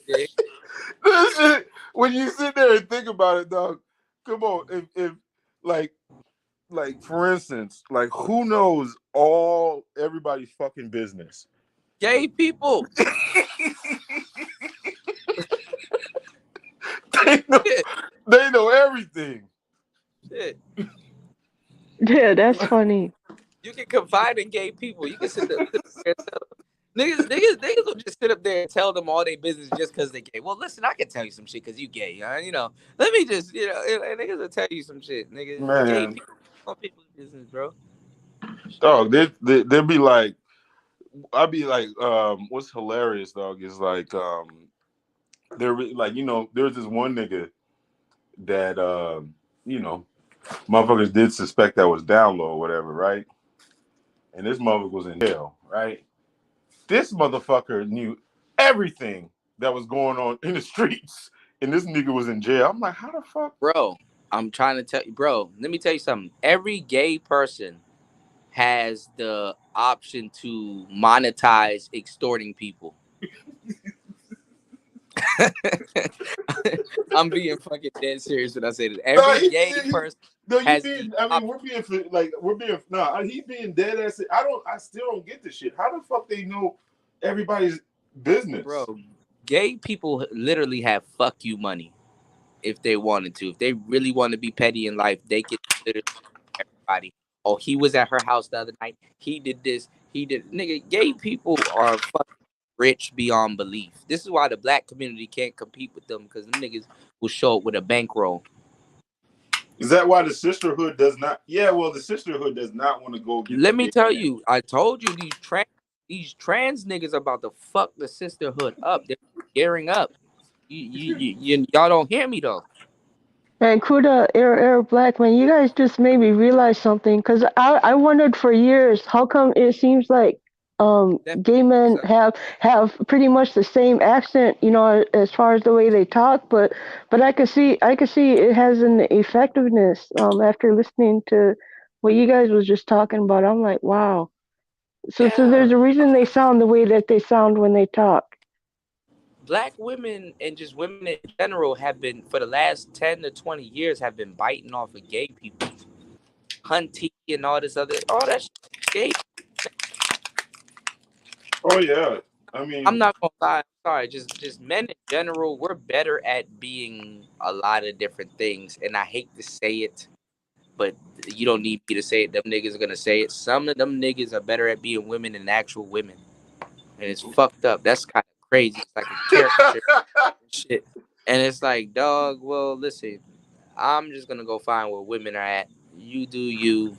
Yeah. That shit, when you sit there and think about it, dog, come on. If like for instance, like who knows all everybody's fucking business? Gay people. They know Shit, they know everything. shit. Yeah, that's funny. You can confide in gay people. You can sit there and tell niggas will just sit up there and tell them all their business just because they gay. Well, listen, I can tell you some shit because you gay. You know, let me just, niggas will tell you some shit. Niggas, gay Man, people, all people's business, bro. dog, they'd be like, I'd be like, what's hilarious, dog, is like, like, you know, there's this one nigga that, you know, motherfuckers did suspect that was down low or whatever, right? And this motherfucker was in jail, right? This motherfucker knew everything that was going on in the streets, and this nigga was in jail. I'm like, how the fuck? Bro, I'm trying to tell you, bro. Let me tell you something. Every gay person has the option to monetize extorting people. I'm being fucking dead serious when I say this. Every gay person No, you has the being. I mean, option. we're being. Nah, he being dead ass. I still don't get this shit. How the fuck they know everybody's business? Bro, gay people literally have fuck you money if they wanted to. If they really want to be petty in life, they could literally everybody. Oh, he was at her house the other night. He did this. He did. Nigga, gay people are fucking rich beyond belief. This is why the black community can't compete with them because them niggas will show up with a bankroll. Is that why the sisterhood does not? Yeah, well, the sisterhood does not want to go get Let the me gay tell man. you, I told you these trans niggas are about to fuck the sisterhood up. They're gearing up. Y'all don't hear me though. And Kuda, Air Blackman, you guys just made me realize something. Cause I wondered for years how come it seems like gay men have pretty much the same accent, you know, as far as the way they talk, but I could see it has an effectiveness after listening to what you guys was just talking about. I'm like, wow. So Yeah. there's a reason they sound the way that they sound when they talk. Black women and just women in general have been for the last 10 to 20 years have been biting off of gay people. Hunty and all that shit gay. Oh yeah. I I'm mean, not gonna lie, I'm sorry, just men in general, we're better at being a lot of different things. And I hate to say it, but you don't need me to say it. Them niggas are gonna say it. Some of them niggas are better at being women than actual women. And it's fucked up. That's kind of crazy. It's like a caricature shit. And it's like, dog, well, listen, I'm just gonna go find where women are at. You do you.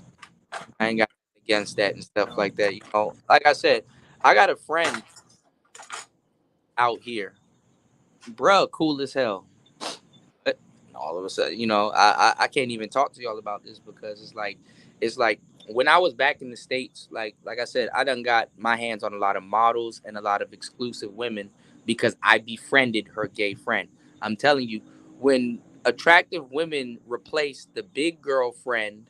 I ain't got nothing against that and stuff like that. You know, like I said, I got a friend out here, bruh, cool as hell. But all of a sudden, you know, I can't even talk to y'all about this because it's like when I was back in the States, like I said, I done got my hands on a lot of models and a lot of exclusive women because I befriended her gay friend. I'm telling you, when attractive women replace the big girlfriend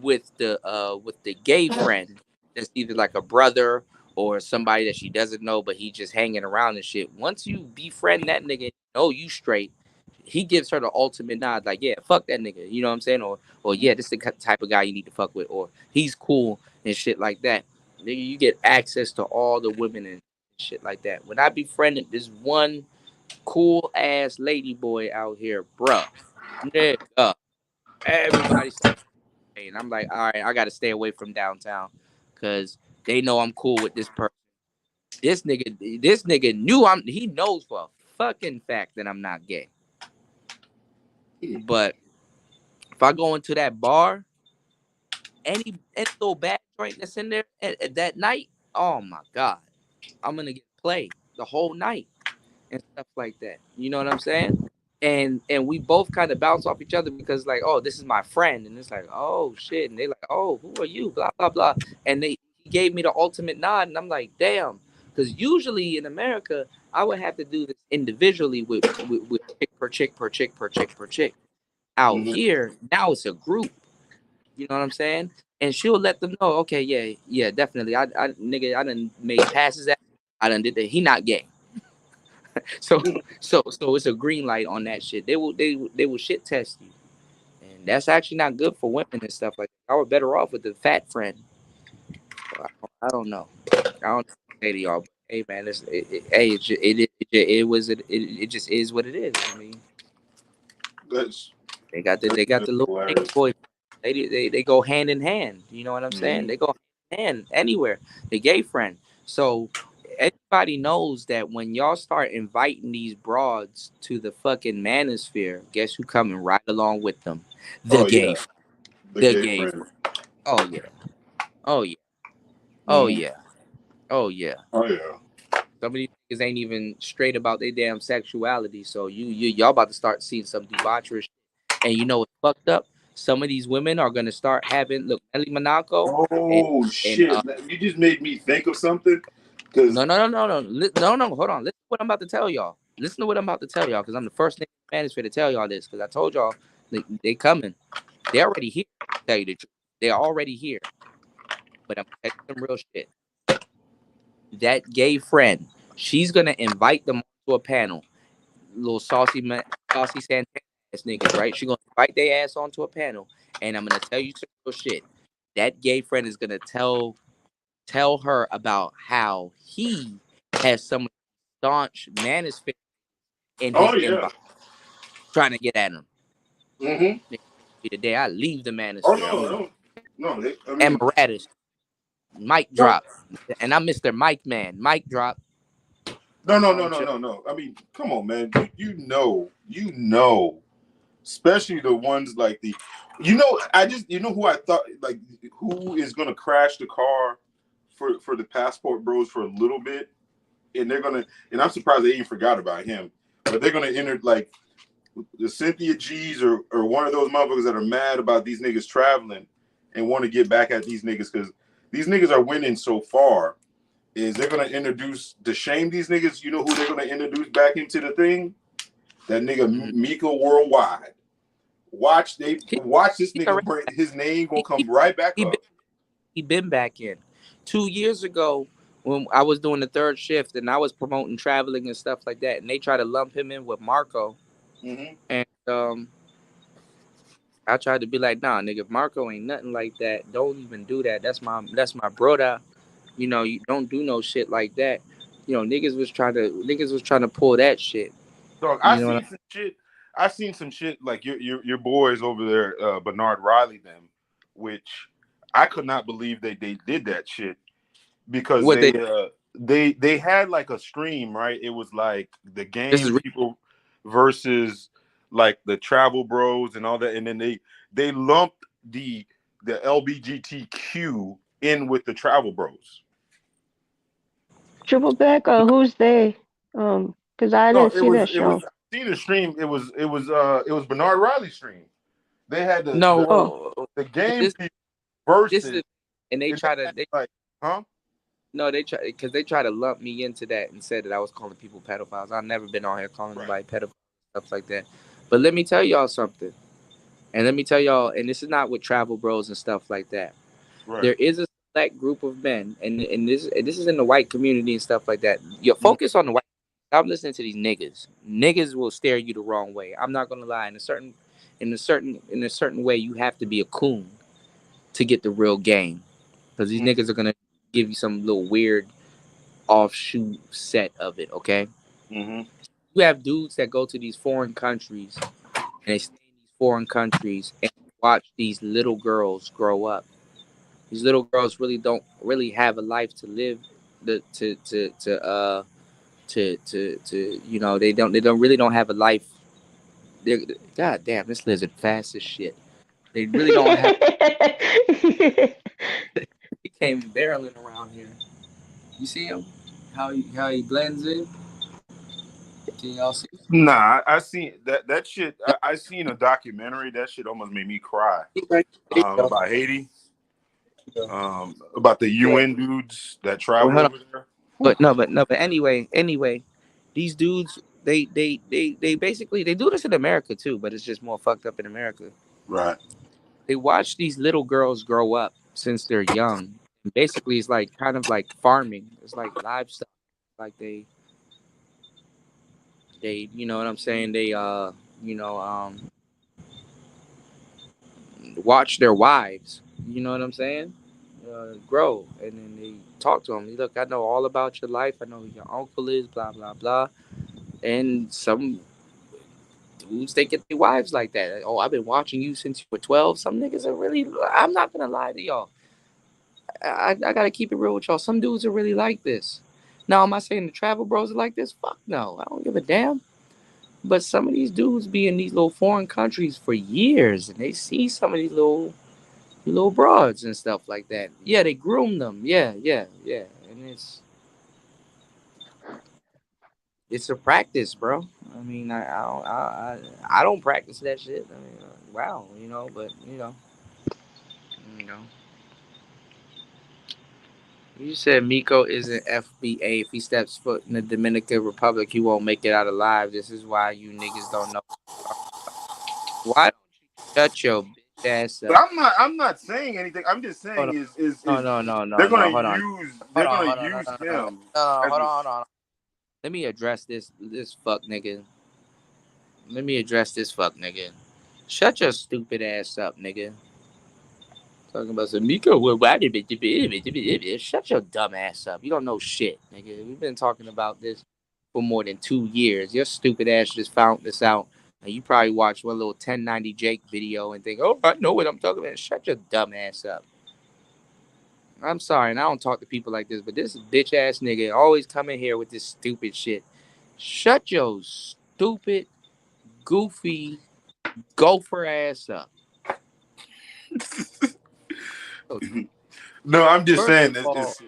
with the gay friend that's either like a brother or somebody that she doesn't know, but he just hanging around and shit. Once you befriend that nigga, know you straight, he gives her the ultimate nod, like, yeah, fuck that nigga. You know what I'm saying? Or yeah, this is the type of guy you need to fuck with, or he's cool and shit like that. Nigga, you get access to all the women and shit like that. When I befriended this one cool ass lady boy out here, bruh, nigga, everybody and I'm like, all right, I got to stay away from downtown because they know I'm cool with this person. This nigga knew he knows for a fucking fact that I'm not gay. But if I go into that bar, any little bad joint that's in there at that night, oh my god, I'm gonna get played the whole night and stuff like that. You know what I'm saying? And we both kind of bounce off each other because like, oh, this is my friend, and it's like, oh shit, and they like, oh, who are you? Blah blah blah, and he gave me the ultimate nod, and I'm like, damn, because usually in America I would have to do this individually with chick per chick per chick per chick per chick. Out mhm. here now it's a group. You know what I'm saying? And she'll let them know, okay, yeah, yeah, definitely. Nigga, I done made passes at. I done did that. He not gay. So it's a green light on that shit. They will shit test you, and that's actually not good for women and stuff like that. I was better off with the fat friend. So I don't know. I don't know what to say to y'all. But, hey man, hey, it just is what it is. I mean, That's they got the little gay hilarious. boy. They go hand in hand. You know what I'm saying? Mhm. They go hand in hand anywhere. The gay friend. So everybody knows that when y'all start inviting these broads to the fucking manosphere, guess who coming right along with them? The Oh gay, yeah, friend. the The gay gay. friend. Friend. Oh yeah. Oh yeah. Oh Mhm. yeah. Oh yeah. Oh yeah. Some of these niggas ain't even straight about their damn sexuality. So y'all about to start seeing some debauchery. And you know what's fucked up? Some of these women are gonna start having look Nelly Monaco and Oh and shit! You just made me think of something. Because No. Hold on. Listen to what I'm about to tell y'all. Listen to what I'm about to tell y'all, because I'm the first nigga in the manosphere to tell y'all this. Because I told y'all they coming. They already here. To tell you the truth, they're already here. But I'm gonna tell you some real shit. That gay friend, she's gonna invite them to a panel. Little saucy Santana ass niggas, right? She gonna invite their ass onto a panel, and I'm gonna tell you some real shit. That gay friend is gonna tell her about how he has some staunch manosphere in oh his yeah, inbox trying to get at him. mm-hmm. The day I leave the Oh manosphere, I'm no, gonna no, no. I mean, Emeritus, mic no, drop, and I'm Mr. Mike Man, mic drop. no. I mean, come on, man. You know, especially the ones like the, you know who I thought like who is gonna crash the car for the passport bros for a little bit, and they're gonna, and I'm surprised they even forgot about him, but they're gonna enter like the Cynthia G's or one of those motherfuckers that are mad about these niggas traveling and want to get back at these niggas because these niggas are winning so far. Is they're gonna introduce to shame these niggas? You know who they're gonna introduce back into the thing? That nigga Miko Worldwide. Watch this He's nigga already bring his name gonna he, come right back he, up. he been back in 2 years ago when I was doing the third shift and I was promoting traveling and stuff like that, and they try to lump him in with Marco, Mm-hmm. and I tried to be like, nah, nigga, Marco ain't nothing like that. Don't even do that. That's my brother. You know, you don't do no shit like that. You know, niggas was trying to pull that shit. Dog, You know what I I seen some shit like your boys over there, Bernard Riley them, which I could not believe they did that shit because what they they had like a stream, right? It was like the this game is people versus like the travel bros and all that, and then they lumped the LBGTQ in with the travel bros. Triple back. Who's they? Because I No, didn't see that it was show. seen the stream. It was Bernard Riley's stream. They had Oh, the game this people this is versus, and they and they try to had like, huh? no, they try because they try to lump me into that and said that I was calling people pedophiles. I've never been on here calling Right. nobody pedophiles, stuff like that. But let me tell y'all something, and let me tell y'all, and this is not with travel bros and stuff like that. Right. There is a select group of men, and this is in the white community and stuff like that. You Mhm. focus on the white. Stop listening to these niggas. Niggas will stare you the wrong way. I'm not gonna lie. In a certain way, you have to be a coon to get the real game, because these niggas are gonna give you some little weird offshoot set of it. Okay, Mhm. you have dudes that go to these foreign countries and they stay in these foreign countries and watch these little girls grow up. These little girls really don't really have a life to live. The to they don't really don't have a life. They're, God damn, this lizard fast as shit. They really don't have. He came barreling around here. You see him? How he blends in? Can y'all see? Nah, I seen that shit. I seen a documentary. That shit almost made me cry. Right there you go. About Haiti. There you go. About the Yeah. UN dudes that Well, travel hold on. over there. Whew. But anyway, these dudes they basically they do this in America too, but it's just more fucked up in America. Right. They watch these little girls grow up since they're young. Basically, it's like kind of like farming. It's like livestock. Like they you know what I'm saying. They you know watch their wives. You know what I'm saying. Grow, and then they talk to them. Look, I know all about your life. I know who your uncle is. Blah blah blah. And some dudes they get their wives like that. Like, oh, I've been watching you since you were 12. Some niggas are really. I'm not gonna lie to y'all. I gotta keep it real with y'all. Some dudes are really like this. Now, am I saying the travel bros are like this? Fuck no. I don't give a damn. But some of these dudes be in these little foreign countries for years, and they see some of these little broads and stuff like that. Yeah, they groom them. Yeah, and it's a practice, bro. I mean, I don't practice that shit. I mean, wow, but you know, You said Miko isn't FBA. If he steps foot in the Dominican Republic, he won't make it out alive. This is why you niggas don't know. Why don't you shut your bitch ass But up? I'm not saying anything. I'm just Hold saying on. No, is no, no, no, they're no. gonna Hold on. use Hold they're on, gonna hold on, no, use no, no, no. him No, as hold a on, hold on. Let me address this fuck nigga. Let me address this fuck nigga. Shut your stupid ass up, nigga. Talking about some Miko. Shut your dumb ass up. You don't know shit, nigga. We've been talking about this for more than 2 years. Your stupid ass just found this out, and you probably watched one little 1090 Jake video and think, "Oh, I know what I'm talking about." Shut your dumb ass up. I'm sorry, and I don't talk to people like this, but this bitch ass nigga always come in here with this stupid shit. Shut your stupid, goofy, gopher ass up. No, I'm just First saying of this all, is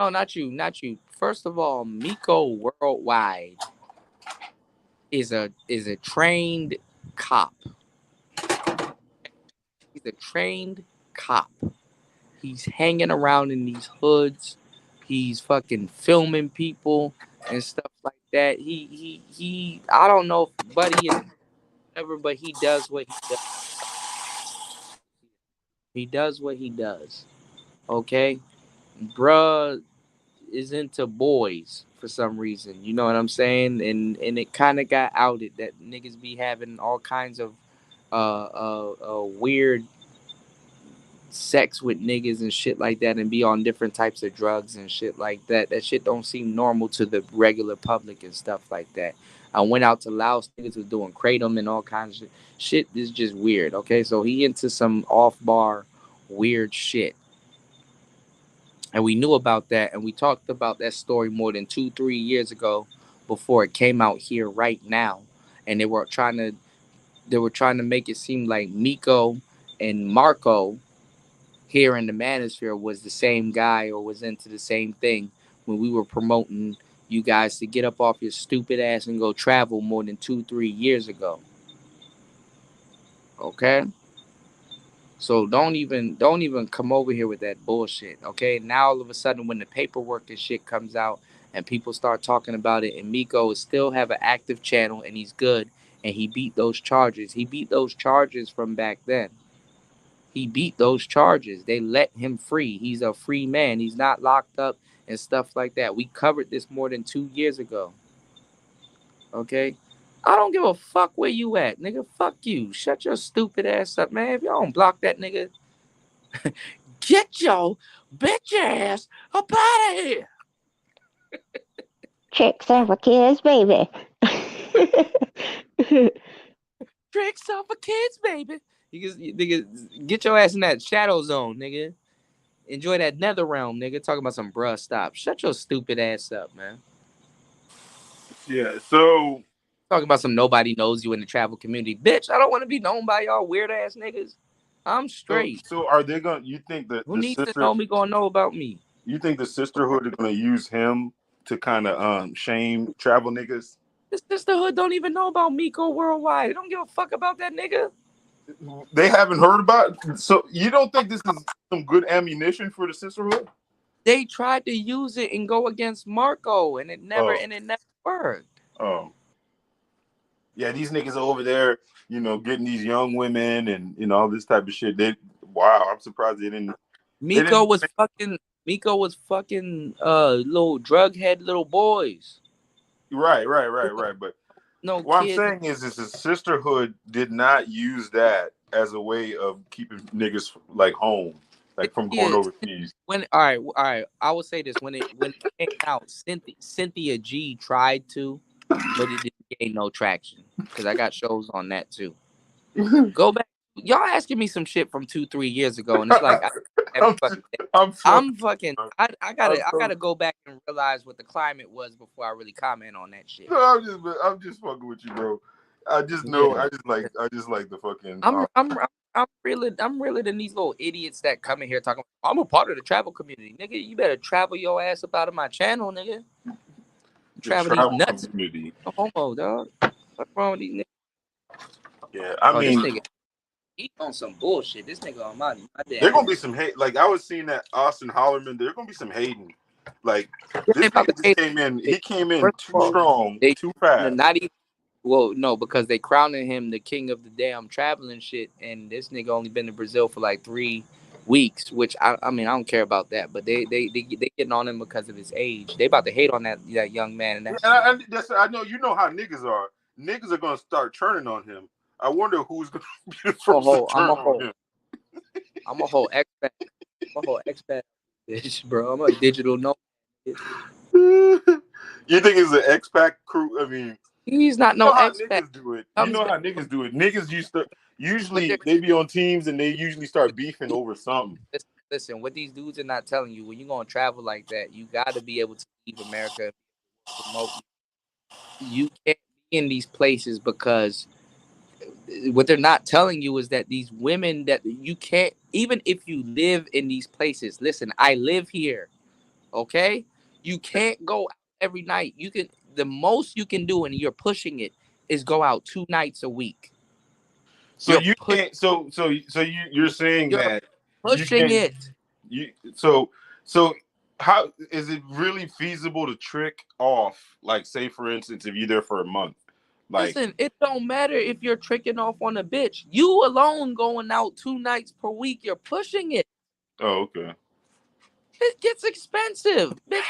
no, not you, not you. First of all, Miko Worldwide is a trained cop. He's a trained cop. He's hanging around in these hoods. He's fucking filming people and stuff like that. He. I don't know if Buddy is whatever, but he does what he does. He does what he does. Okay, bruh is into boys for some reason. You know what I'm saying? And it kind of got outed that niggas be having all kinds of weird sex with niggas and shit like that, and be on different types of drugs and shit like that. That shit don't seem normal to the regular public and stuff like that. I went out to Laos, niggas was doing kratom and all kinds of shit. Is just weird. Okay, so he into some off bar weird shit. And we knew about that, and we talked about that story more than 2 3 years ago before it came out here right now. And they were trying to make it seem like Miko and Marco here in the manosphere was the same guy or was into the same thing when we were promoting you guys to get up off your stupid ass and go travel more than 2 3 years ago. Okay, so don't even come over here with that bullshit. Okay, now all of a sudden when the paperwork and shit comes out and people start talking about it, and Miko is still have an active channel and he's good, and he beat those charges. He beat those charges from back then. He beat those charges. They let him free. He's a free man. He's not locked up and stuff like that. We covered this more than 2 years ago. Okay? I don't give a fuck where you at, nigga. Fuck you. Shut your stupid ass up, man. If y'all don't block that nigga, get your bitch ass up out of here. Chicks over kids, baby. Tricks off for kids, baby. Nigga, get your ass in that shadow zone, nigga. Enjoy that nether realm, nigga. Talking about some bruh stop. Shut your stupid ass up, man. yeah. So Talking about some nobody knows you in the travel community. Bitch, I don't want to be known by y'all weird ass niggas. I'm straight. so are they gonna? You think that Who needs to know me gonna know about me? you think the sisterhood are gonna use him to kind of shame travel niggas? The sisterhood don't even know about Miko Worldwide. They don't give a fuck about that nigga. They haven't heard about it? So you don't think this is some good ammunition for the sisterhood? They tried to use it and go against Marco, and it never Oh, and it never worked. oh, yeah. These niggas are over there, getting these young women and all this type of shit. Wow, I'm surprised they didn't. They Miko didn't. was fucking Miko was fucking little drug head little boys. Right. But No what I'm kids. saying is the sisterhood did not use that as a way of keeping niggas like home, like from going Yeah, overseas. when all right. I will say this: when it came out, Cynthia G tried to, but it didn't gain no traction because I got shows on that too. Go back, y'all asking me some shit from 2 3 years ago, and it's like every I'm, fucking day. I'm so, I'm fucking. I I'm gotta I so, gotta go back and realize what the climate was before I really comment on that shit. I'm just fucking with you, bro. I just know, Yeah, I just like the fucking. I'm realer than these little idiots that come in here talking. I'm a part of the travel community, nigga. You better travel your ass up out of my channel, nigga. The Travel these travel nuts, community. no homo, dog. What's wrong with these niggas? Yeah, I Oh, this mean, nigga. He on some bullshit. This nigga on my There damn. gonna be some hate. Like I was seeing that Austin Hollerman. There gonna be some hating. Like Yeah, they this about to nigga just hate. came in. He came in First too of all, strong, they too fast. not even. Well, no, because they crowning him the king of the damn traveling shit, and this nigga only been to Brazil for like 3 weeks. Which I mean, I don't care about that, but they getting on him because of his age. They about to hate on that young man, and Yeah, that's I know you know how niggas are. Niggas are gonna start turning on him. I wonder who's gonna be the first to I'm turn a on whole him. I'm a whole expat. I'm a whole expat, bitch, bro. I'm a digital nomad. You think it's an expat crew? I mean, He's not you no know how expat. niggas do it. You Comes know back, how niggas do it. Niggas used to but usually they be on teams and they usually start beefing over something. listen, what these dudes are not telling you when you're gonna travel like that, you got to be able to leave America remotely. You can't be in these places because what they're not telling you is that these women that you can't, even if you live in these places. Listen, I live here, okay? You can't go out every night. You can, the most you can do, and you're pushing it, is go out 2 nights a week. So You're you push, can't. You're saying you're that you pushing can't. it. You so how is it really feasible to trick off? Like, say for instance, if you're there for a month, like, Listen, it don't matter if you're tricking off on a bitch. You alone going out 2 nights per week, you're pushing it. oh, okay. It gets expensive. Bitch,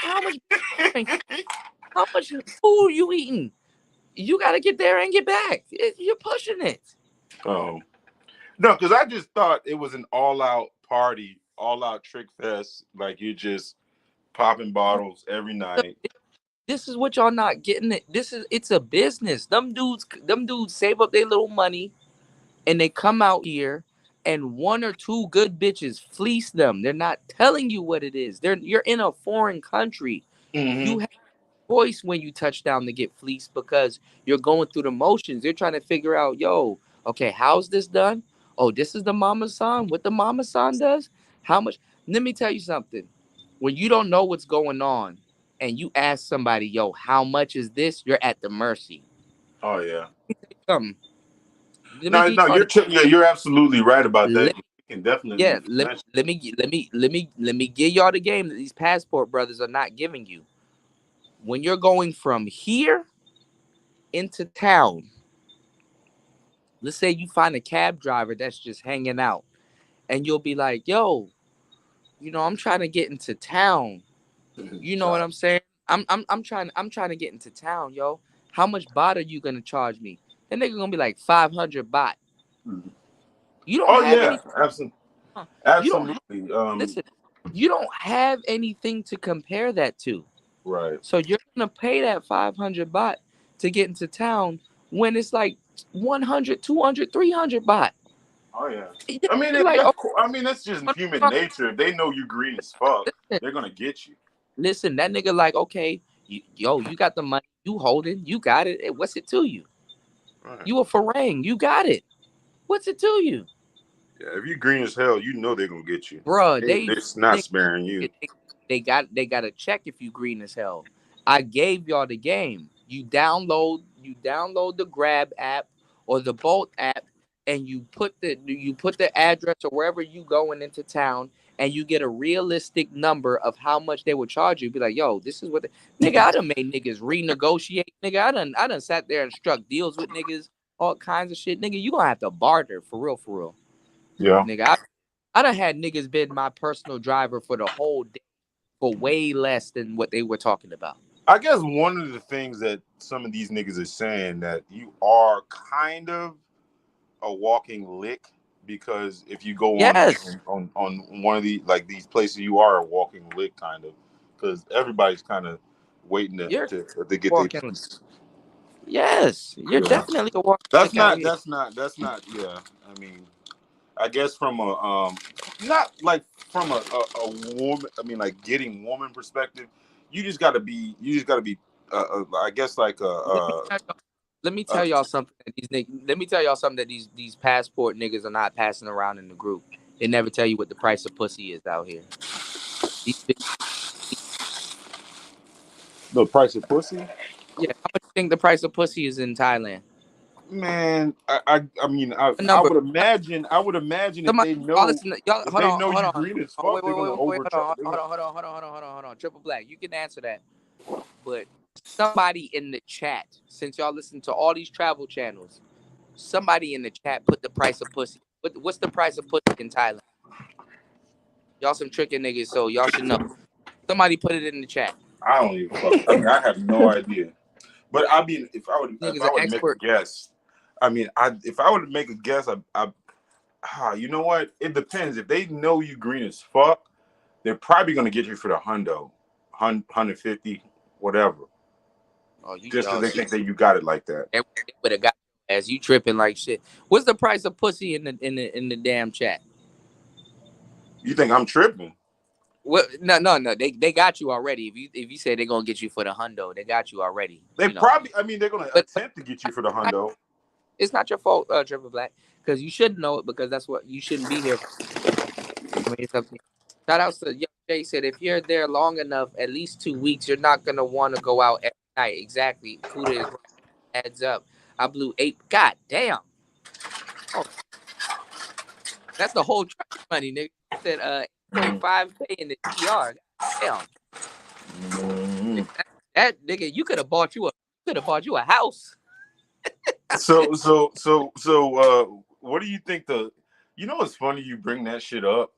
how much food you eating? You gotta get there and get back. You're pushing it. Oh no, because I just thought it was an all-out party, all-out trick fest. Like you just popping bottles every night. This is what y'all not getting. It's a business. Them dudes save up their little money and they come out here and one or two good bitches fleece them. They're not telling you what it is. You're in a foreign country. Mm-hmm. You have a choice when you touch down to get fleeced because you're going through the motions. They're trying to figure out, yo, okay, how's this done? Oh, this is the mama san. What the mama san does? How much? Let me tell you something. When you don't know what's going on and you ask somebody, yo, how much is this? You're at the mercy. Oh yeah. Something. Let me No, give no, y'all the you're absolutely right about that. let You can definitely yeah, finesse. let me give y'all the game that these passport brothers are not giving you. When you're going from here into town, let's say you find a cab driver that's just hanging out, and you'll be like, "Yo, I'm trying to get into town. You know what I'm saying? I'm trying to get into town, yo. How much baht are you gonna charge me?" That nigga gonna be like 500 baht. You don't Oh have yeah, any. You don't have, absolutely. listen. You don't have anything to compare that to. Right. So you're gonna pay that 500 baht to get into town when it's like 100, 200, 300 baht. Oh yeah. You're I mean, like, oh, I mean, that's just human nature. If they know you green as fuck, they're gonna get you. listen, that nigga like, okay, you got the money, you holding, you got it. Hey, what's it to you? Right. You a farang, you got it. What's it to you? Yeah. If you green as hell, you know they're gonna get you. Bruh, They're not nigga, sparing you. they got to check if you green as hell. I gave y'all the game. You download the Grab app or the Bolt app, and you put the address or wherever you going into town, and you get a realistic number of how much they would charge you. Be like, yo, this is what nigga. I done made niggas renegotiate. Nigga, I done sat there and struck deals with niggas, all kinds of shit. Nigga, you gonna have to barter for real, for real. Yeah. Nigga, I done had niggas been my personal driver for the whole day for way less than what they were talking about. I guess one of the things that some of these niggas are saying that you are kind of a walking lick because if you go Yes, on one of the like these places, you are a walking lick kind of because everybody's kind of waiting you're to get their walking. piece. Yes, you're Yeah. definitely a walking That's lick out not. here. That's not. Yeah. I mean, I guess from a not like from a woman. I mean, like getting woman perspective, you just got to be. You just got to be. I guess like Let me tell y'all, let me uh, tell y'all something that let me tell y'all something that these passport niggas are not passing around in the group. They never tell you what the price of pussy is out here. These bitches, the price of pussy. yeah, how much you think the price of pussy is in Thailand? Man, I mean, A number. I would imagine if Somebody, they y'all know, listen. Y'all, if hold they on, know hold you on. green as Oh, fuck, wait, they're wait, gonna wait, wait, hold on, they're hold gonna, on, hold on, hold on, hold on, hold on, hold on. Triple Black, you can answer that. But somebody in the chat, since y'all listen to all these travel channels, somebody in the chat put the price of pussy. What's the price of pussy in Thailand? Y'all some tricking niggas, so y'all should know. Somebody put it in the chat. I don't even fuck. I mean, I have no idea. But I mean, if Niggas I an would make a expert. guess, I mean, if I would make a guess, you know what? It depends. If they know you green as fuck, they're probably gonna get you for the hundo, 150, whatever, Oh, you just because y'all they see. think that you got it like that. They would have got as you tripping like shit. What's the price of pussy in the damn chat? You think I'm tripping? What? No. They got you already. If you say they're gonna get you for the hundo, they got you already. They You know. probably. I mean, they're gonna But attempt to get you for the hundo. it's not your fault, Triple Black, because you should know it because that's what you shouldn't be here. I mean, it's up to you. Shout out to Young Jay said if you're there long enough, at least 2 weeks, you're not gonna want to go out every night. Exactly. Kuda is right. Adds up. I blew 8. God damn. Oh, that's the whole track money, nigga. I said 8.5K in the TR. God damn. That nigga, you could have bought you a house. So, what do you think you know, it's funny you bring that shit up.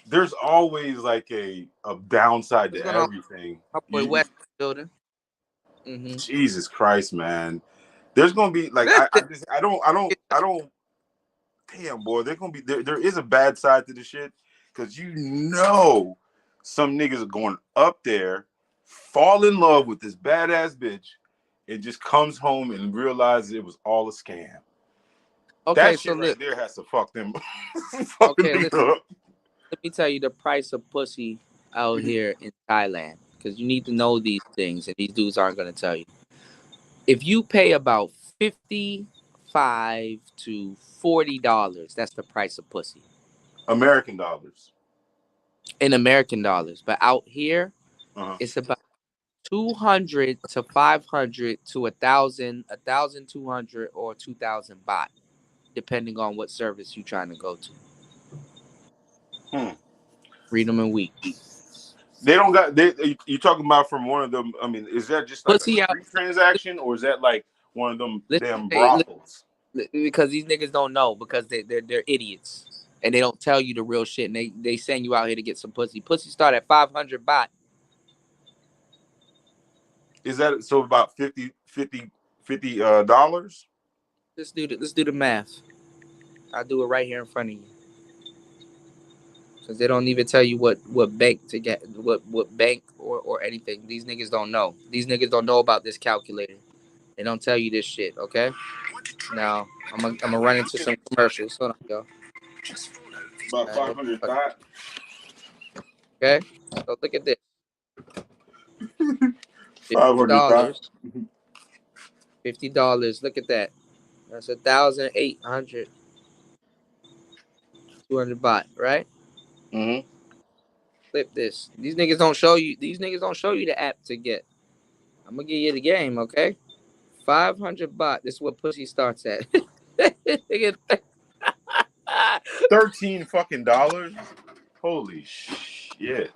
There's always like a downside What's to going on? everything. My boy West building. Mm-hmm. Jesus Christ, man. There's gonna be like I don't. Damn, boy, there is a bad side to the shit because some niggas are going up there, fall in love with this badass bitch, and just comes home and realizes it was all a scam. Okay, That so shit look. right there has to fuck them. Okay, listen. Let me tell you the price of pussy out here in Thailand because you need to know these things, and these dudes aren't gonna tell you. If you pay about $55 to $40, that's the price of pussy American dollars. in American dollars. But out here, Uh-huh. it's about 200 to 500 to 1,000, 1,200 or 2,000 baht, depending on what service you're trying to go to. Freedom and Week. They don't got you talking about from one of them. I mean, is that just like a Pussy out. street transaction or is that like one of them Listen, damn hey, brothels? because these niggas don't know because they're idiots and they don't tell you the real shit and they send you out here to get some pussy. Pussy start at 500 baht. Is that so about $50 dollars? Let's do the math. I'll do it right here in front of you because they don't even tell you what bank to get what bank or anything. These niggas don't know. These niggas don't know about this calculator. They don't tell you this shit. Okay. Now I'm gonna run into some commercials. Hold on, y'all. About 500 baht. Okay. So look at this. 500 baht. $50. Look at that. That's 1,800. 200 baht, right? Mm-hmm. Flip this. These niggas don't show you. These niggas don't show you the app to get. I'm gonna give you the game, okay? 500 baht. This is what pussy starts at. 13 fucking dollars. Holy shit!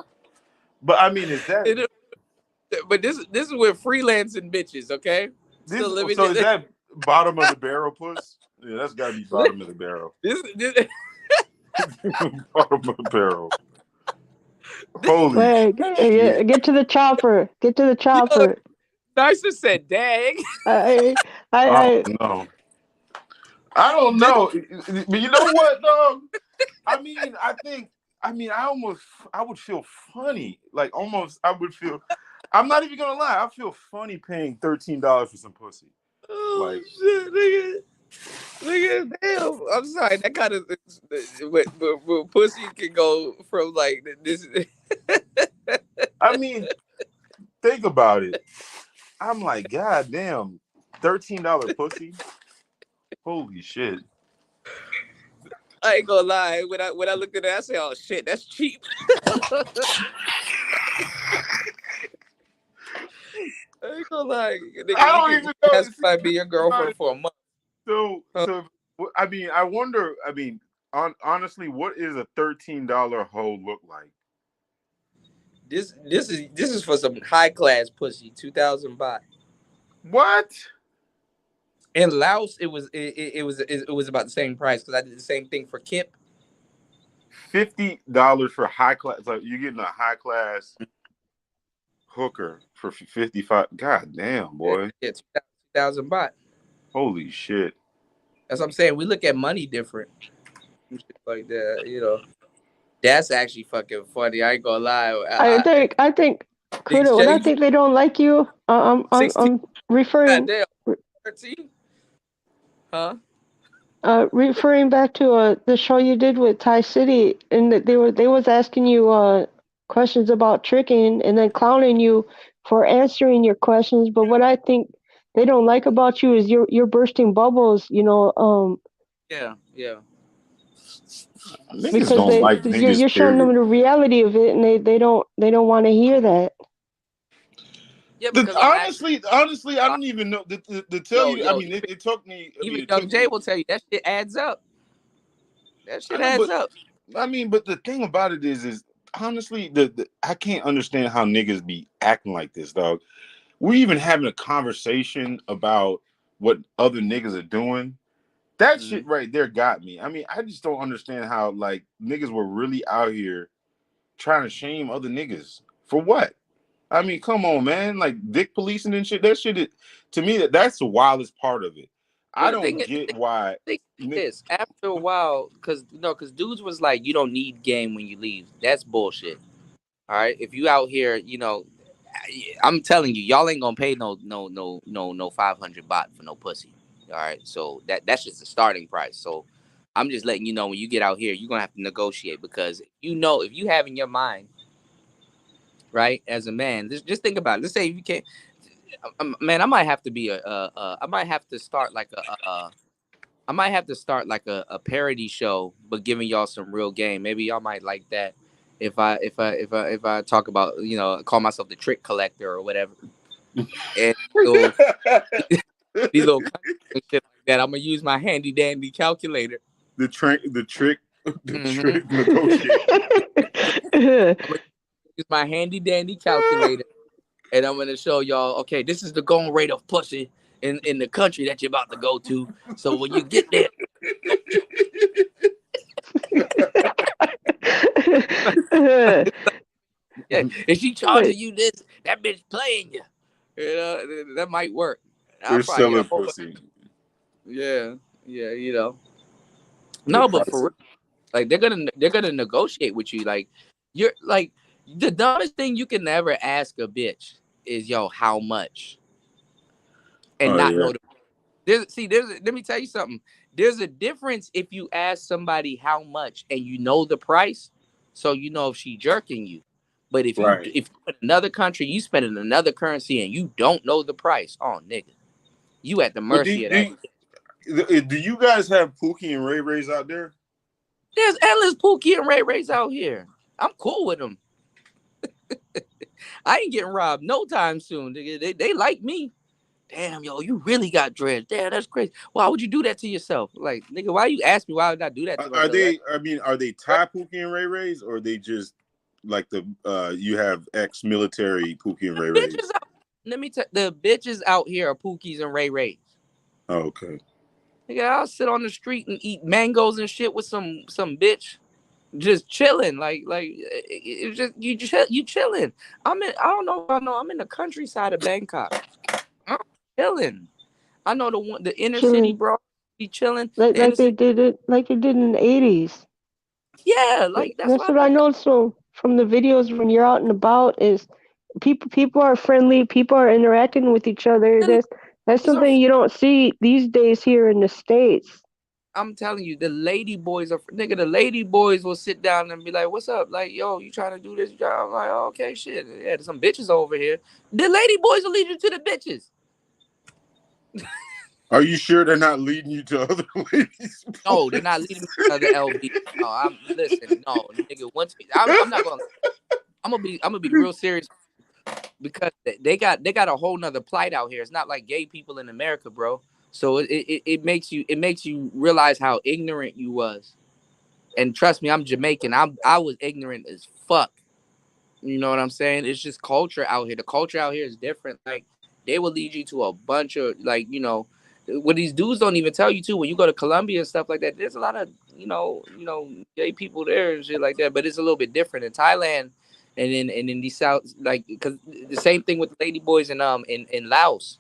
But I mean, is that But this is with freelancing bitches, okay? this? So let me So is just. that bottom of the barrel, puss? Yeah, that's got to be bottom of the barrel. This Bottom of the barrel. Holy Wait, shit! get to the chopper. Get to the chopper. Nicer said, "Dang." I, Oh I, no, I don't know. But you know what, dog? I mean, I would feel funny. Like almost, I would feel. I'm not even gonna lie. I feel funny paying $13 for some pussy. Oh Like, shit, nigga. Nigga, damn. I'm sorry. That kind of but pussy can go from like this. I mean, think about it. I'm like, God damn, $13 pussy. Holy shit. I ain't gonna lie. When I looked at it, I said, "Oh shit, that's cheap." I ain't gonna lie. Nigga, I you don't can even know. that's See, might be your girlfriend for a month. So I mean, I wonder. I mean, honestly, what is a $13 hoe look like? This is for some high class pussy. 2,000 baht. What? In Laos, it was about the same price because I did the same thing for Kip. $50 for high class. Like you're getting a high class hooker for 55. God damn, boy. Yeah, 2,000 baht. Holy shit. That's what I'm saying. We look at money different. Shit like that, you know. That's actually fucking funny. I ain't gonna lie. I think The Kuda, when I exchange think they don't like you, 16. I'm referring Goddamn. 13? Huh? referring back to the show you did with Thai City, and that they was asking you questions about tricking and then clowning you for answering your questions. But what I think they don't like about you is you're bursting bubbles, Yeah, yeah. Niggas because don't they like you're niggas, you're showing them period. the reality of it, and they don't want to hear that. Yeah, because I'm actually Honestly, I don't even know to tell you. I yo, mean, it took me. I mean, even it Young took Jay me. will tell you that shit adds up. That I shit know, adds but up. I mean, but the thing about it is honestly, the I can't understand how niggas be acting like this, dog. We're even having a conversation about what other niggas are doing. That shit right there got me. I mean, I just don't understand how like niggas were really out here trying to shame other niggas for what? I mean, come on, man. Like dick policing and shit. That shit is, to me that's the wildest part of it. Well, I don't get why. thing is after a while, because dudes was like, you don't need game when you leave. That's bullshit. All right, if you out here, I'm telling you, y'all ain't gonna pay no 500 baht for no pussy. All right, so that's just the starting price. So I'm just letting you know when you get out here, you're gonna have to negotiate because if you have in your mind, right, as a man, just think about it. Let's say if you can't, man, I might have to be I might have to start like I might have to start like a parody show, but giving y'all some real game. Maybe y'all might like that if I talk about call myself the trick collector or whatever. And so these little and shit like that. I'm gonna use my handy dandy calculator. the trick Mm-hmm. negotiator. I'm gonna use my handy dandy calculator, and I'm gonna show y'all. Okay, this is the going rate of pussy in the country that you're about to go to. So when you get there. Yeah, if she charging you this, that bitch playing you. That might work. I'll We're probably get a selling whole bunch. pussy. Yeah, yeah, The No, but price. for real, like they're gonna negotiate with you. Like you're like the dumbest thing you can never ask a bitch is how much and Oh not yeah. know the. Let me tell you something. There's a difference if you ask somebody how much and you know the price, so you know if she jerking you. But Right. if you're in another country, you spend in another currency and you don't know the price, oh nigga, you at the But mercy of that. do you guys have Pookie and Ray Rays out there? There's endless Pookie and Ray Rays out here. I'm cool with them. I ain't getting robbed no time soon. They like me. Damn, yo, you really got dreads. Damn, that's crazy. Why would you do that to yourself? Like, nigga, why you ask me why would I do that to Are myself? they? I mean, are they Thai Pookie and Ray Rays, or are they just like the you have ex-military Pookie and Ray Rays? Bitches out. Let me tell the bitches out here are Pookies and Ray Rays. Oh, okay. Nigga, I'll sit on the street and eat mangoes and shit with some bitch, just chilling. It's just you chilling. I don't know. I know I'm in the countryside of Bangkok. I'm chilling. I know the inner city, Chilling bro. Be chilling. like The inner city. like they did in the 80s. Yeah, like that's That's why I what I be. noticed from the videos when you're out and about is people are friendly, people are interacting with each other. That's Are, something you don't see these days here in the States. I'm telling you, the lady boys are nigga. The lady boys will sit down and be like, "What's up?" Like, "Yo, you trying to do this?" I'm like, oh, "Okay, shit. Yeah, there's some bitches over here." The lady boys will lead you to the bitches. Are you sure they're not leading you to other ladies? No, they're not leading me to other LB. No, listen. No, nigga. I'm not gonna. I'm gonna be real serious because they got a whole nother plight out here. It's not like gay people in America, bro. So it makes you realize how ignorant you was. And trust me, I'm Jamaican. I was ignorant as fuck. You know what I'm saying? It's just culture out here. The culture out here is different. Like they will lead you to a bunch of like, what these dudes don't even tell you too. When you go to Colombia and stuff like that, there's a lot of gay people there and shit like that. But it's a little bit different in Thailand, and in the South, like because the same thing with the lady boys in Laos.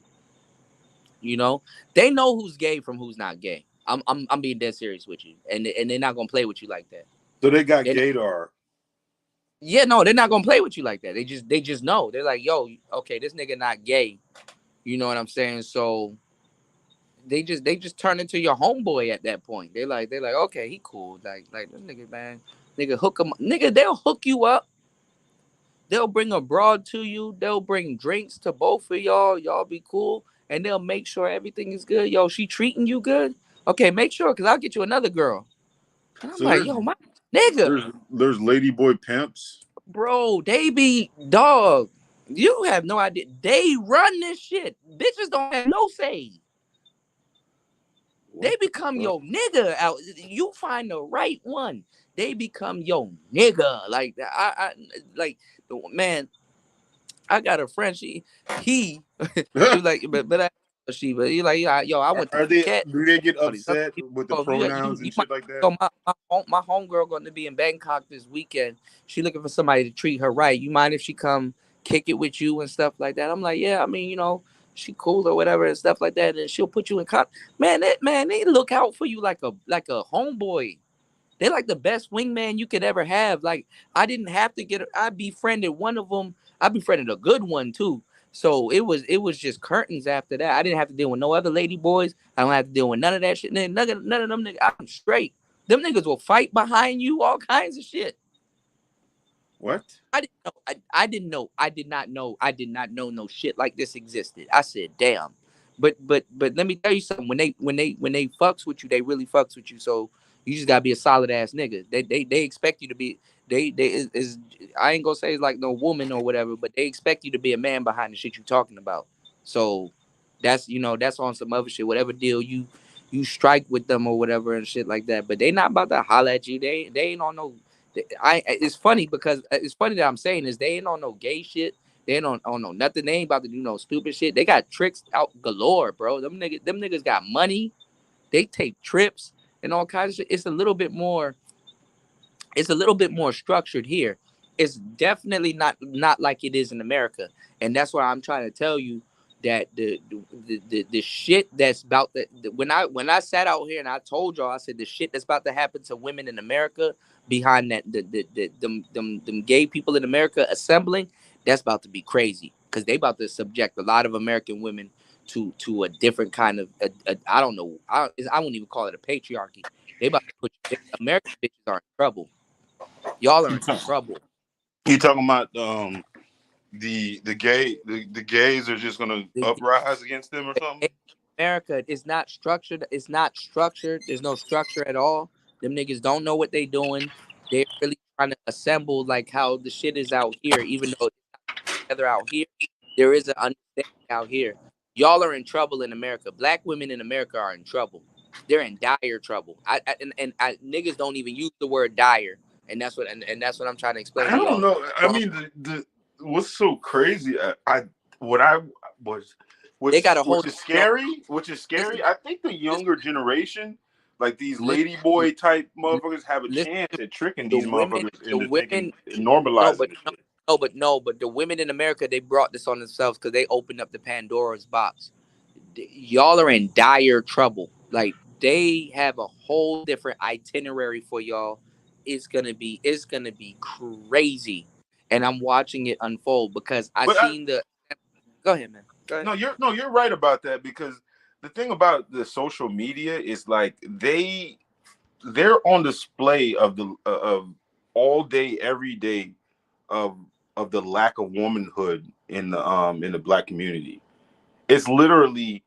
You know, they know who's gay from who's not gay. I'm being dead serious with you, and they're not gonna play with you like that. So they got They're gaydar. Yeah, no, they're not gonna play with you like that. They just know. They're like, yo, okay, this nigga not gay. You know what I'm saying? So they just turn into your homeboy at that point. They're like, okay, he cool. Like this nigga, man, nigga hook him, nigga, they'll hook you up. They'll bring a broad to you. They'll bring drinks to both of y'all. Y'all be cool, and they'll make sure everything is good. Yo, she treating you good? Okay, make sure, cause I'll get you another girl. And I'm So like, there's yo, my nigga, there's ladyboy pimps. bro, they be dog. You have no idea. They run this shit. Bitches don't have no say. They What the become fuck? your nigga out. You find the right one. They become your nigga. Like I like man. I got a friend. He she was like, but he like, yeah, yo, I went to Are they? Phuket. Do they get All these other upset people. with the Oh, pronouns you and might shit like that? go. My homegirl going to be in Bangkok this weekend. She looking for somebody to treat her right. You mind if she come kick it with you and stuff like that? I'm like, yeah. I mean, she cool or whatever and stuff like that, and she'll put you in Man, they look out for you like a homeboy. They like the best wingman you could ever have. Like I didn't have to I befriended one of them. I befriended a good one too. So it was just curtains after that. I didn't have to deal with no other lady boys. I don't have to deal with none of that shit. None of them niggas. I'm straight. Them niggas will fight behind you, all kinds of shit. What? I didn't know. I didn't know. I did not know. I did not know no shit like this existed. I said, damn. But let me tell you something. When they fucks with you, they really fucks with you. So you just gotta be a solid ass nigga. They expect you to be. They is I ain't gonna say it's like no woman or whatever, but they expect you to be a man behind the shit you talking about. So that's on some other shit. Whatever deal you strike with them or whatever and shit like that. But they not about to holler at you. They ain't on no. It's funny because it's funny that I'm saying this. They ain't on no gay shit. They ain't on no nothing. They ain't about to do no stupid shit. They got tricks out galore, bro. Them niggas got money. They take trips and all kinds of shit. It's a little bit more structured here. It's definitely not like it is in America, and that's why I'm trying to tell you that the shit that's about when I sat out here and I told y'all, I said the shit that's about to happen to women in America behind that them gay people in America assembling, that's about to be crazy because they about to subject a lot of American women to a different kind of I don't know, I wouldn't even call it a patriarchy. They about to American bitches are in trouble. Y'all are in trouble. You talking about the gays are just gonna The, uprise against them or the something? America is not structured. It's not structured. There's no structure at all. Them niggas don't know what they doing. They're really trying to assemble like how the shit is out here, even though it's not together out here. There is an understanding out here. Y'all are in trouble in America. Black women in America are in trouble. They're in dire trouble. Niggas don't even use the word dire, and that's what I'm trying to explain I to don't y'all. know. I Um, mean, the what's so crazy? I what I was, they got a whole which is no. scary. Which is Listen, scary. I think the listen, younger generation, like these listen, lady boy type motherfuckers, have a listen. chance at tricking The these women, motherfuckers the into thinking women, no, normalizing but this no, shit. no, but the women in America, they brought this on themselves because they opened up the Pandora's box. Y'all are in dire trouble. Like they have a whole different itinerary for y'all. It's gonna be crazy, and I'm watching it unfold because I But seen the. Go ahead, man. Go ahead. you're right about that because the thing about the social media is like they're on display of the of all day every day of the lack of womanhood in the black community. It's literally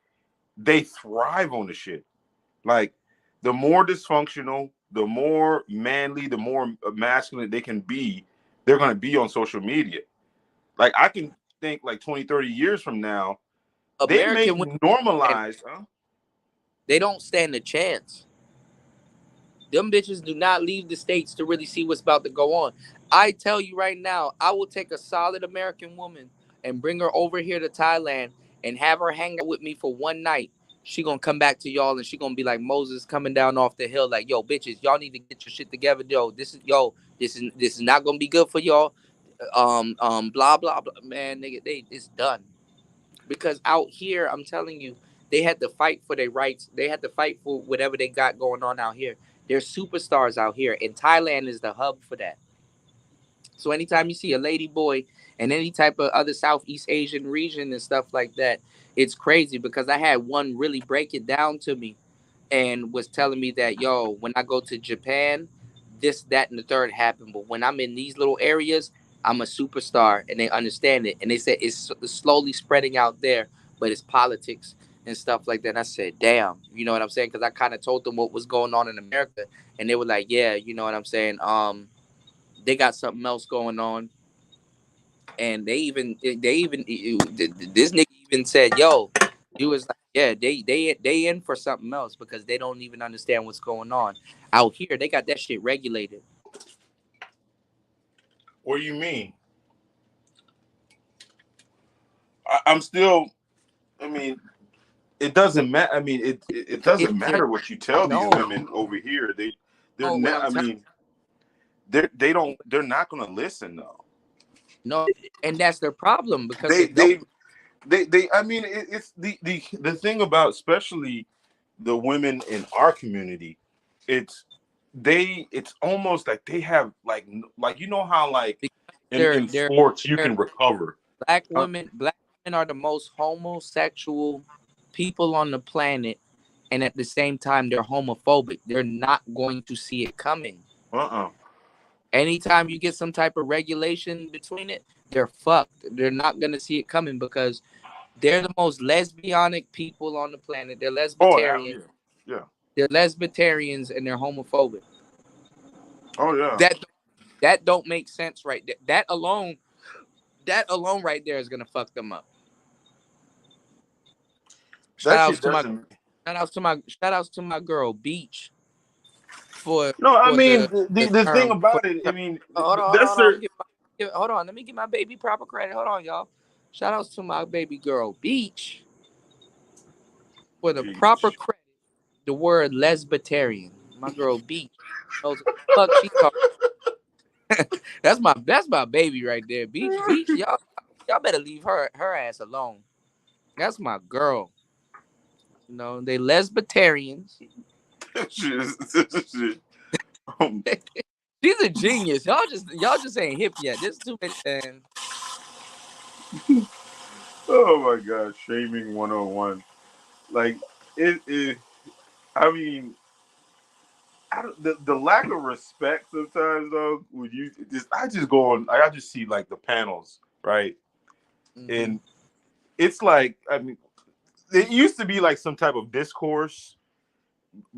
they thrive on the shit. Like the more dysfunctional, the more manly, the more masculine they can be, they're going to be on social media. Like I can think like 20, 30 years from now, they may American women, normalize, huh? They don't stand a chance. Them bitches do not leave the states to really see what's about to go on. I tell you right now, I will take a solid American woman and bring her over here to Thailand and have her hang out with me for one night. She gonna come back to y'all and she gonna be like Moses coming down off the hill, like, yo, bitches, y'all need to get your shit together, yo. This is not gonna be good for y'all. Blah blah blah. Man, nigga, it's done. Because out here, I'm telling you, they had to fight for their rights. They had to fight for whatever they got going on out here. They're superstars out here, and Thailand is the hub for that. So anytime you see a lady boy in any type of other Southeast Asian region and stuff like that, it's crazy because I had one really break it down to me and was telling me that, yo, when I go to Japan, this, that, and the third happened. But when I'm in these little areas, I'm a superstar, and they understand it. And they said it's slowly spreading out there, but it's politics and stuff like that. And I said, damn, you know what I'm saying? Because I kind of told them what was going on in America, and they were like, yeah, you know what I'm saying? They got something else going on, and they even this nigga even said, yo, he was like, yeah, they in for something else because they don't even understand what's going on out here. They got that shit regulated. What do you mean? I'm still. I mean, it doesn't matter. I mean, it doesn't It matter what you tell these no, women over here. no, what I'm I telling mean, they're not gonna listen though. no, and that's their problem because They they don't. they I mean, it's the thing about especially the women in our community. It's it's almost like they have like you know how like Because in sports you they're can recover. Uh black women are the most homosexual people on the planet, and at the same time they're homophobic. They're not going to see it coming. uh. Anytime you get some type of regulation between it, they're fucked. They're not gonna see it coming because they're the most lesbianic people on the planet. They're Oh lesbitarian. yeah, yeah. They're lesbitarians and they're homophobic. Oh yeah. That that don't make sense right there. That alone right there is gonna fuck them up. Shout That outs shit to my doesn't. shout outs to my girl Beach for No, I for mean the the thing term for about it. the I term. mean Hold that's on. their. Hold on. Let me give my baby proper credit. Hold on, y'all. Shout outs to my baby girl Beach for the proper Jeez. credit. The word lesbitarian. My girl Beach knows what the fuck she talking. That's my baby right there. Beach. Y'all better leave her ass alone. That's my girl. You know they lesbitarians. Shit. Um, She's a genius. Y'all just ain't hip yet. There's too many. And oh my god, shaming 101. Like it I mean, I don't, the lack of respect sometimes though. When you just, I just go on. I just see like the panels, right? mm-hmm. And it's like, I mean, it used to be like some type of discourse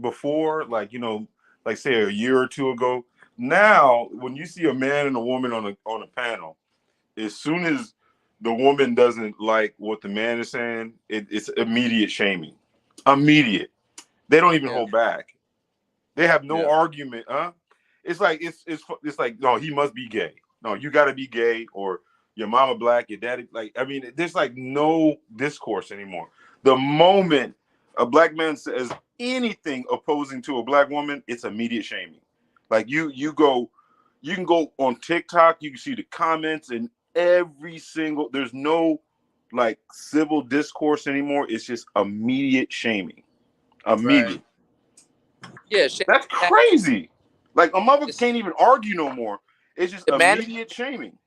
before, like like say a year or two ago. Now, when you see a man and a woman on a panel, as soon as the woman doesn't like what the man is saying, it's immediate shaming. Immediate. They don't even Yeah, hold back. They have no yeah, argument, huh? It's like it's like no, he must be gay. No, you got to be gay, or your mama black, your daddy like. I mean, there's like no discourse anymore. The moment a black man says anything opposing to a black woman, it's immediate shaming. Like you can go on TikTok, you can see the comments and every single. There's no like civil discourse anymore. It's just immediate shaming. right. Immediate. Yeah, shame That's tactics. crazy. Like a mother It's- can't even argue no more. It's just The man, immediate shaming.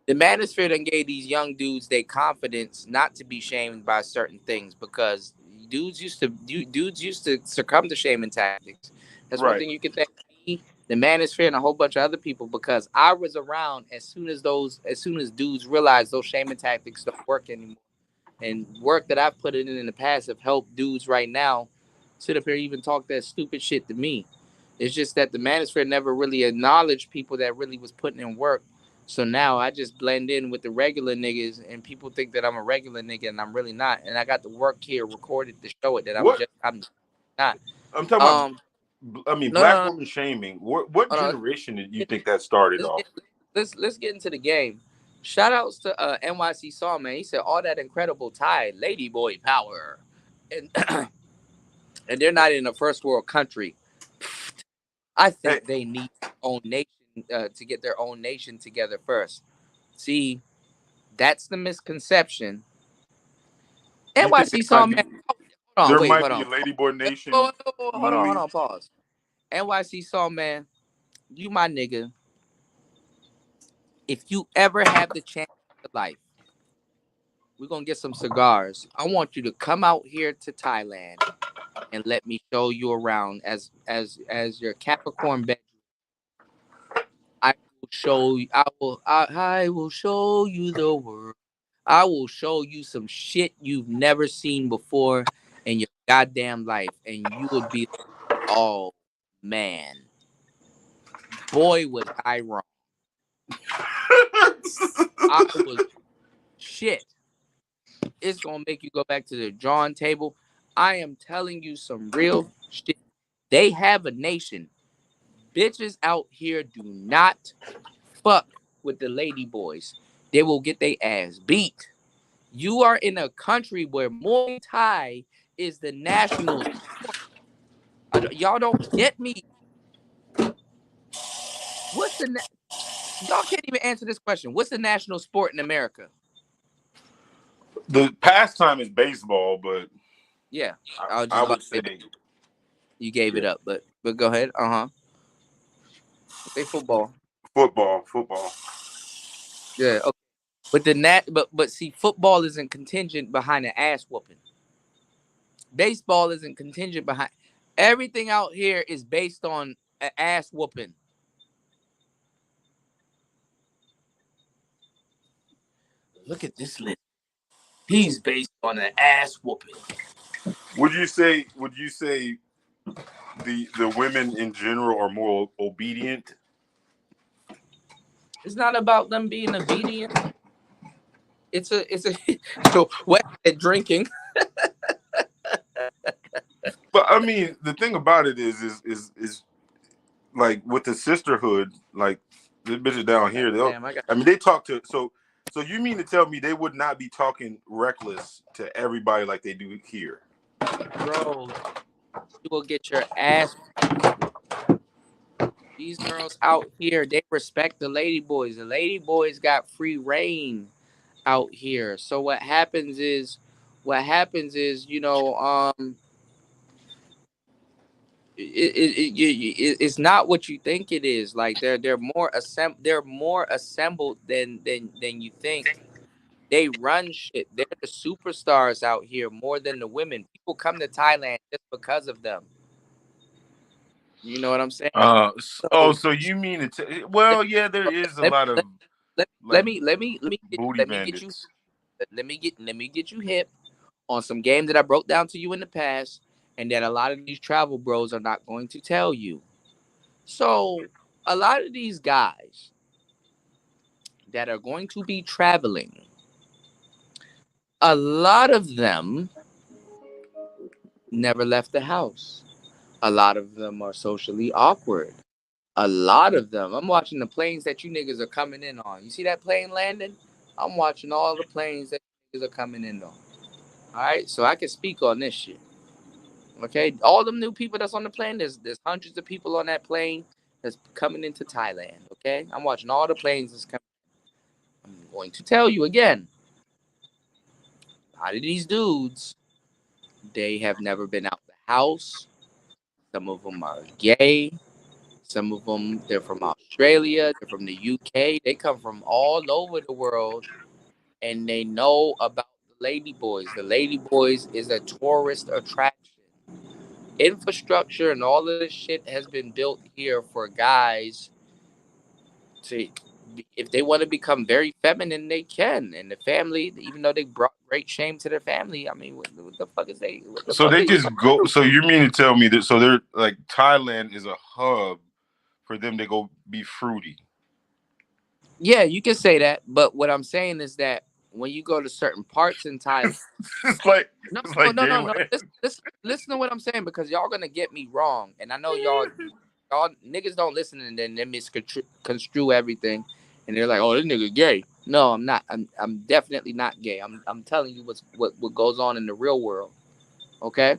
the manosphere done gave these young dudes their confidence not to be shamed by certain things because dudes used to succumb to shaming tactics. That's one Right. thing you can thank me, the manosphere, and a whole bunch of other people because I was around as soon as dudes realized those shaming tactics don't work anymore. And work that I've put in the past have helped dudes right now sit up here and even talk that stupid shit to me. It's just that the manosphere never really acknowledged people that really was putting in work. So now I just blend in with the regular niggas, and people think that I'm a regular nigga, and I'm really not. And I got the work here recorded to show it that I'm What just I'm. not. I'm talking about. Um, I mean, no, no, black no, woman shaming. What no, no. generation did you think that started Let's off? get let's get into the game. Shout outs to NYC Saw, man. He said all that incredible Thai lady boy power, and and they're not in a first world country. I Hey, think they need their own nation to get their own nation together first. See, that's the misconception. you think NYC Saw, man. Hold on, there wait, might hold be on. a Ladyboy Nation Hold on, hold movie? on, pause. NYC Saw, man. You my nigga. If you ever have the chance of life, we're gonna get some cigars. I want you to come out here to Thailand and let me show you around as your Capricorn bedroom. I will show you. I will show you the world. I will show you some shit you've never seen before in your goddamn life, and you would be, oh man, boy was I wrong. I was shit. It's gonna make you go back to the drawing table. I am telling you some real shit. They have a nation. Bitches out here do not fuck with the lady boys. They will get their ass beat. You are in a country where Muay Thai is the national sport. Y'all don't get me. What's the y'all can't even answer this question. What's the national sport in America? The pastime is baseball, but Yeah, I was just I about would to say, say you gave yeah, it up, but go ahead. Say football. football. Yeah, okay. But the but see, football isn't contingent behind an ass whooping. Baseball isn't contingent behind. Everything out here is based on an ass whooping. Look at this list. He's based on an ass whooping. Would you say? Would you say the women in general are more obedient? It's not about them being obedient. It's a so what drinking. But I mean, the thing about it is like with the sisterhood, like the bitches down here, they'll. Damn, I got I mean, they talk to so. So you mean to tell me they would not be talking reckless to everybody like they do here? bro. You will get your ass. These girls out here, they respect the lady boys. The lady boys got free reign out here. So what happens is, it's not what you think it is. Like they're more assembled than you think. They run shit. They're the superstars out here more than the women. People come to Thailand just because of them. You know what I'm saying? Oh, So so you mean it? let, Well, yeah, there is a let, lot of let, let, like booty let me get you bandits. let me get you hip on some game that I broke down to you in the past, and that a lot of these travel bros are not going to tell you. So a lot of these guys that are going to be traveling, a lot of them never left the house. A lot of them are socially awkward. A lot of them. I'm watching the planes that you niggas are coming in on. You see that plane landing? I'm watching all the planes that you niggas are coming in on. All right, so I can speak on this shit. Okay, all them new people that's on the plane. There's hundreds of people on that plane that's coming into Thailand. Okay, I'm watching all the planes that's coming. I'm going to tell you again. A lot of these dudes, they have never been out the house. Some of them are gay. Some of them, they're from Australia. They're from the UK. They come from all over the world, and they know about the Lady Boys. The Lady Boys is a tourist attraction. Infrastructure and all of this shit has been built here for guys to, if they want to become very feminine, they can. And the family, even though they brought great shame to their family, I mean, what the fuck is they? What the So fuck they are you? just go. So you mean to tell me that? So they're like Thailand is a hub for them to go be fruity. Yeah, you can say that. But what I'm saying is that when you go to certain parts in Thailand. it's like No, it's no, like no, no, game. no. Listen to what I'm saying, because y'all gonna get me wrong, and I know y'all niggas don't listen, and then they misconstrue everything, and they're like, "Oh, this nigga gay." No, I'm not. I'm definitely not gay. I'm telling you what goes on in the real world. Okay,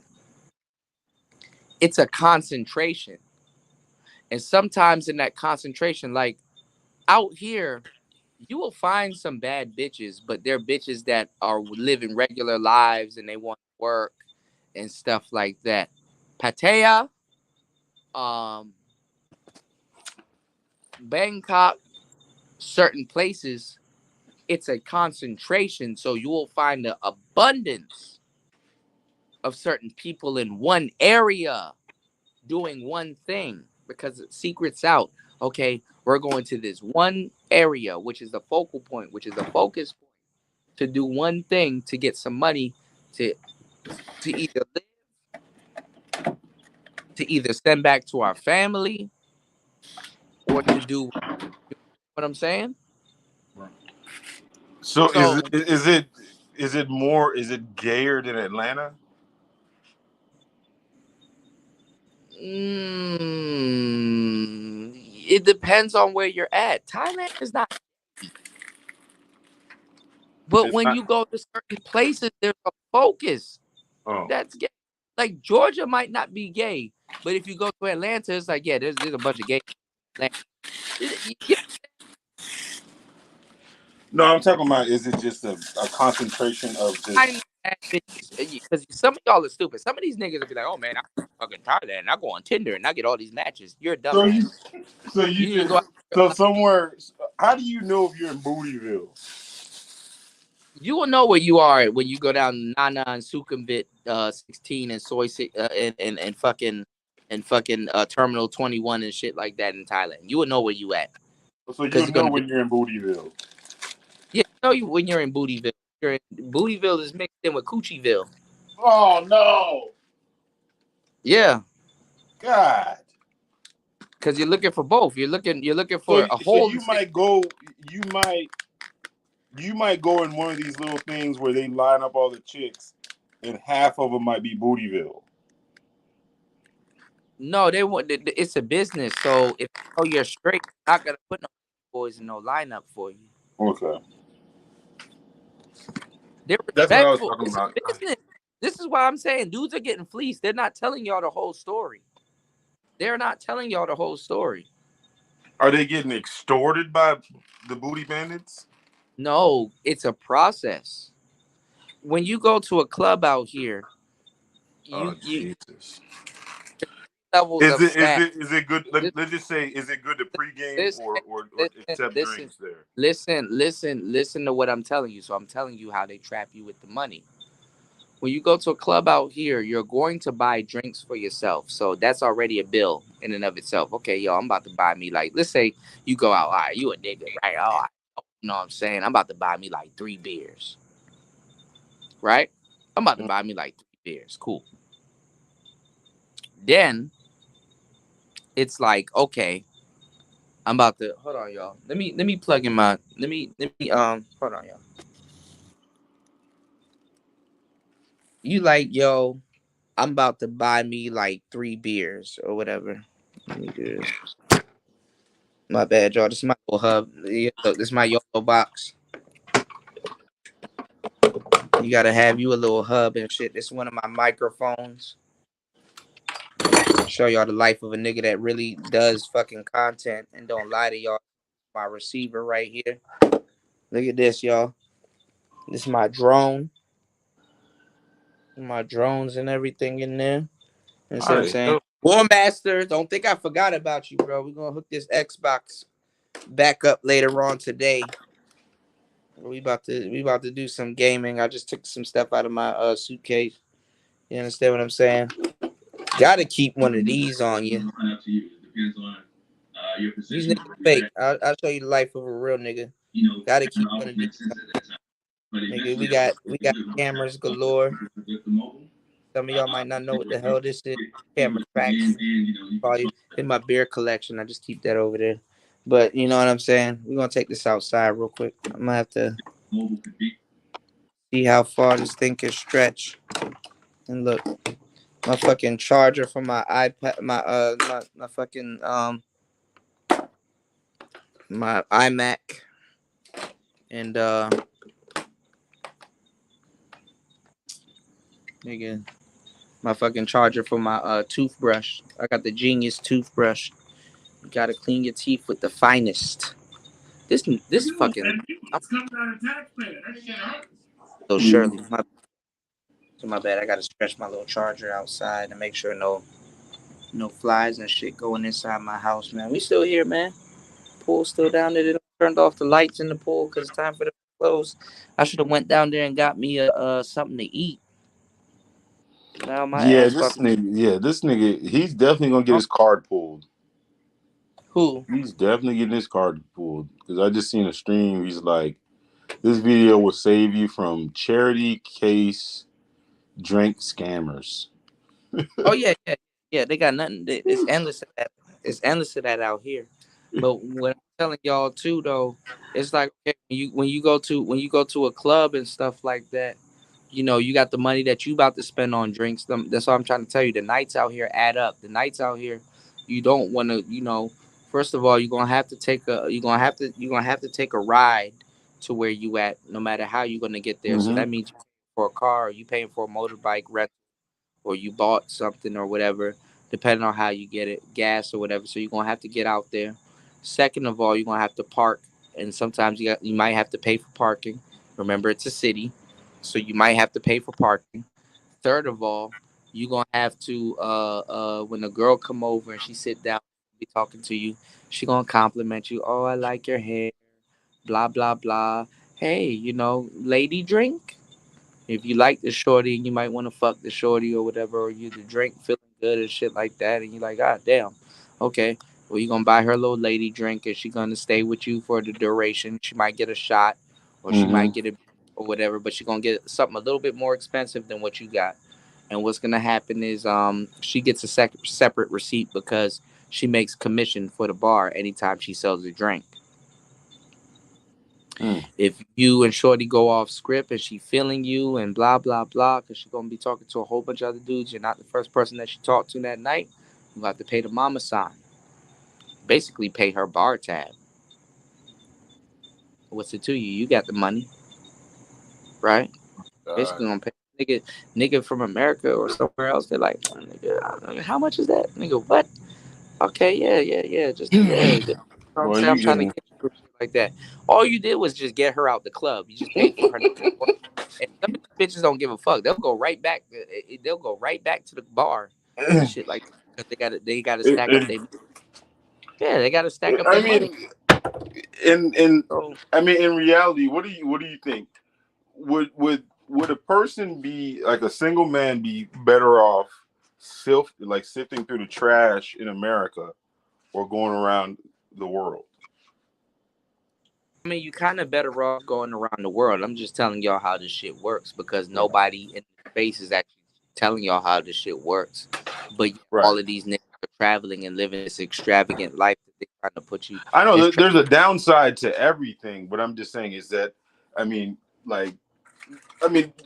it's a concentration, and sometimes in that concentration, like out here, you will find some bad bitches, but they're bitches that are living regular lives and they want to work and stuff like that. Pattaya, um, Bangkok, certain places, it's a concentration. So you will find an abundance of certain people in one area doing one thing because it secrets out. Okay, we're going to this one area, which is the focal point, which is the focus point, to do one thing to get some money to either live, to either send back to our family, or to do what I'm saying. So So is it gayer than Atlanta? it depends on where you're at. Thailand is not, but It's when not. you go to certain places, there's a focus Oh that's gay. Like Georgia might not be gay, but if you go to Atlanta, it's like, yeah, there's a bunch of gay. Yeah, no, I'm talking about. Is it just a concentration of find just? bad bitches. Because some of y'all are stupid. Some of these niggas will be like, oh man, I'm fucking Thailand. I go on Tinder and I get all these matches. You're a So you dumbass. so you You didn't just go out. so somewhere. How do you know if you're in Bootyville? You will know where you are when you go down Nana and Sukhumvit 16 and and fucking Terminal 21 and shit like that in Thailand. You will know where you at So because you'll it's know gonna be, when you're in Bootyville. yeah. You know you when you're in Bootyville. Bootyville is mixed in with Coochieville. Oh no, Yeah, God. because you're looking for both. You're looking So for a so hole to stick. you might go in one of these little things where they line up all the chicks, and half of them might be Bootyville. No, they want. It's a business, so if you know you're straight, they're not gonna put no boys in no lineup for you. Okay, They're that's what I was respectful. talking It's a about. business. This is why I'm saying dudes are getting fleeced. They're not telling y'all the whole story. They're not telling y'all the whole story. Are they getting extorted by the booty bandits? No, it's a process. When you go to a club out here, Oh you Jesus! levels of staff. Is it good? Listen, Let's just say, is it good to pregame listen, or listen, accept listen, drinks there? listen to what I'm telling you. So I'm telling you how they trap you with the money. When you go to a club out here, you're going to buy drinks for yourself. So that's already a bill in and of itself. Okay, yo, I'm about to buy me like, let's say you go out, all right, you a nigga, right? Oh, you know what I'm saying? I'm about to buy me like 3 beers, right? I'm about to buy me like 3 beers. Cool. Then it's like, okay, I'm about to hold on, y'all. Let me plug in my let me hold on, y'all. You like, yo, I'm about to buy me like 3 beers or whatever. Let me do this. My bad, y'all. This is my little hub. Yeah, look, this is my YOLO box. You gotta have you a little hub and shit. This is one of my microphones. Show y'all the life of a nigga that really does fucking content and don't lie to y'all. My receiver right here. Look at this, y'all. This is my drone. My drones and everything in there. You know what All I'm right. saying? War Master, don't think I forgot about you, bro. We're gonna hook this Xbox back up later on today. We about to do some gaming. I just took some stuff out of my suitcase. You understand what I'm saying? Gotta keep one of these on you. Up to you. It depends on your These perception of niggas where you're fake. at. I'll show you the life of a real nigga. You know, Gotta that keep one always of these makes sense on. at that time. But Nigga, we eventually, got as we you got live on cameras also galore. with the mobile, Some of y'all might not know what the hell this is. Camera able to tracks. and you know you can talk In my beer collection. I just keep that over there. But you know what I'm saying? We're gonna take this outside real quick. I'm gonna have to mobile could be. See how far this thing can stretch. And look, my fucking charger for my iPad, my fucking my iMac, and nigga, my fucking charger for my toothbrush. I got the Genius toothbrush. You gotta clean your teeth with the finest. This fucking. I'm It's coming out of taxpayer. That shit hurts. so Shirley. My bad. I gotta stretch my little charger outside and make sure no flies and shit going inside my house, man. We still here, man. Pool still down there. They done turned off the lights in the pool because it's time for the close. I should have went down there and got me something to eat. Now my Yeah, ass this about to nigga. Yeah, this nigga. He's definitely gonna get his card pulled. who? He's definitely getting his card pulled because I just seen a stream. He's like, this video will save you from charity case drink scammers. Oh yeah. They got nothing. It's endless of that. It's endless of that out here. But what I'm telling y'all too, though, it's like okay, when you go to a club and stuff like that, you got the money that you about to spend on drinks. That's what I'm trying to tell you. The nights out here add up. The nights out here, you don't want to. First of all, you're gonna have to take a ride to where you at, no matter how you're gonna get there. So Mm-hmm. that means you paying for a car, or you paying for a motorbike rent, or you bought something or whatever, depending on how you get it, gas or whatever. So you're gonna have to get out there. Second of all, you're gonna have to park, and sometimes you might have to pay for parking. Remember, it's a city, so you might have to pay for parking. Third of all, you're gonna have to when a girl come over and she sit down, be talking to you, she gonna compliment you. Oh, I like your hair, blah blah blah. Hey, lady drink. If you like the shorty and you might want to fuck the shorty or whatever, or you the drink feeling good and shit like that, and you're like, God damn, okay. Well, you're gonna buy her a little lady drink, and she's gonna stay with you for the duration. She might get a shot, or she Mm-hmm. might get it or whatever, but she's gonna get something a little bit more expensive than what you got. And what's gonna happen is she gets a separate receipt because she makes commission for the bar anytime she sells a drink. Mm. If you and Shorty go off script and she feeling you and blah blah blah, because she's gonna be talking to a whole bunch of other dudes, you're not the first person that she talked to that night. You have to pay the mama sign. Basically, pay her bar tab. What's it to you? You got the money, right? God. Basically, gonna pay nigga from America or somewhere else. They're like, "Oh, nigga, how much is that? Nigga, what? Okay, yeah. Just yeah. You know what I'm Well, saying? I'm you trying to getting get you shit like that. All you did was just get her out the club. You just paid for her. And some of these bitches don't give a fuck. They'll go right back. They'll go right back to the bar and shit like that because they gotta stack up it, their they gotta stack up I their money. mean, in So I mean, in reality, what do you think? Would a person be like a single man be better off sifting through the trash in America or going around the world? I mean, you kind of better off going around the world. I'm just telling y'all how this shit works because Right. nobody in the space is actually telling y'all how this shit works. But yeah, Right. all of these niggas are traveling and living this extravagant life that they're trying to put you. I know This that there's a downside to everything, but I'm just saying is that I mean, like,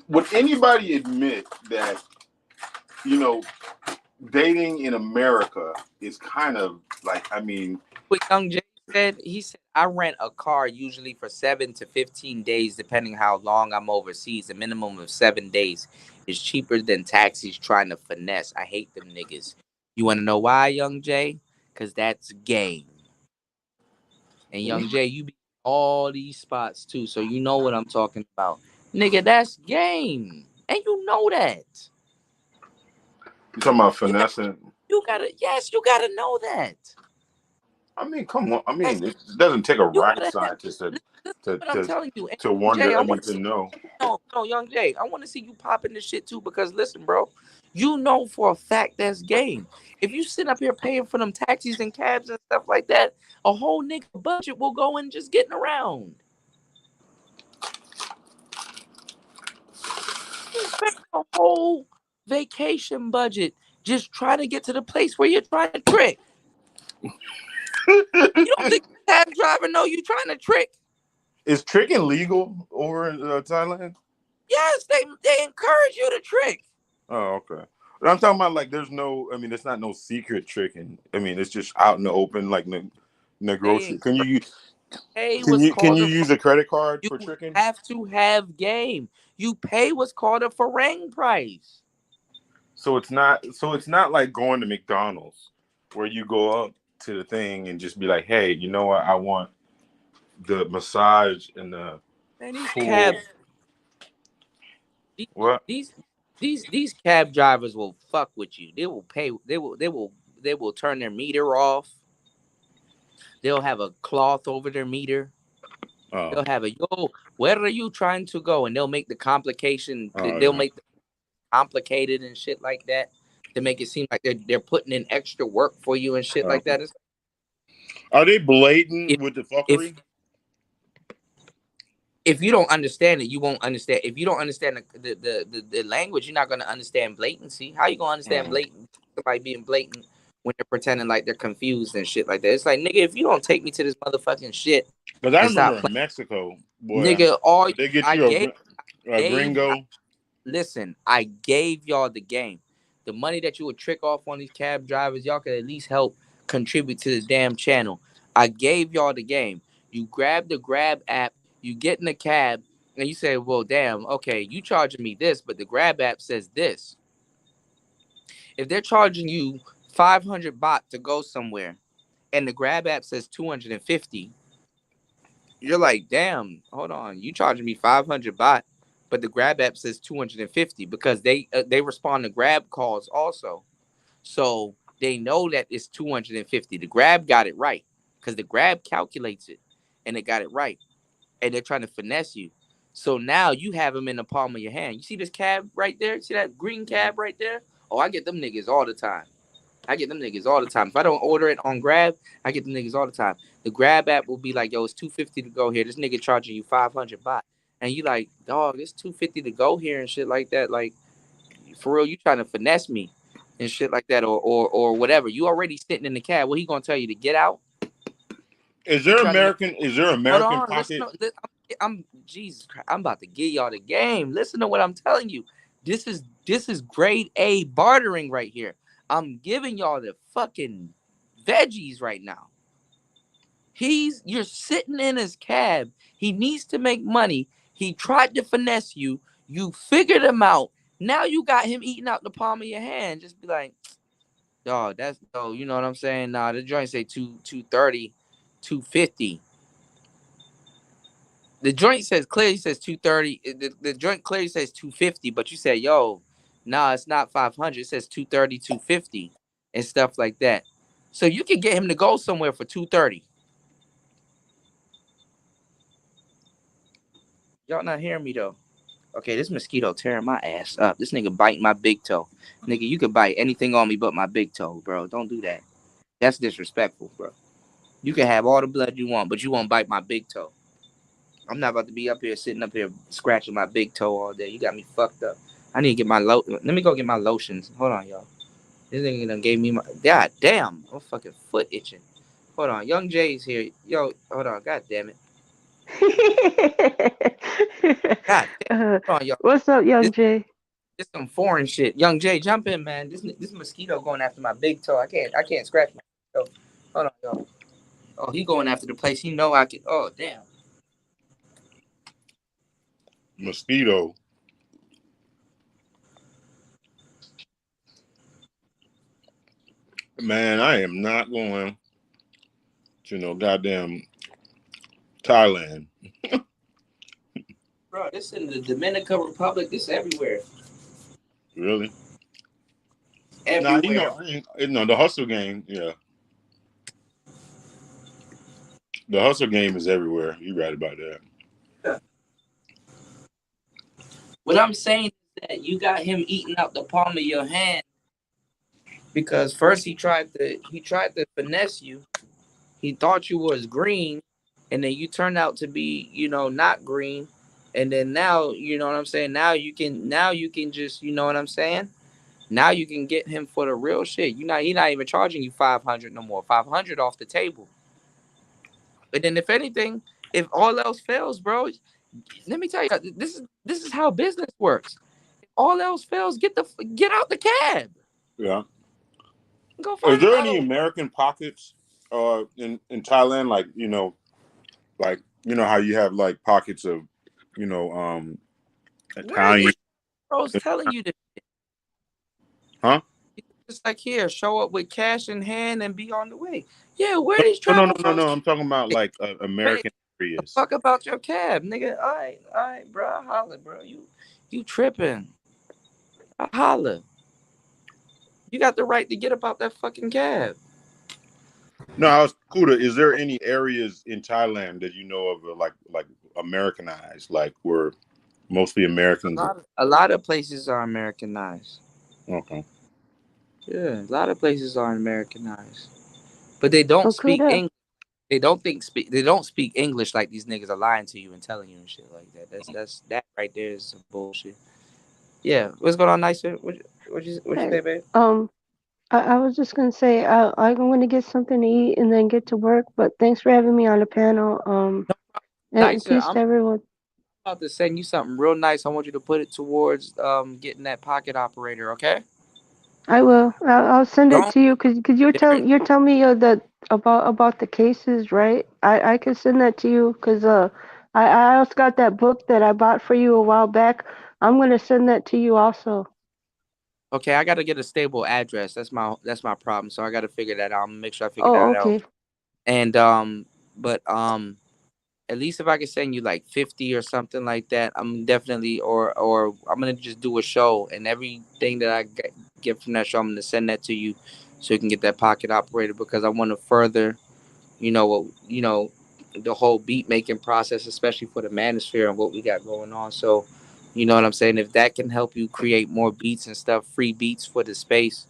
would anybody admit that you know dating in America is kind of like, what Young Jay said. He said I rent a car usually for 7 to 15 days, depending how long I'm overseas. A minimum of 7 days is cheaper than taxis trying to finesse. I hate them niggas. You want to know why, Young Jay? Because that's game. And Young Jay, you be all these spots too, so you know what I'm talking about, nigga. That's game, and you know that. you're talking about You got, finessing. you gotta know that. I mean, come on. I That's mean, it doesn't take a you rocket gotta have. scientist to Listen to to what I'm to, telling you. And to Young Jay, wonder. I I mean, want to to see. know. No, Young Jay, I want to see you popping this shit too. Because listen, bro, you know for a fact that's game. If you sit up here paying for them taxis and cabs and stuff like that, a whole nigga budget will go in just getting around. You spend a whole vacation budget just trying to get to the place where you're trying to trick. You don't think the cab driver know you trying to trick? Is tricking legal over in Thailand? Yes, they encourage you to trick. Oh, okay. But I'm talking about like there's no. I mean, it's not no secret tricking. I mean, it's just out in the open, like They negotiate. encourage pay Can what's you called a use a credit card you for tricking? have to have game. You pay what's called a farang price. So it's not like going to McDonald's where you go up to the thing and just be like, hey, you know what? I want the massage and the Man, these full cab these what? these these cab drivers will fuck with you. They will pay. They will turn their meter off. They'll have a cloth over their meter. Oh, They'll have a yo. Where are you trying to go? And they'll make the complication. oh They'll yeah. make the complicated and shit like that to make it seem like they're putting in extra work for you and shit like that. It's, Are they blatant if with the if fuckery? if you don't understand it, you won't understand. If you don't understand the language, you're not gonna understand blatancy. How you gonna understand Mm. blatant somebody being blatant when they're pretending like they're confused and shit like that? It's like nigga, if you don't take me to this motherfucking shit Because I and remember stop in playing, Mexico, boy, nigga, all they get I you a gave gringo. listen, I gave y'all the game. The money that you would trick off on these cab drivers, y'all could at least help contribute to the damn channel. I gave y'all the game. You grab the Grab app, you get in the cab, and you say, well, damn, okay, you charging me this, but the Grab app says this. If they're charging you 500 baht to go somewhere, and the Grab app says 250, you're like, damn, hold on, you charging me 500 baht, but the Grab app says 250 because they respond to Grab calls also, so they know that it's 250. The Grab got it right because the Grab calculates it, and it got it right, and they're trying to finesse you. So now you have them in the palm of your hand. You see this cab right there? See that green cab right there? Oh, I get them niggas all the time. I get them niggas all the time. If I don't order it on Grab, I get them niggas all the time. The Grab app will be like, yo, it's 250 to go here. This nigga charging you 500 baht. And you like, dog, it's 250 to go here and shit like that. Like, for real, you trying to finesse me and shit like that, or whatever. You already sitting in the cab. What he gonna tell you to get out? Is He there trying to make American? Is there hold American on, listen. pocket? I'm Jesus Christ. I'm about to give y'all the game. Listen to what I'm telling you. This is grade A bartering right here. I'm giving y'all the fucking veggies right now. You're sitting in his cab. He needs to make money. He tried to finesse you. You figured him out. Now you got him eating out the palm of your hand. Just be like, dog, that's no, you know what I'm saying? Nah, the joint say 230, 250. The joint clearly says 230. The joint clearly says 250, but you said, yo, nah, it's not 500. It says 230, 250 and stuff like that. So you can get him to go somewhere for 230. Y'all not hearing me though. Okay, this mosquito tearing my ass up. This nigga biting my big toe. Nigga, you can bite anything on me but my big toe, bro. Don't do that. That's disrespectful, bro. You can have all the blood you want, but you won't bite my big toe. I'm not about to be up here sitting up here scratching my big toe all day. You got me fucked up. I need to get my Let me go get my lotions. Hold on, y'all. This nigga done gave me my. God damn, my fucking foot itching. Hold on, Young Jay's here. Yo, hold on. God damn it. God damn. Hold on, y'all. What's up, This Young Jay? this some foreign shit. Young Jay, jump in, man. This mosquito going after my big toe. I can't scratch my toe. Hold on, y'all. Oh, he going after the place he know I can. Oh, damn. Mosquito. Man, I am not going to no goddamn Thailand. Bro, this in the Dominican Republic. This everywhere. Really? Nah, Everywhere. the hustle game. Yeah, the hustle game is everywhere. You right about that. What I'm saying is that you got him eating out the palm of your hand because first he tried to finesse you. He thought you was green, and then you turned out to be, not green. And then now, you know what I'm saying? Now you can just, you know what I'm saying? Now you can get him for the real shit. He's not even charging you 500 no more. 500 off the table. But then if anything, if all else fails, bro, let me tell you, this is how business works. If all else fails, get out the cab. Yeah. Go Is find there any another one. American pockets in Thailand? Like, how you have like pockets of, Where are these Italian, bros telling you this? huh? Just like here, show up with cash in hand and be on the way. Yeah, where are these No, no, no, travel no, folks? no. I'm talking about like Man, American the areas. fuck about your cab, nigga. All right, bro. Holla, bro. You tripping. I holla. You got the right to get about that fucking cab. No, I was Kuda. Is there any areas in Thailand that you know of, like Americanized, like where mostly Americans are? A lot of places are Americanized. Okay. Yeah, a lot of places are Americanized. But they don't speak Okuda. English. They don't speak English like these niggas are lying to you and telling you and shit like that. That right there is some bullshit. Yeah, what's going on, nicer? What you Hey, say, babe? I was just gonna say I'm gonna get something to eat and then get to work. But thanks for having me on the panel. And Nicer, peace I'm to everyone. about to send you something real nice. I want you to put it towards getting that pocket operator, okay? I will. I'll send it Don't to you because there, you're telling me that about the cases, right? I can send that to you because I also got that book that I bought for you a while back. I'm gonna send that to you also. okay, I gotta get a stable address. That's my problem. So I gotta figure that out. I'm gonna make sure I figure Oh, that out. okay. And but at least if I could send you like 50 or something like that, I'm definitely or I'm gonna just do a show and everything that I get from that show, I'm gonna send that to you so you can get that pocket operator because I want to further, the whole beat making process, especially for the manosphere and what we got going on. So, you know what I'm saying? If that can help you create more beats and stuff, free beats for the space,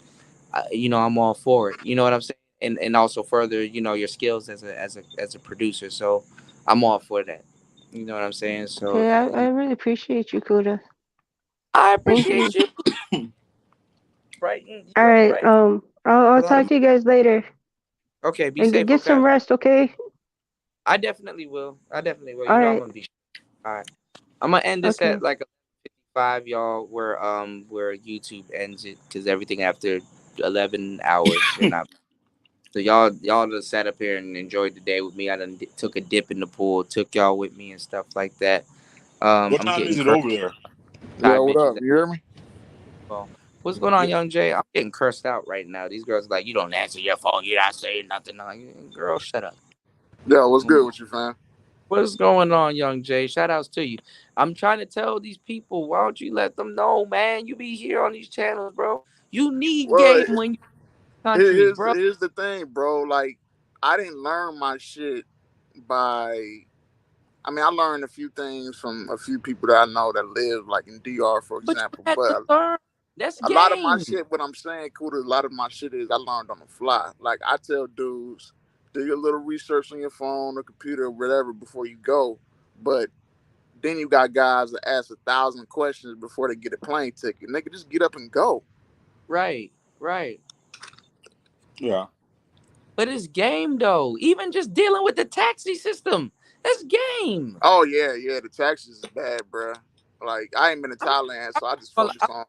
I'm all for it. You know what I'm saying? And also further, your skills as a producer. So I'm all for that. You know what I'm saying? So Okay, I really appreciate you, Kuda. I Thank appreciate you. you. Right? You All got the right. right. I'll A lot talk of to you guys later. okay. Be And safe. get Okay. some rest, okay? I definitely will. I definitely will. All I'm right. gonna be all right. I'm gonna end this Okay. at like 55, y'all. Where YouTube ends it because everything after 11 hours and I. So y'all just sat up here and enjoyed the day with me. I done took a dip in the pool, took y'all with me and stuff like that. What I'm time getting is it cursed over there? by Yo, what bitches. up? You hear me? Well, what's going on, Yeah. Young Jay? I'm getting cursed out right now. These girls are like, you don't answer your phone. You're not saying nothing. I'm like, girl, shut up. Yo, what's good with you, fam? What's going on, Young Jay? Shout outs to you. I'm trying to tell these people, why don't you let them know, man? You be here on these channels, bro. You need Well, game when you countries, bro. here's the thing, bro. Like, I didn't learn my shit by. I mean, I learned a few things from a few people that I know that live, like in DR, for But you example. had to But learn. That's a lot of my game. shit, what I'm saying, cool. A lot of my shit is I learned on the fly. Like, I tell dudes, do your little research on your phone or computer or whatever before you go. But then you got guys that ask 1,000 questions before they get a plane ticket. Nigga, just get up and go. Right, right. Yeah. But it's game though. Even just dealing with the taxi system, that's game. Oh yeah, the taxes is bad, bruh. Like I ain't been to I'm, Thailand, I'm, so I just I'm focus on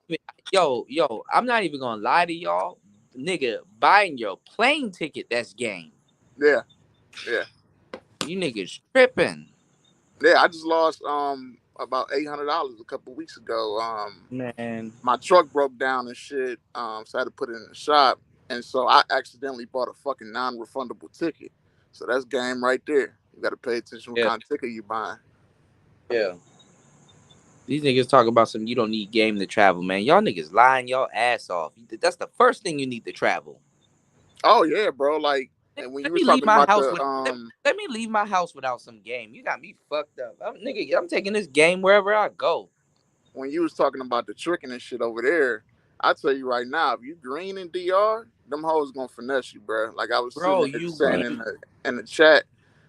yo, I'm not even gonna lie to y'all, nigga. Buying your plane ticket, that's game. yeah, yeah, You niggas tripping, yeah. I just lost about $800 a couple weeks ago. man. My truck broke down and shit. So I had to put it in the shop, and so I accidentally bought a fucking non-refundable ticket. So that's game right there. You got to pay attention what Yeah, kind of ticket you buying. yeah. These niggas talk about some. You don't need game to travel, man. Y'all niggas lying y'all ass off. That's the first thing you need to travel. Oh yeah, bro. Like, and when you Let was me leave talking my about house the with let me leave my house without some game. You got me fucked up. I'm taking this game wherever I go. when you was talking about the tricking and shit over there, I tell you right now, if you green in DR, them hoes gonna finesse you, bro. Like I was sitting Bro, there you saying Right. in the chat,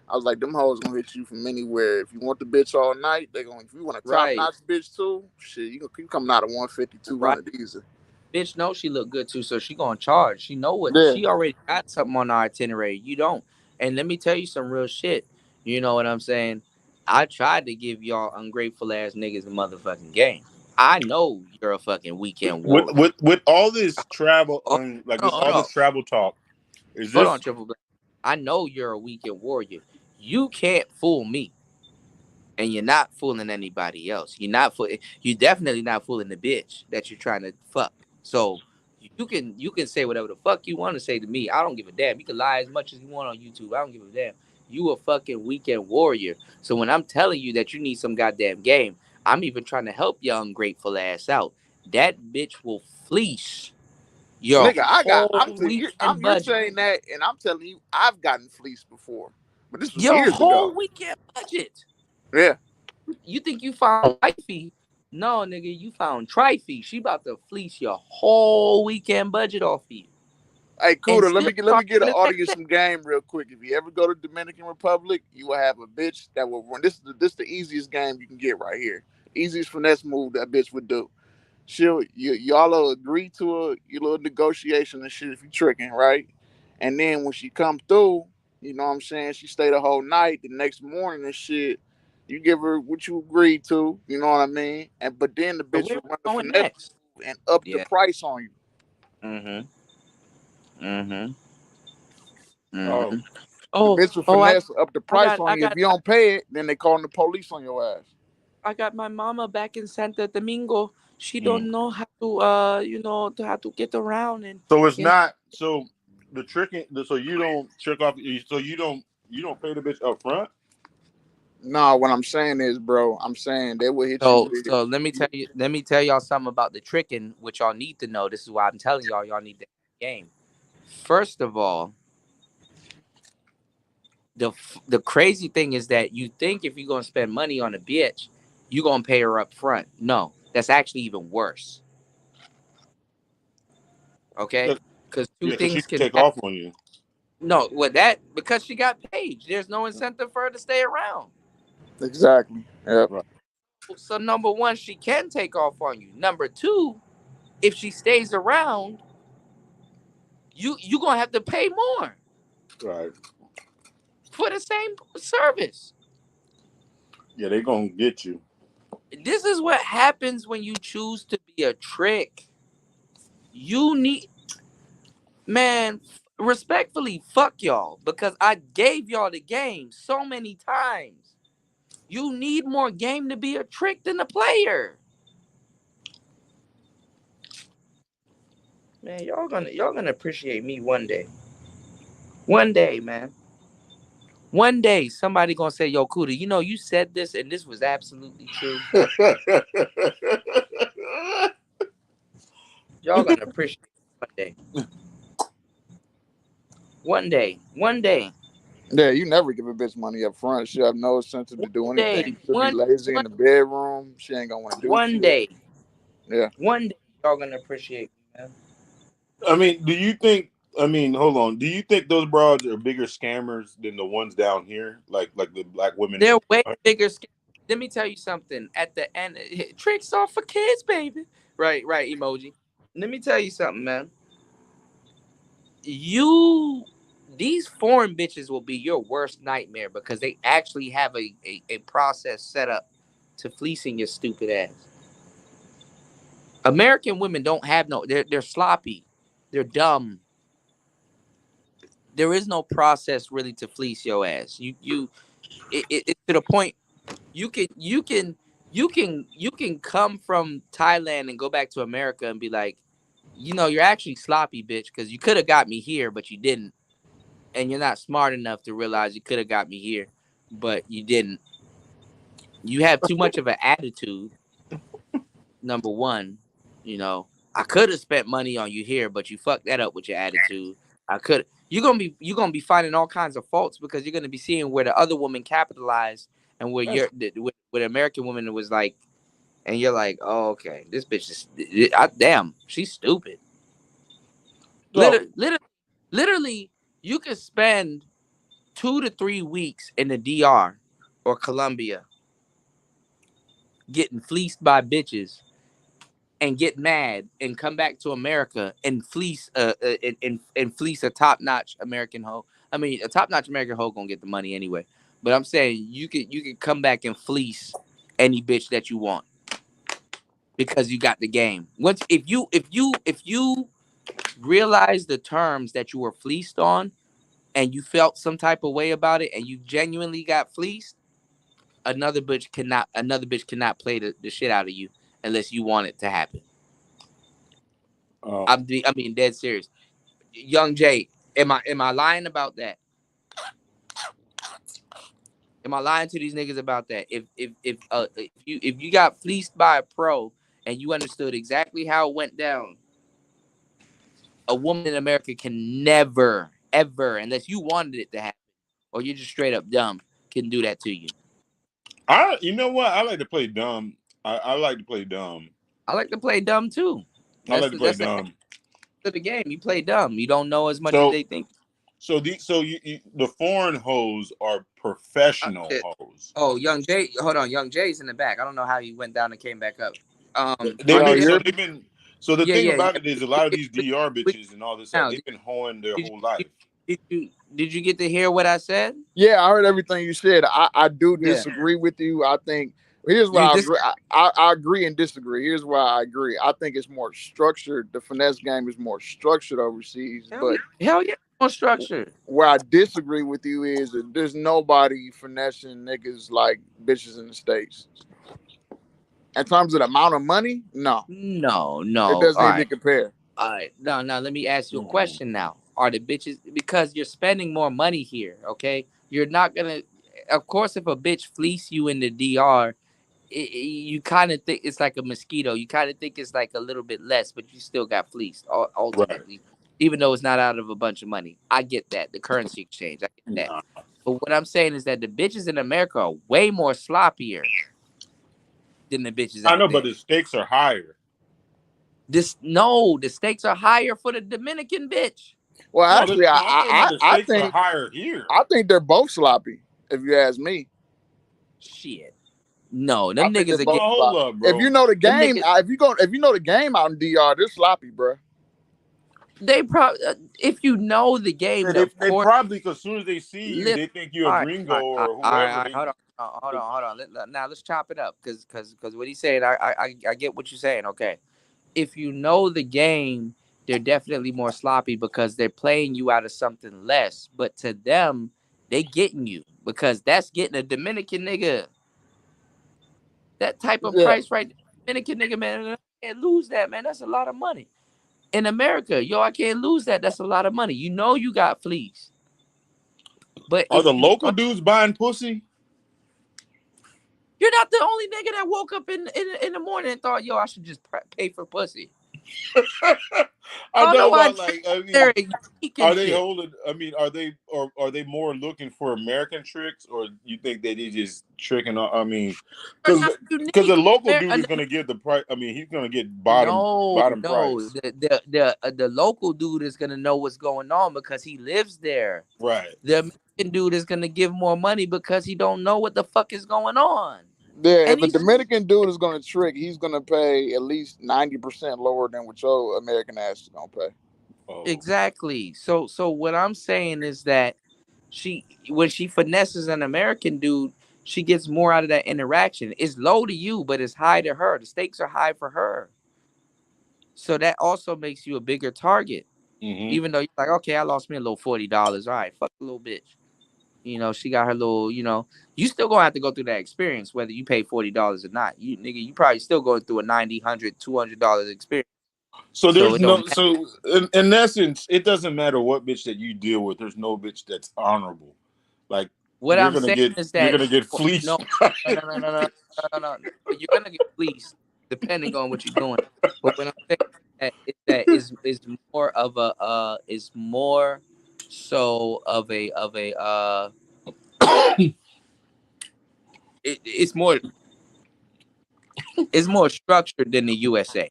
I was like, them hoes gonna hit you from anywhere. If you want the bitch all night, they gonna. If you want a top right, notch bitch too, shit, you coming out of 150, right. 200 easy. Bitch know she look good too, so she gonna charge. She know what Yeah, she already got something on our itinerary. You don't. And let me tell you some real shit. You know what I'm saying? I tried to give y'all ungrateful ass niggas a motherfucking game. I know you're a fucking weekend with warrior. with with all this travel, Oh, like hold this, on, all hold on, this travel talk, is hold on, this Triple Black. I know you're a weekend warrior. You can't fool me, and you're not fooling anybody else. You're definitely not fooling the bitch that you're trying to fuck. So you can say whatever the fuck you want to say to me. I don't give a damn. You can lie as much as you want on YouTube. I don't give a damn. You a fucking weekend warrior. So when I'm telling you that you need some goddamn game, I'm even trying to help your ungrateful ass out. That bitch will fleece your Nigga, whole weekend you're budget. saying that, and I'm telling you, I've gotten fleeced before, but this was Your years whole ago. weekend budget. Yeah. You think you found wifey? No, nigga, you found trify. She about to fleece your whole weekend budget off of you, Hey, and Cuda, still let charge me get you an the next audience day. some game real quick. If you ever go to Dominican Republic, you will have a bitch that will run. This the easiest game you can get right here. Easiest finesse move that bitch would do. Y'all will agree to your little negotiation and shit if you tricking, right? And then when she come through, you know what I'm saying, she stay the whole night, the next morning and shit, you give her what you agreed to, you know what I mean? And but then the So bitch where will we run the going finesse next? move and up the Yeah. price on you. Mm-hmm. Mm-hmm. Mm-hmm. um The Oh, bitch will oh, finesse up the I price got, on I you. If got, you don't pay it, then they calling the police on your ass. I got my mama back in Santo Domingo. She mm. don't know how to, to how to get around and So it's you know. not so the tricking. So you don't trick off. So you don't pay the bitch up front. No, what I'm saying is, bro, I'm saying they will hit you So, with. so let me tell y'all something about the tricking, which y'all need to know. This is why I'm telling y'all need the game. First of all, the crazy thing is that you think if you're gonna spend money on a bitch, you're gonna pay her up front. No, that's actually even worse. Okay, Cause, because two yeah, because she things can can take happen. off on you. No, with that because she got paid. There's no incentive for her to stay around. Exactly. Yep. Right. So number one, she can take off on you. Number two, if she stays around, you gonna have to pay more Right. for the same service. Yeah, they gonna get you. This is what happens when you choose to be a trick. You need man, respectfully, fuck y'all because I gave y'all the game so many times. You need more game to be a trick than a player. Man, y'all gonna appreciate me one day. One day, man. One day somebody gonna say, yo, Kuda, you said this and this was absolutely true. Y'all gonna appreciate it one day. One day. One day. Yeah, you never give a bitch money up front. She have no incentive to One do day. anything. She'll be lazy in the bedroom. She ain't gonna want to do One shit. day. Yeah. One day y'all gonna appreciate me, man. I mean, do you think? I mean, hold on. Do you think those broads are bigger scammers than the ones down here, like the black women? They're way bigger. Let me tell you something. At the end, tricks are for kids, baby. Right, right, emoji. Let me tell you something, man. You, these foreign bitches will be your worst nightmare because they actually have a process set up to fleecing your stupid ass. American women don't have no. They're sloppy. They're dumb. There is no process really to fleece your ass. It's to the point you can come from Thailand and go back to America and be like, you're actually sloppy, bitch, because you could have got me here, but you didn't, and you're not smart enough to realize you could have got me here, but you didn't. You have too much of an attitude. Number one, I could have spent money on you here, but you fucked that up with your attitude. I could. You're gonna be finding all kinds of faults because you're gonna be seeing where the other woman capitalized and where That's where the American woman was like, and you're like, oh, okay, this bitch is damn, she's stupid. so. Literally, you could spend 2 to 3 weeks in the DR or Colombia getting fleeced by bitches and get mad and come back to America and fleece and fleece a top notch American hoe. I mean, a top notch American hoe gonna get the money anyway, But I'm saying you could come back and fleece any bitch that you want because you got the game. Once if you realize the terms that you were fleeced on and you felt some type of way about it and you genuinely got fleeced, another bitch cannot play the shit out of you unless you want it to happen. Oh, I mean dead serious. Young Jay, am I lying about that? Am I lying to these niggas about that? If you got fleeced by a pro and you understood exactly how it went down, a woman in America can never, ever, unless you wanted it to happen, or you're just straight up dumb, can do that to you. you know what? I like to play dumb. I like to play dumb. I like to play dumb too. I That's like to play that's the dumb. of the game. You play dumb. You don't know as much as So they think. the foreign hoes are Uh, professional hoes. Oh, Young Jay, hold on. Young Jay's in the back. I don't know how he went down and came back up. They've Are Y'all you been there? hear so me? they've been so the Yeah, thing yeah, about yeah. it is a lot of these DR We- bitches and all this stuff, Now, they've been hoeing their did, whole did, life. did you get to hear what I said? Yeah, I heard everything you said. I do Yeah. disagree with you. I think here's why You I just agree. I agree and disagree. Here's why I agree. I think it's more structured. The finesse game is more structured overseas. But hell yeah, more structure. where I disagree with you is that there's nobody finessing niggas like bitches in the States. In terms of the amount of money, no, No, it no. doesn't even compare. All right. Now let me ask you a question. Now, are the bitches because you're spending more money here? Okay, you're not gonna. Of course, if a bitch fleece you in the DR, you kind of think it's like a mosquito. You kind of think it's like a little bit less, but you still got fleeced Right. ultimately, even though it's not out of a bunch of money. I get that. The currency exchange, I get that. Nah. But what I'm saying is that the bitches in America are way more sloppier than the bitches I out know, but there. the stakes are higher. The stakes are higher for the Dominican bitch. Well, No, actually, no, I'm talking about the stakes are higher here. I think they're both sloppy. If you ask me, Shit. No, I them think they're niggas are No, both getting hold sloppy. up, If bro. you know the them game, niggas. if you know the game out in DR, they're sloppy, bro. They probably if you know the game, Yeah, of they course. probably, because as soon as they see you, Listen, they think you're all a right, gringo all right, all right, or all right, whoever. all right. Hold on. Now let's chop it up because what he's saying, I get what you're saying. Okay, if you know the game, they're definitely more sloppy because they're playing you out of something less. But to them, they getting you because that's getting a Dominican nigga. That type of Yeah, price right there, Dominican nigga, man, I can't lose that, man. That's a lot of money. In America, yo, I can't lose that. That's a lot of money. You know you got fleas. But Are if the you local dudes buying pussy? you're not the only nigga that woke up in the morning and thought, yo, I should just pay for pussy. I Oh, know, nobody but like, I there mean, geek and are they shit. holding? I mean, are they more looking for American tricks, or you think that they just tricking? I mean, They're because not the unique. local They're, dude is gonna get the price. I mean, he's gonna get no, bottom no. price. The local dude is gonna know what's going on because he lives there. Right. The American dude is gonna give more money because he don't know what the fuck is going on. yeah. And If a he's Dominican dude is gonna trick, he's gonna pay at least 90% lower than what your American ass is gonna pay. Oh. exactly. So what I'm saying is that when she finesses an American dude, she gets more out of that interaction. It's low to you, but it's high to her. The stakes are high for her. So that also makes you a bigger target. Mm-hmm. Even though you're like, okay, I lost me a little $40. All right, fuck the little bitch. She got her little, you still gonna have to go through that experience, whether you pay $40 or not. You nigga, you probably still going through a $90, $100, $200 experience. So So there's it no don't matter. so in essence, it doesn't matter what bitch that you deal with. There's no bitch that's honorable. Like What I'm saying is you're that gonna get no, fleeced. no. You're gonna get fleeced depending on what you're doing. But what I'm saying is more of a is more so of a it's more structured than the USA.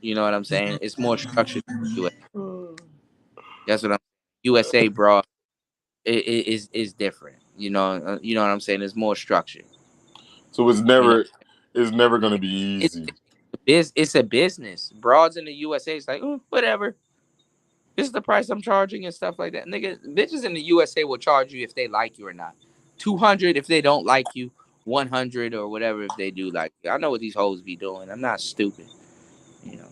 You know what I'm saying? It's more structured than the USA. That's what I'm USA, bro. Is different. You know what I'm saying? It's more structured. So You know, it's never gonna be it's easy. it's a business. Broads in the USA, it's like, whatever. This is the price I'm charging and stuff like that. Nigga, bitches in the USA will charge you if they like you or not. 200 if they don't like you, 100 or whatever if they do like you. I know what these hoes be doing. I'm not stupid, you know.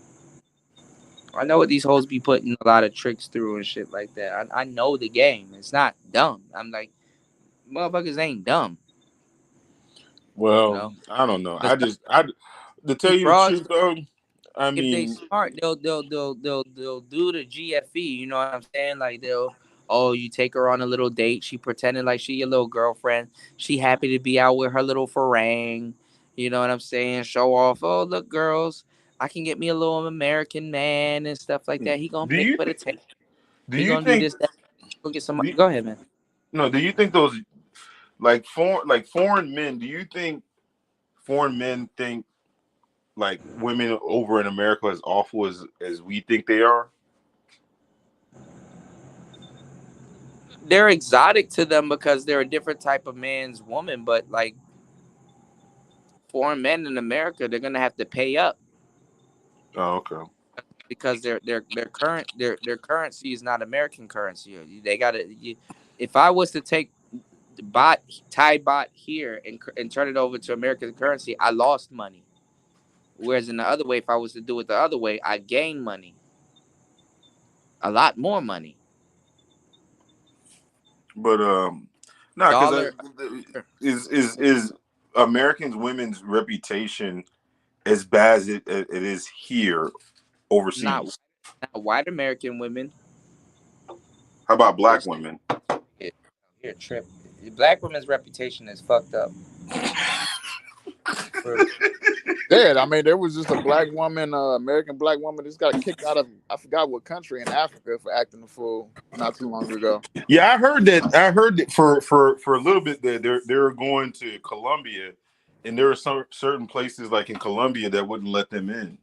I know what these hoes be putting a lot of tricks through and shit like that. I know the game. It's not dumb. I'm like, motherfuckers ain't dumb, you Well, know. I don't know. But I to tell these you the broads, truth though, I if they mean, smart, they'll do the GFE. You know what I'm saying? Like they'll, oh, you take her on a little date. She pretending like she your little girlfriend. She happy to be out with her little farang. You know what I'm saying? Show off. Oh, look, girls, I can get me a little American man and stuff like that. He gonna do pay you for the think? tape. Do He you gonna do think? this. That. Go get some. Do you, Go ahead, man. no, do you think those foreign men? Do you think foreign men think like women over in America as awful as we think they are? They're exotic to them because they're a different type of man's woman. But like foreign men in America, they're gonna have to pay up Oh, okay. because their currency is not American currency. They gotta. If I was to take the Thai bot here and turn it over to American currency, I lost money. Whereas in the other way, if I was to do it the other way, I gain money, a lot more money. But no, because Dollar is Americans women's reputation as bad as it is here not overseas? not white American women. How about black It's women? here trip. Black women's reputation is fucked up. For Yeah, I mean, there was just a black woman, American black woman, just got kicked out of I forgot what country in Africa for acting a fool not too long ago. Yeah, I heard that. I heard that for a little bit that they're going to Colombia, and there are some certain places like in Colombia that wouldn't let them in.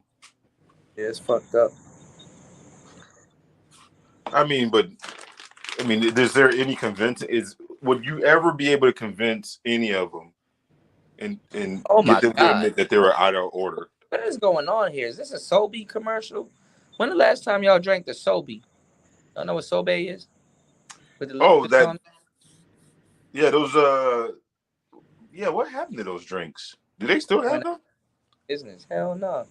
Yeah, it's fucked up. I mean, but I mean, is there any convince? Is would you ever be able to convince any of them and Oh get my them to god, admit that they were out of order? what is going on here? Is this a Sobe commercial? When the last time y'all drank the Sobe? Y'all know what Sobe is? With the Oh, liquids that on yeah, those yeah. What happened to those drinks? Do they still it? have Went out them? of business. Hell no.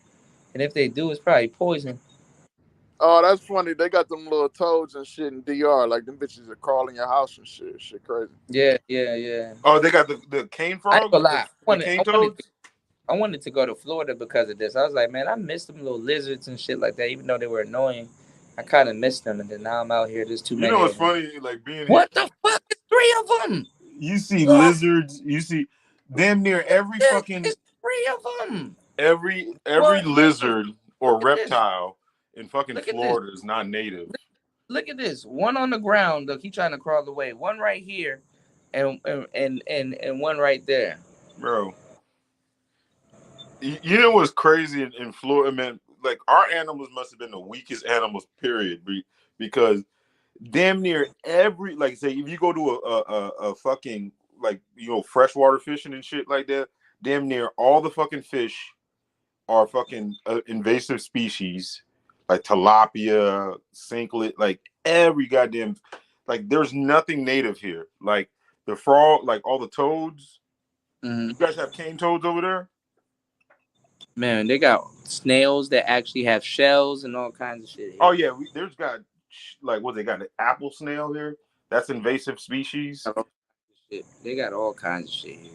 And if they do, it's probably poison. Oh, that's funny. They got them little toads and shit in DR. Like them bitches that crawl in your house and shit. Shit crazy. Yeah, yeah, yeah. Oh, they got the cane I ain't frogs, gonna lie. the cane toads. I wanted to go to Florida because of this. I was like, man, I miss them little lizards and shit like that, even though they were annoying. I kind of missed them, and then now I'm out here. There's too You know many what's of them. funny? Like being here, What the fuck? There's 3 of them. you see What? lizards. You see damn near every fucking There's 3 of them. every What? lizard or Look at this. reptile in fucking Look at this. Florida is not native, Look at this. One on the ground. Look, he trying to crawl away. One right here, and one right there. bro. You know what's crazy in Florida, man? Like our animals must have been the weakest animals, period. Because damn near every, like, say, if you go to a fucking, like, freshwater fishing and shit like that, damn near all the fucking fish are fucking invasive species, like tilapia, cinclet, like every goddamn, like there's nothing native here. Like the frog, like all the toads. Mm-hmm. You guys have cane toads over there? Man, they got snails that actually have shells and all kinds of shit Oh here. yeah, there's got like what they got an apple snail here. That's invasive species. Shit. They got all kinds of shit here.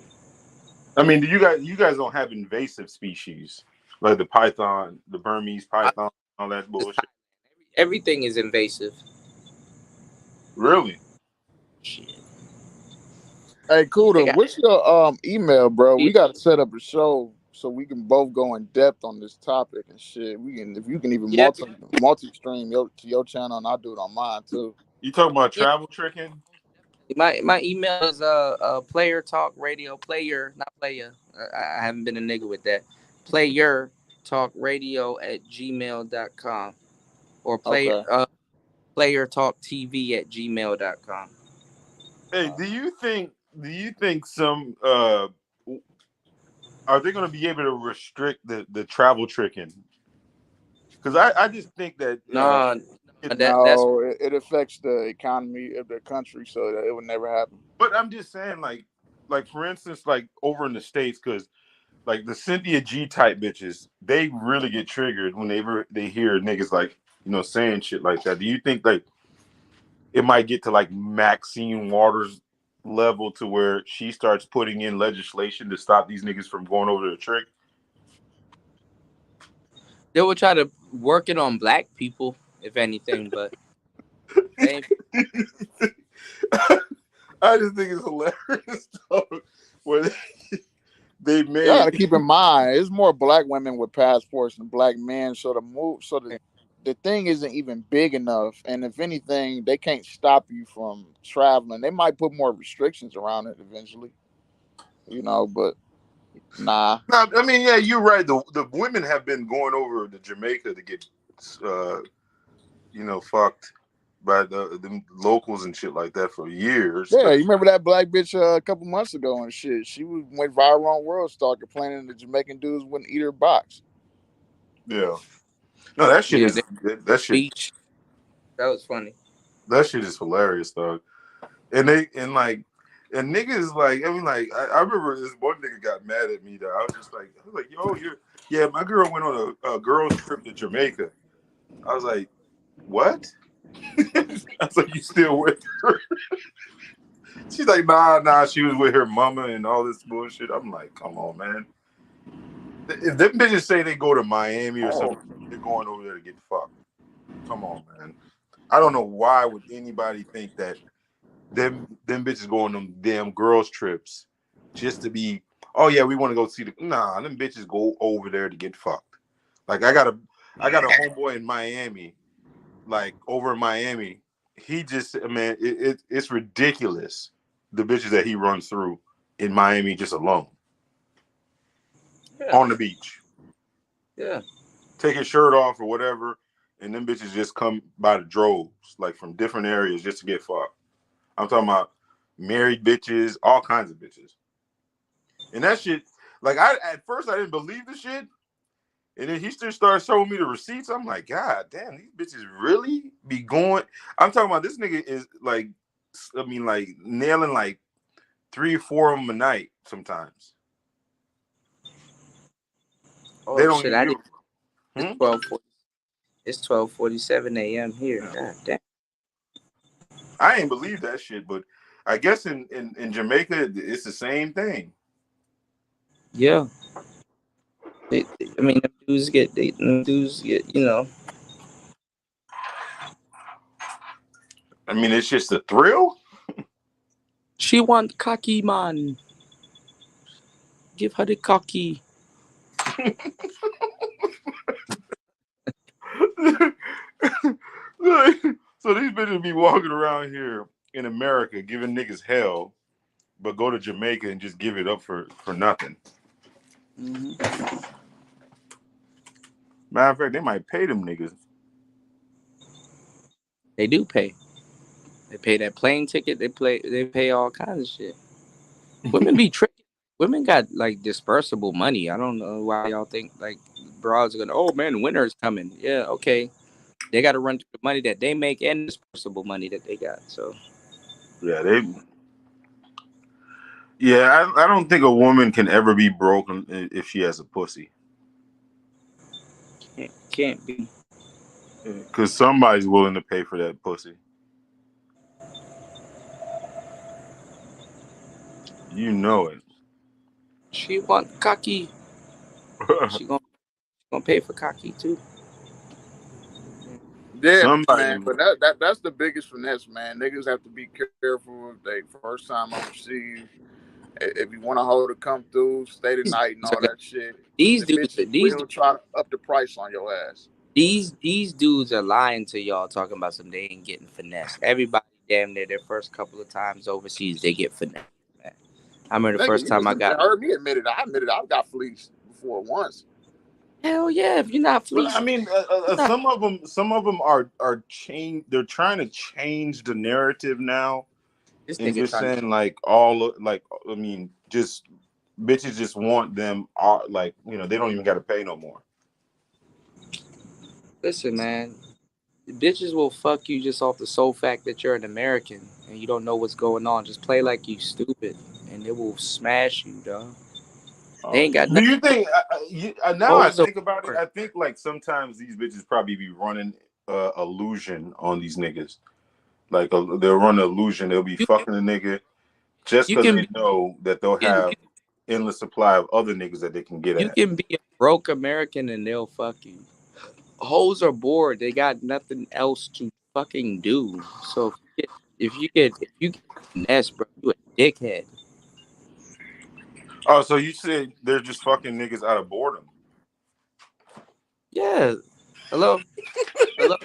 I mean, do you guys don't have invasive species like the python, the Burmese python, all that bullshit? Everything is invasive. Really? Shit. Hey, They Kuda, got what's your email, bro? We gotta set up a show so we can both go in depth on this topic and shit. We can, if you can even yeah, multi stream to your channel, and I'll do it on mine too. You talking about yeah. travel tricking? My email is player talk radio player not player. I haven't been a nigga with that. Player talk radio at gmail.com or Okay. player talk TV at gmail.com. Hey, do you think some are they going to be able to restrict the travel tricking? Because I just think that No, that's No, it affects the economy of the country, so that it would never happen. but I'm just saying, like, like for instance, like over in the States, because like the Cynthia G type bitches, they really get triggered whenever they hear niggas like, saying shit like that. Do you think like it might get to like Maxine Waters level to where she starts putting in legislation to stop these niggas from going over the trick? They will try to work it on black people, if anything, but they ain't. I just think it's hilarious though, where they Y'all got to made. keep in mind, it's more black women with passports than black men. So the thing isn't even big enough. And if anything, they can't stop you from traveling. They might put more restrictions around it eventually, but nah. No, I mean, yeah, you're right. The women have been going over to Jamaica to get, fucked by the locals and shit like that for years. Yeah, But you remember that black bitch a couple months ago and shit. She went viral on World Star complaining the Jamaican dudes wouldn't eat her box. yeah, no, that shit Yeah, is they that shit. beach. That was funny. That shit is hilarious, dog. And they and niggas like, I mean, like I remember this one nigga got mad at me. That I was like, yo, my girl went on a girls trip to Jamaica. I was like, what? I was like, you still with her? She's like, nah, she was with her mama and all this bullshit. I'm like, come on, man. If them bitches say they go to Miami or something, they're going over there to get fucked. Come on, man. I don't know why would anybody think that them bitches go on them damn girls trips just to be, oh yeah, we want to go see nah, them bitches go over there to get fucked. Like I got a homeboy in Miami, like over in Miami. He just, man, it's ridiculous the bitches that he runs through in Miami just alone. Yeah. On the beach. Yeah. Take his shirt off or whatever, and them bitches just come by the droves, like from different areas just to get fucked. I'm talking about married bitches, all kinds of bitches. And that shit, like at first I didn't believe the shit. And then he still started showing me the receipts. I'm like, God damn, these bitches really be going. I'm talking about this nigga is like, I mean, like nailing like 3 or 4 of them a night sometimes. Oh They don't shit! even I give didn't. It's 12:40. It's 12:47 a.m. here. a. God damn. I ain't believe that shit, but I guess in Jamaica it's the same thing. Yeah. I mean, them dudes get, I mean, it's just a thrill. She want cocky, man. Give her the cocky. So these bitches be walking around here in America giving niggas hell, but go to Jamaica and just give it up for nothing. Mm-hmm. Matter of fact, they might pay them niggas. They do pay. They pay that plane ticket. They pay all kinds of shit. Women be tricky. Women got like dispersible money. I don't know why y'all think like broads are gonna. Oh man, winter's coming. Yeah, okay. They got to run through the money that they make and dispersible money that they got. So Yeah, I don't think a woman can ever be broken if she has a pussy. can't be. Because somebody's willing to pay for that pussy. You know it. She want cocky. She gonna pay for cocky too. Yeah, Somebody. man. But that's the biggest finesse, man. Niggas have to be careful if they first time overseas. If you want to hold it, come through, stay the night and all that shit. These The dudes, bitches will try to up the price on your ass. these dudes are lying to y'all, talking about some they ain't getting finessed. Everybody, damn near their first couple of times overseas, they get finessed. Man. I remember the Nigga, first you time just I got. heard me admit it. I admitted I got fleeced before once. Hell yeah! If you're not But fleeced, I mean, some of them are change. They're trying to change the narrative now, this and nigga just trying to. saying like I mean, just bitches just want them like they don't even got to pay no more. Listen, man. Bitches will fuck you just off the sole fact that you're an American and you don't know what's going on. Just play like you stupid, and they will smash you, dog. They ain't got Do nothing. you think? Now I Hoes are think about it. bored. I think like sometimes these bitches probably be running illusion on these niggas. Like they'll run an illusion. They'll be You fucking a nigga just you because can they be know that they'll you, have endless supply of other niggas that they can get you at. can be a broke American and they'll fuck you. Hoes are bored. They got nothing else to fucking do. So if you get finesse, bro, you a dickhead. Oh, so you said they're just fucking niggas out of boredom? Yeah. Hello. Hello.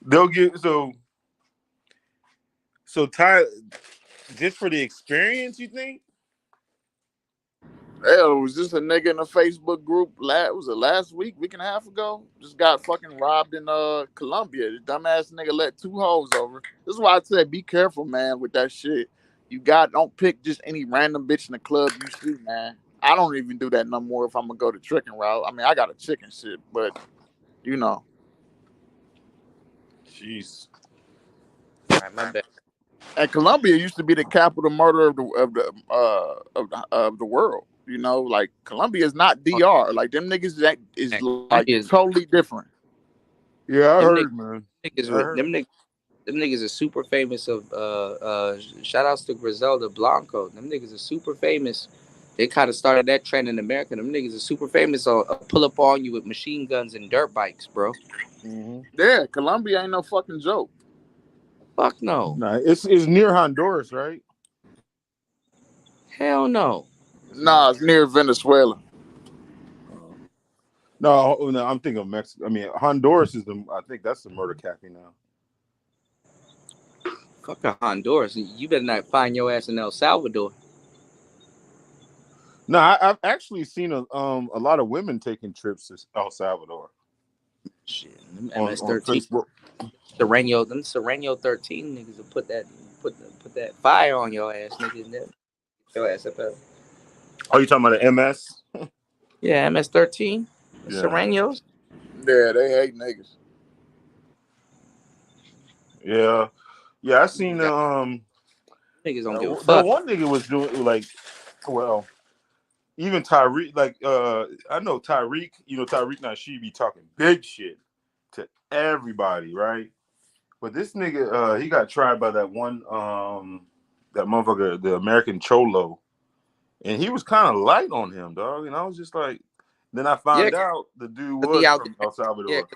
They'll get so Ty just for the experience. You think? Hell, it was just a nigga in a Facebook group. Was it last week and a half ago? Just got fucking robbed in Colombia. The dumbass nigga let two hoes over. This is why I said be careful, man, with that shit. Don't pick just any random bitch in the club you see, man. I don't even do that no more if I'm gonna go the tricking route. I mean, I got a chicken shit, but you know. Jeez. All right, my bad. And Colombia used to be the capital murder of the world. You know, like Colombia is not DR. Like them niggas that is Man, like Columbia, totally different. Yeah, I them niggas, heard, man. niggas, I with heard. them niggas are super famous. Shout outs to Griselda Blanco. Them niggas are super famous. They kind of started that trend in America. Them niggas are super famous. Pull up on you with machine guns and dirt bikes, bro. Yeah, Colombia ain't no fucking joke. Fuck no. Nah, it's near Honduras, right? Hell no. It's not. Nah, it's near Venezuela. No, I'm thinking of Mexico. I mean, Honduras is the. I think that's the murder capital now. Fuck a Honduras. You better not find your ass in El Salvador. No, I've actually seen a lot of women taking trips to El Salvador Shit, them on MS-13, Facebook. them Sereno 13 niggas will put that fire on your ass, niggas. Get your ass up there. Are you talking about the MS? Yeah, MS-13, the Yeah, Serenos. Yeah, they hate niggas. yeah, yeah. I Niggas seen got niggas don't give a the fuck. one nigga was doing like, well, even Tyreek. Like, I know Tyreek. You know Tyreek. Now she be talking big shit to everybody, right? But this nigga, he got tried by that one, that motherfucker, the American Cholo, and he was kind of light on him, dog. And I was just like, then I Yeah, found out the dude cause he was out from there. El Yeah, Salvador.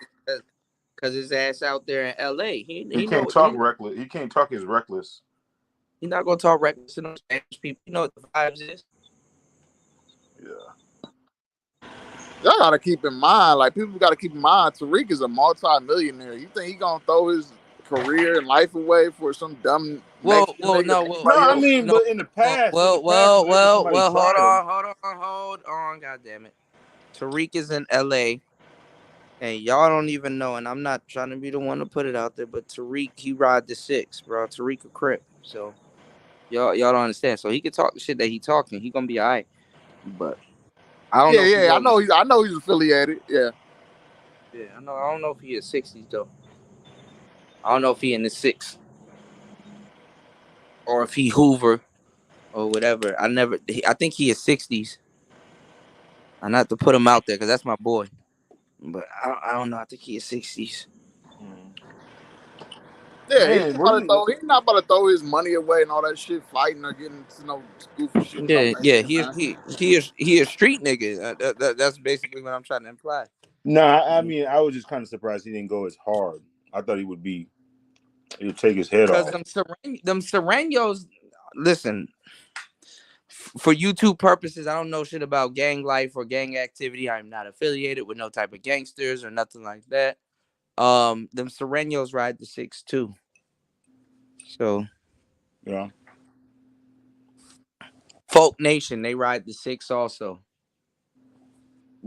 cause his ass out there in L.A. He He can't know talk reckless. He can't talk as reckless. he not gonna talk reckless to them Spanish people. You know what the vibes is. Yeah. Y'all gotta keep in mind, like people gotta keep in mind, Tariq is a multi-millionaire. You think he gonna throw his career and life away for some dumb Mexican Well, nigga to no, No, somebody I else? mean, no, but in the past, well, whenever somebody hold tried him, on, hold on. God damn it. Tariq is in L.A. and y'all don't even know, and I'm not trying to be the one to put it out there, but Tariq, he ride the six, bro. Tariq a crip. So y'all don't understand. So he can talk the shit that he talking. He gonna be all right. But I don't Yeah, know if he yeah, rolling. I know he's affiliated. Yeah. Yeah, I know. I don't know if he is 60s though. I don't know if he in the six or if he Hoover or whatever. I think he is 60s. I not to put him out there because that's my boy. But I don't know. I think he is 60s. Yeah, man, what do you? he's not about to throw his money away and all that shit, fighting or getting into no goofy shit with no Yeah. Mexican He is man. he a street nigga. That's basically what I'm trying to imply. No, I mean, I was just kind of surprised he didn't go as hard. I thought he would be. He would take his head Because off. them Serenos, listen, for YouTube purposes, I don't know shit about gang life or gang activity. I'm not affiliated with no type of gangsters or nothing like that. Them Serenos ride the six too. So Yeah. Folk Nation, they ride the six also.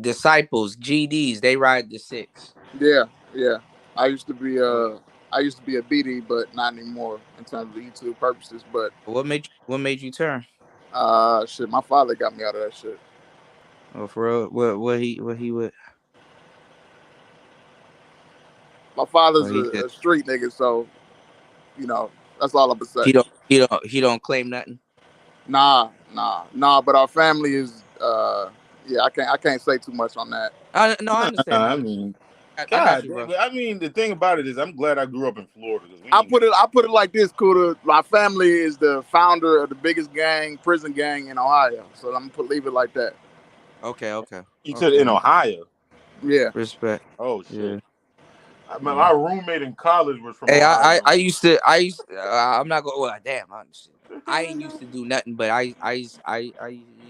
Disciples, GDs, they ride the six. Yeah, yeah. I used to be So a BD, but not anymore in terms of YouTube purposes. But what made you turn? shit, my father got me out of that shit. Oh, for real? What he would? My father's Well, he just a street nigga, so you know that's all I'm gonna say. he don't claim nothing. Nah. But our family is, yeah. I can't say too much on that. No, I understand. I mean, I got God, you, bro. I mean, the thing about it is, I'm glad I grew up in Florida because we ain't I put it like this, Kuda. My family is the founder of the biggest prison gang in Ohio. So I'm gonna leave it like that. Okay. You said in Ohio. Yeah. Respect. Oh Yeah. shit! My roommate in college was from Hey, Ohio. I used to I'm not going. Well, damn, I ain't used to do nothing, but I you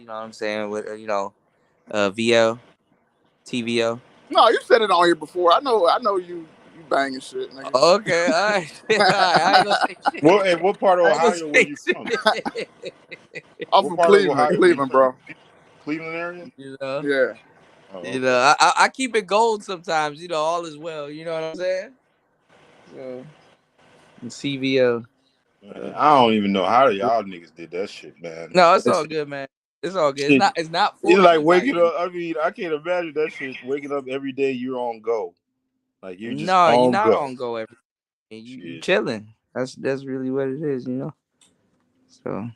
know what I'm saying with VL TVL. No, you said it on here before. I know you banging shit, nigga. Okay, all right, all right. I ain't gonna say What? shit. And what part of I ain't gonna Ohio were say you from? shit. I'm What from part of Cleveland, Ohio were you Cleveland, from? bro. Cleveland area? You know, Yeah. Oh, you okay. know. I keep it gold sometimes. You know, all is well. You know what I'm saying? So CVL. Man, I don't even know how y'all niggas did that shit, man. No, it's all good, man. It's all good. It's not It's for like waking everybody. up. I mean, I can't imagine that shit. Waking up every day, you're on go. Like you're just No, you're on not go. on go every day. You Shit. chilling. That's really what it is, you know. So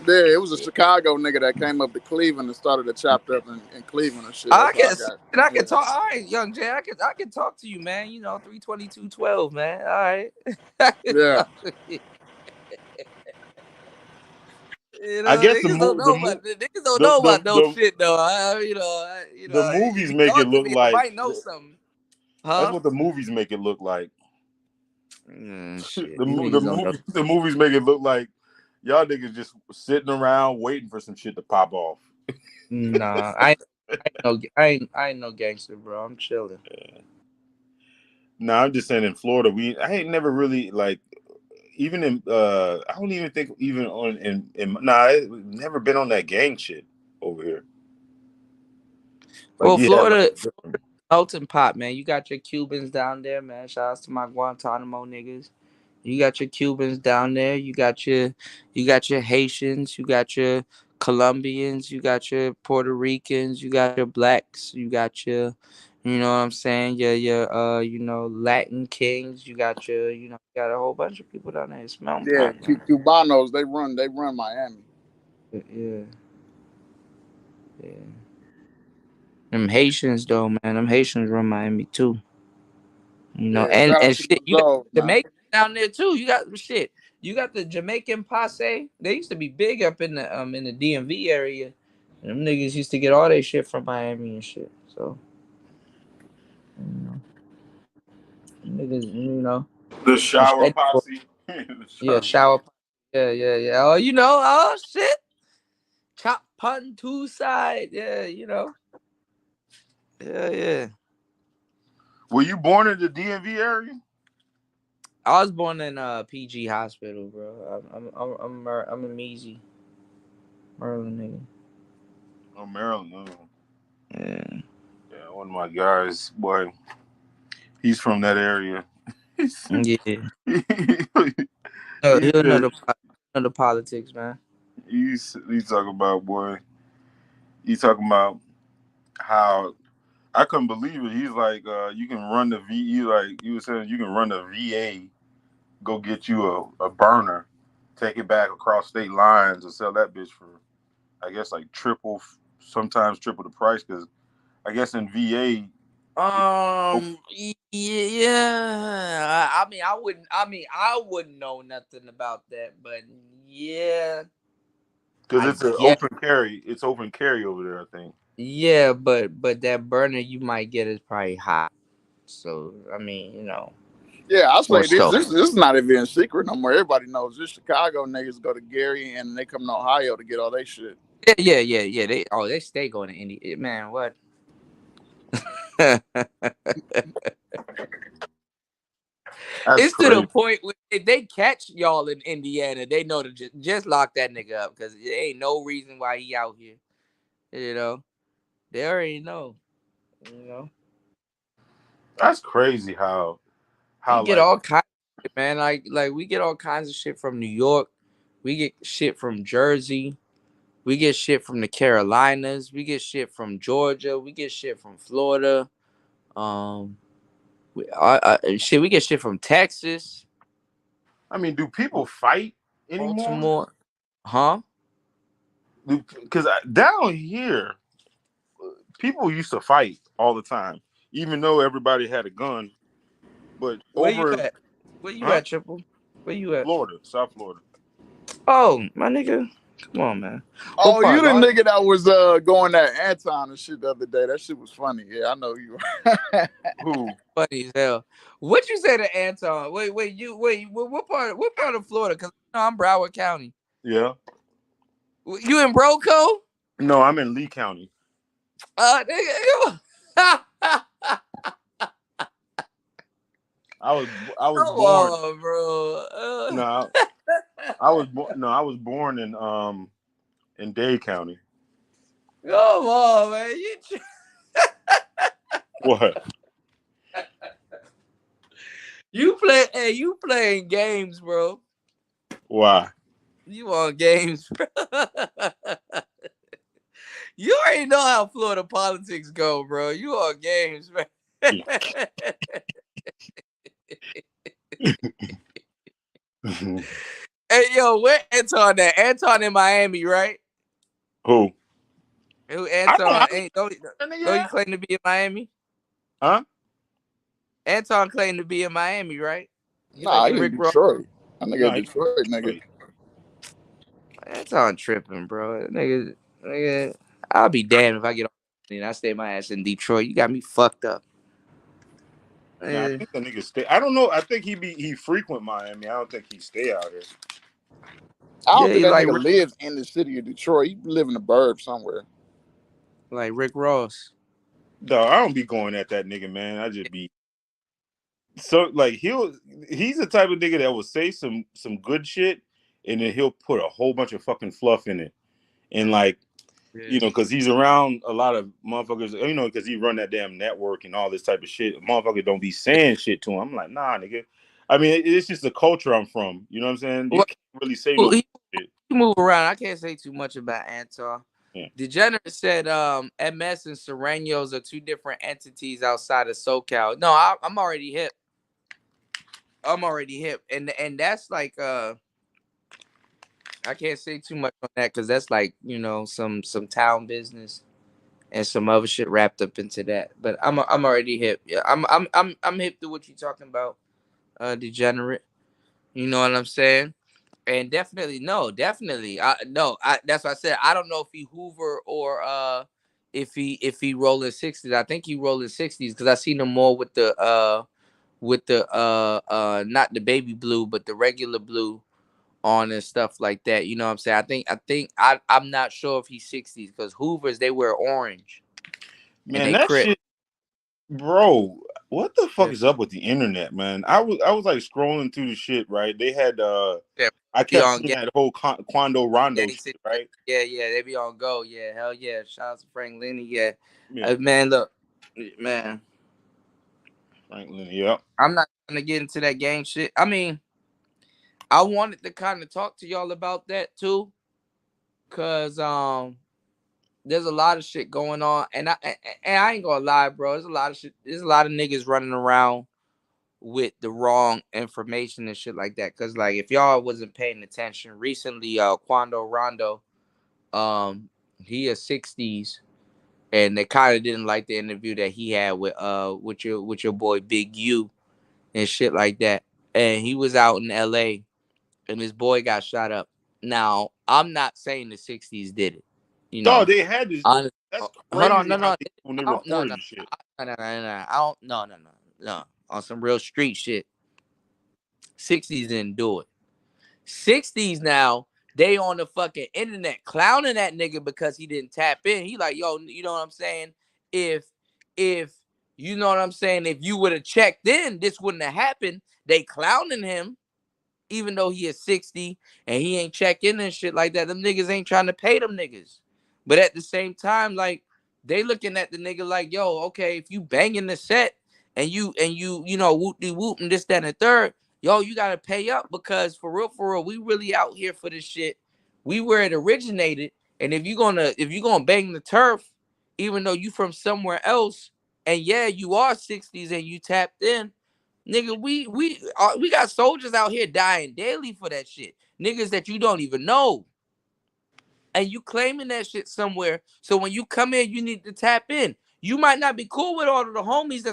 Yeah, it was a Chicago nigga that came up to Cleveland and started a chapter up in Cleveland and shit. That's I how I guess got. and I Yeah. can talk. All right, young Jay. I can talk to you, man. You know, 32212, man. All right. I can Yeah. talk to you. You I know, guess niggas don't know about no the shit though. the If movies you make it talk to look me, I like might know something. that's Huh? what the movies make it look like. Shit. These niggas don't know. The movies make it look like y'all niggas just sitting around waiting for some shit to pop off. Nah, I ain't no gangster, bro. I'm chilling. No, I'm just saying in Florida, I ain't never really like even in I don't even think even on I never been on that gang shit over here. Like Well, you had like Florida melting pot, man. You got your Cubans down there, man. Shout out to my Guantanamo niggas. You got your Cubans down there. You got your Haitians. You got your Colombians. You got your Puerto Ricans. You got your blacks. You got your, you know what I'm saying? Your Latin kings. You got you got a whole bunch of people down there. It's melting Yeah. pot, man. Cubanos, they run Miami. Yeah, yeah. Them Haitians though, man. Them Haitians run Miami too. You know, Yeah. Shout out and to shit, the you got Zoes, man. Jamaican down there too. You got shit. You got the Jamaican posse. They used to be big up in the DMV area. And them niggas used to get all their shit from Miami and shit. So, you know, niggas, the be shower steady for posse. yeah, shower. Yeah. Oh, oh shit. Chop pun two side. Yeah, Yeah. Were you born in the DMV area? I was born in PG Hospital, bro. I'm a Measy Merlin nigga. Oh, Maryland. Oh. Yeah. Yeah, one of my guys, boy, he's from that area. he Yeah. he He'll said know the politics, man. he's talking about boy. He's talking about how I couldn't believe it. He's like, you can run the V. You were saying you can run the VA, go get you a burner, take it back across state lines, and sell that bitch for, I guess like sometimes triple the price. Because I guess in VA, Yeah. I wouldn't know nothing about that, but yeah, because I it's an get. open carry. It's open carry over there, I think. Yeah, but that burner you might get is probably hot. So I mean, Yeah, I'll or say this. so. This is not even a secret no more. Everybody knows this. Chicago niggas go to Gary and they come to Ohio to get all their shit. Yeah. They stay going to Indy. Man, what? That's It's to the crazy. point where if they catch y'all in Indiana, they know to just lock that nigga up because there ain't no reason why he out here. You know, they already know. You know, That's crazy we how get like all kinds of shit, man. Like we get all kinds of shit from New York. We get shit from Jersey. We get shit from the Carolinas. We get shit from Georgia. We get shit from Florida. Um, Shit, we get shit from Texas, I mean, do people fight anymore? Baltimore, huh? Because down here, people used to fight all the time, even though everybody had a gun. But Where you over, at? Where you huh? at, Triple? Where you at? Florida, South Florida. Oh, my nigga, come on, man. What Oh, you part? the Laud- nigga that was going at Anton and shit the other day. That shit was funny. Yeah, I know you. Who? Funny as hell. What you say to Anton? Wait. What part? What part of Florida? Cause I'm Broward County. Yeah. You in Broco? No, I'm in Lee County. Nigga, I was come born. on, bro. No, I was born in Dade County. Come on, man. What? You play. Hey, you playing games, bro. Why? You on games, bro. You already know how Florida politics go, bro. You on games, man. Hey, yo, where Anton at? Anton in Miami, right? Who? Who I Anton? Don't that nigga you at? claim to be in Miami? Huh? Anton claimed to be in Miami, right? He like Nah, the he in Rick Ross. Detroit. That No, nigga he Detroit, nigga. Anton tripping, bro. Nigga, I'll be damned if I get on and I stay my ass in Detroit. You got me fucked up. I think the nigga stay. I don't know. I think he frequent Miami. I don't think he stay out here. I don't Yeah, think he that like nigga lives in the city of Detroit. He live in the burb somewhere. Rick Ross. Dog, I don't be going at that nigga, man. I just be so like he's the type of nigga that will say some good shit and then he'll put a whole bunch of fucking fluff in it. And like, you know, because he's around a lot of motherfuckers, you know, because he run that damn network and all this type of shit. Motherfuckers don't be saying shit to him. I'm like, nah, nigga. I mean, it's just the culture I'm from. You know what I'm saying? You Well, can't really say no he shit. move around. I can't say too much about Anton. Yeah. Degenerate said MS and Serenios are two different entities outside of SoCal. No, I'm already hip. And that's like I can't say too much on that because that's like, you know, some town business and some other shit wrapped up into that. But I'm already hip. Yeah, I'm hip to what you're talking about, Degenerate. You know what I'm saying? And definitely. That's what I said. I don't know if he Hoover or if he rolling 60s. I think he rolling 60s because I seen him more with the not the baby blue, but the regular blue on and stuff like that. You know what I'm saying? I'm not sure if he's 60s because Hoovers they wear orange and Man, they that crip. shit, bro. What the fuck Yeah, is up with the internet, man? I was like scrolling through the shit, right? They had yeah. I Be kept on seeing that whole Quando Rondo gang shit, shit. right? Yeah, they be on go. Yeah, hell yeah. Shout out to Frank Lenny. Yeah. Yeah, Man, look, man, Franklin. Yeah. I'm not gonna get into that gang shit. I mean, I wanted to kind of talk to y'all about that too, cause there's a lot of shit going on, and I ain't gonna lie, bro. There's a lot of shit. There's a lot of niggas running around with the wrong information and shit like that. Cause like if y'all wasn't paying attention recently, Quando Rondo, he is 60s, and they kind of didn't like the interview that he had with your boy Big U and shit like that. And he was out in LA and his boy got shot up. Now, I'm not saying the 60s did it. You Dog, know, they had this. honest, That's hold on, crazy no, how no, when they I don't, reported the shit. no, I don't, no, on some real street shit. 60s didn't do it. 60s now, they on the fucking internet clowning that nigga because he didn't tap in. He like, yo, you know what I'm saying? If you know what I'm saying, if you would have checked in, this wouldn't have happened. They clowning him, even though he is 60 and he ain't check in and shit like that. Them niggas ain't trying to pay them niggas. But at the same time, like they looking at the nigga like, yo, okay, if you banging the set and you know whoop de whoop and this, that, and the third, yo, you gotta pay up because for real, we really out here for this shit. We where it originated. And if you gonna bang the turf, even though you from somewhere else, and yeah, you are 60s and you tapped in, nigga. We got soldiers out here dying daily for that shit. Niggas that you don't even know. And you claiming that shit somewhere. So when you come in, you need to tap in. You might not be cool with all of the homies that's